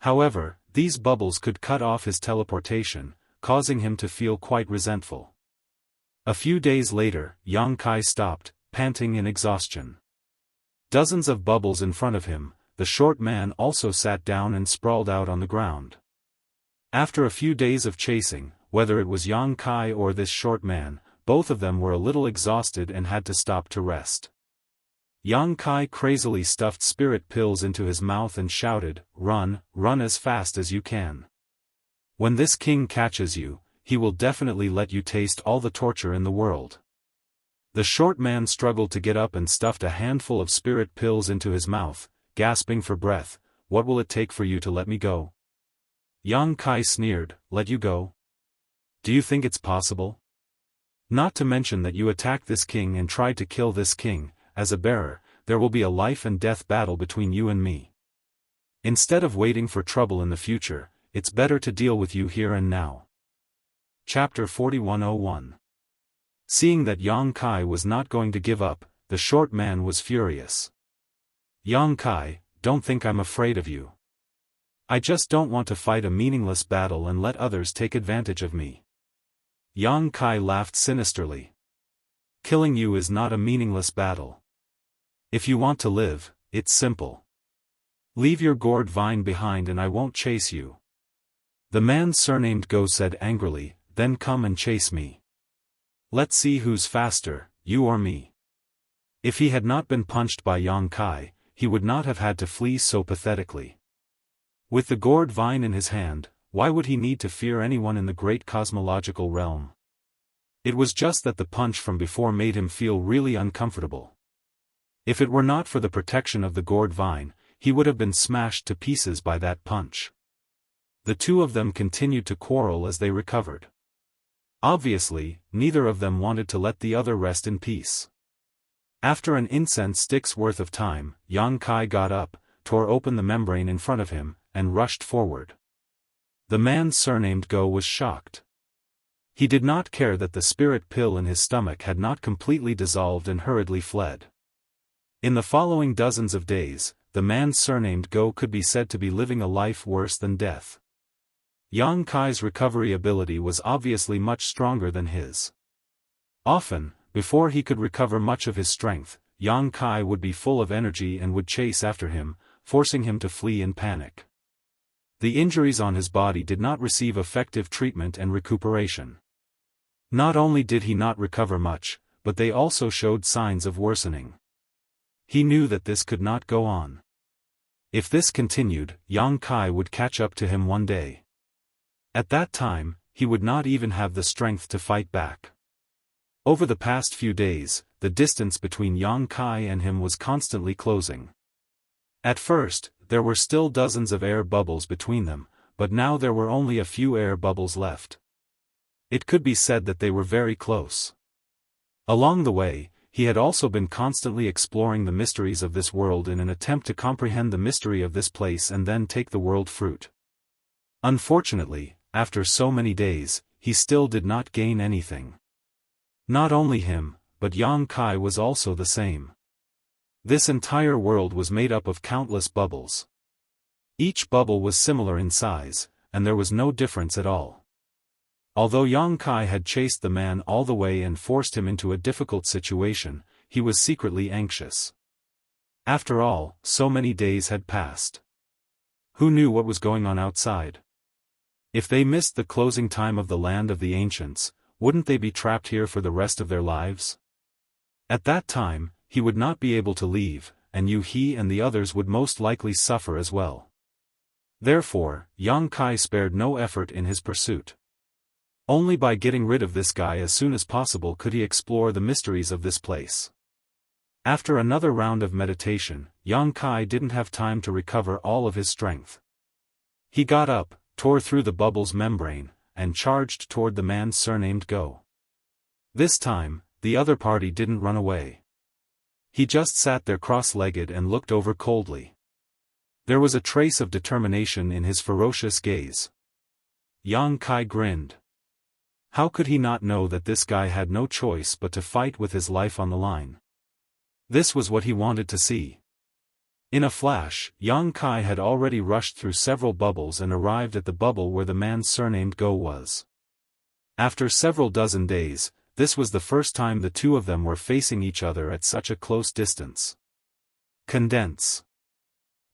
However, these bubbles could cut off his teleportation, causing him to feel quite resentful. A few days later, Yang Kai stopped, panting in exhaustion. Dozens of bubbles in front of him, the short man also sat down and sprawled out on the ground. After a few days of chasing, whether it was Yang Kai or this short man, both of them were a little exhausted and had to stop to rest. Yang Kai crazily stuffed spirit pills into his mouth and shouted, "Run, run as fast as you can. When this king catches you, he will definitely let you taste all the torture in the world." The short man struggled to get up and stuffed a handful of spirit pills into his mouth, gasping for breath. "What will it take for you to let me go?" Yang Kai sneered, "Let you go? Do you think it's possible? Not to mention that you attacked this king and tried to kill this king. As a bearer, there will be a life and death battle between you and me. Instead of waiting for trouble in the future, it's better to deal with you here and now." Chapter 4101. Seeing that Yang Kai was not going to give up, the short man was furious. "Yang Kai, don't think I'm afraid of you. I just don't want to fight a meaningless battle and let others take advantage of me." Yang Kai laughed sinisterly. "Killing you is not a meaningless battle. If you want to live, it's simple. Leave your gourd vine behind and I won't chase you." The man surnamed Go said angrily, "Then come and chase me. Let's see who's faster, you or me." If he had not been punched by Yang Kai, he would not have had to flee so pathetically. With the gourd vine in his hand, why would he need to fear anyone in the great cosmological realm? It was just that the punch from before made him feel really uncomfortable. If it were not for the protection of the gourd vine, he would have been smashed to pieces by that punch. The two of them continued to quarrel as they recovered. Obviously, neither of them wanted to let the other rest in peace. After an incense stick's worth of time, Yang Kai got up, tore open the membrane in front of him, and rushed forward. The man surnamed Go was shocked. He did not care that the spirit pill in his stomach had not completely dissolved and hurriedly fled. In the following dozens of days, the man surnamed Go could be said to be living a life worse than death. Yang Kai's recovery ability was obviously much stronger than his. Often, before he could recover much of his strength, Yang Kai would be full of energy and would chase after him, forcing him to flee in panic. The injuries on his body did not receive effective treatment and recuperation. Not only did he not recover much, but they also showed signs of worsening. He knew that this could not go on. If this continued, Yang Kai would catch up to him one day. At that time, he would not even have the strength to fight back. Over the past few days, the distance between Yang Kai and him was constantly closing. At first, there were still dozens of air bubbles between them, but now there were only a few air bubbles left. It could be said that they were very close. Along the way, he had also been constantly exploring the mysteries of this world in an attempt to comprehend the mystery of this place and then take the world fruit. Unfortunately, after so many days, he still did not gain anything. Not only him, but Yang Kai was also the same. This entire world was made up of countless bubbles. Each bubble was similar in size, and there was no difference at all. Although Yang Kai had chased the man all the way and forced him into a difficult situation, he was secretly anxious. After all, so many days had passed. Who knew what was going on outside? If they missed the closing time of the land of the ancients, wouldn't they be trapped here for the rest of their lives? At that time, he would not be able to leave, and he and the others would most likely suffer as well. Therefore, Yang Kai spared no effort in his pursuit. Only by getting rid of this guy as soon as possible could he explore the mysteries of this place. After another round of meditation, Yang Kai didn't have time to recover all of his strength. He got up, tore through the bubble's membrane, and charged toward the man surnamed Go. This time, the other party didn't run away. He just sat there cross-legged and looked over coldly. There was a trace of determination in his ferocious gaze. Yang Kai grinned. How could he not know that this guy had no choice but to fight with his life on the line? This was what he wanted to see. In a flash, Yang Kai had already rushed through several bubbles and arrived at the bubble where the man surnamed Go was. After several dozen days, this was the first time the two of them were facing each other at such a close distance. Condense.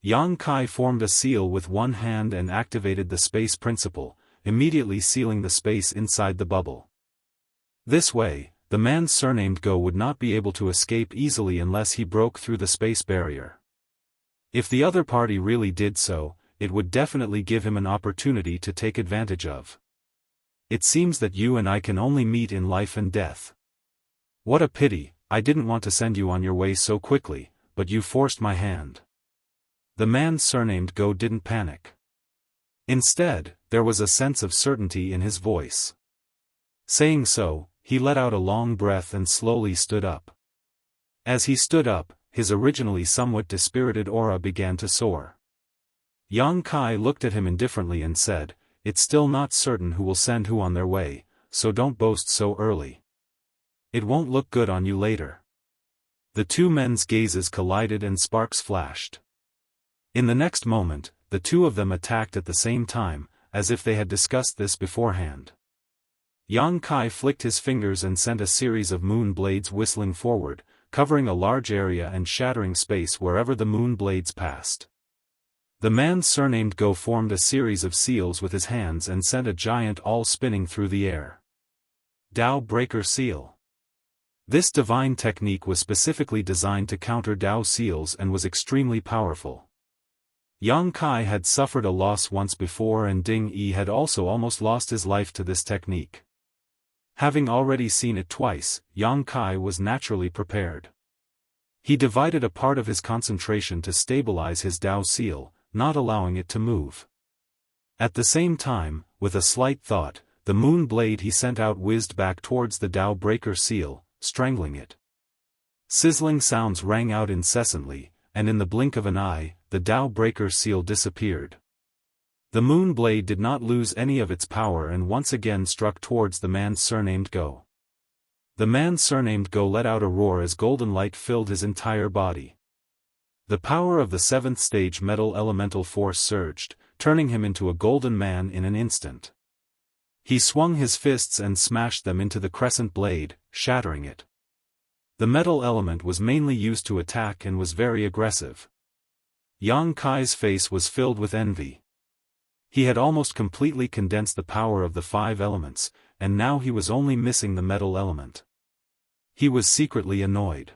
Yang Kai formed a seal with one hand and activated the space principle, immediately sealing the space inside the bubble. This way, the man surnamed Go would not be able to escape easily unless he broke through the space barrier. If the other party really did so, it would definitely give him an opportunity to take advantage of. It seems that you and I can only meet in life and death. What a pity, I didn't want to send you on your way so quickly, but you forced my hand. The man surnamed Go didn't panic. Instead, there was a sense of certainty in his voice. Saying so, he let out a long breath and slowly stood up. As he stood up, his originally somewhat dispirited aura began to soar. Yang Kai looked at him indifferently and said, "It's still not certain who will send who on their way, so don't boast so early. It won't look good on you later." The two men's gazes collided and sparks flashed. In the next moment, the two of them attacked at the same time, as if they had discussed this beforehand. Yang Kai flicked his fingers and sent a series of moon blades whistling forward, covering a large area and shattering space wherever the moon blades passed. The man surnamed Go formed a series of seals with his hands and sent a giant awl spinning through the air. Dao Breaker Seal. This divine technique was specifically designed to counter Dao seals and was extremely powerful. Yang Kai had suffered a loss once before, and Ding Yi had also almost lost his life to this technique. Having already seen it twice, Yang Kai was naturally prepared. He divided a part of his concentration to stabilize his Dao seal, not allowing it to move. At the same time, with a slight thought, the moon blade he sent out whizzed back towards the Dao breaker seal, strangling it. Sizzling sounds rang out incessantly, and in the blink of an eye, the Dao breaker seal disappeared. The moon blade did not lose any of its power and once again struck towards the man surnamed Go. The man surnamed Go let out a roar as golden light filled his entire body. The power of the 7th stage metal elemental force surged, turning him into a golden man in an instant. He swung his fists and smashed them into the crescent blade, shattering it. The metal element was mainly used to attack and was very aggressive. Yang Kai's face was filled with envy. He had almost completely condensed the power of the 5 elements, and now he was only missing the metal element. He was secretly annoyed.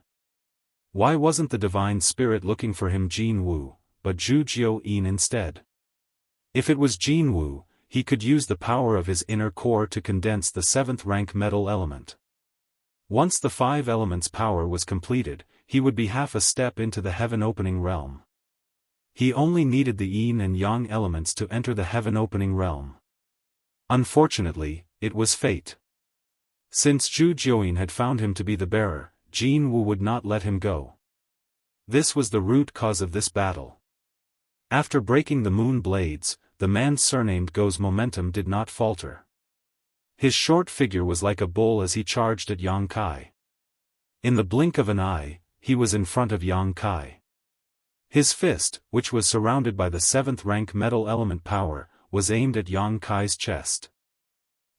Why wasn't the divine spirit looking for him Jianghu, but Zhu Jiuyin instead? If it was Jianghu, he could use the power of his inner core to condense the 7th rank metal element. Once the 5 elements' power was completed, he would be half a step into the heaven-opening realm. He only needed the yin and yang elements to enter the heaven-opening realm. Unfortunately, it was fate. Since Zhu Jiuyin had found him to be the bearer, Jianghu would not let him go. This was the root cause of this battle. After breaking the moon blades, the man surnamed Go's momentum did not falter. His short figure was like a bull as he charged at Yang Kai. In the blink of an eye, he was in front of Yang Kai. His fist, which was surrounded by the 7th rank metal element power, was aimed at Yang Kai's chest.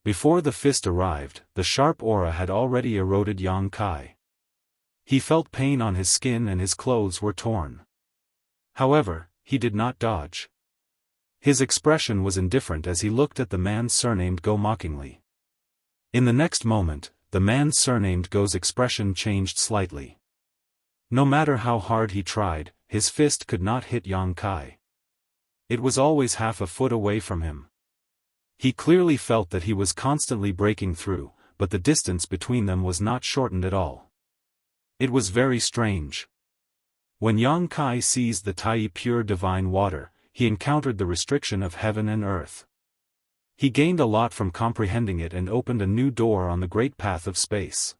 Before the fist arrived, the sharp aura had already eroded Yang Kai. He felt pain on his skin and his clothes were torn. However, he did not dodge. His expression was indifferent as he looked at the man surnamed Go mockingly. In the next moment, the man surnamed Go's expression changed slightly. No matter how hard he tried, his fist could not hit Yang Kai. It was always half a foot away from him. He clearly felt that he was constantly breaking through, but the distance between them was not shortened at all. It was very strange. When Yang Kai seized the Tai pure divine water, he encountered the restriction of heaven and earth. He gained a lot from comprehending it and opened a new door on the great path of space.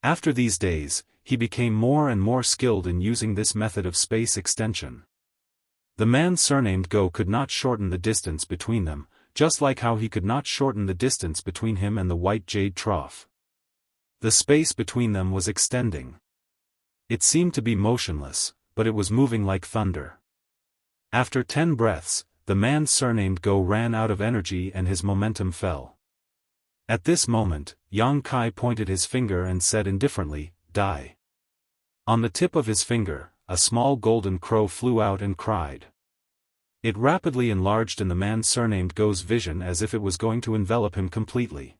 After these days, he became more and more skilled in using this method of space extension. The man surnamed Go could not shorten the distance between them, just like how he could not shorten the distance between him and the white jade trough. The space between them was extending. It seemed to be motionless, but it was moving like thunder. After 10 breaths, the man surnamed Go ran out of energy and his momentum fell. At this moment, Yang Kai pointed his finger and said indifferently, "Die." On the tip of his finger, a small golden crow flew out and cried. It rapidly enlarged in the man surnamed Go's vision as if it was going to envelop him completely.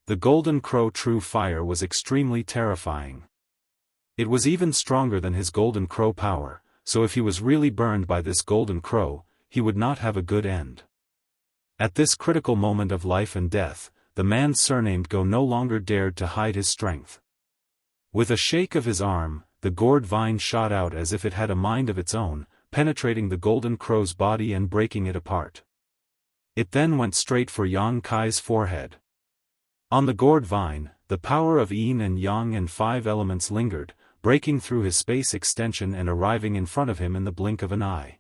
The golden crow true fire was extremely terrifying. It was even stronger than his golden crow power, so if he was really burned by this golden crow, he would not have a good end. At this critical moment of life and death, the man surnamed Go no longer dared to hide his strength. With a shake of his arm, the gourd vine shot out as if it had a mind of its own, penetrating the golden crow's body and breaking it apart. It then went straight for Yang Kai's forehead. On the gourd vine, the power of yin and yang and 5 elements lingered, breaking through his space extension and arriving in front of him in the blink of an eye.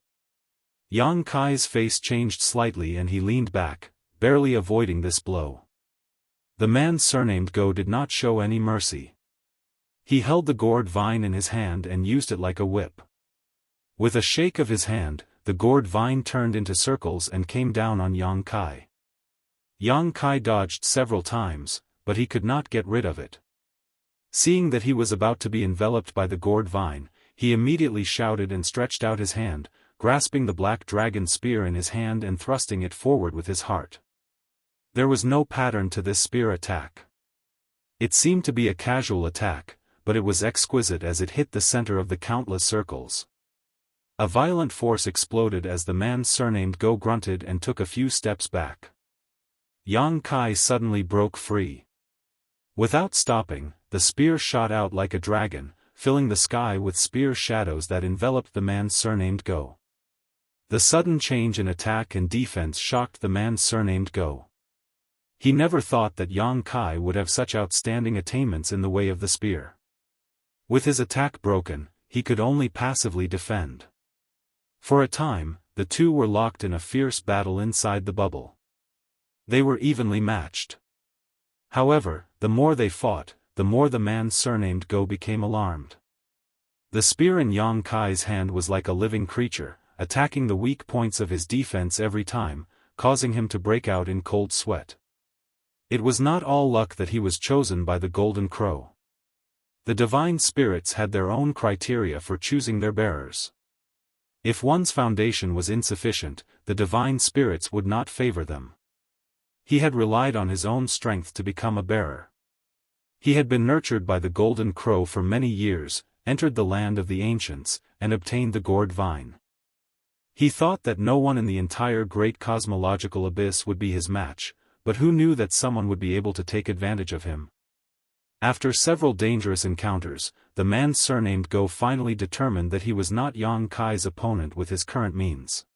Yang Kai's face changed slightly and he leaned back, barely avoiding this blow. The man surnamed Go did not show any mercy. He held the gourd vine in his hand and used it like a whip. With a shake of his hand, the gourd vine turned into circles and came down on Yang Kai. Yang Kai dodged several times, but he could not get rid of it. Seeing that he was about to be enveloped by the gourd vine, he immediately shouted and stretched out his hand, grasping the black dragon spear in his hand and thrusting it forward with his heart. There was no pattern to this spear attack. It seemed to be a casual attack, but it was exquisite as it hit the center of the countless circles. A violent force exploded as the man surnamed Go grunted and took a few steps back. Yang Kai suddenly broke free. Without stopping, the spear shot out like a dragon, filling the sky with spear shadows that enveloped the man surnamed Go. The sudden change in attack and defense shocked the man surnamed Go. He never thought that Yang Kai would have such outstanding attainments in the way of the spear. With his attack broken, he could only passively defend. For a time, the two were locked in a fierce battle inside the bubble. They were evenly matched. However, the more they fought, the more the man surnamed Go became alarmed. The spear in Yang Kai's hand was like a living creature, attacking the weak points of his defense every time, causing him to break out in cold sweat. It was not all luck that he was chosen by the Golden Crow. The divine spirits had their own criteria for choosing their bearers. If one's foundation was insufficient, the divine spirits would not favor them. He had relied on his own strength to become a bearer. He had been nurtured by the Golden Crow for many years, entered the land of the ancients, and obtained the gourd vine. He thought that no one in the entire great cosmological abyss would be his match, but who knew that someone would be able to take advantage of him? After several dangerous encounters, the man surnamed Go finally determined that he was not Yang Kai's opponent with his current means.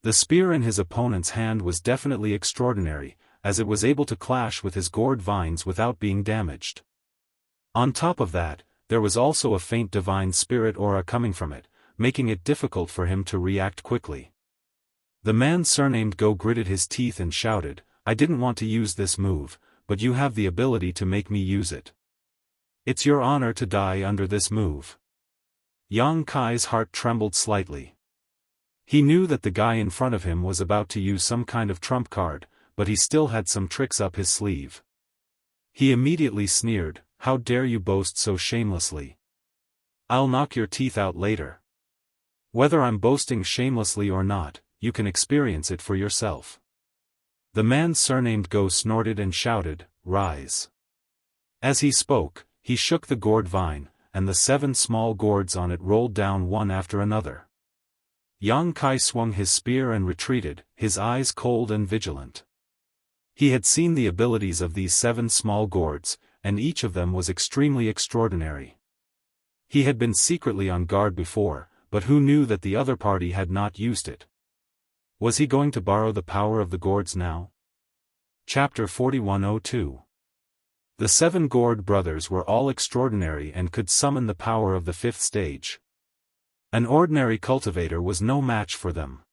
The spear in his opponent's hand was definitely extraordinary, as it was able to clash with his gourd vines without being damaged. On top of that, there was also a faint divine spirit aura coming from it, making it difficult for him to react quickly. The man surnamed Go gritted his teeth and shouted, "I didn't want to use this move, but you have the ability to make me use it. It's your honor to die under this move." Yang Kai's heart trembled slightly. He knew that the guy in front of him was about to use some kind of trump card, but he still had some tricks up his sleeve. He immediately sneered, "How dare you boast so shamelessly? I'll knock your teeth out later. Whether I'm boasting shamelessly or not, you can experience it for yourself." The man surnamed Go snorted and shouted, "Rise." As he spoke, he shook the gourd vine, and the 7 small gourds on it rolled down one after another. Yang Kai swung his spear and retreated, his eyes cold and vigilant. He had seen the abilities of these 7 small gourds, and each of them was extremely extraordinary. He had been secretly on guard before, but who knew that the other party had not used it? Was he going to borrow the power of the gourds now? Chapter 4102. The 7 gourd brothers were all extraordinary and could summon the power of the 5th stage. An ordinary cultivator was no match for them.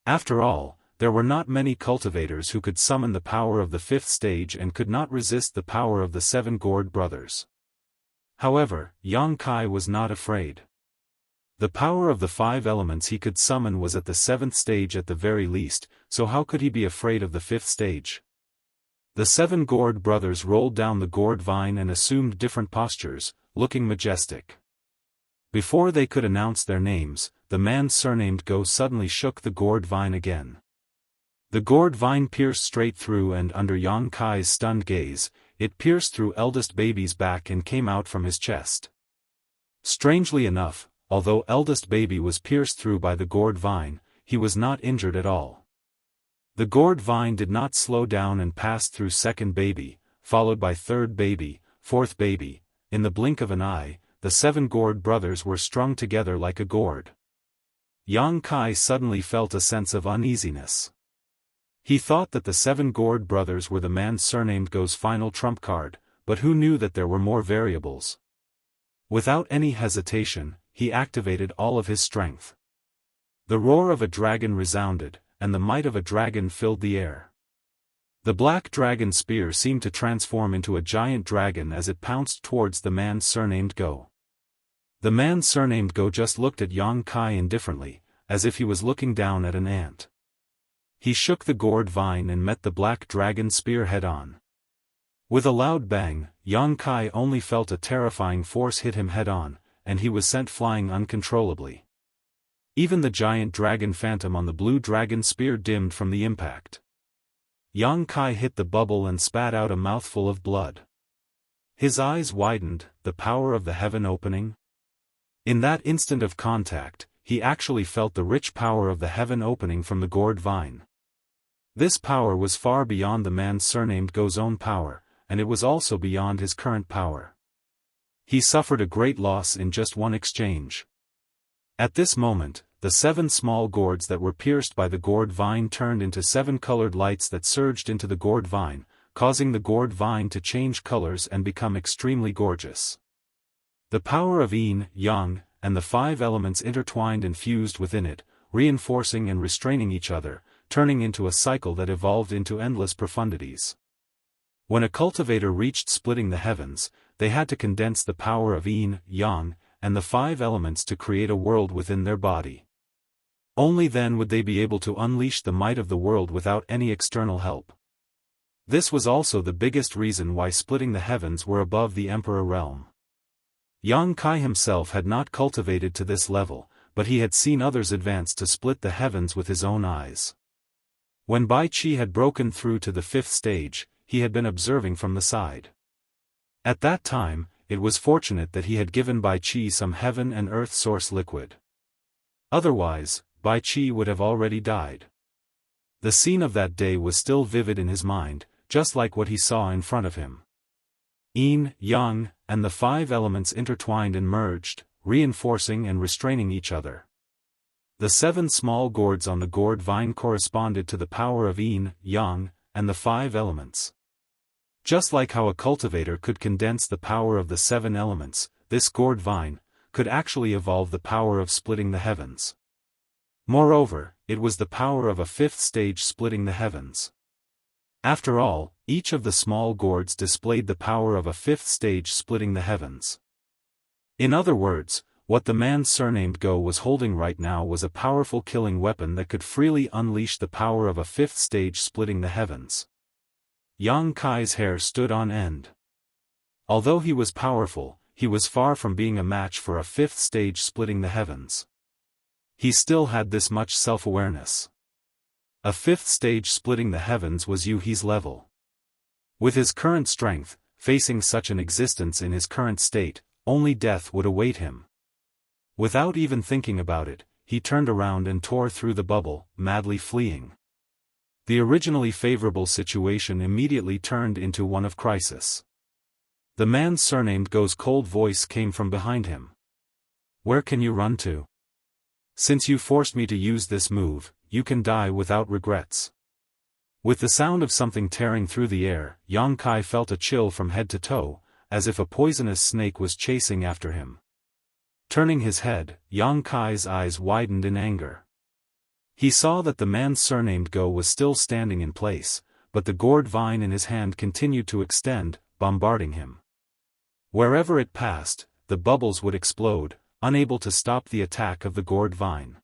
After all, there were not many cultivators who could summon the power of the 5th stage and could not resist the power of the 7 gourd brothers. However, Yang Kai was not afraid. The power of the 5 elements he could summon was at the 7th stage at the very least, so how could he be afraid of the 5th stage? The 7 gourd brothers rolled down the gourd vine and assumed different postures, looking majestic. Before they could announce their names, the man surnamed Go suddenly shook the gourd vine again. The gourd vine pierced straight through, and under Yang Kai's stunned gaze, it pierced through eldest baby's back and came out from his chest. Strangely enough, although eldest baby was pierced through by the gourd vine, he was not injured at all. The gourd vine did not slow down and passed through second baby, followed by third baby, fourth baby. In the blink of an eye, the 7 gourd brothers were strung together like a gourd. Yang Kai suddenly felt a sense of uneasiness. He thought that the 7 gourd brothers were the man surnamed Go's final trump card, but who knew that there were more variables? Without any hesitation, he activated all of his strength. The roar of a dragon resounded, and the might of a dragon filled the air. The black dragon spear seemed to transform into a giant dragon as it pounced towards the man surnamed Go. The man surnamed Go just looked at Yang Kai indifferently, as if he was looking down at an ant. He shook the gourd vine and met the black dragon spear head-on. With a loud bang, Yang Kai only felt a terrifying force hit him head-on, and he was sent flying uncontrollably. Even the giant dragon phantom on the blue dragon spear dimmed from the impact. Yang Kai hit the bubble and spat out a mouthful of blood. His eyes widened, the power of the heaven opening. In that instant of contact, he actually felt the rich power of the heaven opening from the gourd vine. This power was far beyond the man surnamed Go's own power, and it was also beyond his current power. He suffered a great loss in just one exchange. At this moment, the 7 small gourds that were pierced by the gourd vine turned into 7 colored lights that surged into the gourd vine, causing the gourd vine to change colors and become extremely gorgeous. The power of yin, yang, and the 5 elements intertwined and fused within it, reinforcing and restraining each other, turning into a cycle that evolved into endless profundities. When a cultivator reached splitting the heavens, they had to condense the power of yin, yang, and the 5 elements to create a world within their body. Only then would they be able to unleash the might of the world without any external help. This was also the biggest reason why splitting the heavens were above the emperor realm. Yang Kai himself had not cultivated to this level, but he had seen others advance to split the heavens with his own eyes. When Bai Qi had broken through to the 5th stage, he had been observing from the side. At that time, it was fortunate that he had given Bai Qi some heaven and earth source liquid. Otherwise, Bai Qi would have already died. The scene of that day was still vivid in his mind, just like what he saw in front of him. Yin, yang, and the 5 elements intertwined and merged, reinforcing and restraining each other. The 7 small gourds on the gourd vine corresponded to the power of yin, yang, and the 5 elements. Just like how a cultivator could condense the power of the 7 elements, this gourd vine could actually evolve the power of splitting the heavens. Moreover, it was the power of a 5th stage splitting the heavens. After all, each of the small gourds displayed the power of a 5th stage splitting the heavens. In other words, what the man surnamed Go was holding right now was a powerful killing weapon that could freely unleash the power of a 5th stage splitting the heavens. Yang Kai's hair stood on end. Although he was powerful, he was far from being a match for a 5th stage splitting the heavens. He still had this much self-awareness. A 5th stage splitting the heavens was Yu He's level. With his current strength, facing such an existence in his current state, only death would await him. Without even thinking about it, he turned around and tore through the bubble, madly fleeing. The originally favorable situation immediately turned into one of crisis. The man surnamed Go's cold voice came from behind him. "Where can you run to? Since you forced me to use this move, you can die without regrets." With the sound of something tearing through the air, Yang Kai felt a chill from head to toe, as if a poisonous snake was chasing after him. Turning his head, Yang Kai's eyes widened in anger. He saw that the man surnamed Go was still standing in place, but the gourd vine in his hand continued to extend, bombarding him. Wherever it passed, the bubbles would explode, unable to stop the attack of the gourd vine.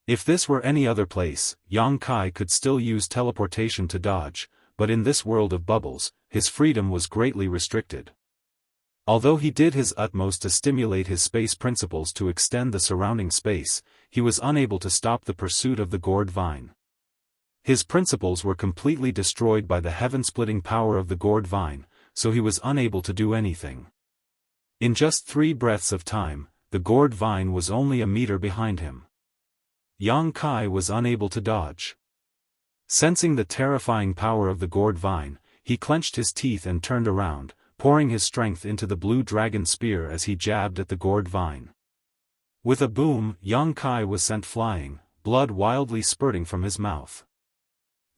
If this were any other place, Yang Kai could still use teleportation to dodge, but in this world of bubbles, his freedom was greatly restricted. Although he did his utmost to stimulate his space principles to extend the surrounding space, he was unable to stop the pursuit of the gourd vine. His principles were completely destroyed by the heaven-splitting power of the gourd vine, so he was unable to do anything. In just 3 breaths of time, the gourd vine was only a meter behind him. Yang Kai was unable to dodge. Sensing the terrifying power of the gourd vine, he clenched his teeth and turned around, pouring his strength into the blue dragon spear as he jabbed at the gourd vine. With a boom, Yang Kai was sent flying, blood wildly spurting from his mouth.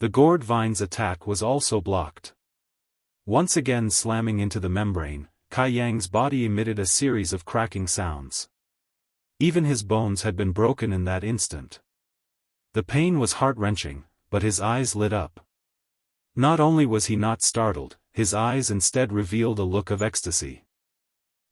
The gourd vine's attack was also blocked. Once again slamming into the membrane, Kai Yang's body emitted a series of cracking sounds. Even his bones had been broken in that instant. The pain was heart-wrenching, but his eyes lit up. Not only was he not startled, his eyes instead revealed a look of ecstasy.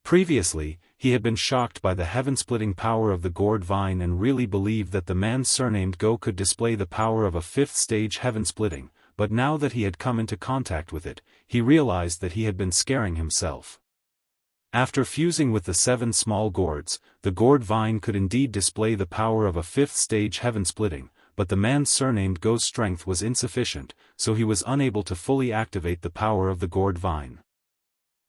Previously, he had been shocked by the heaven-splitting power of the gourd vine and really believed that the man surnamed Go could display the power of a 5th stage heaven-splitting, but now that he had come into contact with it, he realized that he had been scaring himself. After fusing with the 7 small gourds, the gourd vine could indeed display the power of a 5th stage heaven-splitting, but the man surnamed Go's strength was insufficient, so he was unable to fully activate the power of the gourd vine.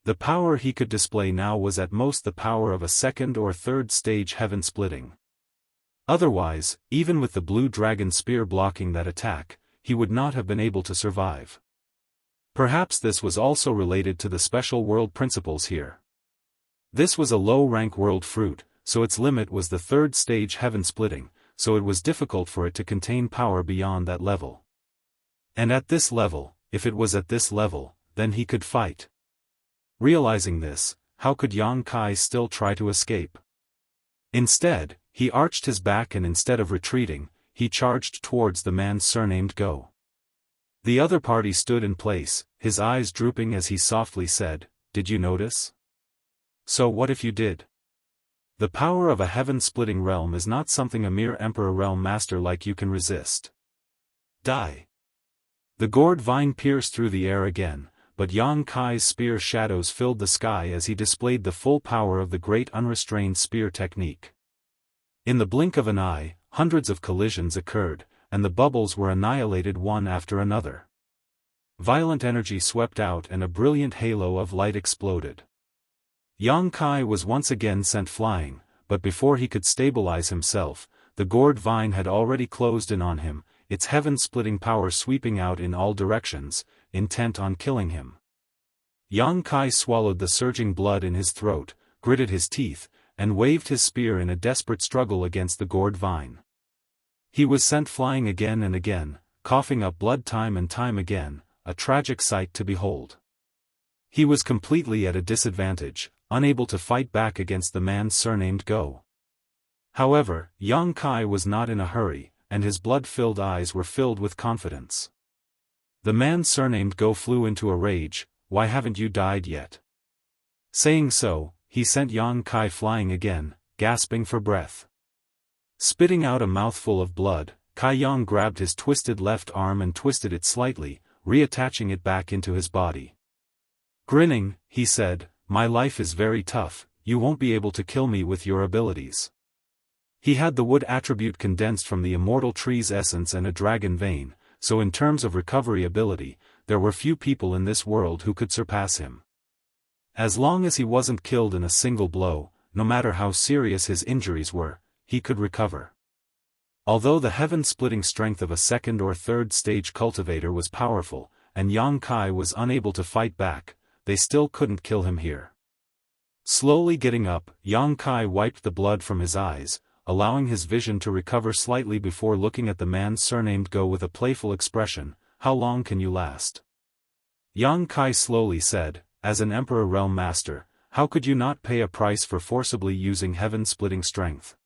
The power he could display now was at most the power of a 2nd or 3rd stage heaven-splitting. Otherwise, even with the blue dragon spear blocking that attack, he would not have been able to survive. Perhaps this was also related to the special world principles here. This was a low-rank world fruit, so its limit was the third stage heaven splitting, so it was difficult for it to contain power beyond that level. And at this level, if it was at this level, then he could fight. Realizing this, how could Yang Kai still try to escape? Instead, he arched his back and instead of retreating, he charged towards the man surnamed Go. The other party stood in place, his eyes drooping as he softly said, "Did you notice? So what if you did? The power of a heaven-splitting realm is not something a mere emperor realm master like you can resist. Die." The gourd vine pierced through the air again, but Yang Kai's spear shadows filled the sky as he displayed the full power of the great unrestrained spear technique. In the blink of an eye, hundreds of collisions occurred, and the bubbles were annihilated one after another. Violent energy swept out and a brilliant halo of light exploded. Yang Kai was once again sent flying, but before he could stabilize himself, the gourd vine had already closed in on him, its heaven-splitting power sweeping out in all directions, intent on killing him. Yang Kai swallowed the surging blood in his throat, gritted his teeth, and waved his spear in a desperate struggle against the gourd vine. He was sent flying again and again, coughing up blood time and time again, a tragic sight to behold. He was completely at a disadvantage, unable to fight back against the man surnamed Go. However, Yang Kai was not in a hurry, and his blood-filled eyes were filled with confidence. The man surnamed Go flew into a rage. "Why haven't you died yet?" Saying so, he sent Yang Kai flying again, gasping for breath. Spitting out a mouthful of blood, Kai Yang grabbed his twisted left arm and twisted it slightly, reattaching it back into his body. Grinning, he said, "My life is very tough, you won't be able to kill me with your abilities." He had the wood attribute condensed from the immortal tree's essence and a dragon vein, so in terms of recovery ability, there were few people in this world who could surpass him. As long as he wasn't killed in a single blow, no matter how serious his injuries were, he could recover. Although the heaven-splitting strength of a second or third stage cultivator was powerful, and Yang Kai was unable to fight back, they still couldn't kill him here. Slowly getting up, Yang Kai wiped the blood from his eyes, allowing his vision to recover slightly before looking at the man surnamed Go with a playful expression. "How long can you last?" Yang Kai slowly said, "As an Emperor Realm Master, how could you not pay a price for forcibly using heaven-splitting strength?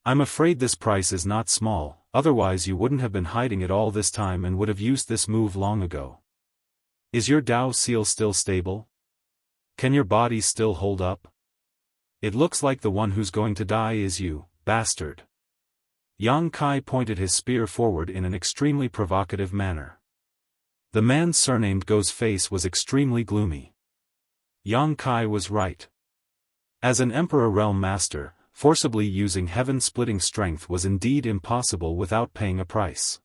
I'm afraid this price is not small, otherwise you wouldn't have been hiding it all this time and would have used this move long ago. Is your Dao seal still stable? Can your body still hold up? It looks like the one who's going to die is you, bastard." Yang Kai pointed his spear forward in an extremely provocative manner. The man surnamed Go's face was extremely gloomy. Yang Kai was right. As an Emperor Realm Master, forcibly using heaven-splitting strength was indeed impossible without paying a price.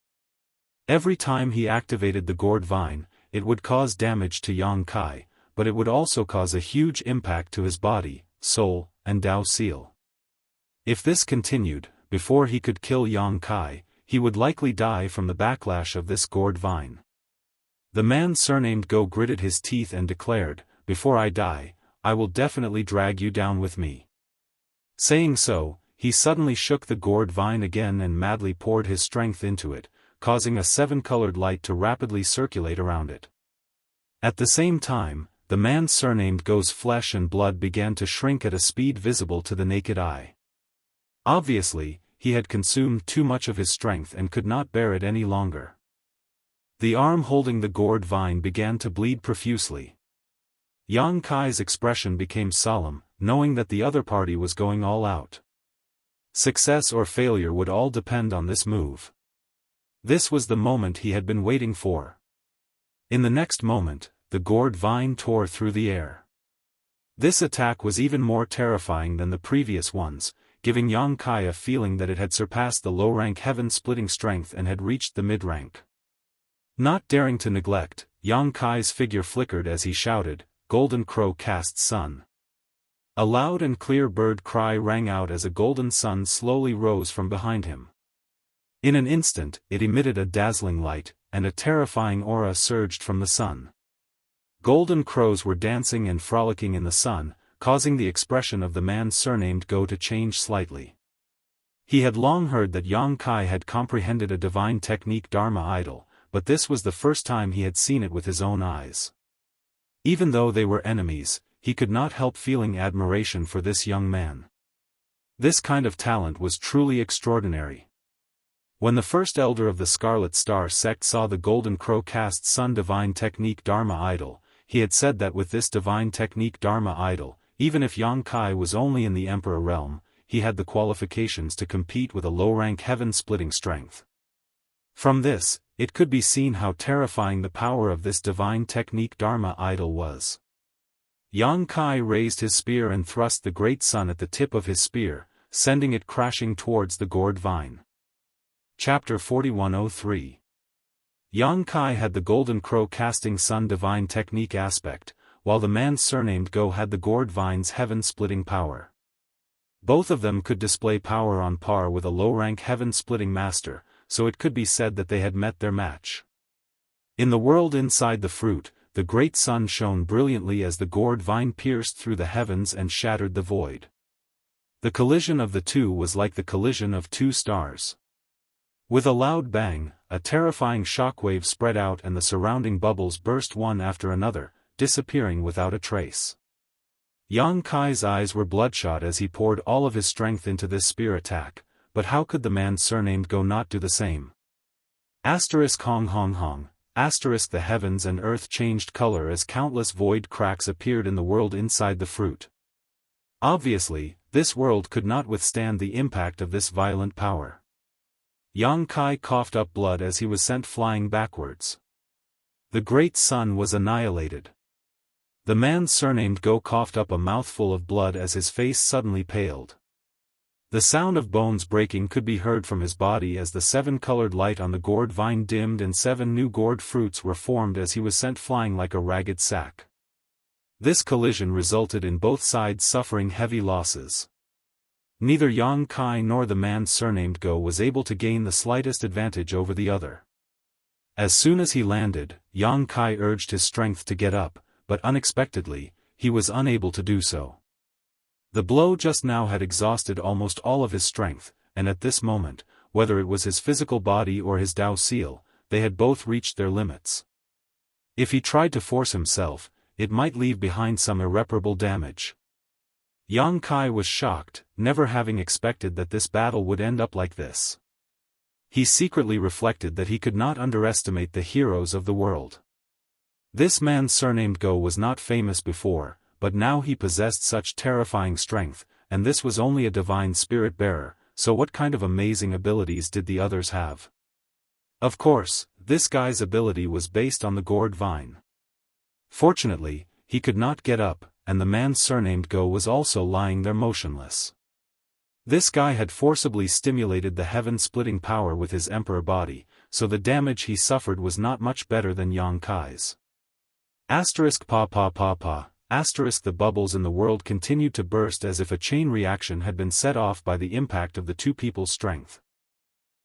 Every time he activated the gourd vine, it would cause damage to Yang Kai, but it would also cause a huge impact to his body, soul, and Dao seal. If this continued, before he could kill Yang Kai, he would likely die from the backlash of this gourd vine. The man surnamed Go gritted his teeth and declared, "Before I die, I will definitely drag you down with me." Saying so, he suddenly shook the gourd vine again and madly poured his strength into it, causing a seven-colored light to rapidly circulate around it. At the same time, the man surnamed Go's flesh and blood began to shrink at a speed visible to the naked eye. Obviously, he had consumed too much of his strength and could not bear it any longer. The arm holding the gourd vine began to bleed profusely. Yang Kai's expression became solemn, knowing that the other party was going all out. Success or failure would all depend on this move. This was the moment he had been waiting for. In the next moment, the gourd vine tore through the air. This attack was even more terrifying than the previous ones, giving Yang Kai a feeling that it had surpassed the low-rank heaven-splitting strength and had reached the mid-rank. Not daring to neglect, Yang Kai's figure flickered as he shouted, "Golden Crow Caste Sun." A loud and clear bird cry rang out as a golden sun slowly rose from behind him. In an instant, it emitted a dazzling light, and a terrifying aura surged from the sun. Golden crows were dancing and frolicking in the sun, causing the expression of the man surnamed Go to change slightly. He had long heard that Yang Kai had comprehended a divine technique Dharma idol, but this was the first time he had seen it with his own eyes. Even though they were enemies, he could not help feeling admiration for this young man. This kind of talent was truly extraordinary. When the first elder of the Scarlet Star sect saw the Golden Crow cast Sun Divine Technique Dharma idol, he had said that with this Divine Technique Dharma idol, even if Yang Kai was only in the Emperor realm, he had the qualifications to compete with a low-rank heaven-splitting strength. From this, it could be seen how terrifying the power of this Divine Technique Dharma idol was. Yang Kai raised his spear and thrust the great sun at the tip of his spear, sending it crashing towards the gourd vine. Chapter 4103. Yang Kai had the Golden Crow casting Sun Divine Technique aspect, while the man surnamed Go had the gourd vine's heaven-splitting power. Both of them could display power on par with a low-rank heaven-splitting master, so it could be said that they had met their match. In the world inside the fruit, the great sun shone brilliantly as the gourd vine pierced through the heavens and shattered the void. The collision of the two was like the collision of two stars. With a loud bang, a terrifying shockwave spread out and the surrounding bubbles burst one after another, disappearing without a trace. Yang Kai's eyes were bloodshot as he poured all of his strength into this spear attack, but how could the man surnamed Go not do the same? Hong Hong Hong. The heavens and earth changed color as countless void cracks appeared in the world inside the fruit. Obviously, this world could not withstand the impact of this violent power. Yang Kai coughed up blood as he was sent flying backwards. The great sun was annihilated. The man surnamed Go coughed up a mouthful of blood as his face suddenly paled. The sound of bones breaking could be heard from his body as the seven-colored light on the gourd vine dimmed and 7 new gourd fruits were formed as he was sent flying like a ragged sack. This collision resulted in both sides suffering heavy losses. Neither Yang Kai nor the man surnamed Go was able to gain the slightest advantage over the other. As soon as he landed, Yang Kai urged his strength to get up, but unexpectedly, he was unable to do so. The blow just now had exhausted almost all of his strength, and at this moment, whether it was his physical body or his Dao seal, they had both reached their limits. If he tried to force himself, it might leave behind some irreparable damage. Yang Kai was shocked, never having expected that this battle would end up like this. He secretly reflected that he could not underestimate the heroes of the world. This man surnamed Go was not famous before, but now he possessed such terrifying strength, and this was only a divine spirit bearer, so what kind of amazing abilities did the others have? Of course, this guy's ability was based on the gourd vine. Fortunately, he could not get up, and the man surnamed Go was also lying there motionless. This guy had forcibly stimulated the heaven-splitting power with his emperor body, so the damage he suffered was not much better than Yang Kai's. The bubbles in the world continued to burst as if a chain reaction had been set off by the impact of the two people's strength.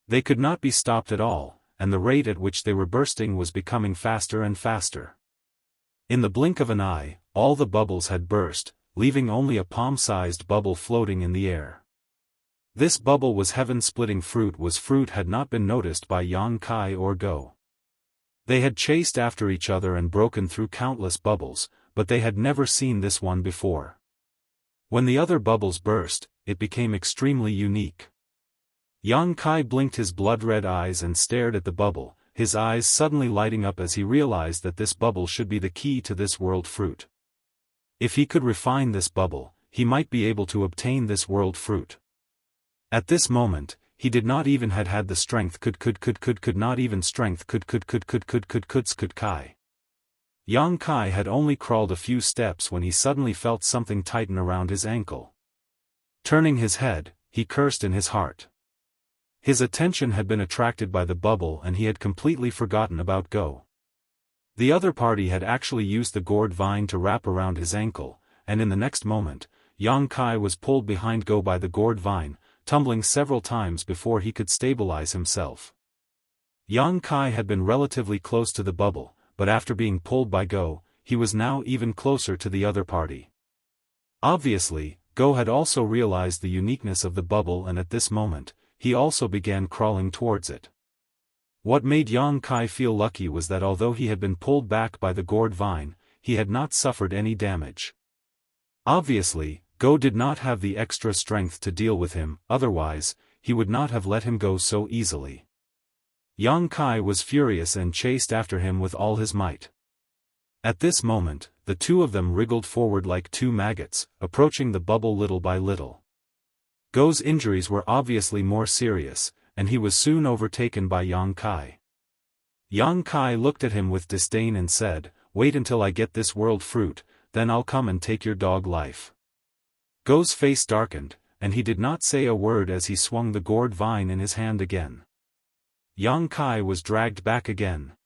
They could not be stopped at all, and the rate at which they were bursting was becoming faster and faster. In the blink of an eye, all the bubbles had burst, leaving only a palm-sized bubble floating in the air. This bubble was heaven-splitting fruit had not been noticed by Yang Kai or Go. They had chased after each other and broken through countless bubbles, but they had never seen this one before. When the other bubbles burst, it became extremely unique. Yang Kai blinked his blood-red eyes and stared at the bubble, his eyes suddenly lighting up as he realized that this bubble should be the key to this world fruit. If he could refine this bubble, he might be able to obtain this world fruit. At this moment, he did not even had the strength Kai. Yang Kai had only crawled a few steps when he suddenly felt something tighten around his ankle. Turning his head, he cursed in his heart. His attention had been attracted by the bubble and he had completely forgotten about Go. The other party had actually used the gourd vine to wrap around his ankle, and in the next moment, Yang Kai was pulled behind Go by the gourd vine, tumbling several times before he could stabilize himself. Yang Kai had been relatively close to the bubble, but after being pulled by Go, he was now even closer to the other party. Obviously, Go had also realized the uniqueness of the bubble, and at this moment, he also began crawling towards it. What made Yang Kai feel lucky was that although he had been pulled back by the gourd vine, he had not suffered any damage. Obviously, Go did not have the extra strength to deal with him, otherwise, he would not have let him go so easily. Yang Kai was furious and chased after him with all his might. At this moment, the two of them wriggled forward like two maggots, approaching the bubble little by little. Go's injuries were obviously more serious, and he was soon overtaken by Yang Kai. Yang Kai looked at him with disdain and said, "Wait until I get this world fruit, then I'll come and take your dog life." Go's face darkened, and he did not say a word as he swung the gourd vine in his hand again. Yang Kai was dragged back again.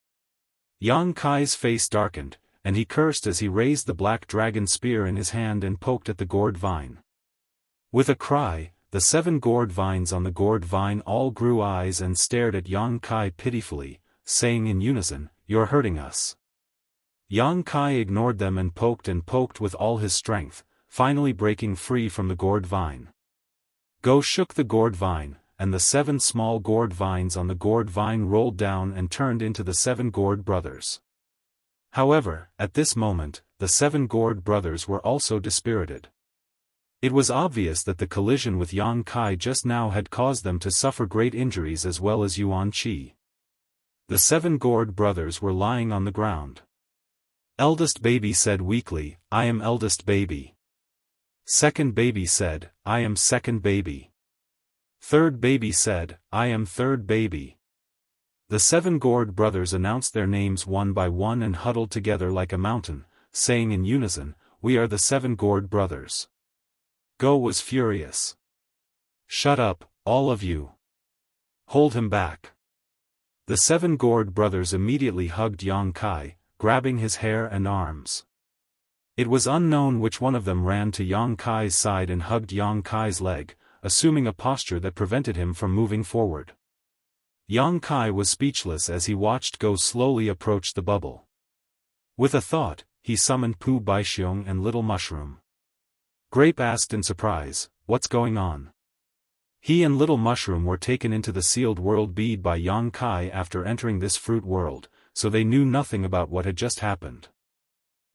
Yang Kai's face darkened, and he cursed as he raised the black dragon spear in his hand and poked at the gourd vine. With a cry, the 7 gourd vines on the gourd vine all grew eyes and stared at Yang Kai pitifully, saying in unison, "You're hurting us." Yang Kai ignored them and poked with all his strength, finally breaking free from the gourd vine. Go shook the gourd vine, and the 7 small gourd vines on the gourd vine rolled down and turned into the 7 gourd brothers. However, at this moment, the 7 gourd brothers were also dispirited. It was obvious that the collision with Yang Kai just now had caused them to suffer great injuries as well as Yuan Qi. The 7 gourd brothers were lying on the ground. Eldest baby said weakly, "I am eldest baby." Second baby said, "I am second baby." Third baby said, "I am third baby." The 7 gourd brothers announced their names one by one and huddled together like a mountain, saying in unison, "We are the 7 gourd brothers." Go was furious. "Shut up, all of you. Hold him back." The 7 gourd brothers immediately hugged Yang Kai, grabbing his hair and arms. It was unknown which one of them ran to Yang Kai's side and hugged Yang Kai's leg, assuming a posture that prevented him from moving forward. Yang Kai was speechless as he watched Go slowly approach the bubble. With a thought, he summoned Pu Baixiong and Little Mushroom. Grape asked in surprise, "What's going on?" He and Little Mushroom were taken into the sealed world bead by Yang Kai after entering this fruit world, so they knew nothing about what had just happened.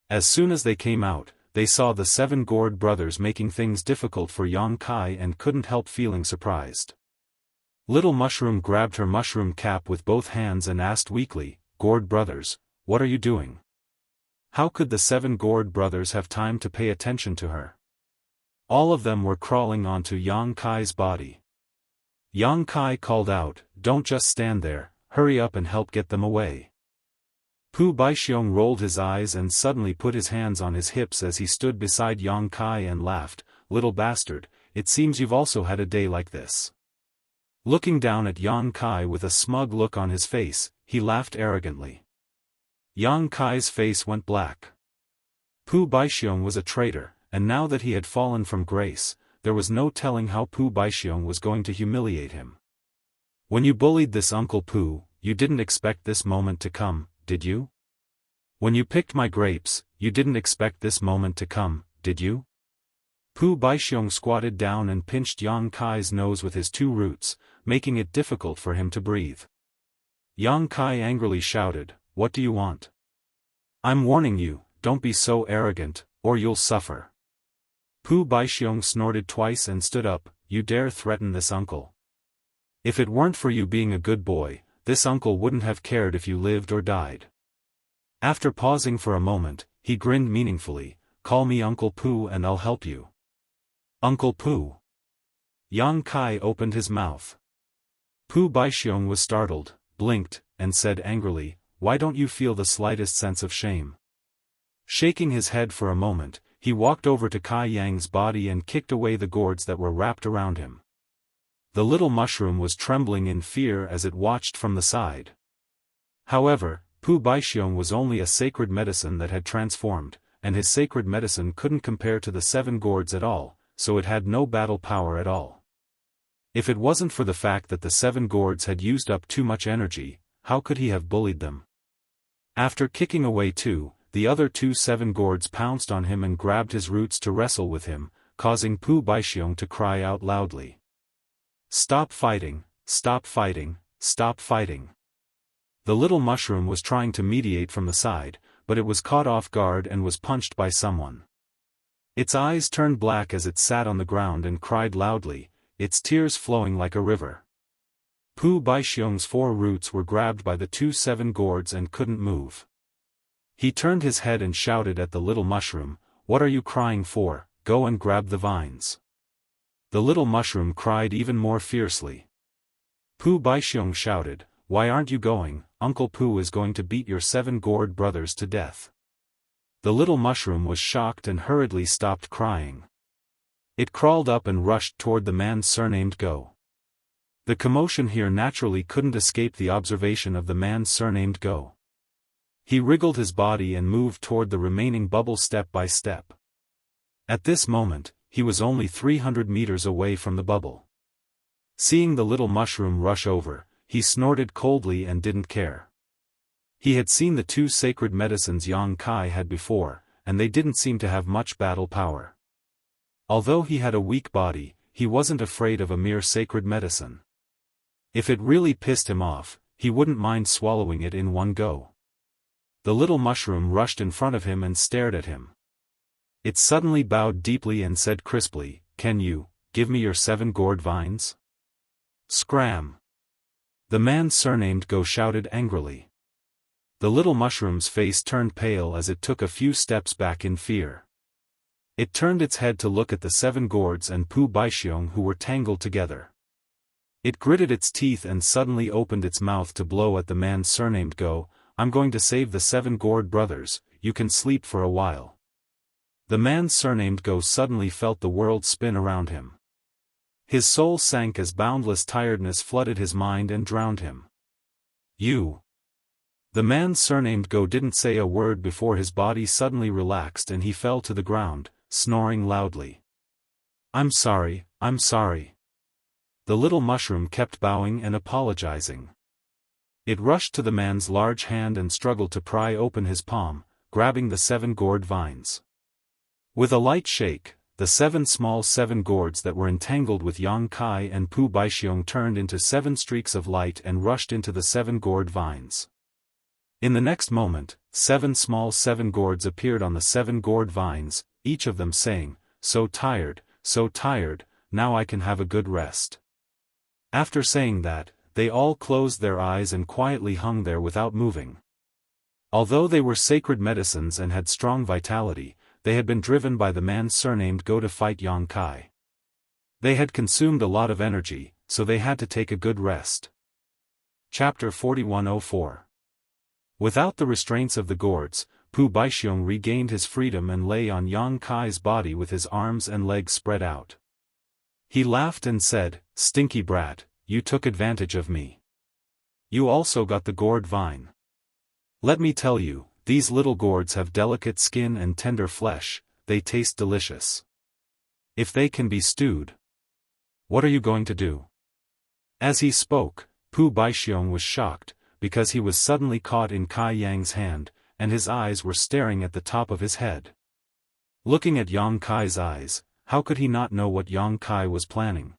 As soon as they came out, they saw the 7 gourd brothers making things difficult for Yang Kai and couldn't help feeling surprised. Little Mushroom grabbed her mushroom cap with both hands and asked weakly, "Gourd brothers, what are you doing?" How could the 7 gourd brothers have time to pay attention to her? All of them were crawling onto Yang Kai's body. Yang Kai called out, "Don't just stand there, hurry up and help get them away." Pu Baixiong rolled his eyes and suddenly put his hands on his hips as he stood beside Yang Kai and laughed, "Little bastard, it seems you've also had a day like this." Looking down at Yang Kai with a smug look on his face, he laughed arrogantly. Yang Kai's face went black. Pu Baixiong was a traitor, and now that he had fallen from grace, there was no telling how Pu Baixiong was going to humiliate him. "When you bullied this Uncle Pu, you didn't expect this moment to come, did you? When you picked my grapes, you didn't expect this moment to come, did you?" Pu Baixiong squatted down and pinched Yang Kai's nose with his 2 roots, making it difficult for him to breathe. Yang Kai angrily shouted, "What do you want? I'm warning you, don't be so arrogant, or you'll suffer." Pu Baixiong snorted twice and stood up, "You dare threaten this uncle? If it weren't for you being a good boy, this uncle wouldn't have cared if you lived or died." After pausing for a moment, he grinned meaningfully, "Call me Uncle Pu and I'll help you." "Uncle Pu?" Yang Kai opened his mouth. Pu Baixiong was startled, blinked, and said angrily, "Why don't you feel the slightest sense of shame?" Shaking his head for a moment, he walked over to Kai Yang's body and kicked away the gourds that were wrapped around him. The little mushroom was trembling in fear as it watched from the side. However, Pu Baixiong was only a sacred medicine that had transformed, and his sacred medicine couldn't compare to the 7 gourds at all, so it had no battle power at all. If it wasn't for the fact that the 7 gourds had used up too much energy, how could he have bullied them? After kicking away 2, the other 2 7 gourds pounced on him and grabbed his roots to wrestle with him, causing Pu Baixiong to cry out loudly. "Stop fighting, stop fighting, stop fighting." The little mushroom was trying to mediate from the side, but it was caught off guard and was punched by someone. Its eyes turned black as it sat on the ground and cried loudly, its tears flowing like a river. Pu Baixiong's 4 roots were grabbed by the 2 7 gourds and couldn't move. He turned his head and shouted at the little mushroom, "What are you crying for? Go and grab the vines." The little mushroom cried even more fiercely. Pu Baixiong shouted, "Why aren't you going? Uncle Pu is going to beat your 7 gourd brothers to death." The little mushroom was shocked and hurriedly stopped crying. It crawled up and rushed toward the man surnamed Go. The commotion here naturally couldn't escape the observation of the man surnamed Go. He wriggled his body and moved toward the remaining bubble step by step. At this moment, he was only 300 meters away from the bubble. Seeing the little mushroom rush over, he snorted coldly and didn't care. He had seen the 2 sacred medicines Yang Kai had before, and they didn't seem to have much battle power. Although he had a weak body, he wasn't afraid of a mere sacred medicine. If it really pissed him off, he wouldn't mind swallowing it in one go. The little mushroom rushed in front of him and stared at him. It suddenly bowed deeply and said crisply, "Can you give me your 7 gourd vines?" Scram! The man surnamed Go shouted angrily. The little mushroom's face turned pale as it took a few steps back in fear. It turned its head to look at the 7 gourds and Pu Baixiong who were tangled together. It gritted its teeth and suddenly opened its mouth to blow at the man surnamed Go. "I'm going to save the 7 gourd brothers, you can sleep for a while." The man surnamed Go suddenly felt the world spin around him. His soul sank as boundless tiredness flooded his mind and drowned him. "You!" The man surnamed Go didn't say a word before his body suddenly relaxed and he fell to the ground, snoring loudly. I'm sorry." The little mushroom kept bowing and apologizing. It rushed to the man's large hand and struggled to pry open his palm, grabbing the 7 gourd vines. With a light shake, the 7 small 7 gourds that were entangled with Yang Kai and Pu Baixiong turned into 7 streaks of light and rushed into the 7 gourd vines. In the next moment, 7 small 7 gourds appeared on the 7 gourd vines, each of them saying, so tired, now I can have a good rest." After saying that, they all closed their eyes and quietly hung there without moving. Although they were sacred medicines and had strong vitality, they had been driven by the man surnamed Go to fight Yang Kai. They had consumed a lot of energy, so they had to take a good rest. Chapter 4104. Without the restraints of the gourds, Pu Baixiong regained his freedom and lay on Yang Kai's body with his arms and legs spread out. He laughed and said, "Stinky brat, you took advantage of me. You also got the gourd vine. Let me tell you, these little gourds have delicate skin and tender flesh, they taste delicious. If they can be stewed. What are you going to do?" As he spoke, Pu Baixiong was shocked, because he was suddenly caught in Kai Yang's hand, and his eyes were staring at the top of his head. Looking at Yang Kai's eyes, how could he not know what Yang Kai was planning?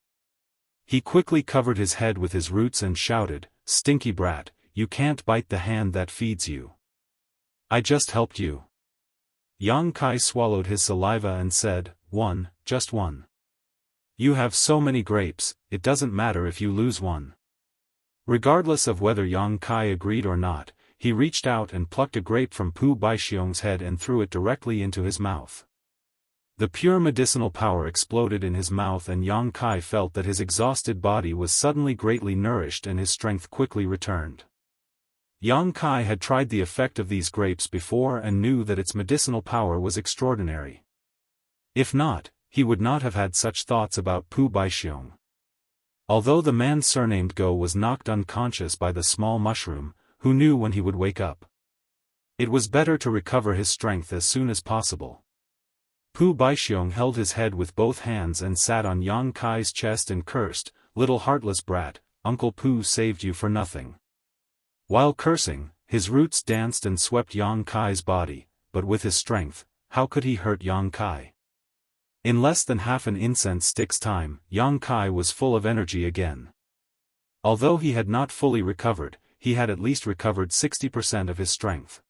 He quickly covered his head with his roots and shouted, "Stinky brat, you can't bite the hand that feeds you. I just helped you." Yang Kai swallowed his saliva and said, just one. You have so many grapes, it doesn't matter if you lose one." Regardless of whether Yang Kai agreed or not, he reached out and plucked a grape from Pu Baixiong's head and threw it directly into his mouth. The pure medicinal power exploded in his mouth and Yang Kai felt that his exhausted body was suddenly greatly nourished and his strength quickly returned. Yang Kai had tried the effect of these grapes before and knew that its medicinal power was extraordinary. If not, he would not have had such thoughts about Pu Baixiong. Although the man surnamed Go was knocked unconscious by the small mushroom, who knew when he would wake up? It was better to recover his strength as soon as possible. Pu Baixiong held his head with both hands and sat on Yang Kai's chest and cursed, "Little heartless brat, Uncle Pu saved you for nothing." While cursing, his roots danced and swept Yang Kai's body, but with his strength, how could he hurt Yang Kai? In less than half an incense stick's time, Yang Kai was full of energy again. Although he had not fully recovered, he had at least recovered 60% of his strength.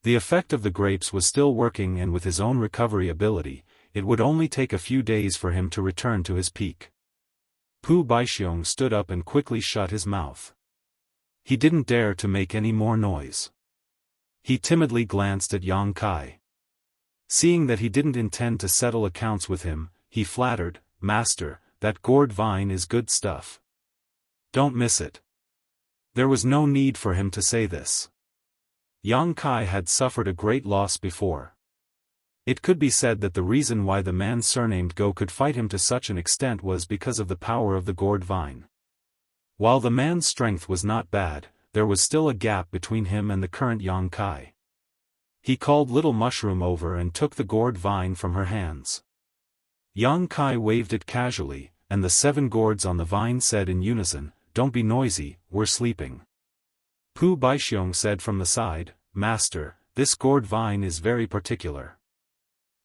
The effect of the grapes was still working, and with his own recovery ability, it would only take a few days for him to return to his peak. Pu Baixiong stood up and quickly shut his mouth. He didn't dare to make any more noise. He timidly glanced at Yang Kai. Seeing that he didn't intend to settle accounts with him, he flattered, "Master, that gourd vine is good stuff. Don't miss it." There was no need for him to say this. Yang Kai had suffered a great loss before. It could be said that the reason why the man surnamed Go could fight him to such an extent was because of the power of the gourd vine. While the man's strength was not bad, there was still a gap between him and the current Yang Kai. He called Little Mushroom over and took the gourd vine from her hands. Yang Kai waved it casually, and the 7 gourds on the vine said in unison, "Don't be noisy, we're sleeping." Pu Baixiong said from the side, "Master, this gourd vine is very particular.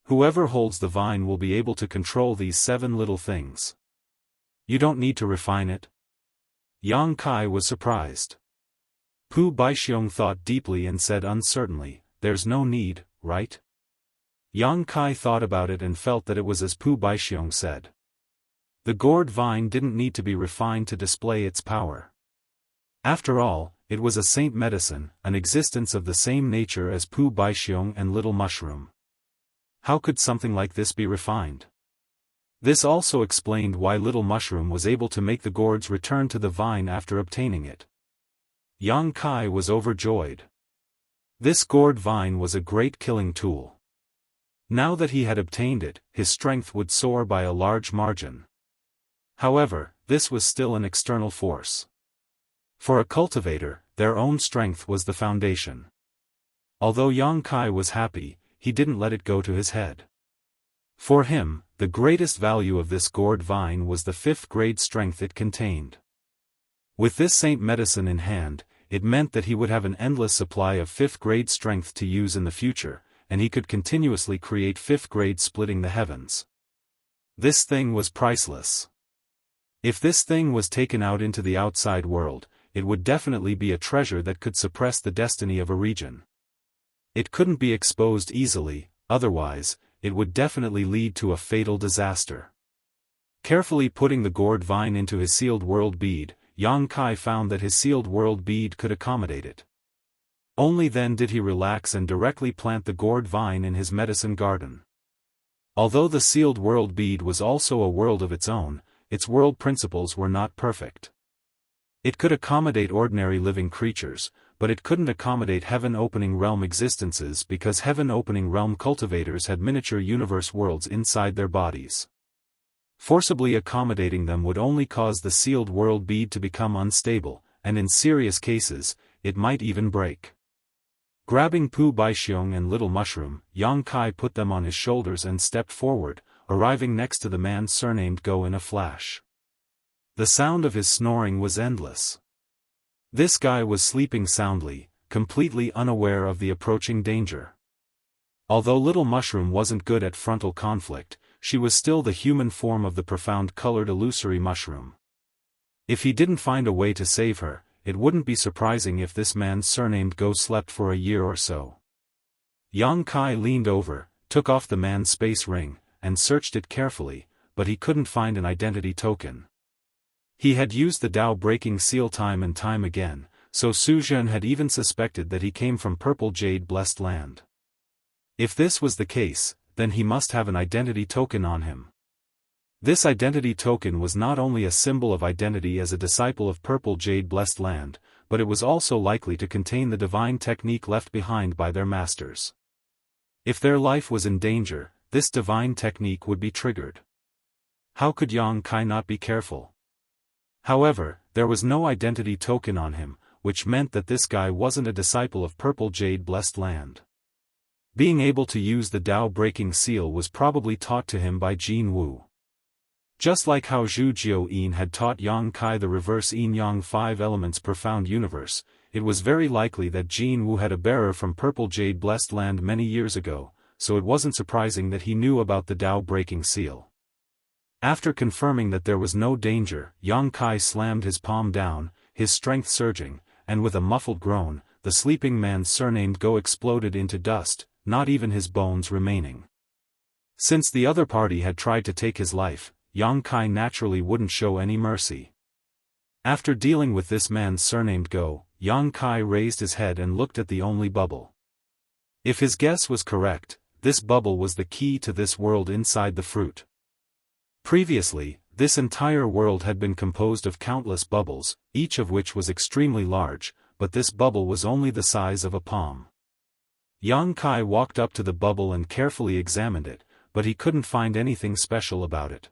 Whoever holds the vine will be able to control these 7 little things. You don't need to refine it." Yang Kai was surprised. Pu Baixiong thought deeply and said uncertainly, "There's no need, right?" Yang Kai thought about it and felt that it was as Pu Baixiong said. The gourd vine didn't need to be refined to display its power. After all, it was a saint medicine, an existence of the same nature as Pu Baixiong and Little Mushroom. How could something like this be refined? This also explained why Little Mushroom was able to make the gourds return to the vine after obtaining it. Yang Kai was overjoyed. This gourd vine was a great killing tool. Now that he had obtained it, his strength would soar by a large margin. However, this was still an external force. For a cultivator, their own strength was the foundation. Although Yang Kai was happy, he didn't let it go to his head. For him, the greatest value of this gourd vine was the 5th grade strength it contained. With this saint medicine in hand, it meant that he would have an endless supply of 5th grade strength to use in the future, and he could continuously create 5th grade splitting the heavens. This thing was priceless. If this thing was taken out into the outside world, it would definitely be a treasure that could suppress the destiny of a region. It couldn't be exposed easily, otherwise, it would definitely lead to a fatal disaster. Carefully putting the gourd vine into his sealed world bead, Yang Kai found that his sealed world bead could accommodate it. Only then did he relax and directly plant the gourd vine in his medicine garden. Although the sealed world bead was also a world of its own, its world principles were not perfect. It could accommodate ordinary living creatures, but it couldn't accommodate heaven-opening realm existences because heaven-opening realm cultivators had miniature universe worlds inside their bodies. Forcibly accommodating them would only cause the sealed world bead to become unstable, and in serious cases, it might even break. Grabbing Pu Baixiong and Little Mushroom, Yang Kai put them on his shoulders and stepped forward, arriving next to the man surnamed Go in a flash. The sound of his snoring was endless. This guy was sleeping soundly, completely unaware of the approaching danger. Although Little Mushroom wasn't good at frontal conflict, she was still the human form of the profound colored illusory mushroom. If he didn't find a way to save her, it wouldn't be surprising if this man surnamed Go slept for a year or so. Yang Kai leaned over, took off the man's space ring, and searched it carefully, but he couldn't find an identity token. He had used the Tao-breaking seal time and time again, so Su Zhen had even suspected that he came from Purple Jade Blessed Land. If this was the case, then he must have an identity token on him. This identity token was not only a symbol of identity as a disciple of Purple Jade Blessed Land, but it was also likely to contain the divine technique left behind by their masters. If their life was in danger, this divine technique would be triggered. How could Yang Kai not be careful? However, there was no identity token on him, which meant that this guy wasn't a disciple of Purple Jade Blessed Land. Being able to use the Tao-breaking seal was probably taught to him by Jianghu. Just like how Zhu Jiuyin had taught Yang Kai the reverse yin-yang 5 elements profound universe, it was very likely that Jianghu had a bearer from Purple Jade Blessed Land many years ago, so it wasn't surprising that he knew about the Tao-breaking seal. After confirming that there was no danger, Yang Kai slammed his palm down, his strength surging, and with a muffled groan, the sleeping man surnamed Go exploded into dust, not even his bones remaining. Since the other party had tried to take his life, Yang Kai naturally wouldn't show any mercy. After dealing with this man surnamed Go, Yang Kai raised his head and looked at the only bubble. If his guess was correct, this bubble was the key to this world inside the fruit. Previously, this entire world had been composed of countless bubbles, each of which was extremely large, but this bubble was only the size of a palm. Yang Kai walked up to the bubble and carefully examined it, but he couldn't find anything special about it.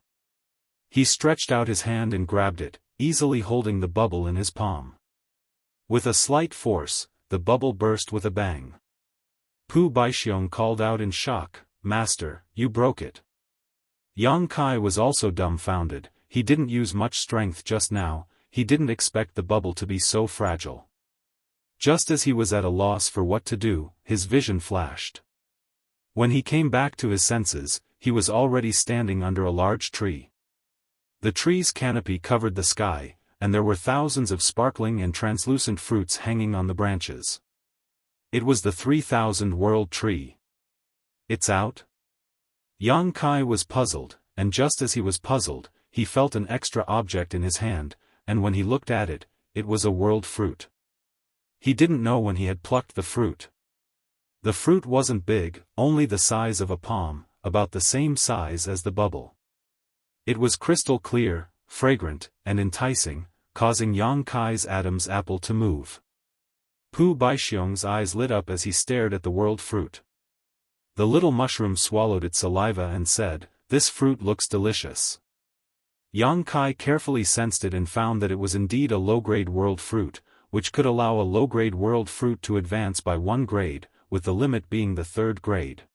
He stretched out his hand and grabbed it, easily holding the bubble in his palm. With a slight force, the bubble burst with a bang. Pu Baixiong called out in shock, "Master, you broke it." Yang Kai was also dumbfounded. He didn't use much strength just now, he didn't expect the bubble to be so fragile. Just as he was at a loss for what to do, his vision flashed. When he came back to his senses, he was already standing under a large tree. The tree's canopy covered the sky, and there were thousands of sparkling and translucent fruits hanging on the branches. It was the 3,000-world tree. "It's out?" Yang Kai was puzzled, and just as he was puzzled, he felt an extra object in his hand, and when he looked at it, it was a world fruit. He didn't know when he had plucked the fruit. The fruit wasn't big, only the size of a palm, about the same size as the bubble. It was crystal clear, fragrant, and enticing, causing Yang Kai's Adam's apple to move. Pu Baixiong's eyes lit up as he stared at the world fruit. The little mushroom swallowed its saliva and said, "This fruit looks delicious." Yang Kai carefully sensed it and found that it was indeed a low-grade world fruit, which could allow a low-grade world fruit to advance by 1 grade, with the limit being the 3rd grade.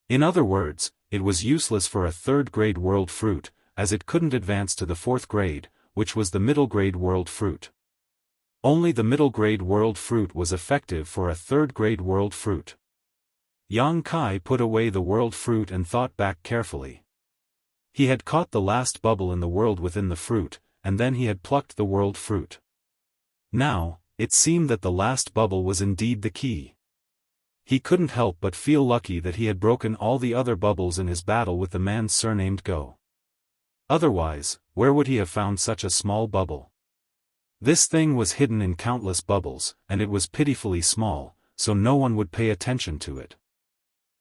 In other words, it was useless for a 3rd-grade world fruit, as it couldn't advance to the 4th grade, which was the middle-grade world fruit. Only the middle-grade world fruit was effective for a 3rd-grade world fruit. Yang Kai put away the world fruit and thought back carefully. He had caught the last bubble in the world within the fruit, and then he had plucked the world fruit. Now, it seemed that the last bubble was indeed the key. He couldn't help but feel lucky that he had broken all the other bubbles in his battle with the man surnamed Go. Otherwise, where would he have found such a small bubble? This thing was hidden in countless bubbles, and it was pitifully small, so no one would pay attention to it.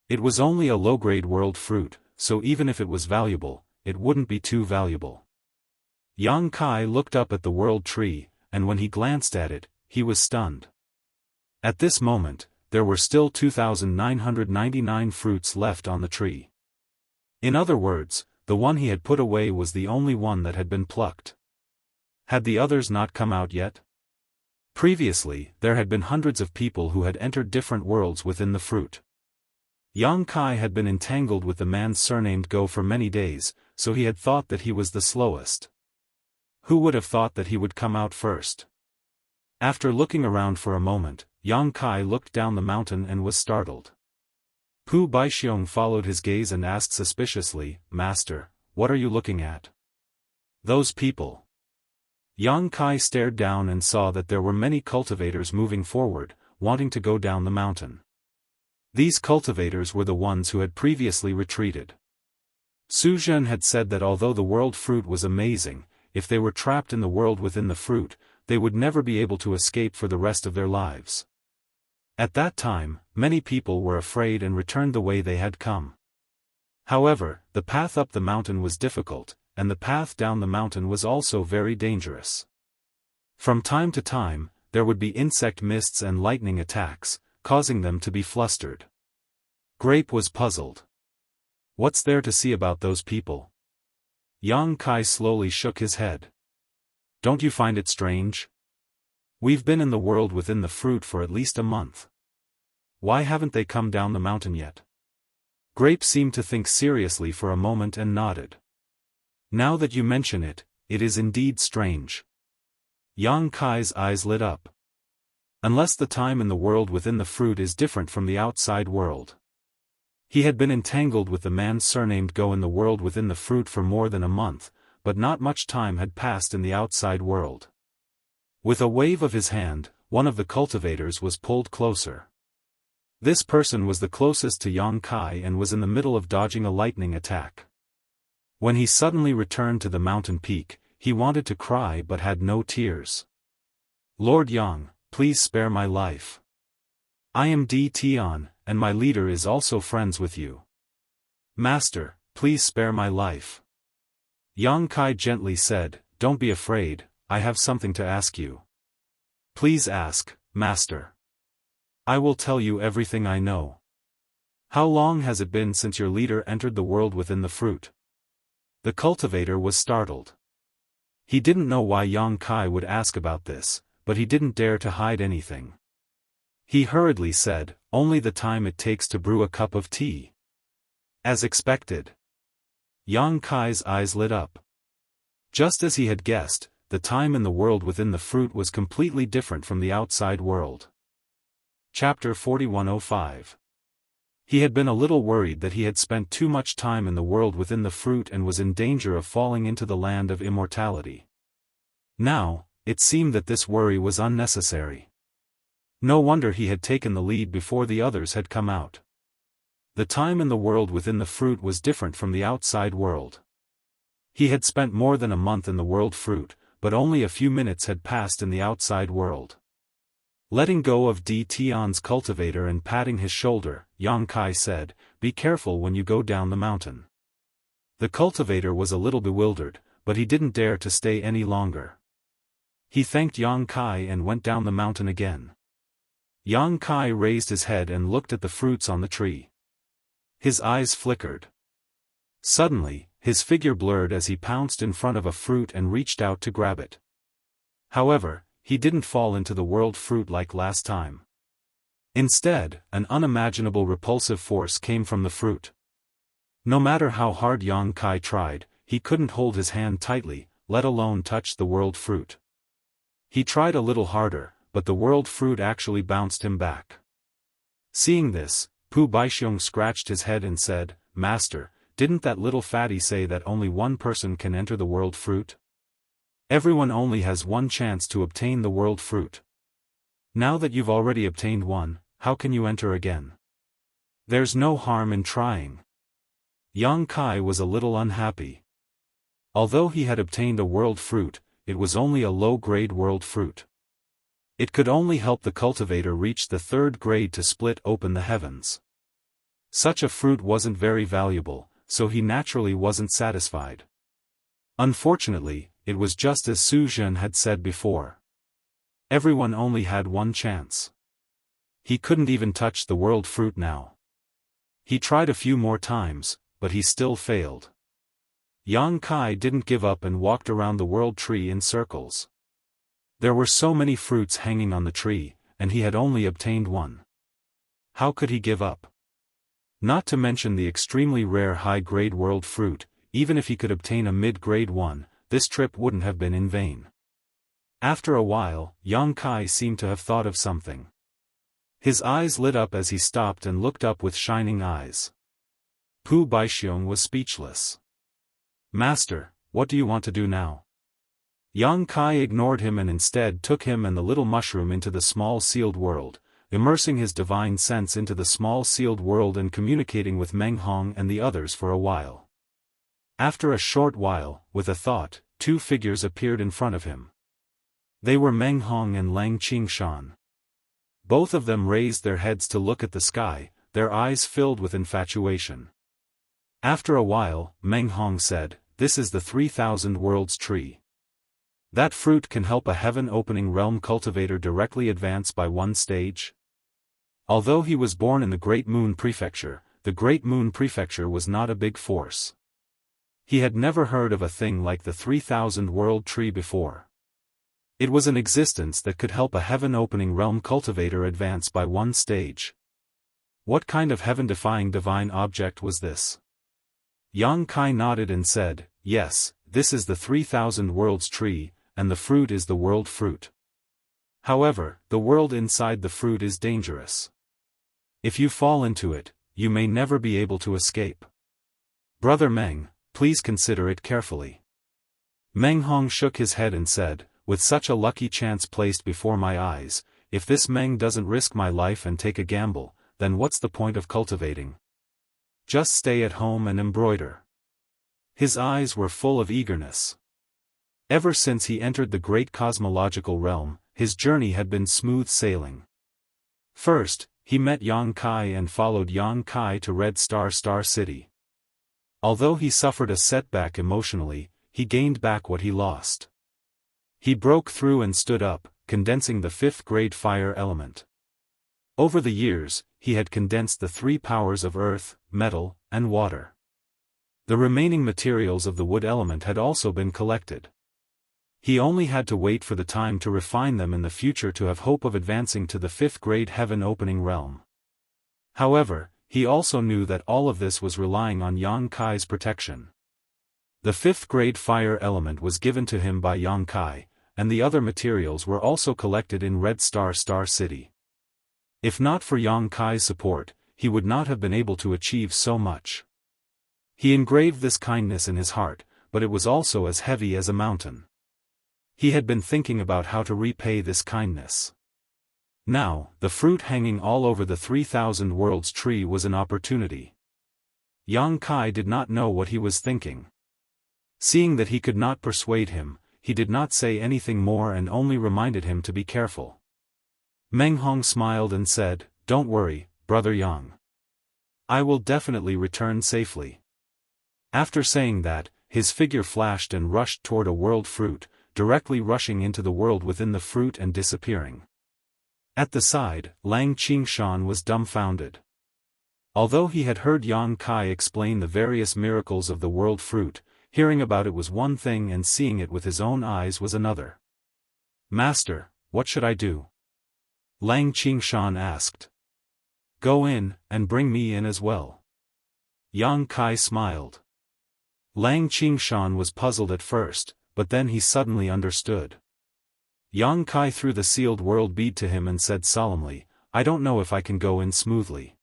It was only a low-grade world fruit, so even if it was valuable, it wouldn't be too valuable. Yang Kai looked up at the world tree, and when he glanced at it, he was stunned. At this moment, there were still 2,999 fruits left on the tree. In other words, the one he had put away was the only one that had been plucked. Had the others not come out yet? Previously, there had been hundreds of people who had entered different worlds within the fruit. Yang Kai had been entangled with the man surnamed Go for many days, so he had thought that he was the slowest. Who would have thought that he would come out first? After looking around for a moment, Yang Kai looked down the mountain and was startled. Pu Baixiong followed his gaze and asked suspiciously, "Master, what are you looking at?" "Those people." Yang Kai stared down and saw that there were many cultivators moving forward, wanting to go down the mountain. These cultivators were the ones who had previously retreated. Su Zhen had said that although the world fruit was amazing, if they were trapped in the world within the fruit, they would never be able to escape for the rest of their lives. At that time, many people were afraid and returned the way they had come. However, the path up the mountain was difficult, and the path down the mountain was also very dangerous. From time to time, there would be insect mists and lightning attacks, causing them to be flustered. Grape was puzzled. What's there to see about those people? Yang Kai slowly shook his head. Don't you find it strange? We've been in the world within the fruit for at least a month. Why haven't they come down the mountain yet? Grape seemed to think seriously for a moment and nodded. Now that you mention it, it is indeed strange. Yang Kai's eyes lit up. Unless the time in the world within the fruit is different from the outside world. He had been entangled with the man surnamed Go in the world within the fruit for more than a month, but not much time had passed in the outside world. With a wave of his hand, one of the cultivators was pulled closer. This person was the closest to Yang Kai and was in the middle of dodging a lightning attack. When he suddenly returned to the mountain peak, he wanted to cry but had no tears. Lord Yang, please spare my life. I am Di Tian, and my leader is also friends with you. Master, please spare my life. Yang Kai gently said, Don't be afraid, I have something to ask you. Please ask, Master. I will tell you everything I know. How long has it been since your leader entered the world within the fruit? The cultivator was startled. He didn't know why Yang Kai would ask about this, but he didn't dare to hide anything. He hurriedly said, Only the time it takes to brew a cup of tea. As expected. Yang Kai's eyes lit up. Just as he had guessed, the time in the world within the fruit was completely different from the outside world. Chapter 4105. He had been a little worried that he had spent too much time in the world within the fruit and was in danger of falling into the land of immortality. Now, it seemed that this worry was unnecessary. No wonder he had taken the lead before the others had come out. The time in the world within the fruit was different from the outside world. He had spent more than a month in the world fruit, but only a few minutes had passed in the outside world. Letting go of Di Tian's cultivator and patting his shoulder, Yang Kai said, Be careful when you go down the mountain. The cultivator was a little bewildered, but he didn't dare to stay any longer. He thanked Yang Kai and went down the mountain again. Yang Kai raised his head and looked at the fruits on the tree. His eyes flickered. Suddenly, his figure blurred as he pounced in front of a fruit and reached out to grab it. However, he didn't fall into the world fruit like last time. Instead, an unimaginable repulsive force came from the fruit. No matter how hard Yang Kai tried, he couldn't hold his hand tightly, let alone touch the world fruit. He tried a little harder, but the world fruit actually bounced him back. Seeing this, Pu Baixiong scratched his head and said, Master, didn't that little fatty say that only one person can enter the world fruit? Everyone only has one chance to obtain the world fruit. Now that you've already obtained one, how can you enter again? There's no harm in trying. Yang Kai was a little unhappy. Although he had obtained a world fruit, it was only a low-grade world fruit. It could only help the cultivator reach the third grade to split open the heavens. Such a fruit wasn't very valuable, so he naturally wasn't satisfied. Unfortunately, it was just as Su Zhen had said before. Everyone only had one chance. He couldn't even touch the world fruit now. He tried a few more times, but he still failed. Yang Kai didn't give up and walked around the world tree in circles. There were so many fruits hanging on the tree, and he had only obtained one. How could he give up? Not to mention the extremely rare high-grade world fruit, even if he could obtain a mid-grade one, this trip wouldn't have been in vain. After a while, Yang Kai seemed to have thought of something. His eyes lit up as he stopped and looked up with shining eyes. Pu Baixiong was speechless. Master, what do you want to do now? Yang Kai ignored him and instead took him and the little mushroom into the small sealed world, immersing his divine sense into the small sealed world and communicating with Meng Hong and the others for a while. After a short while, with a thought, two figures appeared in front of him. They were Meng Hong and Lang Qingshan. Both of them raised their heads to look at the sky, their eyes filled with infatuation. After a while, Meng Hong said, This is the 3,000 Worlds tree. That fruit can help a heaven-opening realm cultivator directly advance by one stage. Although he was born in the Great Moon Prefecture, the Great Moon Prefecture was not a big force. He had never heard of a thing like the 3,000 World tree before. It was an existence that could help a heaven-opening realm cultivator advance by one stage. What kind of heaven-defying divine object was this? Yang Kai nodded and said, yes, this is the 3,000 worlds tree, and the fruit is the world fruit. However, the world inside the fruit is dangerous. If you fall into it, you may never be able to escape. Brother Meng, please consider it carefully. Meng Hong shook his head and said, with such a lucky chance placed before my eyes, if this Meng doesn't risk my life and take a gamble, then what's the point of cultivating? Just stay at home and embroider. His eyes were full of eagerness. Ever since he entered the great cosmological realm, his journey had been smooth sailing. First, he met Yang Kai and followed Yang Kai to Red Star City. Although he suffered a setback emotionally, he gained back what he lost. He broke through and stood up, condensing the 5th grade fire element. Over the years, he had condensed the 3 powers of earth, metal, and water. The remaining materials of the wood element had also been collected. He only had to wait for the time to refine them in the future to have hope of advancing to the 5th grade heaven-opening realm. However, he also knew that all of this was relying on Yang Kai's protection. The 5th grade fire element was given to him by Yang Kai, and the other materials were also collected in Red Star City. If not for Yang Kai's support, he would not have been able to achieve so much. He engraved this kindness in his heart, but it was also as heavy as a mountain. He had been thinking about how to repay this kindness. Now, the fruit hanging all over the 3,000 worlds tree was an opportunity. Yang Kai did not know what he was thinking. Seeing that he could not persuade him, he did not say anything more and only reminded him to be careful. Meng Hong smiled and said, don't worry, Brother Yang. I will definitely return safely. After saying that, his figure flashed and rushed toward a world fruit, directly rushing into the world within the fruit and disappearing. At the side, Lang Qingshan was dumbfounded. Although he had heard Yang Kai explain the various miracles of the world fruit, hearing about it was one thing and seeing it with his own eyes was another. Master, what should I do? Lang Qingshan asked. Go in, and bring me in as well. Yang Kai smiled. Lang Qingshan was puzzled at first, but then he suddenly understood. Yang Kai threw the sealed world bead to him and said solemnly, I don't know if I can go in smoothly.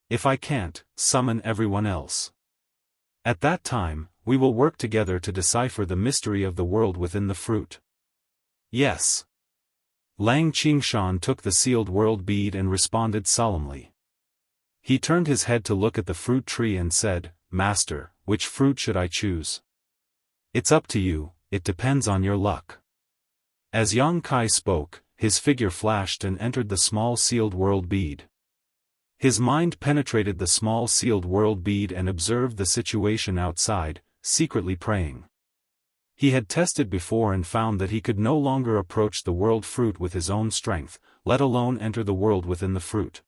If I can't, summon everyone else. At that time, we will work together to decipher the mystery of the world within the fruit. Yes. Lang Qingshan took the sealed world bead and responded solemnly. He turned his head to look at the fruit tree and said, Master, which fruit should I choose? It's up to you, it depends on your luck. As Yang Kai spoke, his figure flashed and entered the small sealed world bead. His mind penetrated the small sealed world bead and observed the situation outside, secretly praying. He had tested before and found that he could no longer approach the world fruit with his own strength, let alone enter the world within the fruit.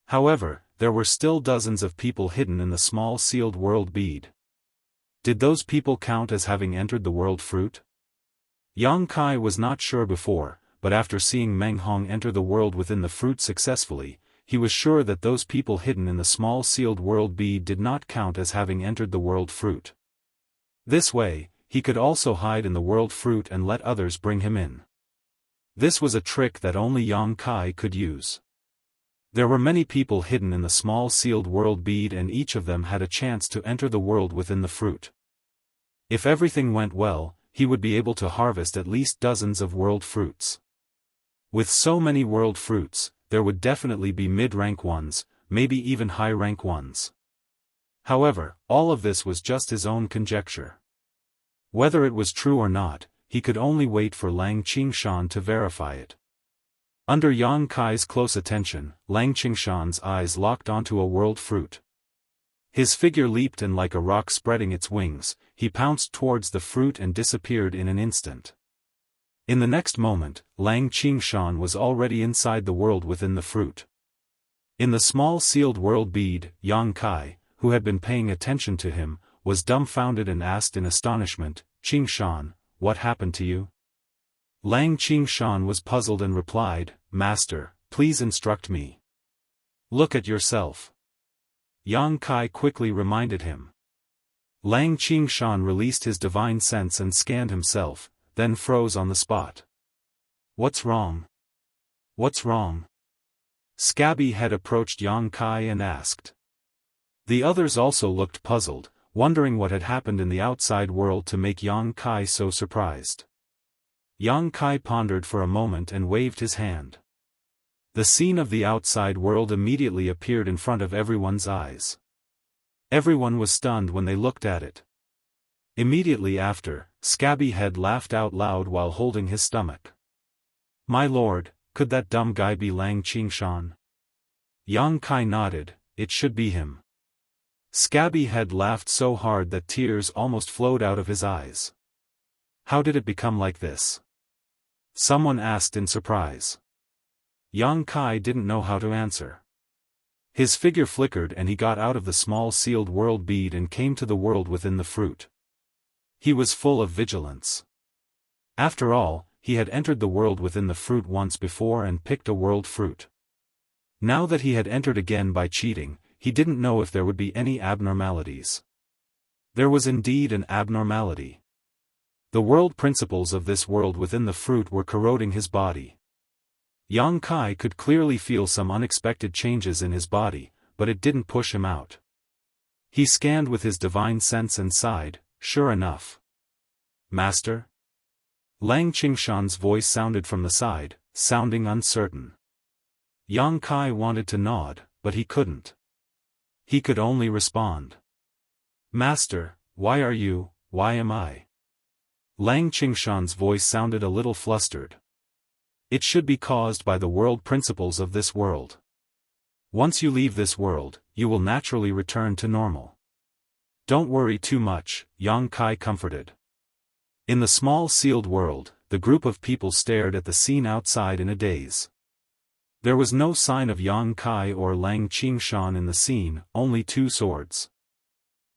However, there were still dozens of people hidden in the small sealed world bead. Did those people count as having entered the world fruit? Yang Kai was not sure before, but after seeing Meng Hong enter the world within the fruit successfully, he was sure that those people hidden in the small sealed world bead did not count as having entered the world fruit. This way, he could also hide in the world fruit and let others bring him in. This was a trick that only Yang Kai could use. There were many people hidden in the small sealed world bead and each of them had a chance to enter the world within the fruit. If everything went well, he would be able to harvest at least dozens of world fruits. With so many world fruits, there would definitely be mid-rank ones, maybe even high-rank ones. However, all of this was just his own conjecture. Whether it was true or not, he could only wait for Lang Qingshan to verify it. Under Yang Kai's close attention, Lang Qingshan's eyes locked onto a world fruit. His figure leaped and like a rock spreading its wings, he pounced towards the fruit and disappeared in an instant. In the next moment, Lang Qingshan was already inside the world within the fruit. In the small sealed world bead, Yang Kai, who had been paying attention to him, was dumbfounded and asked in astonishment, Qingshan, what happened to you? Lang Qingshan was puzzled and replied, Master, please instruct me. Look at yourself. Yang Kai quickly reminded him. Lang Qingshan released his divine sense and scanned himself, then froze on the spot. What's wrong? What's wrong? Scabby Head approached Yang Kai and asked. The others also looked puzzled, wondering what had happened in the outside world to make Yang Kai so surprised. Yang Kai pondered for a moment and waved his hand. The scene of the outside world immediately appeared in front of everyone's eyes. Everyone was stunned when they looked at it. Immediately after, Scabby Head laughed out loud while holding his stomach. My lord, could that dumb guy be Lang Qingshan? Yang Kai nodded, it should be him. Scabby Head laughed so hard that tears almost flowed out of his eyes. How did it become like this? Someone asked in surprise. Yang Kai didn't know how to answer. His figure flickered and he got out of the small sealed world bead and came to the world within the fruit. He was full of vigilance. After all, he had entered the world within the fruit once before and picked a world fruit. Now that he had entered again by cheating, he didn't know if there would be any abnormalities. There was indeed an abnormality. The world principles of this world within the fruit were corroding his body. Yang Kai could clearly feel some unexpected changes in his body, but it didn't push him out. He scanned with his divine sense and sighed, sure enough. Master? Lang Qingshan's voice sounded from the side, sounding uncertain. Yang Kai wanted to nod, but he couldn't. He could only respond. Master, why am I? Lang Qingshan's voice sounded a little flustered. It should be caused by the world principles of this world. Once you leave this world, you will naturally return to normal. Don't worry too much, Yang Kai comforted. In the small sealed world, the group of people stared at the scene outside in a daze. There was no sign of Yang Kai or Lang Qingshan in the scene, only two swords.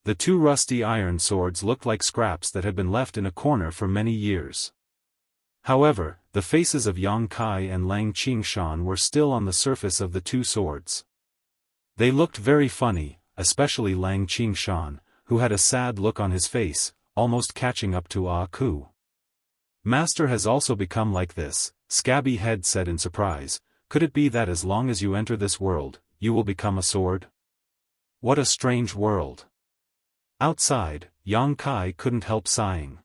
The two rusty iron swords looked like scraps that had been left in a corner for many years. However, the faces of Yang Kai and Lang Qingshan were still on the surface of the two swords. They looked very funny, especially Lang Qingshan, who had a sad look on his face, almost catching up to Ah Ku. Master has also become like this, Scabby Head said in surprise. Could it be that as long as you enter this world, you will become a sword? What a strange world. Outside, Yang Kai couldn't help sighing.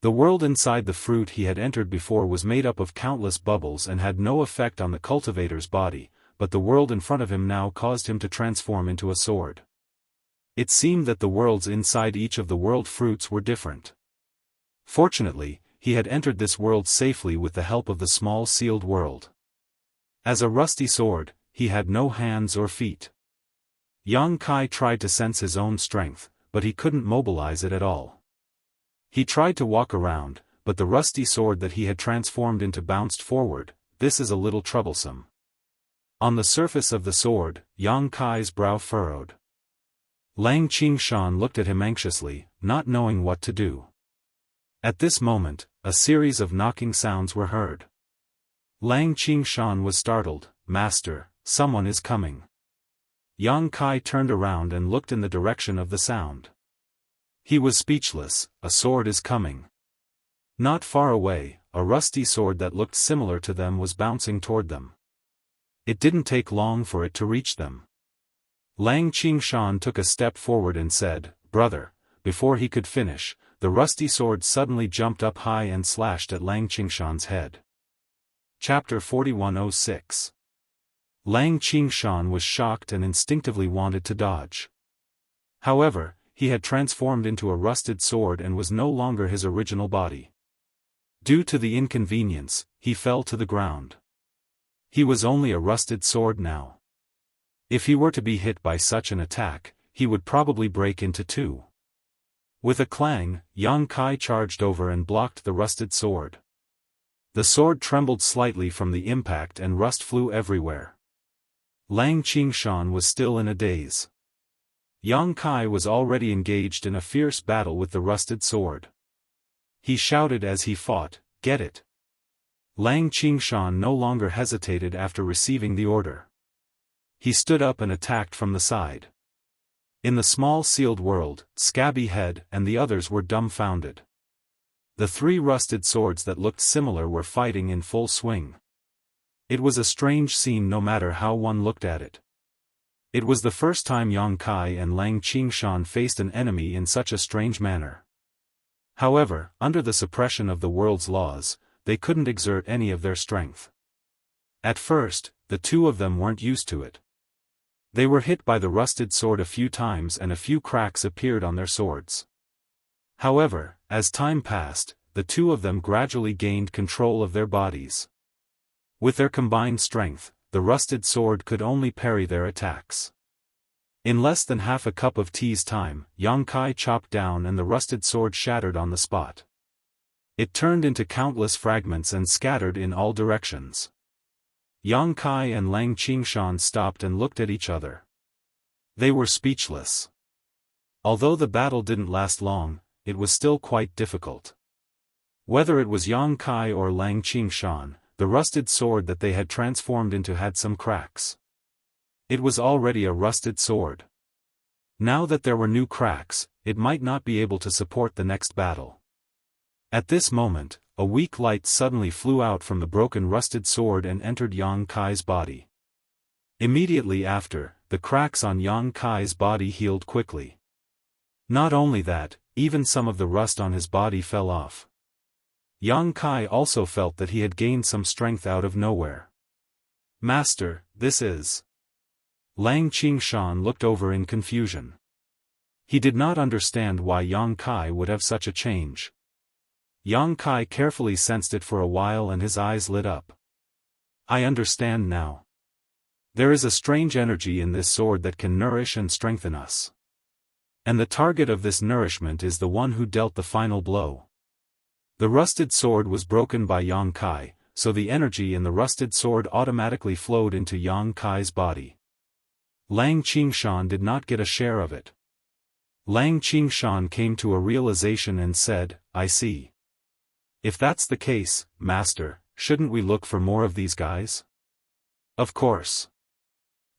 The world inside the fruit he had entered before was made up of countless bubbles and had no effect on the cultivator's body, but the world in front of him now caused him to transform into a sword. It seemed that the worlds inside each of the world fruits were different. Fortunately, he had entered this world safely with the help of the small sealed world. As a rusty sword, he had no hands or feet. Yang Kai tried to sense his own strength, but he couldn't mobilize it at all. He tried to walk around, but the rusty sword that he had transformed into bounced forward. This is a little troublesome. On the surface of the sword, Yang Kai's brow furrowed. Lang Qingshan looked at him anxiously, not knowing what to do. At this moment, a series of knocking sounds were heard. Lang Qingshan was startled. Master, someone is coming. Yang Kai turned around and looked in the direction of the sound. He was speechless. A sword is coming. Not far away, a rusty sword that looked similar to them was bouncing toward them. It didn't take long for it to reach them. Lang Qingshan took a step forward and said, Brother, before he could finish, the rusty sword suddenly jumped up high and slashed at Lang Qingshan's head. Chapter 4106. Lang Qingshan was shocked and instinctively wanted to dodge. However, he had transformed into a rusted sword and was no longer his original body. Due to the inconvenience, he fell to the ground. He was only a rusted sword now. If he were to be hit by such an attack, he would probably break into two. With a clang, Yang Kai charged over and blocked the rusted sword. The sword trembled slightly from the impact and rust flew everywhere. Lang Qingshan was still in a daze. Yang Kai was already engaged in a fierce battle with the rusted sword. He shouted as he fought, Get it! Lang Qingshan no longer hesitated after receiving the order. He stood up and attacked from the side. In the small sealed world, Scabby Head and the others were dumbfounded. The three rusted swords that looked similar were fighting in full swing. It was a strange scene no matter how one looked at it. It was the first time Yang Kai and Lang Qingshan faced an enemy in such a strange manner. However, under the suppression of the world's laws, they couldn't exert any of their strength. At first, the two of them weren't used to it. They were hit by the rusted sword a few times and a few cracks appeared on their swords. However, as time passed, the two of them gradually gained control of their bodies. With their combined strength, the rusted sword could only parry their attacks. In less than half a cup of tea's time, Yang Kai chopped down and the rusted sword shattered on the spot. It turned into countless fragments and scattered in all directions. Yang Kai and Lang Qingshan stopped and looked at each other. They were speechless. Although the battle didn't last long, it was still quite difficult. Whether it was Yang Kai or Lang Qingshan, the rusted sword that they had transformed into had some cracks. It was already a rusted sword. Now that there were new cracks, it might not be able to support the next battle. At this moment, a weak light suddenly flew out from the broken rusted sword and entered Yang Kai's body. Immediately after, the cracks on Yang Kai's body healed quickly. Not only that, even some of the rust on his body fell off. Yang Kai also felt that he had gained some strength out of nowhere. "Master, this is..." Lang Qingshan looked over in confusion. He did not understand why Yang Kai would have such a change. Yang Kai carefully sensed it for a while and his eyes lit up. "I understand now. There is a strange energy in this sword that can nourish and strengthen us. And the target of this nourishment is the one who dealt the final blow." The rusted sword was broken by Yang Kai, so the energy in the rusted sword automatically flowed into Yang Kai's body. Lang Qingshan did not get a share of it. Lang Qingshan came to a realization and said, "I see. If that's the case, Master, shouldn't we look for more of these guys?" "Of course."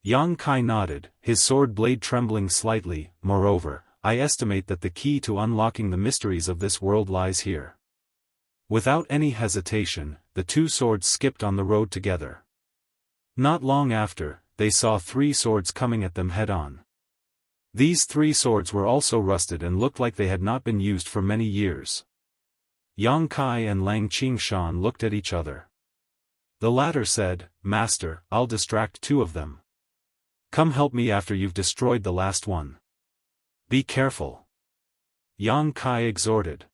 Yang Kai nodded, his sword blade trembling slightly. "Moreover, I estimate that the key to unlocking the mysteries of this world lies here." Without any hesitation, the two swords skipped on the road together. Not long after, they saw three swords coming at them head-on. These three swords were also rusted and looked like they had not been used for many years. Yang Kai and Lang Qingshan looked at each other. The latter said, "Master, I'll distract two of them. Come help me after you've destroyed the last one. Be careful." Yang Kai exhorted.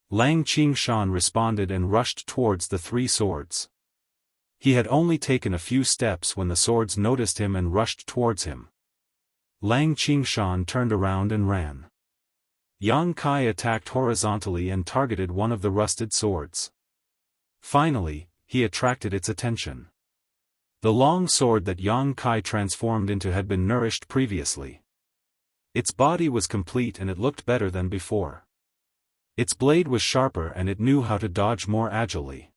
Lang Qingshan responded and rushed towards the three swords. He had only taken a few steps when the swords noticed him and rushed towards him. Lang Qingshan turned around and ran. Yang Kai attacked horizontally and targeted one of the rusted swords. Finally, he attracted its attention. The long sword that Yang Kai transformed into had been nourished previously. Its body was complete and it looked better than before. Its blade was sharper and it knew how to dodge more agilely.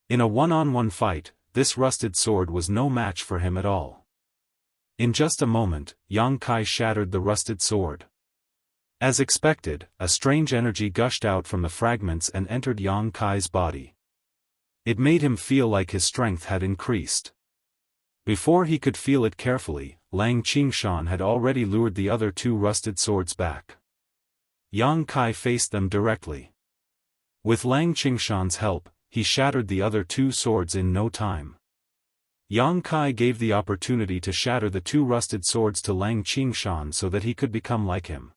In a one-on-one fight, this rusted sword was no match for him at all. In just a moment, Yang Kai shattered the rusted sword. As expected, a strange energy gushed out from the fragments and entered Yang Kai's body. It made him feel like his strength had increased. Before he could feel it carefully, Lang Qingshan had already lured the other two rusted swords back. Yang Kai faced them directly. With Lang Qingshan's help, he shattered the other two swords in no time. Yang Kai gave the opportunity to shatter the two rusted swords to Lang Qingshan so that he could become like him.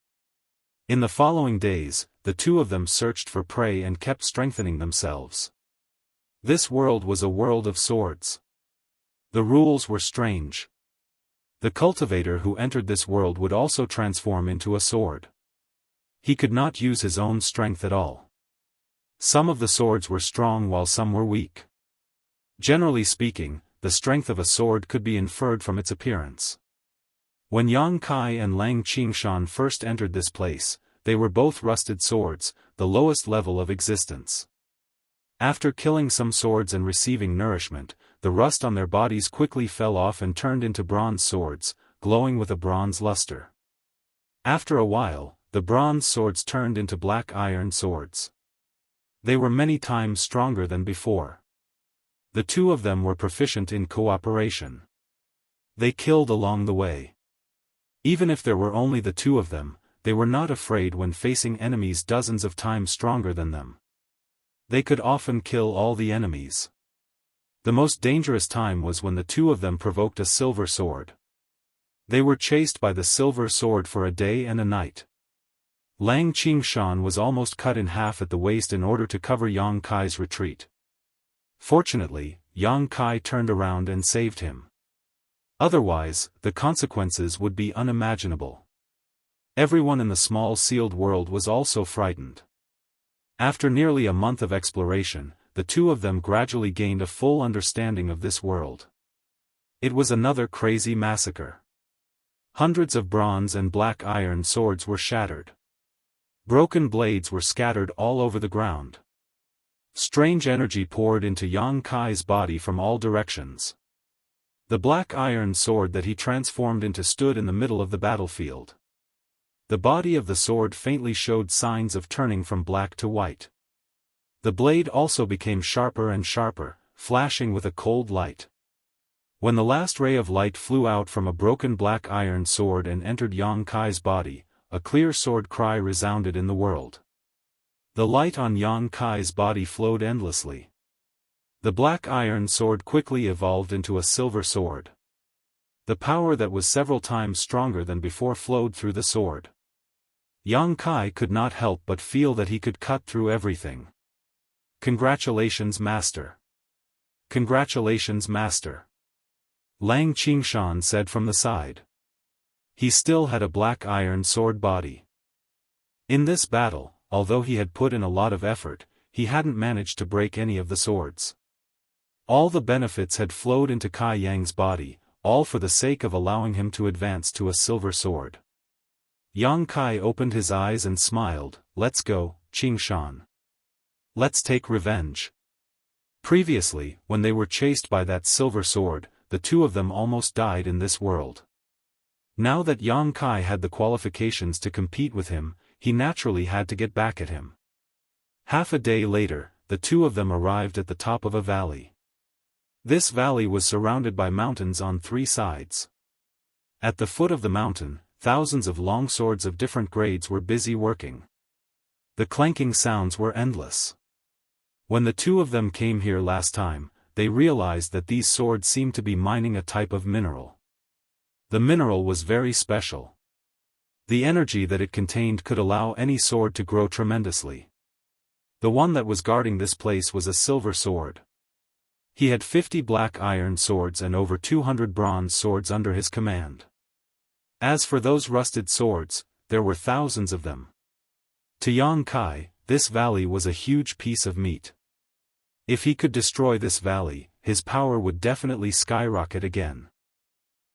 In the following days, the two of them searched for prey and kept strengthening themselves. This world was a world of swords. The rules were strange. The cultivator who entered this world would also transform into a sword. He could not use his own strength at all. Some of the swords were strong while some were weak. Generally speaking, the strength of a sword could be inferred from its appearance. When Yang Kai and Lang Qingshan first entered this place, they were both rusted swords, the lowest level of existence. After killing some swords and receiving nourishment, the rust on their bodies quickly fell off and turned into bronze swords, glowing with a bronze luster. After a while, the bronze swords turned into black iron swords. They were many times stronger than before. The two of them were proficient in cooperation. They killed along the way. Even if there were only the two of them, they were not afraid when facing enemies dozens of times stronger than them. They could often kill all the enemies. The most dangerous time was when the two of them provoked a silver sword. They were chased by the silver sword for a day and a night. Lang Qingshan was almost cut in half at the waist in order to cover Yang Kai's retreat. Fortunately, Yang Kai turned around and saved him. Otherwise, the consequences would be unimaginable. Everyone in the small sealed world was also frightened. After nearly a month of exploration, the two of them gradually gained a full understanding of this world. It was another crazy massacre. Hundreds of bronze and black iron swords were shattered. Broken blades were scattered all over the ground. Strange energy poured into Yang Kai's body from all directions. The black iron sword that he transformed into stood in the middle of the battlefield. The body of the sword faintly showed signs of turning from black to white. The blade also became sharper and sharper, flashing with a cold light. When the last ray of light flew out from a broken black iron sword and entered Yang Kai's body, a clear sword cry resounded in the world. The light on Yang Kai's body flowed endlessly. The black iron sword quickly evolved into a silver sword. The power that was several times stronger than before flowed through the sword. Yang Kai could not help but feel that he could cut through everything. Congratulations, Master. Congratulations, Master. Lang Qingshan said from the side. He still had a black iron sword body. In this battle, although he had put in a lot of effort, he hadn't managed to break any of the swords. All the benefits had flowed into Kai Yang's body, all for the sake of allowing him to advance to a silver sword. Yang Kai opened his eyes and smiled. Let's go, Qingshan. Let's take revenge. Previously, when they were chased by that silver sword, the two of them almost died in this world. Now that Yang Kai had the qualifications to compete with him, he naturally had to get back at him. Half a day later, the two of them arrived at the top of a valley. This valley was surrounded by mountains on three sides. At the foot of the mountain, thousands of long swords of different grades were busy working. The clanking sounds were endless. When the two of them came here last time, they realized that these swords seemed to be mining a type of mineral. The mineral was very special. The energy that it contained could allow any sword to grow tremendously. The one that was guarding this place was a silver sword. He had 50 black iron swords and over 200 bronze swords under his command. As for those rusted swords, there were thousands of them. To Yang Kai, this valley was a huge piece of meat. If he could destroy this valley, his power would definitely skyrocket again.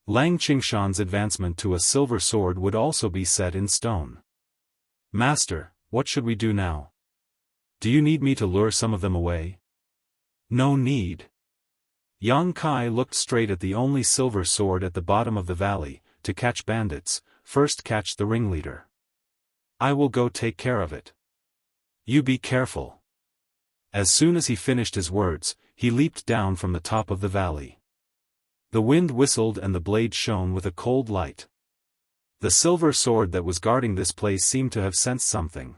Lang Qingshan's advancement to a silver sword would also be set in stone. Master, what should we do now? Do you need me to lure some of them away? No need. Yang Kai looked straight at the only silver sword at the bottom of the valley. To catch bandits, first catch the ringleader. I will go take care of it. You be careful. As soon as he finished his words, he leaped down from the top of the valley. The wind whistled and the blade shone with a cold light. The silver sword that was guarding this place seemed to have sensed something.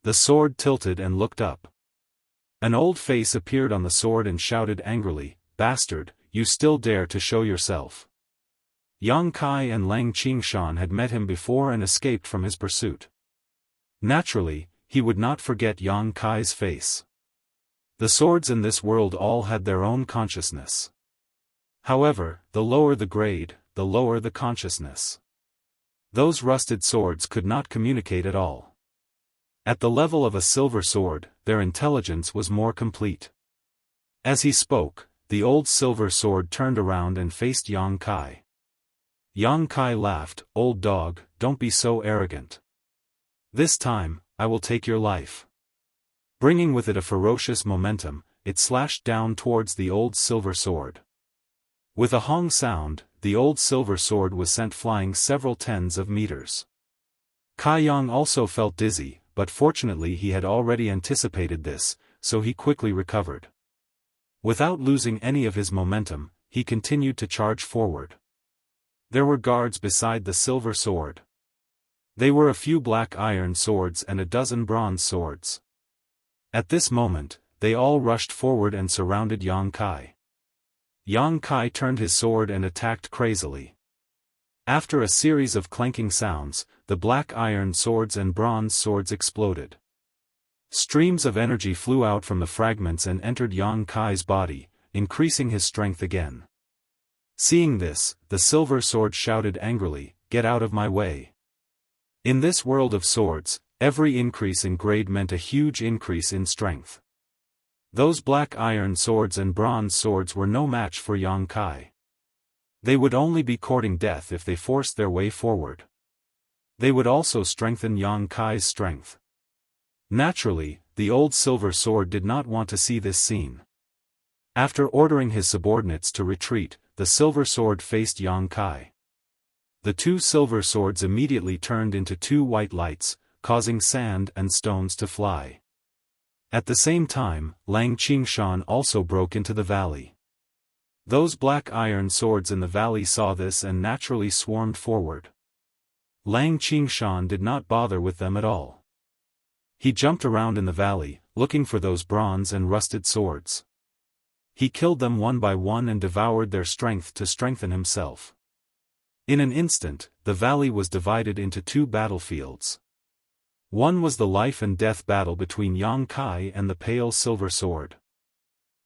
The sword tilted and looked up. An old face appeared on the sword and shouted angrily, "Bastard, you still dare to show yourself." Yang Kai and Lang Qingshan had met him before and escaped from his pursuit. Naturally, he would not forget Yang Kai's face. The swords in this world all had their own consciousness. However, the lower the grade, the lower the consciousness. Those rusted swords could not communicate at all. At the level of a silver sword, their intelligence was more complete. As he spoke, the old silver sword turned around and faced Yang Kai. Yang Kai laughed, "Old dog, don't be so arrogant. This time, I will take your life." Bringing with it a ferocious momentum, it slashed down towards the old silver sword. With a hong sound, the old silver sword was sent flying several tens of meters. Kai Yang also felt dizzy, but fortunately he had already anticipated this, so he quickly recovered. Without losing any of his momentum, he continued to charge forward. There were guards beside the silver sword. They were a few black iron swords and a dozen bronze swords. At this moment, they all rushed forward and surrounded Yang Kai. Yang Kai turned his sword and attacked crazily. After a series of clanking sounds, the black iron swords and bronze swords exploded. Streams of energy flew out from the fragments and entered Yang Kai's body, increasing his strength again. Seeing this, the silver sword shouted angrily, "Get out of my way." In this world of swords, every increase in grade meant a huge increase in strength. Those black iron swords and bronze swords were no match for Yang Kai. They would only be courting death if they forced their way forward. They would also strengthen Yang Kai's strength. Naturally, the old silver sword did not want to see this scene. After ordering his subordinates to retreat, the silver sword faced Yang Kai. The two silver swords immediately turned into two white lights, causing sand and stones to fly. At the same time, Lang Qingshan also broke into the valley. Those black iron swords in the valley saw this and naturally swarmed forward. Lang Qingshan did not bother with them at all. He jumped around in the valley, looking for those bronze and rusted swords. He killed them one by one and devoured their strength to strengthen himself. In an instant, the valley was divided into two battlefields. One was the life and death battle between Yang Kai and the pale silver sword.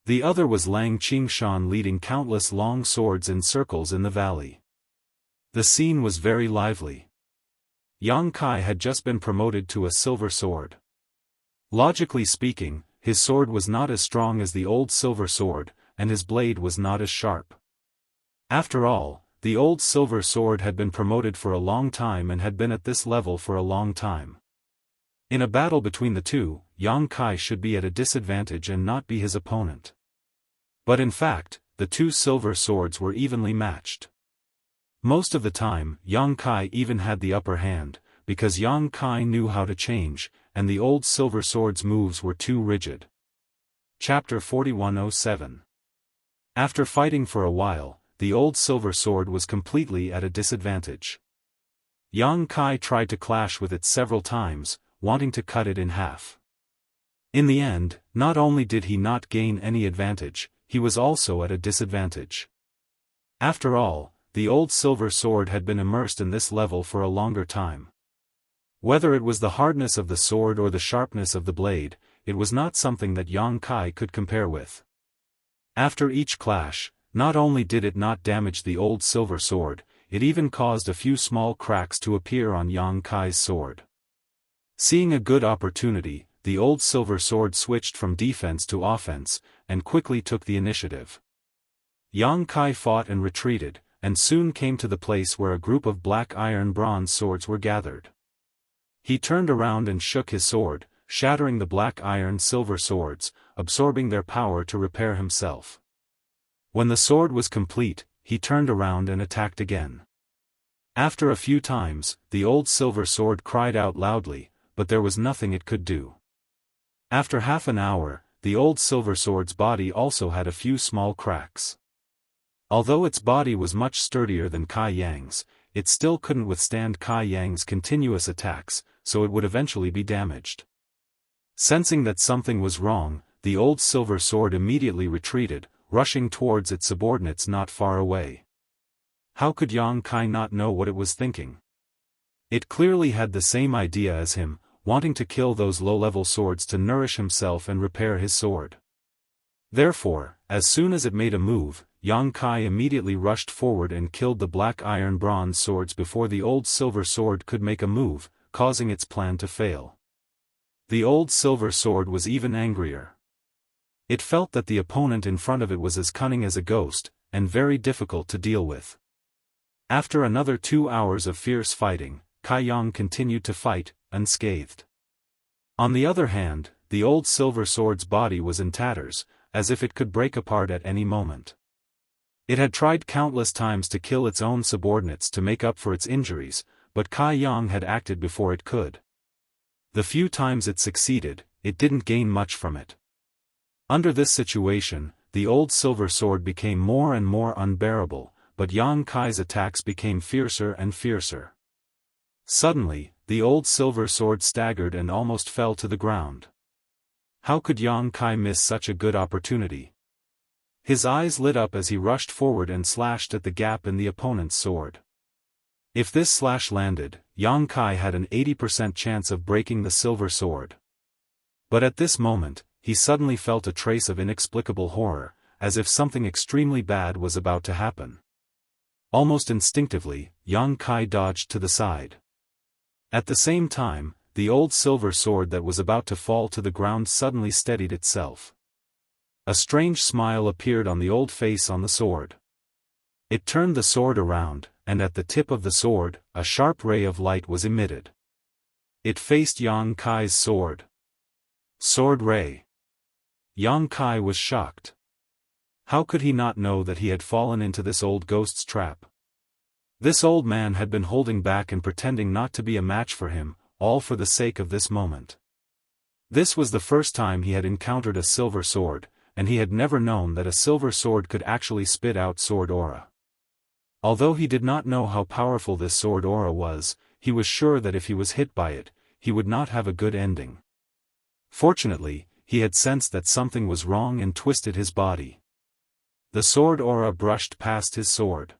The other was Lang Qingshan leading countless long swords in circles in the valley. The scene was very lively. Yang Kai had just been promoted to a silver sword. Logically speaking, his sword was not as strong as the old silver sword, and his blade was not as sharp. After all, the old silver sword had been promoted for a long time and had been at this level for a long time. In a battle between the two, Yang Kai should be at a disadvantage and not be his opponent. But in fact, the two silver swords were evenly matched. Most of the time, Yang Kai even had the upper hand, because Yang Kai knew how to change, and the old silver sword's moves were too rigid. Chapter 4107. After fighting for a while, the old silver sword was completely at a disadvantage. Yang Kai tried to clash with it several times, wanting to cut it in half. In the end, not only did he not gain any advantage, he was also at a disadvantage. After all, the old silver sword had been immersed in this level for a longer time. Whether it was the hardness of the sword or the sharpness of the blade, it was not something that Yang Kai could compare with. After each clash, not only did it not damage the old silver sword, it even caused a few small cracks to appear on Yang Kai's sword. Seeing a good opportunity, the old silver sword switched from defense to offense, and quickly took the initiative. Yang Kai fought and retreated, and soon came to the place where a group of black iron bronze swords were gathered. He turned around and shook his sword, shattering the black iron silver swords, absorbing their power to repair himself. When the sword was complete, he turned around and attacked again. After a few times, the old silver sword cried out loudly, but there was nothing it could do. After half an hour, the old silver sword's body also had a few small cracks. Although its body was much sturdier than Kai Yang's, it still couldn't withstand Kai Yang's continuous attacks, so it would eventually be damaged. Sensing that something was wrong, the old silver sword immediately retreated, rushing towards its subordinates not far away. How could Yang Kai not know what it was thinking? It clearly had the same idea as him, wanting to kill those low-level swords to nourish himself and repair his sword. Therefore, as soon as it made a move, Yang Kai immediately rushed forward and killed the black iron bronze swords before the old silver sword could make a move, causing its plan to fail. The old silver sword was even angrier. It felt that the opponent in front of it was as cunning as a ghost, and very difficult to deal with. After another 2 hours of fierce fighting, Kai Yang continued to fight, unscathed. On the other hand, the old silver sword's body was in tatters, as if it could break apart at any moment. It had tried countless times to kill its own subordinates to make up for its injuries, but Kai Yang had acted before it could. The few times it succeeded, it didn't gain much from it. Under this situation, the old silver sword became more and more unbearable, but Yang Kai's attacks became fiercer and fiercer. Suddenly, the old silver sword staggered and almost fell to the ground. How could Yang Kai miss such a good opportunity? His eyes lit up as he rushed forward and slashed at the gap in the opponent's sword. If this slash landed, Yang Kai had an 80% chance of breaking the silver sword. But at this moment, he suddenly felt a trace of inexplicable horror, as if something extremely bad was about to happen. Almost instinctively, Yang Kai dodged to the side. At the same time, the old silver sword that was about to fall to the ground suddenly steadied itself. A strange smile appeared on the old face on the sword. It turned the sword around, and at the tip of the sword, a sharp ray of light was emitted. It faced Yang Kai's sword. Sword ray. Yang Kai was shocked. How could he not know that he had fallen into this old ghost's trap? This old man had been holding back and pretending not to be a match for him, all for the sake of this moment. This was the first time he had encountered a silver sword, and he had never known that a silver sword could actually spit out sword aura. Although he did not know how powerful this sword aura was, he was sure that if he was hit by it, he would not have a good ending. Fortunately, he had sensed that something was wrong and twisted his body. The sword aura brushed past his sword.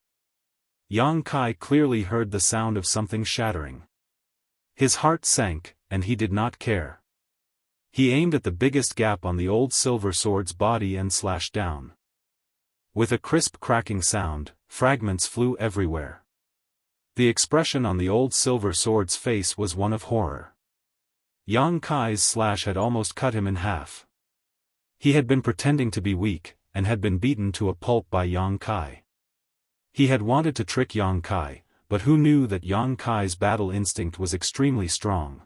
Yang Kai clearly heard the sound of something shattering. His heart sank, and he did not care. He aimed at the biggest gap on the old silver sword's body and slashed down. With a crisp cracking sound, fragments flew everywhere. The expression on the old silver sword's face was one of horror. Yang Kai's slash had almost cut him in half. He had been pretending to be weak, and had been beaten to a pulp by Yang Kai. He had wanted to trick Yang Kai, but who knew that Yang Kai's battle instinct was extremely strong.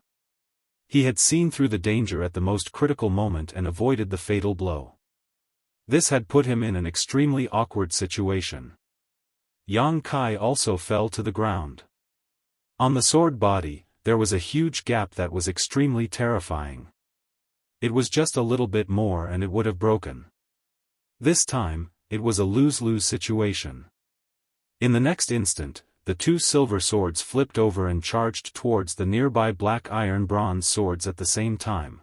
He had seen through the danger at the most critical moment and avoided the fatal blow. This had put him in an extremely awkward situation. Yang Kai also fell to the ground. On the sword body, there was a huge gap that was extremely terrifying. It was just a little bit more and it would have broken. This time, it was a lose-lose situation. In the next instant, the two silver swords flipped over and charged towards the nearby black iron bronze swords at the same time.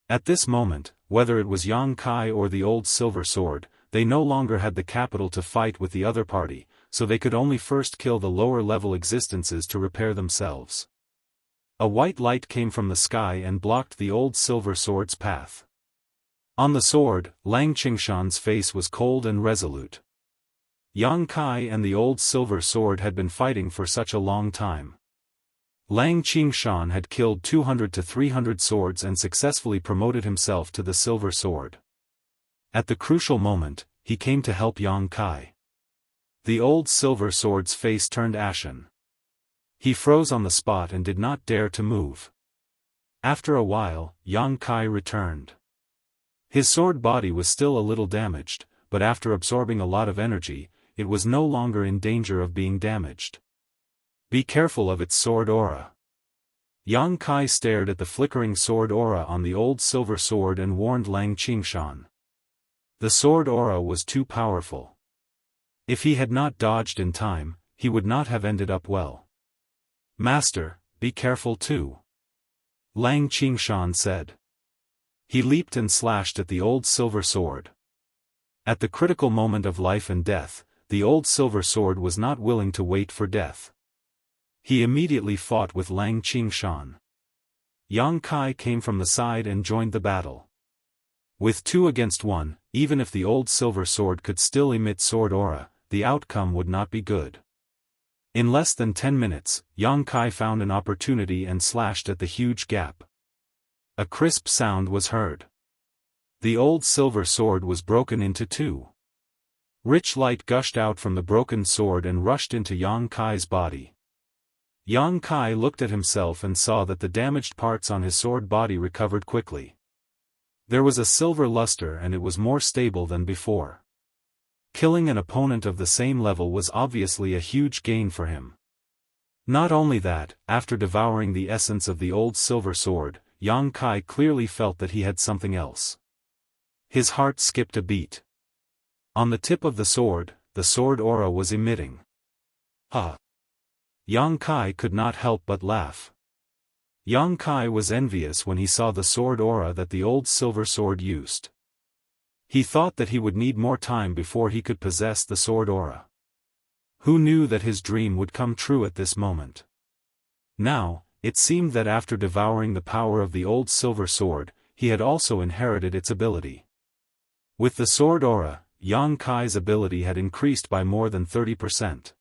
At this moment, whether it was Yang Kai or the old silver sword, they no longer had the capital to fight with the other party, so they could only first kill the lower-level existences to repair themselves. A white light came from the sky and blocked the old silver sword's path. On the sword, Lang Qingshan's face was cold and resolute. Yang Kai and the old silver sword had been fighting for such a long time. Lang Qingshan had killed 200 to 300 swords and successfully promoted himself to the silver sword. At the crucial moment, he came to help Yang Kai. The old silver sword's face turned ashen. He froze on the spot and did not dare to move. After a while, Yang Kai returned. His sword body was still a little damaged, but after absorbing a lot of energy, it was no longer in danger of being damaged. Be careful of its sword aura. Yang Kai stared at the flickering sword aura on the old silver sword and warned Lang Qingshan. The sword aura was too powerful. If he had not dodged in time, he would not have ended up well. Master, be careful too. Lang Qingshan said. He leaped and slashed at the old silver sword. At the critical moment of life and death, the old silver sword was not willing to wait for death. He immediately fought with Lang Qingshan. Yang Kai came from the side and joined the battle. With 2 against 1, even if the old silver sword could still emit sword aura, the outcome would not be good. In less than 10 minutes, Yang Kai found an opportunity and slashed at the huge gap. A crisp sound was heard. The old silver sword was broken into 2. Rich light gushed out from the broken sword and rushed into Yang Kai's body. Yang Kai looked at himself and saw that the damaged parts on his sword body recovered quickly. There was a silver luster and it was more stable than before. Killing an opponent of the same level was obviously a huge gain for him. Not only that, after devouring the essence of the old silver sword, Yang Kai clearly felt that he had something else. His heart skipped a beat. On the tip of the sword aura was emitting. Ha! Yang Kai could not help but laugh. Yang Kai was envious when he saw the sword aura that the old silver sword used. He thought that he would need more time before he could possess the sword aura. Who knew that his dream would come true at this moment? Now, it seemed that after devouring the power of the old silver sword, he had also inherited its ability. With the sword aura, Yang Kai's ability had increased by more than 30%.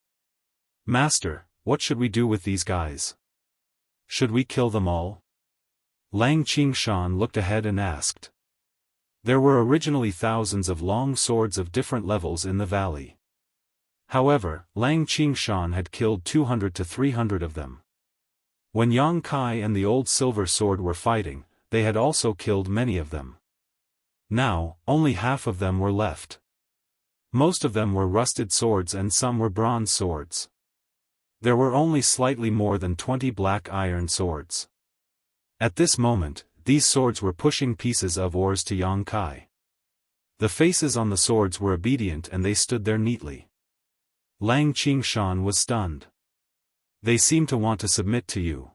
Master, what should we do with these guys? Should we kill them all? Lang Qingshan looked ahead and asked. There were originally thousands of long swords of different levels in the valley. However, Lang Qingshan had killed 200 to 300 of them. When Yang Kai and the old silver sword were fighting, they had also killed many of them. Now, only half of them were left. Most of them were rusted swords and some were bronze swords. There were only slightly more than 20 black iron swords. At this moment, these swords were pushing pieces of ores to Yang Kai. The faces on the swords were obedient and they stood there neatly. Lang Qingshan was stunned. They seem to want to submit to you.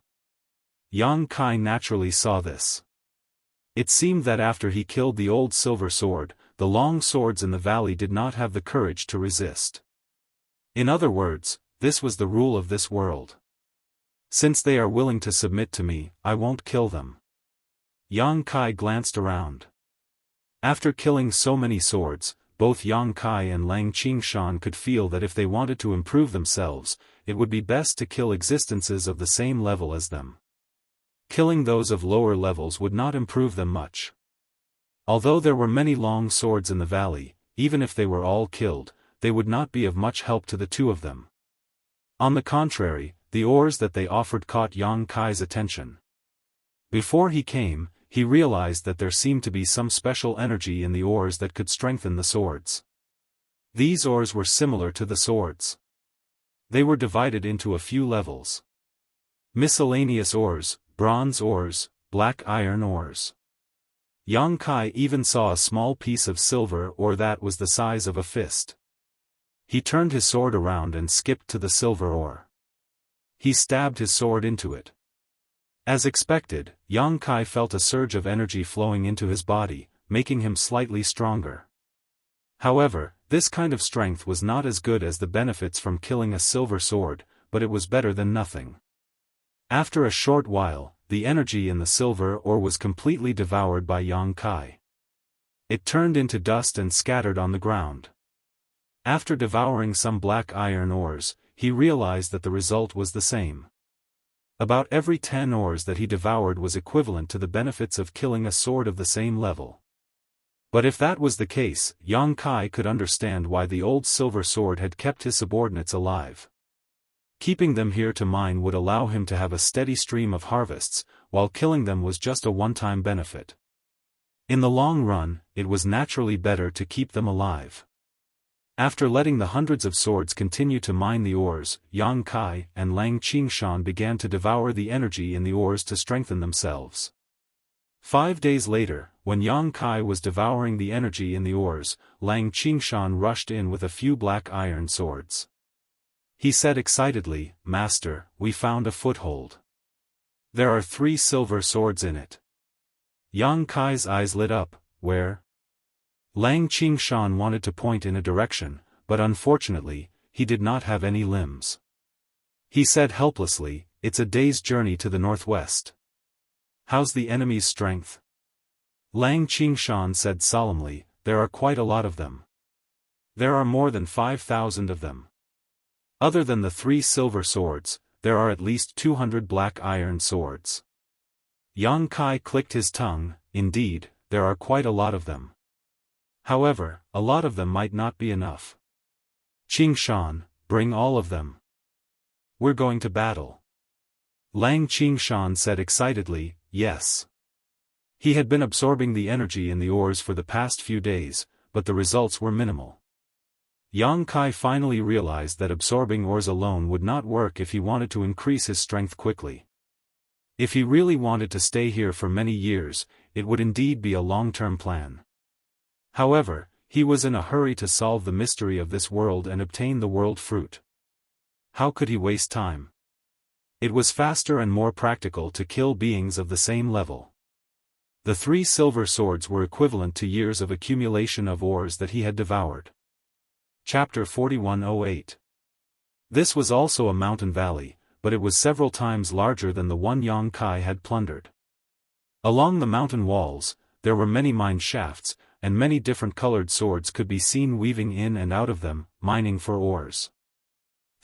Yang Kai naturally saw this. It seemed that after he killed the old silver sword, the long swords in the valley did not have the courage to resist. In other words, this was the rule of this world. Since they are willing to submit to me, I won't kill them. Yang Kai glanced around. After killing so many swords, both Yang Kai and Lang Qingshan could feel that if they wanted to improve themselves, it would be best to kill existences of the same level as them. Killing those of lower levels would not improve them much. Although there were many long swords in the valley, even if they were all killed, they would not be of much help to the two of them. On the contrary, the ores that they offered caught Yang Kai's attention. Before he came, he realized that there seemed to be some special energy in the ores that could strengthen the swords. These ores were similar to the swords. They were divided into a few levels. Miscellaneous ores, bronze ores, black iron ores. Yang Kai even saw a small piece of silver ore that was the size of a fist. He turned his sword around and skipped to the silver ore. He stabbed his sword into it. As expected, Yang Kai felt a surge of energy flowing into his body, making him slightly stronger. However, this kind of strength was not as good as the benefits from killing a silver sword, but it was better than nothing. After a short while, the energy in the silver ore was completely devoured by Yang Kai. It turned into dust and scattered on the ground. After devouring some black iron ores, he realized that the result was the same. About every 10 ores that he devoured was equivalent to the benefits of killing a sword of the same level. But if that was the case, Yang Kai could understand why the old silver sword had kept his subordinates alive. Keeping them here to mine would allow him to have a steady stream of harvests, while killing them was just a one-time benefit. In the long run, it was naturally better to keep them alive. After letting the hundreds of swords continue to mine the ores, Yang Kai and Lang Qingshan began to devour the energy in the ores to strengthen themselves. 5 days later, when Yang Kai was devouring the energy in the ores, Lang Qingshan rushed in with a few black iron swords. He said excitedly, "Master, we found a foothold. There are 3 silver swords in it." Yang Kai's eyes lit up. "Where?" Lang Qingshan wanted to point in a direction, but unfortunately, he did not have any limbs. He said helplessly, "It's a day's journey to the northwest." "How's the enemy's strength?" Lang Qingshan said solemnly, "There are quite a lot of them. There are more than 5,000 of them. Other than the 3 silver swords, there are at least 200 black iron swords." Yang Kai clicked his tongue. "Indeed, there are quite a lot of them. However, a lot of them might not be enough. Qingshan, bring all of them. We're going to battle." Lang Qingshan said excitedly, "Yes. He had been absorbing the energy in the ores for the past few days, but the results were minimal. Yang Kai finally realized that absorbing ores alone would not work if he wanted to increase his strength quickly. If he really wanted to stay here for many years, it would indeed be a long-term plan. However, he was in a hurry to solve the mystery of this world and obtain the world fruit. How could he waste time? It was faster and more practical to kill beings of the same level. The 3 silver swords were equivalent to years of accumulation of ores that he had devoured. Chapter 4108. This was also a mountain valley, but it was several times larger than the one Yang Kai had plundered. Along the mountain walls, there were many mine shafts, and many different colored swords could be seen weaving in and out of them, mining for ores.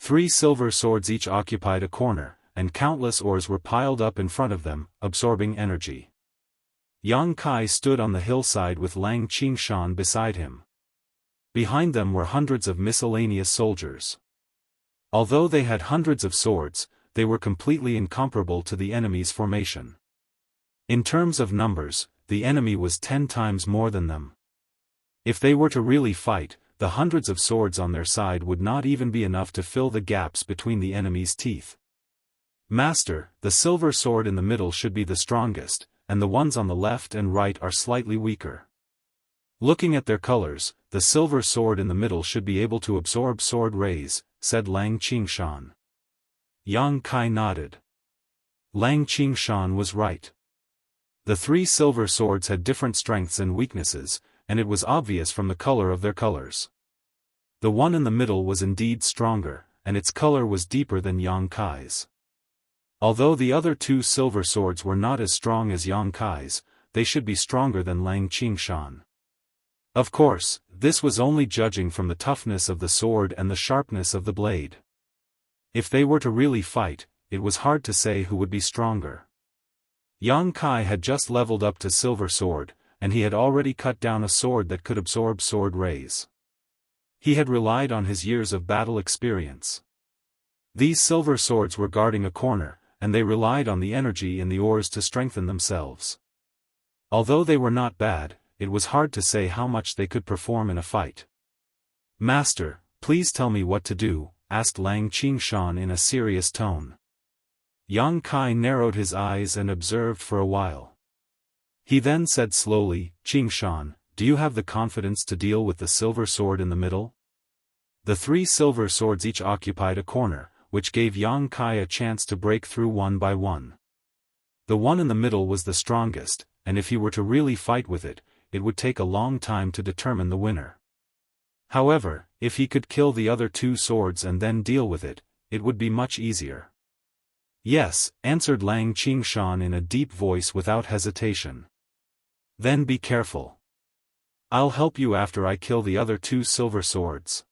3 silver swords each occupied a corner, and countless ores were piled up in front of them, absorbing energy. Yang Kai stood on the hillside with Lang Qingshan beside him. Behind them were hundreds of miscellaneous soldiers. Although they had hundreds of swords, they were completely incomparable to the enemy's formation. In terms of numbers, the enemy was 10 times more than them. If they were to really fight, the hundreds of swords on their side would not even be enough to fill the gaps between the enemy's teeth. Master, the silver sword in the middle should be the strongest, and the ones on the left and right are slightly weaker. Looking at their colors, the silver sword in the middle should be able to absorb sword rays, said Lang Qingshan. Yang Kai nodded. Lang Qingshan was right. The 3 silver swords had different strengths and weaknesses, and it was obvious from the color of their colors. The one in the middle was indeed stronger, and its color was deeper than Yang Kai's. Although the other 2 silver swords were not as strong as Yang Kai's, they should be stronger than Lang Qingshan. Of course, this was only judging from the toughness of the sword and the sharpness of the blade. If they were to really fight, it was hard to say who would be stronger. Yang Kai had just leveled up to silver sword, and he had already cut down a sword that could absorb sword rays. He had relied on his years of battle experience. These silver swords were guarding a corner, and they relied on the energy in the ores to strengthen themselves. Although they were not bad, it was hard to say how much they could perform in a fight. Master, please tell me what to do, asked Lang Qingshan in a serious tone. Yang Kai narrowed his eyes and observed for a while. He then said slowly, Qingshan, do you have the confidence to deal with the silver sword in the middle? The 3 silver swords each occupied a corner, which gave Yang Kai a chance to break through one by one. The one in the middle was the strongest, and if he were to really fight with it, it would take a long time to determine the winner. However, if he could kill the other 2 swords and then deal with it, it would be much easier. Yes, answered Lang Qingshan in a deep voice without hesitation. Then be careful. I'll help you after I kill the other 2 silver swords.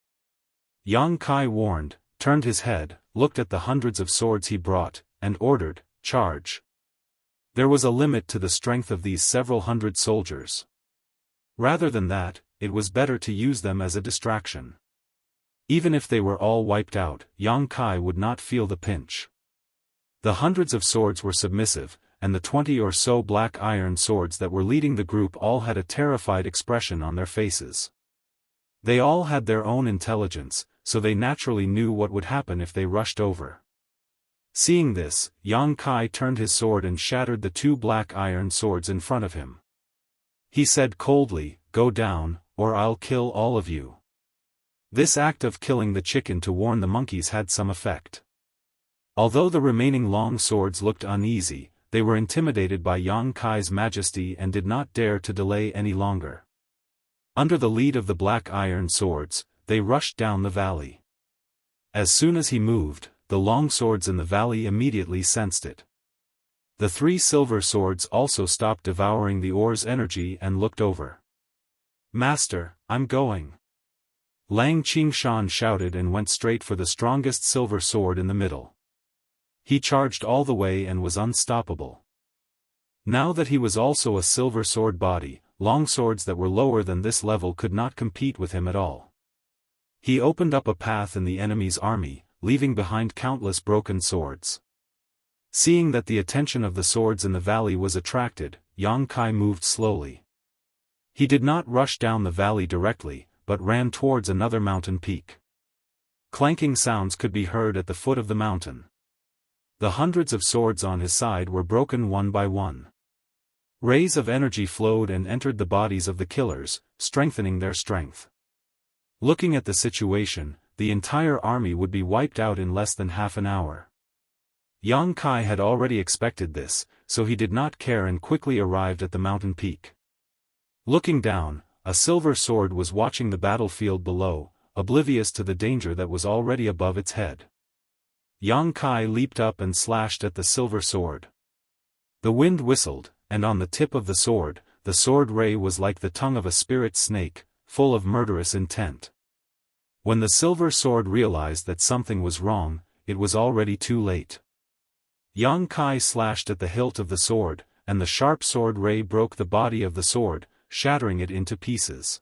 Yang Kai warned, turned his head, looked at the hundreds of swords he brought, and ordered, charge. There was a limit to the strength of these several hundred soldiers. Rather than that, it was better to use them as a distraction. Even if they were all wiped out, Yang Kai would not feel the pinch. The hundreds of swords were submissive, and the 20 or so black iron swords that were leading the group all had a terrified expression on their faces. They all had their own intelligence, so they naturally knew what would happen if they rushed over. Seeing this, Yang Kai turned his sword and shattered the 2 black iron swords in front of him. He said coldly, go down, or I'll kill all of you. This act of killing the chicken to warn the monkeys had some effect. Although the remaining long swords looked uneasy, they were intimidated by Yang Kai's majesty and did not dare to delay any longer. Under the lead of the black iron swords, they rushed down the valley. As soon as he moved, the long swords in the valley immediately sensed it. The 3 silver swords also stopped devouring the ore's energy and looked over. Master, I'm going. Lang Qingshan shouted and went straight for the strongest silver sword in the middle. He charged all the way and was unstoppable. Now that he was also a silver sword body, long swords that were lower than this level could not compete with him at all. He opened up a path in the enemy's army, leaving behind countless broken swords. Seeing that the attention of the swords in the valley was attracted, Yang Kai moved slowly. He did not rush down the valley directly, but ran towards another mountain peak. Clanking sounds could be heard at the foot of the mountain. The hundreds of swords on his side were broken one by one. Rays of energy flowed and entered the bodies of the killers, strengthening their strength. Looking at the situation, the entire army would be wiped out in less than half an hour. Yang Kai had already expected this, so he did not care and quickly arrived at the mountain peak. Looking down, a silver sword was watching the battlefield below, oblivious to the danger that was already above its head. Yang Kai leaped up and slashed at the silver sword. The wind whistled, and on the tip of the sword ray was like the tongue of a spirit snake, full of murderous intent. When the silver sword realized that something was wrong, it was already too late. Yang Kai slashed at the hilt of the sword, and the sharp sword ray broke the body of the sword, shattering it into pieces.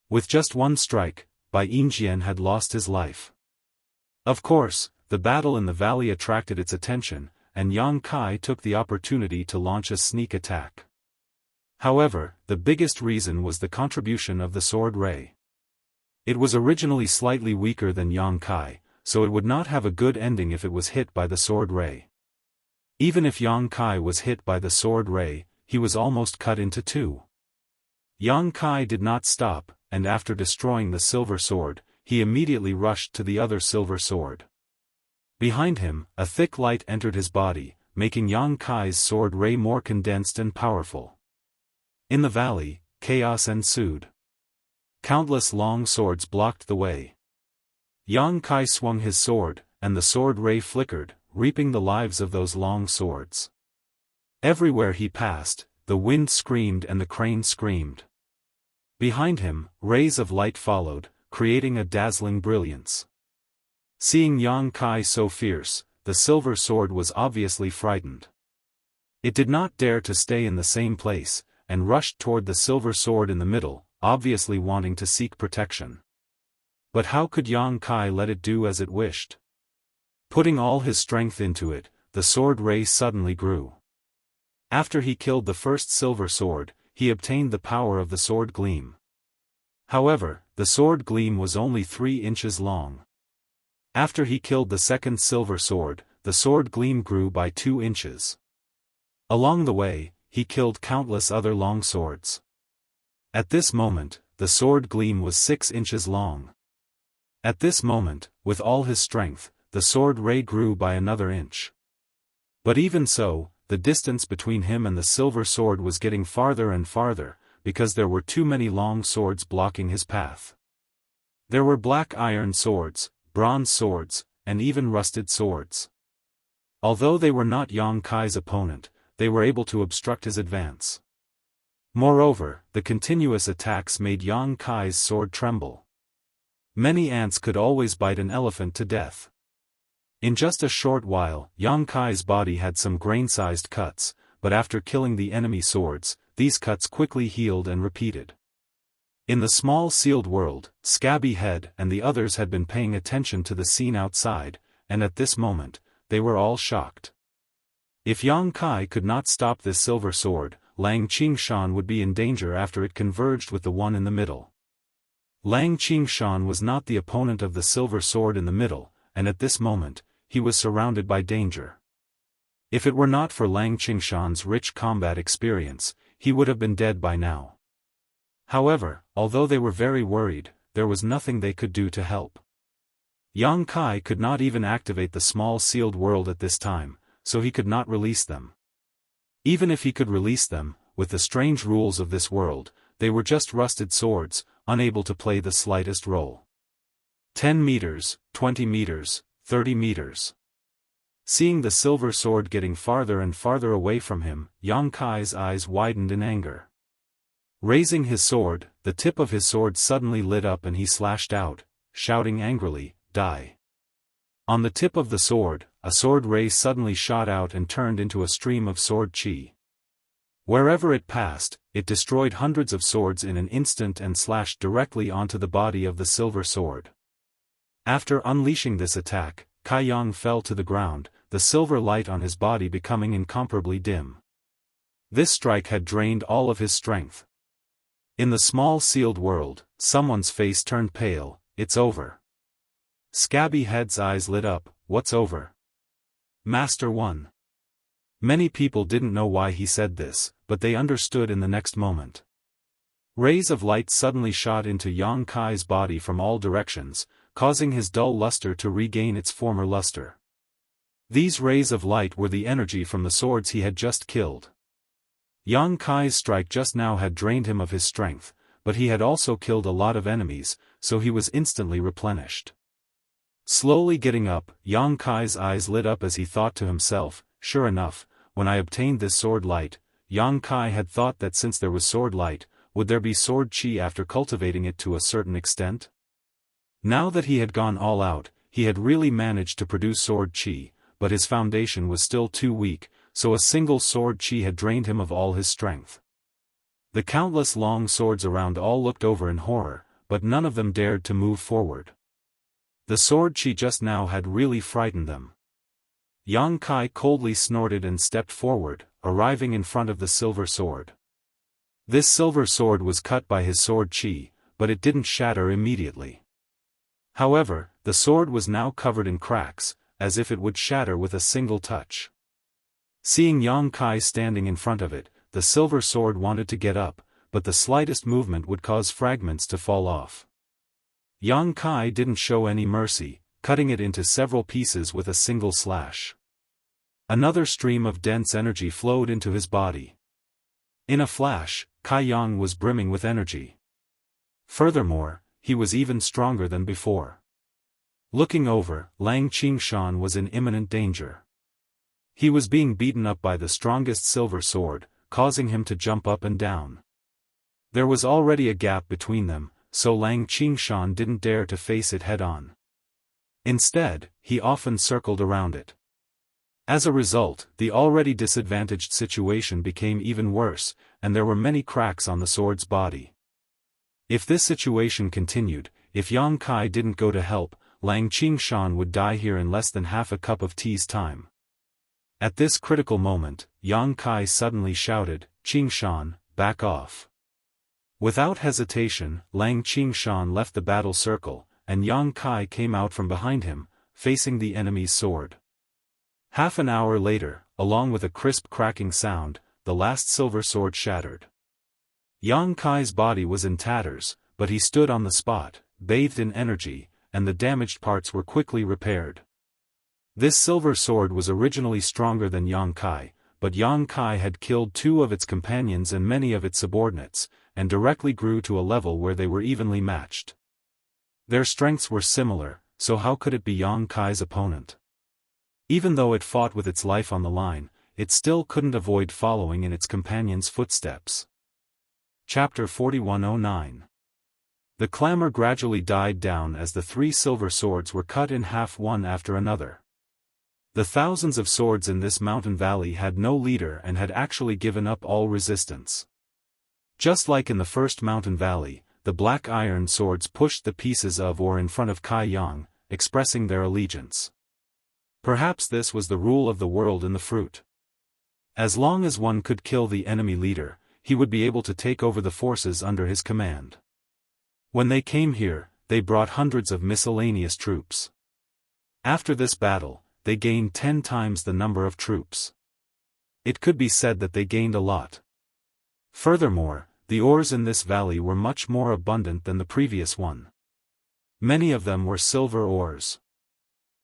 With just one strike, Bai Yinjian had lost his life. Of course, the battle in the valley attracted its attention, and Yang Kai took the opportunity to launch a sneak attack. However, the biggest reason was the contribution of the sword ray. It was originally slightly weaker than Yang Kai, so it would not have a good ending if it was hit by the sword ray. Even if Yang Kai was hit by the sword ray, he was almost cut into two. Yang Kai did not stop, and after destroying the silver sword, he immediately rushed to the other silver sword. Behind him, a thick light entered his body, making Yang Kai's sword ray more condensed and powerful. In the valley, chaos ensued. Countless long swords blocked the way. Yang Kai swung his sword, and the sword ray flickered, reaping the lives of those long swords. Everywhere he passed, the wind screamed and the crane screamed. Behind him, rays of light followed, creating a dazzling brilliance. Seeing Yang Kai so fierce, the silver sword was obviously frightened. It did not dare to stay in the same place, and rushed toward the silver sword in the middle, obviously wanting to seek protection. But how could Yang Kai let it do as it wished? Putting all his strength into it, the sword ray suddenly grew. After he killed the first silver sword, he obtained the power of the sword gleam. However, the sword gleam was only 3 inches long. After he killed the second silver sword, the sword gleam grew by 2 inches. Along the way, he killed countless other long swords. At this moment, the sword gleam was 6 inches long. At this moment, with all his strength, the sword ray grew by another inch. But even so, the distance between him and the silver sword was getting farther and farther, because there were too many long swords blocking his path. There were black iron swords, bronze swords, and even rusted swords. Although they were not Yang Kai's opponent, they were able to obstruct his advance. Moreover, the continuous attacks made Yang Kai's sword tremble. Many ants could always bite an elephant to death. In just a short while, Yang Kai's body had some grain-sized cuts, but after killing the enemy swords, these cuts quickly healed and repeated. In the small sealed world, Scabby Head and the others had been paying attention to the scene outside, and at this moment, they were all shocked. If Yang Kai could not stop this silver sword, Lang Qingshan would be in danger after it converged with the one in the middle. Lang Qingshan was not the opponent of the silver sword in the middle, and at this moment, he was surrounded by danger. If it were not for Lang Qingshan's rich combat experience, he would have been dead by now. However, although they were very worried, there was nothing they could do to help. Yang Kai could not even activate the small sealed world at this time, so he could not release them. Even if he could release them, with the strange rules of this world, they were just rusted swords, unable to play the slightest role. 10 meters, 20 meters, 30 meters. Seeing the silver sword getting farther and farther away from him, Yang Kai's eyes widened in anger. Raising his sword, the tip of his sword suddenly lit up and he slashed out, shouting angrily, "Die!" On the tip of the sword, a sword ray suddenly shot out and turned into a stream of sword chi. Wherever it passed, it destroyed hundreds of swords in an instant and slashed directly onto the body of the silver sword. After unleashing this attack, Kai Yang fell to the ground, the silver light on his body becoming incomparably dim. This strike had drained all of his strength. In the small sealed world, someone's face turned pale. It's over. Scabby Head's eyes lit up. What's over? Master 1. Many people didn't know why he said this, but they understood in the next moment. Rays of light suddenly shot into Yang Kai's body from all directions, causing his dull luster to regain its former luster. These rays of light were the energy from the swords he had just killed. Yang Kai's strike just now had drained him of his strength, but he had also killed a lot of enemies, so he was instantly replenished. Slowly getting up, Yang Kai's eyes lit up as he thought to himself, sure enough, when I obtained this sword light, Yang Kai had thought that since there was sword light, would there be sword chi after cultivating it to a certain extent? Now that he had gone all out, he had really managed to produce sword chi, but his foundation was still too weak, so a single sword chi had drained him of all his strength. The countless long swords around all looked over in horror, but none of them dared to move forward. The sword chi just now had really frightened them. Yang Kai coldly snorted and stepped forward, arriving in front of the silver sword. This silver sword was cut by his sword chi, but it didn't shatter immediately. However, the sword was now covered in cracks, as if it would shatter with a single touch. Seeing Yang Kai standing in front of it, the silver sword wanted to get up, but the slightest movement would cause fragments to fall off. Yang Kai didn't show any mercy, cutting it into several pieces with a single slash. Another stream of dense energy flowed into his body. In a flash, Kai Yang was brimming with energy. Furthermore, he was even stronger than before. Looking over, Lang Qingshan was in imminent danger. He was being beaten up by the strongest silver sword, causing him to jump up and down. There was already a gap between them, so Lang Qingshan didn't dare to face it head-on. Instead, he often circled around it. As a result, the already disadvantaged situation became even worse, and there were many cracks on the sword's body. If this situation continued, if Yang Kai didn't go to help, Lang Qingshan would die here in less than half a cup of tea's time. At this critical moment, Yang Kai suddenly shouted, "Qingshan, back off." Without hesitation, Lang Qingshan left the battle circle, and Yang Kai came out from behind him, facing the enemy's sword. Half an hour later, along with a crisp cracking sound, the last silver sword shattered. Yang Kai's body was in tatters, but he stood on the spot, bathed in energy, and the damaged parts were quickly repaired. This silver sword was originally stronger than Yang Kai, but Yang Kai had killed 2 of its companions and many of its subordinates, and directly grew to a level where they were evenly matched. Their strengths were similar, so how could it be Yang Kai's opponent? Even though it fought with its life on the line, it still couldn't avoid following in its companion's footsteps. Chapter 4109. The clamor gradually died down as the 3 silver swords were cut in half one after another. The thousands of swords in this mountain valley had no leader and had actually given up all resistance. Just like in the first mountain valley, the black iron swords pushed the pieces of ore in front of Kai Yang, expressing their allegiance. Perhaps this was the rule of the world in the fruit. As long as one could kill the enemy leader, he would be able to take over the forces under his command. When they came here, they brought hundreds of miscellaneous troops. After this battle, they gained 10 times the number of troops. It could be said that they gained a lot. Furthermore, the ores in this valley were much more abundant than the previous one. Many of them were silver ores.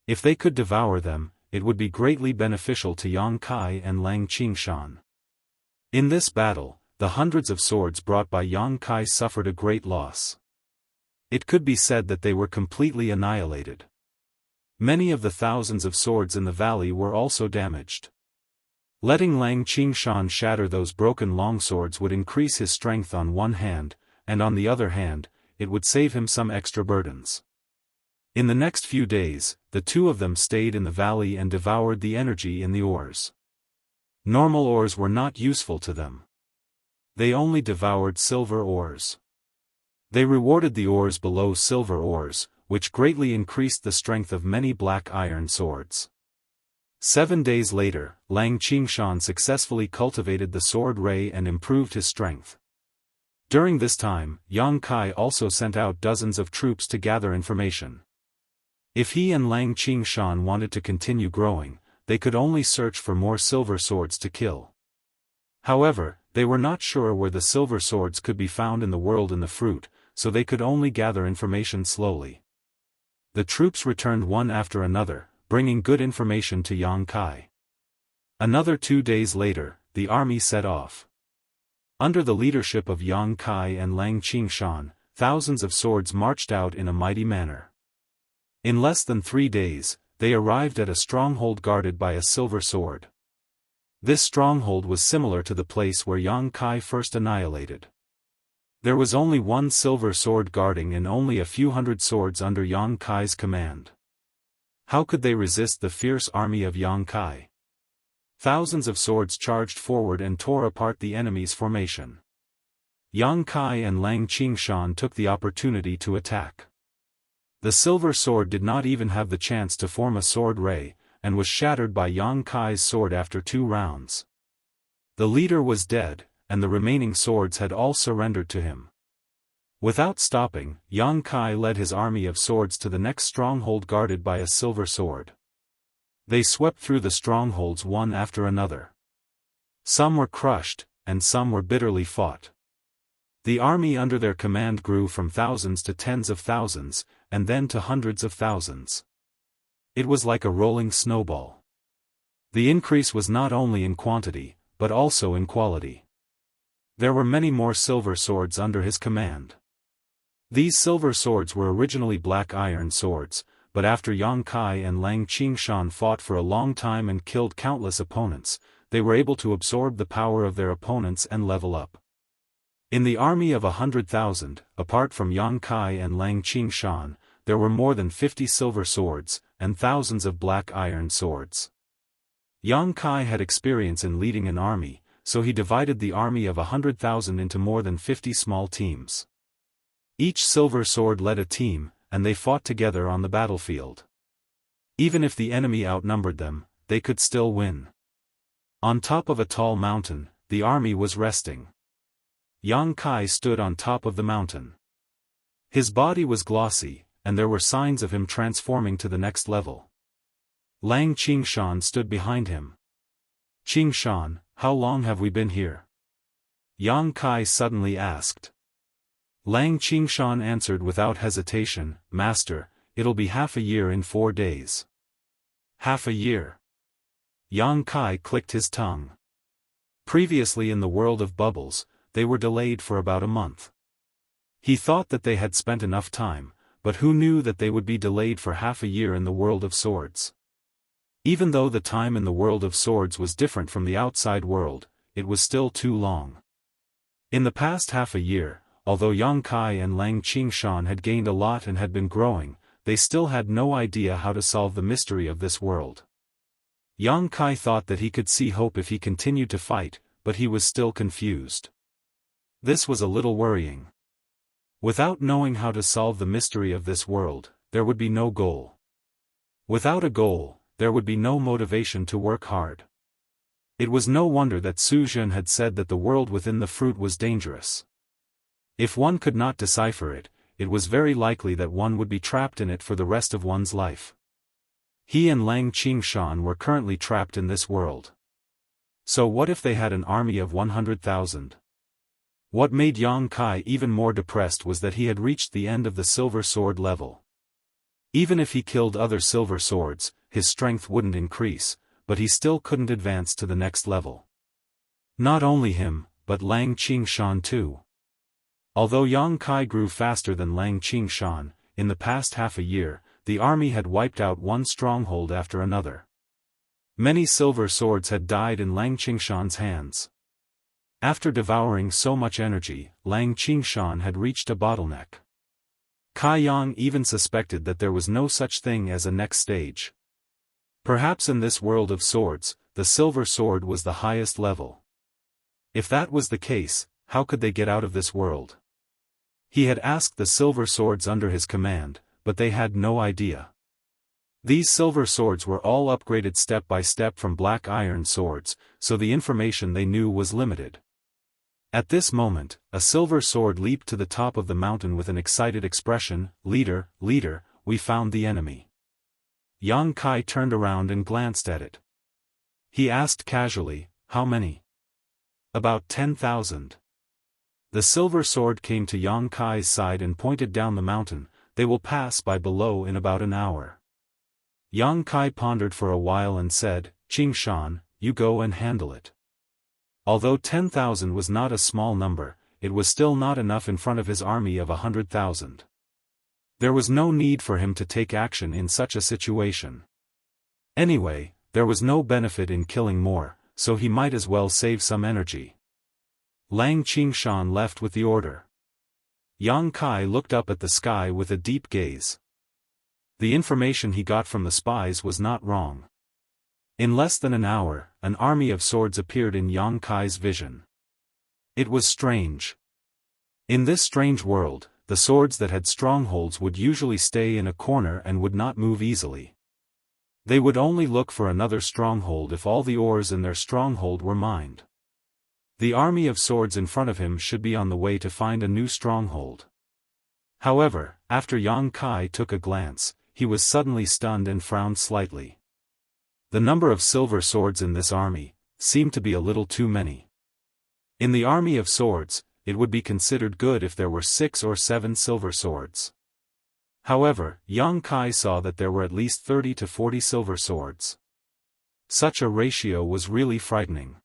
If they could devour them, it would be greatly beneficial to Yang Kai and Lang Qingshan. In this battle, the hundreds of swords brought by Yang Kai suffered a great loss. It could be said that they were completely annihilated. Many of the thousands of swords in the valley were also damaged. Letting Lang Qingshan shatter those broken longswords would increase his strength on one hand, and on the other hand, it would save him some extra burdens. In the next few days, the 2 of them stayed in the valley and devoured the energy in the ores. Normal ores were not useful to them. They only devoured silver ores. They rewarded the ores below silver ores, which greatly increased the strength of many black iron swords. 7 days later, Lang Qingshan successfully cultivated the sword ray and improved his strength. During this time, Yang Kai also sent out dozens of troops to gather information. If he and Lang Qingshan wanted to continue growing, they could only search for more silver swords to kill. However, they were not sure where the silver swords could be found in the world in the fruit, so they could only gather information slowly. The troops returned one after another, bringing good information to Yang Kai. Another 2 days later, the army set off. Under the leadership of Yang Kai and Lang Qingshan, thousands of swords marched out in a mighty manner. In less than 3 days, they arrived at a stronghold guarded by a silver sword. This stronghold was similar to the place where Yang Kai first annihilated. There was only one silver sword guarding and only a few hundred swords under Yang Kai's command. How could they resist the fierce army of Yang Kai? Thousands of swords charged forward and tore apart the enemy's formation. Yang Kai and Lang Qingshan took the opportunity to attack. The silver sword did not even have the chance to form a sword ray, and was shattered by Yang Kai's sword after 2 rounds. The leader was dead, and the remaining swords had all surrendered to him. Without stopping, Yang Kai led his army of swords to the next stronghold guarded by a silver sword. They swept through the strongholds one after another. Some were crushed, and some were bitterly fought. The army under their command grew from thousands to tens of thousands, and then to hundreds of thousands. It was like a rolling snowball. The increase was not only in quantity, but also in quality. There were many more silver swords under his command. These silver swords were originally black iron swords, but after Yang Kai and Lang Qingshan fought for a long time and killed countless opponents, they were able to absorb the power of their opponents and level up. In the army of 100,000, apart from Yang Kai and Lang Qingshan, there were more than 50 silver swords, and thousands of black iron swords. Yang Kai had experience in leading an army, so he divided the army of 100,000 into more than 50 small teams. Each silver sword led a team, and they fought together on the battlefield. Even if the enemy outnumbered them, they could still win. On top of a tall mountain, the army was resting. Yang Kai stood on top of the mountain. His body was glossy, and there were signs of him transforming to the next level. Lang Qingshan stood behind him. "Qingshan, how long have we been here?" Yang Kai suddenly asked. Lang Qingshan answered without hesitation, "Master, it'll be half a year in 4 days." "Half a year?" Yang Kai clicked his tongue. Previously in the world of bubbles, they were delayed for about a month. He thought that they had spent enough time, but who knew that they would be delayed for half a year in the world of swords? Even though the time in the world of swords was different from the outside world, it was still too long. In the past half a year, although Yang Kai and Lang Qingshan had gained a lot and had been growing, they still had no idea how to solve the mystery of this world. Yang Kai thought that he could see hope if he continued to fight, but he was still confused. This was a little worrying. Without knowing how to solve the mystery of this world, there would be no goal. Without a goal, there would be no motivation to work hard. It was no wonder that Su Zhen had said that the world within the fruit was dangerous. If one could not decipher it, it was very likely that one would be trapped in it for the rest of one's life. He and Lang Qingshan were currently trapped in this world. So what if they had an army of 100,000? What made Yang Kai even more depressed was that he had reached the end of the silver sword level. Even if he killed other silver swords, his strength wouldn't increase, but he still couldn't advance to the next level. Not only him, but Lang Qingshan too. Although Yang Kai grew faster than Lang Qingshan, in the past half a year, the army had wiped out one stronghold after another. Many silver swords had died in Lang Qingshan's hands. After devouring so much energy, Lang Qingshan had reached a bottleneck. Kai Yang even suspected that there was no such thing as a next stage. Perhaps in this world of swords, the silver sword was the highest level. If that was the case, how could they get out of this world? He had asked the silver swords under his command, but they had no idea. These silver swords were all upgraded step by step from black iron swords, so the information they knew was limited. At this moment, a silver sword leaped to the top of the mountain with an excited expression. "Leader, leader, we found the enemy." Yang Kai turned around and glanced at it. He asked casually, "How many?" "About 10,000. The silver sword came to Yang Kai's side and pointed down the mountain. "They will pass by below in about an hour." Yang Kai pondered for a while and said, "Qing Shan, you go and handle it." Although 10,000 was not a small number, it was still not enough in front of his army of 100,000. There was no need for him to take action in such a situation. Anyway, there was no benefit in killing more, so he might as well save some energy. Lang Qingshan left with the order. Yang Kai looked up at the sky with a deep gaze. The information he got from the spies was not wrong. In less than an hour, an army of swords appeared in Yang Kai's vision. It was strange. In this strange world, the swords that had strongholds would usually stay in a corner and would not move easily. They would only look for another stronghold if all the ores in their stronghold were mined. The army of swords in front of him should be on the way to find a new stronghold. However, after Yang Kai took a glance, he was suddenly stunned and frowned slightly. The number of silver swords in this army seemed to be a little too many. In the army of swords, it would be considered good if there were 6 or 7 silver swords. However, Yang Kai saw that there were at least 30 to 40 silver swords. Such a ratio was really frightening.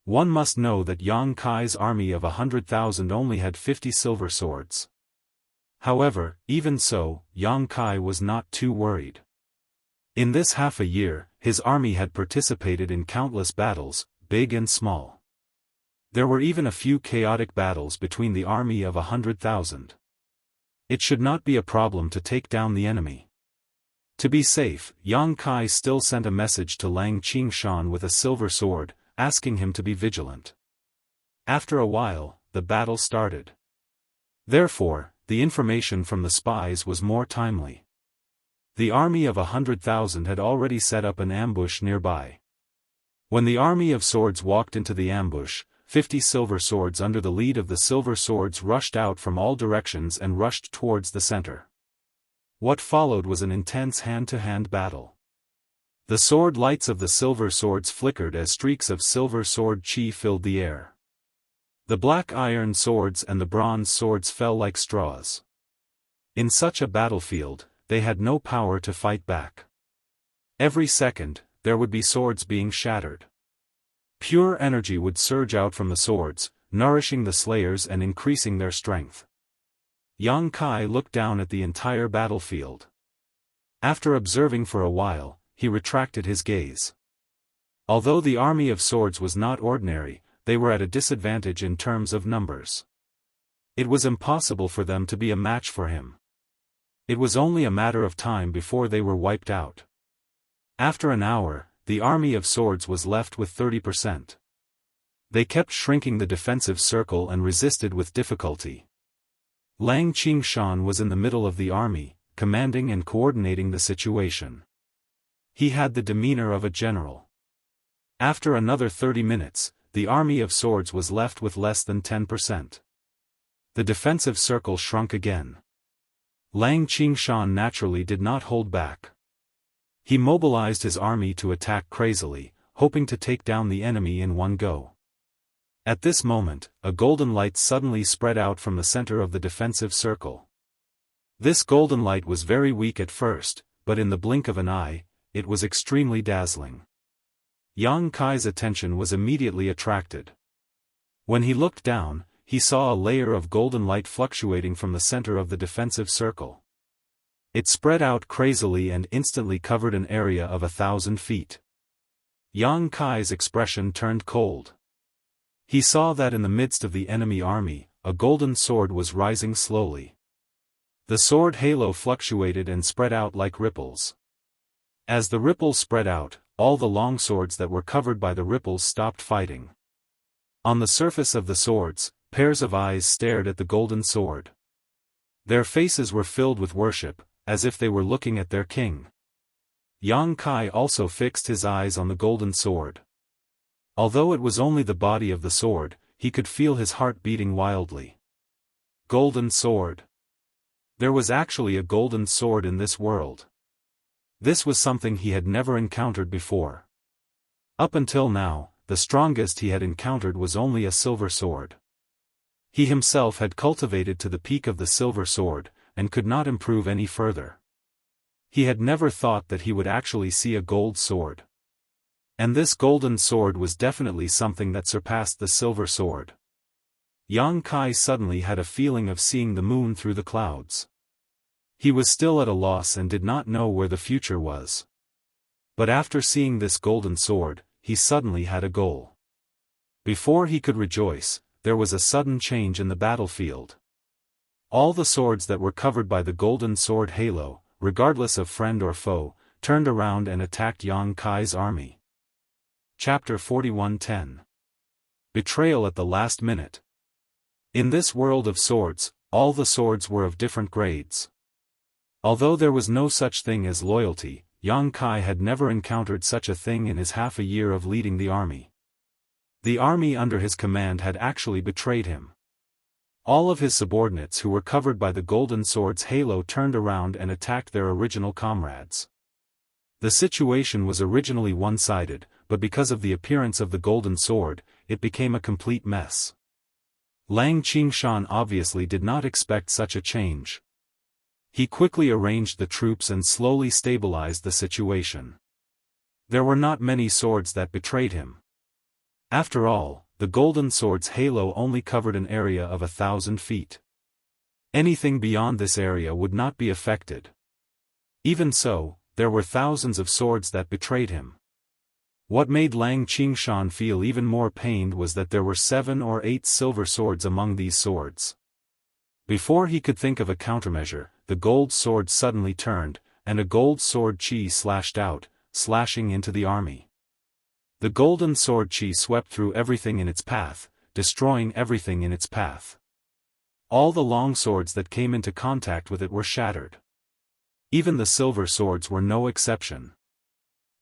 One must know that Yang Kai's army of 100,000 only had 50 silver swords. However, even so, Yang Kai was not too worried. In this half a year, his army had participated in countless battles, big and small. There were even a few chaotic battles between the army of 100,000. It should not be a problem to take down the enemy. To be safe, Yang Kai still sent a message to Lang Qingshan with a silver sword, asking him to be vigilant. After a while, the battle started. Therefore, the information from the spies was more timely. The army of 100,000 had already set up an ambush nearby. When the army of swords walked into the ambush, 50 silver swords under the lead of the silver swords rushed out from all directions and rushed towards the center. What followed was an intense hand-to-hand battle. The sword lights of the silver swords flickered as streaks of silver sword chi filled the air. The black iron swords and the bronze swords fell like straws. In such a battlefield, they had no power to fight back. Every second, there would be swords being shattered. Pure energy would surge out from the swords, nourishing the slayers and increasing their strength. Yang Kai looked down at the entire battlefield. After observing for a while, he retracted his gaze. Although the army of swords was not ordinary, they were at a disadvantage in terms of numbers. It was impossible for them to be a match for him. It was only a matter of time before they were wiped out. After an hour, the army of swords was left with 30%. They kept shrinking the defensive circle and resisted with difficulty. Lang Qingshan was in the middle of the army, commanding and coordinating the situation. He had the demeanor of a general. After another 30 minutes, the army of swords was left with less than 10%. The defensive circle shrunk again. Lang Qingshan naturally did not hold back. He mobilized his army to attack crazily, hoping to take down the enemy in one go. At this moment, a golden light suddenly spread out from the center of the defensive circle. This golden light was very weak at first, but in the blink of an eye, it was extremely dazzling. Yang Kai's attention was immediately attracted. When he looked down, he saw a layer of golden light fluctuating from the center of the defensive circle. It spread out crazily and instantly covered an area of 1,000 feet. Yang Kai's expression turned cold. He saw that in the midst of the enemy army, a golden sword was rising slowly. The sword halo fluctuated and spread out like ripples. As the ripples spread out, all the long swords that were covered by the ripples stopped fighting. On the surface of the swords, pairs of eyes stared at the golden sword. Their faces were filled with worship, as if they were looking at their king. Yang Kai also fixed his eyes on the golden sword. Although it was only the body of the sword, he could feel his heart beating wildly. Golden sword. There was actually a golden sword in this world. This was something he had never encountered before. Up until now, the strongest he had encountered was only a silver sword. He himself had cultivated to the peak of the silver sword, and could not improve any further. He had never thought that he would actually see a gold sword. And this golden sword was definitely something that surpassed the silver sword. Yang Kai suddenly had a feeling of seeing the moon through the clouds. He was still at a loss and did not know where the future was. But after seeing this golden sword, he suddenly had a goal. Before he could rejoice, there was a sudden change in the battlefield. All the swords that were covered by the golden sword halo, regardless of friend or foe, turned around and attacked Yang Kai's army. Chapter 41:10. Betrayal at the last minute. In this world of swords, all the swords were of different grades. Although there was no such thing as loyalty, Yang Kai had never encountered such a thing in his half a year of leading the army. The army under his command had actually betrayed him. All of his subordinates who were covered by the golden sword's halo turned around and attacked their original comrades. The situation was originally one-sided, but because of the appearance of the golden sword, it became a complete mess. Lang Qingshan obviously did not expect such a change. He quickly arranged the troops and slowly stabilized the situation. There were not many swords that betrayed him. After all, the golden sword's halo only covered an area of 1,000 feet. Anything beyond this area would not be affected. Even so, there were thousands of swords that betrayed him. What made Lang Qingshan feel even more pained was that there were 7 or 8 silver swords among these swords. Before he could think of a countermeasure, the gold sword suddenly turned, and a gold sword chi slashed out, slashing into the army. The golden sword chi swept through everything in its path, destroying everything in its path. All the long swords that came into contact with it were shattered. Even the silver swords were no exception.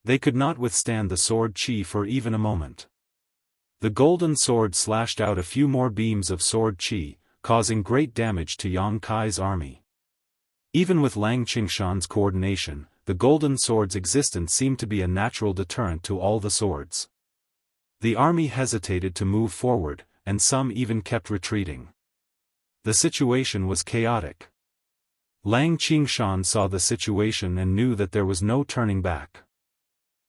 They could not withstand the sword chi for even a moment. The golden sword slashed out a few more beams of sword chi, causing great damage to Yang Kai's army. Even with Lang Qingshan's coordination, the golden sword's existence seemed to be a natural deterrent to all the swords. The army hesitated to move forward, and some even kept retreating. The situation was chaotic. Lang Qingshan saw the situation and knew that there was no turning back.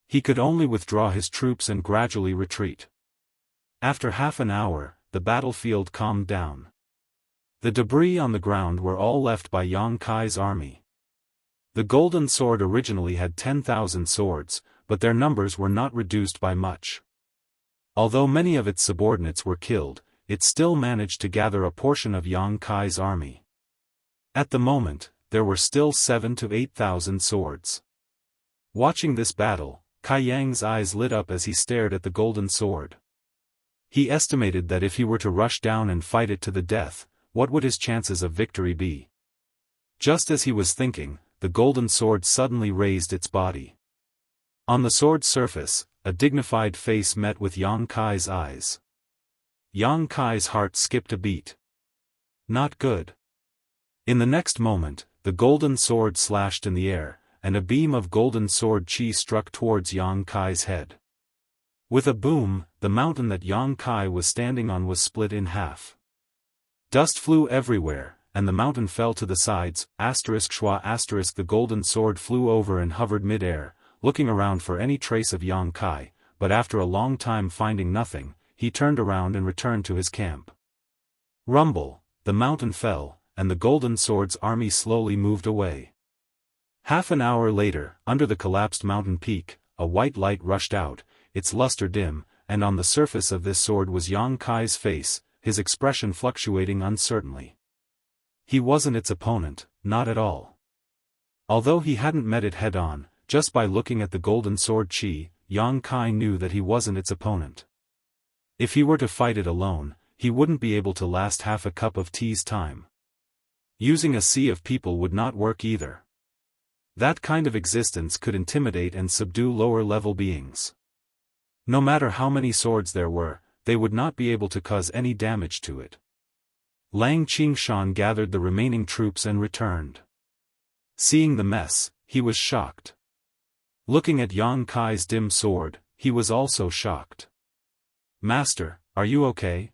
He could only withdraw his troops and gradually retreat. After half an hour, the battlefield calmed down. The debris on the ground were all left by Yang Kai's army. The golden sword originally had 10,000 swords, but their numbers were not reduced by much. Although many of its subordinates were killed, it still managed to gather a portion of Yang Kai's army. At the moment, there were still 7,000 to 8,000 swords. Watching this battle, Kai Yang's eyes lit up as he stared at the golden sword. He estimated that if he were to rush down and fight it to the death, what would his chances of victory be? Just as he was thinking, the golden sword suddenly raised its body. On the sword's surface, a dignified face met with Yang Kai's eyes. Yang Kai's heart skipped a beat. Not good. In the next moment, the golden sword slashed in the air, and a beam of golden sword chi struck towards Yang Kai's head. With a boom, the mountain that Yang Kai was standing on was split in half. Dust flew everywhere, and the mountain fell to the sides. ****. The golden sword flew over and hovered mid-air, looking around for any trace of Yang Kai, but after a long time finding nothing, he turned around and returned to his camp. Rumble, the mountain fell, and the golden sword's army slowly moved away. Half an hour later, under the collapsed mountain peak, a white light rushed out, its luster dim, and on the surface of this sword was Yang Kai's face, his expression fluctuating uncertainly. He wasn't its opponent, not at all. Although he hadn't met it head-on, just by looking at the golden sword chi, Yang Kai knew that he wasn't its opponent. If he were to fight it alone, he wouldn't be able to last half a cup of tea's time. Using a sea of people would not work either. That kind of existence could intimidate and subdue lower-level beings. No matter how many swords there were, they would not be able to cause any damage to it. Lang Qingshan gathered the remaining troops and returned. Seeing the mess, he was shocked. Looking at Yang Kai's dim sword, he was also shocked. "Master, are you okay?"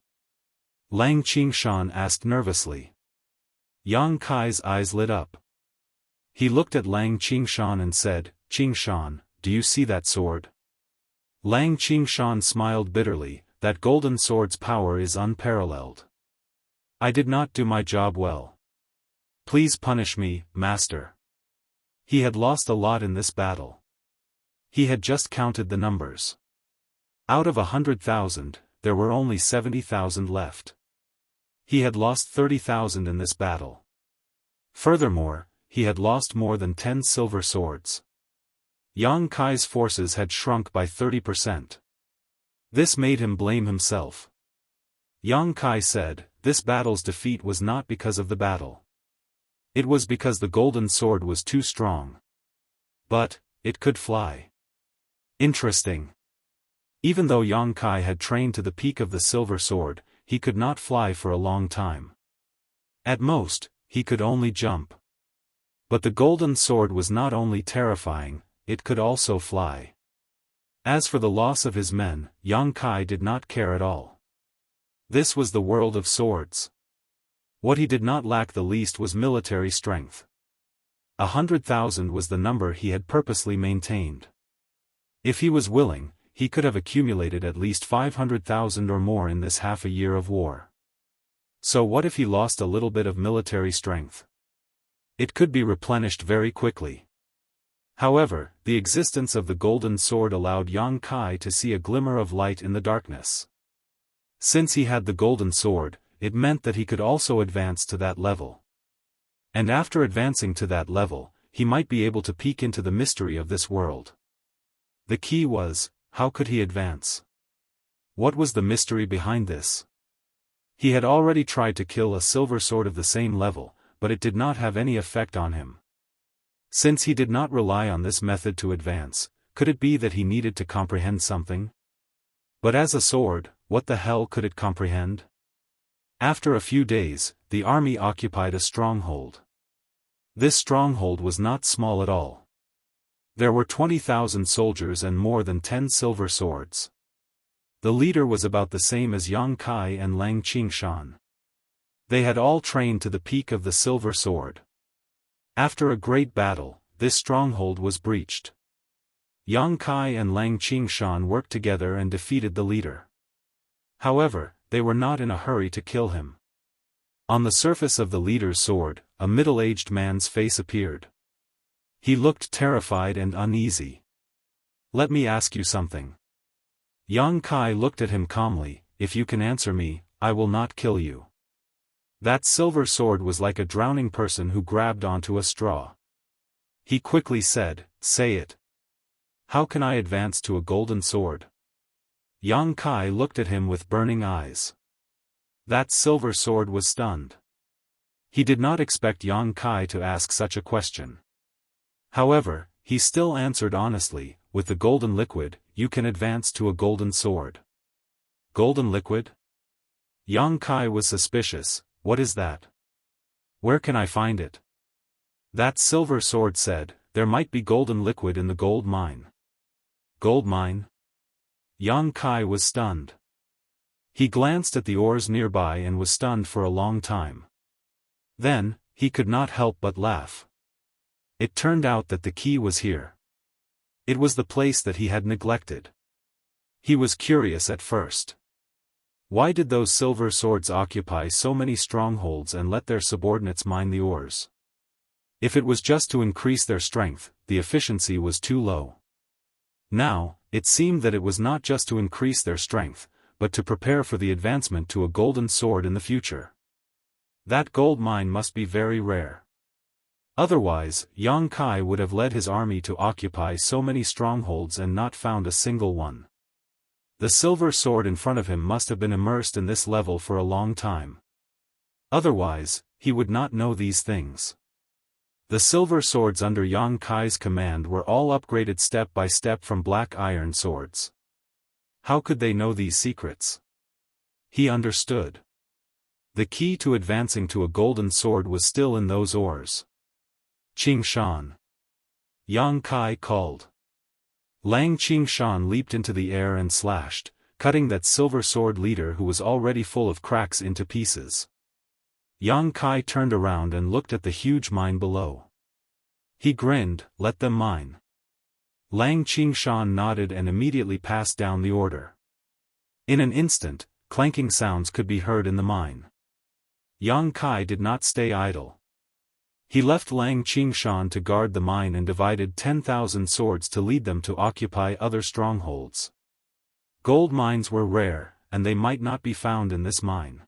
Lang Qingshan asked nervously. Yang Kai's eyes lit up. He looked at Lang Qingshan and said, "Qingshan, do you see that sword?" Lang Qingshan smiled bitterly, "That golden sword's power is unparalleled. I did not do my job well. Please punish me, master." He had lost a lot in this battle. He had just counted the numbers. Out of 100,000, there were only 70,000 left. He had lost 30,000 in this battle. Furthermore, he had lost more than 10 silver swords. Yang Kai's forces had shrunk by 30%. This made him blame himself. Yang Kai said, "This battle's defeat was not because of the battle. It was because the golden sword was too strong. But, it could fly." Interesting. Even though Yang Kai had trained to the peak of the silver sword, he could not fly for a long time. At most, he could only jump. But the golden sword was not only terrifying, it could also fly. As for the loss of his men, Yang Kai did not care at all. This was the world of swords. What he did not lack the least was military strength. 100,000 was the number he had purposely maintained. If he was willing, he could have accumulated at least 500,000 or more in this half a year of war. So what if he lost a little bit of military strength? It could be replenished very quickly. However, the existence of the golden sword allowed Yang Kai to see a glimmer of light in the darkness. Since he had the golden sword, it meant that he could also advance to that level. And after advancing to that level, he might be able to peek into the mystery of this world. The key was, how could he advance? What was the mystery behind this? He had already tried to kill a silver sword of the same level, but it did not have any effect on him. Since he did not rely on this method to advance, could it be that he needed to comprehend something? But as a sword, what the hell could it comprehend? After a few days, the army occupied a stronghold. This stronghold was not small at all. There were 20,000 soldiers and more than 10 silver swords. The leader was about the same as Yang Kai and Lang Qingshan. They had all trained to the peak of the silver sword. After a great battle, this stronghold was breached. Yang Kai and Lang Qingshan worked together and defeated the leader. However, they were not in a hurry to kill him. On the surface of the leader's sword, a middle-aged man's face appeared. He looked terrified and uneasy. "Let me ask you something." Yang Kai looked at him calmly, "If you can answer me, I will not kill you." That silver sword was like a drowning person who grabbed onto a straw. He quickly said, "Say it. How can I advance to a golden sword?" Yang Kai looked at him with burning eyes. That silver sword was stunned. He did not expect Yang Kai to ask such a question. However, he still answered honestly, "With the golden liquid, you can advance to a golden sword." Golden liquid? Yang Kai was suspicious. "What is that? Where can I find it?" That silver sword said, "There might be golden liquid in the gold mine." Gold mine? Yang Kai was stunned. He glanced at the ores nearby and was stunned for a long time. Then, he could not help but laugh. It turned out that the key was here. It was the place that he had neglected. He was curious at first. Why did those silver swords occupy so many strongholds and let their subordinates mine the ores? If it was just to increase their strength, the efficiency was too low. Now, it seemed that it was not just to increase their strength, but to prepare for the advancement to a golden sword in the future. That gold mine must be very rare. Otherwise, Yang Kai would have led his army to occupy so many strongholds and not found a single one. The silver sword in front of him must have been immersed in this level for a long time. Otherwise, he would not know these things. The silver swords under Yang Kai's command were all upgraded step by step from black iron swords. How could they know these secrets? He understood. The key to advancing to a golden sword was still in those ores. Qingshan. Yang Kai called. Lang Qingshan leaped into the air and slashed, cutting that silver sword leader who was already full of cracks into pieces. Yang Kai turned around and looked at the huge mine below. He grinned, "Let them mine." Lang Qingshan nodded and immediately passed down the order. In an instant, clanking sounds could be heard in the mine. Yang Kai did not stay idle. He left Lang Qingshan to guard the mine and divided 10,000 swords to lead them to occupy other strongholds. Gold mines were rare, and they might not be found in this mine.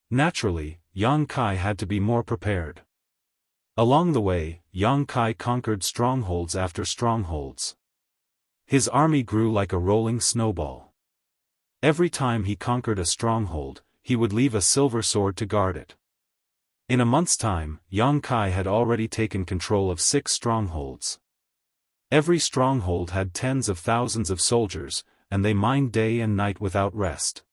Naturally, Yang Kai had to be more prepared. Along the way, Yang Kai conquered strongholds after strongholds. His army grew like a rolling snowball. Every time he conquered a stronghold, he would leave a silver sword to guard it. In a month's time, Yang Kai had already taken control of 6 strongholds. Every stronghold had tens of thousands of soldiers, and they mined day and night without rest.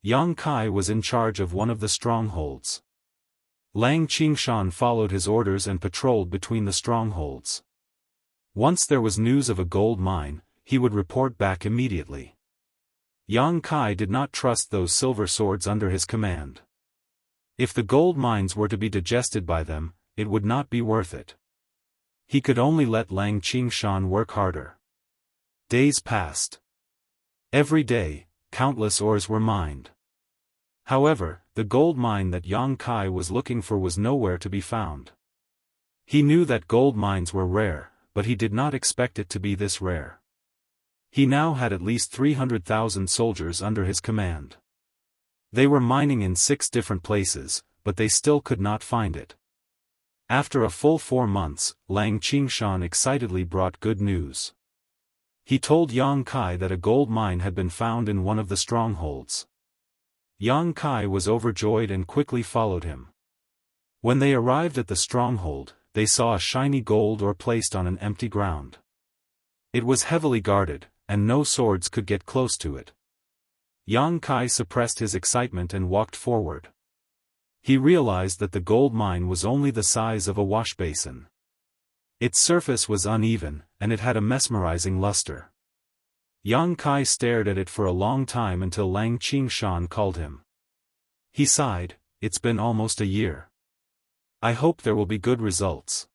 Yang Kai was in charge of one of the strongholds. Lang Qingshan followed his orders and patrolled between the strongholds. Once there was news of a gold mine, he would report back immediately. Yang Kai did not trust those silver swords under his command. If the gold mines were to be digested by them, it would not be worth it. He could only let Lang Qingshan work harder. Days passed. Every day, countless ores were mined. However, the gold mine that Yang Kai was looking for was nowhere to be found. He knew that gold mines were rare, but he did not expect it to be this rare. He now had at least 300,000 soldiers under his command. They were mining in 6 different places, but they still could not find it. After a full 4 months, Lang Qingshan excitedly brought good news. He told Yang Kai that a gold mine had been found in one of the strongholds. Yang Kai was overjoyed and quickly followed him. When they arrived at the stronghold, they saw a shiny gold ore placed on an empty ground. It was heavily guarded, and no swords could get close to it. Yang Kai suppressed his excitement and walked forward. He realized that the gold mine was only the size of a wash basin. Its surface was uneven, and it had a mesmerizing luster. Yang Kai stared at it for a long time until Lang Qingshan called him. He sighed, "It's been almost a year. I hope there will be good results."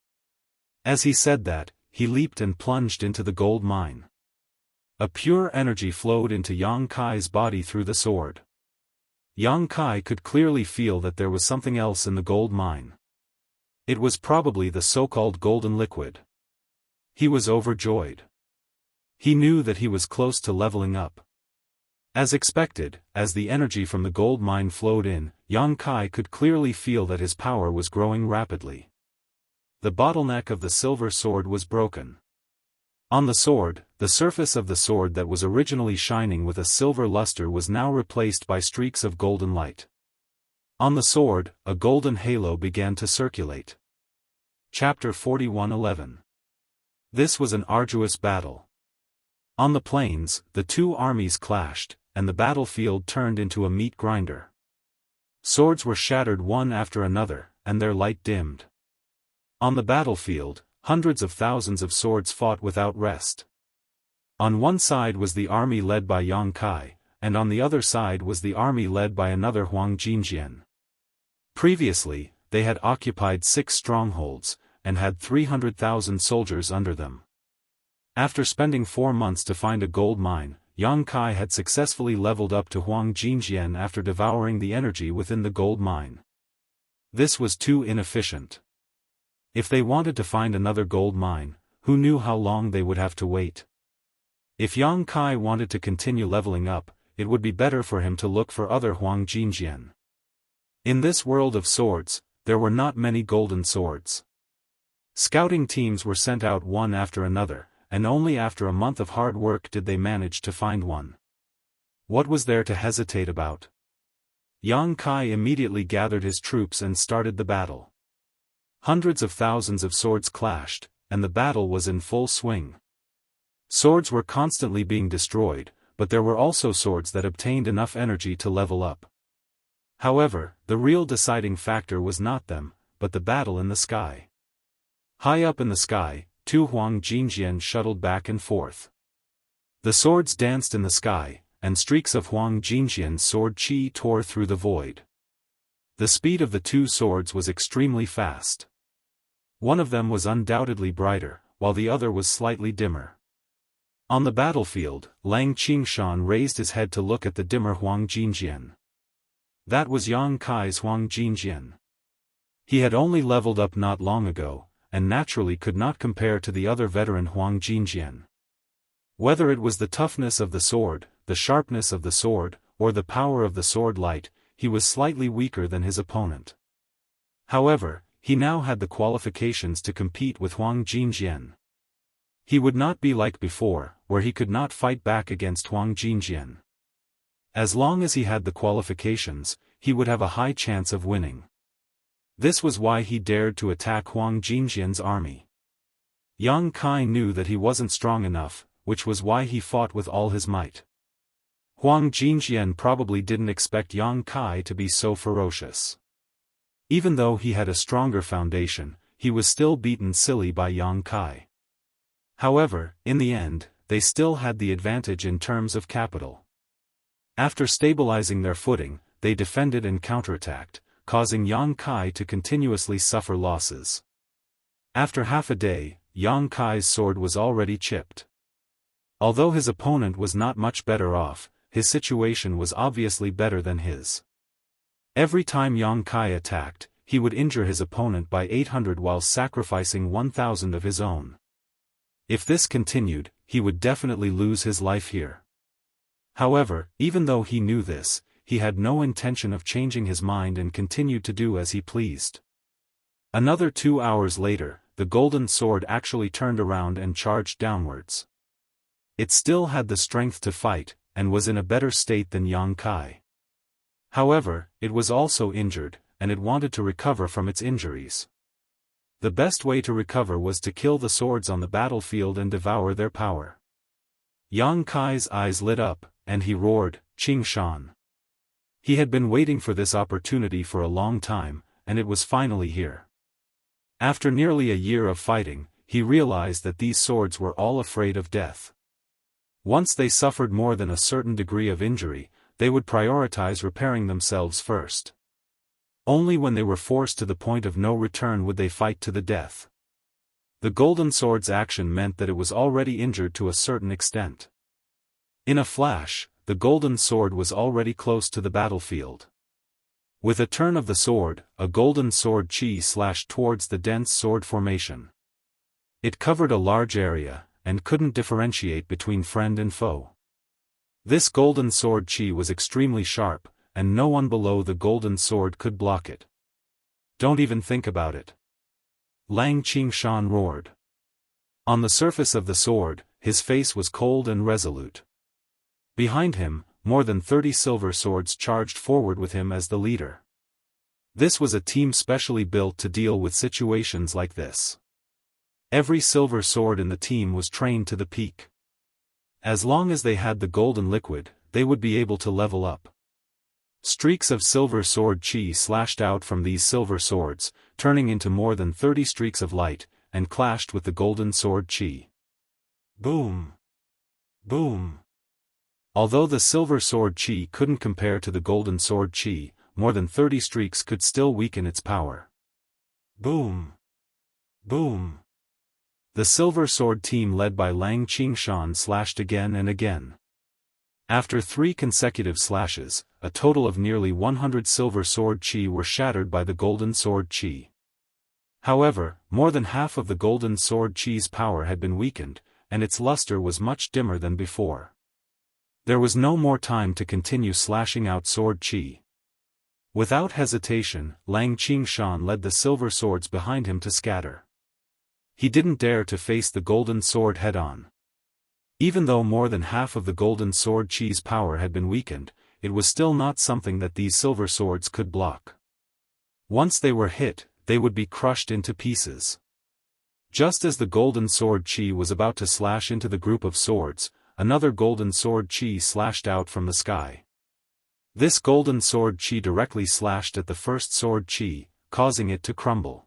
As he said that, he leaped and plunged into the gold mine. A pure energy flowed into Yang Kai's body through the sword. Yang Kai could clearly feel that there was something else in the gold mine. It was probably the so-called golden liquid. He was overjoyed. He knew that he was close to leveling up. As expected, as the energy from the gold mine flowed in, Yang Kai could clearly feel that his power was growing rapidly. The bottleneck of the silver sword was broken. On the sword, the surface of the sword that was originally shining with a silver luster was now replaced by streaks of golden light. On the sword, a golden halo began to circulate. Chapter 41:11. This was an arduous battle. On the plains, the 2 armies clashed, and the battlefield turned into a meat grinder. Swords were shattered one after another, and their light dimmed. On the battlefield, hundreds of thousands of swords fought without rest. On one side was the army led by Yang Kai, and on the other side was the army led by another Huang Jinjian. Previously, they had occupied 6 strongholds, and had 300,000 soldiers under them. After spending 4 months to find a gold mine, Yang Kai had successfully leveled up to Huang Jinjian after devouring the energy within the gold mine. This was too inefficient. If they wanted to find another gold mine, who knew how long they would have to wait? If Yang Kai wanted to continue leveling up, it would be better for him to look for other Huang Jinjian. In this world of swords, there were not many golden swords. Scouting teams were sent out one after another, and only after a month of hard work did they manage to find one. What was there to hesitate about? Yang Kai immediately gathered his troops and started the battle. Hundreds of thousands of swords clashed, and the battle was in full swing. Swords were constantly being destroyed, but there were also swords that obtained enough energy to level up. However, the real deciding factor was not them, but the battle in the sky. High up in the sky, two Huang Jinjian shuttled back and forth. The swords danced in the sky, and streaks of Huang Jinjian's sword chi tore through the void. The speed of the two swords was extremely fast. One of them was undoubtedly brighter, while the other was slightly dimmer. On the battlefield, Lang Qingshan raised his head to look at the dimmer Huang Jinjian. That was Yang Kai's Huang Jinjian. He had only leveled up not long ago, and naturally could not compare to the other veteran Huang Jinjian. Whether it was the toughness of the sword, the sharpness of the sword, or the power of the sword light, he was slightly weaker than his opponent. However, he now had the qualifications to compete with Huang Jinjian. He would not be like before, where he could not fight back against Huang Jinjian. As long as he had the qualifications, he would have a high chance of winning. This was why he dared to attack Huang Jinjian's army. Yang Kai knew that he wasn't strong enough, which was why he fought with all his might. Huang Jinjian probably didn't expect Yang Kai to be so ferocious. Even though he had a stronger foundation, he was still beaten silly by Yang Kai. However, in the end, they still had the advantage in terms of capital. After stabilizing their footing, they defended and counterattacked, causing Yang Kai to continuously suffer losses. After half a day, Yang Kai's sword was already chipped. Although his opponent was not much better off, his situation was obviously better than his. Every time Yang Kai attacked, he would injure his opponent by 800 while sacrificing 1,000 of his own. If this continued, he would definitely lose his life here. However, even though he knew this, he had no intention of changing his mind and continued to do as he pleased. Another 2 hours later, the golden sword actually turned around and charged downwards. It still had the strength to fight, and was in a better state than Yang Kai. However, it was also injured, and it wanted to recover from its injuries. The best way to recover was to kill the swords on the battlefield and devour their power. Yang Kai's eyes lit up, and he roared, "Qingshan!" He had been waiting for this opportunity for a long time, and it was finally here. After nearly a year of fighting, he realized that these swords were all afraid of death. Once they suffered more than a certain degree of injury, they would prioritize repairing themselves first. Only when they were forced to the point of no return would they fight to the death. The golden sword's action meant that it was already injured to a certain extent. In a flash, the golden sword was already close to the battlefield. With a turn of the sword, a golden sword chi slashed towards the dense sword formation. It covered a large area, and couldn't differentiate between friend and foe. This golden sword chi was extremely sharp, and no one below the golden sword could block it. Don't even think about it. Lang Qingshan roared. On the surface of the sword, his face was cold and resolute. Behind him, more than 30 silver swords charged forward with him as the leader. This was a team specially built to deal with situations like this. Every silver sword in the team was trained to the peak. As long as they had the golden liquid, they would be able to level up. Streaks of silver sword chi slashed out from these silver swords, turning into more than 30 streaks of light, and clashed with the golden sword chi. Boom! Boom! Although the silver sword chi couldn't compare to the golden sword chi, more than 30 streaks could still weaken its power. Boom! Boom! The silver sword team led by Lang Qingshan slashed again and again. After 3 consecutive slashes, a total of nearly 100 silver sword chi were shattered by the golden sword chi. However, more than half of the golden sword chi's power had been weakened, and its luster was much dimmer than before. There was no more time to continue slashing out sword chi. Without hesitation, Lang Qingshan led the silver swords behind him to scatter. He didn't dare to face the golden sword head-on. Even though more than half of the golden sword chi's power had been weakened, it was still not something that these silver swords could block. Once they were hit, they would be crushed into pieces. Just as the golden sword Qi was about to slash into the group of swords, another golden sword Qi slashed out from the sky. This golden sword Qi directly slashed at the first sword Qi, causing it to crumble.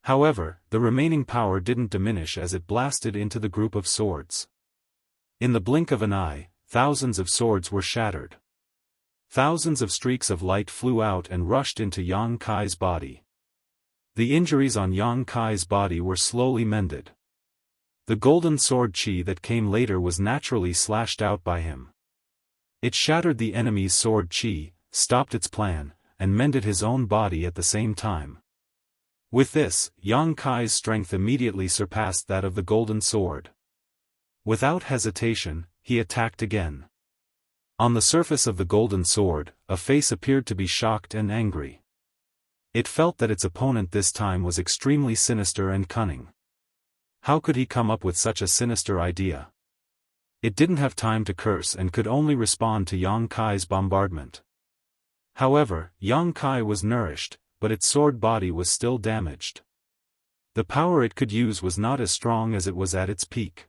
However, the remaining power didn't diminish as it blasted into the group of swords. In the blink of an eye, thousands of swords were shattered. Thousands of streaks of light flew out and rushed into Yang Kai's body. The injuries on Yang Kai's body were slowly mended. The golden sword Qi that came later was naturally slashed out by him. It shattered the enemy's sword Qi, stopped its plan, and mended his own body at the same time. With this, Yang Kai's strength immediately surpassed that of the golden sword. Without hesitation, he attacked again. On the surface of the golden sword, a face appeared to be shocked and angry. It felt that its opponent this time was extremely sinister and cunning. How could he come up with such a sinister idea? It didn't have time to curse and could only respond to Yang Kai's bombardment. However, Yang Kai was nourished, but its sword body was still damaged. The power it could use was not as strong as it was at its peak.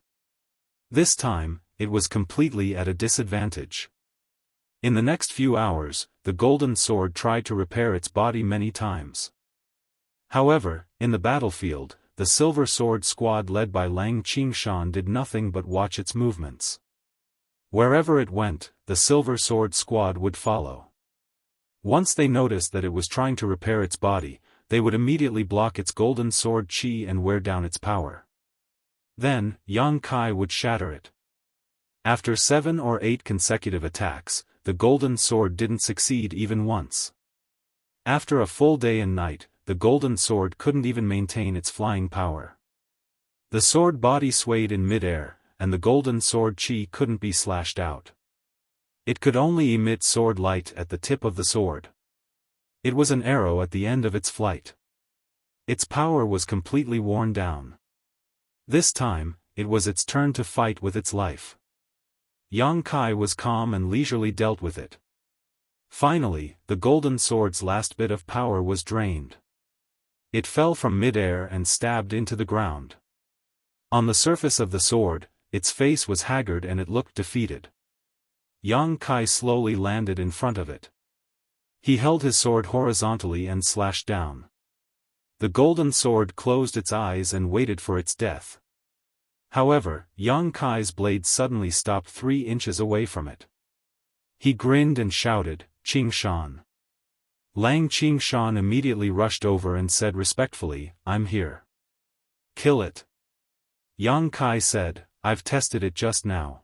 This time, it was completely at a disadvantage. In the next few hours, the golden sword tried to repair its body many times. However, in the battlefield, the silver sword squad led by Lang Qingshan did nothing but watch its movements. Wherever it went, the silver sword squad would follow. Once they noticed that it was trying to repair its body, they would immediately block its golden sword Qi and wear down its power. Then, Yang Kai would shatter it. After 7 or 8 consecutive attacks, the golden sword didn't succeed even once. After a full day and night, the golden sword couldn't even maintain its flying power. The sword body swayed in mid-air, and the golden sword Qi couldn't be slashed out. It could only emit sword light at the tip of the sword. It was an arrow at the end of its flight. Its power was completely worn down. This time, it was its turn to fight with its life. Yang Kai was calm and leisurely dealt with it. Finally, the golden sword's last bit of power was drained. It fell from mid-air and stabbed into the ground. On the surface of the sword, its face was haggard and it looked defeated. Yang Kai slowly landed in front of it. He held his sword horizontally and slashed down. The golden sword closed its eyes and waited for its death. However, Yang Kai's blade suddenly stopped 3 inches away from it. He grinned and shouted, "Qingshan." Lang Qingshan immediately rushed over and said respectfully, "I'm here." "Kill it." Yang Kai said, "I've tested it just now.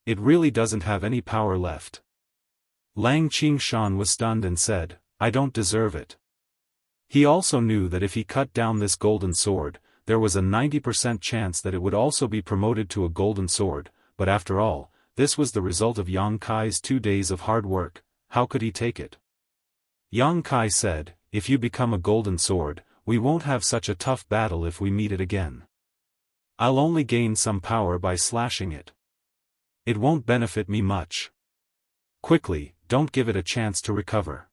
It really doesn't have any power left." Lang Qingshan was stunned and said, "I don't deserve it." He also knew that if he cut down this golden sword, there was a 90% chance that it would also be promoted to a golden sword, but after all, this was the result of Yang Kai's 2 days of hard work. How could he take it? Yang Kai said, "If you become a golden sword, we won't have such a tough battle if we meet it again. I'll only gain some power by slashing it. It won't benefit me much. Quickly, don't give it a chance to recover."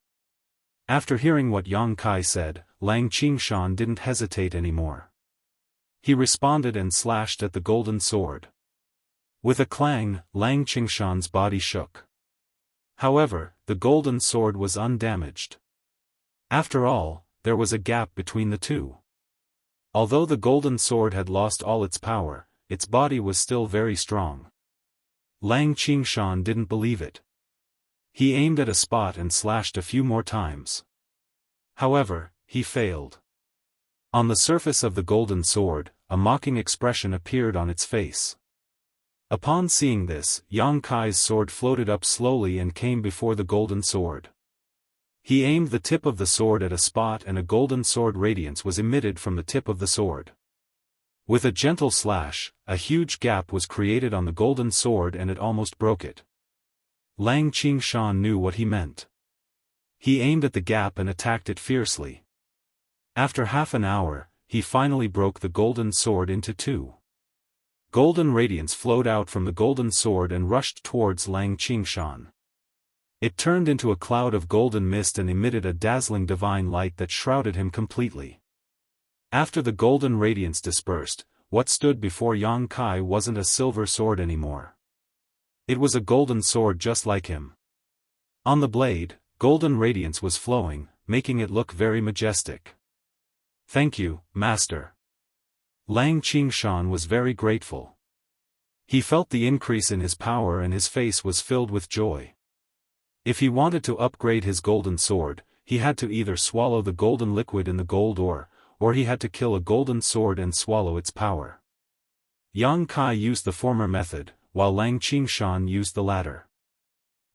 After hearing what Yang Kai said, Lang Qingshan didn't hesitate anymore. He responded and slashed at the golden sword. With a clang, Lang Qingshan's body shook. However, the golden sword was undamaged. After all, there was a gap between the two. Although the golden sword had lost all its power, its body was still very strong. Lang Qingshan didn't believe it. He aimed at a spot and slashed a few more times. However, he failed. On the surface of the golden sword, a mocking expression appeared on its face. Upon seeing this, Yang Kai's sword floated up slowly and came before the golden sword. He aimed the tip of the sword at a spot and a golden sword radiance was emitted from the tip of the sword. With a gentle slash, a huge gap was created on the golden sword and it almost broke it. Lang Qingshan knew what he meant. He aimed at the gap and attacked it fiercely. After half an hour, he finally broke the golden sword into 2. Golden radiance flowed out from the golden sword and rushed towards Lang Qingshan. It turned into a cloud of golden mist and emitted a dazzling divine light that shrouded him completely. After the golden radiance dispersed, what stood before Yang Kai wasn't a silver sword anymore. It was a golden sword just like him. On the blade, golden radiance was flowing, making it look very majestic. "Thank you, Master." Lang Qingshan was very grateful. He felt the increase in his power and his face was filled with joy. If he wanted to upgrade his golden sword, he had to either swallow the golden liquid in the gold ore, or he had to kill a golden sword and swallow its power. Yang Kai used the former method, while Lang Qingshan used the latter.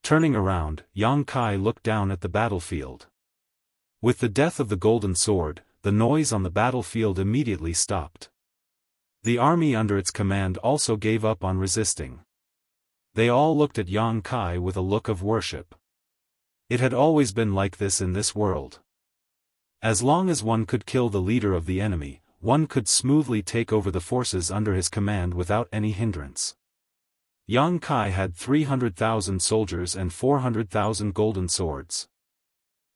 Turning around, Yang Kai looked down at the battlefield. With the death of the golden sword, the noise on the battlefield immediately stopped. The army under its command also gave up on resisting. They all looked at Yang Kai with a look of worship. It had always been like this in this world. As long as one could kill the leader of the enemy, one could smoothly take over the forces under his command without any hindrance. Yang Kai had 300,000 soldiers and 400,000 golden swords.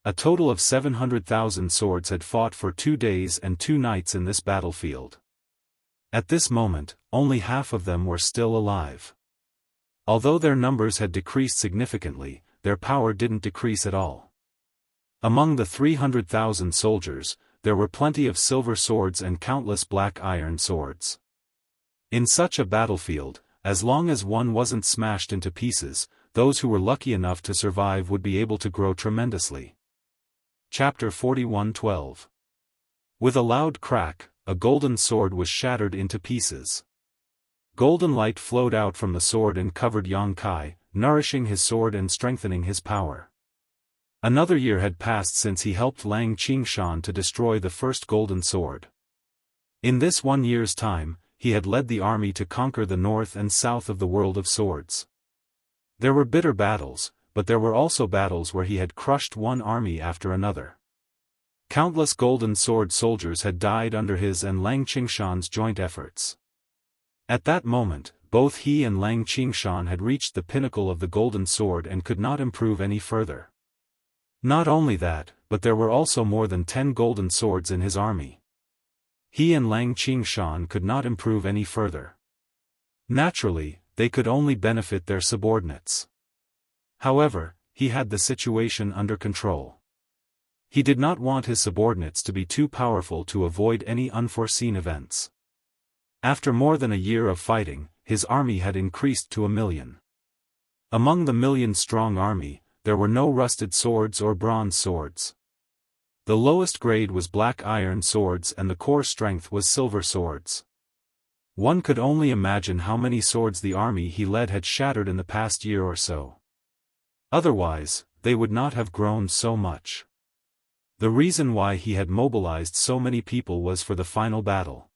A total of 700,000 swords had fought for 2 days and 2 nights in this battlefield. At this moment, only half of them were still alive. Although their numbers had decreased significantly, their power didn't decrease at all. Among the 300,000 soldiers, there were plenty of silver swords and countless black iron swords. In such a battlefield, as long as one wasn't smashed into pieces, those who were lucky enough to survive would be able to grow tremendously. Chapter 41:12. With a loud crack, a golden sword was shattered into pieces. Golden light flowed out from the sword and covered Yang Kai, nourishing his sword and strengthening his power. Another year had passed since he helped Lang Qingshan to destroy the first golden sword. In this 1 year's time, he had led the army to conquer the north and south of the world of swords. There were bitter battles, but there were also battles where he had crushed one army after another. Countless golden sword soldiers had died under his and Lang Qingshan's joint efforts. At that moment, both he and Lang Qingshan had reached the pinnacle of the golden sword and could not improve any further. Not only that, but there were also more than 10 golden swords in his army. He and Lang Qingshan could not improve any further. Naturally, they could only benefit their subordinates. However, he had the situation under control. He did not want his subordinates to be too powerful to avoid any unforeseen events. After more than a year of fighting, his army had increased to 1 million. Among the 1,000,000-strong army, there were no rusted swords or bronze swords. The lowest grade was black iron swords and the core strength was silver swords. One could only imagine how many swords the army he led had shattered in the past year or so. Otherwise, they would not have grown so much. The reason why he had mobilized so many people was for the final battle.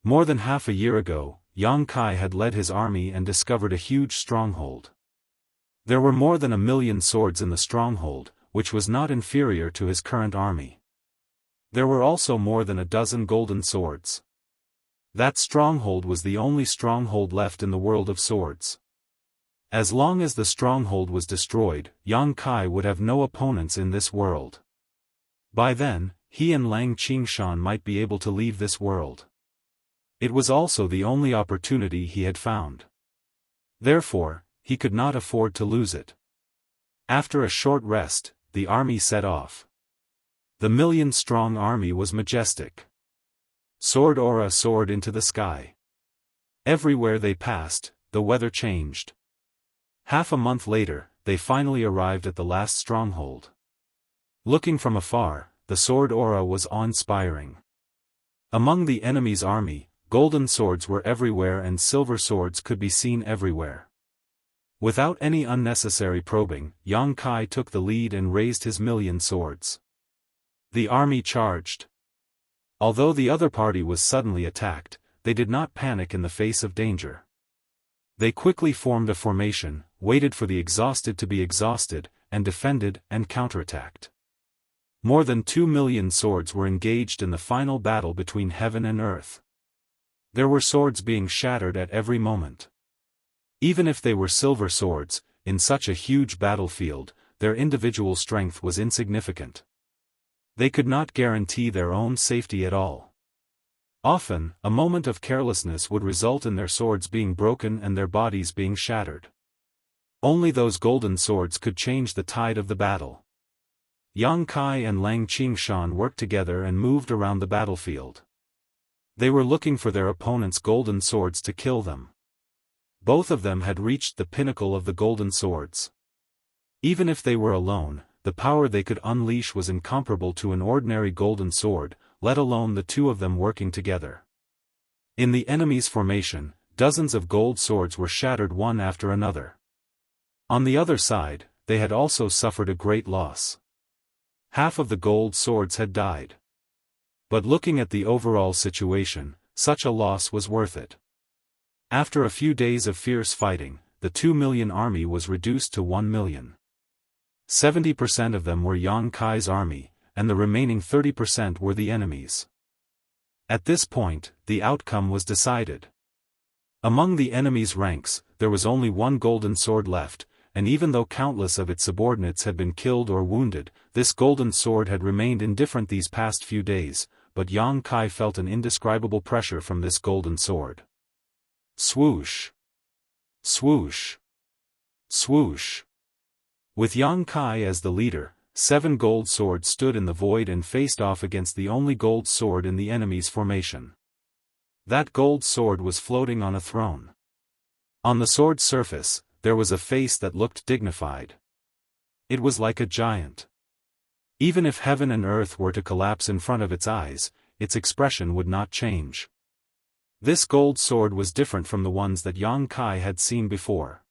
More than half a year ago, Yang Kai had led his army and discovered a huge stronghold. There were more than 1 million swords in the stronghold, which was not inferior to his current army. There were also more than a dozen golden swords. That stronghold was the only stronghold left in the world of swords. As long as the stronghold was destroyed, Yang Kai would have no opponents in this world. By then, he and Lang Qingshan might be able to leave this world. It was also the only opportunity he had found. Therefore, he could not afford to lose it. After a short rest, the army set off. The 1,000,000-strong army was majestic. Sword aura soared into the sky. Everywhere they passed, the weather changed. Half a month later, they finally arrived at the last stronghold. Looking from afar, the sword aura was awe-inspiring. Among the enemy's army, golden swords were everywhere and silver swords could be seen everywhere. Without any unnecessary probing, Yang Kai took the lead and raised his 1,000,000 swords. The army charged. Although the other party was suddenly attacked, they did not panic in the face of danger. They quickly formed a formation, waited for the exhausted to be exhausted, and defended and counterattacked. More than 2 million swords were engaged in the final battle between heaven and earth. There were swords being shattered at every moment. Even if they were silver swords, in such a huge battlefield, their individual strength was insignificant. They could not guarantee their own safety at all. Often, a moment of carelessness would result in their swords being broken and their bodies being shattered. Only those golden swords could change the tide of the battle. Yang Kai and Lang Qingshan worked together and moved around the battlefield. They were looking for their opponent's golden swords to kill them. Both of them had reached the pinnacle of the golden swords. Even if they were alone, the power they could unleash was incomparable to an ordinary golden sword, let alone the two of them working together. In the enemy's formation, dozens of gold swords were shattered one after another. On the other side, they had also suffered a great loss. Half of the gold swords had died. But looking at the overall situation, such a loss was worth it. After a few days of fierce fighting, the 2 million army was reduced to 1 million. 70% of them were Yang Kai's army, and the remaining 30% were the enemy's. At this point, the outcome was decided. Among the enemy's ranks, there was only one golden sword left, and even though countless of its subordinates had been killed or wounded, this golden sword had remained indifferent these past few days, but Yang Kai felt an indescribable pressure from this golden sword. Swoosh! Swoosh! Swoosh! With Yang Kai as the leader, 7 gold swords stood in the void and faced off against the only gold sword in the enemy's formation. That gold sword was floating on a throne. On the sword's surface, there was a face that looked dignified. It was like a giant. Even if heaven and earth were to collapse in front of its eyes, its expression would not change. This gold sword was different from the ones that Yang Kai had seen before.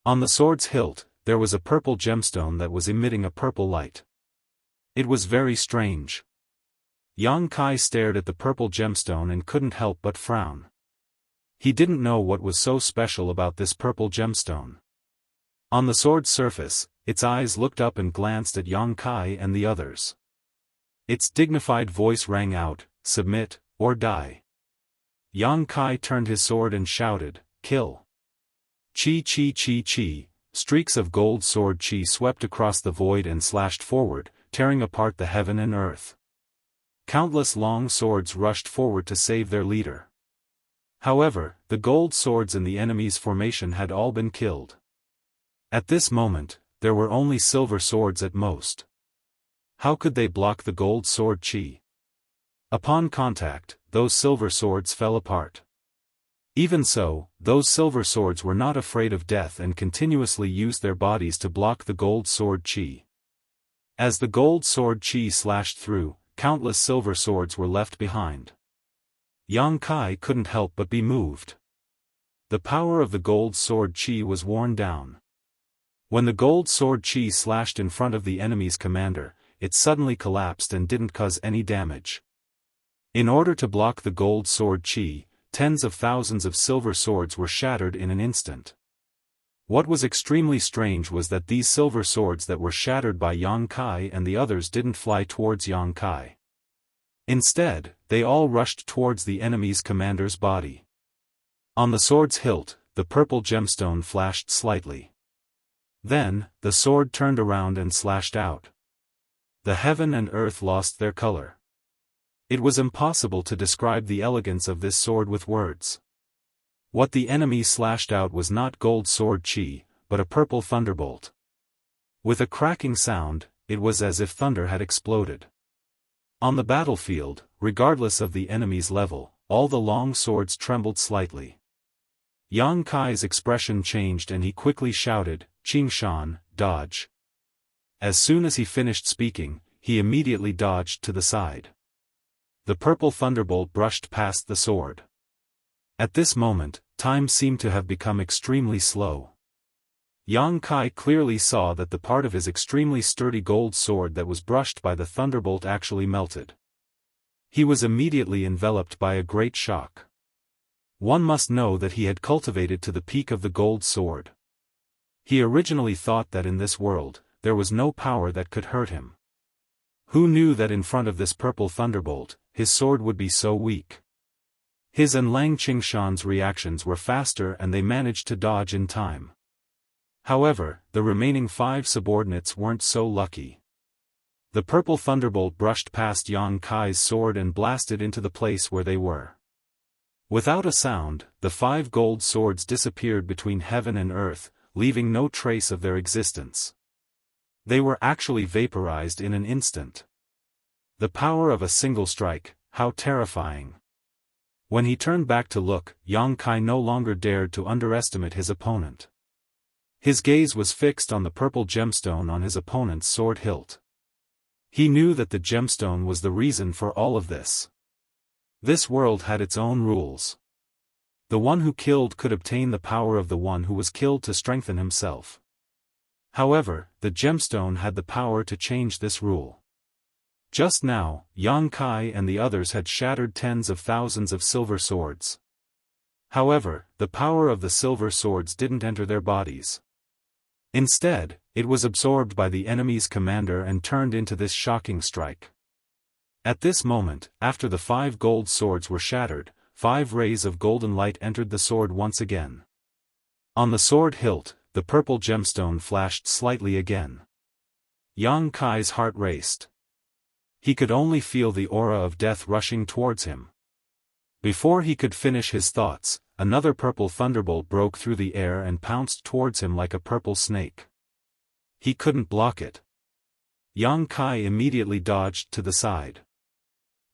On the sword's hilt, there was a purple gemstone that was emitting a purple light. It was very strange. Yang Kai stared at the purple gemstone and couldn't help but frown. He didn't know what was so special about this purple gemstone. On the sword's surface, its eyes looked up and glanced at Yang Kai and the others. Its dignified voice rang out, "Submit, or die." Yang Kai turned his sword and shouted, "Kill!" Chi chi chi chi, streaks of gold sword chi swept across the void and slashed forward, tearing apart the heaven and earth. Countless long swords rushed forward to save their leader. However, the gold swords in the enemy's formation had all been killed. At this moment, there were only silver swords at most. How could they block the gold sword chi? Upon contact, those silver swords fell apart. Even so, those silver swords were not afraid of death and continuously used their bodies to block the gold sword chi. As the gold sword chi slashed through, countless silver swords were left behind. Yang Kai couldn't help but be moved. The power of the gold sword chi was worn down. When the gold sword chi slashed in front of the enemy's commander, it suddenly collapsed and didn't cause any damage. In order to block the gold sword chi, tens of thousands of silver swords were shattered in an instant. What was extremely strange was that these silver swords that were shattered by Yang Kai and the others didn't fly towards Yang Kai. Instead, they all rushed towards the enemy's commander's body. On the sword's hilt, the purple gemstone flashed slightly. Then, the sword turned around and slashed out. The heaven and earth lost their color. It was impossible to describe the elegance of this sword with words. What the enemy slashed out was not gold sword chi, but a purple thunderbolt. With a cracking sound, it was as if thunder had exploded. On the battlefield, regardless of the enemy's level, all the long swords trembled slightly. Yang Kai's expression changed and he quickly shouted, "Qingshan, dodge." As soon as he finished speaking, he immediately dodged to the side. The purple thunderbolt brushed past the sword. At this moment, time seemed to have become extremely slow. Yang Kai clearly saw that the part of his extremely sturdy gold sword that was brushed by the thunderbolt actually melted. He was immediately enveloped by a great shock. One must know that he had cultivated to the peak of the gold sword. He originally thought that in this world, there was no power that could hurt him. Who knew that in front of this purple thunderbolt, his sword would be so weak? His and Lang Qingshan's reactions were faster and they managed to dodge in time. However, the remaining 5 subordinates weren't so lucky. The purple thunderbolt brushed past Yang Kai's sword and blasted into the place where they were. Without a sound, the 5 gold swords disappeared between heaven and earth, leaving no trace of their existence. They were actually vaporized in an instant. The power of a single strike, how terrifying. When he turned back to look, Yang Kai no longer dared to underestimate his opponent. His gaze was fixed on the purple gemstone on his opponent's sword hilt. He knew that the gemstone was the reason for all of this. This world had its own rules. The one who killed could obtain the power of the one who was killed to strengthen himself. However, the gemstone had the power to change this rule. Just now, Yang Kai and the others had shattered tens of thousands of silver swords. However, the power of the silver swords didn't enter their bodies. Instead, it was absorbed by the enemy's commander and turned into this shocking strike. At this moment, after the 5 gold swords were shattered, 5 rays of golden light entered the sword once again. On the sword hilt, the purple gemstone flashed slightly again. Yang Kai's heart raced. He could only feel the aura of death rushing towards him. Before he could finish his thoughts, another purple thunderbolt broke through the air and pounced towards him like a purple snake. He couldn't block it. Yang Kai immediately dodged to the side.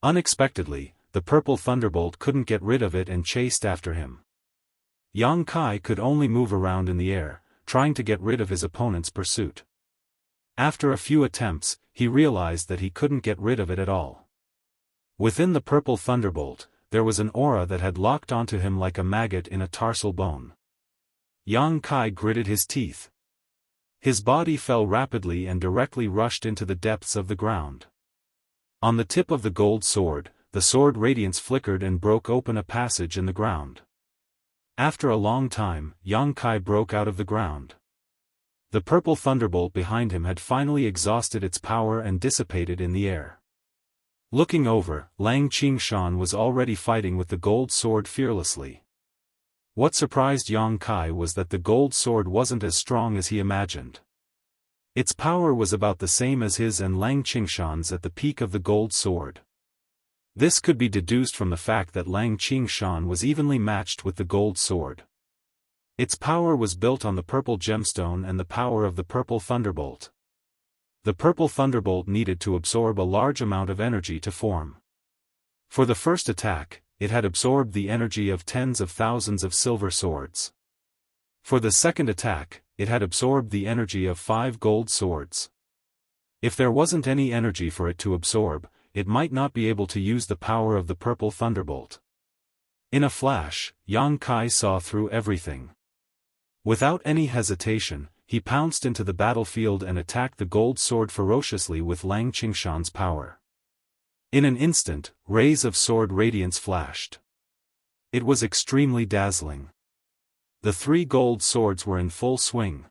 Unexpectedly, the purple thunderbolt couldn't get rid of it and chased after him. Yang Kai could only move around in the air, trying to get rid of his opponent's pursuit. After a few attempts, he realized that he couldn't get rid of it at all. Within the purple thunderbolt, there was an aura that had locked onto him like a maggot in a tarsal bone. Yang Kai gritted his teeth. His body fell rapidly and directly rushed into the depths of the ground. On the tip of the gold sword, the sword radiance flickered and broke open a passage in the ground. After a long time, Yang Kai broke out of the ground. The purple thunderbolt behind him had finally exhausted its power and dissipated in the air. Looking over, Lang Qingshan was already fighting with the gold sword fearlessly. What surprised Yang Kai was that the gold sword wasn't as strong as he imagined. Its power was about the same as his and Lang Qingshan's at the peak of the gold sword. This could be deduced from the fact that Lang Qingshan was evenly matched with the gold sword. Its power was built on the purple gemstone and the power of the purple thunderbolt. The purple thunderbolt needed to absorb a large amount of energy to form. For the first attack, it had absorbed the energy of tens of thousands of silver swords. For the second attack, it had absorbed the energy of 5 gold swords. If there wasn't any energy for it to absorb, it might not be able to use the power of the purple thunderbolt. In a flash, Yang Kai saw through everything. Without any hesitation, he pounced into the battlefield and attacked the gold sword ferociously with Lang Qingshan's power. In an instant, rays of sword radiance flashed. It was extremely dazzling. The 3 gold swords were in full swing.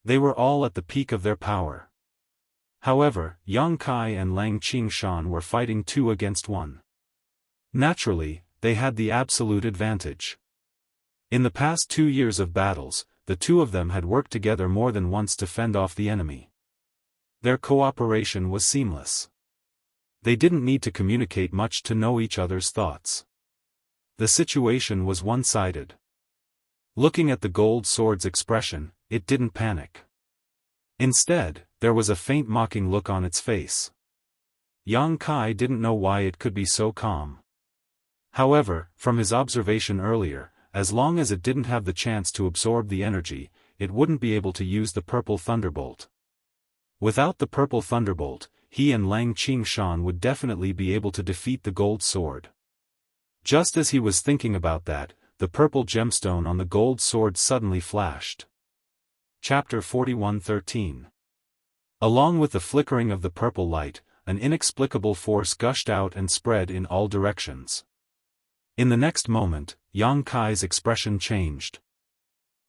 They were all at the peak of their power. However, Yang Kai and Lang Qingshan were fighting 2 against 1. Naturally, they had the absolute advantage. In the past 2 years of battles, the 2 of them had worked together more than once to fend off the enemy. Their cooperation was seamless. They didn't need to communicate much to know each other's thoughts. The situation was one-sided. Looking at the gold sword's expression, it didn't panic. Instead, there was a faint mocking look on its face. Yang Kai didn't know why it could be so calm. However, from his observation earlier, as long as it didn't have the chance to absorb the energy, it wouldn't be able to use the purple thunderbolt. Without the purple thunderbolt, he and Lang Qingshan would definitely be able to defeat the gold sword. Just as he was thinking about that, the purple gemstone on the gold sword suddenly flashed. Chapter 41:13. Along with the flickering of the purple light, an inexplicable force gushed out and spread in all directions. In the next moment, Yang Kai's expression changed.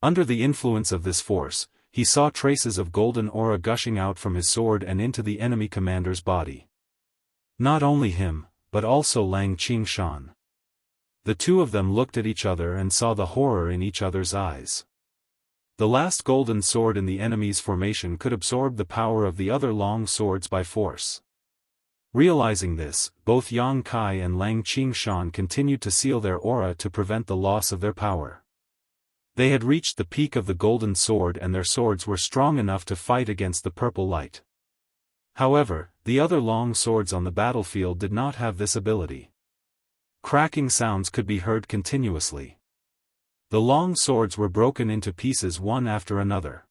Under the influence of this force, he saw traces of golden aura gushing out from his sword and into the enemy commander's body. Not only him, but also Lang Qingshan. The 2 of them looked at each other and saw the horror in each other's eyes. The last golden sword in the enemy's formation could absorb the power of the other long swords by force. Realizing this, both Yang Kai and Lang Qingshan continued to seal their aura to prevent the loss of their power. They had reached the peak of the golden sword and their swords were strong enough to fight against the purple light. However, the other long swords on the battlefield did not have this ability. Cracking sounds could be heard continuously. The long swords were broken into pieces one after another.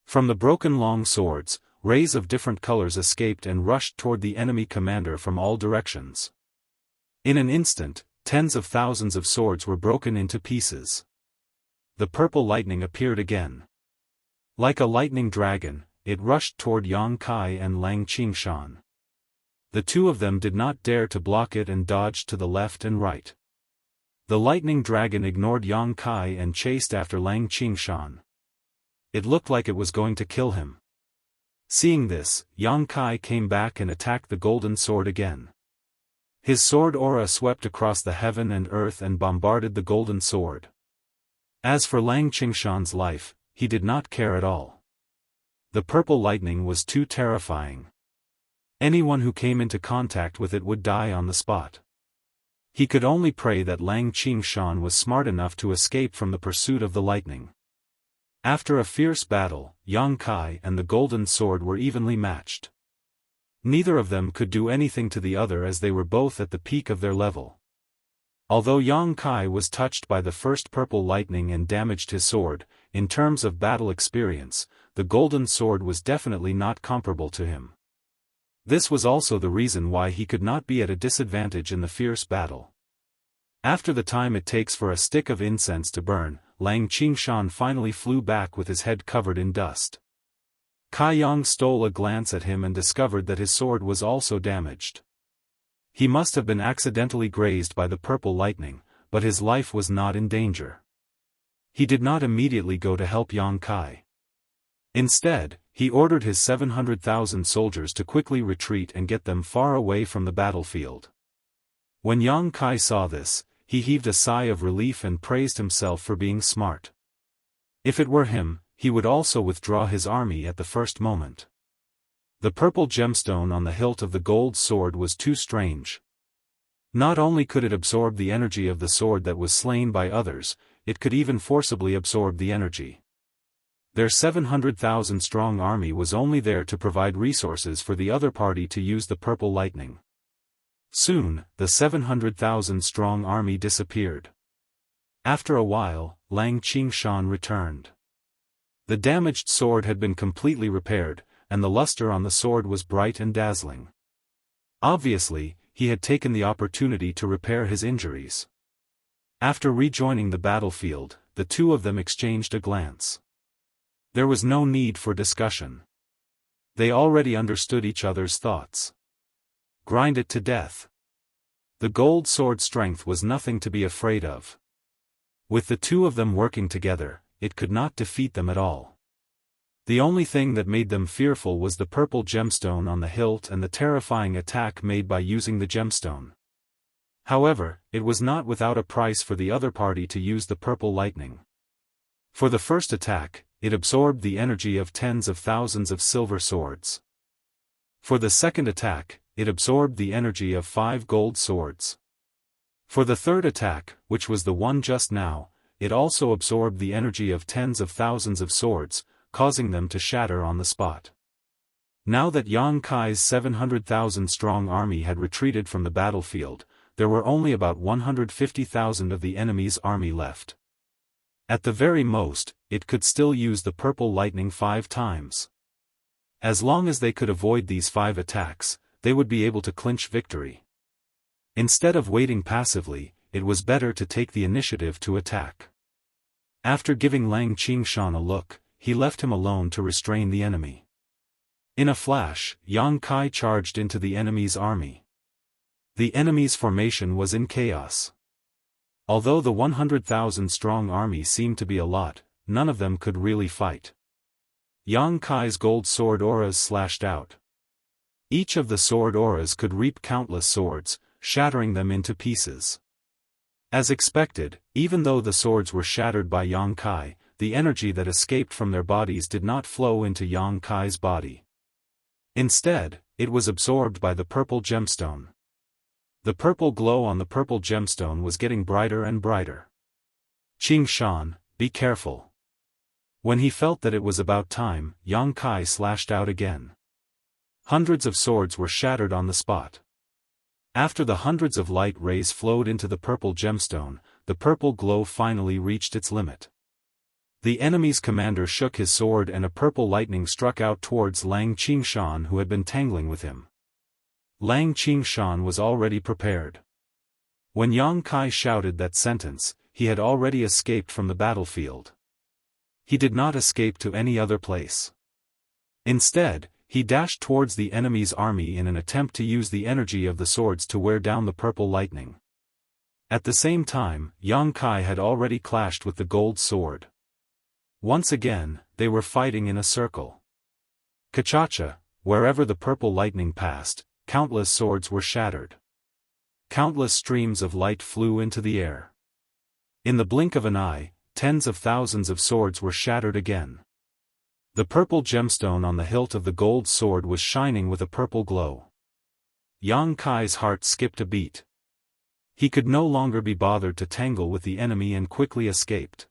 From the broken long swords, rays of different colors escaped and rushed toward the enemy commander from all directions. In an instant, tens of thousands of swords were broken into pieces. The purple lightning appeared again. Like a lightning dragon, it rushed toward Yang Kai and Lang Qingshan. The two of them did not dare to block it and dodged to the left and right. The lightning dragon ignored Yang Kai and chased after Lang Qingshan. It looked like it was going to kill him. Seeing this, Yang Kai came back and attacked the golden sword again. His sword aura swept across the heaven and earth and bombarded the golden sword. As for Lang Qingshan's life, he did not care at all. The purple lightning was too terrifying. Anyone who came into contact with it would die on the spot. He could only pray that Lang Qingshan was smart enough to escape from the pursuit of the lightning. After a fierce battle, Yang Kai and the golden sword were evenly matched. Neither of them could do anything to the other as they were both at the peak of their level. Although Yang Kai was touched by the first purple lightning and damaged his sword, in terms of battle experience, the golden sword was definitely not comparable to him. This was also the reason why he could not be at a disadvantage in the fierce battle. After the time it takes for a stick of incense to burn, Lang Qingshan finally flew back with his head covered in dust. Kai Yang stole a glance at him and discovered that his sword was also damaged. He must have been accidentally grazed by the purple lightning, but his life was not in danger. He did not immediately go to help Yang Kai. Instead, he ordered his 700,000 soldiers to quickly retreat and get them far away from the battlefield. When Yang Kai saw this, he heaved a sigh of relief and praised himself for being smart. If it were him, he would also withdraw his army at the first moment. The purple gemstone on the hilt of the gold sword was too strange. Not only could it absorb the energy of the sword that was slain by others, it could even forcibly absorb the energy. Their 700,000 strong army was only there to provide resources for the other party to use the purple lightning. Soon, the 700,000 strong army disappeared. After a while, Lang Qingshan returned. The damaged sword had been completely repaired, and the luster on the sword was bright and dazzling. Obviously, he had taken the opportunity to repair his injuries. After rejoining the battlefield, the two of them exchanged a glance. There was no need for discussion. They already understood each other's thoughts. Grind it to death. The gold sword's strength was nothing to be afraid of. With the two of them working together, it could not defeat them at all. The only thing that made them fearful was the purple gemstone on the hilt and the terrifying attack made by using the gemstone. However, it was not without a price for the other party to use the purple lightning. For the first attack, it absorbed the energy of tens of thousands of silver swords. For the second attack, it absorbed the energy of 5 gold swords. For the third attack, which was the one just now, it also absorbed the energy of tens of thousands of swords, causing them to shatter on the spot. Now that Yang Kai's 700,000 strong army had retreated from the battlefield, there were only about 150,000 of the enemy's army left. At the very most, it could still use the purple lightning 5 times. As long as they could avoid these 5 attacks, they would be able to clinch victory. Instead of waiting passively, it was better to take the initiative to attack. After giving Lang Qingshan a look, he left him alone to restrain the enemy. In a flash, Yang Kai charged into the enemy's army. The enemy's formation was in chaos. Although the 100,000 strong army seemed to be a lot, none of them could really fight. Yang Kai's gold sword auras slashed out. Each of the sword auras could reap countless swords, shattering them into pieces. As expected, even though the swords were shattered by Yang Kai, the energy that escaped from their bodies did not flow into Yang Kai's body. Instead, it was absorbed by the purple gemstone. The purple glow on the purple gemstone was getting brighter and brighter. Qing Shan, be careful. When he felt that it was about time, Yang Kai slashed out again. Hundreds of swords were shattered on the spot. After the hundreds of light rays flowed into the purple gemstone, the purple glow finally reached its limit. The enemy's commander shook his sword and a purple lightning struck out towards Lang Qingshan, who had been tangling with him. Lang Qingshan was already prepared. When Yang Kai shouted that sentence, he had already escaped from the battlefield. He did not escape to any other place. Instead, he dashed towards the enemy's army in an attempt to use the energy of the swords to wear down the purple lightning. At the same time, Yang Kai had already clashed with the gold sword. Once again, they were fighting in a circle. Kachacha, wherever the purple lightning passed, countless swords were shattered. Countless streams of light flew into the air. In the blink of an eye, tens of thousands of swords were shattered again. The purple gemstone on the hilt of the gold sword was shining with a purple glow. Yang Kai's heart skipped a beat. He could no longer be bothered to tangle with the enemy and quickly escaped.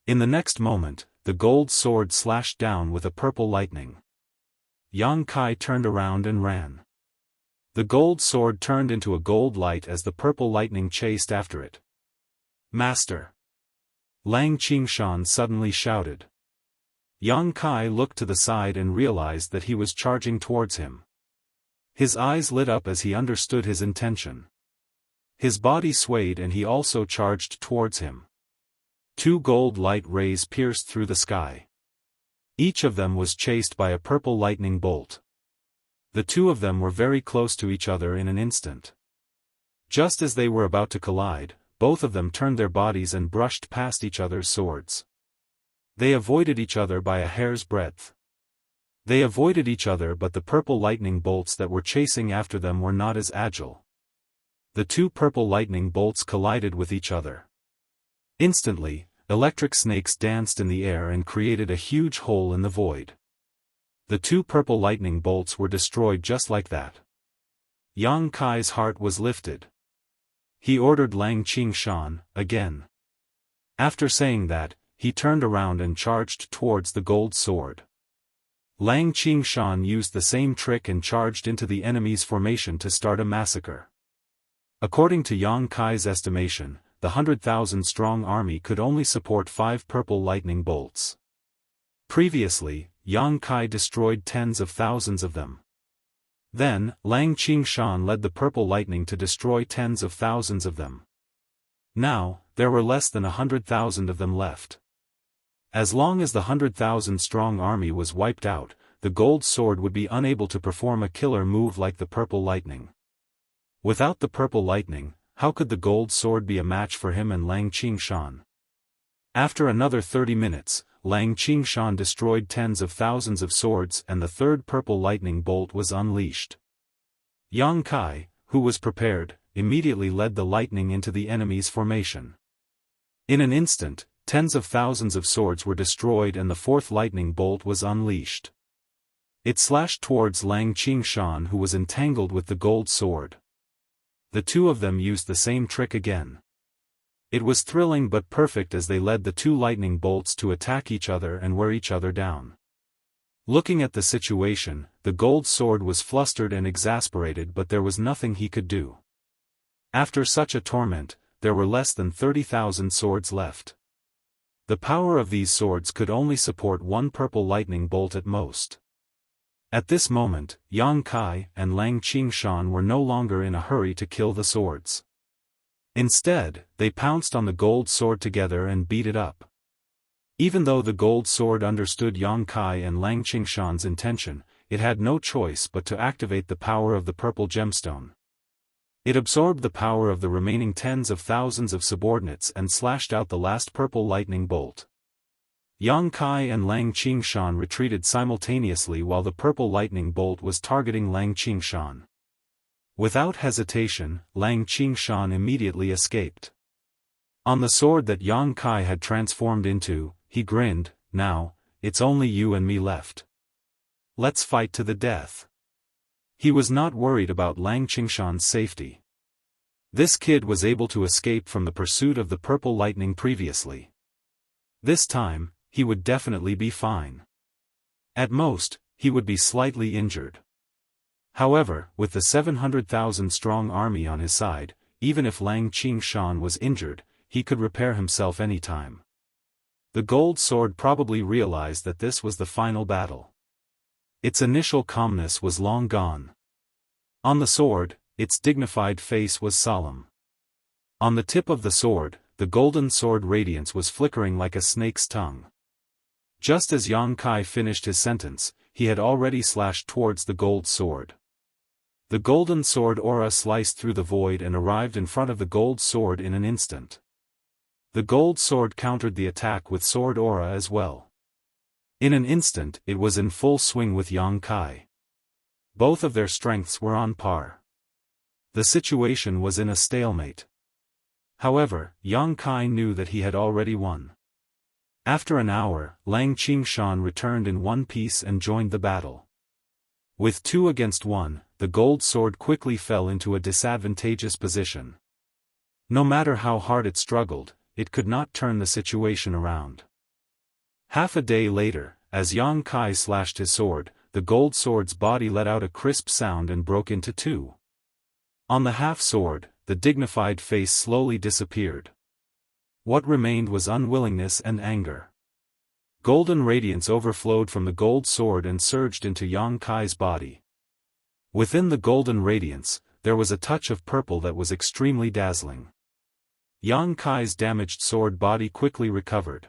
In the next moment, the gold sword slashed down with a purple lightning. Yang Kai turned around and ran. The gold sword turned into a gold light as the purple lightning chased after it. Master! Lang Qingshan suddenly shouted. Yang Kai looked to the side and realized that he was charging towards him. His eyes lit up as he understood his intention. His body swayed and he also charged towards him. Two gold light rays pierced through the sky. Each of them was chased by a purple lightning bolt. The two of them were very close to each other in an instant. Just as they were about to collide, both of them turned their bodies and brushed past each other's swords. They avoided each other by a hair's breadth. They avoided each other, but the purple lightning bolts that were chasing after them were not as agile. The two purple lightning bolts collided with each other. Instantly, electric snakes danced in the air and created a huge hole in the void. The two purple lightning bolts were destroyed just like that. Yang Kai's heart was lifted. He ordered Lang Qingshan, again. After saying that, he turned around and charged towards the gold sword. Lang Qingshan used the same trick and charged into the enemy's formation to start a massacre. According to Yang Kai's estimation, the 100,000-strong army could only support 5 purple lightning bolts. Previously, Yang Kai destroyed tens of thousands of them. Then, Lang Qingshan led the purple lightning to destroy tens of thousands of them. Now, there were less than 100,000 of them left. As long as the 100,000-strong army was wiped out, the gold sword would be unable to perform a killer move like the purple lightning. Without the purple lightning, how could the gold sword be a match for him and Lang Qingshan? After another 30 minutes, Lang Qingshan destroyed tens of thousands of swords and the third purple lightning bolt was unleashed. Yang Kai, who was prepared, immediately led the lightning into the enemy's formation. In an instant, tens of thousands of swords were destroyed and the fourth lightning bolt was unleashed. It slashed towards Lang Qingshan, who was entangled with the gold sword. The two of them used the same trick again. It was thrilling but perfect as they led the two lightning bolts to attack each other and wear each other down. Looking at the situation, the gold sword was flustered and exasperated, but there was nothing he could do. After such a torment, there were less than 30,000 swords left. The power of these swords could only support one purple lightning bolt at most. At this moment, Yang Kai and Lang Qingshan were no longer in a hurry to kill the swords. Instead, they pounced on the gold sword together and beat it up. Even though the gold sword understood Yang Kai and Lang Qingshan's intention, it had no choice but to activate the power of the purple gemstone. It absorbed the power of the remaining tens of thousands of subordinates and slashed out the last purple lightning bolt. Yang Kai and Lang Qingshan retreated simultaneously while the purple lightning bolt was targeting Lang Qingshan. Without hesitation, Lang Qingshan immediately escaped. On the sword that Yang Kai had transformed into, he grinned, now, it's only you and me left. Let's fight to the death. He was not worried about Lang Qingshan's safety. This kid was able to escape from the pursuit of the purple lightning previously. This time, he would definitely be fine. At most, he would be slightly injured. However, with the 700,000-strong army on his side, even if Lang Qingshan was injured, he could repair himself anytime. The gold sword probably realized that this was the final battle. Its initial calmness was long gone. On the sword, its dignified face was solemn. On the tip of the sword, the golden sword radiance was flickering like a snake's tongue. Just as Yang Kai finished his sentence, he had already slashed towards the gold sword. The golden sword aura sliced through the void and arrived in front of the gold sword in an instant. The gold sword countered the attack with sword aura as well. In an instant it was in full swing with Yang Kai. Both of their strengths were on par. The situation was in a stalemate. However, Yang Kai knew that he had already won. After an hour, Lang Qingshan returned in one piece and joined the battle. With 2 against 1, the gold sword quickly fell into a disadvantageous position. No matter how hard it struggled, it could not turn the situation around. Half a day later, as Yang Kai slashed his sword, the gold sword's body let out a crisp sound and broke into 2. On the half sword, the dignified face slowly disappeared. What remained was unwillingness and anger. Golden radiance overflowed from the gold sword and surged into Yang Kai's body. Within the golden radiance, there was a touch of purple that was extremely dazzling. Yang Kai's damaged sword body quickly recovered.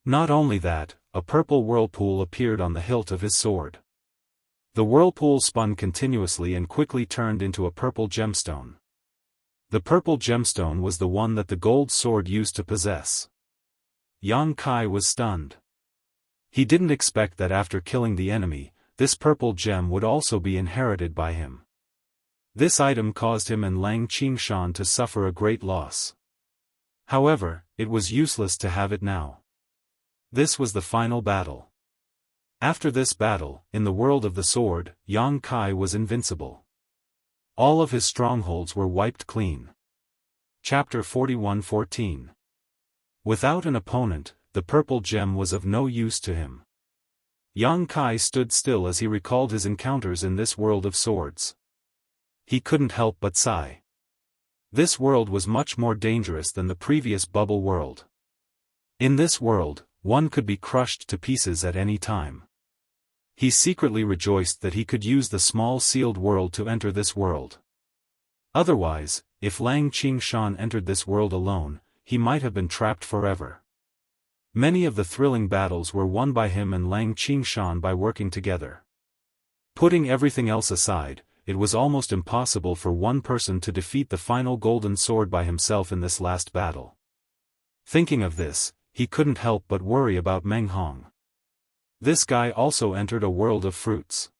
Not only that, a purple whirlpool appeared on the hilt of his sword. The whirlpool spun continuously and quickly turned into a purple gemstone. The purple gemstone was the one that the gold sword used to possess. Yang Kai was stunned. He didn't expect that after killing the enemy, this purple gem would also be inherited by him. This item caused him and Lang Qingshan to suffer a great loss. However, it was useless to have it now. This was the final battle. After this battle, in the world of the sword, Yang Kai was invincible. All of his strongholds were wiped clean. Chapter 41:14. Without an opponent, the purple gem was of no use to him. Yang Kai stood still as he recalled his encounters in this world of swords. He couldn't help but sigh. This world was much more dangerous than the previous bubble world. In this world, one could be crushed to pieces at any time. He secretly rejoiced that he could use the small sealed world to enter this world. Otherwise, if Lang Qingshan entered this world alone, he might have been trapped forever. Many of the thrilling battles were won by him and Lang Qingshan by working together. Putting everything else aside, it was almost impossible for one person to defeat the final golden sword by himself in this last battle. Thinking of this, he couldn't help but worry about Meng Hong. This guy also entered a world of fruits.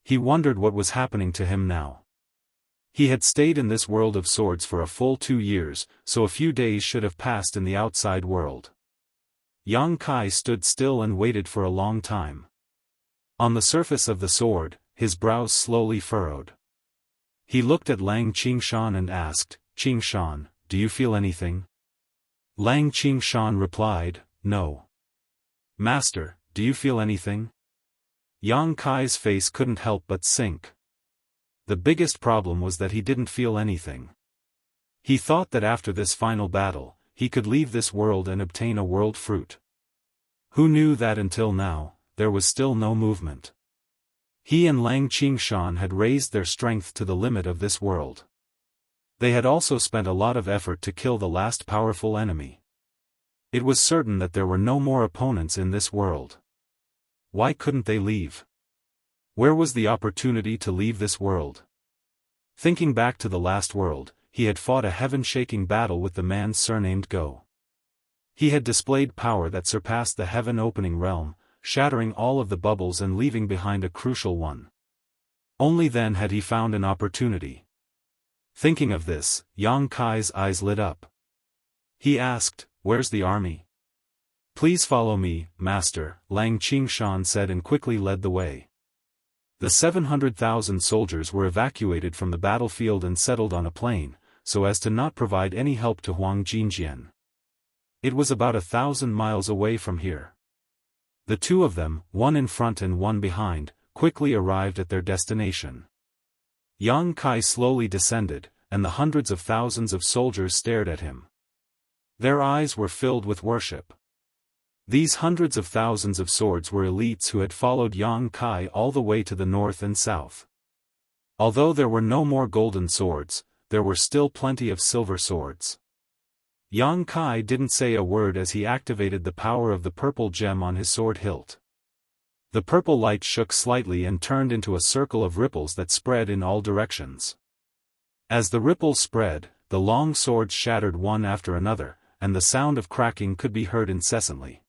He wondered what was happening to him now. He had stayed in this world of swords for a full 2 years, so a few days should have passed in the outside world. Yang Kai stood still and waited for a long time. On the surface of the sword, his brows slowly furrowed. He looked at Lang Qingshan and asked, "Qingshan, do you feel anything?" Lang Qingshan replied, "No." "Master, do you feel anything?" Yang Kai's face couldn't help but sink. The biggest problem was that he didn't feel anything. He thought that after this final battle, he could leave this world and obtain a world fruit. Who knew that until now, there was still no movement. He and Lang Qingshan had raised their strength to the limit of this world. They had also spent a lot of effort to kill the last powerful enemy. It was certain that there were no more opponents in this world. Why couldn't they leave? Where was the opportunity to leave this world? Thinking back to the last world, he had fought a heaven-shaking battle with the man surnamed Go. He had displayed power that surpassed the heaven-opening realm, shattering all of the bubbles and leaving behind a crucial one. Only then had he found an opportunity. Thinking of this, Yang Kai's eyes lit up. He asked, "Where's the army?" Please follow me, Master, Lang Qingshan said and quickly led the way. The 700,000 soldiers were evacuated from the battlefield and settled on a plain, so as to not provide any help to Huang Jinjian. It was about 1,000 miles away from here. The two of them, one in front and one behind, quickly arrived at their destination. Yang Kai slowly descended, and the hundreds of thousands of soldiers stared at him. Their eyes were filled with worship. These hundreds of thousands of swords were elites who had followed Yang Kai all the way to the north and south. Although there were no more golden swords, there were still plenty of silver swords. Yang Kai didn't say a word as he activated the power of the purple gem on his sword hilt. The purple light shook slightly and turned into a circle of ripples that spread in all directions. As the ripples spread, the long swords shattered one after another, and the sound of cracking could be heard incessantly.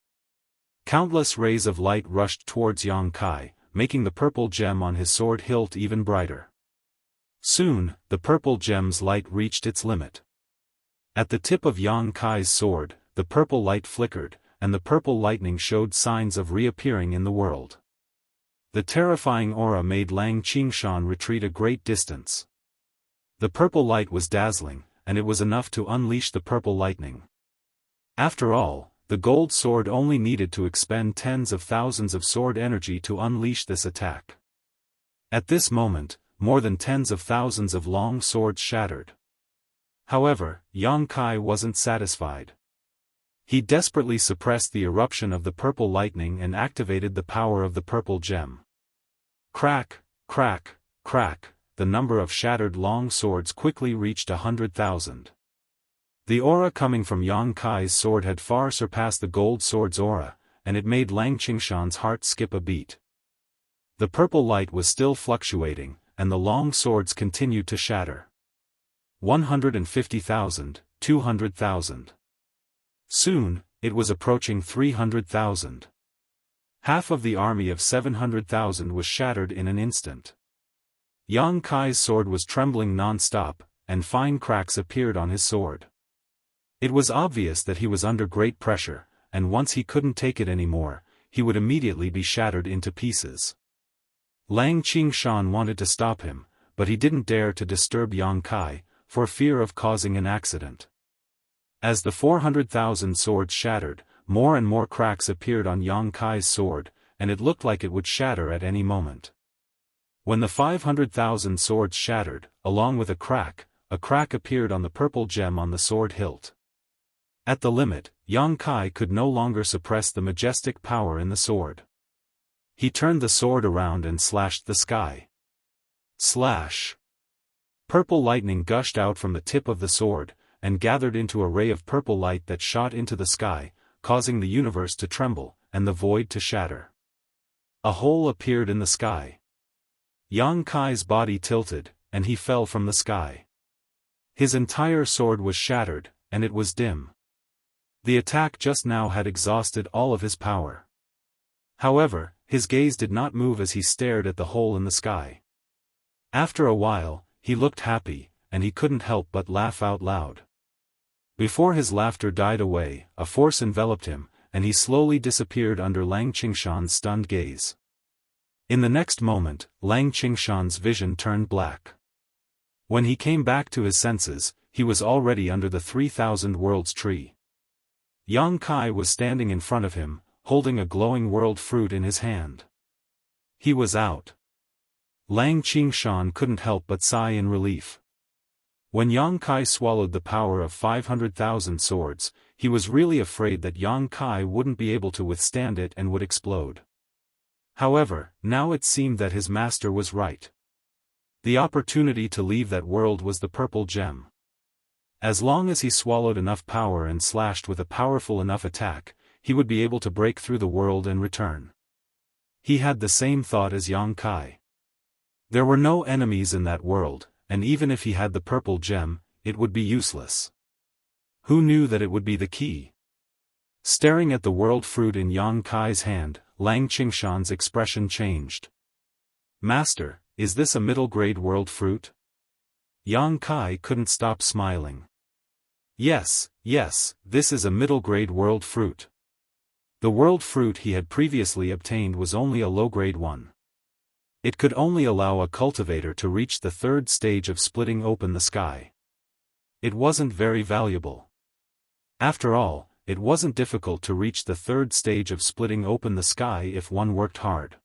Countless rays of light rushed towards Yang Kai, making the purple gem on his sword hilt even brighter. Soon, the purple gem's light reached its limit. At the tip of Yang Kai's sword, the purple light flickered, and the purple lightning showed signs of reappearing in the world. The terrifying aura made Lang Qingshan retreat a great distance. The purple light was dazzling, and it was enough to unleash the purple lightning. After all, the gold sword only needed to expend tens of thousands of sword energy to unleash this attack. At this moment, more than tens of thousands of long swords shattered. However, Yang Kai wasn't satisfied. He desperately suppressed the eruption of the purple lightning and activated the power of the purple gem. Crack, crack, crack, the number of shattered long swords quickly reached 100,000. The aura coming from Yang Kai's sword had far surpassed the gold sword's aura, and it made Lang Qingshan's heart skip a beat. The purple light was still fluctuating, and the long swords continued to shatter. 150,000, 200,000. Soon, it was approaching 300,000. Half of the army of 700,000 was shattered in an instant. Yang Kai's sword was trembling non-stop, and fine cracks appeared on his sword. It was obvious that he was under great pressure, and once he couldn't take it anymore, he would immediately be shattered into pieces. Lang Qingshan wanted to stop him, but he didn't dare to disturb Yang Kai, for fear of causing an accident. As the 400,000 swords shattered, more and more cracks appeared on Yang Kai's sword, and it looked like it would shatter at any moment. When the 500,000 swords shattered, along with a crack appeared on the purple gem on the sword hilt. At the limit, Yang Kai could no longer suppress the majestic power in the sword. He turned the sword around and slashed the sky. Slash! Purple lightning gushed out from the tip of the sword, and gathered into a ray of purple light that shot into the sky, causing the universe to tremble, and the void to shatter. A hole appeared in the sky. Yang Kai's body tilted, and he fell from the sky. His entire sword was shattered, and it was dim. The attack just now had exhausted all of his power. However, his gaze did not move as he stared at the hole in the sky. After a while, he looked happy, and he couldn't help but laugh out loud. Before his laughter died away, a force enveloped him, and he slowly disappeared under Lang Qingshan's stunned gaze. In the next moment, Lang Qingshan's vision turned black. When he came back to his senses, he was already under the 3,000 Worlds tree. Yang Kai was standing in front of him, holding a glowing world fruit in his hand. He was out. Lang Qingshan couldn't help but sigh in relief. When Yang Kai swallowed the power of 500,000 swords, he was really afraid that Yang Kai wouldn't be able to withstand it and would explode. However, now it seemed that his master was right. The opportunity to leave that world was the purple gem. As long as he swallowed enough power and slashed with a powerful enough attack, he would be able to break through the world and return. He had the same thought as Yang Kai. There were no enemies in that world, and even if he had the purple gem, it would be useless. Who knew that it would be the key? Staring at the world fruit in Yang Kai's hand, Lang Qingshan's expression changed. Master, is this a middle-grade world fruit? Yang Kai couldn't stop smiling. Yes, this is a middle-grade world fruit. The world fruit he had previously obtained was only a low-grade one. It could only allow a cultivator to reach the third stage of splitting open the sky. It wasn't very valuable. After all, it wasn't difficult to reach the third stage of splitting open the sky if one worked hard.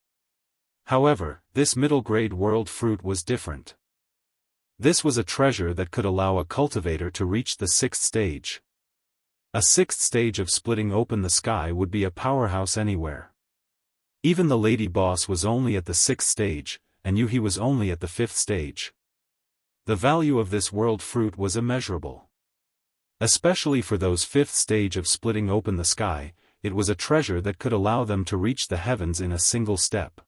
However, this middle-grade world fruit was different. This was a treasure that could allow a cultivator to reach the sixth stage. A sixth stage of splitting open the sky would be a powerhouse anywhere. Even the lady boss was only at the sixth stage, and Yuhi was only at the fifth stage. The value of this world fruit was immeasurable. Especially for those fifth stage of splitting open the sky, it was a treasure that could allow them to reach the heavens in a single step.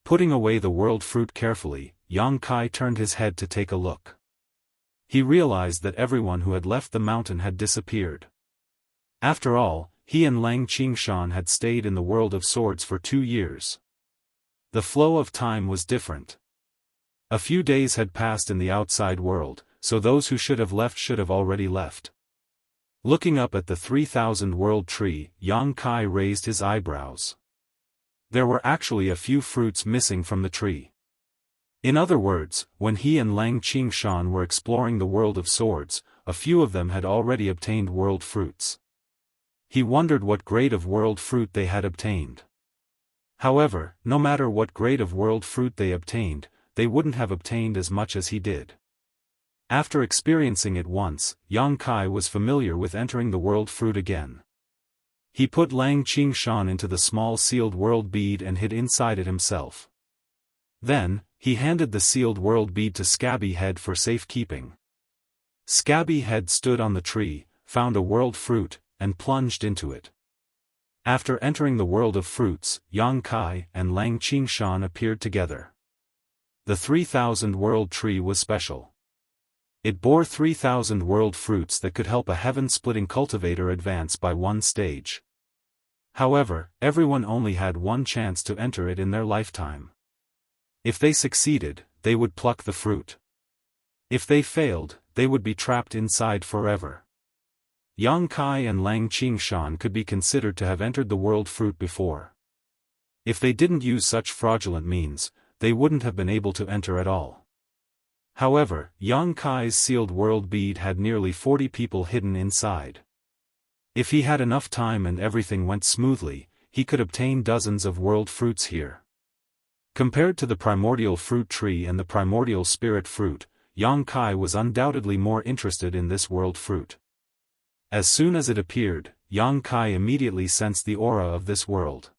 Putting away the world fruit carefully, Yang Kai turned his head to take a look. He realized that everyone who had left the mountain had disappeared. After all, he and Lang Qingshan had stayed in the world of swords for 2 years. The flow of time was different. A few days had passed in the outside world, so those who should have left should have already left. Looking up at the 3,000 world tree, Yang Kai raised his eyebrows. There were actually a few fruits missing from the tree. In other words, when he and Lang Qingshan were exploring the world of swords, a few of them had already obtained world fruits. He wondered what grade of world fruit they had obtained. However, no matter what grade of world fruit they obtained, they wouldn't have obtained as much as he did. After experiencing it once, Yang Kai was familiar with entering the world fruit again. He put Lang Qingshan into the small sealed world bead and hid inside it himself. Then, he handed the sealed world bead to Scabby Head for safekeeping. Scabby Head stood on the tree, found a world fruit, and plunged into it. After entering the world of fruits, Yang Kai and Lang Qingshan appeared together. The 3,000 world tree was special. It bore 3,000 world fruits that could help a heaven-splitting cultivator advance by 1 stage. However, everyone only had 1 chance to enter it in their lifetime. If they succeeded, they would pluck the fruit. If they failed, they would be trapped inside forever. Yang Kai and Lang Qingshan could be considered to have entered the world fruit before. If they didn't use such fraudulent means, they wouldn't have been able to enter at all. However, Yang Kai's sealed world bead had nearly 40 people hidden inside. If he had enough time and everything went smoothly, he could obtain dozens of world fruits here. Compared to the primordial fruit tree and the primordial spirit fruit, Yang Kai was undoubtedly more interested in this world fruit. As soon as it appeared, Yang Kai immediately sensed the aura of this world.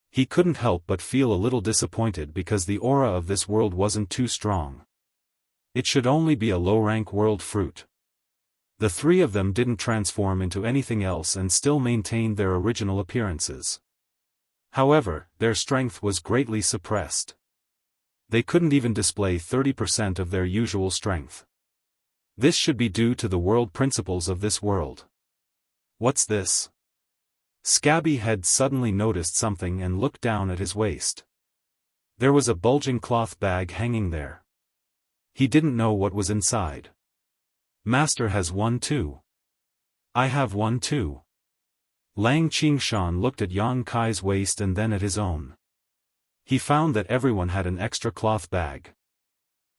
He couldn't help but feel a little disappointed because the aura of this world wasn't too strong. It should only be a low-rank world fruit. The 3 of them didn't transform into anything else and still maintained their original appearances. However, their strength was greatly suppressed. They couldn't even display 30% of their usual strength. This should be due to the world principles of this world. What's this? Scabby Head suddenly noticed something and looked down at his waist. There was a bulging cloth bag hanging there. He didn't know what was inside. Master has one too. I have one too. Lang Qingshan looked at Yang Kai's waist and then at his own. He found that everyone had an extra cloth bag.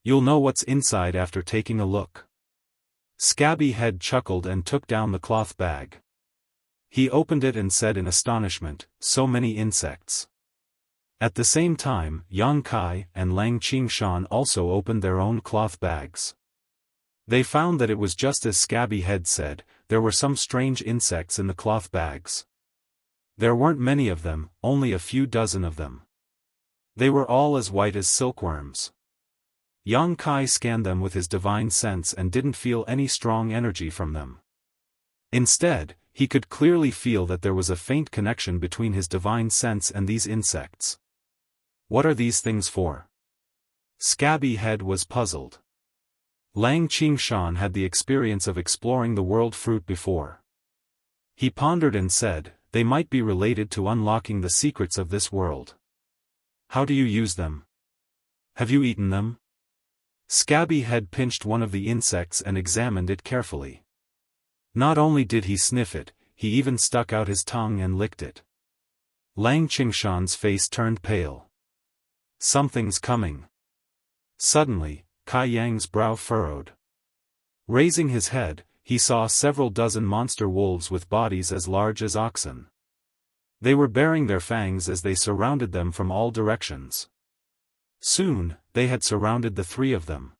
You'll know what's inside after taking a look. Scabby Head chuckled and took down the cloth bag. He opened it and said in astonishment, "So many insects." At the same time, Yang Kai and Lang Qingshan also opened their own cloth bags. They found that it was just as Scabby Head said, there were some strange insects in the cloth bags. There weren't many of them, only a few dozen of them. They were all as white as silkworms. Yang Kai scanned them with his divine sense and didn't feel any strong energy from them. Instead, he could clearly feel that there was a faint connection between his divine sense and these insects. What are these things for? Scabby Head was puzzled. Lang Qingshan had the experience of exploring the world fruit before. He pondered and said, they might be related to unlocking the secrets of this world. How do you use them? Have you eaten them? Scabby Head pinched one of the insects and examined it carefully. Not only did he sniff it, he even stuck out his tongue and licked it. Lang Qingshan's face turned pale. Something's coming. Suddenly, Kai Yang's brow furrowed. Raising his head, he saw several dozen monster wolves with bodies as large as oxen. They were baring their fangs as they surrounded them from all directions. Soon, they had surrounded the three of them.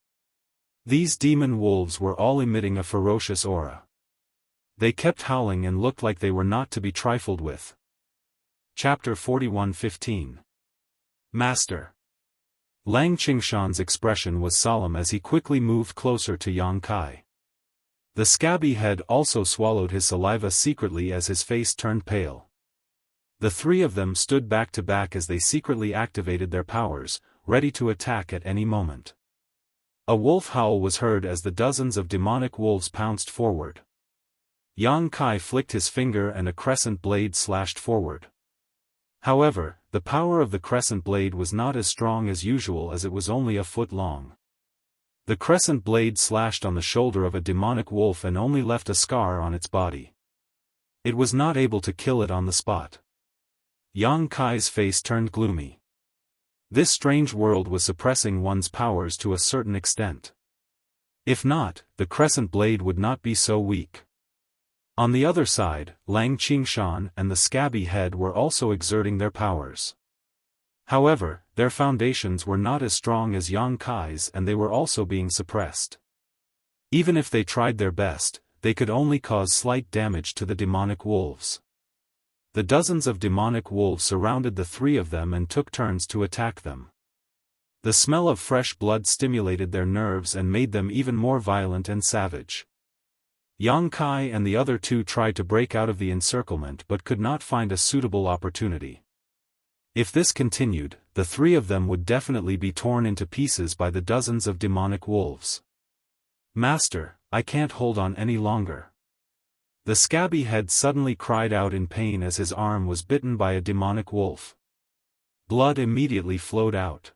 These demon wolves were all emitting a ferocious aura. They kept howling and looked like they were not to be trifled with. Chapter 41:15. Master. Lang Qingshan's expression was solemn as he quickly moved closer to Yang Kai. The scabby head also swallowed his saliva secretly as his face turned pale. The three of them stood back to back as they secretly activated their powers, ready to attack at any moment. A wolf howl was heard as the dozens of demonic wolves pounced forward. Yang Kai flicked his finger and a crescent blade slashed forward. However, the power of the crescent blade was not as strong as usual as it was only a foot long. The crescent blade slashed on the shoulder of a demonic wolf and only left a scar on its body. It was not able to kill it on the spot. Yang Kai's face turned gloomy. This strange world was suppressing one's powers to a certain extent. If not, the crescent blade would not be so weak. On the other side, Lang Qingshan and the scabby head were also exerting their powers. However, their foundations were not as strong as Yang Kai's and they were also being suppressed. Even if they tried their best, they could only cause slight damage to the demonic wolves. The dozens of demonic wolves surrounded the three of them and took turns to attack them. The smell of fresh blood stimulated their nerves and made them even more violent and savage. Yang Kai and the other two tried to break out of the encirclement but could not find a suitable opportunity. If this continued, the three of them would definitely be torn into pieces by the dozens of demonic wolves. Master, I can't hold on any longer. The scabby head suddenly cried out in pain as his arm was bitten by a demonic wolf. Blood immediately flowed out.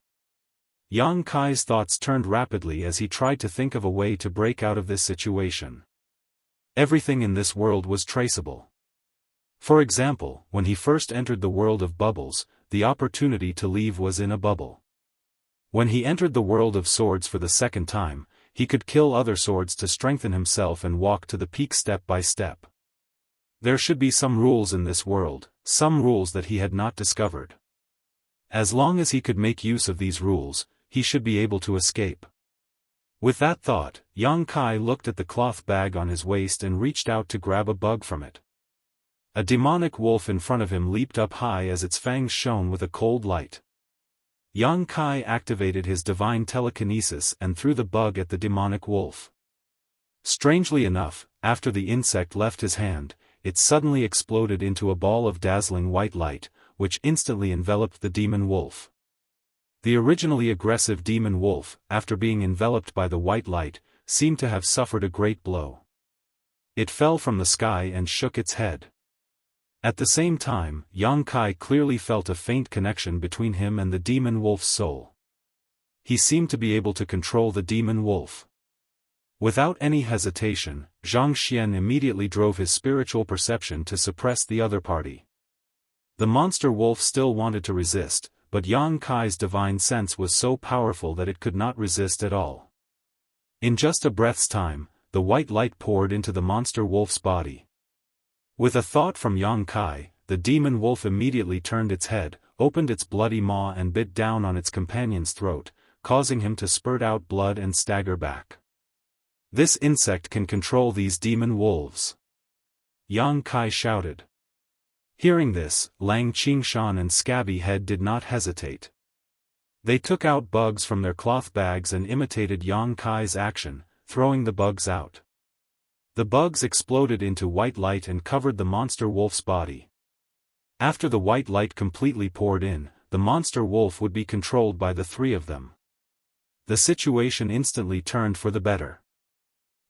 Yang Kai's thoughts turned rapidly as he tried to think of a way to break out of this situation. Everything in this world was traceable. For example, when he first entered the world of bubbles, the opportunity to leave was in a bubble. When he entered the world of swords for the second time, he could kill other swords to strengthen himself and walk to the peak step by step. There should be some rules in this world, some rules that he had not discovered. As long as he could make use of these rules, he should be able to escape. With that thought, Yang Kai looked at the cloth bag on his waist and reached out to grab a bug from it. A demonic wolf in front of him leaped up high as its fangs shone with a cold light. Yang Kai activated his divine telekinesis and threw the bug at the demonic wolf. Strangely enough, after the insect left his hand, it suddenly exploded into a ball of dazzling white light, which instantly enveloped the demon wolf. The originally aggressive demon wolf, after being enveloped by the white light, seemed to have suffered a great blow. It fell from the sky and shook its head. At the same time, Yang Kai clearly felt a faint connection between him and the demon wolf's soul. He seemed to be able to control the demon wolf. Without any hesitation, Zhang Xian immediately drove his spiritual perception to suppress the other party. The monster wolf still wanted to resist, but Yang Kai's divine sense was so powerful that it could not resist at all. In just a breath's time, the white light poured into the monster wolf's body. With a thought from Yang Kai, the demon wolf immediately turned its head, opened its bloody maw and bit down on its companion's throat, causing him to spurt out blood and stagger back. This insect can control these demon wolves. Yang Kai shouted. Hearing this, Lang Qingshan and Scabby Head did not hesitate. They took out bugs from their cloth bags and imitated Yang Kai's action, throwing the bugs out. The bugs exploded into white light and covered the monster wolf's body. After the white light completely poured in, the monster wolf would be controlled by the three of them. The situation instantly turned for the better.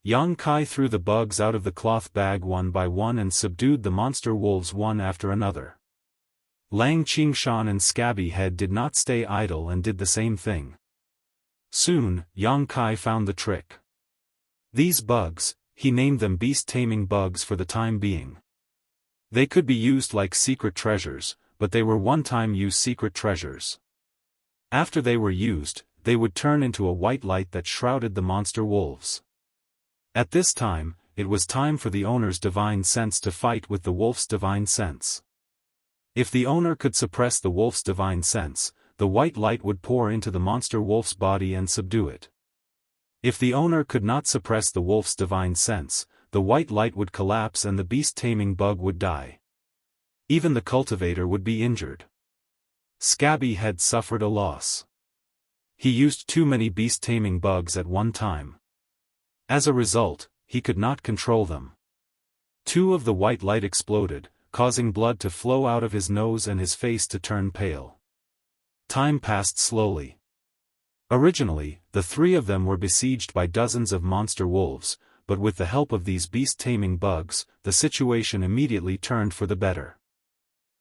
Yang Kai threw the bugs out of the cloth bag one by one and subdued the monster wolves one after another. Lang Qingshan and Scabby Head did not stay idle and did the same thing. Soon, Yang Kai found the trick. These bugs, he named them beast-taming bugs for the time being. They could be used like secret treasures, but they were one-time use secret treasures. After they were used, they would turn into a white light that shrouded the monster wolves. At this time, it was time for the owner's divine sense to fight with the wolf's divine sense. If the owner could suppress the wolf's divine sense, the white light would pour into the monster wolf's body and subdue it. If the owner could not suppress the wolf's divine sense, the white light would collapse and the beast-taming bug would die. Even the cultivator would be injured. Scabby had suffered a loss. He used too many beast-taming bugs at one time. As a result, he could not control them. Two of the white light exploded, causing blood to flow out of his nose and his face to turn pale. Time passed slowly. Originally, the three of them were besieged by dozens of monster wolves, but with the help of these beast-taming bugs, the situation immediately turned for the better.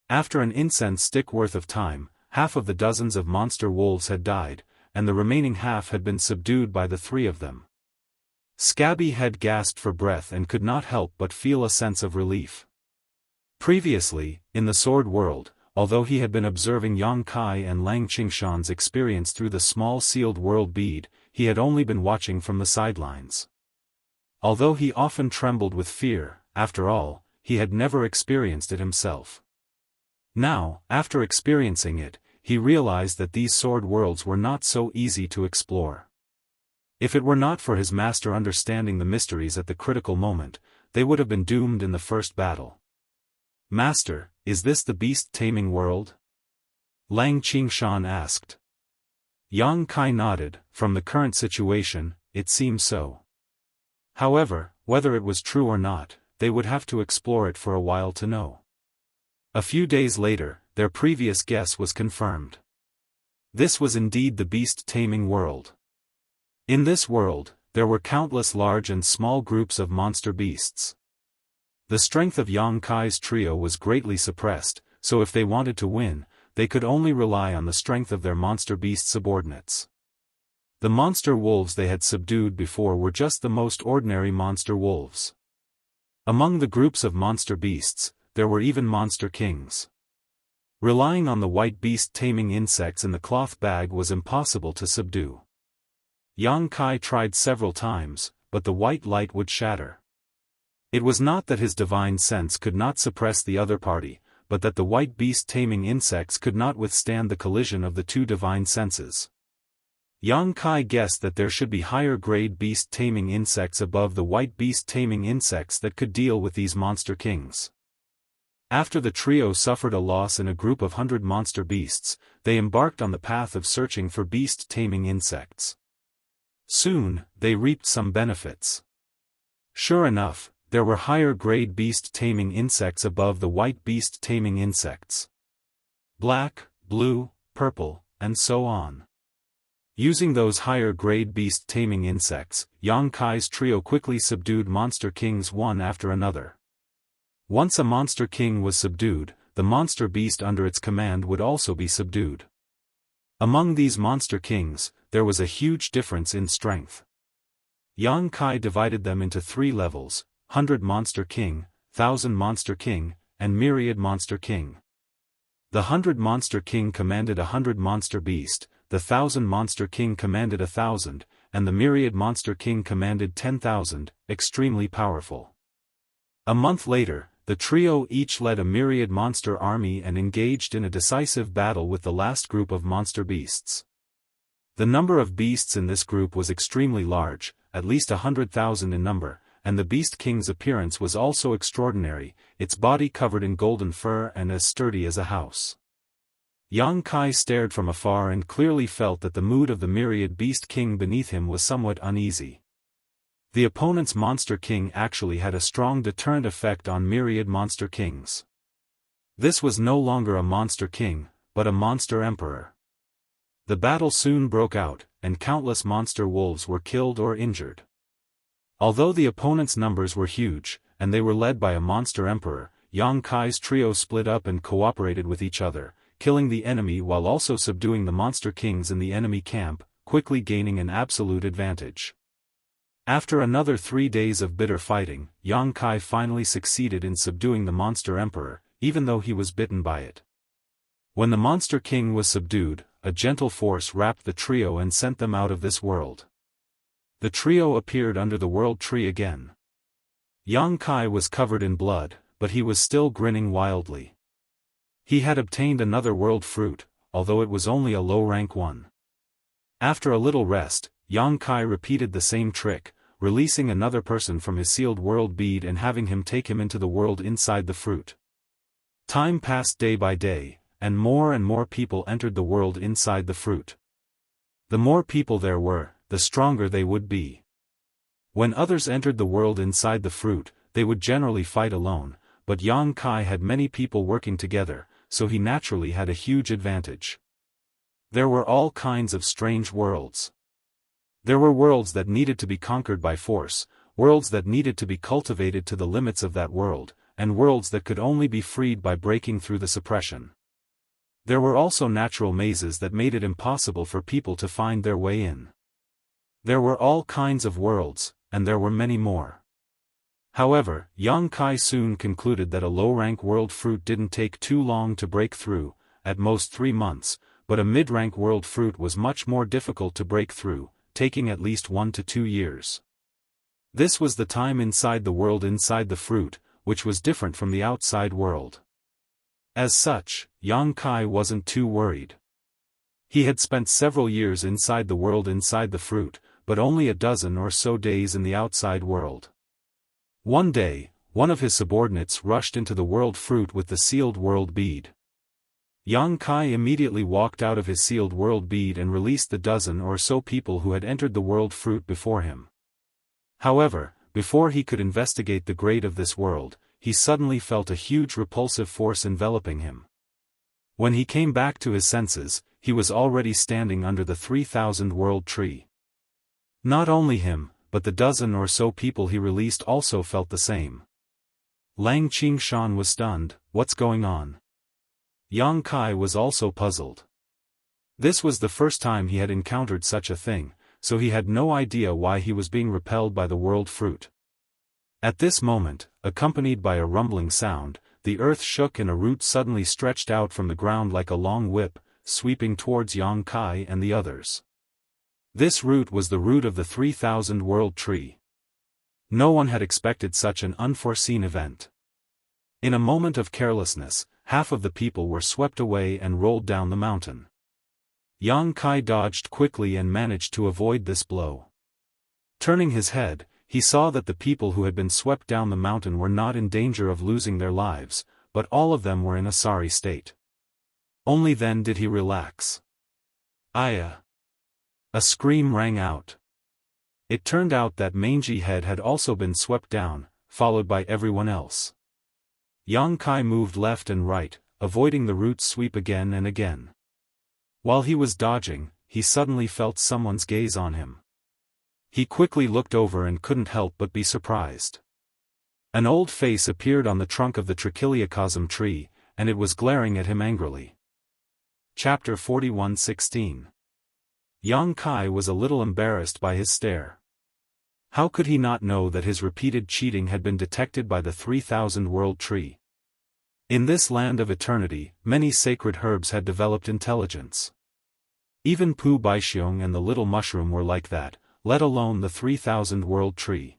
After an incense stick worth of time, half of the dozens of monster wolves had died, and the remaining half had been subdued by the three of them. Scabby had gasped for breath and could not help but feel a sense of relief. Previously, in the sword world, although he had been observing Yang Kai and Lang Qingshan's experience through the small sealed world bead, he had only been watching from the sidelines. Although he often trembled with fear, after all, he had never experienced it himself. Now, after experiencing it, he realized that these sword worlds were not so easy to explore. If it were not for his master understanding the mysteries at the critical moment, they would have been doomed in the first battle. "Master, is this the beast-taming world?" Lang Qingshan asked. Yang Kai nodded. From the current situation, it seemed so. However, whether it was true or not, they would have to explore it for a while to know. A few days later, their previous guess was confirmed. This was indeed the beast-taming world. In this world, there were countless large and small groups of monster beasts. The strength of Yang Kai's trio was greatly suppressed, so if they wanted to win, they could only rely on the strength of their monster beast subordinates. The monster wolves they had subdued before were just the most ordinary monster wolves. Among the groups of monster beasts, there were even monster kings. Relying on the white beast-taming insects in the cloth bag was impossible to subdue. Yang Kai tried several times, but the white light would shatter. It was not that his divine sense could not suppress the other party, but that the white beast-taming insects could not withstand the collision of the two divine senses. Yang Kai guessed that there should be higher-grade beast-taming insects above the white beast-taming insects that could deal with these monster kings. After the trio suffered a loss in a group of 100 monster beasts, they embarked on the path of searching for beast-taming insects. Soon, they reaped some benefits. Sure enough, there were higher-grade beast-taming insects above the white beast-taming insects. Black, blue, purple, and so on. Using those higher-grade beast-taming insects, Yang Kai's trio quickly subdued monster kings one after another. Once a monster king was subdued, the monster beast under its command would also be subdued. Among these monster kings, there was a huge difference in strength. Yang Kai divided them into 3 levels: 100 Monster King, 1000 Monster King, and Myriad Monster King. The 100 Monster King commanded 100 Monster Beast, the 1000 Monster King commanded 1000, and the Myriad Monster King commanded 10,000, extremely powerful. A month later, the trio each led a myriad monster army and engaged in a decisive battle with the last group of monster beasts. The number of beasts in this group was extremely large, at least 100,000 in number, and the Beast King's appearance was also extraordinary, its body covered in golden fur and as sturdy as a house. Yang Kai stared from afar and clearly felt that the mood of the myriad Beast King beneath him was somewhat uneasy. The opponent's Monster King actually had a strong deterrent effect on myriad Monster Kings. This was no longer a Monster King, but a Monster Emperor. The battle soon broke out, and countless monster wolves were killed or injured. Although the opponent's numbers were huge, and they were led by a Monster Emperor, Yang Kai's trio split up and cooperated with each other, killing the enemy while also subduing the Monster Kings in the enemy camp, quickly gaining an absolute advantage. After another 3 days of bitter fighting, Yang Kai finally succeeded in subduing the monster emperor, even though he was bitten by it. When the monster king was subdued, a gentle force wrapped the trio and sent them out of this world. The trio appeared under the world tree again. Yang Kai was covered in blood, but he was still grinning wildly. He had obtained another world fruit, although it was only a low-rank one. After a little rest, Yang Kai repeated the same trick, releasing another person from his sealed world bead and having him take him into the world inside the fruit. Time passed day by day, and more people entered the world inside the fruit. The more people there were, the stronger they would be. When others entered the world inside the fruit, they would generally fight alone, but Yang Kai had many people working together, so he naturally had a huge advantage. There were all kinds of strange worlds. There were worlds that needed to be conquered by force, worlds that needed to be cultivated to the limits of that world, and worlds that could only be freed by breaking through the suppression. There were also natural mazes that made it impossible for people to find their way in. There were all kinds of worlds, and there were many more. However, Yang Kai soon concluded that a low-rank world fruit didn't take too long to break through, at most 3 months, but a mid-rank world fruit was much more difficult to break through, taking at least 1 to 2 years. This was the time inside the world inside the fruit, which was different from the outside world. As such, Yang Kai wasn't too worried. He had spent several years inside the world inside the fruit, but only a dozen or so days in the outside world. One day, one of his subordinates rushed into the world fruit with the sealed world bead. Yang Kai immediately walked out of his sealed world bead and released the dozen or so people who had entered the world fruit before him. However, before he could investigate the grade of this world, he suddenly felt a huge repulsive force enveloping him. When he came back to his senses, he was already standing under the 3,000 world tree. Not only him, but the dozen or so people he released also felt the same. Lang Qingshan was stunned. What's going on? Yang Kai was also puzzled. This was the first time he had encountered such a thing, so he had no idea why he was being repelled by the world fruit. At this moment, accompanied by a rumbling sound, the earth shook and a root suddenly stretched out from the ground like a long whip, sweeping towards Yang Kai and the others. This root was the root of the 3,000 world tree. No one had expected such an unforeseen event. In a moment of carelessness, half of the people were swept away and rolled down the mountain. Yang Kai dodged quickly and managed to avoid this blow. Turning his head, he saw that the people who had been swept down the mountain were not in danger of losing their lives, but all of them were in a sorry state. Only then did he relax. Aya! A scream rang out. It turned out that Mangy Head had also been swept down, followed by everyone else. Yang Kai moved left and right, avoiding the root sweep again and again. While he was dodging, he suddenly felt someone's gaze on him. He quickly looked over and couldn't help but be surprised. An old face appeared on the trunk of the Trichiliacosm tree, and it was glaring at him angrily. Chapter 41:16. Yang Kai was a little embarrassed by his stare. How could he not know that his repeated cheating had been detected by the 3,000 world tree? In this land of eternity, many sacred herbs had developed intelligence. Even Pu Baixiong and the little mushroom were like that, let alone the 3,000 world tree.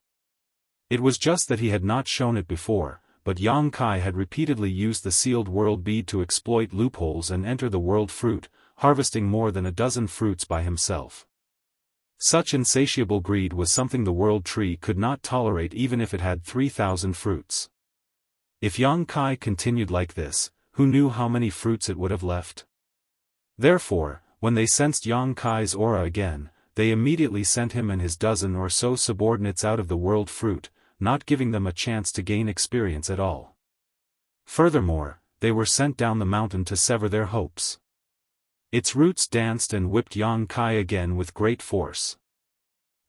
It was just that he had not shown it before, but Yang Kai had repeatedly used the sealed world bead to exploit loopholes and enter the world fruit, harvesting more than a dozen fruits by himself. Such insatiable greed was something the world tree could not tolerate even if it had 3,000 fruits. If Yang Kai continued like this, who knew how many fruits it would have left? Therefore, when they sensed Yang Kai's aura again, they immediately sent him and his dozen or so subordinates out of the world fruit, not giving them a chance to gain experience at all. Furthermore, they were sent down the mountain to sever their hopes. Its roots danced and whipped Yang Kai again with great force.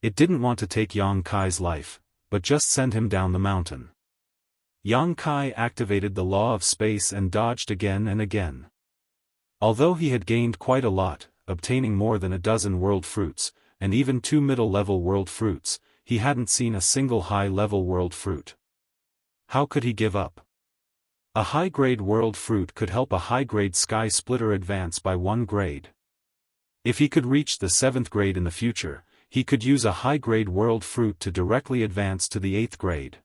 It didn't want to take Yang Kai's life, but just send him down the mountain. Yang Kai activated the law of space and dodged again and again. Although he had gained quite a lot, obtaining more than a dozen world fruits, and even 2 middle-level world fruits, he hadn't seen a single high-level world fruit. How could he give up? A high-grade world fruit could help a high-grade sky splitter advance by 1 grade. If he could reach the 7th grade in the future, he could use a high-grade world fruit to directly advance to the 8th grade.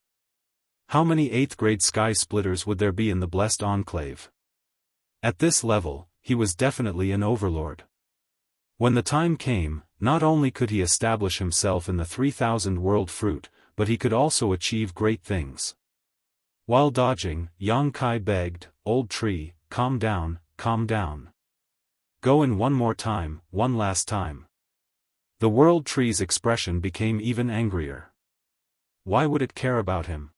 How many 8th grade sky splitters would there be in the Blessed Enclave? At this level, he was definitely an overlord. When the time came, not only could he establish himself in the 3000 world fruit, but he could also achieve great things. While dodging, Yang Kai begged, "Old tree, calm down, calm down. Go in one more time, one last time." The world tree's expression became even angrier. Why would it care about him?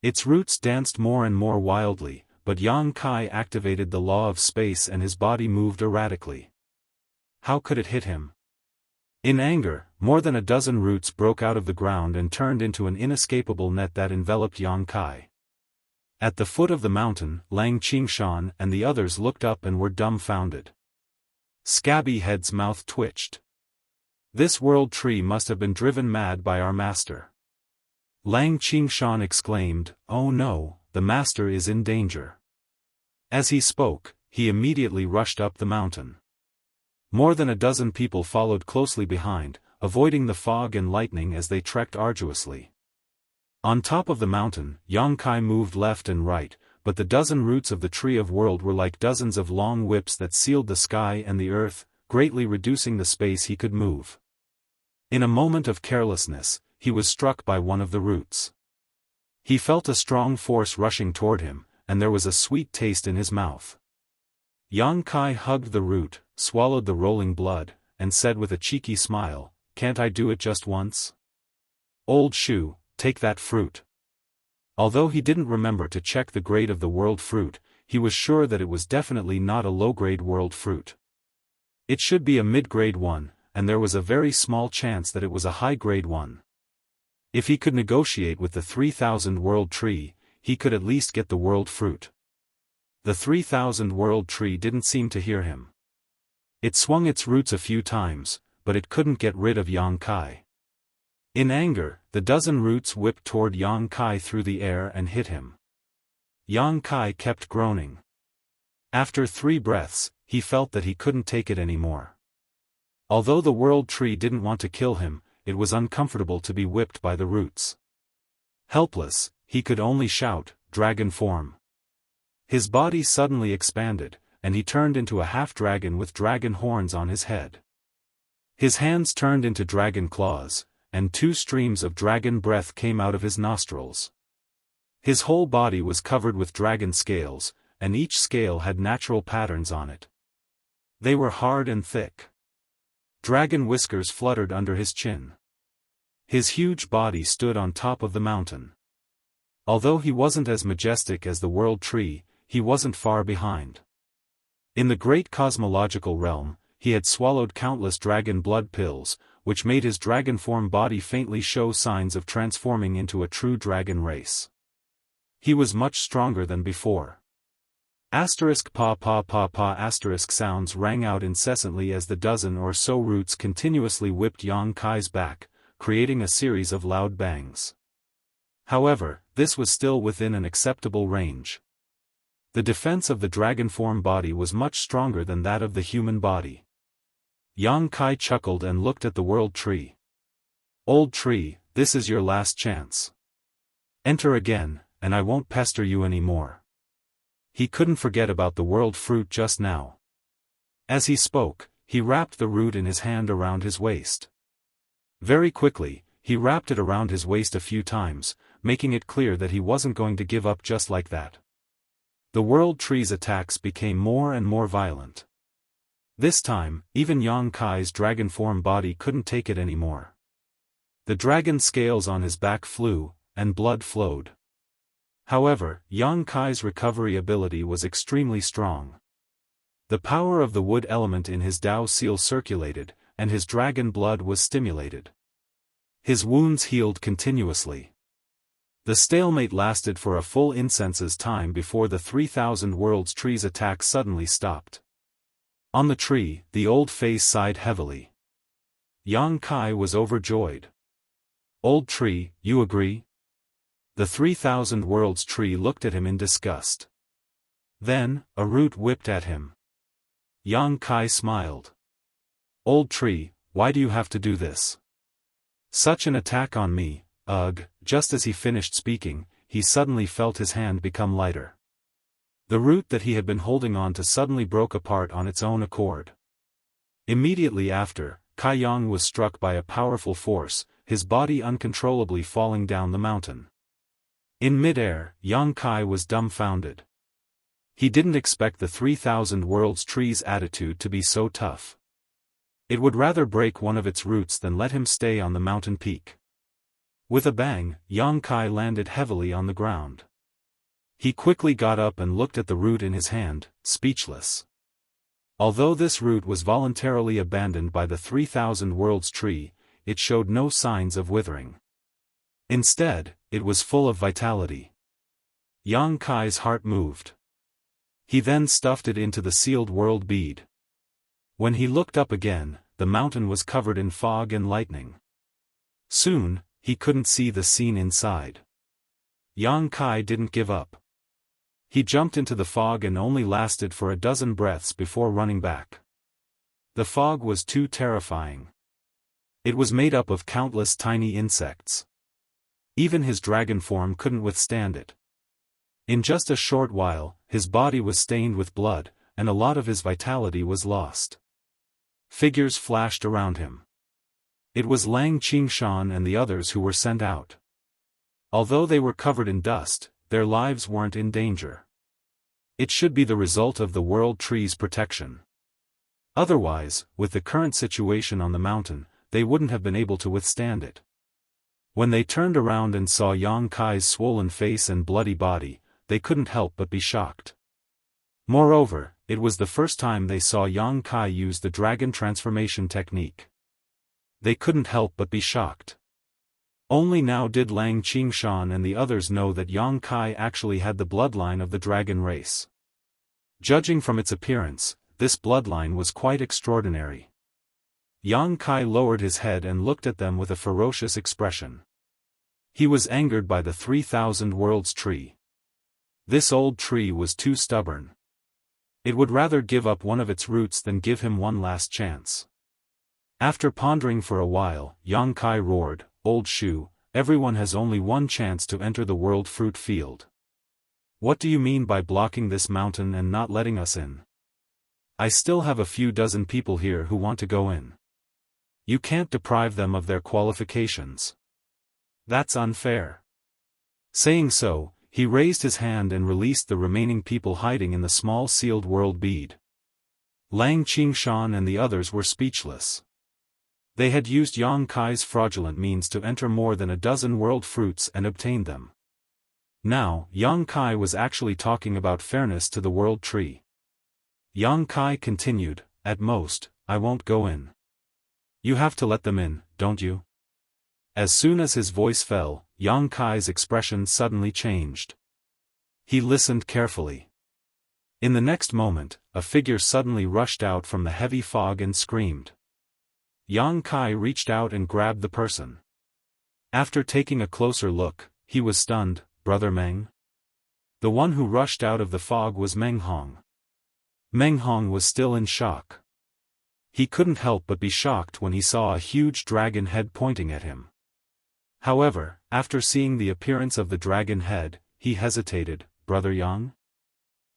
Its roots danced more and more wildly, but Yang Kai activated the law of space and his body moved erratically. How could it hit him? In anger, more than a dozen roots broke out of the ground and turned into an inescapable net that enveloped Yang Kai. At the foot of the mountain, Lang Qingshan and the others looked up and were dumbfounded. Scabby Head's mouth twitched. This world tree must have been driven mad by our master. Lang Qingshan exclaimed, "Oh no, the master is in danger." As he spoke, he immediately rushed up the mountain. More than a dozen people followed closely behind, avoiding the fog and lightning as they trekked arduously. On top of the mountain, Yang Kai moved left and right, but the dozen roots of the Tree of World were like dozens of long whips that sealed the sky and the earth, greatly reducing the space he could move. In a moment of carelessness, he was struck by one of the roots. He felt a strong force rushing toward him, and there was a sweet taste in his mouth. Yang Kai hugged the root, swallowed the rolling blood, and said with a cheeky smile, "Can't I do it just once? Old shoe, take that fruit." Although he didn't remember to check the grade of the world fruit, he was sure that it was definitely not a low-grade world fruit. It should be a mid-grade one, and there was a very small chance that it was a high-grade one. If he could negotiate with the 3000 world tree, he could at least get the world fruit. The 3000 world tree didn't seem to hear him. It swung its roots a few times, but it couldn't get rid of Yang Kai. In anger, the dozen roots whipped toward Yang Kai through the air and hit him. Yang Kai kept groaning. After 3 breaths, he felt that he couldn't take it anymore. Although the world tree didn't want to kill him, it was uncomfortable to be whipped by the roots. Helpless, he could only shout, "Dragon form." His body suddenly expanded, and he turned into a half-dragon with dragon horns on his head. His hands turned into dragon claws, and 2 streams of dragon breath came out of his nostrils. His whole body was covered with dragon scales, and each scale had natural patterns on it. They were hard and thick. Dragon whiskers fluttered under his chin. His huge body stood on top of the mountain. Although he wasn't as majestic as the world tree, he wasn't far behind. In the great cosmological realm, he had swallowed countless dragon blood pills, which made his dragon form body faintly show signs of transforming into a true dragon race. He was much stronger than before. Asterisk pa pa pa pa asterisk sounds rang out incessantly as the dozen or so roots continuously whipped Yang Kai's back, creating a series of loud bangs. However, this was still within an acceptable range. The defense of the dragon form body was much stronger than that of the human body. Yang Kai chuckled and looked at the world tree. "Old tree, this is your last chance. Enter again, and I won't pester you anymore." He couldn't forget about the world fruit just now. As he spoke, he wrapped the root in his hand around his waist. Very quickly, he wrapped it around his waist a few times, making it clear that he wasn't going to give up just like that. The world tree's attacks became more and more violent. This time, even Yang Kai's dragon form body couldn't take it anymore. The dragon scales on his back flew, and blood flowed. However, Yang Kai's recovery ability was extremely strong. The power of the wood element in his Dao seal circulated, and his dragon blood was stimulated. His wounds healed continuously. The stalemate lasted for a full incense's time before the 3000 worlds tree's attack suddenly stopped. On the tree, the old face sighed heavily. Yang Kai was overjoyed. Old tree, you agree? The 3,000 Worlds tree looked at him in disgust. Then, a root whipped at him. Yang Kai smiled. Old tree, why do you have to do this? Such an attack on me, ugh. Just as he finished speaking, he suddenly felt his hand become lighter. The root that he had been holding on to suddenly broke apart on its own accord. Immediately after, Kai Yang was struck by a powerful force, his body uncontrollably falling down the mountain. In mid-air, Yang Kai was dumbfounded. He didn't expect the 3,000 Worlds tree's attitude to be so tough. It would rather break one of its roots than let him stay on the mountain peak. With a bang, Yang Kai landed heavily on the ground. He quickly got up and looked at the root in his hand, speechless. Although this root was voluntarily abandoned by the 3,000 Worlds tree, it showed no signs of withering. Instead, it was full of vitality. Yang Kai's heart moved. He then stuffed it into the sealed world bead. When he looked up again, the mountain was covered in fog and lightning. Soon, he couldn't see the scene inside. Yang Kai didn't give up. He jumped into the fog and only lasted for a dozen breaths before running back. The fog was too terrifying. It was made up of countless tiny insects. Even his dragon form couldn't withstand it. In just a short while, his body was stained with blood, and a lot of his vitality was lost. Figures flashed around him. It was Lang Qingshan and the others who were sent out. Although they were covered in dust, their lives weren't in danger. It should be the result of the World Tree's protection. Otherwise, with the current situation on the mountain, they wouldn't have been able to withstand it. When they turned around and saw Yang Kai's swollen face and bloody body, they couldn't help but be shocked. Moreover, it was the first time they saw Yang Kai use the dragon transformation technique. They couldn't help but be shocked. Only now did Lang Qingshan and the others know that Yang Kai actually had the bloodline of the dragon race. Judging from its appearance, this bloodline was quite extraordinary. Yang Kai lowered his head and looked at them with a ferocious expression. He was angered by the 3,000 Worlds tree. This old tree was too stubborn. It would rather give up one of its roots than give him one last chance. After pondering for a while, Yang Kai roared, "Old Shu, everyone has only one chance to enter the world fruit field. What do you mean by blocking this mountain and not letting us in? I still have a few dozen people here who want to go in. You can't deprive them of their qualifications. That's unfair." Saying so, he raised his hand and released the remaining people hiding in the small sealed world bead. Lang Qingshan and the others were speechless. They had used Yang Kai's fraudulent means to enter more than a dozen world fruits and obtained them. Now, Yang Kai was actually talking about fairness to the world tree. Yang Kai continued, "At most, I won't go in. You have to let them in, don't you?" As soon as his voice fell, Yang Kai's expression suddenly changed. He listened carefully. In the next moment, a figure suddenly rushed out from the heavy fog and screamed. Yang Kai reached out and grabbed the person. After taking a closer look, he was stunned. "Brother Meng?" The one who rushed out of the fog was Meng Hong. Meng Hong was still in shock. He couldn't help but be shocked when he saw a huge dragon head pointing at him. However, after seeing the appearance of the dragon head, he hesitated. "Brother Yang?"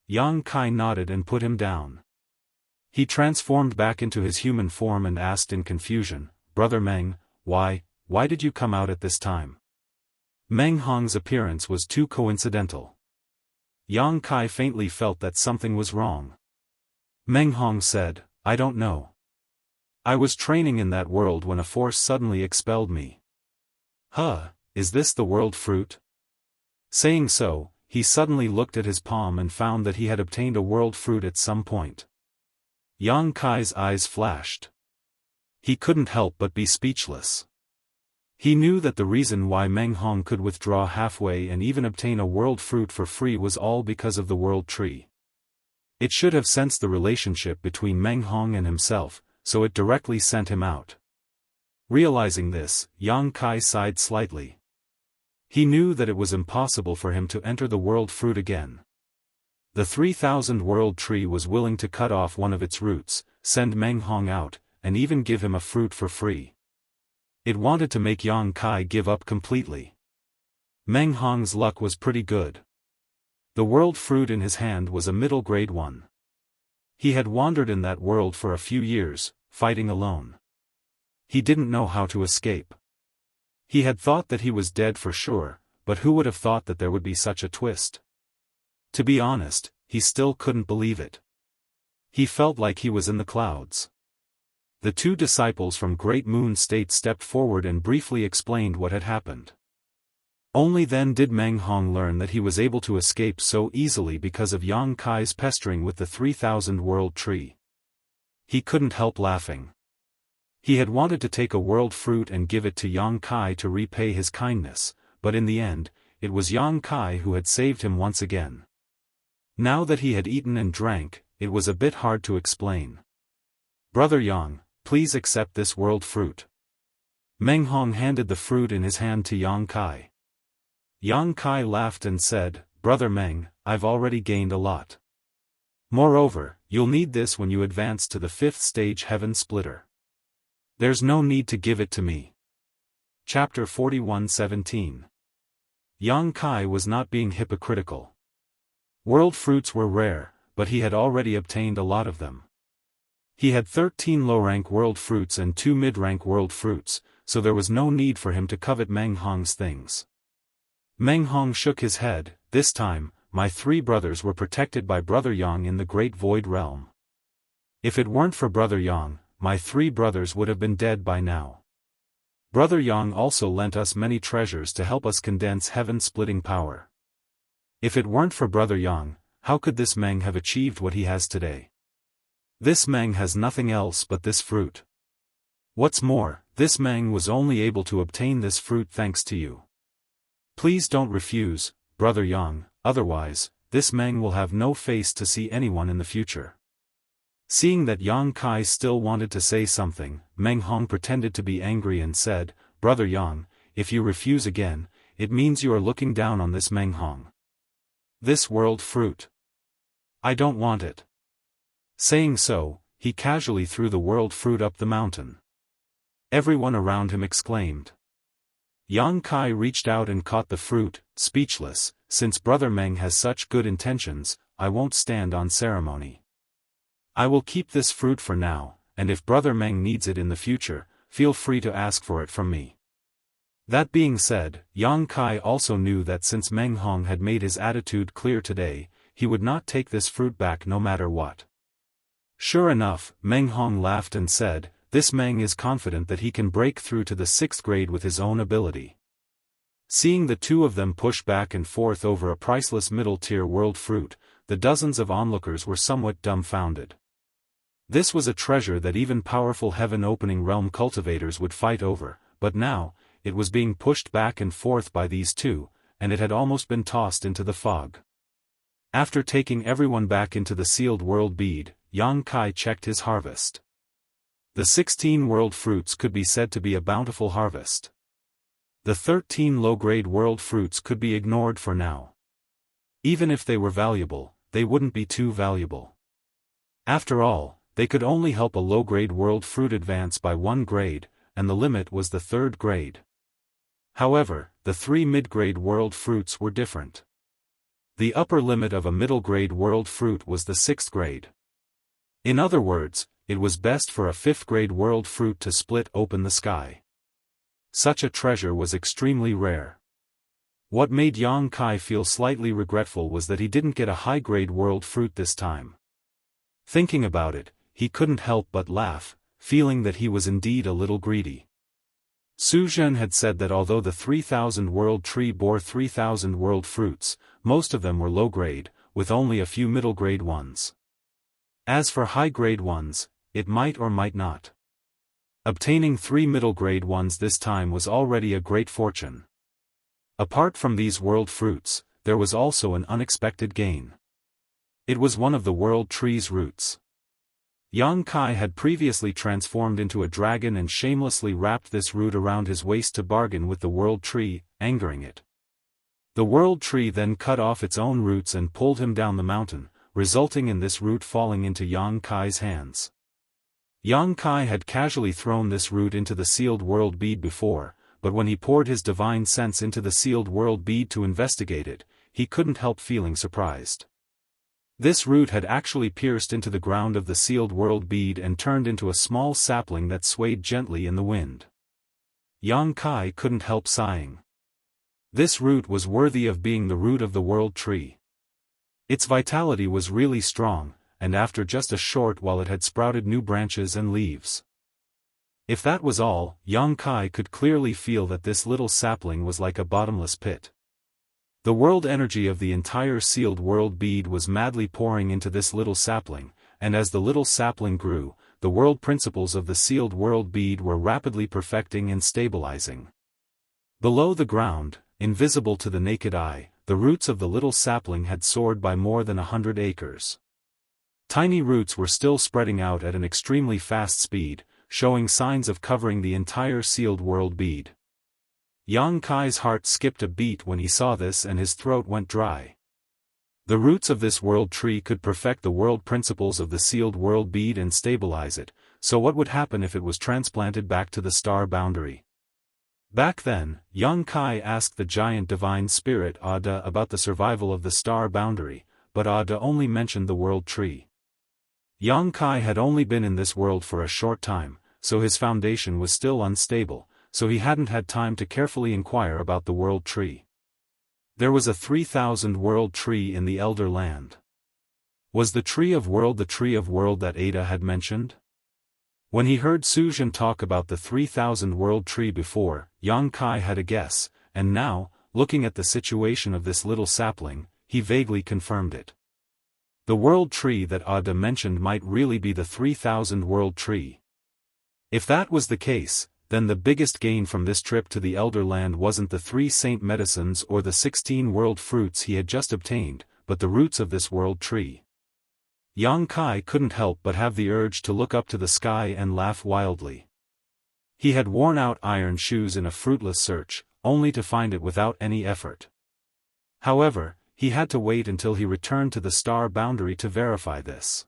Yang Kai nodded and put him down. He transformed back into his human form and asked in confusion, "Brother Meng, why did you come out at this time?" Meng Hong's appearance was too coincidental. Yang Kai faintly felt that something was wrong. Meng Hong said, "I don't know. I was training in that world when a force suddenly expelled me." "Huh, is this the world fruit?" Saying so, he suddenly looked at his palm and found that he had obtained a world fruit at some point. Yang Kai's eyes flashed. He couldn't help but be speechless. He knew that the reason why Meng Hong could withdraw halfway and even obtain a world fruit for free was all because of the world tree. It should have sensed the relationship between Meng Hong and himself, so it directly sent him out. Realizing this, Yang Kai sighed slightly. He knew that it was impossible for him to enter the world fruit again. The 3,000 world tree was willing to cut off one of its roots, send Meng Hong out, and even give him a fruit for free. It wanted to make Yang Kai give up completely. Meng Hong's luck was pretty good. The world fruit in his hand was a middle-grade one. He had wandered in that world for a few years, fighting alone. He didn't know how to escape. He had thought that he was dead for sure, but who would have thought that there would be such a twist? To be honest, he still couldn't believe it. He felt like he was in the clouds. The two disciples from Great Moon State stepped forward and briefly explained what had happened. Only then did Meng Hong learn that he was able to escape so easily because of Yang Kai's pestering with the 3,000 world tree. He couldn't help laughing. He had wanted to take a world fruit and give it to Yang Kai to repay his kindness, but in the end, it was Yang Kai who had saved him once again. Now that he had eaten and drank, it was a bit hard to explain. "Brother Yang, please accept this world fruit." Meng Hong handed the fruit in his hand to Yang Kai. Yang Kai laughed and said, "Brother Meng, I've already gained a lot. Moreover, you'll need this when you advance to the 5th stage Heaven Splitter. There's no need to give it to me." Chapter 41:17. Yang Kai was not being hypocritical. World fruits were rare, but he had already obtained a lot of them. He had 13 low-rank world fruits and 2 mid-rank world fruits, so there was no need for him to covet Meng Hong's things. Meng Hong shook his head. "This time, my 3 brothers were protected by Brother Yang in the Great Void Realm. If it weren't for Brother Yang, my 3 brothers would have been dead by now. Brother Yang also lent us many treasures to help us condense heaven-splitting power. If it weren't for Brother Yang, how could this Meng have achieved what he has today? This Meng has nothing else but this fruit. What's more, this Meng was only able to obtain this fruit thanks to you. Please don't refuse, Brother Yang, otherwise, this Meng will have no face to see anyone in the future." Seeing that Yang Kai still wanted to say something, Meng Hong pretended to be angry and said, "Brother Yang, if you refuse again, it means you are looking down on this Meng Hong. This world fruit. I don't want it." Saying so, he casually threw the world fruit up the mountain. Everyone around him exclaimed. Yang Kai reached out and caught the fruit, speechless. "Since Brother Meng has such good intentions, I won't stand on ceremony. I will keep this fruit for now, and if Brother Meng needs it in the future, feel free to ask for it from me." That being said, Yang Kai also knew that since Meng Hong had made his attitude clear today, he would not take this fruit back no matter what. Sure enough, Meng Hong laughed and said, "This Meng is confident that he can break through to the 6th grade with his own ability." Seeing the two of them push back and forth over a priceless middle-tier world fruit, the dozens of onlookers were somewhat dumbfounded. This was a treasure that even powerful heaven-opening realm cultivators would fight over, but now, it was being pushed back and forth by these two, and it had almost been tossed into the fog. After taking everyone back into the sealed world bead, Yang Kai checked his harvest. The 16 world fruits could be said to be a bountiful harvest. The 13 low-grade world fruits could be ignored for now. Even if they were valuable, they wouldn't be too valuable. After all, they could only help a low-grade world fruit advance by 1 grade, and the limit was the 3rd grade. However, the 3 mid-grade world fruits were different. The upper limit of a middle-grade world fruit was the 6th grade. In other words, it was best for a 5th-grade world fruit to split open the sky. Such a treasure was extremely rare. What made Yang Kai feel slightly regretful was that he didn't get a high-grade world fruit this time. Thinking about it, he couldn't help but laugh, feeling that he was indeed a little greedy. Su Zhen had said that although the 3,000 world tree bore 3,000 world fruits, most of them were low-grade, with only a few middle-grade ones. As for high-grade ones, it might or might not. Obtaining 3 middle-grade ones this time was already a great fortune. Apart from these world fruits, there was also an unexpected gain. It was one of the world tree's roots. Yang Kai had previously transformed into a dragon and shamelessly wrapped this root around his waist to bargain with the World Tree, angering it. The World Tree then cut off its own roots and pulled him down the mountain, resulting in this root falling into Yang Kai's hands. Yang Kai had casually thrown this root into the sealed world bead before, but when he poured his divine sense into the sealed world bead to investigate it, he couldn't help feeling surprised. This root had actually pierced into the ground of the sealed world bead and turned into a small sapling that swayed gently in the wind. Yang Kai couldn't help sighing. This root was worthy of being the root of the World Tree. Its vitality was really strong, and after just a short while it had sprouted new branches and leaves. If that was all, Yang Kai could clearly feel that this little sapling was like a bottomless pit. The world energy of the entire sealed world bead was madly pouring into this little sapling, and as the little sapling grew, the world principles of the sealed world bead were rapidly perfecting and stabilizing. Below the ground, invisible to the naked eye, the roots of the little sapling had soared by more than 100 acres. Tiny roots were still spreading out at an extremely fast speed, showing signs of covering the entire sealed world bead. Yang Kai's heart skipped a beat when he saw this and his throat went dry. The roots of this world tree could perfect the world principles of the sealed world bead and stabilize it, so what would happen if it was transplanted back to the star boundary? Back then, Yang Kai asked the giant divine spirit Ada about the survival of the star boundary, but Ada only mentioned the world tree. Yang Kai had only been in this world for a short time, so his foundation was still unstable, so he hadn't had time to carefully inquire about the world tree. There was a 3,000 world tree in the Elder Land. Was the tree of world the tree of world that Ada had mentioned? When he heard Suzhen talk about the 3,000 world tree before, Yang Kai had a guess, and now, looking at the situation of this little sapling, he vaguely confirmed it. The world tree that Ada mentioned might really be the 3,000 world tree. If that was the case, then the biggest gain from this trip to the Elder Land wasn't the 3 saint medicines or the 16 world fruits he had just obtained, but the roots of this world tree. Yang Kai couldn't help but have the urge to look up to the sky and laugh wildly. He had worn out iron shoes in a fruitless search, only to find it without any effort. However, he had to wait until he returned to the star boundary to verify this.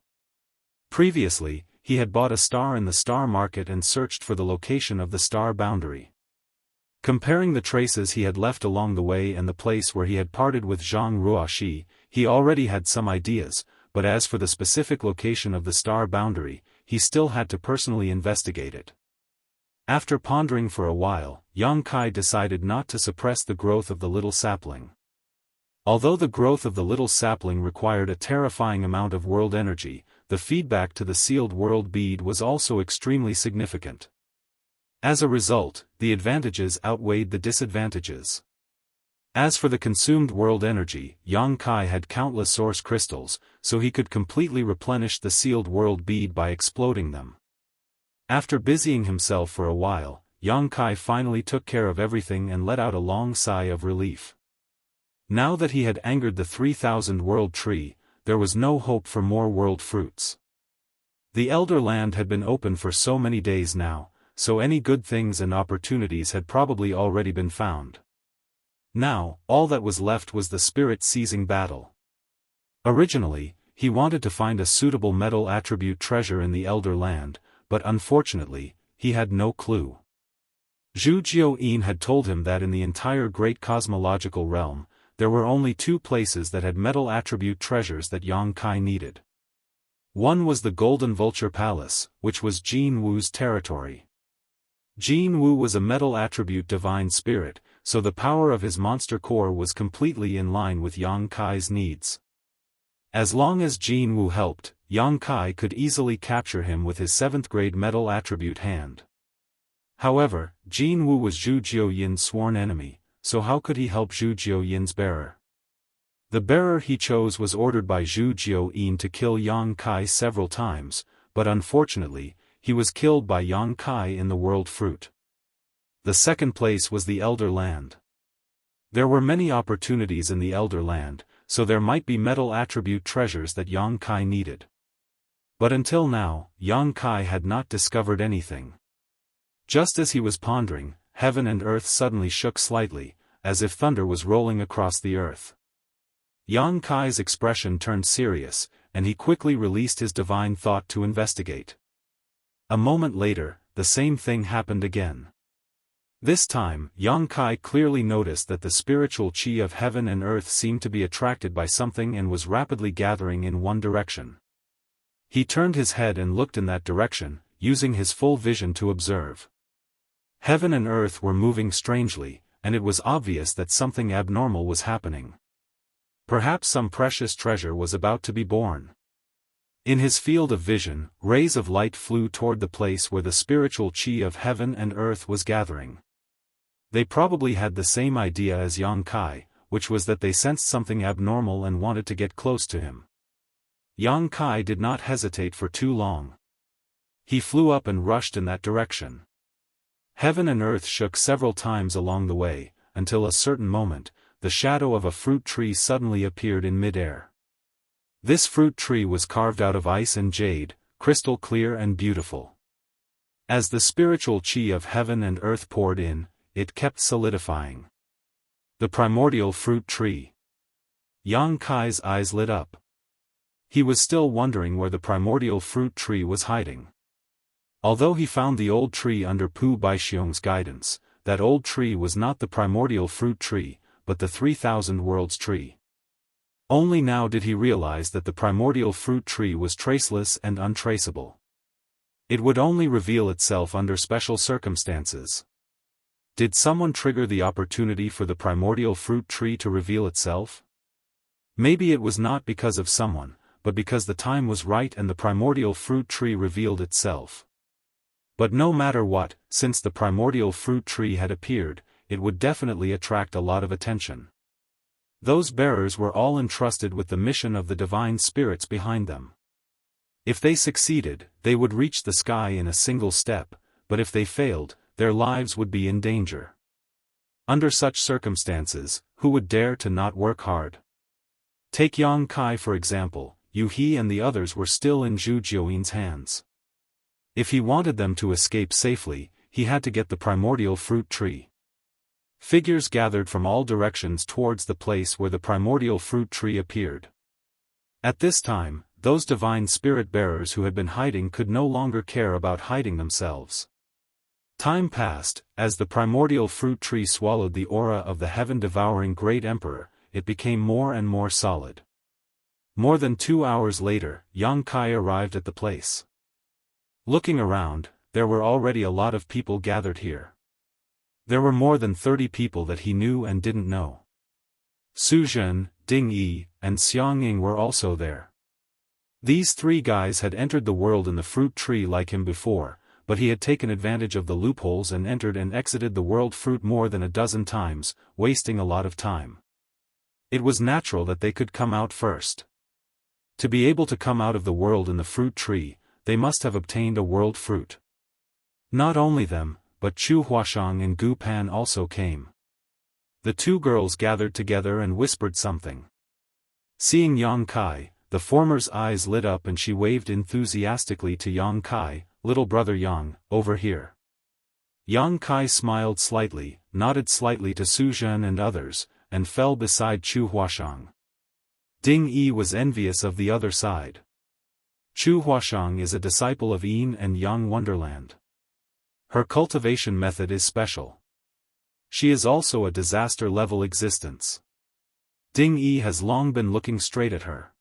Previously, he had bought a star in the star market and searched for the location of the star boundary. Comparing the traces he had left along the way and the place where he had parted with Zhang Ruoxi, he already had some ideas, but as for the specific location of the star boundary, he still had to personally investigate it. After pondering for a while, Yang Kai decided not to suppress the growth of the little sapling. Although the growth of the little sapling required a terrifying amount of world energy, the feedback to the sealed world bead was also extremely significant. As a result, the advantages outweighed the disadvantages. As for the consumed world energy, Yang Kai had countless source crystals, so he could completely replenish the sealed world bead by exploding them. After busying himself for a while, Yang Kai finally took care of everything and let out a long sigh of relief. Now that he had angered the 3,000 world tree, there was no hope for more world fruits. The Elder Land had been open for so many days now, so any good things and opportunities had probably already been found. Now, all that was left was the spirit-seizing battle. Originally, he wanted to find a suitable metal attribute treasure in the Elder Land, but unfortunately, he had no clue. Zhu Jiuyin had told him that in the entire great cosmological realm, there were only 2 places that had metal attribute treasures that Yang Kai needed. One was the Golden Vulture Palace, which was Jin Wu's territory. Jin Wu was a metal attribute divine spirit, so the power of his monster core was completely in line with Yang Kai's needs. As long as Jin Wu helped, Yang Kai could easily capture him with his 7th grade metal attribute hand. However, Jin Wu was Zhu Jiuyin's sworn enemy, so how could he help Zhu Jiuyin's bearer? The bearer he chose was ordered by Zhu Jiuyin to kill Yang Kai several times, but unfortunately, he was killed by Yang Kai in the world fruit. The second place was the Elder Land. There were many opportunities in the Elder Land, so there might be metal attribute treasures that Yang Kai needed. But until now, Yang Kai had not discovered anything. Just as he was pondering, heaven and earth suddenly shook slightly, as if thunder was rolling across the earth. Yang Kai's expression turned serious, and he quickly released his divine thought to investigate. A moment later, the same thing happened again. This time, Yang Kai clearly noticed that the spiritual qi of heaven and earth seemed to be attracted by something and was rapidly gathering in one direction. He turned his head and looked in that direction, using his full vision to observe. Heaven and earth were moving strangely, and it was obvious that something abnormal was happening. Perhaps some precious treasure was about to be born. In his field of vision, rays of light flew toward the place where the spiritual qi of heaven and earth was gathering. They probably had the same idea as Yang Kai, which was that they sensed something abnormal and wanted to get close to him. Yang Kai did not hesitate for too long. He flew up and rushed in that direction. Heaven and earth shook several times along the way, until a certain moment, the shadow of a fruit tree suddenly appeared in mid-air. This fruit tree was carved out of ice and jade, crystal clear and beautiful. As the spiritual qi of heaven and earth poured in, it kept solidifying. The primordial fruit tree. Yang Kai's eyes lit up. He was still wondering where the primordial fruit tree was hiding. Although he found the old tree under Pu Baixiong's guidance, that old tree was not the primordial fruit tree, but the 3,000 worlds tree. Only now did he realize that the primordial fruit tree was traceless and untraceable. It would only reveal itself under special circumstances. Did someone trigger the opportunity for the primordial fruit tree to reveal itself? Maybe it was not because of someone, but because the time was right and the primordial fruit tree revealed itself. But no matter what, since the primordial fruit tree had appeared, it would definitely attract a lot of attention. Those bearers were all entrusted with the mission of the divine spirits behind them. If they succeeded, they would reach the sky in a single step, but if they failed, their lives would be in danger. Under such circumstances, who would dare to not work hard? Take Yang Kai for example. Yu He and the others were still in Zhu Jiuyin's hands. If he wanted them to escape safely, he had to get the primordial fruit tree. Figures gathered from all directions towards the place where the primordial fruit tree appeared. At this time, those divine spirit bearers who had been hiding could no longer care about hiding themselves. Time passed, as the primordial fruit tree swallowed the aura of the heaven-devouring great emperor, it became more and more solid. More than 2 hours later, Yang Kai arrived at the place. Looking around, there were already a lot of people gathered here. There were more than 30 people that he knew and didn't know. Su Zhen, Ding Yi, and Xiang Ying were also there. These three guys had entered the world in the fruit tree like him before, but he had taken advantage of the loopholes and entered and exited the world fruit more than a dozen times, wasting a lot of time. It was natural that they could come out first. To be able to come out of the world in the fruit tree, they must have obtained a world fruit. Not only them, but Chu Huashang and Gu Pan also came. The two girls gathered together and whispered something. Seeing Yang Kai, the former's eyes lit up and she waved enthusiastically to Yang Kai, "Little brother Yang, over here." Yang Kai smiled slightly, nodded slightly to Su Zhen and others, and fell beside Chu Huashang. Ding Yi was envious of the other side. Chu Huashang is a disciple of Yin and Yang Wonderland. Her cultivation method is special. She is also a disaster-level existence. Ding Yi has long been looking straight at her.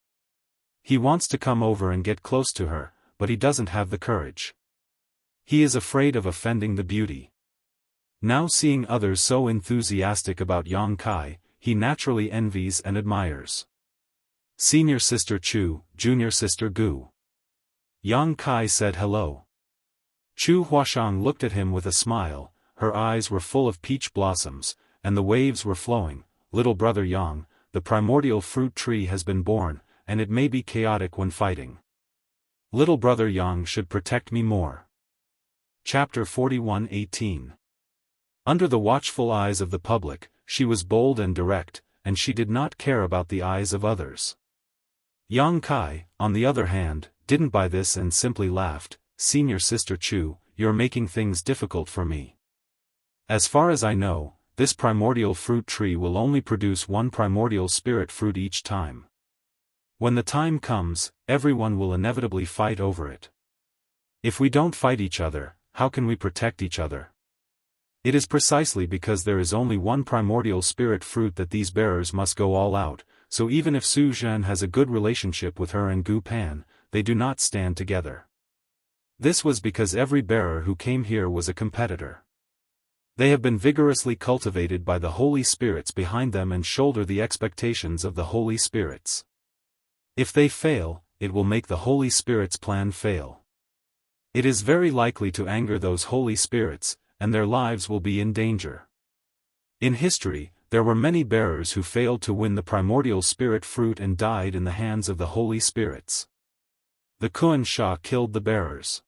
He wants to come over and get close to her, but he doesn't have the courage. He is afraid of offending the beauty. Now seeing others so enthusiastic about Yang Kai, he naturally envies and admires. Senior Sister Chu, Junior Sister Gu. Yang Kai said hello. Chu Huashang looked at him with a smile, her eyes were full of peach blossoms, and the waves were flowing. "Little brother Yang, the primordial fruit tree has been born, and it may be chaotic when fighting. Little brother Yang should protect me more." Chapter 41:18. Under the watchful eyes of the public, she was bold and direct, and she did not care about the eyes of others. Yang Kai, on the other hand, didn't buy this and simply laughed. Senior Sister Chu, you're making things difficult for me. As far as I know, this primordial fruit tree will only produce one primordial spirit fruit each time. When the time comes, everyone will inevitably fight over it. If we don't fight each other, how can we protect each other? It is precisely because there is only one primordial spirit fruit that these bearers must go all out, so even if Su Zhen has a good relationship with her and Gu Pan, they do not stand together. This was because every bearer who came here was a competitor. They have been vigorously cultivated by the Holy Spirits behind them and shoulder the expectations of the Holy Spirits. If they fail, it will make the Holy Spirits' plan fail. It is very likely to anger those Holy Spirits, and their lives will be in danger. In history, there were many bearers who failed to win the primordial spirit fruit and died in the hands of the Holy Spirits. The Kuan Sha killed the bearers.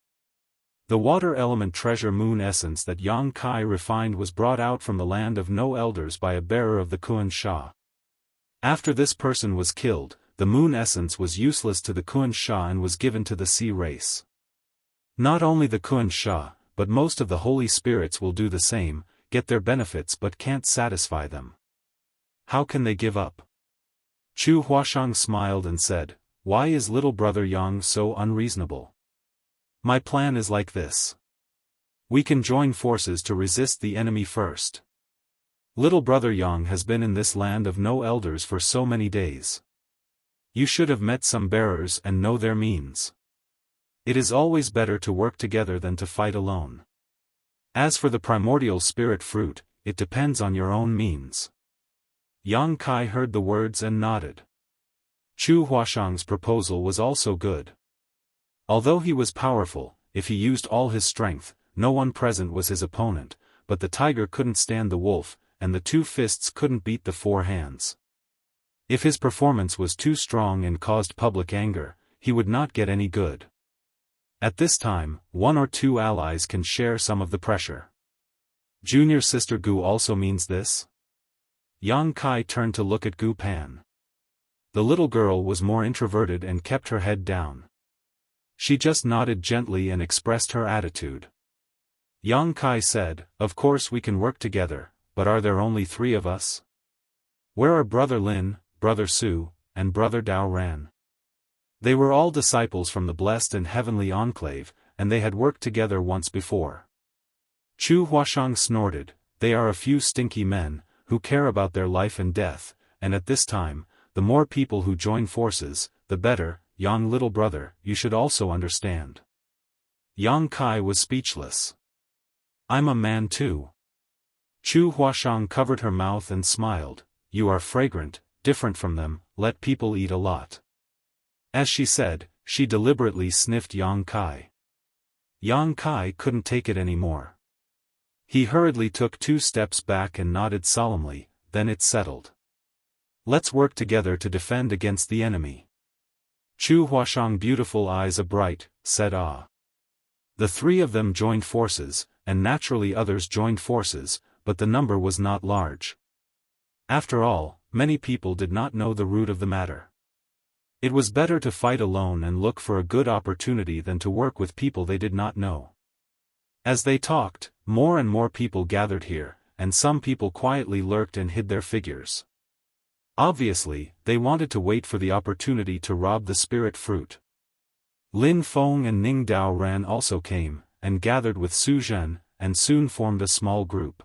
The water element treasure moon essence that Yang Kai refined was brought out from the land of no elders by a bearer of the Kuan Sha. After this person was killed, the moon essence was useless to the Kuan Sha and was given to the sea race. Not only the Kuan Sha, but most of the Holy Spirits will do the same, get their benefits but can't satisfy them. How can they give up? Chu Huashang smiled and said, "Why is little brother Yang so unreasonable? My plan is like this. We can join forces to resist the enemy first. Little brother Yang has been in this land of no elders for so many days. You should have met some bearers and know their means. It is always better to work together than to fight alone. As for the primordial spirit fruit, it depends on your own means." Yang Kai heard the words and nodded. Chu Huashang's proposal was also good. Although he was powerful, if he used all his strength, no one present was his opponent, but the tiger couldn't stand the wolf, and the two fists couldn't beat the four hands. If his performance was too strong and caused public anger, he would not get any good. At this time, one or two allies can share some of the pressure. Junior Sister Gu also means this? Yang Kai turned to look at Gu Pan. The little girl was more introverted and kept her head down. She just nodded gently and expressed her attitude. Yang Kai said, "Of course we can work together, but are there only 3 of us? Where are Brother Lin, Brother Su, and Brother Dao Ran?" They were all disciples from the blessed and heavenly enclave, and they had worked together once before. Chu Huashang snorted, "They are a few stinky men, who care about their life and death, and at this time, the more people who join forces, the better. Yang little brother, you should also understand." Yang Kai was speechless. "I'm a man too." Chu Huashang covered her mouth and smiled, "You are fragrant, different from them, let people eat a lot." As she said, she deliberately sniffed Yang Kai. Yang Kai couldn't take it anymore. He hurriedly took 2 steps back and nodded solemnly, then it's settled. Let's work together to defend against the enemy. Chu Huashang beautiful eyes abright, said ah. The 3 of them joined forces, and naturally others joined forces, but the number was not large. After all, many people did not know the root of the matter. It was better to fight alone and look for a good opportunity than to work with people they did not know. As they talked, more and more people gathered here, and some people quietly lurked and hid their figures. Obviously, they wanted to wait for the opportunity to rob the spirit fruit. Lin Feng and Ning Dao Ran also came, and gathered with Su Zhen, and soon formed a small group.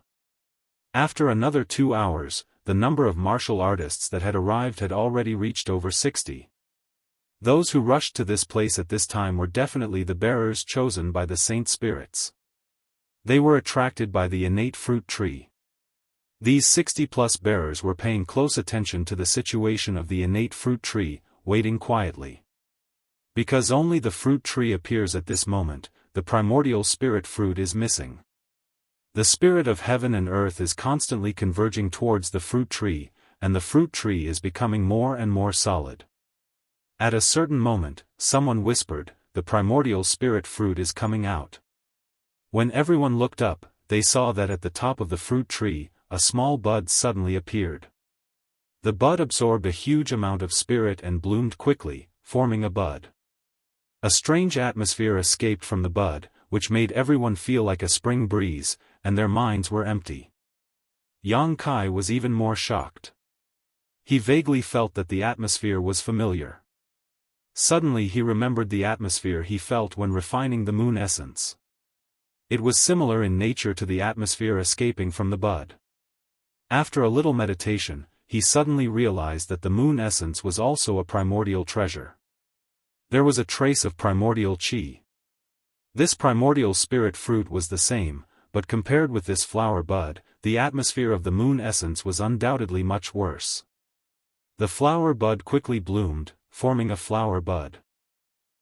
After another 2 hours, the number of martial artists that had arrived had already reached over 60. Those who rushed to this place at this time were definitely the bearers chosen by the saint spirits. They were attracted by the innate fruit tree. These 60-plus bearers were paying close attention to the situation of the innate fruit tree, waiting quietly. Because only the fruit tree appears at this moment, the primordial spirit fruit is missing. The spirit of heaven and earth is constantly converging towards the fruit tree, and the fruit tree is becoming more and more solid. At a certain moment, someone whispered, "The primordial spirit fruit is coming out." When everyone looked up, they saw that at the top of the fruit tree, a small bud suddenly appeared. The bud absorbed a huge amount of spirit and bloomed quickly, forming a bud. A strange atmosphere escaped from the bud, which made everyone feel like a spring breeze, and their minds were empty. Yang Kai was even more shocked. He vaguely felt that the atmosphere was familiar. Suddenly he remembered the atmosphere he felt when refining the moon essence. It was similar in nature to the atmosphere escaping from the bud. After a little meditation, he suddenly realized that the moon essence was also a primordial treasure. There was a trace of primordial qi. This primordial spirit fruit was the same, but compared with this flower bud, the atmosphere of the moon essence was undoubtedly much worse. The flower bud quickly bloomed, forming a flower bud.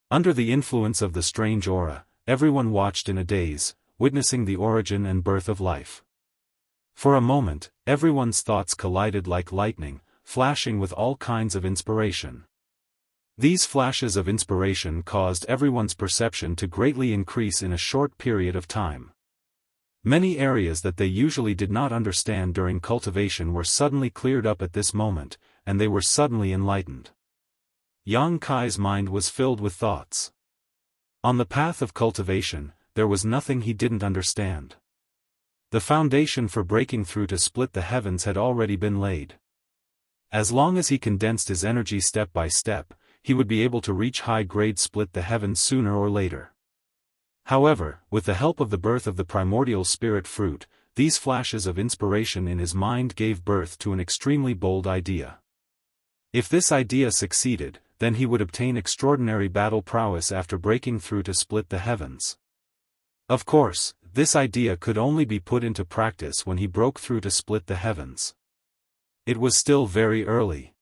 Under the influence of the strange aura, everyone watched in a daze, witnessing the origin and birth of life. For a moment, everyone's thoughts collided like lightning, flashing with all kinds of inspiration. These flashes of inspiration caused everyone's perception to greatly increase in a short period of time. Many areas that they usually did not understand during cultivation were suddenly cleared up at this moment, and they were suddenly enlightened. Yang Kai's mind was filled with thoughts. On the path of cultivation, there was nothing he didn't understand. The foundation for breaking through to split the heavens had already been laid. As long as he condensed his energy step by step, he would be able to reach high-grade split the heavens sooner or later. However, with the help of the birth of the primordial spirit fruit, these flashes of inspiration in his mind gave birth to an extremely bold idea. If this idea succeeded, then he would obtain extraordinary battle prowess after breaking through to split the heavens. Of course, this idea could only be put into practice when he broke through to split the heavens. It was still very early.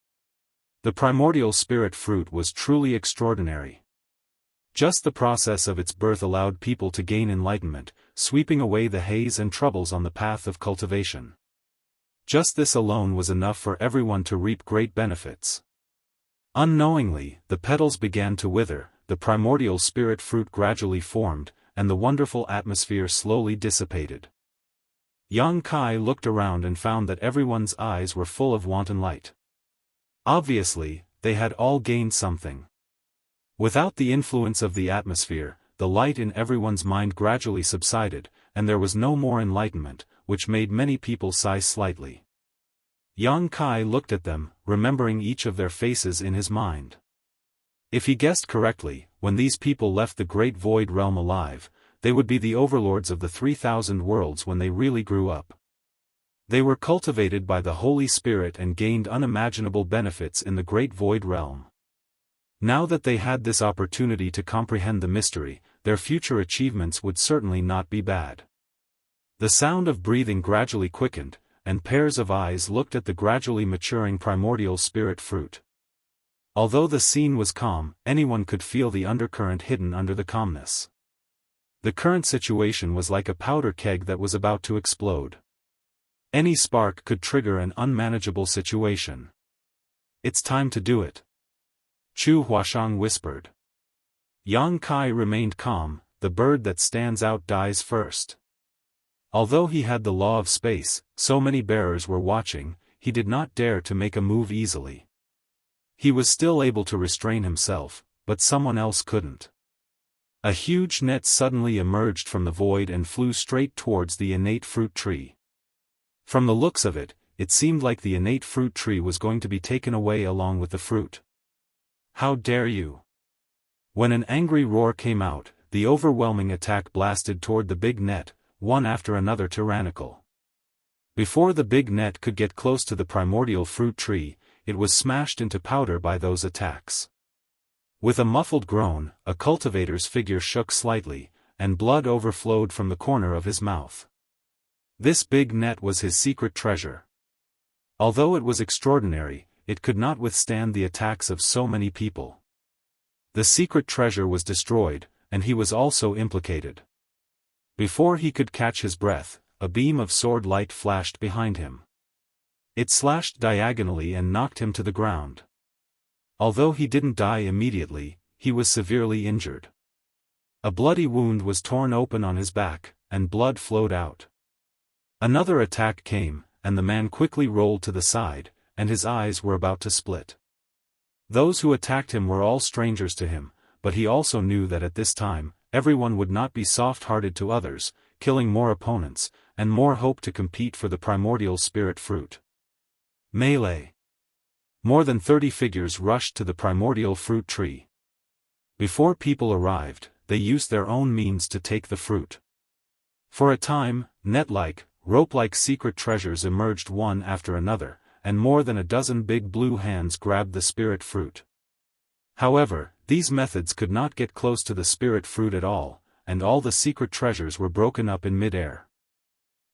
The primordial spirit fruit was truly extraordinary. Just the process of its birth allowed people to gain enlightenment, sweeping away the haze and troubles on the path of cultivation. Just this alone was enough for everyone to reap great benefits. Unknowingly, the petals began to wither, the primordial spirit fruit gradually formed, and the wonderful atmosphere slowly dissipated. Yang Kai looked around and found that everyone's eyes were full of wanton light. Obviously, they had all gained something. Without the influence of the atmosphere, the light in everyone's mind gradually subsided, and there was no more enlightenment, which made many people sigh slightly. Yang Kai looked at them, remembering each of their faces in his mind. If he guessed correctly, when these people left the great void realm alive, they would be the overlords of the 3,000 worlds when they really grew up. They were cultivated by the Holy Spirit and gained unimaginable benefits in the great void realm. Now that they had this opportunity to comprehend the mystery, their future achievements would certainly not be bad. The sound of breathing gradually quickened, and pairs of eyes looked at the gradually maturing primordial spirit fruit. Although the scene was calm, anyone could feel the undercurrent hidden under the calmness. The current situation was like a powder keg that was about to explode. Any spark could trigger an unmanageable situation. "It's time to do it," Chu Huashang whispered. Yang Kai remained calm. The bird that stands out dies first. Although he had the law of space, so many bearers were watching, he did not dare to make a move easily. He was still able to restrain himself, but someone else couldn't. A huge net suddenly emerged from the void and flew straight towards the innate fruit tree. From the looks of it, it seemed like the innate fruit tree was going to be taken away along with the fruit. "How dare you!" When an angry roar came out, the overwhelming attack blasted toward the big net, one after another tyrannical. Before the big net could get close to the primordial fruit tree, it was smashed into powder by those attacks. With a muffled groan, a cultivator's figure shook slightly, and blood overflowed from the corner of his mouth. This big net was his secret treasure. Although it was extraordinary, it could not withstand the attacks of so many people. The secret treasure was destroyed, and he was also implicated. Before he could catch his breath, a beam of sword light flashed behind him. It slashed diagonally and knocked him to the ground. Although he didn't die immediately, he was severely injured. A bloody wound was torn open on his back, and blood flowed out. Another attack came, and the man quickly rolled to the side, and his eyes were about to split. Those who attacked him were all strangers to him, but he also knew that at this time, everyone would not be soft-hearted to others, killing more opponents, and more hope to compete for the primordial spirit fruit. Melee. More than 30 figures rushed to the primordial fruit tree. Before people arrived, they used their own means to take the fruit. For a time, net-like, rope-like secret treasures emerged one after another, and more than a dozen big blue hands grabbed the spirit fruit. However, these methods could not get close to the spirit fruit at all, and all the secret treasures were broken up in mid-air.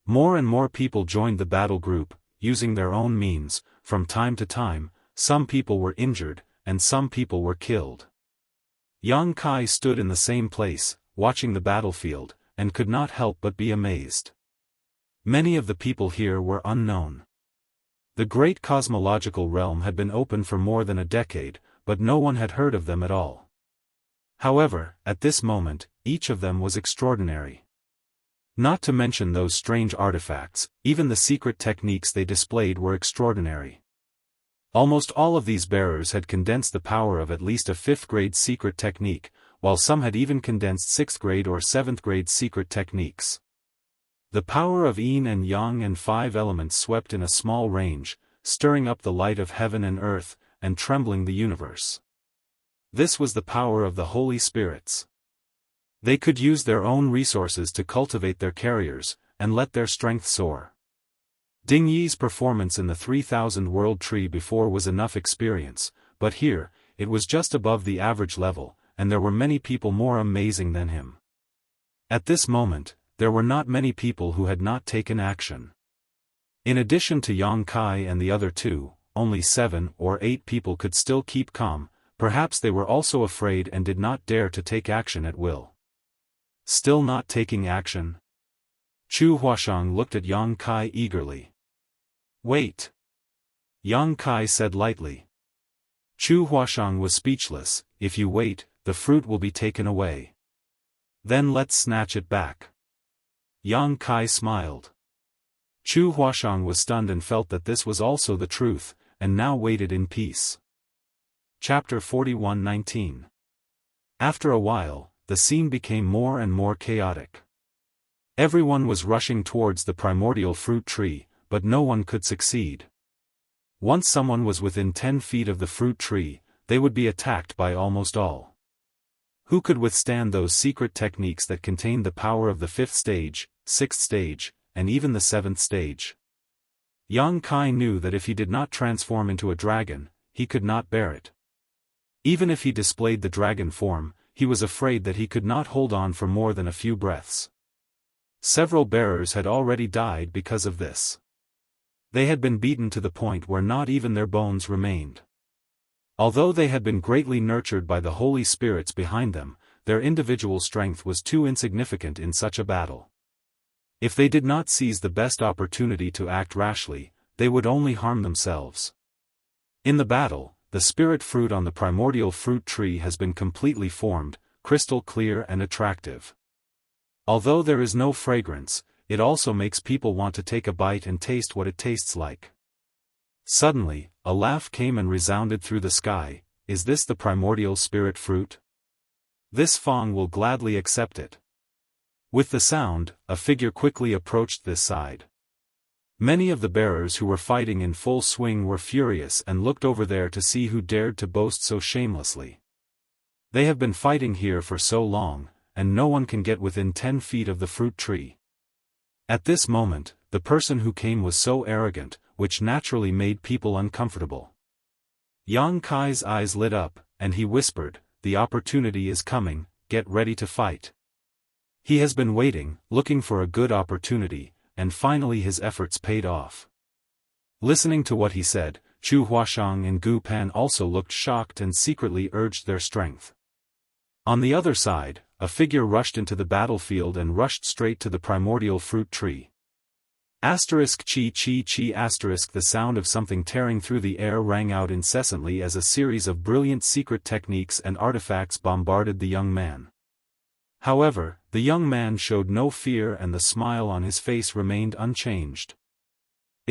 More and more people joined the battle group, using their own means. From time to time, some people were injured, and some people were killed. Yang Kai stood in the same place, watching the battlefield, and could not help but be amazed. Many of the people here were unknown. The great cosmological realm had been open for more than a decade, but no one had heard of them at all. However, at this moment, each of them was extraordinary. Not to mention those strange artifacts, even the secret techniques they displayed were extraordinary. Almost all of these bearers had condensed the power of at least a 5th-grade secret technique, while some had even condensed 6th-grade or 7th-grade secret techniques. The power of yin and yang and 5 elements swept in a small range, stirring up the light of heaven and earth, and trembling the universe. This was the power of the Holy Spirits. They could use their own resources to cultivate their carriers, and let their strength soar. Ding Yi's performance in the 3000 World Tree before was enough experience, but here, it was just above the average level, and there were many people more amazing than him. At this moment, there were not many people who had not taken action. In addition to Yang Kai and the other two, only 7 or 8 people could still keep calm. Perhaps they were also afraid and did not dare to take action at will. Still not taking action? Chu Huashang looked at Yang Kai eagerly. Wait. Yang Kai said lightly. Chu Huashang was speechless. If you wait, the fruit will be taken away. Then let's snatch it back. Yang Kai smiled. Chu Huashang was stunned and felt that this was also the truth, and now waited in peace. Chapter 41:19. After a while, the scene became more and more chaotic. Everyone was rushing towards the primordial fruit tree, but no one could succeed. Once someone was within 10 feet of the fruit tree, they would be attacked by almost all. Who could withstand those secret techniques that contained the power of the 5th stage, 6th stage, and even the 7th stage? Yang Kai knew that if he did not transform into a dragon, he could not bear it. Even if he displayed the dragon form, he was afraid that he could not hold on for more than a few breaths. Several bearers had already died because of this. They had been beaten to the point where not even their bones remained. Although they had been greatly nurtured by the Holy Spirits behind them, their individual strength was too insignificant in such a battle. If they did not seize the best opportunity to act rashly, they would only harm themselves. In the battle, the spirit fruit on the primordial fruit tree has been completely formed, crystal clear and attractive. Although there is no fragrance, it also makes people want to take a bite and taste what it tastes like. Suddenly, a laugh came and resounded through the sky. Is this the primordial spirit fruit? This Fong will gladly accept it. With the sound, a figure quickly approached this side. Many of the bearers who were fighting in full swing were furious and looked over there to see who dared to boast so shamelessly. They have been fighting here for so long, and no one can get within 10 feet of the fruit tree. At this moment, the person who came was so arrogant, which naturally made people uncomfortable. Yang Kai's eyes lit up, and he whispered, "The opportunity is coming, get ready to fight." He has been waiting, looking for a good opportunity, and finally his efforts paid off. Listening to what he said, Chu Huashang and Gu Pan also looked shocked and secretly urged their strength. On the other side, a figure rushed into the battlefield and rushed straight to the primordial fruit tree. Asterisk chi chi chi asterisk the sound of something tearing through the air rang out incessantly as a series of brilliant secret techniques and artifacts bombarded the young man. However, the young man showed no fear and the smile on his face remained unchanged.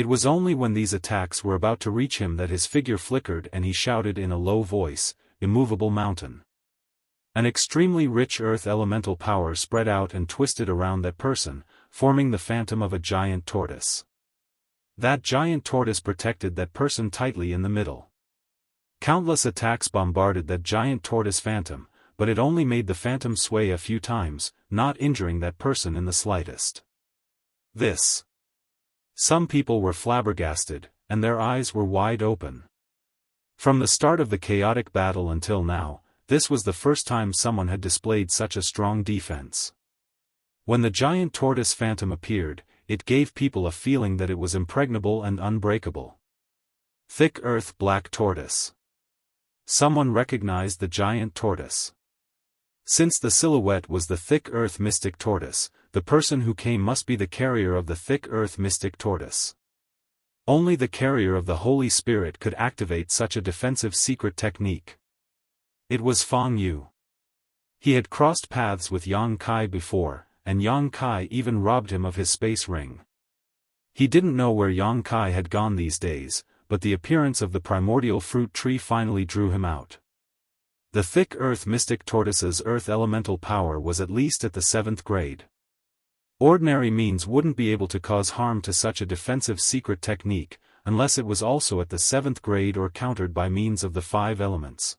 It was only when these attacks were about to reach him that his figure flickered and he shouted in a low voice, "Immovable mountain." An extremely rich earth elemental power spread out and twisted around that person, forming the phantom of a giant tortoise. That giant tortoise protected that person tightly in the middle. Countless attacks bombarded that giant tortoise phantom, but it only made the phantom sway a few times, not injuring that person in the slightest. Some people were flabbergasted, and their eyes were wide open. From the start of the chaotic battle until now, this was the first time someone had displayed such a strong defense. When the giant tortoise phantom appeared, it gave people a feeling that it was impregnable and unbreakable. Thick earth black tortoise. Someone recognized the giant tortoise. Since the silhouette was the thick earth mystic tortoise, the person who came must be the carrier of the thick earth mystic tortoise. Only the carrier of the Holy Spirit could activate such a defensive secret technique. It was Fang Yu. He had crossed paths with Yang Kai before, and Yang Kai even robbed him of his space ring. He didn't know where Yang Kai had gone these days, but the appearance of the primordial fruit tree finally drew him out. The thick earth mystic tortoise's earth elemental power was at least at the 7th grade. Ordinary means wouldn't be able to cause harm to such a defensive secret technique, unless it was also at the 7th grade or countered by means of the 5 elements.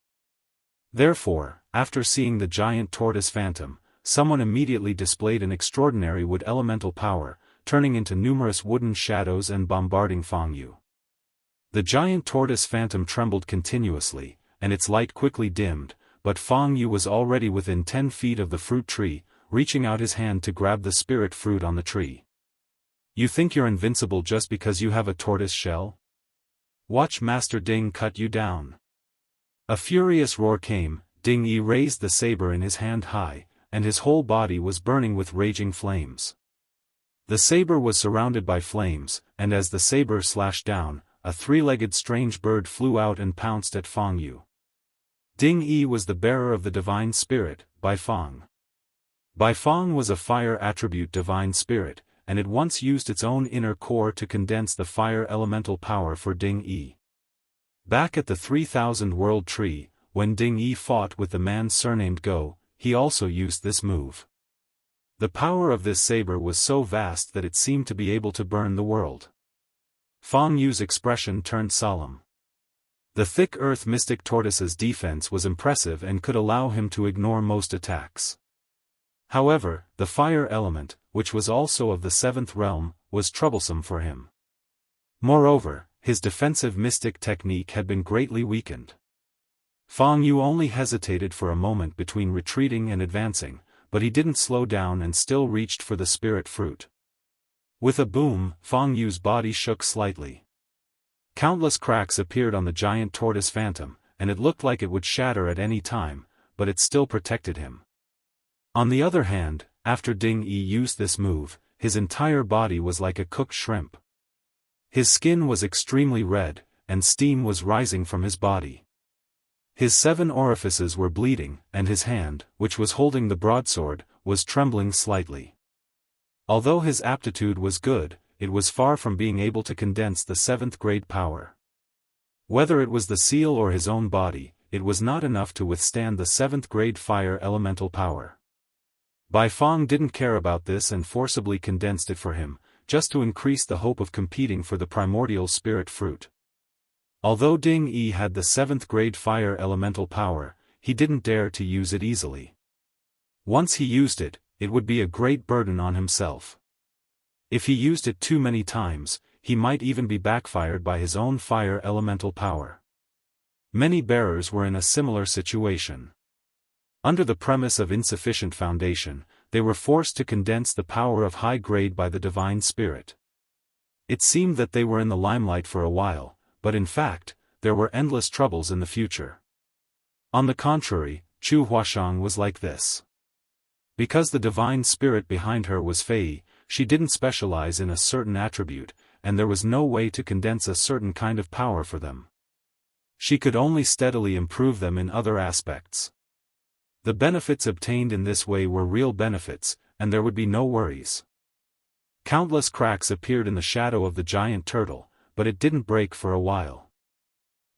Therefore, after seeing the giant tortoise phantom, someone immediately displayed an extraordinary wood elemental power, turning into numerous wooden shadows and bombarding Fang Yu. The giant tortoise phantom trembled continuously, and its light quickly dimmed, but Fang Yu was already within 10 feet of the fruit tree, reaching out his hand to grab the spirit fruit on the tree. You think you're invincible just because you have a tortoise shell? Watch Master Ding cut you down. A furious roar came. Ding Yi raised the saber in his hand high, and his whole body was burning with raging flames. The saber was surrounded by flames, and as the saber slashed down, a 3-legged strange bird flew out and pounced at Fang Yu. Ding Yi was the bearer of the divine spirit, Bai Fang. Bai Fang was a fire attribute divine spirit, and it once used its own inner core to condense the fire elemental power for Ding Yi. Back at the 3000 World Tree, when Ding Yi fought with the man surnamed Go, he also used this move. The power of this saber was so vast that it seemed to be able to burn the world. Fang Yu's expression turned solemn. The thick earth mystic tortoise's defense was impressive and could allow him to ignore most attacks. However, the fire element, which was also of the 7th realm, was troublesome for him. Moreover, his defensive mystic technique had been greatly weakened. Fang Yu only hesitated for a moment between retreating and advancing, but he didn't slow down and still reached for the spirit fruit. With a boom, Fang Yu's body shook slightly. Countless cracks appeared on the giant tortoise phantom, and it looked like it would shatter at any time, but it still protected him. On the other hand, after Ding Yi used this move, his entire body was like a cooked shrimp. His skin was extremely red, and steam was rising from his body. His 7 orifices were bleeding, and his hand, which was holding the broadsword, was trembling slightly. Although his aptitude was good, it was far from being able to condense the 7th grade power. Whether it was the seal or his own body, it was not enough to withstand the 7th grade fire elemental power. Bai Fang didn't care about this and forcibly condensed it for him, just to increase the hope of competing for the primordial spirit fruit. Although Ding Yi had the 7th grade fire elemental power, he didn't dare to use it easily. Once he used it, it would be a great burden on himself. If he used it too many times, he might even be backfired by his own fire elemental power. Many bearers were in a similar situation. Under the premise of insufficient foundation, they were forced to condense the power of high grade by the divine spirit. It seemed that they were in the limelight for a while, but in fact, there were endless troubles in the future. On the contrary, Chu Huashang was like this. Because the divine spirit behind her was Fei, she didn't specialize in a certain attribute, and there was no way to condense a certain kind of power for them. She could only steadily improve them in other aspects. The benefits obtained in this way were real benefits, and there would be no worries. Countless cracks appeared in the shadow of the giant turtle, but it didn't break for a while.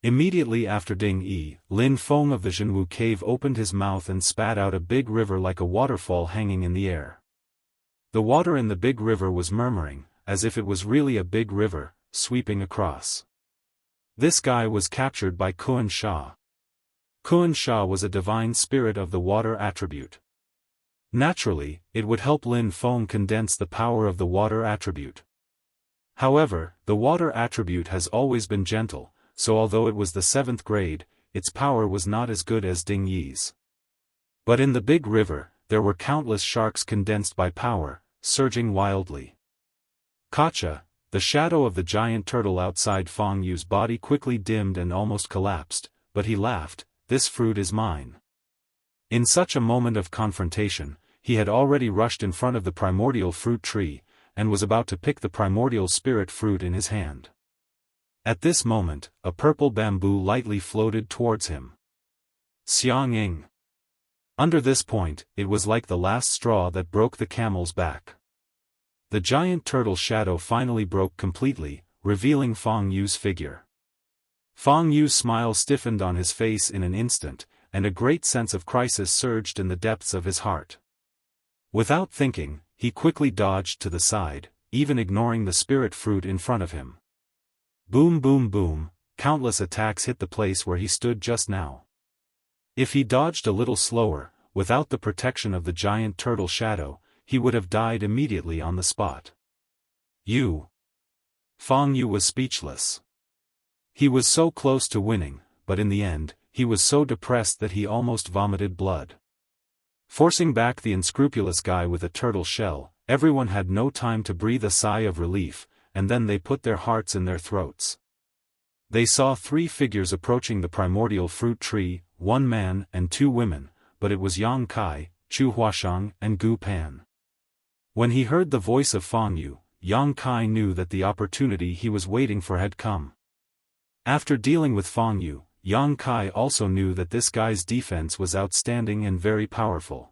Immediately after Ding Yi, Lin Feng of the Jianghu cave opened his mouth and spat out a big river like a waterfall hanging in the air. The water in the big river was murmuring, as if it was really a big river, sweeping across. This guy was captured by Kuan Sha. Kuan Sha was a divine spirit of the water attribute. Naturally, it would help Lin Feng condense the power of the water attribute. However, the water attribute has always been gentle, so although it was the 7th grade, its power was not as good as Ding Yi's. But in the big river, there were countless sharks condensed by power, surging wildly. Kacha, the shadow of the giant turtle outside Feng Yu's body quickly dimmed and almost collapsed, but he laughed, "This fruit is mine." In such a moment of confrontation, he had already rushed in front of the primordial fruit tree, and was about to pick the primordial spirit fruit in his hand. At this moment, a purple bamboo lightly floated towards him. Xiang Ying. Under this point, it was like the last straw that broke the camel's back. The giant turtle shadow finally broke completely, revealing Feng Yu's figure. Feng Yu's smile stiffened on his face in an instant, and a great sense of crisis surged in the depths of his heart. Without thinking, he quickly dodged to the side, even ignoring the spirit fruit in front of him. Boom boom boom, countless attacks hit the place where he stood just now. If he dodged a little slower, without the protection of the giant turtle shadow, he would have died immediately on the spot. Feng Yu was speechless. He was so close to winning, but in the end, he was so depressed that he almost vomited blood. Forcing back the unscrupulous guy with a turtle shell, everyone had no time to breathe a sigh of relief, and then they put their hearts in their throats. They saw 3 figures approaching the primordial fruit tree, 1 man and 2 women, but it was Yang Kai, Chu Huashang and Gu Pan. When he heard the voice of Feng Yu, Yang Kai knew that the opportunity he was waiting for had come. After dealing with Feng Yu, Yang Kai also knew that this guy's defense was outstanding and very powerful.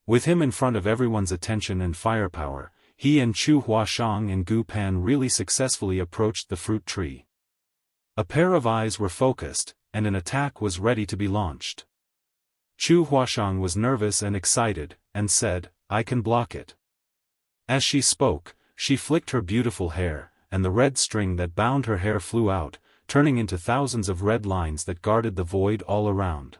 With him in front of everyone's attention and firepower, he and Chu Huashang and Gu Pan really successfully approached the fruit tree. A pair of eyes were focused, and an attack was ready to be launched. Chu Huashang was nervous and excited, and said, "I can block it." As she spoke, she flicked her beautiful hair, and the red string that bound her hair flew out, turning into thousands of red lines that guarded the void all around.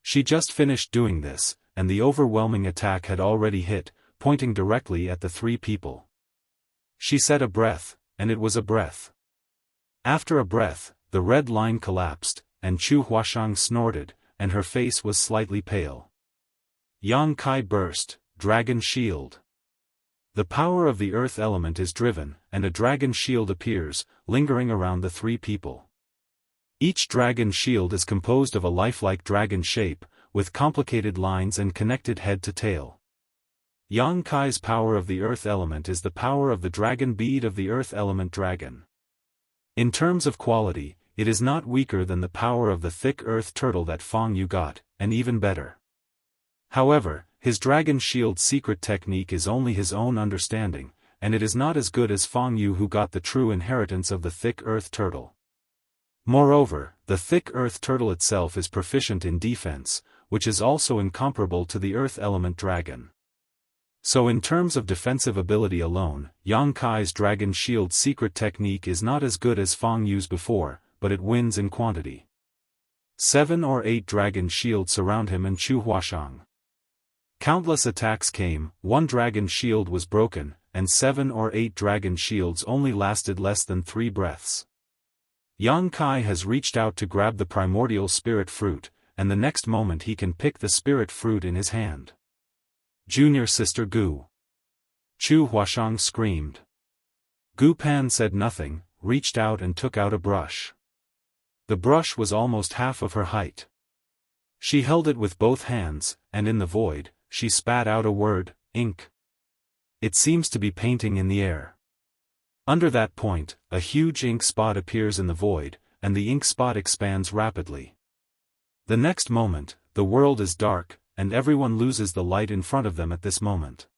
She just finished doing this, and the overwhelming attack had already hit, pointing directly at the 3 people. She said a breath, and it was a breath. After a breath, the red line collapsed, and Chu Huashang snorted, and her face was slightly pale. Yang Kai burst, "Dragon Shield." The power of the earth element is driven, and a dragon shield appears, lingering around the 3 people. Each dragon shield is composed of a lifelike dragon shape, with complicated lines and connected head to tail. Yang Kai's power of the earth element is the power of the dragon bead of the earth element dragon. In terms of quality, it is not weaker than the power of the thick earth turtle that Feng Yu got, and even better. However, his dragon shield secret technique is only his own understanding, and it is not as good as Feng Yu who got the true inheritance of the thick earth turtle. Moreover, the thick earth turtle itself is proficient in defense, which is also incomparable to the earth element dragon. So in terms of defensive ability alone, Yang Kai's dragon shield secret technique is not as good as Feng Yu's before, but it wins in quantity. 7 or 8 dragon shields surround him and Chu Huashang. Countless attacks came, 1 dragon shield was broken, and 7 or 8 dragon shields only lasted less than 3 breaths. Yang Kai has reached out to grab the primordial spirit fruit, and the next moment he can pick the spirit fruit in his hand. "Junior sister Gu!" Chu Huashang screamed. Gu Pan said nothing, reached out and took out a brush. The brush was almost half of her height. She held it with both hands, and in the void, she spat out a word, "Ink." It seems to be painting in the air. Under that point, a huge ink spot appears in the void, and the ink spot expands rapidly. The next moment, the world is dark, and everyone loses the light in front of them at this moment.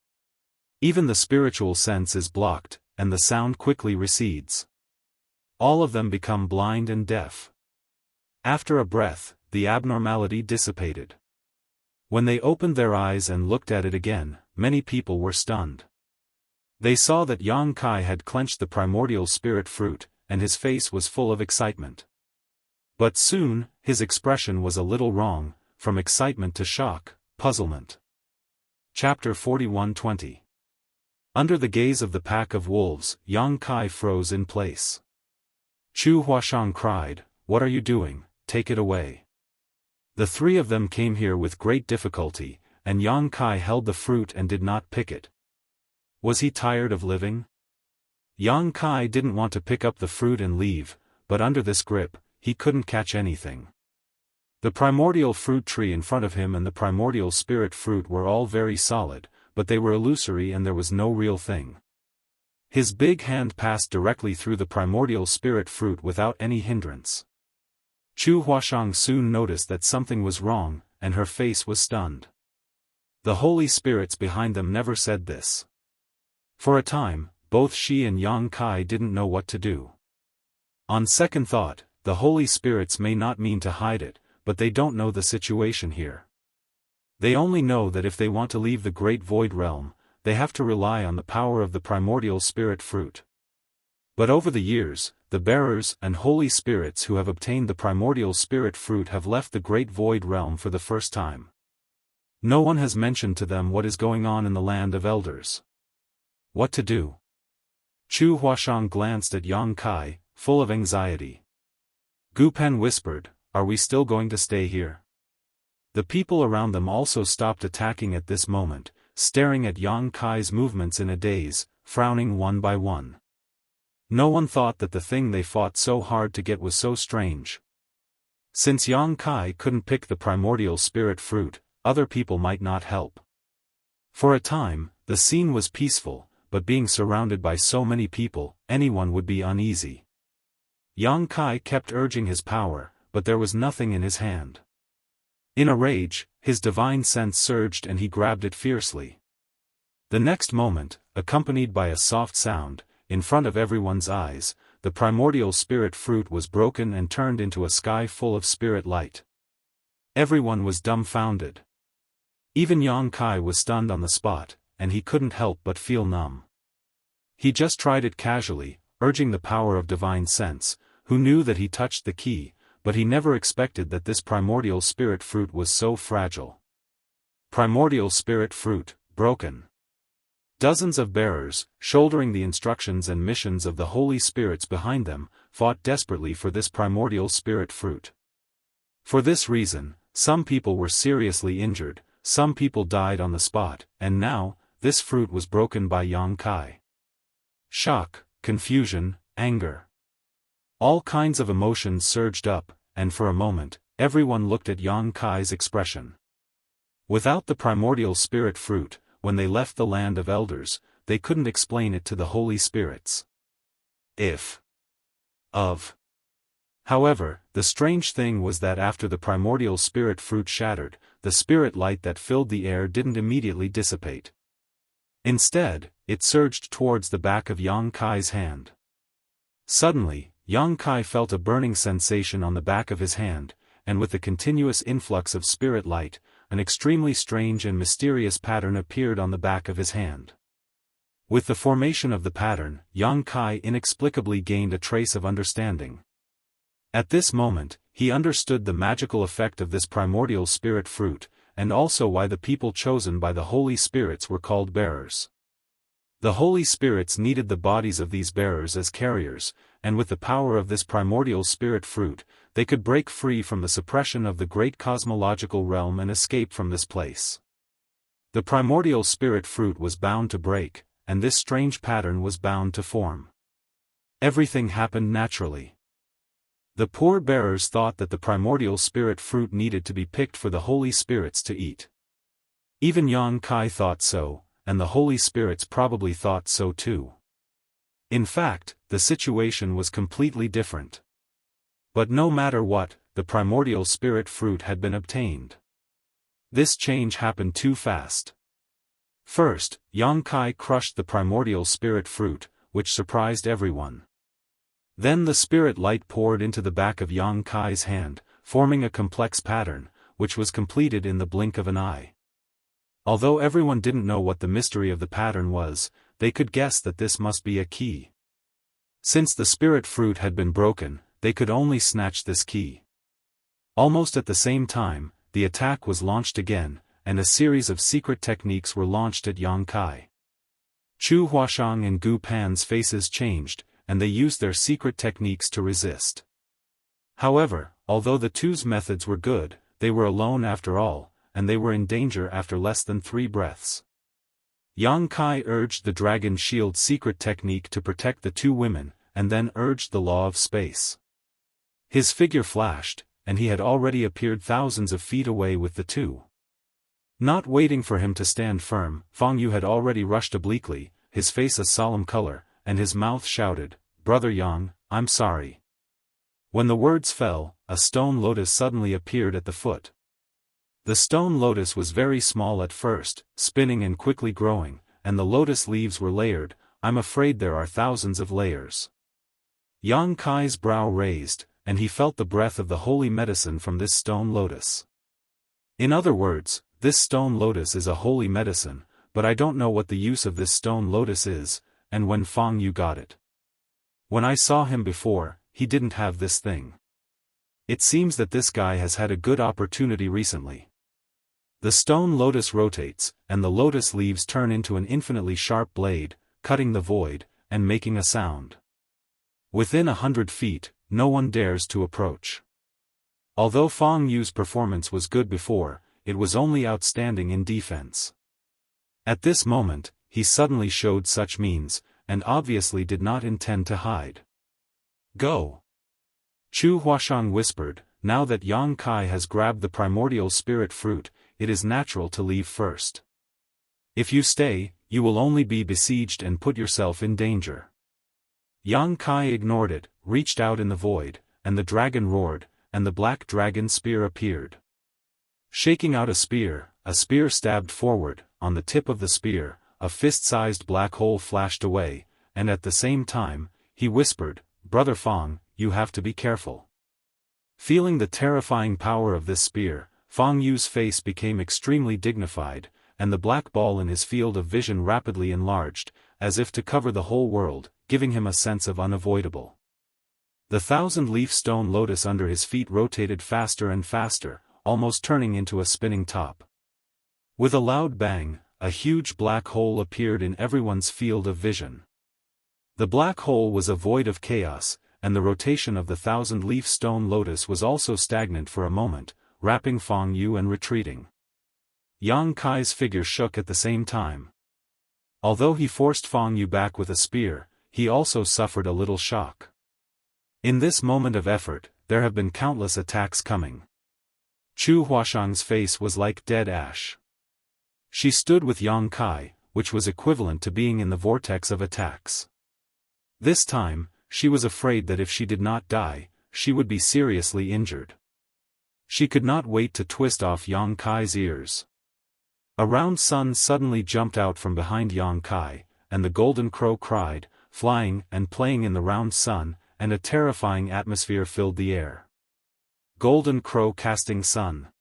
Even the spiritual sense is blocked, and the sound quickly recedes. All of them become blind and deaf. After a breath, the abnormality dissipated. When they opened their eyes and looked at it again, many people were stunned. They saw that Yang Kai had clenched the primordial spirit fruit, and his face was full of excitement. But soon, his expression was a little wrong, from excitement to shock, puzzlement. Chapter 41:20. Under the gaze of the pack of wolves, Yang Kai froze in place. Chu Huashang cried, "What are you doing? Take it away." The three of them came here with great difficulty, and Yang Kai held the fruit and did not pick it. Was he tired of living? Yang Kai didn't want to pick up the fruit and leave, but under this grip, he couldn't catch anything. The primordial fruit tree in front of him and the primordial spirit fruit were all very solid, but they were illusory and there was no real thing. His big hand passed directly through the primordial spirit fruit without any hindrance. Chu Huashang soon noticed that something was wrong, and her face was stunned. The holy spirits behind them never said this. For a time, both she and Yang Kai didn't know what to do. On second thought, the holy spirits may not mean to hide it, but they don't know the situation here. They only know that if they want to leave the great void realm, they have to rely on the power of the primordial spirit fruit. But over the years, the bearers and holy spirits who have obtained the primordial spirit fruit have left the great void realm for the first time. No one has mentioned to them what is going on in the land of elders. What to do? Chu Huashang glanced at Yang Kai, full of anxiety. Gu Pen whispered, "Are we still going to stay here?" The people around them also stopped attacking at this moment, staring at Yang Kai's movements in a daze, frowning one by one. No one thought that the thing they fought so hard to get was so strange. Since Yang Kai couldn't pick the primordial spirit fruit, other people might not help. For a time, the scene was peaceful, but being surrounded by so many people, anyone would be uneasy. Yang Kai kept urging his power, but there was nothing in his hand. In a rage, his divine sense surged and he grabbed it fiercely. The next moment, accompanied by a soft sound, in front of everyone's eyes, the primordial spirit fruit was broken and turned into a sky full of spirit light. Everyone was dumbfounded. Even Yang Kai was stunned on the spot, and he couldn't help but feel numb. He just tried it casually, urging the power of divine sense, who knew that he touched the key, but he never expected that this primordial spirit fruit was so fragile. Primordial spirit fruit, broken. Dozens of bearers, shouldering the instructions and missions of the holy spirits behind them, fought desperately for this primordial spirit fruit. For this reason, some people were seriously injured, some people died on the spot, and now, this fruit was broken by Yang Kai. Shock, confusion, anger. All kinds of emotions surged up, and for a moment, everyone looked at Yang Kai's expression. Without the primordial spirit fruit, when they left the land of elders, they couldn't explain it to the holy spirits. However, the strange thing was that after the primordial spirit fruit shattered, the spirit light that filled the air didn't immediately dissipate. Instead, it surged towards the back of Yang Kai's hand. Suddenly, Yang Kai felt a burning sensation on the back of his hand, and with the continuous influx of spirit light, an extremely strange and mysterious pattern appeared on the back of his hand. With the formation of the pattern, Yang Kai inexplicably gained a trace of understanding. At this moment, he understood the magical effect of this primordial spirit fruit, and also why the people chosen by the holy spirits were called bearers. The holy spirits needed the bodies of these bearers as carriers, and with the power of this primordial spirit fruit, they could break free from the suppression of the great cosmological realm and escape from this place. The primordial spirit fruit was bound to break, and this strange pattern was bound to form. Everything happened naturally. The poor bearers thought that the primordial spirit fruit needed to be picked for the holy spirits to eat. Even Yang Kai thought so, and the holy spirits probably thought so too. In fact, the situation was completely different. But no matter what, the primordial spirit fruit had been obtained. This change happened too fast. First, Yang Kai crushed the primordial spirit fruit, which surprised everyone. Then the spirit light poured into the back of Yang Kai's hand, forming a complex pattern, which was completed in the blink of an eye. Although everyone didn't know what the mystery of the pattern was, they could guess that this must be a key. Since the spirit fruit had been broken, they could only snatch this key. Almost at the same time, the attack was launched again, and a series of secret techniques were launched at Yang Kai. Chu Huashang and Gu Pan's faces changed, and they used their secret techniques to resist. However, although the two's methods were good, they were alone after all, and they were in danger after less than 3 breaths. Yang Kai urged the Dragon Shield secret technique to protect the 2 women, and then urged the law of space. His figure flashed, and he had already appeared thousands of feet away with the 2. Not waiting for him to stand firm, Fang Yu had already rushed obliquely, his face a solemn color, and his mouth shouted, "Brother Yang, I'm sorry." When the words fell, a stone lotus suddenly appeared at the foot. The stone lotus was very small at first, spinning and quickly growing, and the lotus leaves were layered. I'm afraid there are thousands of layers. Yang Kai's brow raised, and he felt the breath of the holy medicine from this stone lotus. In other words, this stone lotus is a holy medicine, but I don't know what the use of this stone lotus is, and when Fang Yu got it. When I saw him before, he didn't have this thing. It seems that this guy has had a good opportunity recently. The stone lotus rotates, and the lotus leaves turn into an infinitely sharp blade, cutting the void, and making a sound. Within 100 feet, no one dares to approach. Although Fang Yu's performance was good before, it was only outstanding in defense. At this moment, he suddenly showed such means, and obviously did not intend to hide. Go! Chu Huashang whispered, now that Yang Kai has grabbed the primordial spirit fruit, it is natural to leave first. If you stay, you will only be besieged and put yourself in danger. Yang Kai ignored it, reached out in the void, and the dragon roared, and the black dragon spear appeared. Shaking out a spear stabbed forward. On the tip of the spear, a fist-sized black hole flashed away, and at the same time, he whispered, "Brother Fang, you have to be careful." Feeling the terrifying power of this spear, Fang Yu's face became extremely dignified, and the black ball in his field of vision rapidly enlarged, as if to cover the whole world, giving him a sense of unavoidable. The 1,000-leaf stone lotus under his feet rotated faster and faster, almost turning into a spinning top. With a loud bang, a huge black hole appeared in everyone's field of vision. The black hole was a void of chaos, and the rotation of the 1,000-leaf stone lotus was also stagnant for a moment, wrapping Fang Yu and retreating. Yang Kai's figure shook at the same time. Although he forced Fang Yu back with a spear, he also suffered a little shock. In this moment of effort, there have been countless attacks coming. Chu Huashang's face was like dead ash. She stood with Yang Kai, which was equivalent to being in the vortex of attacks. This time, she was afraid that if she did not die, she would be seriously injured. She could not wait to twist off Yang Kai's ears. A round sun suddenly jumped out from behind Yang Kai, and the golden crow cried, flying and playing in the round sun, and a terrifying atmosphere filled the air. Golden crow casting sun.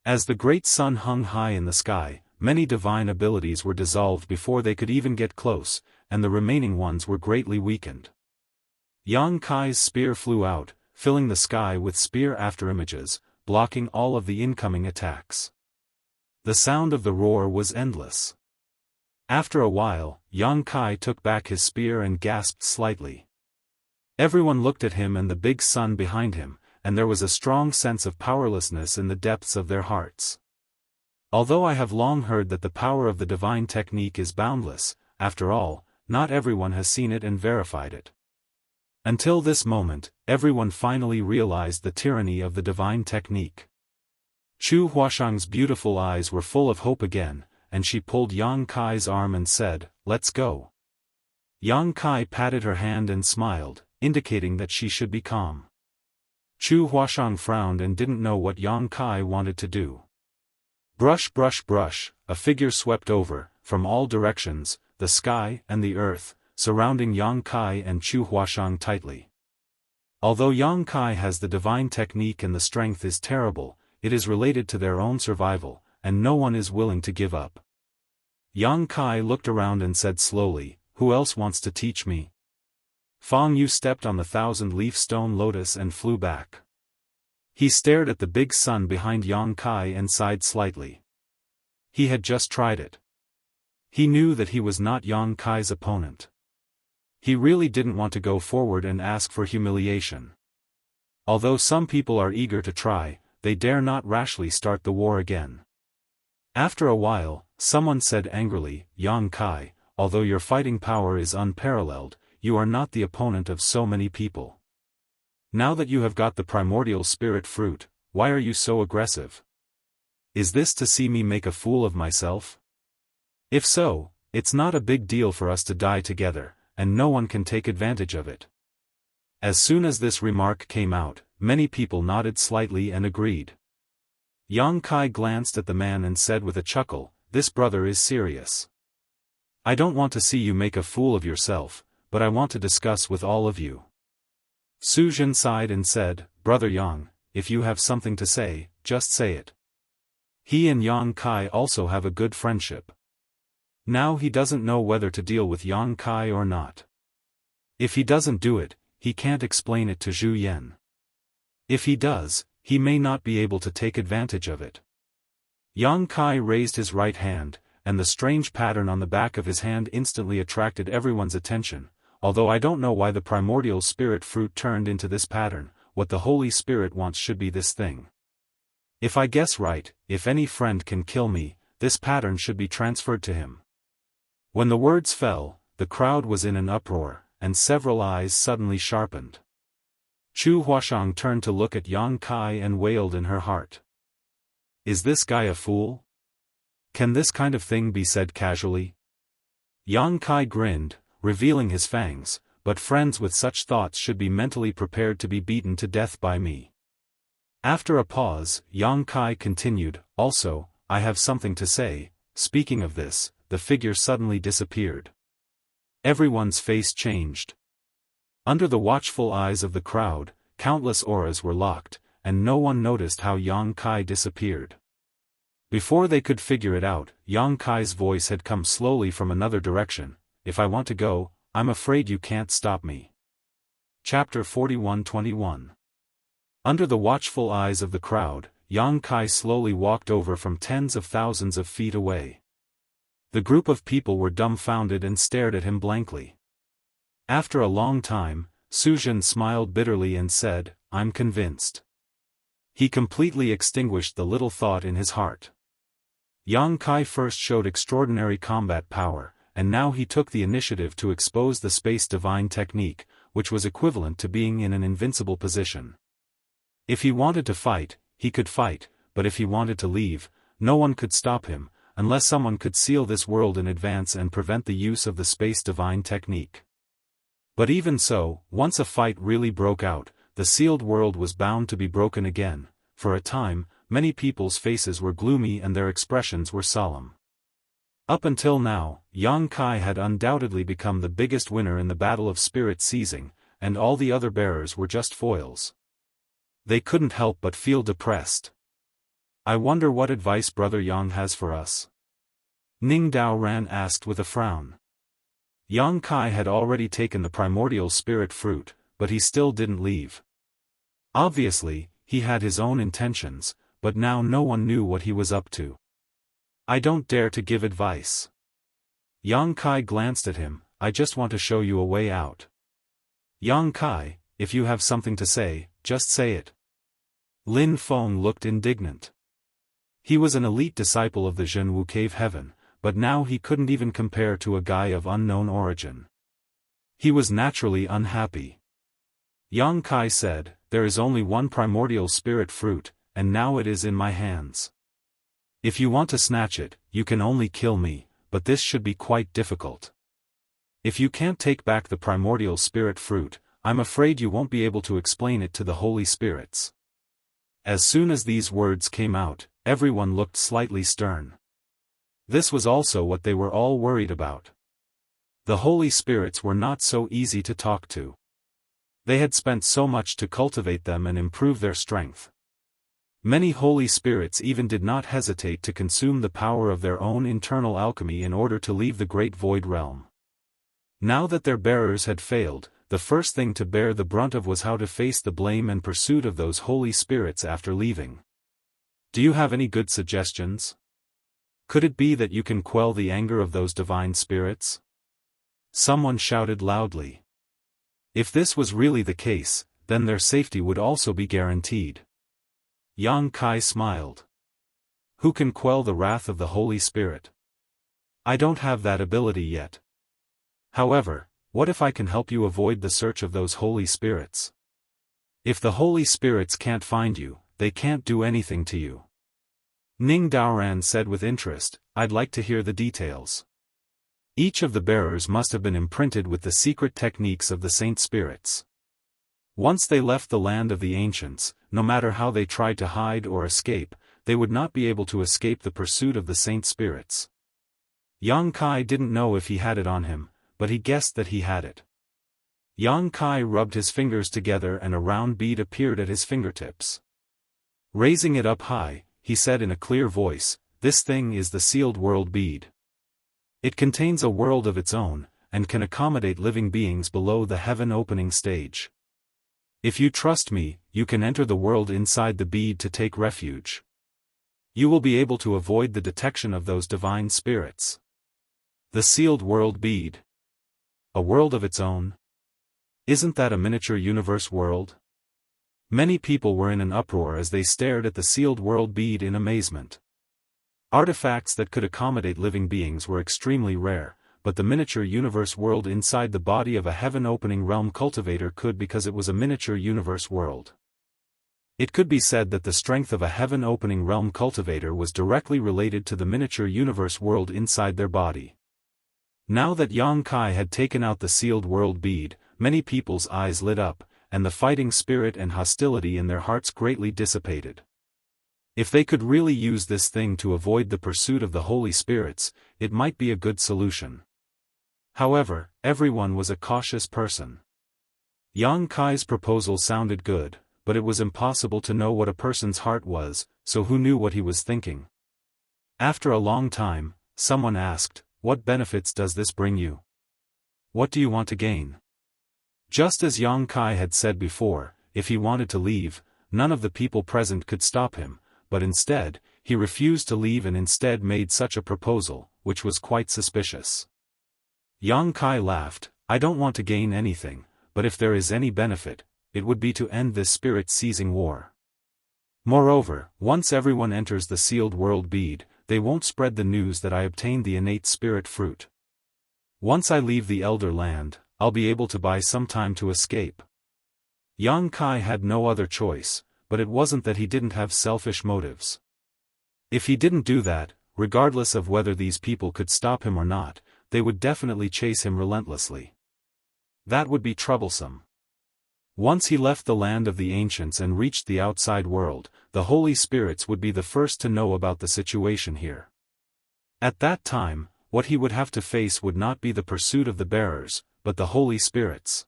As the great sun hung high in the sky, many divine abilities were dissolved before they could even get close, and the remaining ones were greatly weakened. Yang Kai's spear flew out, filling the sky with spear afterimages, blocking all of the incoming attacks. The sound of the roar was endless. After a while, Yang Kai took back his spear and gasped slightly. Everyone looked at him and the big sun behind him, and there was a strong sense of powerlessness in the depths of their hearts. Although I have long heard that the power of the divine technique is boundless, after all, not everyone has seen it and verified it. Until this moment, everyone finally realized the tyranny of the divine technique. Chu Huashang's beautiful eyes were full of hope again, and she pulled Yang Kai's arm and said, "Let's go." Yang Kai patted her hand and smiled, indicating that she should be calm. Chu Huashang frowned and didn't know what Yang Kai wanted to do. Brush brush brush, a figure swept over, from all directions, the sky and the earth, surrounding Yang Kai and Chu Huashang tightly. Although Yang Kai has the divine technique and the strength is terrible, it is related to their own survival, and no one is willing to give up. Yang Kai looked around and said slowly, "Who else wants to teach me?" Fang Yu stepped on the 1,000-leaf stone lotus and flew back. He stared at the big sun behind Yang Kai and sighed slightly. He had just tried it. He knew that he was not Yang Kai's opponent. He really didn't want to go forward and ask for humiliation. Although some people are eager to try, they dare not rashly start the war again. After a while, someone said angrily, "Yang Kai, although your fighting power is unparalleled, you are not the opponent of so many people. Now that you have got the primordial spirit fruit, why are you so aggressive? Is this to see me make a fool of myself? If so, it's not a big deal for us to die together, and no one can take advantage of it." As soon as this remark came out, many people nodded slightly and agreed. Yang Kai glanced at the man and said with a chuckle, "This brother is serious. I don't want to see you make a fool of yourself, but I want to discuss with all of you." Su Jin sighed and said, "Brother Yang, if you have something to say, just say it." He and Yang Kai also have a good friendship. Now he doesn't know whether to deal with Yang Kai or not. If he doesn't do it, he can't explain it to Zhu Yan. If he does, he may not be able to take advantage of it. Yang Kai raised his right hand, and the strange pattern on the back of his hand instantly attracted everyone's attention. Although I don't know why the primordial spirit fruit turned into this pattern, what the Holy Spirit wants should be this thing. If I guess right, if any friend can kill me, this pattern should be transferred to him. When the words fell, the crowd was in an uproar, and several eyes suddenly sharpened. Chu Huashang turned to look at Yang Kai and wailed in her heart. Is this guy a fool? Can this kind of thing be said casually? Yang Kai grinned, revealing his fangs, but friends with such thoughts should be mentally prepared to be beaten to death by me. After a pause, Yang Kai continued, "Also, I have something to say." Speaking of this, the figure suddenly disappeared. Everyone's face changed. Under the watchful eyes of the crowd, countless auras were locked, and no one noticed how Yang Kai disappeared. Before they could figure it out, Yang Kai's voice had come slowly from another direction. "If I want to go, I'm afraid you can't stop me." Chapter 41-21. Under the watchful eyes of the crowd, Yang Kai slowly walked over from tens of thousands of feet away. The group of people were dumbfounded and stared at him blankly. After a long time, Su Jin smiled bitterly and said, "I'm convinced." He completely extinguished the little thought in his heart. Yang Kai first showed extraordinary combat power, and now he took the initiative to expose the space divine technique, which was equivalent to being in an invincible position. If he wanted to fight, he could fight, but if he wanted to leave, no one could stop him, unless someone could seal this world in advance and prevent the use of the space divine technique. But even so, once a fight really broke out, the sealed world was bound to be broken again. For a time, many people's faces were gloomy and their expressions were solemn. Up until now, Yang Kai had undoubtedly become the biggest winner in the battle of spirit seizing, and all the other bearers were just foils. They couldn't help but feel depressed. "I wonder what advice Brother Yang has for us?" Ning Daoran asked with a frown. Yang Kai had already taken the primordial spirit fruit, but he still didn't leave. Obviously, he had his own intentions, but now no one knew what he was up to. "I don't dare to give advice." Yang Kai glanced at him, "I just want to show you a way out." "Yang Kai, if you have something to say, just say it." Lin Feng looked indignant. He was an elite disciple of the Jianghu cave heaven, but now he couldn't even compare to a guy of unknown origin. He was naturally unhappy. Yang Kai said, "There is only one primordial spirit fruit, and now it is in my hands. If you want to snatch it, you can only kill me, but this should be quite difficult. If you can't take back the primordial spirit fruit, I'm afraid you won't be able to explain it to the holy spirits." As soon as these words came out, everyone looked slightly stern. This was also what they were all worried about. The Holy Spirits were not so easy to talk to. They had spent so much to cultivate them and improve their strength. Many Holy Spirits even did not hesitate to consume the power of their own internal alchemy in order to leave the Great Void Realm. Now that their bearers had failed, the first thing to bear the brunt of was how to face the blame and pursuit of those Holy Spirits after leaving. Do you have any good suggestions? Could it be that you can quell the anger of those divine spirits? Someone shouted loudly. If this was really the case, then their safety would also be guaranteed. Yang Kai smiled. Who can quell the wrath of the Holy Spirit? I don't have that ability yet. However, what if I can help you avoid the search of those Holy Spirits? If the Holy Spirits can't find you, they can't do anything to you. Ning Daoran said with interest, I'd like to hear the details. Each of the bearers must have been imprinted with the secret techniques of the Saint Spirits. Once they left the land of the ancients, no matter how they tried to hide or escape, they would not be able to escape the pursuit of the Saint Spirits. Yang Kai didn't know if he had it on him, but he guessed that he had it. Yang Kai rubbed his fingers together and a round bead appeared at his fingertips. Raising it up high, he said in a clear voice, This thing is the sealed world bead. It contains a world of its own, and can accommodate living beings below the heaven opening stage. If you trust me, you can enter the world inside the bead to take refuge. You will be able to avoid the detection of those divine spirits. The sealed world bead. A world of its own? Isn't that a miniature universe world? Many people were in an uproar as they stared at the sealed world bead in amazement. Artifacts that could accommodate living beings were extremely rare, but the miniature universe world inside the body of a heaven-opening realm cultivator could because it was a miniature universe world. It could be said that the strength of a heaven-opening realm cultivator was directly related to the miniature universe world inside their body. Now that Yang Kai had taken out the sealed world bead, many people's eyes lit up, and the fighting spirit and hostility in their hearts greatly dissipated. If they could really use this thing to avoid the pursuit of the Holy Spirits, it might be a good solution. However, everyone was a cautious person. Yang Kai's proposal sounded good, but it was impossible to know what a person's heart was, so who knew what he was thinking? After a long time, someone asked, What benefits does this bring you? What do you want to gain? Just as Yang Kai had said before, if he wanted to leave, none of the people present could stop him, but instead, he refused to leave and instead made such a proposal, which was quite suspicious. Yang Kai laughed, I don't want to gain anything, but if there is any benefit, it would be to end this spirit-seizing war. Moreover, once everyone enters the sealed world bead, they won't spread the news that I obtained the innate spirit fruit. Once I leave the Elder Land, I'll be able to buy some time to escape. Yang Kai had no other choice, but it wasn't that he didn't have selfish motives. If he didn't do that, regardless of whether these people could stop him or not, they would definitely chase him relentlessly. That would be troublesome. Once he left the land of the ancients and reached the outside world, the Holy Spirits would be the first to know about the situation here. At that time, what he would have to face would not be the pursuit of the bearers, but the Holy Spirits.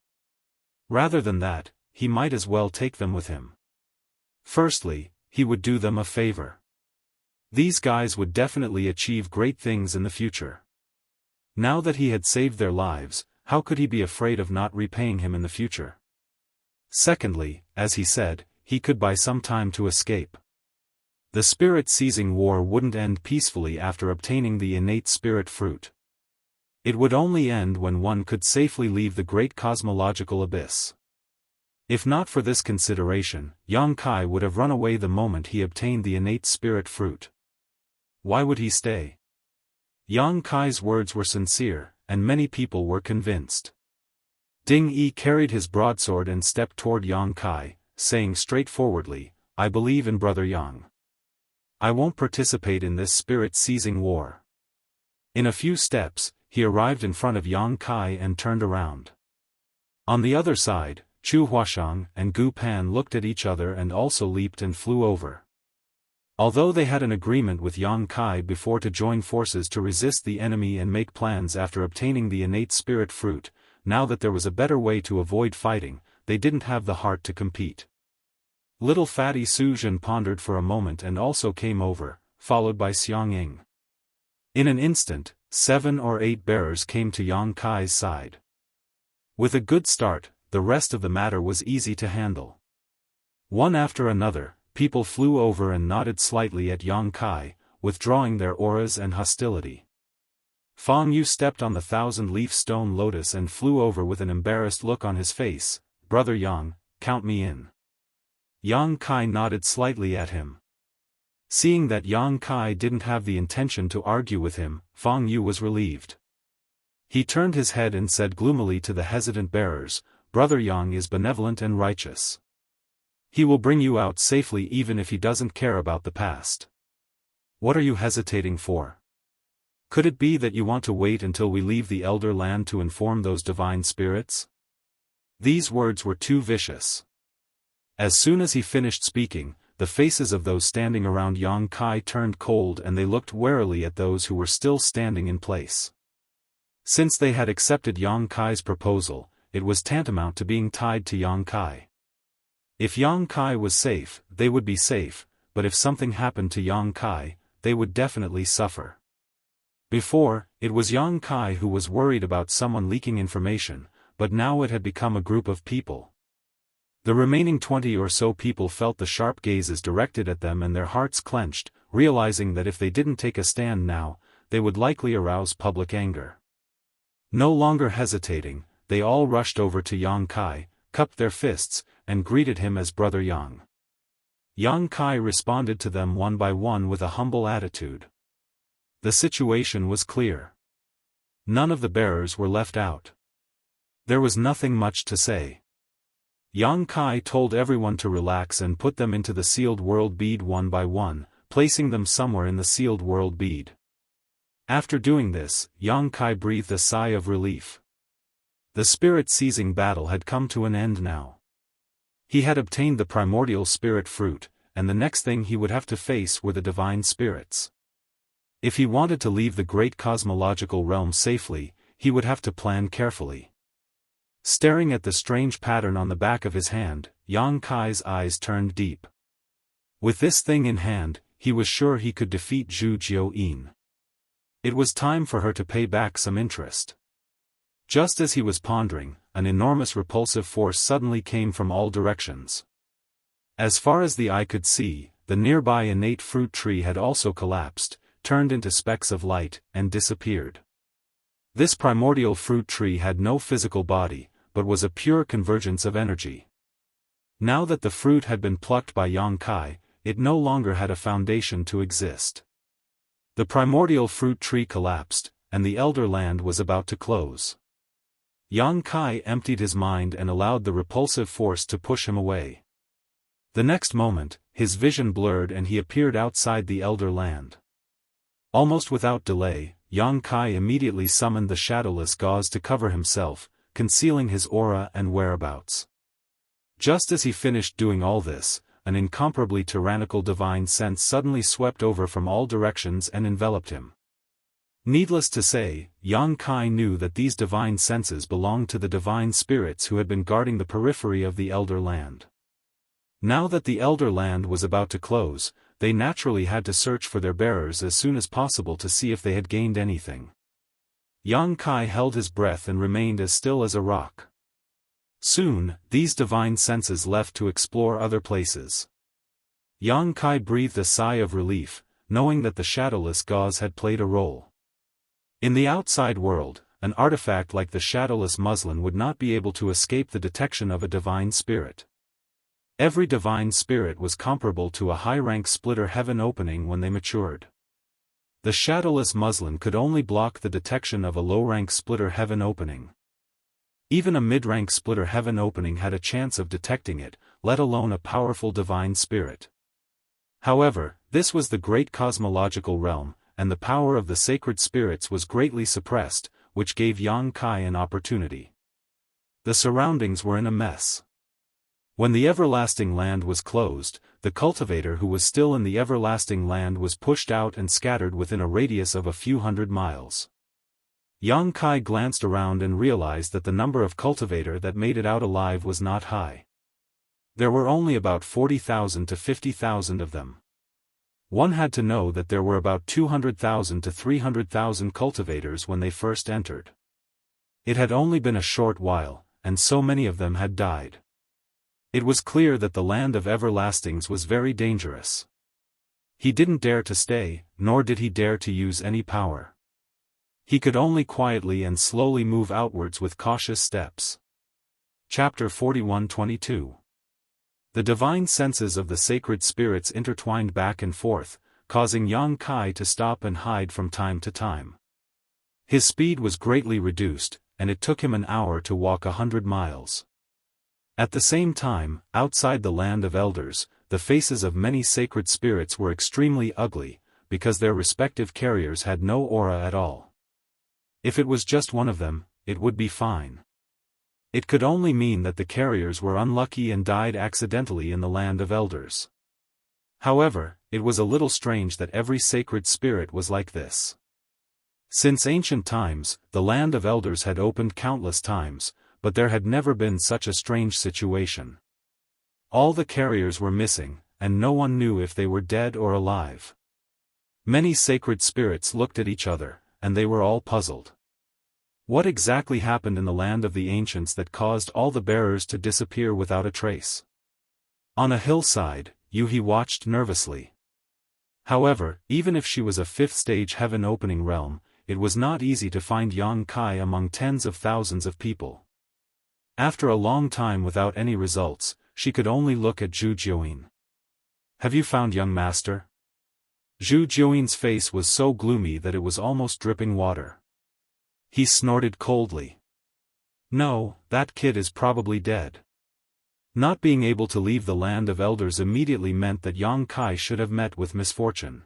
Rather than that, he might as well take them with him. Firstly, he would do them a favor. These guys would definitely achieve great things in the future. Now that he had saved their lives, how could he be afraid of not repaying him in the future? Secondly, as he said, he could buy some time to escape. The spirit-seizing war wouldn't end peacefully after obtaining the innate spirit fruit. It would only end when one could safely leave the great cosmological abyss. If not for this consideration, Yang Kai would have run away the moment he obtained the innate spirit fruit. Why would he stay? Yang Kai's words were sincere, and many people were convinced. Ding Yi carried his broadsword and stepped toward Yang Kai, saying straightforwardly, I believe in Brother Yang. I won't participate in this spirit-seizing war. In a few steps, he arrived in front of Yang Kai and turned around. On the other side, Chu Huashang and Gu Pan looked at each other and also leaped and flew over. Although they had an agreement with Yang Kai before to join forces to resist the enemy and make plans after obtaining the innate spirit fruit, now that there was a better way to avoid fighting, they didn't have the heart to compete. Little fatty Su Jin pondered for a moment and also came over, followed by Xiang Ying. In an instant, 7 or 8 bearers came to Yang Kai's side. With a good start, the rest of the matter was easy to handle. One after another, people flew over and nodded slightly at Yang Kai, withdrawing their auras and hostility. Fang Yu stepped on the 1,000-leaf stone lotus and flew over with an embarrassed look on his face. "Brother Yang, count me in." Yang Kai nodded slightly at him. Seeing that Yang Kai didn't have the intention to argue with him, Fang Yu was relieved. He turned his head and said gloomily to the hesitant bearers, "Brother Yang is benevolent and righteous. He will bring you out safely even if he doesn't care about the past. What are you hesitating for? Could it be that you want to wait until we leave the Elder Land to inform those divine spirits?" These words were too vicious. As soon as he finished speaking, the faces of those standing around Yang Kai turned cold and they looked warily at those who were still standing in place. Since they had accepted Yang Kai's proposal, it was tantamount to being tied to Yang Kai. If Yang Kai was safe, they would be safe, but if something happened to Yang Kai, they would definitely suffer. Before, it was Yang Kai who was worried about someone leaking information, but now it had become a group of people. The remaining 20 or so people felt the sharp gazes directed at them and their hearts clenched, realizing that if they didn't take a stand now, they would likely arouse public anger. No longer hesitating, they all rushed over to Yang Kai, cupped their fists, and greeted him as Brother Yang. Yang Kai responded to them one by one with a humble attitude. The situation was clear. None of the bearers were left out. There was nothing much to say. Yang Kai told everyone to relax and put them into the sealed world bead one by one, placing them somewhere in the sealed world bead. After doing this, Yang Kai breathed a sigh of relief. The spirit-seizing battle had come to an end now. He had obtained the primordial spirit fruit, and the next thing he would have to face were the divine spirits. If he wanted to leave the great cosmological realm safely, he would have to plan carefully. Staring at the strange pattern on the back of his hand, Yang Kai's eyes turned deep. With this thing in hand, he was sure he could defeat Zhu Jiuyin. It was time for her to pay back some interest. Just as he was pondering, an enormous repulsive force suddenly came from all directions. As far as the eye could see, the nearby innate fruit tree had also collapsed, turned into specks of light, and disappeared. This primordial fruit tree had no physical body, but was a pure convergence of energy. Now that the fruit had been plucked by Yang Kai, it no longer had a foundation to exist. The primordial fruit tree collapsed, and the Elder Land was about to close. Yang Kai emptied his mind and allowed the repulsive force to push him away. The next moment, his vision blurred and he appeared outside the Elder Land. Almost without delay, Yang Kai immediately summoned the shadowless gauze to cover himself, concealing his aura and whereabouts. Just as he finished doing all this, an incomparably tyrannical divine sense suddenly swept over from all directions and enveloped him. Needless to say, Yang Kai knew that these divine senses belonged to the divine spirits who had been guarding the periphery of the Elder Land. Now that the Elder Land was about to close, they naturally had to search for their bearers as soon as possible to see if they had gained anything. Yang Kai held his breath and remained as still as a rock. Soon, these divine senses left to explore other places. Yang Kai breathed a sigh of relief, knowing that the shadowless gauze had played a role. In the outside world, an artifact like the shadowless muslin would not be able to escape the detection of a divine spirit. Every divine spirit was comparable to a high-rank splitter heaven opening when they matured. The shadowless muslin could only block the detection of a low-rank splitter heaven opening. Even a mid-rank splitter heaven opening had a chance of detecting it, let alone a powerful divine spirit. However, this was the great cosmological realm, and the power of the sacred spirits was greatly suppressed, which gave Yang Kai an opportunity. The surroundings were in a mess. When the everlasting land was closed, the cultivator who was still in the everlasting land was pushed out and scattered within a radius of a few hundred miles. Yang Kai glanced around and realized that the number of cultivator that made it out alive was not high. There were only about 40,000 to 50,000 of them. One had to know that there were about 200,000 to 300,000 cultivators when they first entered. It had only been a short while, and so many of them had died. It was clear that the land of everlastings was very dangerous. He didn't dare to stay, nor did he dare to use any power. He could only quietly and slowly move outwards with cautious steps. Chapter 41-22. The divine senses of the sacred spirits intertwined back and forth, causing Yang Kai to stop and hide from time to time. His speed was greatly reduced, and it took him an hour to walk 100 miles. At the same time, outside the land of elders, the faces of many sacred spirits were extremely ugly, because their respective carriers had no aura at all. If it was just one of them, it would be fine. It could only mean that the carriers were unlucky and died accidentally in the land of elders. However, it was a little strange that every sacred spirit was like this. Since ancient times, the land of elders had opened countless times, but there had never been such a strange situation. All the carriers were missing, and no one knew if they were dead or alive. Many sacred spirits looked at each other, and they were all puzzled. What exactly happened in the land of the ancients that caused all the bearers to disappear without a trace? On a hillside, Yuhi watched nervously. However, even if she was a fifth-stage heaven-opening realm, it was not easy to find Yang Kai among tens of thousands of people. After a long time without any results, she could only look at Zhu Jiuyin. "Have you found young master?" Zhu Jiuyin's face was so gloomy that it was almost dripping water. He snorted coldly. "No, that kid is probably dead." Not being able to leave the land of elders immediately meant that Yang Kai should have met with misfortune.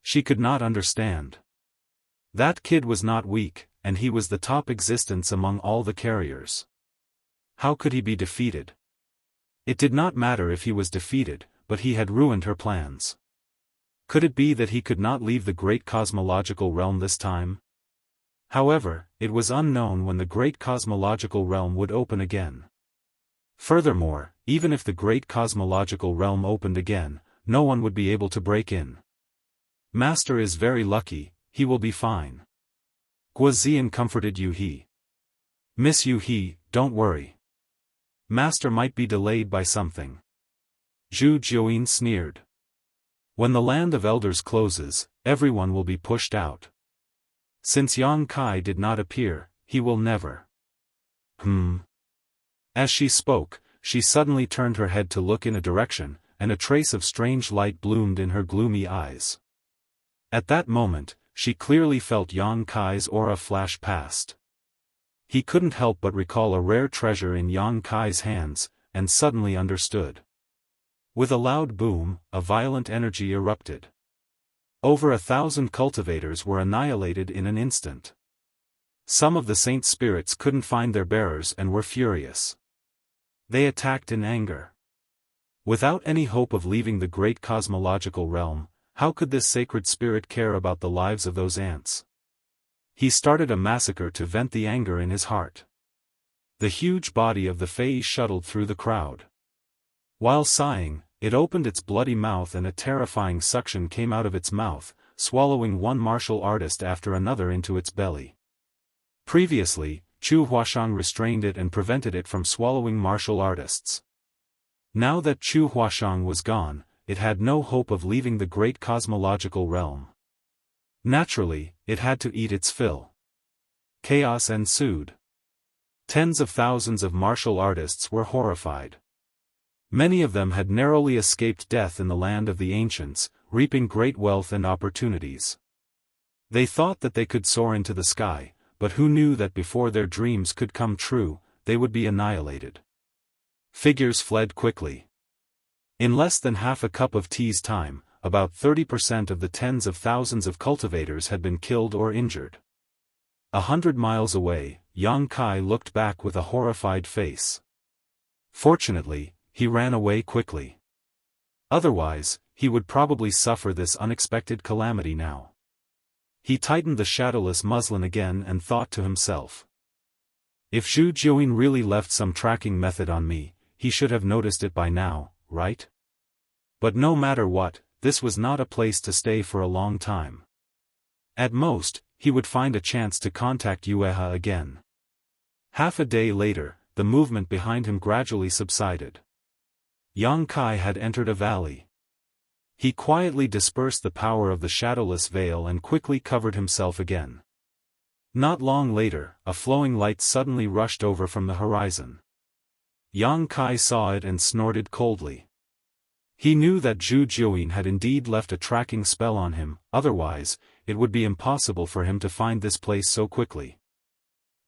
She could not understand. That kid was not weak, and he was the top existence among all the carriers. How could he be defeated? It did not matter if he was defeated, but he had ruined her plans. Could it be that he could not leave the great cosmological realm this time? However, it was unknown when the great cosmological realm would open again. Furthermore, even if the great cosmological realm opened again, no one would be able to break in. "Master is very lucky, he will be fine." Guo Ziyan comforted Yuhi. "Miss Yuhi, don't worry. Master might be delayed by something." Zhu Jiuyin sneered. "When the land of elders closes, everyone will be pushed out. Since Yang Kai did not appear, he will never." As she spoke, she suddenly turned her head to look in a direction, and a trace of strange light bloomed in her gloomy eyes. At that moment, she clearly felt Yang Kai's aura flash past. He couldn't help but recall a rare treasure in Yang Kai's hands, and suddenly understood. With a loud boom, a violent energy erupted. Over 1,000 cultivators were annihilated in an instant. Some of the saint spirits couldn't find their bearers and were furious. They attacked in anger. Without any hope of leaving the great cosmological realm, how could this sacred spirit care about the lives of those ants? He started a massacre to vent the anger in his heart. The huge body of the Fei shuttled through the crowd. While sighing, it opened its bloody mouth and a terrifying suction came out of its mouth, swallowing one martial artist after another into its belly. Previously, Chu Huashang restrained it and prevented it from swallowing martial artists. Now that Chu Huashang was gone, it had no hope of leaving the great cosmological realm. Naturally, it had to eat its fill. Chaos ensued. Tens of thousands of martial artists were horrified. Many of them had narrowly escaped death in the land of the ancients, reaping great wealth and opportunities. They thought that they could soar into the sky, but who knew that before their dreams could come true, they would be annihilated. Figures fled quickly. In less than half a cup of tea's time, about 30% of the tens of thousands of cultivators had been killed or injured. 100 miles away, Yang Kai looked back with a horrified face. Fortunately, he ran away quickly. Otherwise, he would probably suffer this unexpected calamity now. He tightened the shadowless muslin again and thought to himself. If Zhu Jiuyin really left some tracking method on me, he should have noticed it by now, right? But no matter what, this was not a place to stay for a long time. At most, he would find a chance to contact Yueha again. Half a day later, the movement behind him gradually subsided. Yang Kai had entered a valley. He quietly dispersed the power of the shadowless veil and quickly covered himself again. Not long later, a flowing light suddenly rushed over from the horizon. Yang Kai saw it and snorted coldly. He knew that Zhu Jiuyin had indeed left a tracking spell on him, otherwise, it would be impossible for him to find this place so quickly.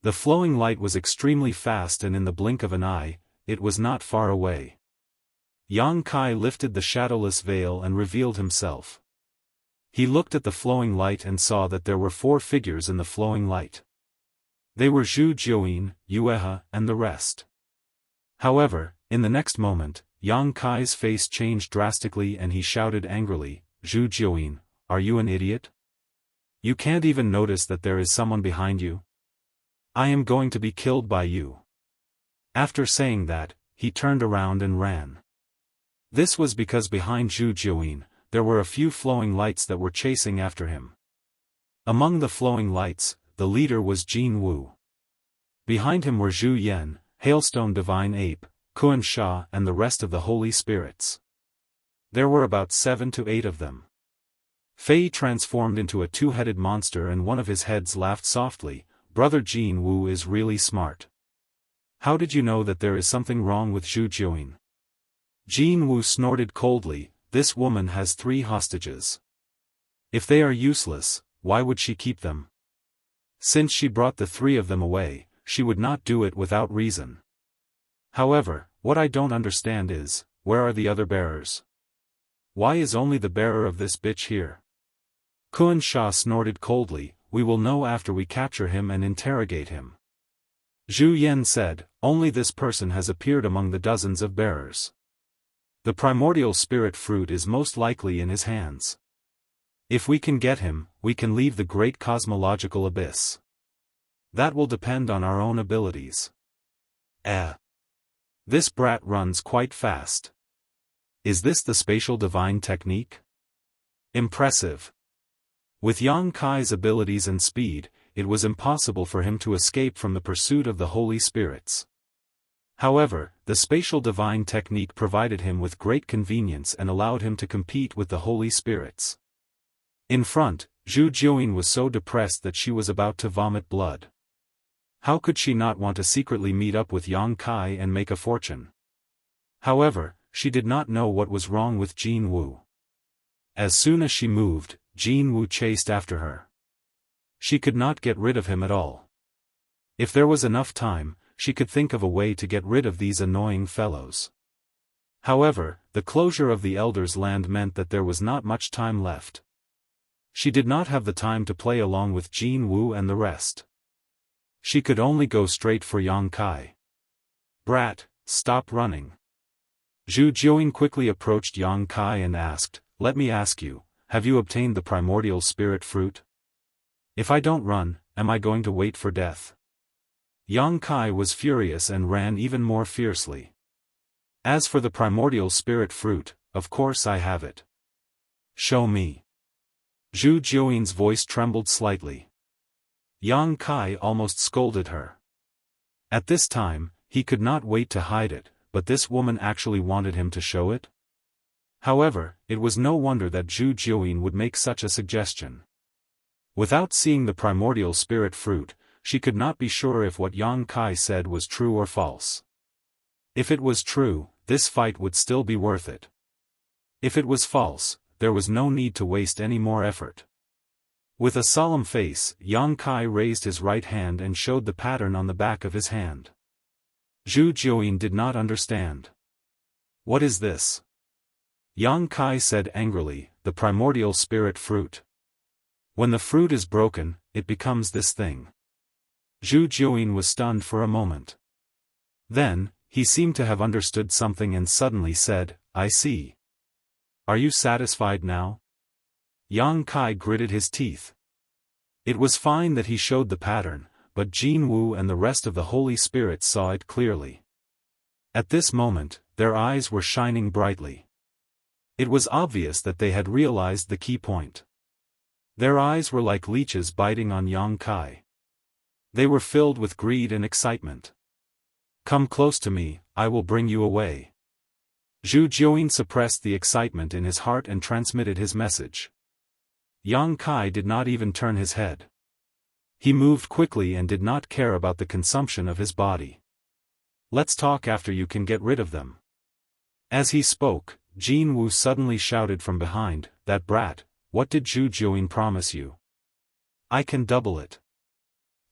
The flowing light was extremely fast and in the blink of an eye, it was not far away. Yang Kai lifted the shadowless veil and revealed himself. He looked at the flowing light and saw that there were 4 figures in the flowing light. They were Zhu Jiuyin, Yueha, and the rest. However, in the next moment, Yang Kai's face changed drastically and he shouted angrily, "Zhu Jiuyin, are you an idiot? You can't even notice that there is someone behind you? I am going to be killed by you." After saying that, he turned around and ran. This was because behind Zhu Jiuyin, there were a few flowing lights that were chasing after him. Among the flowing lights, the leader was Jin Wu. Behind him were Zhu Yan, Hailstone Divine Ape, Kuan Sha and the rest of the Holy Spirits. There were about 7 to 8 of them. Fei transformed into a 2-headed monster and one of his heads laughed softly, "Brother Jin Wu is really smart. How did you know that there is something wrong with Zhu Jiuyin?" Jin Wu snorted coldly, "This woman has 3 hostages. If they are useless, why would she keep them? Since she brought the 3 of them away, she would not do it without reason. However, what I don't understand is, where are the other bearers? Why is only the bearer of this bitch here?" Kuan Sha snorted coldly, "We will know after we capture him and interrogate him." Zhu Yan said, "Only this person has appeared among the dozens of bearers. The primordial spirit fruit is most likely in his hands. If we can get him, we can leave the great cosmological abyss. That will depend on our own abilities." This brat runs quite fast. Is this the spatial divine technique? Impressive. With Yang Kai's abilities and speed, it was impossible for him to escape from the pursuit of the Holy Spirits. However, the spatial divine technique provided him with great convenience and allowed him to compete with the Holy Spirits. In front, Zhu Jiuyin was so depressed that she was about to vomit blood. How could she not want to secretly meet up with Yang Kai and make a fortune? However, she did not know what was wrong with Jin Wu. As soon as she moved, Jin Wu chased after her. She could not get rid of him at all. If there was enough time, she could think of a way to get rid of these annoying fellows. However, the closure of the Elder's Land meant that there was not much time left. She did not have the time to play along with Jin Wu and the rest. She could only go straight for Yang Kai. "Brat, stop running." Zhu Jiuyin quickly approached Yang Kai and asked, "Let me ask you, have you obtained the primordial spirit fruit? If I don't run, am I going to wait for death?" Yang Kai was furious and ran even more fiercely. "As for the primordial spirit fruit, of course I have it. Show me." Zhu Jiuyin's voice trembled slightly. Yang Kai almost scolded her. At this time, he could not wait to hide it, but this woman actually wanted him to show it? However, it was no wonder that Zhu Jiuyin would make such a suggestion. Without seeing the primordial spirit fruit, she could not be sure if what Yang Kai said was true or false. If it was true, this fight would still be worth it. If it was false, there was no need to waste any more effort. With a solemn face, Yang Kai raised his right hand and showed the pattern on the back of his hand. Zhu Jiuyin did not understand. "What is this?" Yang Kai said angrily, "The primordial spirit fruit. When the fruit is broken, it becomes this thing." Zhu Jiuyin was stunned for a moment. Then, he seemed to have understood something and suddenly said, "I see. Are you satisfied now?" Yang Kai gritted his teeth. It was fine that he showed the pattern, but Jianghu and the rest of the Holy Spirits saw it clearly. At this moment, their eyes were shining brightly. It was obvious that they had realized the key point. Their eyes were like leeches biting on Yang Kai. They were filled with greed and excitement. "Come close to me, I will bring you away." Zhu Jiuyin suppressed the excitement in his heart and transmitted his message. Yang Kai did not even turn his head. He moved quickly and did not care about the consumption of his body. "Let's talk after you can get rid of them." As he spoke, Jianghu suddenly shouted from behind, "That brat, what did Zhu Jiuyin promise you? I can double it.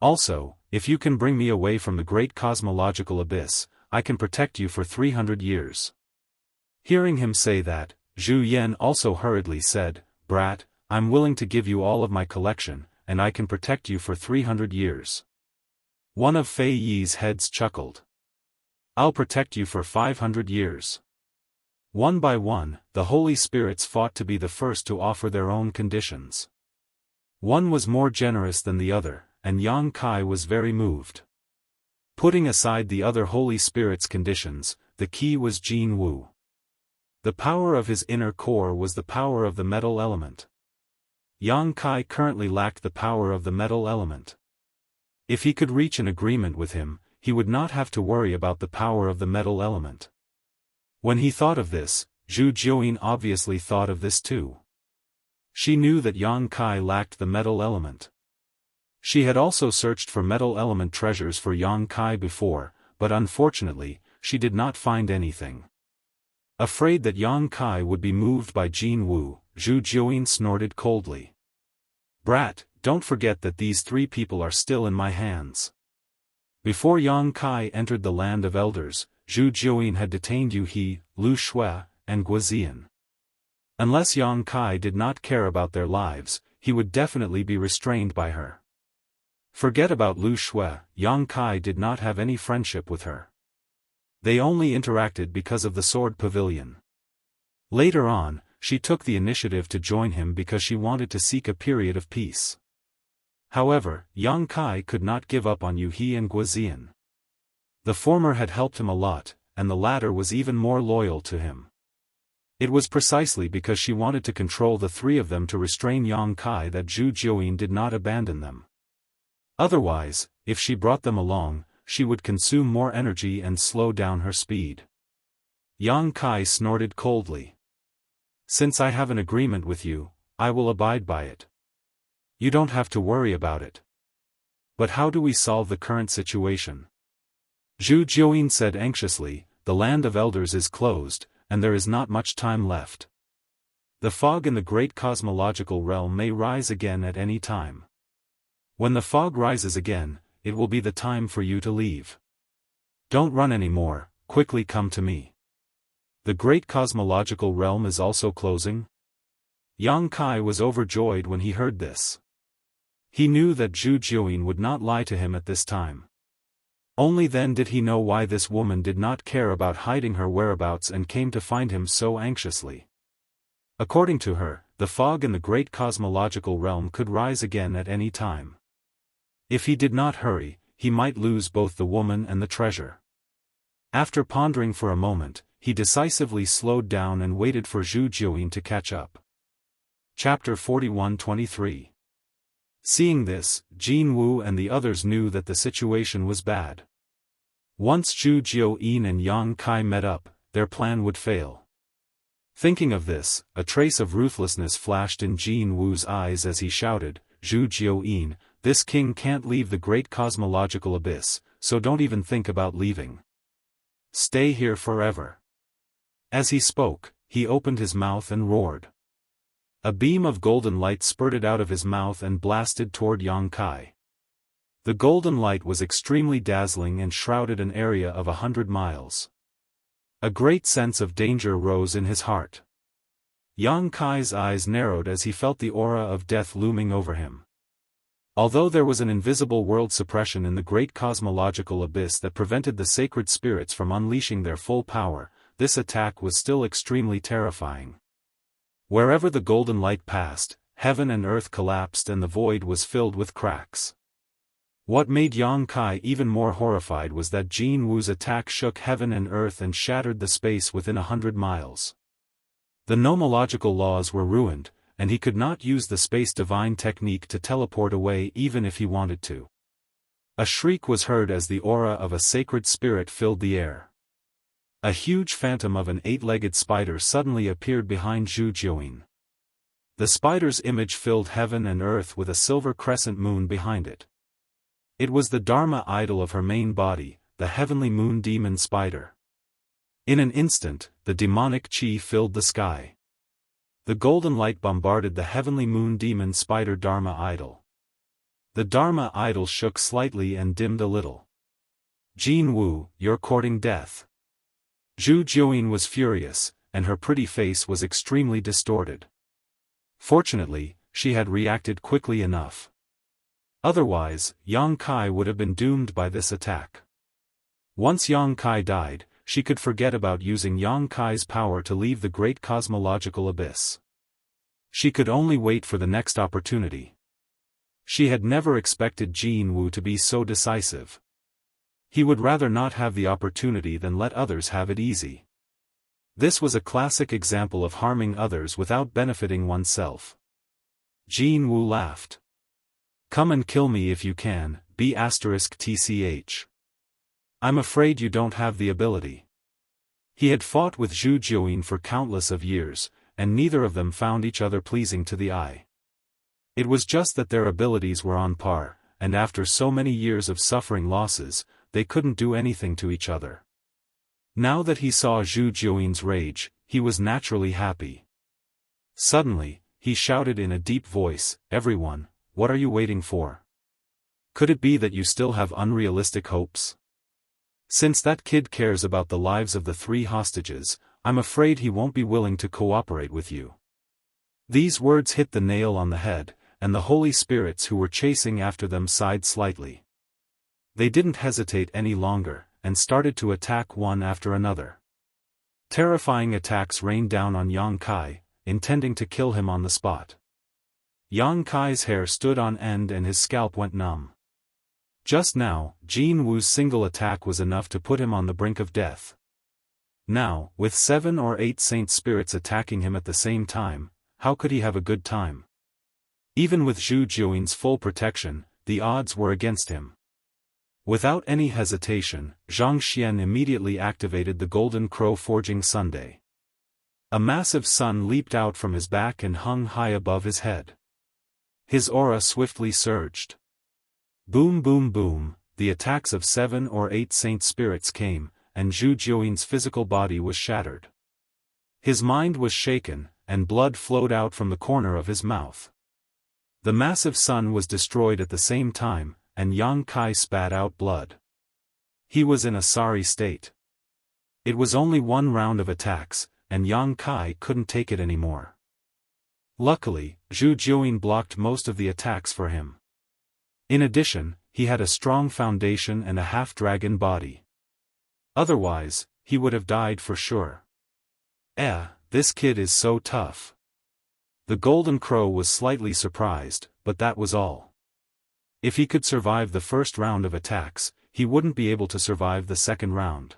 Also, if you can bring me away from the great cosmological abyss, I can protect you for 300 years. Hearing him say that, Zhu Yan also hurriedly said, "Brat, I'm willing to give you all of my collection, and I can protect you for 300 years. One of Fei Yi's heads chuckled. "I'll protect you for 500 years. One by one, the Holy Spirits fought to be the first to offer their own conditions. One was more generous than the other, and Yang Kai was very moved. Putting aside the other Holy Spirits' conditions, the key was Jianghu. The power of his inner core was the power of the metal element. Yang Kai currently lacked the power of the metal element. If he could reach an agreement with him, he would not have to worry about the power of the metal element. When he thought of this, Zhu Jiuyin obviously thought of this too. She knew that Yang Kai lacked the metal element. She had also searched for metal element treasures for Yang Kai before, but unfortunately, she did not find anything. Afraid that Yang Kai would be moved by Jianghu, Zhu Jiuyin snorted coldly. "Brat, don't forget that these three people are still in my hands." Before Yang Kai entered the land of elders, Zhu Jiuyin had detained Yu He, Lu Shui, and Guozian. Unless Yang Kai did not care about their lives, he would definitely be restrained by her. Forget about Lu Shui, Yang Kai did not have any friendship with her. They only interacted because of the sword pavilion. Later on, she took the initiative to join him because she wanted to seek a period of peace. However, Yang Kai could not give up on Yu He and Guozian. The former had helped him a lot, and the latter was even more loyal to him. It was precisely because she wanted to control the three of them to restrain Yang Kai that Zhu Jiuyin did not abandon them. Otherwise, if she brought them along, she would consume more energy and slow down her speed. Yang Kai snorted coldly. "Since I have an agreement with you, I will abide by it. You don't have to worry about it. But how do we solve the current situation?" Zhu Jiuyin said anxiously, "The land of elders is closed, and there is not much time left. The fog in the great cosmological realm may rise again at any time. When the fog rises again, it will be the time for you to leave. Don't run anymore, quickly come to me. The great cosmological realm is also closing?" Yang Kai was overjoyed when he heard this. He knew that Zhu Jiuyin would not lie to him at this time. Only then did he know why this woman did not care about hiding her whereabouts and came to find him so anxiously. According to her, the fog in the great cosmological realm could rise again at any time. If he did not hurry, he might lose both the woman and the treasure. After pondering for a moment, he decisively slowed down and waited for Zhu Jiuyin to catch up. Chapter 41-23. Seeing this, Jianghu and the others knew that the situation was bad. Once Zhu Jiuyin and Yang Kai met up, their plan would fail. Thinking of this, a trace of ruthlessness flashed in Jianghu's eyes as he shouted, "Zhu Jiuyin, this king can't leave the great cosmological abyss, so don't even think about leaving. Stay here forever." As he spoke, he opened his mouth and roared. A beam of golden light spurted out of his mouth and blasted toward Yang Kai. The golden light was extremely dazzling and shrouded an area of 100 miles. A great sense of danger rose in his heart. Yang Kai's eyes narrowed as he felt the aura of death looming over him. Although there was an invisible world suppression in the great cosmological abyss that prevented the sacred spirits from unleashing their full power, this attack was still extremely terrifying. Wherever the golden light passed, heaven and earth collapsed and the void was filled with cracks. What made Yang Kai even more horrified was that Jianghu's attack shook heaven and earth and shattered the space within 100 miles. The nomological laws were ruined, and he could not use the space divine technique to teleport away even if he wanted to. A shriek was heard as the aura of a sacred spirit filled the air. A huge phantom of an 8-legged spider suddenly appeared behind Zhu Jiuyin. The spider's image filled heaven and earth with a silver crescent moon behind it. It was the Dharma idol of her main body, the heavenly moon demon spider. In an instant, the demonic chi filled the sky. The golden light bombarded the heavenly moon demon spider Dharma idol. The Dharma idol shook slightly and dimmed a little. Jianghu, you're courting death. Zhu Jiuyin was furious, and her pretty face was extremely distorted. Fortunately, she had reacted quickly enough. Otherwise, Yang Kai would have been doomed by this attack. Once Yang Kai died, she could forget about using Yang Kai's power to leave the great cosmological abyss. She could only wait for the next opportunity. She had never expected Jianghu to be so decisive. He would rather not have the opportunity than let others have it easy. This was a classic example of harming others without benefiting oneself. Jianghu laughed. Come and kill me if you can, B*TCH. I'm afraid you don't have the ability. He had fought with Zhu Jiuyin for countless of years, and neither of them found each other pleasing to the eye. It was just that their abilities were on par, and after so many years of suffering losses, they couldn't do anything to each other. Now that he saw Zhu Jiuyin's rage, he was naturally happy. Suddenly, he shouted in a deep voice, "Everyone, what are you waiting for? Could it be that you still have unrealistic hopes? Since that kid cares about the lives of the 3 hostages, I'm afraid he won't be willing to cooperate with you." These words hit the nail on the head, and the holy spirits who were chasing after them sighed slightly. They didn't hesitate any longer, and started to attack one after another. Terrifying attacks rained down on Yang Kai, intending to kill him on the spot. Yang Kai's hair stood on end and his scalp went numb. Just now, Jianghu's single attack was enough to put him on the brink of death. Now, with 7 or 8 saint spirits attacking him at the same time, how could he have a good time? Even with Zhu Jiuyin's full protection, the odds were against him. Without any hesitation, Zhang Xian immediately activated the Golden Crow Forging Sunday. A massive sun leaped out from his back and hung high above his head. His aura swiftly surged. Boom boom boom, the attacks of 7 or 8 saint spirits came, and Zhu Jiuyin's physical body was shattered. His mind was shaken, and blood flowed out from the corner of his mouth. The massive sun was destroyed at the same time, and Yang Kai spat out blood. He was in a sorry state. It was only 1 round of attacks, and Yang Kai couldn't take it anymore. Luckily, Zhu Jiuyin blocked most of the attacks for him. In addition, he had a strong foundation and a half-dragon body. Otherwise, he would have died for sure. This kid is so tough. The Golden Crow was slightly surprised, but that was all. If he could survive the first round of attacks, he wouldn't be able to survive the second round.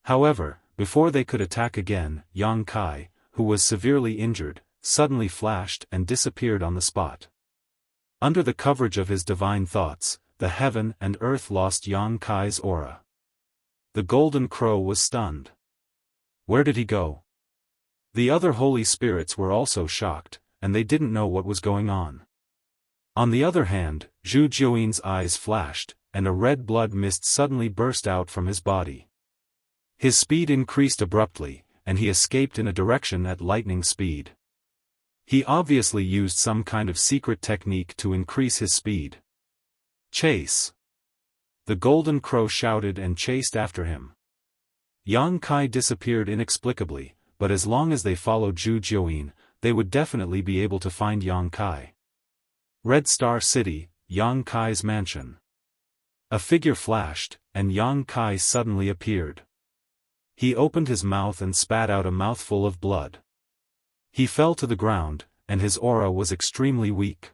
However, before they could attack again, Yang Kai, who was severely injured, suddenly flashed and disappeared on the spot. Under the coverage of his divine thoughts, the heaven and earth lost Yang Kai's aura. The Golden Crow was stunned. Where did he go? The other holy spirits were also shocked, and they didn't know what was going on. On the other hand, Zhu Jiuyin's eyes flashed, and a red blood mist suddenly burst out from his body. His speed increased abruptly, and he escaped in a direction at lightning speed. He obviously used some kind of secret technique to increase his speed. Chase! The Golden Crow shouted and chased after him. Yang Kai disappeared inexplicably, but as long as they followed Zhu Jiuyin, they would definitely be able to find Yang Kai. Red Star City, Yang Kai's mansion. A figure flashed, and Yang Kai suddenly appeared. He opened his mouth and spat out a mouthful of blood. He fell to the ground, and his aura was extremely weak.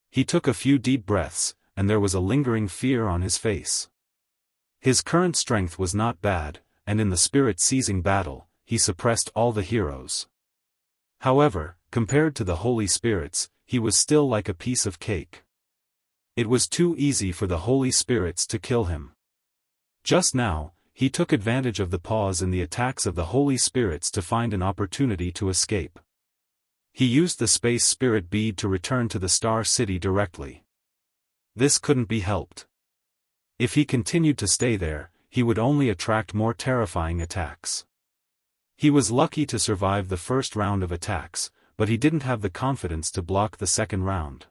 He took a few deep breaths, and there was a lingering fear on his face. His current strength was not bad, and in the spirit-seizing battle, he suppressed all the heroes. However, compared to the holy spirits, he was still like a piece of cake. It was too easy for the holy spirits to kill him. Just now, he took advantage of the pause in the attacks of the holy spirits to find an opportunity to escape. He used the space spirit bead to return to the Star City directly. This couldn't be helped. If he continued to stay there, he would only attract more terrifying attacks. He was lucky to survive the first round of attacks, but he didn't have the confidence to block the second round.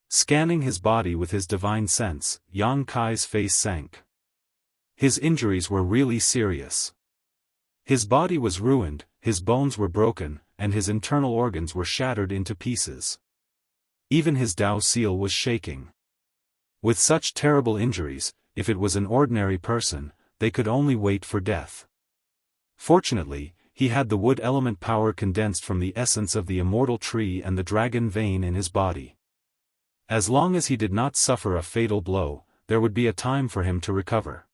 Scanning his body with his divine sense, Yang Kai's face sank. His injuries were really serious. His body was ruined, his bones were broken, and his internal organs were shattered into pieces. Even his Dao seal was shaking. With such terrible injuries, if it was an ordinary person, they could only wait for death. Fortunately, he had the wood element power condensed from the essence of the immortal tree and the dragon vein in his body. As long as he did not suffer a fatal blow, there would be a time for him to recover.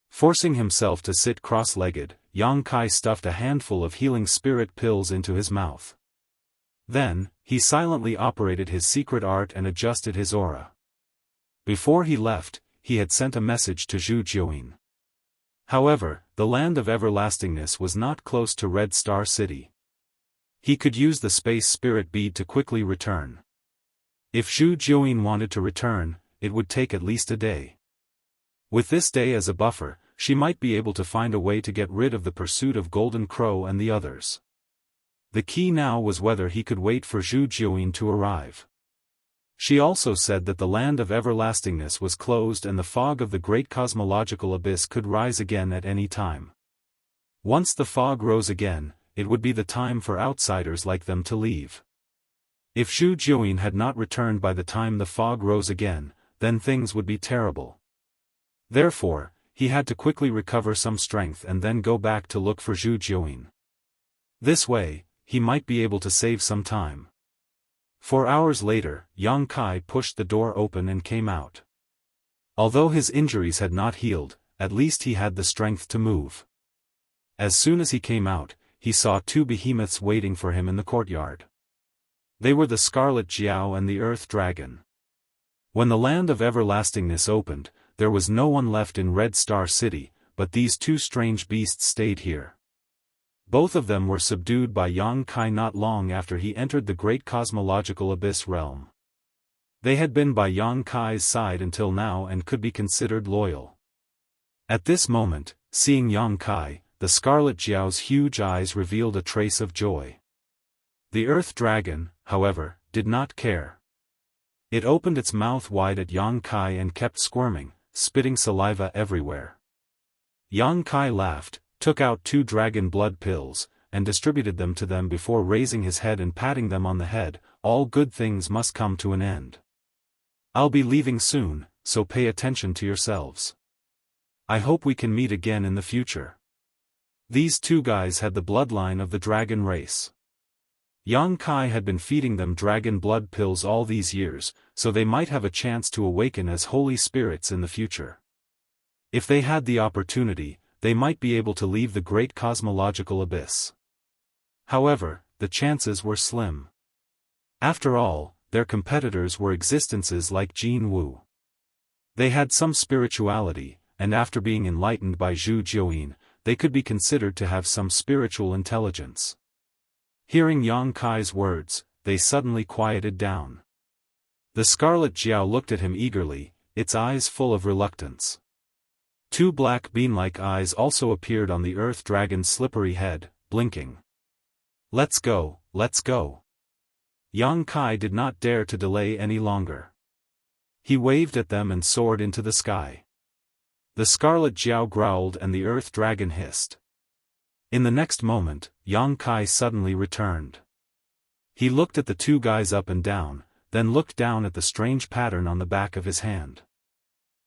Forcing himself to sit cross-legged, Yang Kai stuffed a handful of healing spirit pills into his mouth. Then, he silently operated his secret art and adjusted his aura. Before he left, he had sent a message to Zhu Jiuyin. However, the land of everlastingness was not close to Red Star City. He could use the space spirit bead to quickly return. If Zhu Jiuyin wanted to return, it would take at least a day. With this day as a buffer, she might be able to find a way to get rid of the pursuit of Golden Crow and the others. The key now was whether he could wait for Zhu Jiuyin to arrive. She also said that the land of everlastingness was closed and the fog of the great cosmological abyss could rise again at any time. Once the fog rose again, it would be the time for outsiders like them to leave. If Zhu Jiuyin had not returned by the time the fog rose again, then things would be terrible. Therefore, he had to quickly recover some strength and then go back to look for Zhu Jiuyin. This way, he might be able to save some time. 4 hours later, Yang Kai pushed the door open and came out. Although his injuries had not healed, at least he had the strength to move. As soon as he came out, he saw 2 behemoths waiting for him in the courtyard. They were the Scarlet Jiao and the Earth Dragon. When the land of everlastingness opened, there was no one left in Red Star City, but these 2 strange beasts stayed here. Both of them were subdued by Yang Kai not long after he entered the great cosmological abyss realm. They had been by Yang Kai's side until now and could be considered loyal. At this moment, seeing Yang Kai, the Scarlet Jiao's huge eyes revealed a trace of joy. The Earth Dragon, however, did not care. It opened its mouth wide at Yang Kai and kept squirming, spitting saliva everywhere. Yang Kai laughed, took out 2 dragon blood pills, and distributed them to them before raising his head and patting them on the head. All good things must come to an end. I'll be leaving soon, so pay attention to yourselves. I hope we can meet again in the future. These 2 guys had the bloodline of the dragon race. Yang Kai had been feeding them dragon blood pills all these years, so they might have a chance to awaken as holy spirits in the future. If they had the opportunity, they might be able to leave the great cosmological abyss. However, the chances were slim. After all, their competitors were existences like Jianghu. They had some spirituality, and after being enlightened by Zhu Jiuyin, they could be considered to have some spiritual intelligence. Hearing Yang Kai's words, they suddenly quieted down. The Scarlet Jiao looked at him eagerly, its eyes full of reluctance. 2 black bean-like eyes also appeared on the Earth Dragon's slippery head, blinking. Let's go, let's go. Yang Kai did not dare to delay any longer. He waved at them and soared into the sky. The Scarlet Jiao growled and the Earth Dragon hissed. In the next moment, Yang Kai suddenly returned. He looked at the 2 guys up and down, then looked down at the strange pattern on the back of his hand.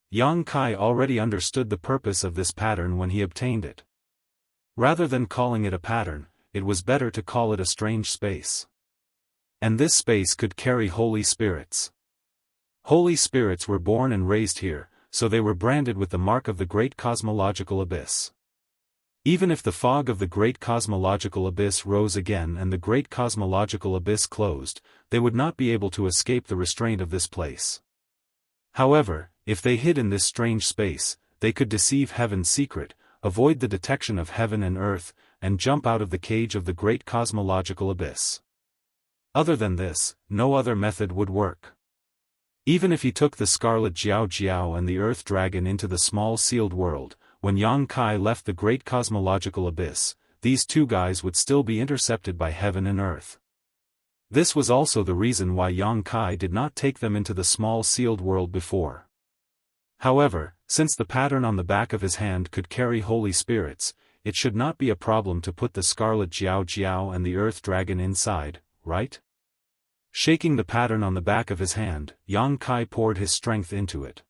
Yang Kai already understood the purpose of this pattern when he obtained it. Rather than calling it a pattern, it was better to call it a strange space. And this space could carry holy spirits. Holy spirits were born and raised here, so they were branded with the mark of the great cosmological abyss. Even if the fog of the great cosmological abyss rose again and the great cosmological abyss closed, they would not be able to escape the restraint of this place. However, if they hid in this strange space, they could deceive heaven's secret, avoid the detection of heaven and earth, and jump out of the cage of the great cosmological abyss. Other than this, no other method would work. Even if he took the scarlet Jiao Jiao and the earth dragon into the small sealed world, when Yang Kai left the great cosmological abyss, these two guys would still be intercepted by heaven and earth. This was also the reason why Yang Kai did not take them into the small sealed world before. However, since the pattern on the back of his hand could carry holy spirits, it should not be a problem to put the scarlet Jiao Jiao and the earth dragon inside, right? Shaking the pattern on the back of his hand, Yang Kai poured his strength into it.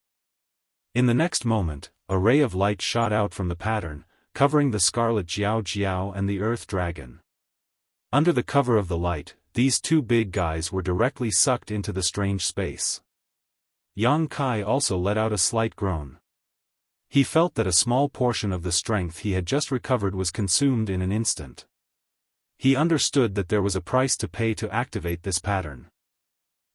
In the next moment, a ray of light shot out from the pattern, covering the scarlet Jiao Jiao and the earth dragon. Under the cover of the light, these two big guys were directly sucked into the strange space. Yang Kai also let out a slight groan. He felt that a small portion of the strength he had just recovered was consumed in an instant. He understood that there was a price to pay to activate this pattern.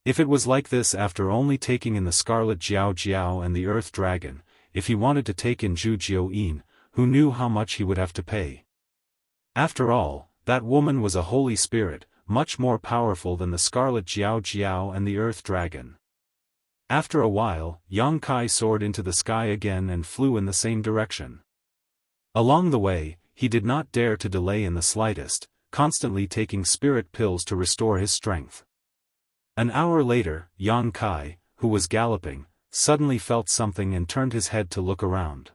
If it was like this after only taking in the scarlet Jiao Jiao and the earth dragon, if he wanted to take in Zhu Jiuyin, who knew how much he would have to pay? After all, that woman was a holy spirit, much more powerful than the scarlet Jiao Jiao and the earth dragon. After a while, Yang Kai soared into the sky again and flew in the same direction. Along the way, he did not dare to delay in the slightest, constantly taking spirit pills to restore his strength. An hour later, Yang Kai, who was galloping, suddenly felt something and turned his head to look around.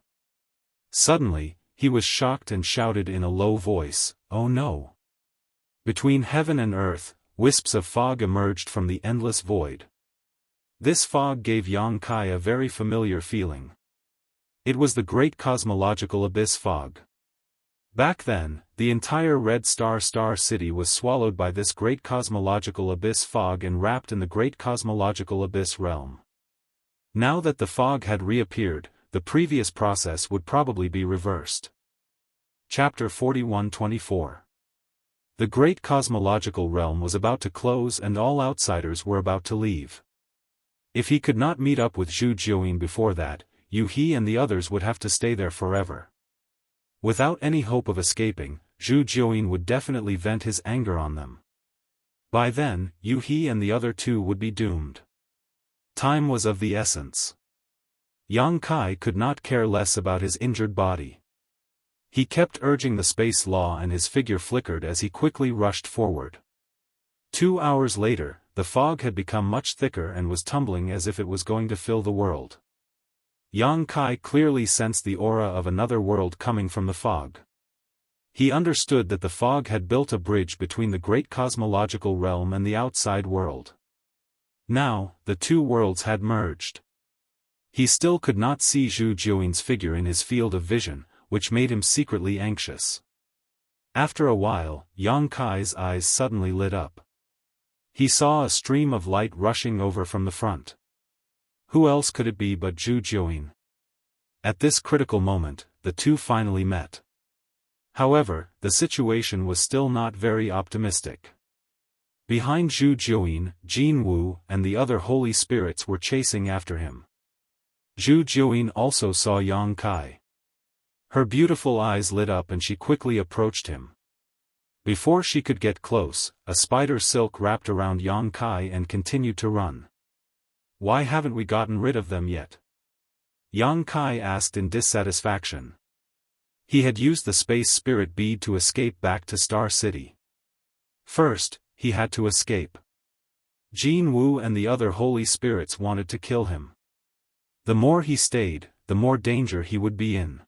Suddenly, he was shocked and shouted in a low voice, "Oh no!" Between heaven and earth, wisps of fog emerged from the endless void. This fog gave Yang Kai a very familiar feeling. It was the great cosmological abyss fog. Back then, the entire Red Star City was swallowed by this great cosmological abyss fog and wrapped in the great cosmological abyss realm. Now that the fog had reappeared, the previous process would probably be reversed. Chapter 41-24. The great cosmological realm was about to close and all outsiders were about to leave. If he could not meet up with Zhu Jiuyin before that, Yu He and the others would have to stay there forever. Without any hope of escaping, Zhu Jiuyin would definitely vent his anger on them. By then, Yu He and the other two would be doomed. Time was of the essence. Yang Kai could not care less about his injured body. He kept urging the space law and his figure flickered as he quickly rushed forward. 2 hours later, the fog had become much thicker and was tumbling as if it was going to fill the world. Yang Kai clearly sensed the aura of another world coming from the fog. He understood that the fog had built a bridge between the great cosmological realm and the outside world. Now, the two worlds had merged. He still could not see Zhu Jiuyin's figure in his field of vision, which made him secretly anxious. After a while, Yang Kai's eyes suddenly lit up. He saw a stream of light rushing over from the front. Who else could it be but Zhu Jiuyin? At this critical moment, the two finally met. However, the situation was still not very optimistic. Behind Zhu Jiuyin, Jianghu and the other holy spirits were chasing after him. Zhu Jiuyin also saw Yang Kai. Her beautiful eyes lit up and she quickly approached him. Before she could get close, a spider silk wrapped around Yang Kai and continued to run. Why haven't we gotten rid of them yet? Yang Kai asked in dissatisfaction. He had used the space spirit bead to escape back to Star City. First, he had to escape. Jianghu and the other holy spirits wanted to kill him. The more he stayed, the more danger he would be in.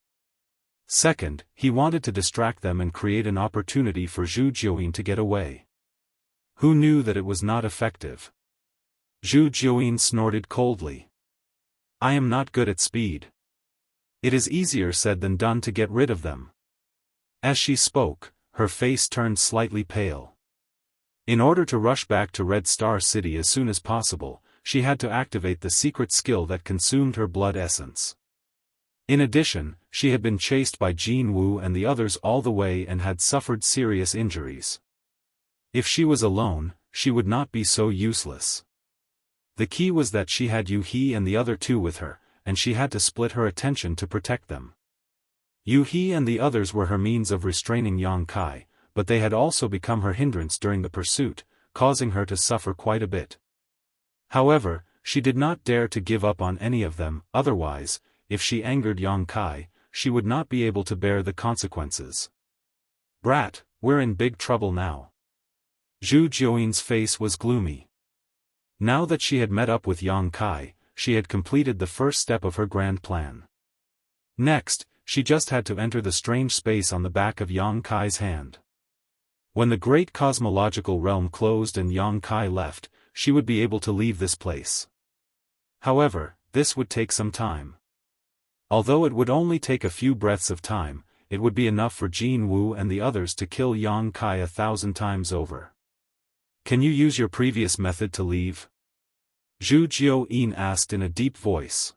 Second, he wanted to distract them and create an opportunity for Zhu Jiuyin to get away. Who knew that it was not effective? Zhu Jiuyin snorted coldly. I am not good at speed. It is easier said than done to get rid of them. As she spoke, her face turned slightly pale. In order to rush back to Red Star City as soon as possible, she had to activate the secret skill that consumed her blood essence. In addition, she had been chased by Jianghu and the others all the way and had suffered serious injuries. If she was alone, she would not be so useless. The key was that she had Yu He and the other two with her, and she had to split her attention to protect them. Yu He and the others were her means of restraining Yang Kai, but they had also become her hindrance during the pursuit, causing her to suffer quite a bit. However, she did not dare to give up on any of them, otherwise, if she angered Yang Kai, she would not be able to bear the consequences. Brat, we're in big trouble now. Zhu Jiuyin's face was gloomy. Now that she had met up with Yang Kai, she had completed the first step of her grand plan. Next, she just had to enter the strange space on the back of Yang Kai's hand. When the great cosmological realm closed and Yang Kai left, she would be able to leave this place. However, this would take some time. Although it would only take a few breaths of time, it would be enough for Jianghu and the others to kill Yang Kai 1,000 times over. Can you use your previous method to leave? Zhu Jiuyin asked in a deep voice.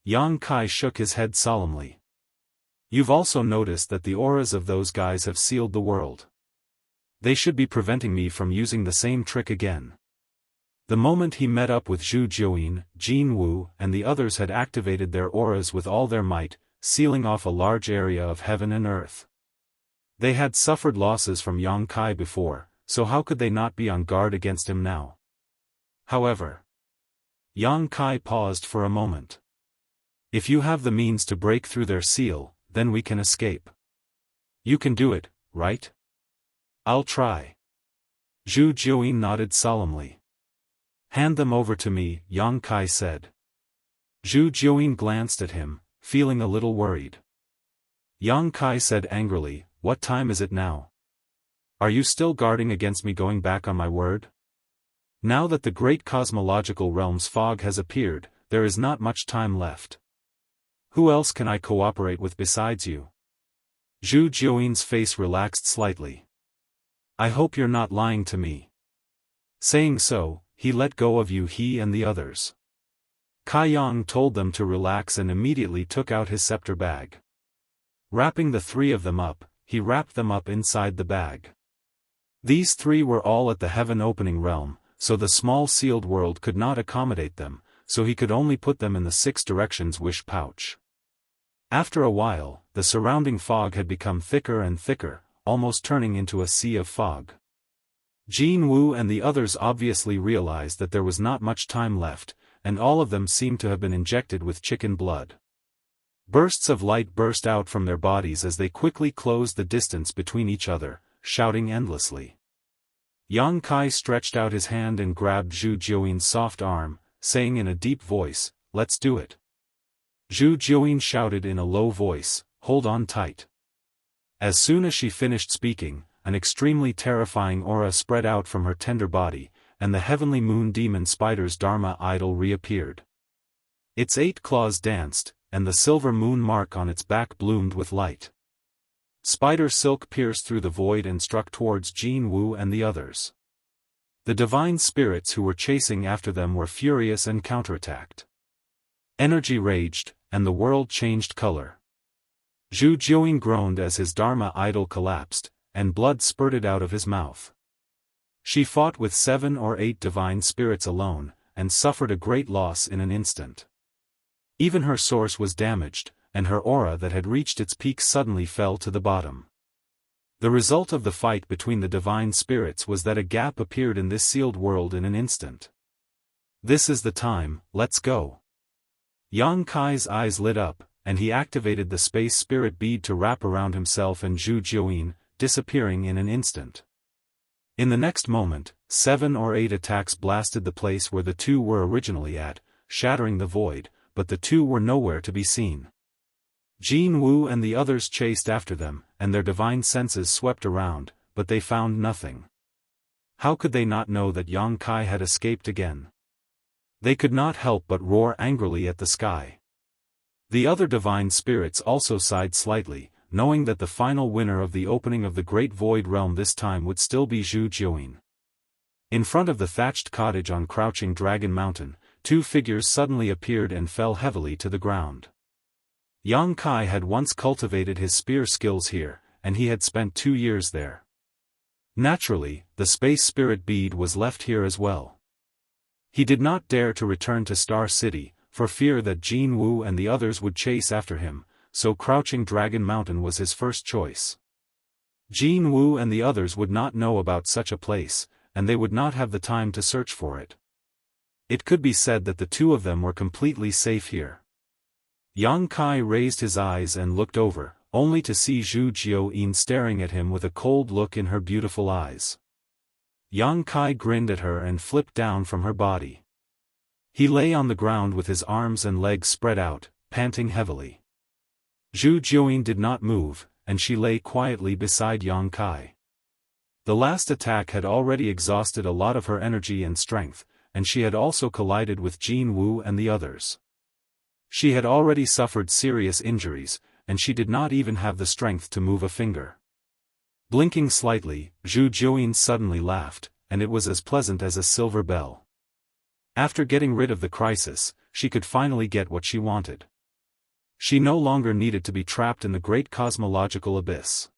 Yang Kai shook his head solemnly. You've also noticed that the auras of those guys have sealed the world. They should be preventing me from using the same trick again. The moment he met up with Zhu Jiuyin, Jianghu and the others had activated their auras with all their might, sealing off a large area of heaven and earth. They had suffered losses from Yang Kai before, so how could they not be on guard against him now? However, Yang Kai paused for a moment. If you have the means to break through their seal, then we can escape. You can do it, right? I'll try. Zhu Jiuyin nodded solemnly. Hand them over to me, Yang Kai said. Zhu Jiuyin glanced at him, feeling a little worried. Yang Kai said angrily, what time is it now? Are you still guarding against me going back on my word? Now that the great cosmological realm's fog has appeared, there is not much time left. Who else can I cooperate with besides you? Zhu Jiuyin's face relaxed slightly. I hope you're not lying to me. Saying so, he let go of Yu He and the others. Kai Yang told them to relax and immediately took out his scepter bag. Wrapping the three of them up, he wrapped them up inside the bag. These three were all at the heaven-opening realm, so the small sealed world could not accommodate them, so he could only put them in the 6 directions wish pouch. After a while, the surrounding fog had become thicker and thicker, almost turning into a sea of fog. Jianghu and the others obviously realized that there was not much time left, and all of them seemed to have been injected with chicken blood. Bursts of light burst out from their bodies as they quickly closed the distance between each other, shouting endlessly. Yang Kai stretched out his hand and grabbed Zhu Jiuyin's soft arm, saying in a deep voice, let's do it. Zhu Jiuyin shouted in a low voice, hold on tight. As soon as she finished speaking, an extremely terrifying aura spread out from her tender body, and the heavenly moon demon spider's Dharma idol reappeared. Its 8 claws danced, and the silver moon mark on its back bloomed with light. Spider silk pierced through the void and struck towards Jianghu and the others. The divine spirits who were chasing after them were furious and counterattacked. Energy raged, and the world changed color. Zhu Jiuyin groaned as his Dharma idol collapsed, and blood spurted out of his mouth. She fought with 7 or 8 divine spirits alone, and suffered a great loss in an instant. Even her source was damaged, and her aura that had reached its peak suddenly fell to the bottom. The result of the fight between the divine spirits was that a gap appeared in this sealed world in an instant. This is the time, let's go. Yang Kai's eyes lit up, and he activated the space spirit bead to wrap around himself and Zhu Jiuyin, disappearing in an instant. In the next moment, 7 or 8 attacks blasted the place where the two were originally at, shattering the void, but the two were nowhere to be seen. Jianghu and the others chased after them, and their divine senses swept around, but they found nothing. How could they not know that Yang Kai had escaped again? They could not help but roar angrily at the sky. The other divine spirits also sighed slightly, knowing that the final winner of the opening of the Great Void Realm this time would still be Zhu Jiuyin. In front of the thatched cottage on Crouching Dragon Mountain, two figures suddenly appeared and fell heavily to the ground. Yang Kai had once cultivated his spear skills here, and he had spent 2 years there. Naturally, the space spirit bead was left here as well. He did not dare to return to Star City, for fear that Jianghu and the others would chase after him, so Crouching Dragon Mountain was his first choice. Jianghu and the others would not know about such a place, and they would not have the time to search for it. It could be said that the two of them were completely safe here. Yang Kai raised his eyes and looked over, only to see Zhu Jiuyin staring at him with a cold look in her beautiful eyes. Yang Kai grinned at her and flipped down from her body. He lay on the ground with his arms and legs spread out, panting heavily. Zhu Jiuyin did not move, and she lay quietly beside Yang Kai. The last attack had already exhausted a lot of her energy and strength, and she had also collided with Jianghu and the others. She had already suffered serious injuries, and she did not even have the strength to move a finger. Blinking slightly, Zhu Jiuyin suddenly laughed, and it was as pleasant as a silver bell. After getting rid of the crisis, she could finally get what she wanted. She no longer needed to be trapped in the great cosmological abyss.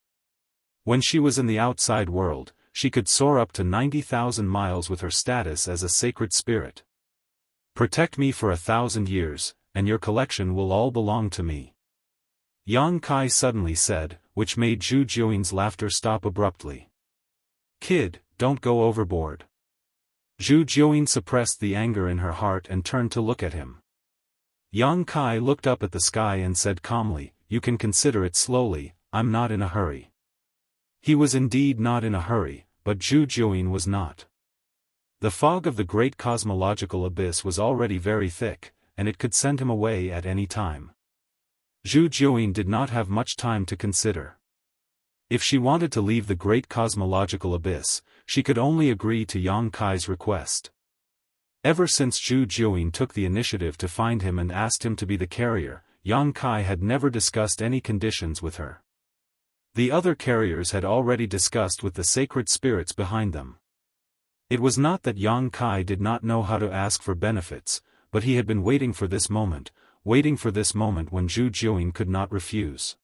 When she was in the outside world, she could soar up to 90,000 miles with her status as a sacred spirit. Protect me for 1,000 years, and your collection will all belong to me. Yang Kai suddenly said, which made Zhu Jiuyin's laughter stop abruptly. Kid, don't go overboard. Zhu Jiuyin suppressed the anger in her heart and turned to look at him. Yang Kai looked up at the sky and said calmly, you can consider it slowly, I'm not in a hurry. He was indeed not in a hurry, but Zhu Jiuyin was not. The fog of the great cosmological abyss was already very thick, and it could send him away at any time. Zhu Jiuyin did not have much time to consider. If she wanted to leave the great cosmological abyss, she could only agree to Yang Kai's request. Ever since Zhu Jiuyin took the initiative to find him and asked him to be the carrier, Yang Kai had never discussed any conditions with her. The other carriers had already discussed with the sacred spirits behind them. It was not that Yang Kai did not know how to ask for benefits, but he had been waiting for this moment when Zhu Jiuyin could not refuse.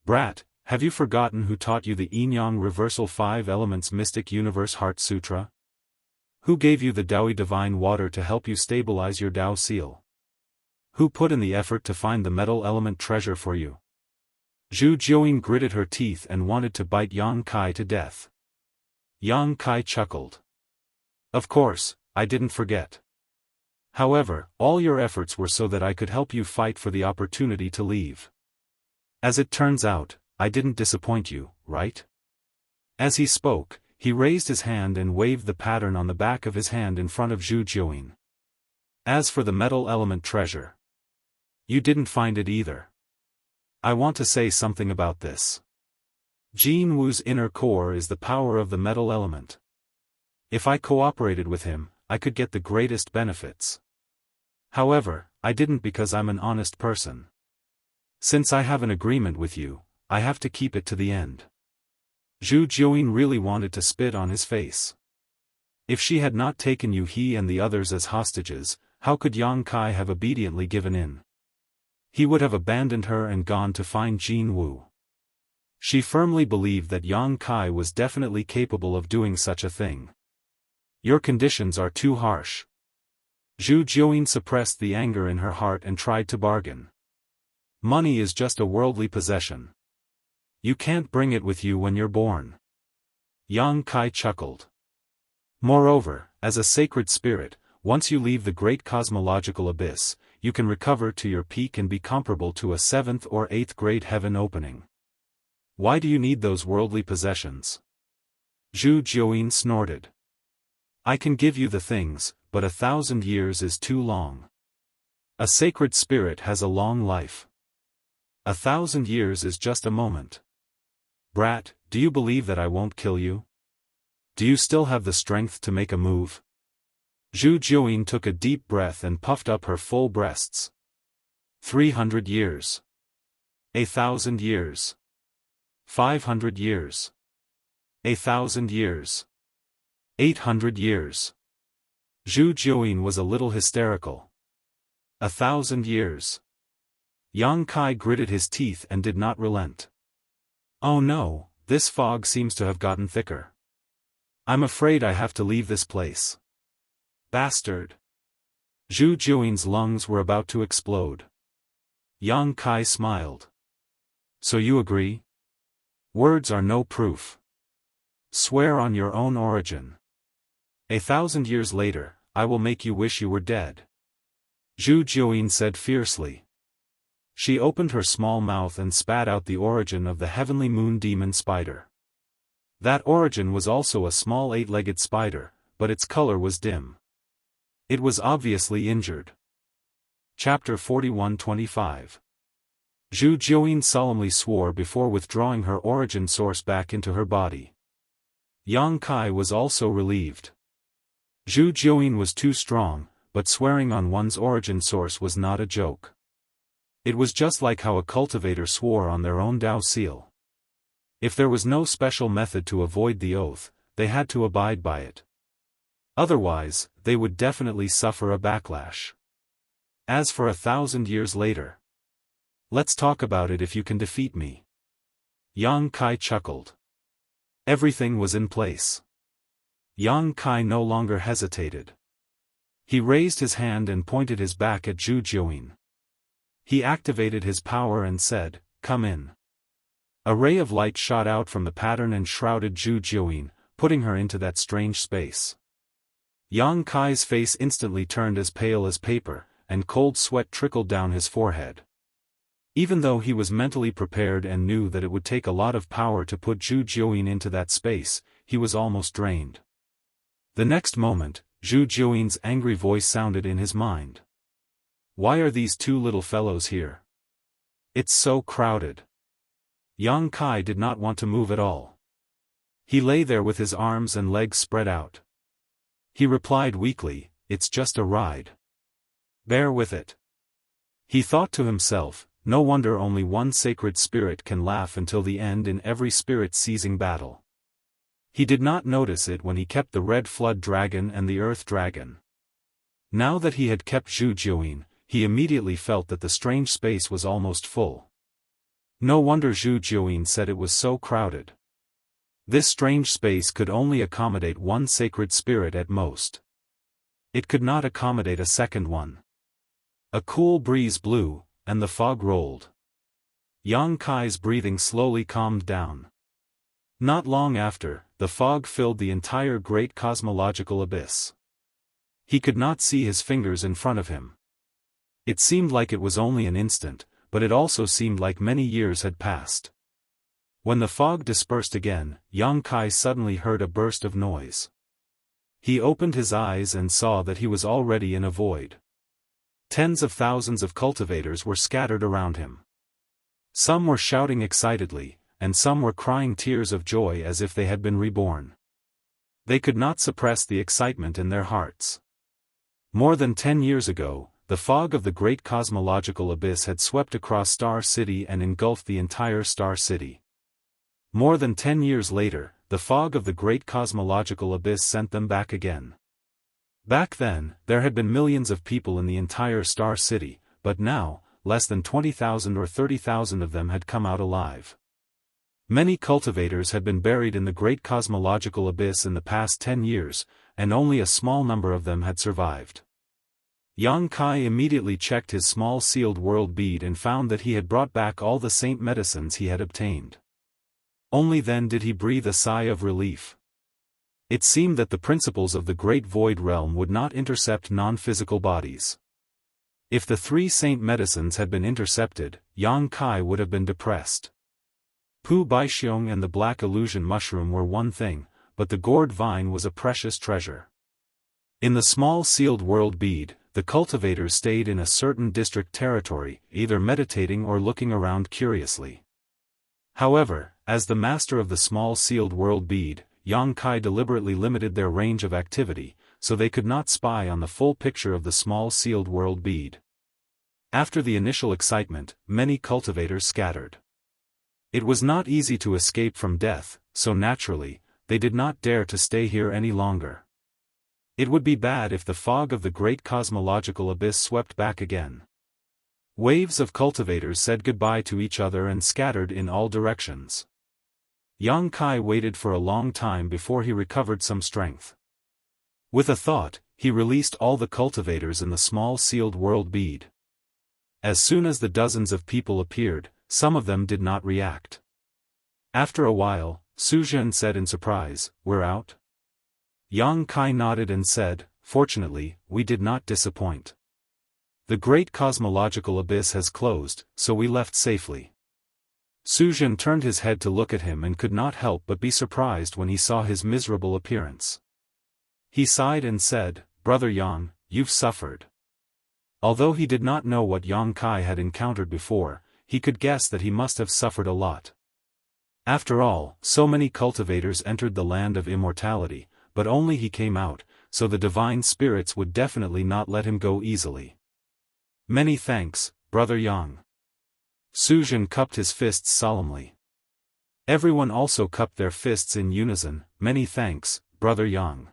Brat, have you forgotten who taught you the Yin-Yang Reversal 5 Elements Mystic Universe Heart Sutra? Who gave you the Daoist Divine Water to help you stabilize your Dao seal? Who put in the effort to find the metal element treasure for you? Zhu Jiuyin gritted her teeth and wanted to bite Yang Kai to death. Yang Kai chuckled. Of course, I didn't forget. However, all your efforts were so that I could help you fight for the opportunity to leave. As it turns out, I didn't disappoint you, right? As he spoke, he raised his hand and waved the pattern on the back of his hand in front of Zhu Jiuyin. As for the metal element treasure, you didn't find it either. I want to say something about this. Jianghu's inner core is the power of the metal element. If I cooperated with him, I could get the greatest benefits. However, I didn't because I'm an honest person. Since I have an agreement with you, I have to keep it to the end. Zhu Jiuyin really wanted to spit on his face. If she had not taken he and the others as hostages, how could Yang Kai have obediently given in? He would have abandoned her and gone to find Jianghu. She firmly believed that Yang Kai was definitely capable of doing such a thing. Your conditions are too harsh. Zhu Jiuyin suppressed the anger in her heart and tried to bargain. Money is just a worldly possession. You can't bring it with you when you're born. Yang Kai chuckled. Moreover, as a sacred spirit, once you leave the great cosmological abyss, you can recover to your peak and be comparable to a 7th or 8th grade heaven opening. Why do you need those worldly possessions? Zhu Jiuyin snorted. I can give you the things, but 1,000 years is too long. A sacred spirit has a long life. 1,000 years is just a moment. Brat, do you believe that I won't kill you? Do you still have the strength to make a move? Zhu Juyin took a deep breath and puffed up her full breasts. 300 years. 1,000 years. 500 years. 1,000 years. 800 years. Zhu Juyin was a little hysterical. 1,000 years. Yang Kai gritted his teeth and did not relent. Oh no, this fog seems to have gotten thicker. I'm afraid I have to leave this place. Bastard. Zhu Juin's lungs were about to explode. Yang Kai smiled. So you agree? Words are no proof. Swear on your own origin. 1,000 years later, I will make you wish you were dead. Zhu Juin said fiercely. She opened her small mouth and spat out the origin of the heavenly moon demon spider. That origin was also a small 8-legged spider, but its color was dim. It was obviously injured. Chapter 41-25. Zhu Juin solemnly swore before withdrawing her origin source back into her body. Yang Kai was also relieved. Zhu Juin was too strong, but swearing on one's origin source was not a joke. It was just like how a cultivator swore on their own Dao seal. If there was no special method to avoid the oath, they had to abide by it. Otherwise, they would definitely suffer a backlash. As for 1,000 years later. Let's talk about it if you can defeat me. Yang Kai chuckled. Everything was in place. Yang Kai no longer hesitated. He raised his hand and pointed his back at Zhu Juin. He activated his power and said, "Come in." A ray of light shot out from the pattern and shrouded Zhu Juin, putting her into that strange space. Yang Kai's face instantly turned as pale as paper, and cold sweat trickled down his forehead. Even though he was mentally prepared and knew that it would take a lot of power to put Zhu Juin into that space, he was almost drained. The next moment, Zhu Juin's angry voice sounded in his mind. Why are these two little fellows here? It's so crowded. Yang Kai did not want to move at all. He lay there with his arms and legs spread out. He replied weakly, "It's just a ride. Bear with it." He thought to himself, no wonder only one sacred spirit can laugh until the end in every spirit-seizing battle. He did not notice it when he kept the red flood dragon and the earth dragon. Now that he had kept Zhu Juin, he immediately felt that the strange space was almost full. No wonder Zhu Juin said it was so crowded. This strange space could only accommodate one sacred spirit at most. It could not accommodate a second one. A cool breeze blew, and the fog rolled. Yang Kai's breathing slowly calmed down. Not long after, the fog filled the entire great cosmological abyss. He could not see his fingers in front of him. It seemed like it was only an instant, but it also seemed like many years had passed. When the fog dispersed again, Yang Kai suddenly heard a burst of noise. He opened his eyes and saw that he was already in a void. Tens of thousands of cultivators were scattered around him. Some were shouting excitedly, and some were crying tears of joy as if they had been reborn. They could not suppress the excitement in their hearts. More than 10 years ago, the fog of the great cosmological abyss had swept across Star City and engulfed the entire Star City. More than 10 years later, the fog of the great cosmological abyss sent them back again. Back then, there had been millions of people in the entire Star City, but now, less than 20,000 or 30,000 of them had come out alive. Many cultivators had been buried in the great cosmological abyss in the past 10 years, and only a small number of them had survived. Yang Kai immediately checked his small sealed world bead and found that he had brought back all the saint medicines he had obtained. Only then did he breathe a sigh of relief. It seemed that the principles of the Great Void Realm would not intercept non-physical bodies. If the 3 saint medicines had been intercepted, Yang Kai would have been depressed. Pu Baixiong and the black illusion mushroom were one thing, but the gourd vine was a precious treasure. In the small sealed world bead, the cultivators stayed in a certain district territory, either meditating or looking around curiously. However, as the master of the small sealed world bead, Yang Kai deliberately limited their range of activity, so they could not spy on the full picture of the small sealed world bead. After the initial excitement, many cultivators scattered. It was not easy to escape from death, so naturally, they did not dare to stay here any longer. It would be bad if the fog of the great cosmological abyss swept back again. Waves of cultivators said goodbye to each other and scattered in all directions. Yang Kai waited for a long time before he recovered some strength. With a thought, he released all the cultivators in the small sealed world bead. As soon as the dozens of people appeared, some of them did not react. After a while, Su Zhen said in surprise, "We're out?" Yang Kai nodded and said, "Fortunately, we did not disappoint. The great cosmological abyss has closed, so we left safely." Su Zhen turned his head to look at him and could not help but be surprised when he saw his miserable appearance. He sighed and said, "Brother Yang, you've suffered." Although he did not know what Yang Kai had encountered before, he could guess that he must have suffered a lot. After all, so many cultivators entered the land of immortality, but only he came out, so the divine spirits would definitely not let him go easily. "Many thanks, Brother Yang." Su Zhen cupped his fists solemnly. Everyone also cupped their fists in unison. "Many thanks, Brother Yang."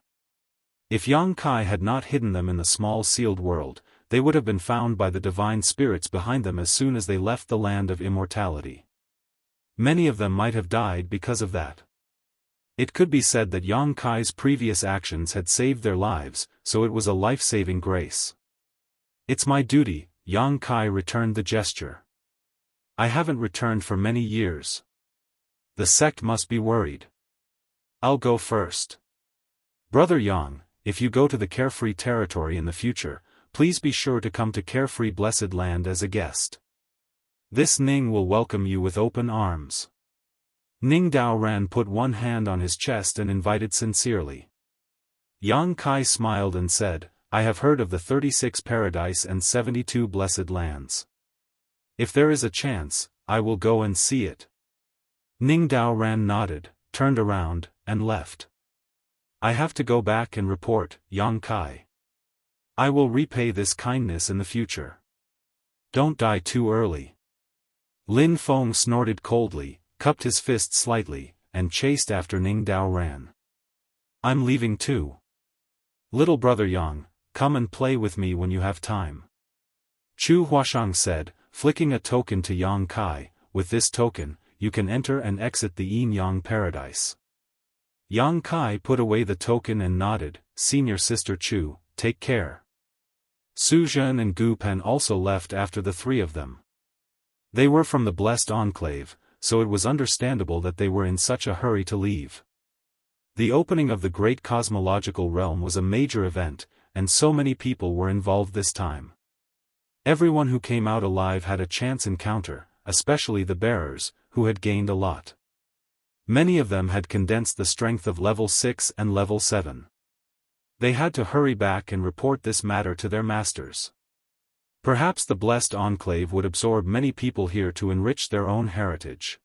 If Yang Kai had not hidden them in the small sealed world, they would have been found by the divine spirits behind them as soon as they left the land of immortality. Many of them might have died because of that. It could be said that Yang Kai's previous actions had saved their lives, so it was a life-saving grace. "It's my duty," Yang Kai returned the gesture. "I haven't returned for many years. The sect must be worried. I'll go first. Brother Yang, if you go to the Carefree territory in the future, please be sure to come to Carefree Blessed Land as a guest. This Ning will welcome you with open arms." Ning Daoran put one hand on his chest and invited sincerely. Yang Kai smiled and said, "I have heard of the 36 paradise and 72 blessed lands. If there is a chance, I will go and see it." Ning Daoran nodded, turned around, and left. "I have to go back and report, Yang Kai. I will repay this kindness in the future. Don't die too early." Lin Feng snorted coldly, cupped his fist slightly, and chased after Ning Daoran. "I'm leaving too. Little brother Yang, come and play with me when you have time." Chu Huashang said, flicking a token to Yang Kai. "With this token, you can enter and exit the Yin-Yang paradise." Yang Kai put away the token and nodded. "Senior Sister Chu, take care." Su Zhen and Gu Pen also left after the three of them. They were from the Blessed Enclave, so it was understandable that they were in such a hurry to leave. The opening of the great cosmological realm was a major event, and so many people were involved this time. Everyone who came out alive had a chance encounter, especially the bearers, who had gained a lot. Many of them had condensed the strength of level 6 and level 7. They had to hurry back and report this matter to their masters. Perhaps the Blessed Enclave would absorb many people here to enrich their own heritage.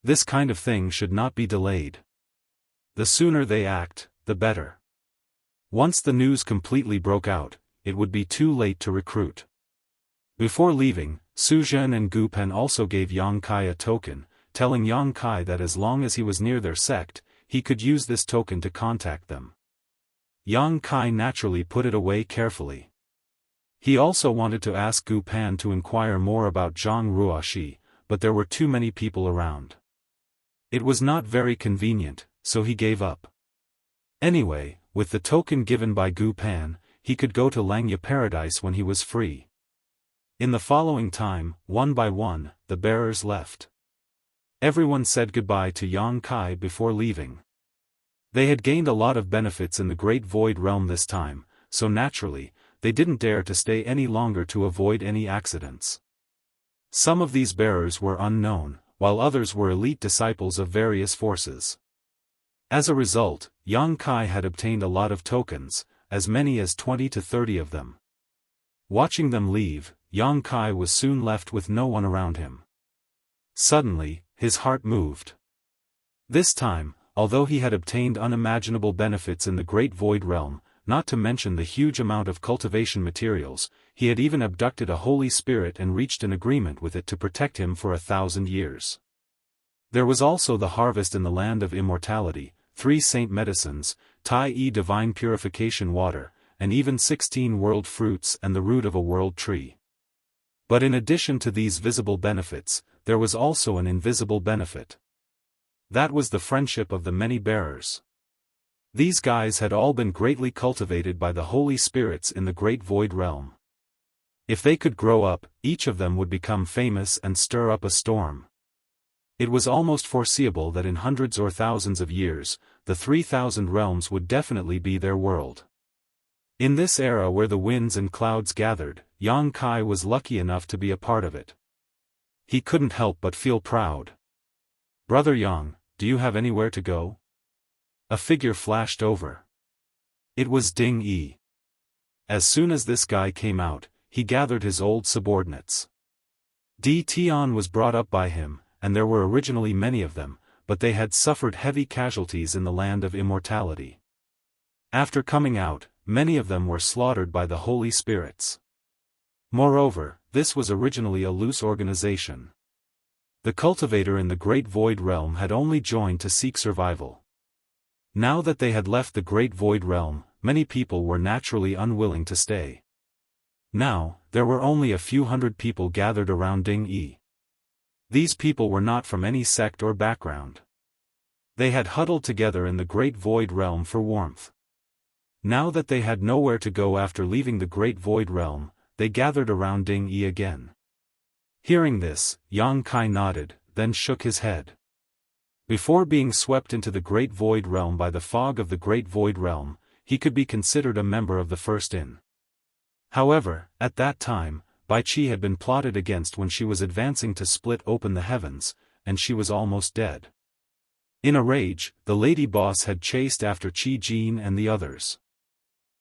This kind of thing should not be delayed. The sooner they act, the better. Once the news completely broke out, it would be too late to recruit. Before leaving, Su Zhen and Gu Pen also gave Yang Kai a token, telling Yang Kai that as long as he was near their sect, he could use this token to contact them. Yang Kai naturally put it away carefully. He also wanted to ask Gu Pan to inquire more about Zhang Ruoxi, but there were too many people around. It was not very convenient, so he gave up. Anyway, with the token given by Gu Pan, he could go to Langya Paradise when he was free. In the following time, one by one, the bearers left. Everyone said goodbye to Yang Kai before leaving. They had gained a lot of benefits in the Great Void Realm this time, so naturally, they didn't dare to stay any longer to avoid any accidents. Some of these bearers were unknown, while others were elite disciples of various forces. As a result, Yang Kai had obtained a lot of tokens, as many as 20 to 30 of them. Watching them leave, Yang Kai was soon left with no one around him. Suddenly, his heart moved. This time, although he had obtained unimaginable benefits in the Great Void Realm, not to mention the huge amount of cultivation materials. He had even abducted a holy spirit and reached an agreement with it to protect him for 1,000 years. There was also the harvest in the land of immortality, 3 saint medicines, Tai-E divine purification water, and even 16 world fruits and the root of a world tree. But in addition to these visible benefits, there was also an invisible benefit. That was the friendship of the many bearers. These guys had all been greatly cultivated by the holy spirits in the great void realm. If they could grow up, each of them would become famous and stir up a storm. It was almost foreseeable that in hundreds or thousands of years, the 3,000 realms would definitely be their world. In this era where the winds and clouds gathered, Yang Kai was lucky enough to be a part of it. He couldn't help but feel proud. "Brother Yang, do you have anywhere to go?" A figure flashed over. It was Ding Yi. As soon as this guy came out, he gathered his old subordinates. Di Tian was brought up by him, and there were originally many of them, but they had suffered heavy casualties in the land of immortality. After coming out, many of them were slaughtered by the holy spirits. Moreover, this was originally a loose organization. The cultivator in the Great Void Realm had only joined to seek survival. Now that they had left the Great Void Realm, many people were naturally unwilling to stay. Now, there were only a few hundred people gathered around Ding Yi. These people were not from any sect or background. They had huddled together in the Great Void Realm for warmth. Now that they had nowhere to go after leaving the Great Void Realm, they gathered around Ding Yi again. Hearing this, Yang Kai nodded, then shook his head. Before being swept into the Great Void Realm by the fog of the Great Void Realm, he could be considered a member of the First Inn. However, at that time, Bai Qi had been plotted against when she was advancing to split open the heavens, and she was almost dead. In a rage, the lady boss had chased after Qi Jin and the others.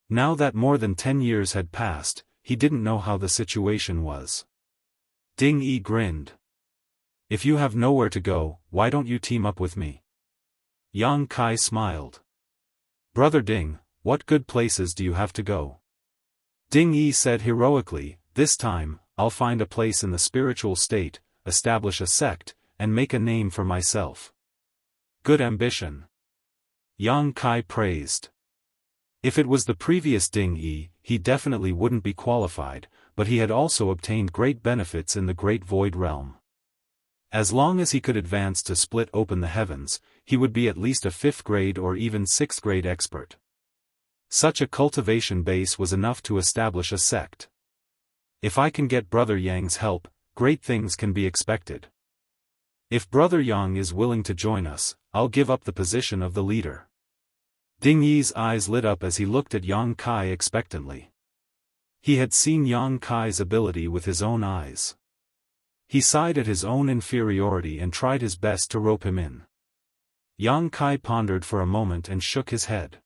Now that more than 10 years had passed, he didn't know how the situation was. Ding Yi grinned. "If you have nowhere to go, why don't you team up with me?" Yang Kai smiled. "Brother Ding, what good places do you have to go?" Ding Yi said heroically, "This time, I'll find a place in the spiritual state, establish a sect, and make a name for myself." "Good ambition." Yang Kai praised. If it was the previous Ding Yi, he definitely wouldn't be qualified, but he had also obtained great benefits in the Great Void Realm. As long as he could advance to split open the heavens, he would be at least a 5th grade or even 6th grade expert. Such a cultivation base was enough to establish a sect. If I can get Brother Yang's help, great things can be expected. If Brother Yang is willing to join us, I'll give up the position of the leader. Ding Yi's eyes lit up as he looked at Yang Kai expectantly. He had seen Yang Kai's ability with his own eyes. He sighed at his own inferiority and tried his best to rope him in. Yang Kai pondered for a moment and shook his head.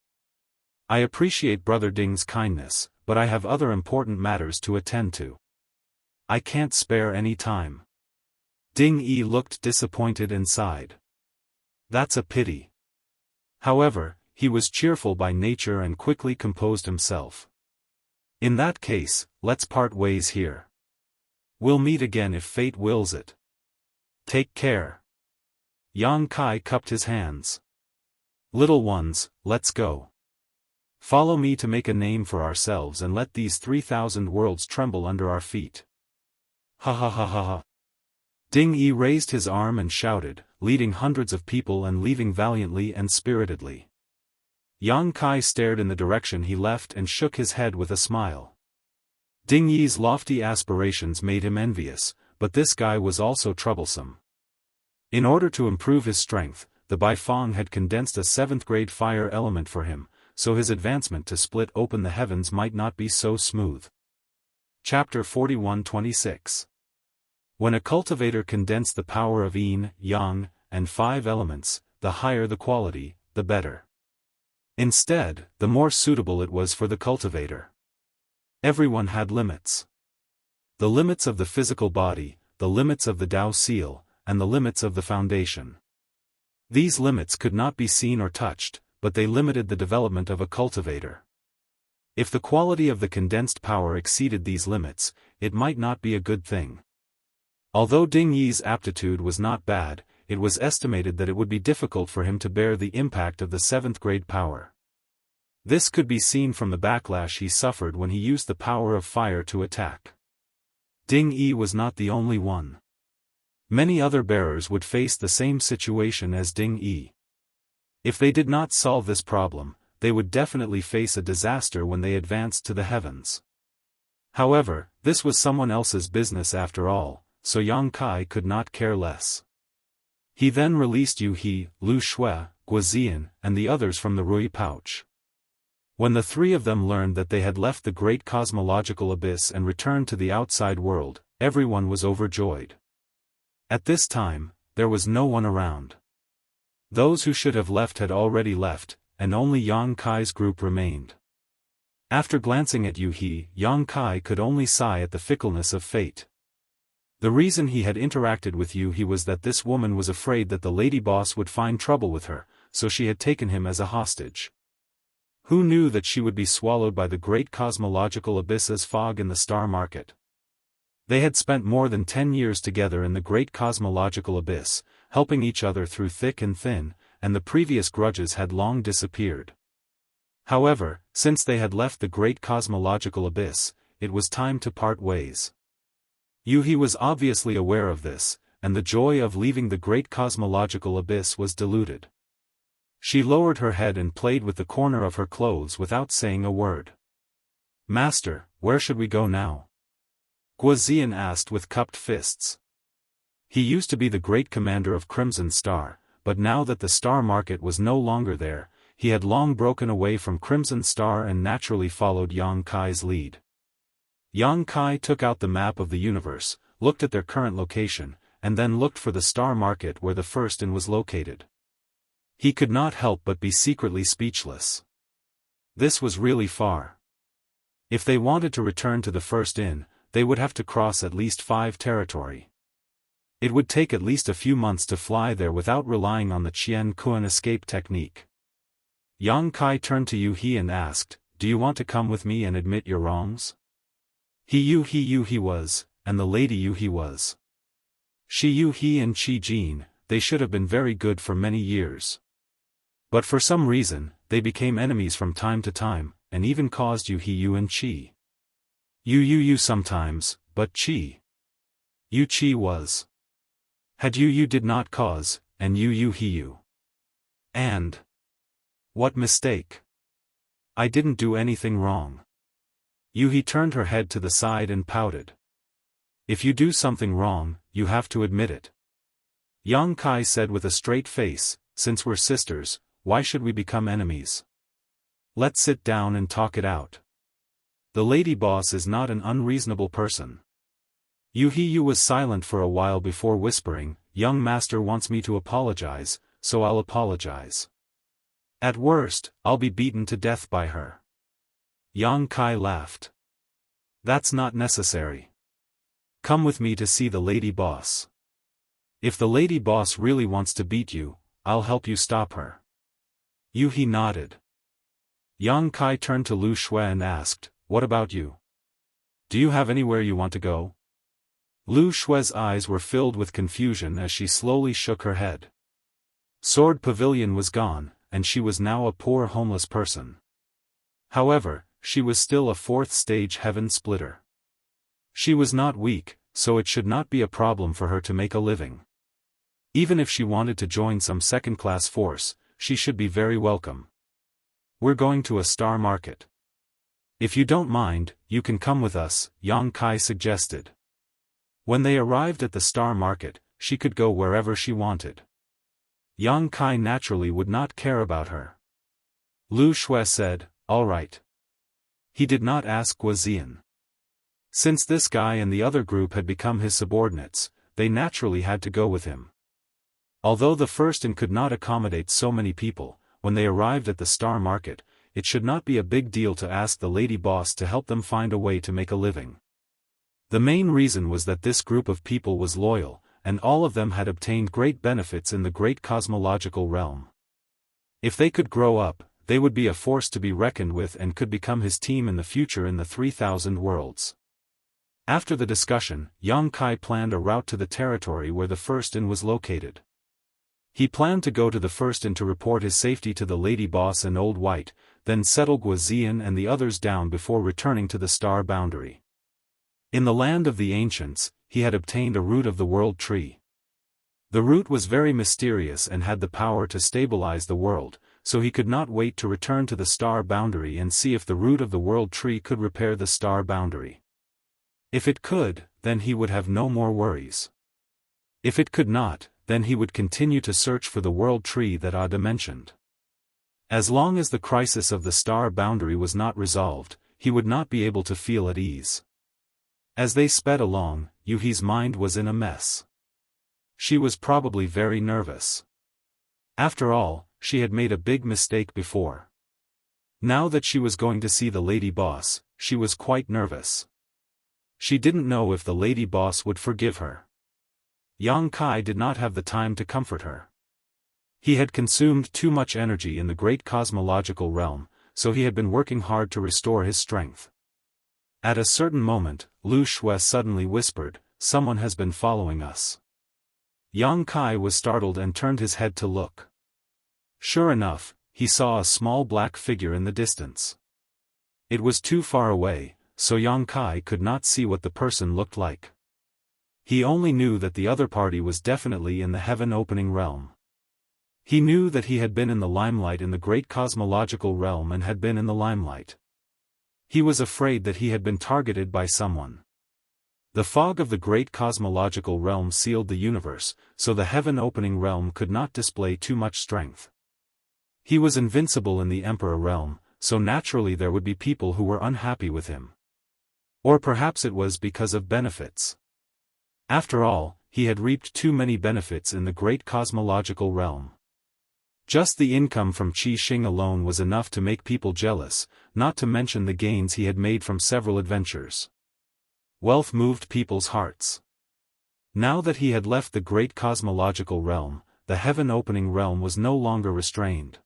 "I appreciate Brother Ding's kindness, but I have other important matters to attend to. I can't spare any time." Ding Yi looked disappointed and sighed. "That's a pity." However, he was cheerful by nature and quickly composed himself. "In that case, let's part ways here. We'll meet again if fate wills it. Take care." Yang Kai cupped his hands. "Little ones, let's go. Follow me to make a name for ourselves and let these 3,000 worlds tremble under our feet." "Ha ha ha ha ha." Ding Yi raised his arm and shouted, leading hundreds of people and leaving valiantly and spiritedly. Yang Kai stared in the direction he left and shook his head with a smile. Ding Yi's lofty aspirations made him envious, but this guy was also troublesome. In order to improve his strength, the Baifeng had condensed a 7th grade fire element for him, so his advancement to split open the heavens might not be so smooth. Chapter 41-26. When a cultivator condensed the power of yin, yang, and 5 elements, the higher the quality, the better. Instead, the more suitable it was for the cultivator. Everyone had limits. The limits of the physical body, the limits of the Dao seal, and the limits of the foundation. These limits could not be seen or touched, but they limited the development of a cultivator. If the quality of the condensed power exceeded these limits, it might not be a good thing. Although Ding Yi's aptitude was not bad, it was estimated that it would be difficult for him to bear the impact of the 7th grade power. This could be seen from the backlash he suffered when he used the power of fire to attack. Ding Yi was not the only one. Many other bearers would face the same situation as Ding Yi. If they did not solve this problem, they would definitely face a disaster when they advanced to the heavens. However, this was someone else's business after all, so Yang Kai could not care less. He then released Yu He, Lu Shui, Guozian, and the others from the Rui pouch. When the three of them learned that they had left the great cosmological abyss and returned to the outside world, everyone was overjoyed. At this time, there was no one around. Those who should have left had already left, and only Yang Kai's group remained. After glancing at Yu He, Yang Kai could only sigh at the fickleness of fate. The reason he had interacted with Yu He was that this woman was afraid that the lady boss would find trouble with her, so she had taken him as a hostage. Who knew that she would be swallowed by the great cosmological abyss as fog in the star market? They had spent more than 10 years together in the great cosmological abyss, helping each other through thick and thin, and the previous grudges had long disappeared. However, since they had left the great cosmological abyss, it was time to part ways. Yu He was obviously aware of this, and the joy of leaving the great cosmological abyss was diluted. She lowered her head and played with the corner of her clothes without saying a word. "Master, where should we go now?" Guozian asked with cupped fists. He used to be the great commander of Crimson Star, but now that the star market was no longer there, he had long broken away from Crimson Star and naturally followed Yang Kai's lead. Yang Kai took out the map of the universe, looked at their current location, and then looked for the star market where the first inn was located. He could not help but be secretly speechless. This was really far. If they wanted to return to the first inn, they would have to cross at least 5 territory. It would take at least a few months to fly there without relying on the Qian Kuan escape technique. Yang Kai turned to Yu He and asked, "Do you want to come with me and admit your wrongs?" Yu He was, and the lady Yu He was. She Yu He and Qi Jin, they should have been very good for many years. But for some reason, they became enemies from time to time, and even caused Yu He and Qi. Yu sometimes, but Qi was. Had Yu did not cause, and Yu He. And what mistake? I didn't do anything wrong. Yu He turned her head to the side and pouted. If you do something wrong, you have to admit it. Yang Kai said with a straight face, "Since we're sisters, why should we become enemies? Let's sit down and talk it out. The lady boss is not an unreasonable person." Yu He was silent for a while before whispering, "Young master wants me to apologize, so I'll apologize. At worst, I'll be beaten to death by her." Yang Kai laughed. "That's not necessary. Come with me to see the lady boss. If the lady boss really wants to beat you, I'll help you stop her." Yu He nodded. Yang Kai turned to Lu Shui and asked, "What about you? Do you have anywhere you want to go?" Lu Shui's eyes were filled with confusion as she slowly shook her head. Sword Pavilion was gone, and she was now a poor homeless person. However, she was still a 4th stage heaven splitter. She was not weak, so it should not be a problem for her to make a living. Even if she wanted to join some second-class force, she should be very welcome. "We're going to a star market. If you don't mind, you can come with us," Yang Kai suggested. When they arrived at the star market, she could go wherever she wanted. Yang Kai naturally would not care about her. Lu Shui said, "All right." He did not ask Guozian. Since this guy and the other group had become his subordinates, they naturally had to go with him. Although the first inn could not accommodate so many people, when they arrived at the star market, it should not be a big deal to ask the lady boss to help them find a way to make a living. The main reason was that this group of people was loyal, and all of them had obtained great benefits in the great cosmological realm. If they could grow up, they would be a force to be reckoned with and could become his team in the future in the 3000 worlds. After the discussion, Yang Kai planned a route to the territory where the First In was located. He planned to go to the First In to report his safety to the Lady Boss and Old White, then settle Guazian and the others down before returning to the star boundary. In the land of the ancients, he had obtained a root of the world tree. The root was very mysterious and had the power to stabilize the world, so he could not wait to return to the star boundary and see if the root of the world tree could repair the star boundary. If it could, then he would have no more worries. If it could not, then he would continue to search for the world tree that Ada mentioned. As long as the crisis of the star boundary was not resolved, he would not be able to feel at ease. As they sped along, Yuhi's mind was in a mess. She was probably very nervous. After all, she had made a big mistake before. Now that she was going to see the Lady Boss, she was quite nervous. She didn't know if the Lady Boss would forgive her. Yang Kai did not have the time to comfort her. He had consumed too much energy in the great cosmological realm, so he had been working hard to restore his strength. At a certain moment, Lu Shui suddenly whispered, "Someone has been following us." Yang Kai was startled and turned his head to look. Sure enough, he saw a small black figure in the distance. It was too far away, so Yang Kai could not see what the person looked like. He only knew that the other party was definitely in the heaven-opening realm. He knew that he had been in the limelight in the great cosmological realm and had been in the limelight. He was afraid that he had been targeted by someone. The fog of the great cosmological realm sealed the universe, so the heaven-opening realm could not display too much strength. He was invincible in the Emperor realm, so naturally there would be people who were unhappy with him. Or perhaps it was because of benefits. After all, he had reaped too many benefits in the great cosmological realm. Just the income from Qi Xing alone was enough to make people jealous, not to mention the gains he had made from several adventures. Wealth moved people's hearts. Now that he had left the great cosmological realm, the heaven-opening realm was no longer restrained.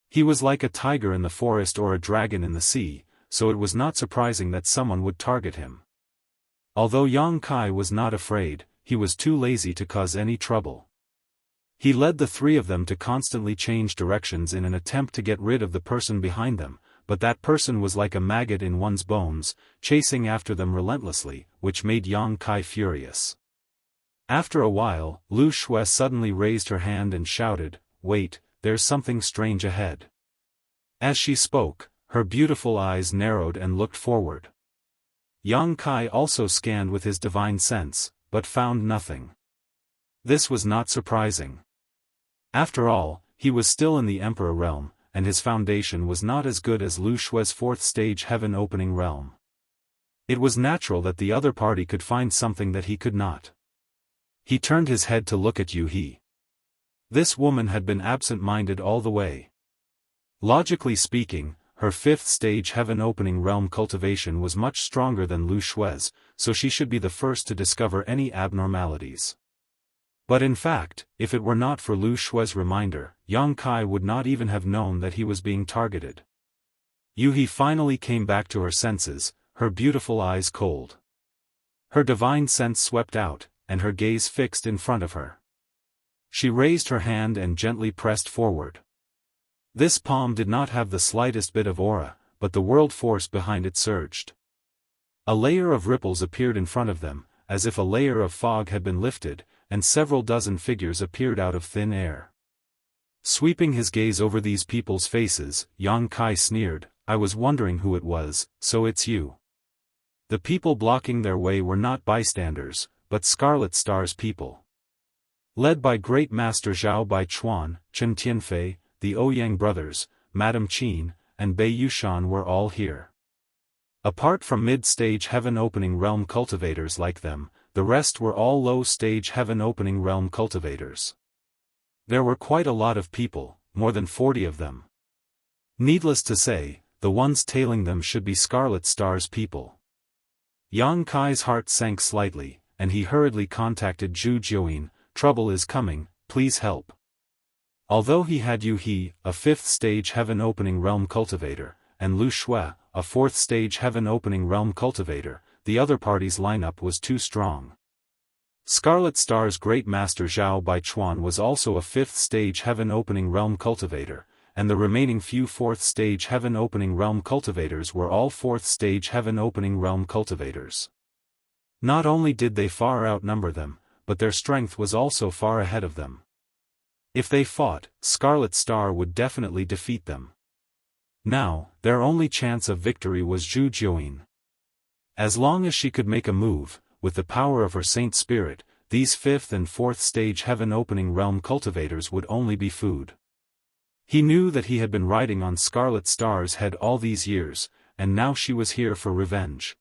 He was like a tiger in the forest or a dragon in the sea, so it was not surprising that someone would target him. Although Yang Kai was not afraid, he was too lazy to cause any trouble. He led the three of them to constantly change directions in an attempt to get rid of the person behind them, but that person was like a maggot in one's bones, chasing after them relentlessly, which made Yang Kai furious. After a while, Lu Shui suddenly raised her hand and shouted, "Wait, there's something strange ahead." As she spoke, her beautiful eyes narrowed and looked forward. Yang Kai also scanned with his divine sense, but found nothing. This was not surprising. After all, he was still in the Emperor realm, and his foundation was not as good as Lu Shui's fourth stage heaven-opening realm. It was natural that the other party could find something that he could not. He turned his head to look at Yuhi. This woman had been absent-minded all the way. Logically speaking, her fifth stage heaven-opening realm cultivation was much stronger than Lu Shui's, so she should be the first to discover any abnormalities. But in fact, if it were not for Lu Shui's reminder, Yang Kai would not even have known that he was being targeted. Yuhi finally came back to her senses, her beautiful eyes cold. Her divine sense swept out, and her gaze fixed in front of her. She raised her hand and gently pressed forward. This palm did not have the slightest bit of aura, but the world force behind it surged. A layer of ripples appeared in front of them, as if a layer of fog had been lifted, and several dozen figures appeared out of thin air. Sweeping his gaze over these people's faces, Yang Kai sneered, "I was wondering who it was, so it's you." The people blocking their way were not bystanders, but Scarlet Star's people. Led by Great Master Zhao Baichuan, Chen Tianfei, the Ouyang brothers, Madame Qin, and Bei Yushan were all here. Apart from mid-stage heaven-opening realm cultivators like them, the rest were all low-stage heaven-opening realm cultivators. There were quite a lot of people, more than 40 of them. Needless to say, the ones tailing them should be Scarlet Star's people. Yang Kai's heart sank slightly, and he hurriedly contacted Zhu Jiuyin, "Trouble is coming, please help." Although he had Yu He, a 5th stage heaven opening realm cultivator, and Lu Shui, a 4th stage heaven opening realm cultivator, the other party's lineup was too strong. Scarlet Star's great master Zhao Baichuan was also a 5th stage heaven opening realm cultivator, and the remaining few 4th stage heaven opening realm cultivators were all 4th stage heaven opening realm cultivators. Not only did they far outnumber them, but their strength was also far ahead of them. If they fought, Scarlet Star would definitely defeat them. Now, their only chance of victory was Zhu Jiuyin. As long as she could make a move, with the power of her saint spirit, these 5th and 4th stage heaven opening realm cultivators would only be food. He knew that he had been riding on Scarlet Star's head all these years, and now she was here for revenge.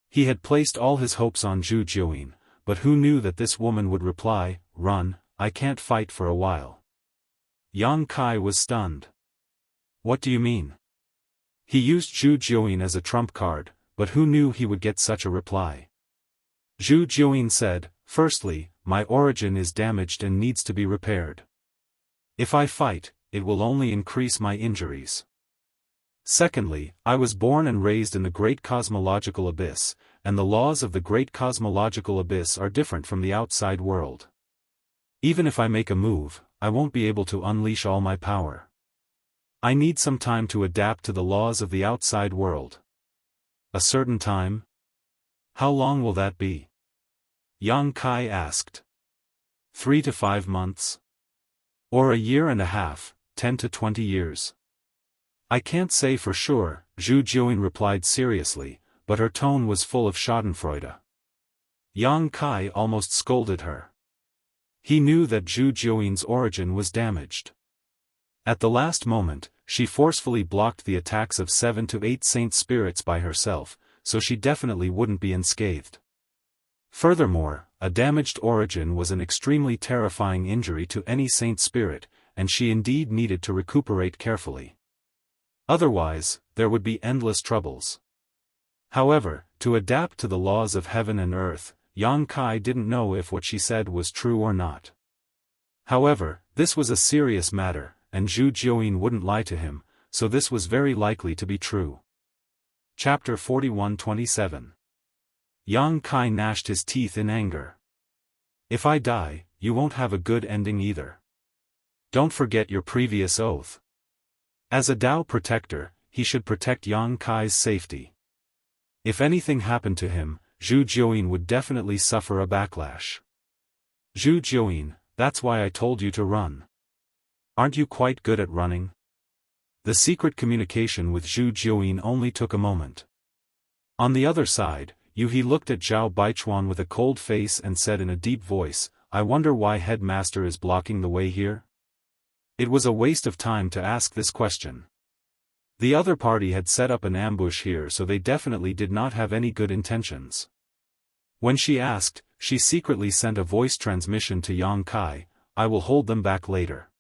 He had placed all his hopes on Zhu Jiuyin, but who knew that this woman would reply, "Run, I can't fight for a while." Yang Kai was stunned. "What do you mean?" He used Zhu Jiuyin as a trump card, but who knew he would get such a reply? Zhu Jiuyin said, "Firstly, my origin is damaged and needs to be repaired. If I fight, it will only increase my injuries. Secondly, I was born and raised in the great cosmological abyss, and the laws of the great cosmological abyss are different from the outside world. Even if I make a move, I won't be able to unleash all my power. I need some time to adapt to the laws of the outside world." "A certain time? How long will that be?" Yang Kai asked. 3 to 5 months? Or a year and a half, 10 to 20 years? "I can't say for sure," Zhu Jiuyin replied seriously, but her tone was full of schadenfreude. Yang Kai almost scolded her. He knew that Zhu Jiuyin's origin was damaged. At the last moment, she forcefully blocked the attacks of 7 to 8 saint spirits by herself, so she definitely wouldn't be unscathed. Furthermore, a damaged origin was an extremely terrifying injury to any saint spirit, and she indeed needed to recuperate carefully. Otherwise, there would be endless troubles. However, to adapt to the laws of heaven and earth, Yang Kai didn't know if what she said was true or not. However, this was a serious matter, and Zhu Jiuyin wouldn't lie to him, so this was very likely to be true. Chapter 41-27. Yang Kai gnashed his teeth in anger. "If I die, you won't have a good ending either. Don't forget your previous oath." As a Dao protector, he should protect Yang Kai's safety. If anything happened to him, Zhu Jiuyin would definitely suffer a backlash. "Zhu Jiuyin, that's why I told you to run. Aren't you quite good at running?" The secret communication with Zhu Jiuyin only took a moment. On the other side, Yu He looked at Zhao Baichuan with a cold face and said in a deep voice, "I wonder why Headmaster is blocking the way here?" It was a waste of time to ask this question. The other party had set up an ambush here, so they definitely did not have any good intentions. When she asked, she secretly sent a voice transmission to Yang Kai, "I will hold them back later.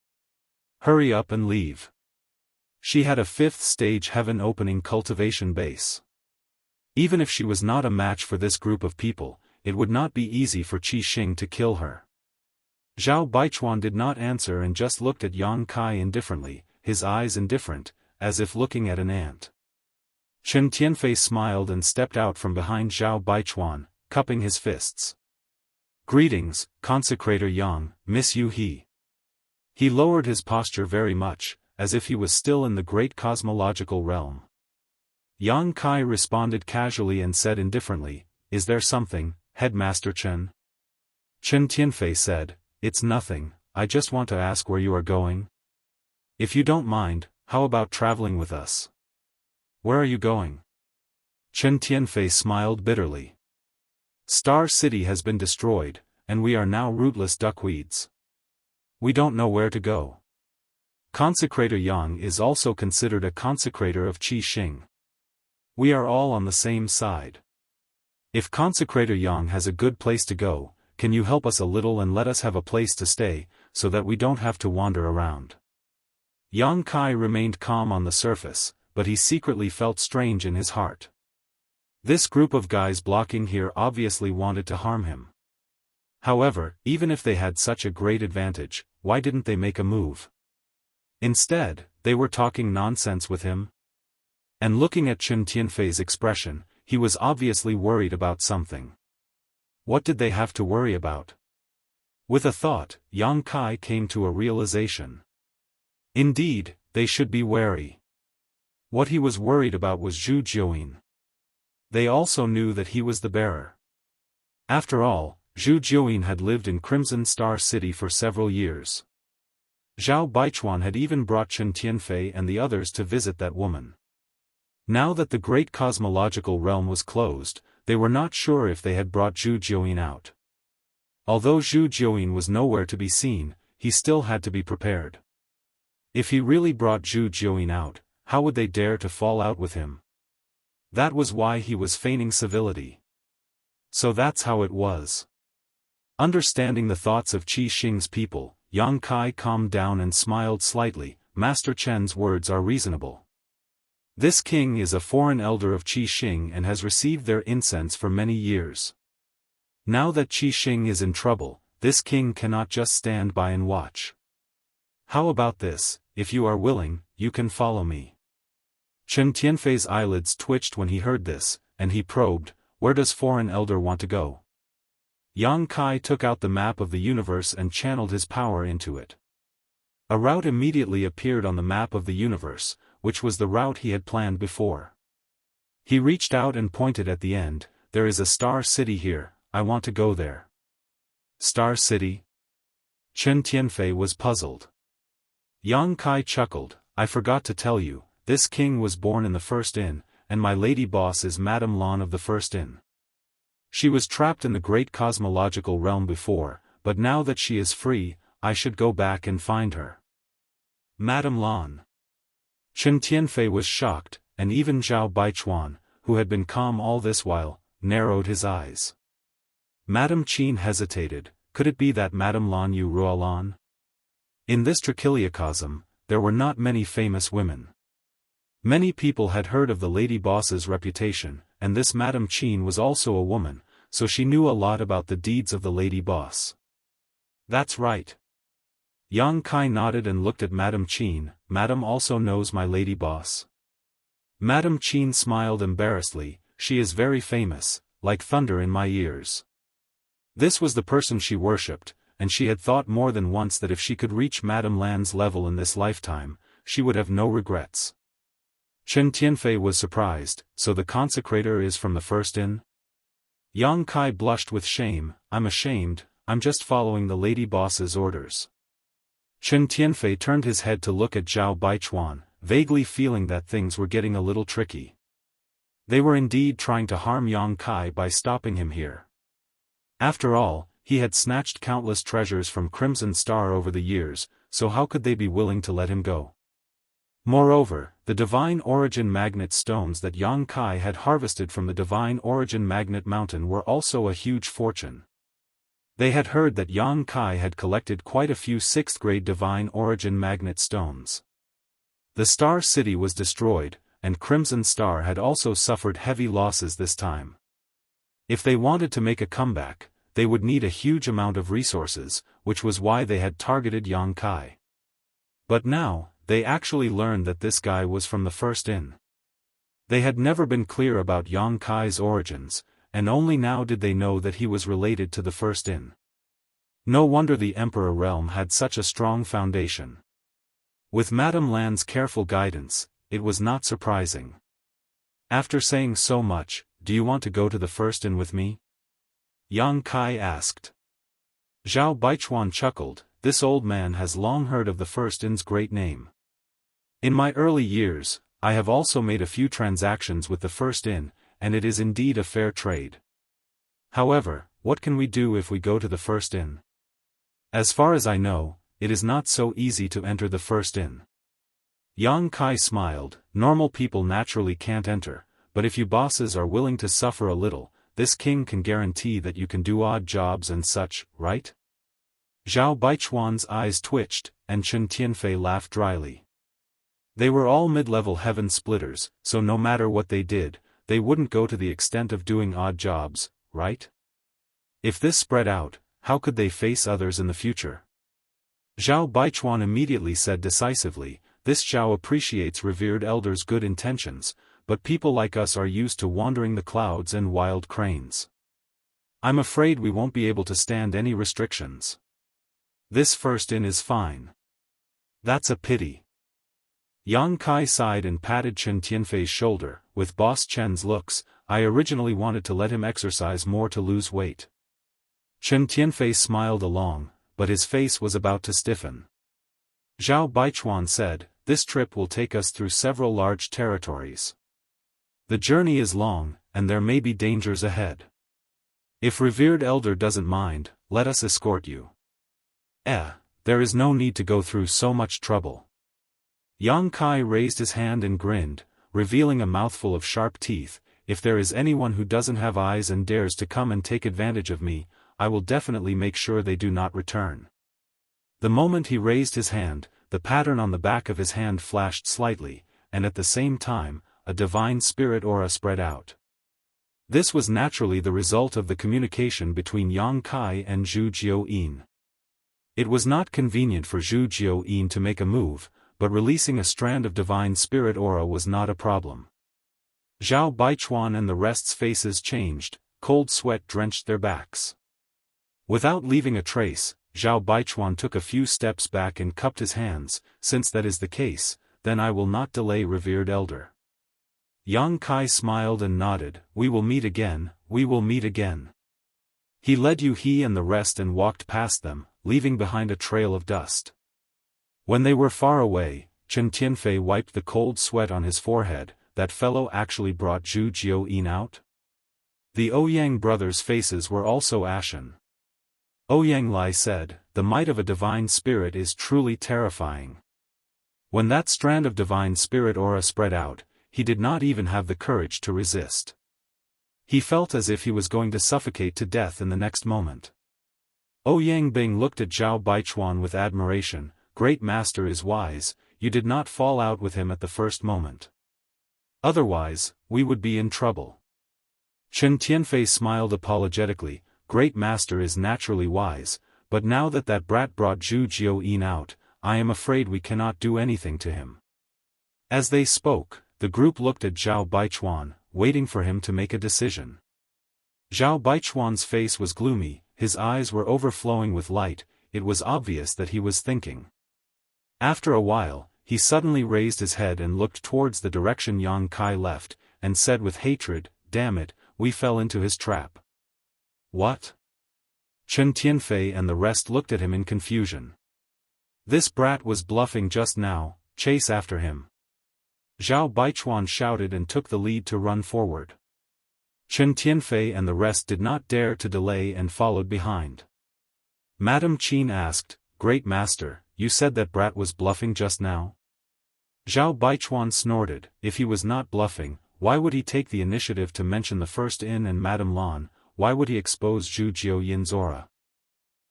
Hurry up and leave." She had a 5th stage heaven opening cultivation base. Even if she was not a match for this group of people, it would not be easy for Qi Xing to kill her. Zhao Baichuan did not answer and just looked at Yang Kai indifferently, his eyes indifferent, as if looking at an ant. Chen Tianfei smiled and stepped out from behind Zhao Baichuan, cupping his fists. "Greetings, Consecrator Yang, Miss Yu He." He lowered his posture very much, as if he was still in the great cosmological realm. Yang Kai responded casually and said indifferently, "Is there something, Headmaster Chen?" Chen Tianfei said, "It's nothing, I just want to ask where you are going. If you don't mind, how about traveling with us?" "Where are you going?" Chen Tianfei smiled bitterly. "Star City has been destroyed, and we are now rootless duckweeds. We don't know where to go." Consecrator Yang is also considered a consecrator of Qi Xing. We are all on the same side. If Consecrator Yang has a good place to go, can you help us a little and let us have a place to stay, so that we don't have to wander around? Yang Kai remained calm on the surface, but he secretly felt strange in his heart. This group of guys blocking here obviously wanted to harm him. However, even if they had such a great advantage, why didn't they make a move? Instead, they were talking nonsense with him? And looking at Chen Tianfei's expression, he was obviously worried about something. What did they have to worry about? With a thought, Yang Kai came to a realization. Indeed, they should be wary. What he was worried about was Zhu Jiuyin. They also knew that he was the bearer. After all, Zhu Jiuyin had lived in Crimson Star City for several years. Zhao Baichuan had even brought Chen Tianfei and the others to visit that woman. Now that the great cosmological realm was closed, they were not sure if they had brought Zhu Jiuyin out. Although Zhu Jiuyin was nowhere to be seen, he still had to be prepared. If he really brought Zhu Jiuyin out, how would they dare to fall out with him? That was why he was feigning civility. So that's how it was. Understanding the thoughts of Qi Xing's people, Yang Kai calmed down and smiled slightly. Master Chen's words are reasonable. This king is a foreign elder of Qi Xing and has received their incense for many years. Now that Qi Xing is in trouble, this king cannot just stand by and watch. How about this? If you are willing, you can follow me. Chen Tianfei's eyelids twitched when he heard this, and he probed, where does foreign elder want to go? Yang Kai took out the map of the universe and channeled his power into it. A route immediately appeared on the map of the universe, which was the route he had planned before. He reached out and pointed at the end, there is a star city here, I want to go there. Star City? Chen Tianfei was puzzled. Yang Kai chuckled, I forgot to tell you, this king was born in the first inn, and my lady boss is Madame Lan of the first inn. She was trapped in the great cosmological realm before, but now that she is free, I should go back and find her. Madame Lan. Chen Tianfei was shocked, and even Zhao Baichuan, who had been calm all this while, narrowed his eyes. Madame Qin hesitated, could it be that Madame Lan Yu Ruolan? In this trichiliocosm, there were not many famous women. Many people had heard of the lady boss's reputation, and this Madame Qin was also a woman, so she knew a lot about the deeds of the lady boss. That's right. Yang Kai nodded and looked at Madame Qin, Madame also knows my lady boss. Madame Qin smiled embarrassedly, she is very famous, like thunder in my ears. This was the person she worshipped, and she had thought more than once that if she could reach Madame Lan's level in this lifetime, she would have no regrets. Chen Tianfei was surprised, so the consecrator is from the first inn? Yang Kai blushed with shame, I'm ashamed, I'm just following the lady boss's orders. Chen Tianfei turned his head to look at Zhao Baichuan, vaguely feeling that things were getting a little tricky. They were indeed trying to harm Yang Kai by stopping him here. After all, he had snatched countless treasures from Crimson Star over the years, so how could they be willing to let him go? Moreover, the Divine Origin Magnet stones that Yang Kai had harvested from the Divine Origin Magnet Mountain were also a huge fortune. They had heard that Yang Kai had collected quite a few 6th-grade Divine Origin Magnet stones. The Star City was destroyed, and Crimson Star had also suffered heavy losses this time. If they wanted to make a comeback, they would need a huge amount of resources, which was why they had targeted Yang Kai. But now, they actually learned that this guy was from the first inn. They had never been clear about Yang Kai's origins, and only now did they know that he was related to the first inn. No wonder the Emperor realm had such a strong foundation. With Madame Lan's careful guidance, it was not surprising. After saying so much, do you want to go to the first inn with me? Yang Kai asked. Zhao Baichuan chuckled, this old man has long heard of the first inn's great name. In my early years, I have also made a few transactions with the first inn, and it is indeed a fair trade. However, what can we do if we go to the first inn? As far as I know, it is not so easy to enter the first inn. Yang Kai smiled, normal people naturally can't enter, but if you bosses are willing to suffer a little, this king can guarantee that you can do odd jobs and such, right? Zhao Baichuan's eyes twitched, and Chen Tianfei laughed dryly. They were all mid-level heaven splitters, so no matter what they did, they wouldn't go to the extent of doing odd jobs, right? If this spread out, how could they face others in the future? Zhao Baichuan immediately said decisively, "This Zhao appreciates revered elders' good intentions, but people like us are used to wandering the clouds and wild cranes. I'm afraid we won't be able to stand any restrictions. This first in is fine." "That's a pity." Yang Kai sighed and patted Chen Tianfei's shoulder. "With Boss Chen's looks, I originally wanted to let him exercise more to lose weight." Chen Tianfei smiled along, but his face was about to stiffen. Zhao Baichuan said, "This trip will take us through several large territories. The journey is long, and there may be dangers ahead. If revered elder doesn't mind, let us escort you." There is no need to go through so much trouble." Yang Kai raised his hand and grinned, revealing a mouthful of sharp teeth. "If there is anyone who doesn't have eyes and dares to come and take advantage of me, I will definitely make sure they do not return." The moment he raised his hand, the pattern on the back of his hand flashed slightly, and at the same time, a divine spirit aura spread out. This was naturally the result of the communication between Yang Kai and Zhu Jiuyin. It was not convenient for Zhu Jiuyin to make a move, but releasing a strand of divine spirit aura was not a problem. Zhao Baichuan and the rest's faces changed, cold sweat drenched their backs. Without leaving a trace, Zhao Baichuan took a few steps back and cupped his hands. "Since that is the case, then I will not delay revered elder." Yang Kai smiled and nodded. "We will meet again, we will meet again." He led he and the rest and walked past them, leaving behind a trail of dust. When they were far away, Chen Tianfei wiped the cold sweat on his forehead. That fellow actually brought Zhu Jiuyin out? The Ouyang brothers' faces were also ashen. Ouyang Lai said, "The might of a divine spirit is truly terrifying." When that strand of divine spirit aura spread out, he did not even have the courage to resist. He felt as if he was going to suffocate to death in the next moment. Ouyang Bing looked at Zhao Baichuan with admiration. "Great master is wise, you did not fall out with him at the first moment. Otherwise, we would be in trouble." Chen Tianfei smiled apologetically. "Great master is naturally wise, but now that that brat brought Zhu Jiuyin out, I am afraid we cannot do anything to him." As they spoke, the group looked at Zhao Baichuan, waiting for him to make a decision. Zhao Baichuan's face was gloomy, his eyes were overflowing with light. It was obvious that he was thinking. After a while, he suddenly raised his head and looked towards the direction Yang Kai left, and said with hatred, "Damn it, we fell into his trap." "What?" Chen Tianfei and the rest looked at him in confusion. "This brat was bluffing just now, chase after him." Zhao Baichuan shouted and took the lead to run forward. Chen Tianfei and the rest did not dare to delay and followed behind. Madame Qin asked, "Great master, you said that brat was bluffing just now?" Zhao Baichuan snorted. If he was not bluffing, why would he take the initiative to mention the first inn and Madame Lan? Why would he expose Zhu Jiuyin's aura?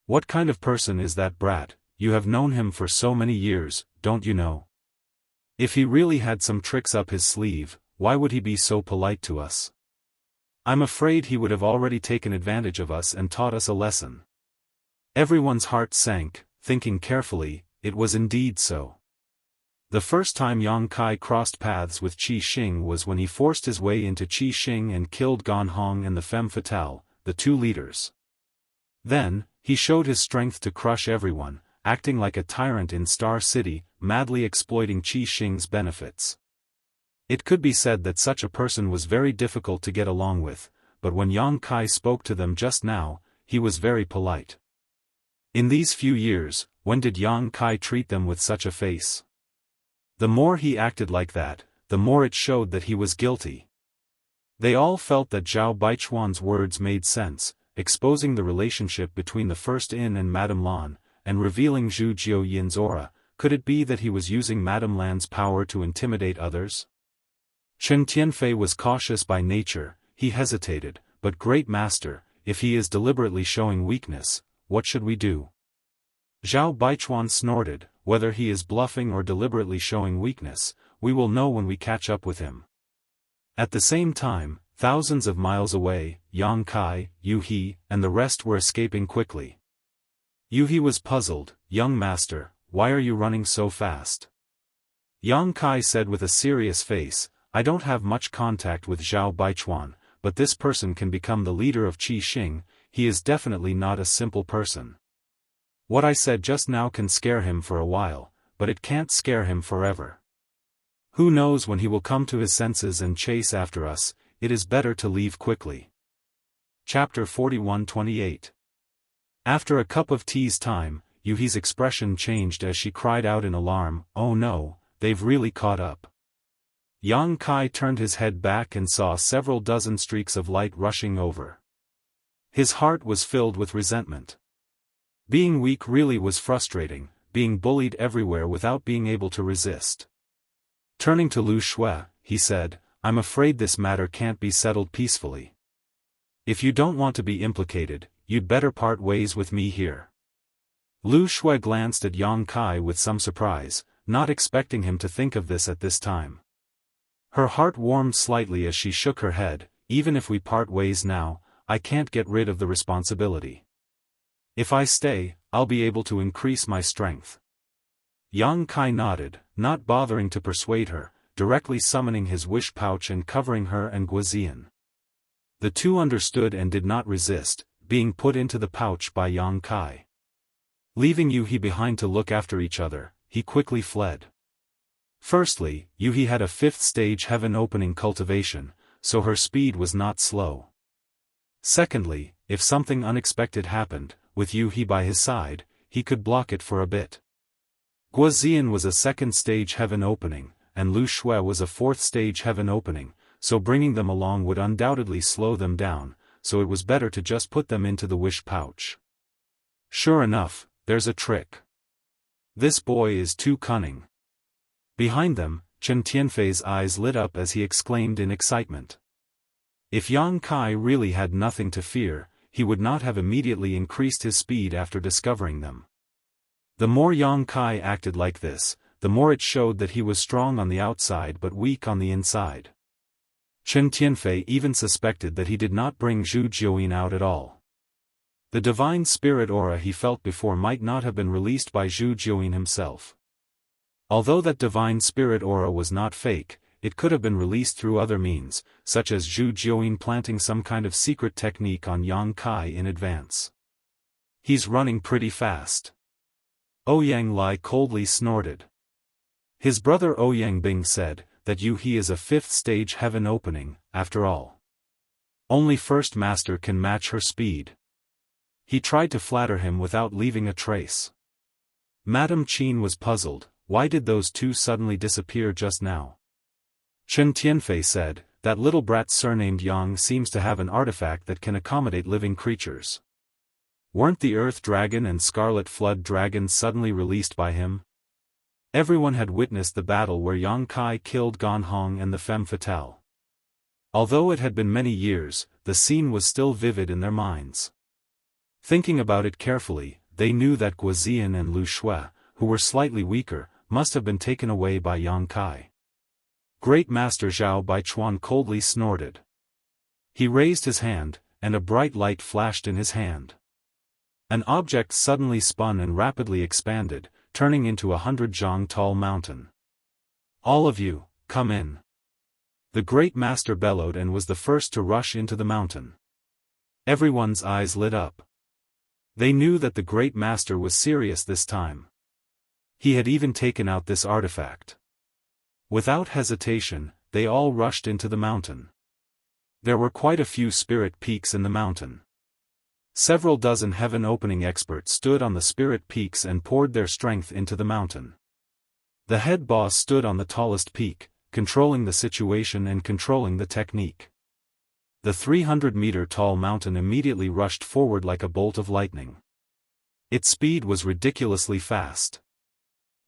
What kind of person is that brat? You have known him for so many years, don't you know? If he really had some tricks up his sleeve, why would he be so polite to us? I'm afraid he would have already taken advantage of us and taught us a lesson. Everyone's heart sank, thinking carefully, it was indeed so. The first time Yang Kai crossed paths with Qi Xing was when he forced his way into Qi Xing and killed Gan Hong and the Femme Fatale, the two leaders. Then, he showed his strength to crush everyone, acting like a tyrant in Star City, madly exploiting Qi Xing's benefits. It could be said that such a person was very difficult to get along with, but when Yang Kai spoke to them just now, he was very polite. In these few years, when did Yang Kai treat them with such a face? The more he acted like that, the more it showed that he was guilty. They all felt that Zhao Baichuan's words made sense, exposing the relationship between the first inn and Madame Lan, and revealing Zhu Jiuyin's aura. Could it be that he was using Madame Lan's power to intimidate others? Chen Tianfei was cautious by nature. He hesitated, "But great master, if he is deliberately showing weakness, what should we do?" Zhao Baichuan snorted, "Whether he is bluffing or deliberately showing weakness, we will know when we catch up with him." At the same time, thousands of miles away, Yang Kai, Yu He, and the rest were escaping quickly. Yu was puzzled. Young master, why are you running so fast? Yang Kai said with a serious face, I don't have much contact with Zhao Baichuan, but this person can become the leader of Qi Xing. He is definitely not a simple person. What I said just now can scare him for a while, but it can't scare him forever. Who knows when he will come to his senses and chase after us. It is better to leave quickly. Chapter 41-28. After a cup of tea's time, Yuhi's expression changed as she cried out in alarm, oh no, they've really caught up. Yang Kai turned his head back and saw several dozen streaks of light rushing over. His heart was filled with resentment. Being weak really was frustrating, being bullied everywhere without being able to resist. Turning to Lu Shui, he said, I'm afraid this matter can't be settled peacefully. If you don't want to be implicated, you'd better part ways with me here. Lu Shui glanced at Yang Kai with some surprise, not expecting him to think of this at this time. Her heart warmed slightly as she shook her head, even if we part ways now, I can't get rid of the responsibility. If I stay, I'll be able to increase my strength. Yang Kai nodded, not bothering to persuade her, directly summoning his wish pouch and covering her and Guozian. The two understood and did not resist, being put into the pouch by Yang Kai. Leaving Yuhi behind to look after each other, he quickly fled. Firstly, Yuhi had a 5th stage heaven opening cultivation, so her speed was not slow. Secondly, if something unexpected happened, with Yuhi by his side, he could block it for a bit. Guozian was a 2nd stage heaven opening, and Lu Shui was a 4th stage heaven opening, so bringing them along would undoubtedly slow them down, so it was better to just put them into the wish pouch. Sure enough, there's a trick. This boy is too cunning. Behind them, Chen Tianfei's eyes lit up as he exclaimed in excitement. If Yang Kai really had nothing to fear, he would not have immediately increased his speed after discovering them. The more Yang Kai acted like this, the more it showed that he was strong on the outside but weak on the inside. Chen Tianfei even suspected that he did not bring Zhu Jiuyin out at all. The divine spirit aura he felt before might not have been released by Zhu Jiuyin himself. Although that divine spirit aura was not fake, it could have been released through other means, such as Zhu Jiuyin planting some kind of secret technique on Yang Kai in advance. He's running pretty fast. Ouyang Lai coldly snorted. His brother Ouyang Bing said, that Yuhi is a 5th stage heaven opening, after all. Only First Master can match her speed. He tried to flatter him without leaving a trace. Madame Qin was puzzled, why did those two suddenly disappear just now? Chen Tianfei said, that little brat surnamed Yang seems to have an artifact that can accommodate living creatures. Weren't the Earth Dragon and Scarlet Flood Dragon suddenly released by him? Everyone had witnessed the battle where Yang Kai killed Gan Hong and the Femme Fatale. Although it had been many years, the scene was still vivid in their minds. Thinking about it carefully, they knew that Guozian and Lu Shui, who were slightly weaker, must have been taken away by Yang Kai. Great Master Zhao Baichuan coldly snorted. He raised his hand, and a bright light flashed in his hand. An object suddenly spun and rapidly expanded, turning into 100 zhang tall mountain. All of you, come in. The Great Master bellowed and was the first to rush into the mountain. Everyone's eyes lit up. They knew that the Great Master was serious this time. He had even taken out this artifact. Without hesitation, they all rushed into the mountain. There were quite a few spirit peaks in the mountain. Several dozen heaven-opening experts stood on the spirit peaks and poured their strength into the mountain. The head boss stood on the tallest peak, controlling the situation and controlling the technique. The 300-meter-tall mountain immediately rushed forward like a bolt of lightning. Its speed was ridiculously fast.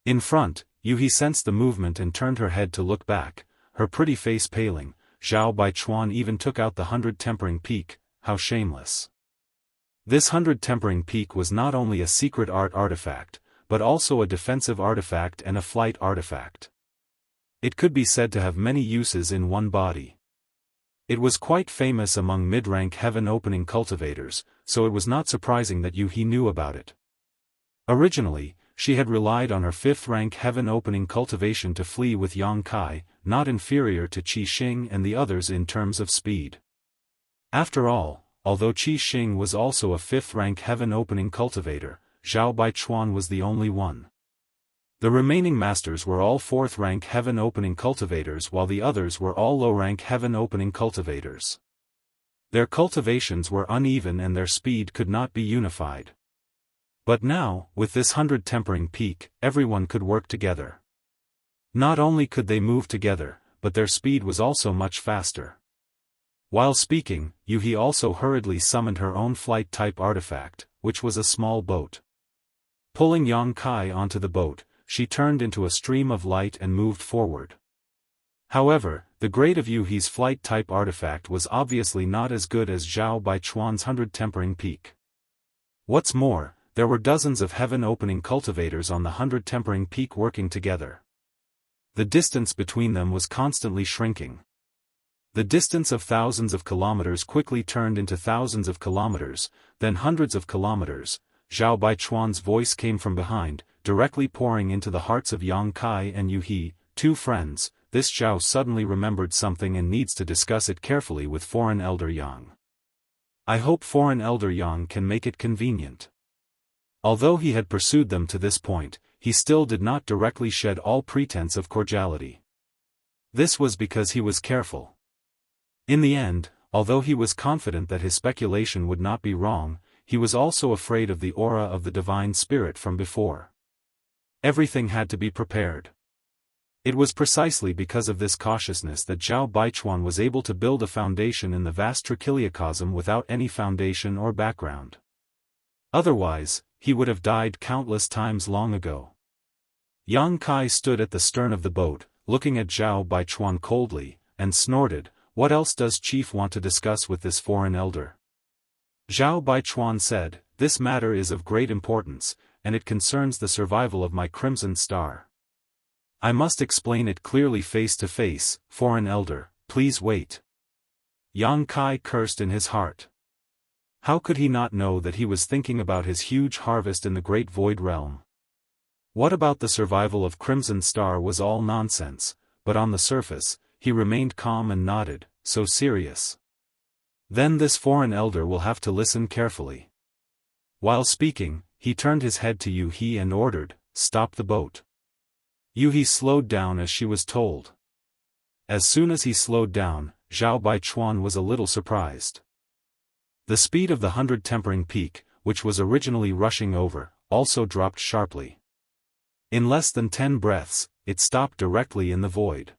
In front, Yuhi sensed the movement and turned her head to look back, her pretty face paling. Zhao Baichuan even took out the 100 tempering peak. How shameless. This 100 tempering peak was not only a secret art artifact, but also a defensive artifact and a flight artifact. It could be said to have many uses in one body. It was quite famous among mid-rank heaven-opening cultivators, so it was not surprising that Yuhi knew about it. Originally, she had relied on her 5th-rank heaven-opening cultivation to flee with Yang Kai, not inferior to Qi Xing and the others in terms of speed. After all, although Qi Xing was also a 5th-rank heaven-opening cultivator, Zhao Baichuan was the only one. The remaining masters were all 4th-rank heaven-opening cultivators while the others were all low-rank heaven-opening cultivators. Their cultivations were uneven and their speed could not be unified. But now, with this 100-tempering peak, everyone could work together. Not only could they move together, but their speed was also much faster. While speaking, Yuhi also hurriedly summoned her own flight-type artifact, which was a small boat. Pulling Yang Kai onto the boat, she turned into a stream of light and moved forward. However, the grade of Yuhi's flight-type artifact was obviously not as good as Zhao Baichuan's 100-tempering peak. What's more, there were dozens of heaven-opening cultivators on the 100-tempering peak working together. The distance between them was constantly shrinking. The distance of thousands of kilometers quickly turned into thousands of kilometers, then hundreds of kilometers. Zhao Baichuan's voice came from behind, directly pouring into the hearts of Yang Kai and Yuhi, 2 friends. This Zhao suddenly remembered something and needs to discuss it carefully with Foreign Elder Yang. I hope Foreign Elder Yang can make it convenient. Although he had pursued them to this point, he still did not directly shed all pretense of cordiality. This was because he was careful. In the end, although he was confident that his speculation would not be wrong, he was also afraid of the aura of the divine spirit from before. Everything had to be prepared. It was precisely because of this cautiousness that Zhao Baichuan was able to build a foundation in the vast trichiliocosm without any foundation or background. Otherwise, he would have died countless times long ago. Yang Kai stood at the stern of the boat, looking at Zhao Baichuan coldly, and snorted, "What else does Chief want to discuss with this foreign elder?" Zhao Baichuan said, "This matter is of great importance, and it concerns the survival of my Crimson Star. I must explain it clearly face to face, foreign elder, please wait." Yang Kai cursed in his heart. How could he not know that he was thinking about his huge harvest in the Great Void Realm? What about the survival of Crimson Star was all nonsense, but on the surface, he remained calm and nodded, so serious. Then this foreign elder will have to listen carefully. While speaking, he turned his head to Yuhi and ordered, "Stop the boat." Yuhi slowed down as she was told. As soon as he slowed down, Zhao Baichuan was a little surprised. The speed of the 100-tempering peak, which was originally rushing over, also dropped sharply. In less than 10 breaths, it stopped directly in the void.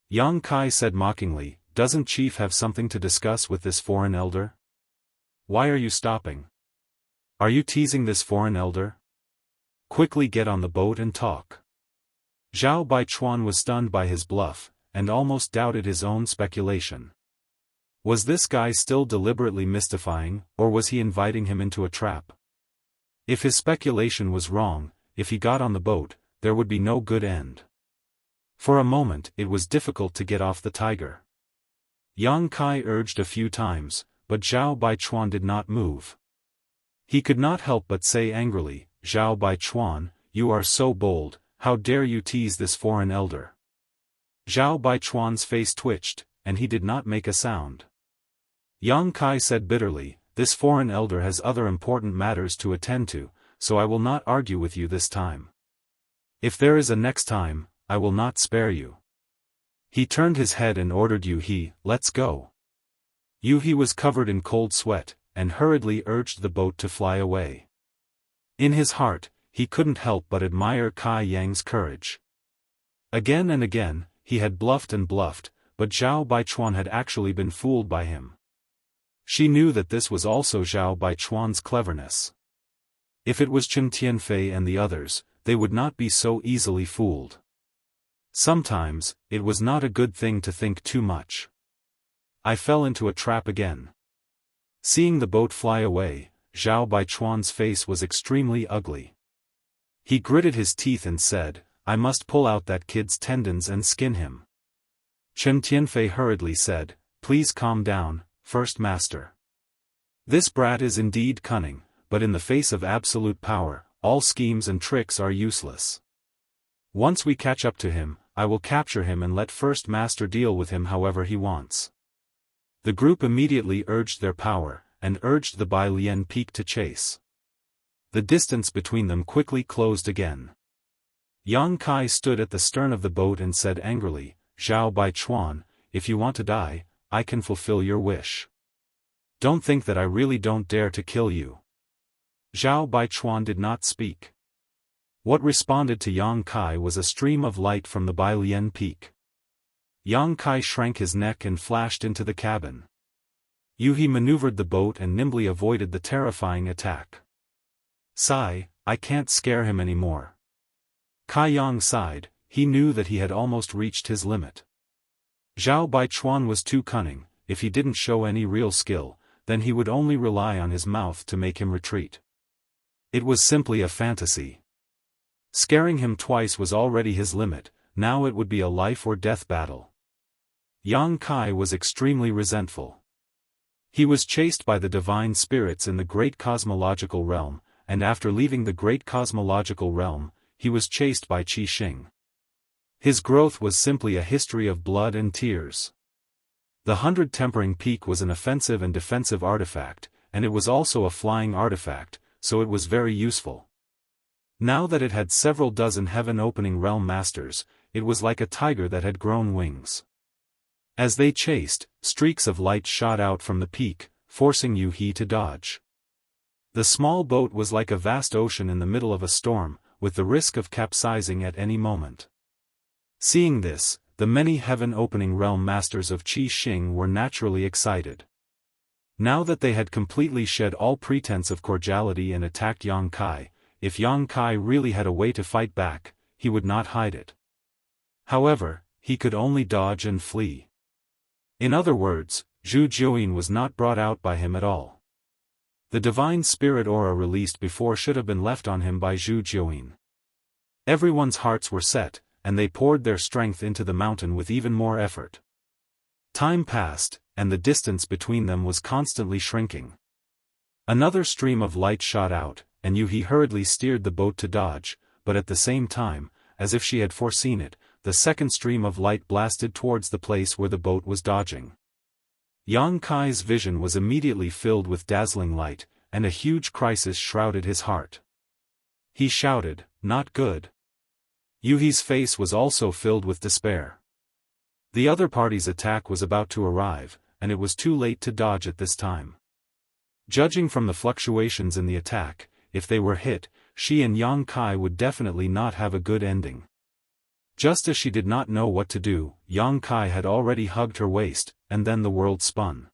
Yang Kai said mockingly, "Doesn't Chief have something to discuss with this foreign elder? Why are you stopping? Are you teasing this foreign elder? Quickly get on the boat and talk." Zhao Baichuan was stunned by his bluff, and almost doubted his own speculation. Was this guy still deliberately mystifying, or was he inviting him into a trap? If his speculation was wrong, if he got on the boat, there would be no good end. For a moment it was difficult to get off the tiger. Yang Kai urged a few times, but Zhao Baichuan did not move. He could not help but say angrily, "Zhao Baichuan, you are so bold, how dare you tease this foreign elder?" Zhao Baichuan's face twitched, and he did not make a sound. Yang Kai said bitterly, "This foreign elder has other important matters to attend to, so I will not argue with you this time. If there is a next time, I will not spare you." He turned his head and ordered Yuhi, "Let's go." Yuhi was covered in cold sweat, and hurriedly urged the boat to fly away. In his heart, he couldn't help but admire Kai Yang's courage. Again and again, he had bluffed and bluffed, but Zhao Baichuan had actually been fooled by him. She knew that this was also Zhao Baichuan's cleverness. If it was Chen Tianfei and the others, they would not be so easily fooled. Sometimes, it was not a good thing to think too much. I fell into a trap again. Seeing the boat fly away, Zhao Baichuan's face was extremely ugly. He gritted his teeth and said, "I must pull out that kid's tendons and skin him." Chen Tianfei hurriedly said, "Please calm down, First Master. This brat is indeed cunning, but in the face of absolute power, all schemes and tricks are useless. Once we catch up to him, I will capture him and let First Master deal with him however he wants." The group immediately urged their power, and urged the Bai Lian Peak to chase. The distance between them quickly closed again. Yang Kai stood at the stern of the boat and said angrily, "Zhao Baichuan, if you want to die, I can fulfill your wish. Don't think that I really don't dare to kill you." Zhao Baichuan did not speak. What responded to Yang Kai was a stream of light from the Bai Lian Peak. Yang Kai shrank his neck and flashed into the cabin. Yuhi maneuvered the boat and nimbly avoided the terrifying attack. "Sigh, I can't scare him anymore." Kai Yang sighed, he knew that he had almost reached his limit. Zhao Baichuan was too cunning. If he didn't show any real skill, then he would only rely on his mouth to make him retreat. It was simply a fantasy. Scaring him twice was already his limit, now it would be a life-or-death battle. Yang Kai was extremely resentful. He was chased by the divine spirits in the great cosmological realm, and after leaving the great cosmological realm, he was chased by Qi Xing. His growth was simply a history of blood and tears. The 100 Tempering Peak was an offensive and defensive artifact, and it was also a flying artifact, so it was very useful. Now that it had several dozen heaven-opening realm masters, it was like a tiger that had grown wings. As they chased, streaks of light shot out from the peak, forcing Yuhi to dodge. The small boat was like a vast ocean in the middle of a storm, with the risk of capsizing at any moment. Seeing this, the many heaven-opening realm masters of Qi Xing were naturally excited. Now that they had completely shed all pretense of cordiality and attacked Yang Kai, if Yang Kai really had a way to fight back, he would not hide it. However, he could only dodge and flee. In other words, Zhu Jiuyin was not brought out by him at all. The divine spirit aura released before should have been left on him by Zhu Jiuyin. Everyone's hearts were set, and they poured their strength into the mountain with even more effort. Time passed, and the distance between them was constantly shrinking. Another stream of light shot out, and Yuhi hurriedly steered the boat to dodge, but at the same time, as if she had foreseen it, the second stream of light blasted towards the place where the boat was dodging. Yang Kai's vision was immediately filled with dazzling light, and a huge crisis shrouded his heart. He shouted, "Not good." Yuhi's face was also filled with despair. The other party's attack was about to arrive, and it was too late to dodge at this time. Judging from the fluctuations in the attack, if they were hit, she and Yang Kai would definitely not have a good ending. Just as she did not know what to do, Yang Kai had already hugged her waist, and then the world spun.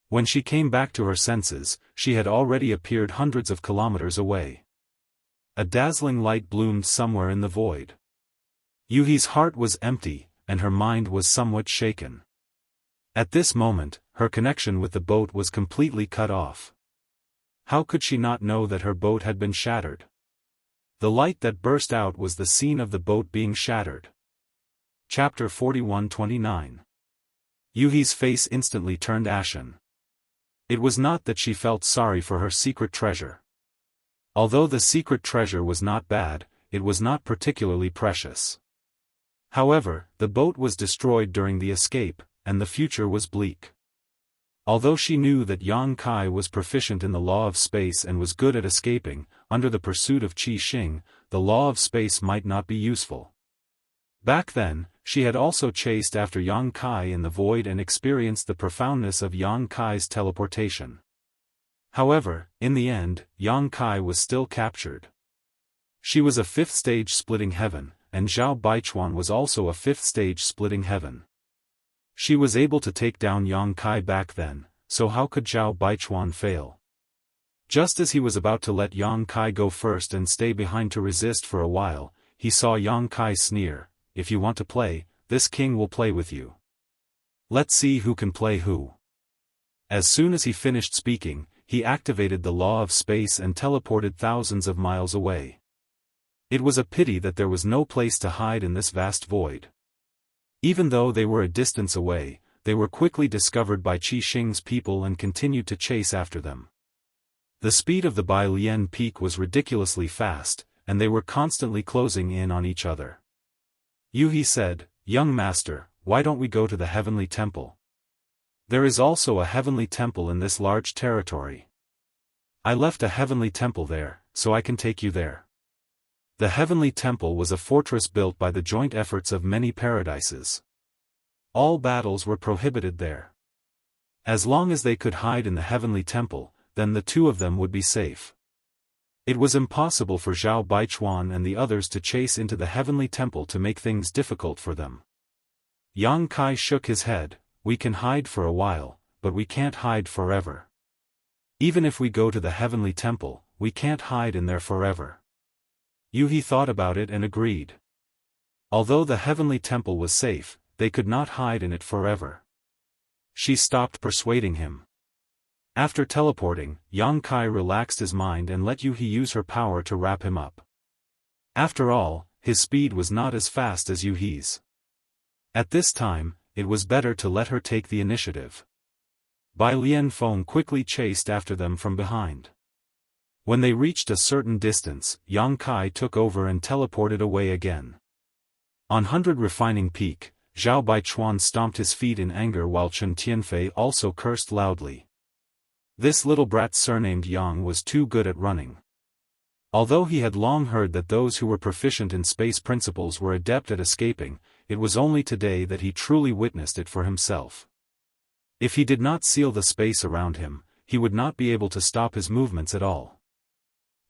When she came back to her senses, she had already appeared hundreds of kilometers away. A dazzling light bloomed somewhere in the void. Yuhi's heart was empty, and her mind was somewhat shaken. At this moment, her connection with the boat was completely cut off. How could she not know that her boat had been shattered? The light that burst out was the scene of the boat being shattered. Chapter 41-29. Yuhi's face instantly turned ashen. It was not that she felt sorry for her secret treasure. Although the secret treasure was not bad, it was not particularly precious. However, the boat was destroyed during the escape, and the future was bleak. Although she knew that Yang Kai was proficient in the law of space and was good at escaping, under the pursuit of Qi Xing, the law of space might not be useful. Back then, she had also chased after Yang Kai in the void and experienced the profoundness of Yang Kai's teleportation. However, in the end, Yang Kai was still captured. She was a fifth stage splitting heaven, and Zhao Baichuan was also a fifth stage splitting heaven. She was able to take down Yang Kai back then, so how could Zhao Baichuan fail? Just as he was about to let Yang Kai go first and stay behind to resist for a while, he saw Yang Kai sneer, "If you want to play, this king will play with you. Let's see who can play who." As soon as he finished speaking, he activated the law of space and teleported thousands of miles away. It was a pity that there was no place to hide in this vast void. Even though they were a distance away, they were quickly discovered by Qi Xing's people and continued to chase after them. The speed of the Bai Lian Peak was ridiculously fast, and they were constantly closing in on each other. Yuhi said, "Young master, why don't we go to the Heavenly Temple? There is also a Heavenly Temple in this large territory. I left a Heavenly Temple there, so I can take you there." The Heavenly Temple was a fortress built by the joint efforts of many paradises. All battles were prohibited there. As long as they could hide in the Heavenly Temple, then the two of them would be safe. It was impossible for Zhao Baichuan and the others to chase into the Heavenly Temple to make things difficult for them. Yang Kai shook his head. "We can hide for a while, but we can't hide forever. Even if we go to the Heavenly Temple, we can't hide in there forever." Yuhi thought about it and agreed. Although the Heavenly Temple was safe, they could not hide in it forever. She stopped persuading him. After teleporting, Yang Kai relaxed his mind and let Yuhi use her power to wrap him up. After all, his speed was not as fast as Yuhi's. At this time, it was better to let her take the initiative. Bai Lian Feng quickly chased after them from behind. When they reached a certain distance, Yang Kai took over and teleported away again. On 100 Refining Peak, Zhao Baichuan stomped his feet in anger while Chen Tianfei also cursed loudly. This little brat surnamed Yang was too good at running. Although he had long heard that those who were proficient in space principles were adept at escaping, it was only today that he truly witnessed it for himself. If he did not seal the space around him, he would not be able to stop his movements at all.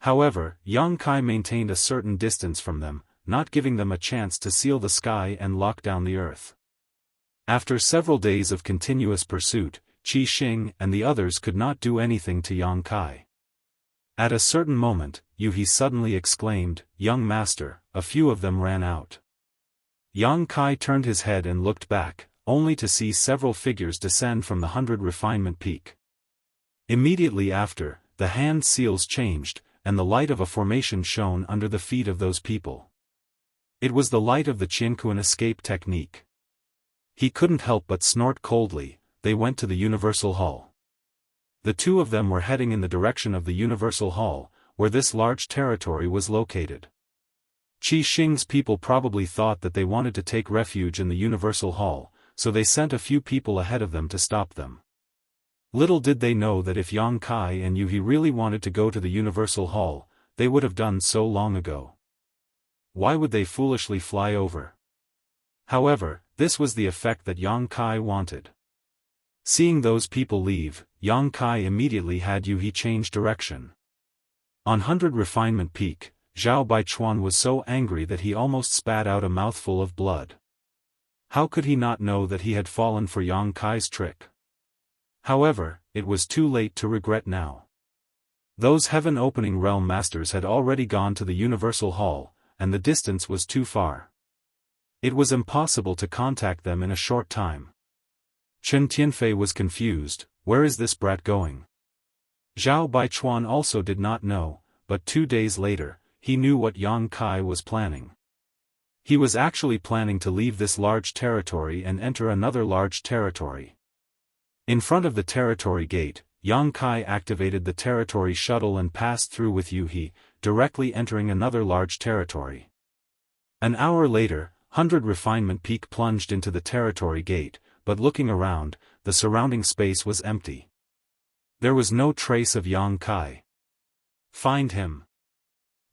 However, Yang Kai maintained a certain distance from them, not giving them a chance to seal the sky and lock down the earth. After several days of continuous pursuit, Qi Xing and the others could not do anything to Yang Kai. At a certain moment, Yuhi suddenly exclaimed, "Young master," a few of them ran out. Yang Kai turned his head and looked back, only to see several figures descend from the 100 Refinement Peak. Immediately after, the hand seals changed, and the light of a formation shone under the feet of those people. It was the light of the Qianquan escape technique. He couldn't help but snort coldly. They went to the Universal Hall. The two of them were heading in the direction of the Universal Hall, where this large territory was located. Qi Xing's people probably thought that they wanted to take refuge in the Universal Hall, so they sent a few people ahead of them to stop them. Little did they know that if Yang Kai and Yuhi really wanted to go to the Universal Hall, they would have done so long ago. Why would they foolishly fly over? However, this was the effect that Yang Kai wanted. Seeing those people leave, Yang Kai immediately had Yuhi change direction. On 100 Refinement Peak, Zhao Baichuan was so angry that he almost spat out a mouthful of blood. How could he not know that he had fallen for Yang Kai's trick? However, it was too late to regret now. Those heaven-opening realm masters had already gone to the Universal Hall, and the distance was too far. It was impossible to contact them in a short time. Chen Tianfei was confused. Where is this brat going? Zhao Baichuan also did not know, but 2 days later, he knew what Yang Kai was planning. He was actually planning to leave this large territory and enter another large territory. In front of the territory gate, Yang Kai activated the territory shuttle and passed through with Yuhi, directly entering another large territory. An hour later, 100 Refinement Peak plunged into the territory gate, but looking around, the surrounding space was empty. There was no trace of Yang Kai. Find him.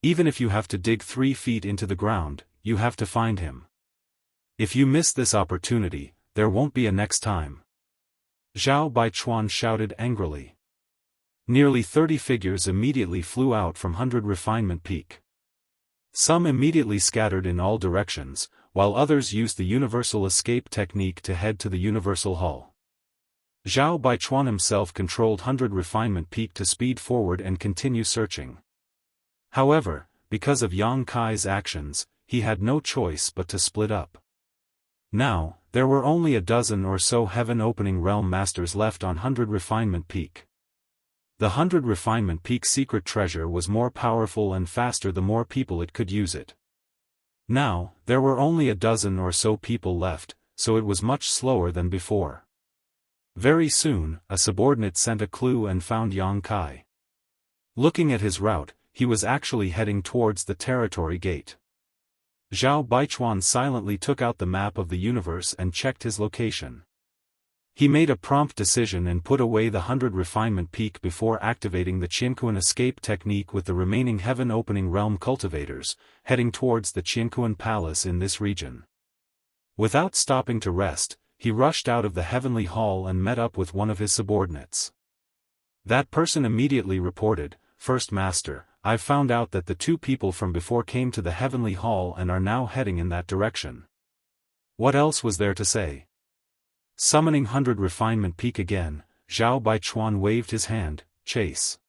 Even if you have to dig 3 feet into the ground, you have to find him. If you miss this opportunity, there won't be a next time. Zhao Baichuan shouted angrily. Nearly 30 figures immediately flew out from 100 Refinement Peak. Some immediately scattered in all directions, while others used the universal escape technique to head to the Universal Hall. Zhao Baichuan himself controlled 100 Refinement Peak to speed forward and continue searching. However, because of Yang Kai's actions, he had no choice but to split up. Now, there were only a dozen or so heaven-opening realm masters left on 100 Refinement Peak. The 100 Refinement Peak secret treasure was more powerful and faster the more people it could use it. Now, there were only a dozen or so people left, so it was much slower than before. Very soon, a subordinate sent a clue and found Yang Kai. Looking at his route, he was actually heading towards the territory gate. Zhao Baichuan silently took out the map of the universe and checked his location. He made a prompt decision and put away the 100 refinement peak before activating the Qianquan escape technique with the remaining heaven-opening realm cultivators, heading towards the Qianquan palace in this region. Without stopping to rest, he rushed out of the heavenly hall and met up with one of his subordinates. That person immediately reported, "First Master, I've found out that the two people from before came to the heavenly hall and are now heading in that direction." What else was there to say? Summoning 100 refinement peak again, Zhao Baichuan waved his hand, "Chase."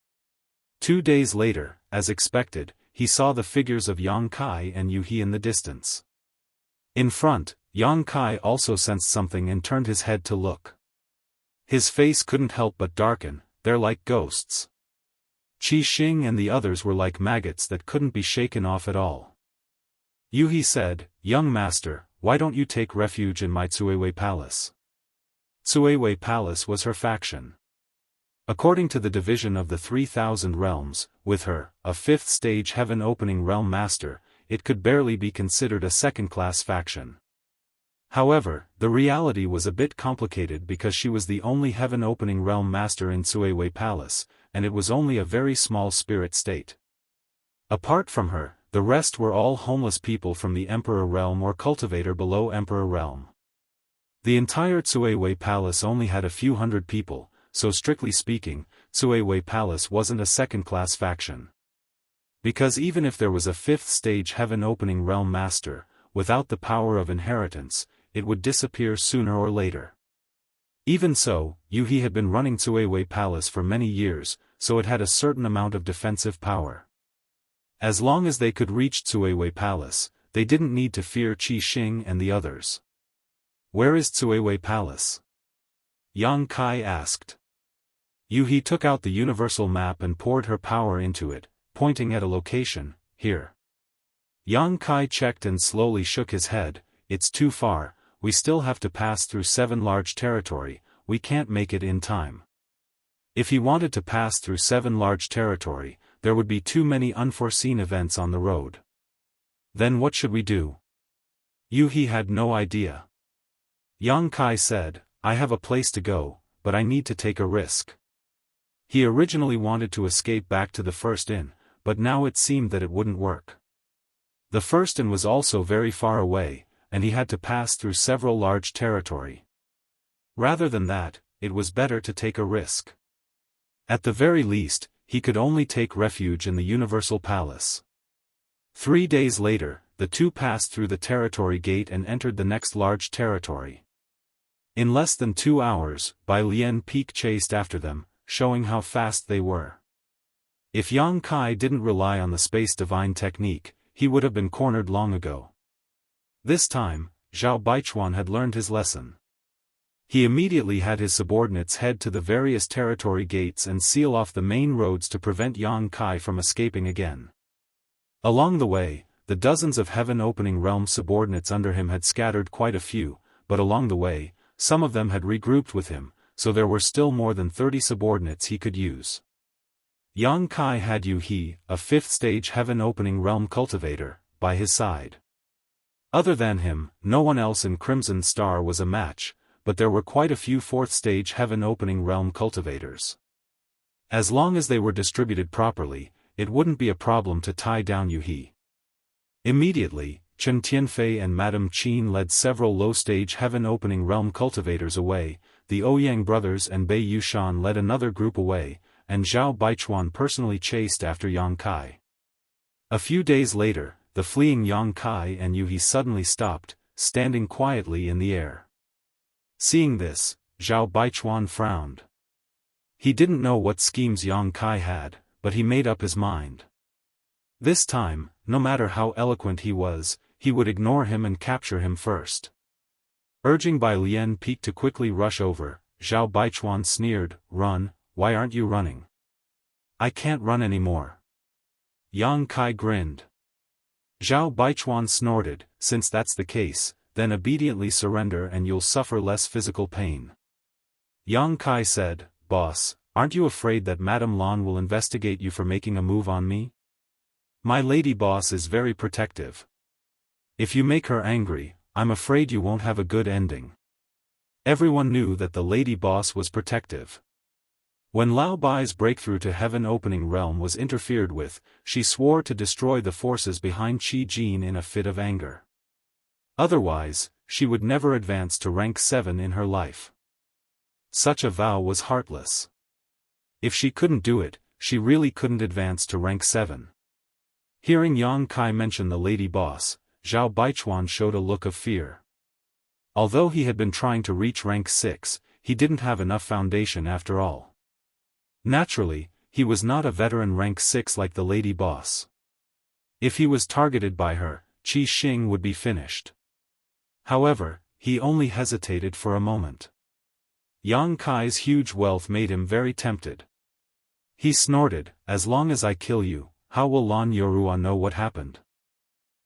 2 days later, as expected, he saw the figures of Yang Kai and Yu He in the distance. In front, Yang Kai also sensed something and turned his head to look. His face couldn't help but darken. "They're like ghosts." Qi Xing and the others were like maggots that couldn't be shaken off at all. Yu He said, "Young master, why don't you take refuge in my Cuiwei Palace?" Cuiwei Palace was her faction. According to the division of the 3,000 realms, with her, a 5th stage heaven-opening realm master, it could barely be considered a second-class faction. However, the reality was a bit complicated because she was the only heaven-opening realm master in Cuiwei Palace, and it was only a very small spirit state. Apart from her, the rest were all homeless people from the Emperor Realm or cultivator below Emperor Realm. The entire Cuiwei Palace only had a few hundred people, so strictly speaking, Cuiwei Palace wasn't a second-class faction. Because even if there was a 5th stage heaven-opening realm master, without the power of inheritance, it would disappear sooner or later. Even so, Yu He had been running Cuiwei Palace for many years, so it had a certain amount of defensive power. As long as they could reach Cuiwei Palace, they didn't need to fear Qi Xing and the others. "Where is Cuiwei Palace?" Yang Kai asked. Yu He took out the universal map and poured her power into it, pointing at a location, "Here." Yang Kai checked and slowly shook his head, "It's too far, we still have to pass through 7 large territory, we can't make it in time." If he wanted to pass through 7 large territory, there would be too many unforeseen events on the road. Then what should we do? Yu He had no idea. Yang Kai said, "I have a place to go, but I need to take a risk." He originally wanted to escape back to the First Inn, but now it seemed that it wouldn't work. The First Inn was also very far away, and he had to pass through several large territory. Rather than that, it was better to take a risk. At the very least, he could only take refuge in the Universal Palace. 3 days later, the two passed through the territory gate and entered the next large territory. In less than 2 hours, Bai Lian Peak chased after them, showing how fast they were. If Yang Kai didn't rely on the Space Divine technique, he would have been cornered long ago. This time, Zhao Baichuan had learned his lesson. He immediately had his subordinates head to the various territory gates and seal off the main roads to prevent Yang Kai from escaping again. Along the way, the dozens of heaven-opening realm subordinates under him had scattered quite a few, but along the way, some of them had regrouped with him, so there were still more than 30 subordinates he could use. Yang Kai had Yu He, a 5th stage heaven-opening realm cultivator, by his side. Other than him, no one else in Crimson Star was a match, but there were quite a few 4th stage heaven-opening realm cultivators. As long as they were distributed properly, it wouldn't be a problem to tie down Yu He. Immediately, Chen Tianfei and Madame Qin led several low-stage heaven-opening realm cultivators away, the Ouyang brothers and Bei Yushan led another group away, and Zhao Baichuan personally chased after Yang Kai. A few days later, the fleeing Yang Kai and Yu He suddenly stopped, standing quietly in the air. Seeing this, Zhao Baichuan frowned. He didn't know what schemes Yang Kai had, but he made up his mind. This time, no matter how eloquent he was, he would ignore him and capture him first. Urging Bai Lian Peak to quickly rush over, Zhao Baichuan sneered, "Run, why aren't you running?" "I can't run anymore." Yang Kai grinned. Zhao Baichuan snorted, "Since that's the case, then obediently surrender and you'll suffer less physical pain." Yang Kai said, "Boss, Aren't you afraid that Madame Lan will investigate you for making a move on me? My lady boss is very protective. If you make her angry, I'm afraid you won't have a good ending. Everyone knew that the lady boss was protective. When Lao Bai's breakthrough to heaven opening realm was interfered with, she swore to destroy the forces behind Qi Jin in a fit of anger. Otherwise, she would never advance to rank 7 in her life. Such a vow was heartless. If she couldn't do it, she really couldn't advance to rank 7. Hearing Yang Kai mention the lady boss, Zhao Baichuan showed a look of fear. Although he had been trying to reach rank 6, he didn't have enough foundation after all. Naturally, he was not a veteran rank 6 like the lady boss. If he was targeted by her, Qi Xing would be finished. However, he only hesitated for a moment. Yang Kai's huge wealth made him very tempted. He snorted, "As long as I kill you, how will Lan Yorua know what happened?"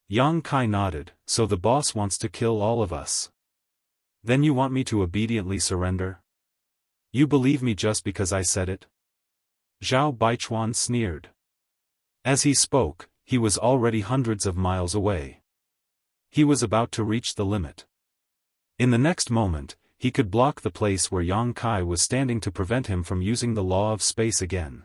Yang Kai nodded, "So the boss wants to kill all of us. Then you want me to obediently surrender? You believe me just because I said it?" Zhao Baichuan sneered. As he spoke, he was already hundreds of miles away. He was about to reach the limit. In the next moment, he could block the place where Yang Kai was standing to prevent him from using the law of space again.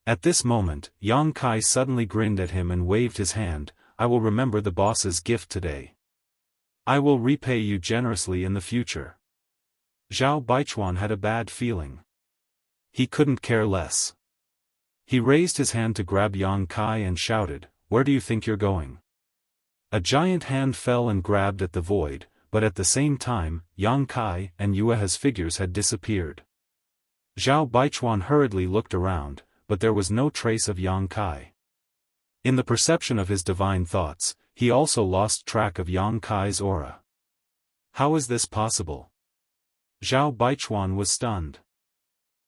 At this moment, Yang Kai suddenly grinned at him and waved his hand. "I will remember the boss's gift today. I will repay you generously in the future." Zhao Baichuan had a bad feeling. He couldn't care less. He raised his hand to grab Yang Kai and shouted, "Where do you think you're going?" A giant hand fell and grabbed at the void, but at the same time, Yang Kai and Yuehe's figures had disappeared. Zhao Baichuan hurriedly looked around, but there was no trace of Yang Kai. In the perception of his divine thoughts, he also lost track of Yang Kai's aura. How is this possible? Zhao Baichuan was stunned.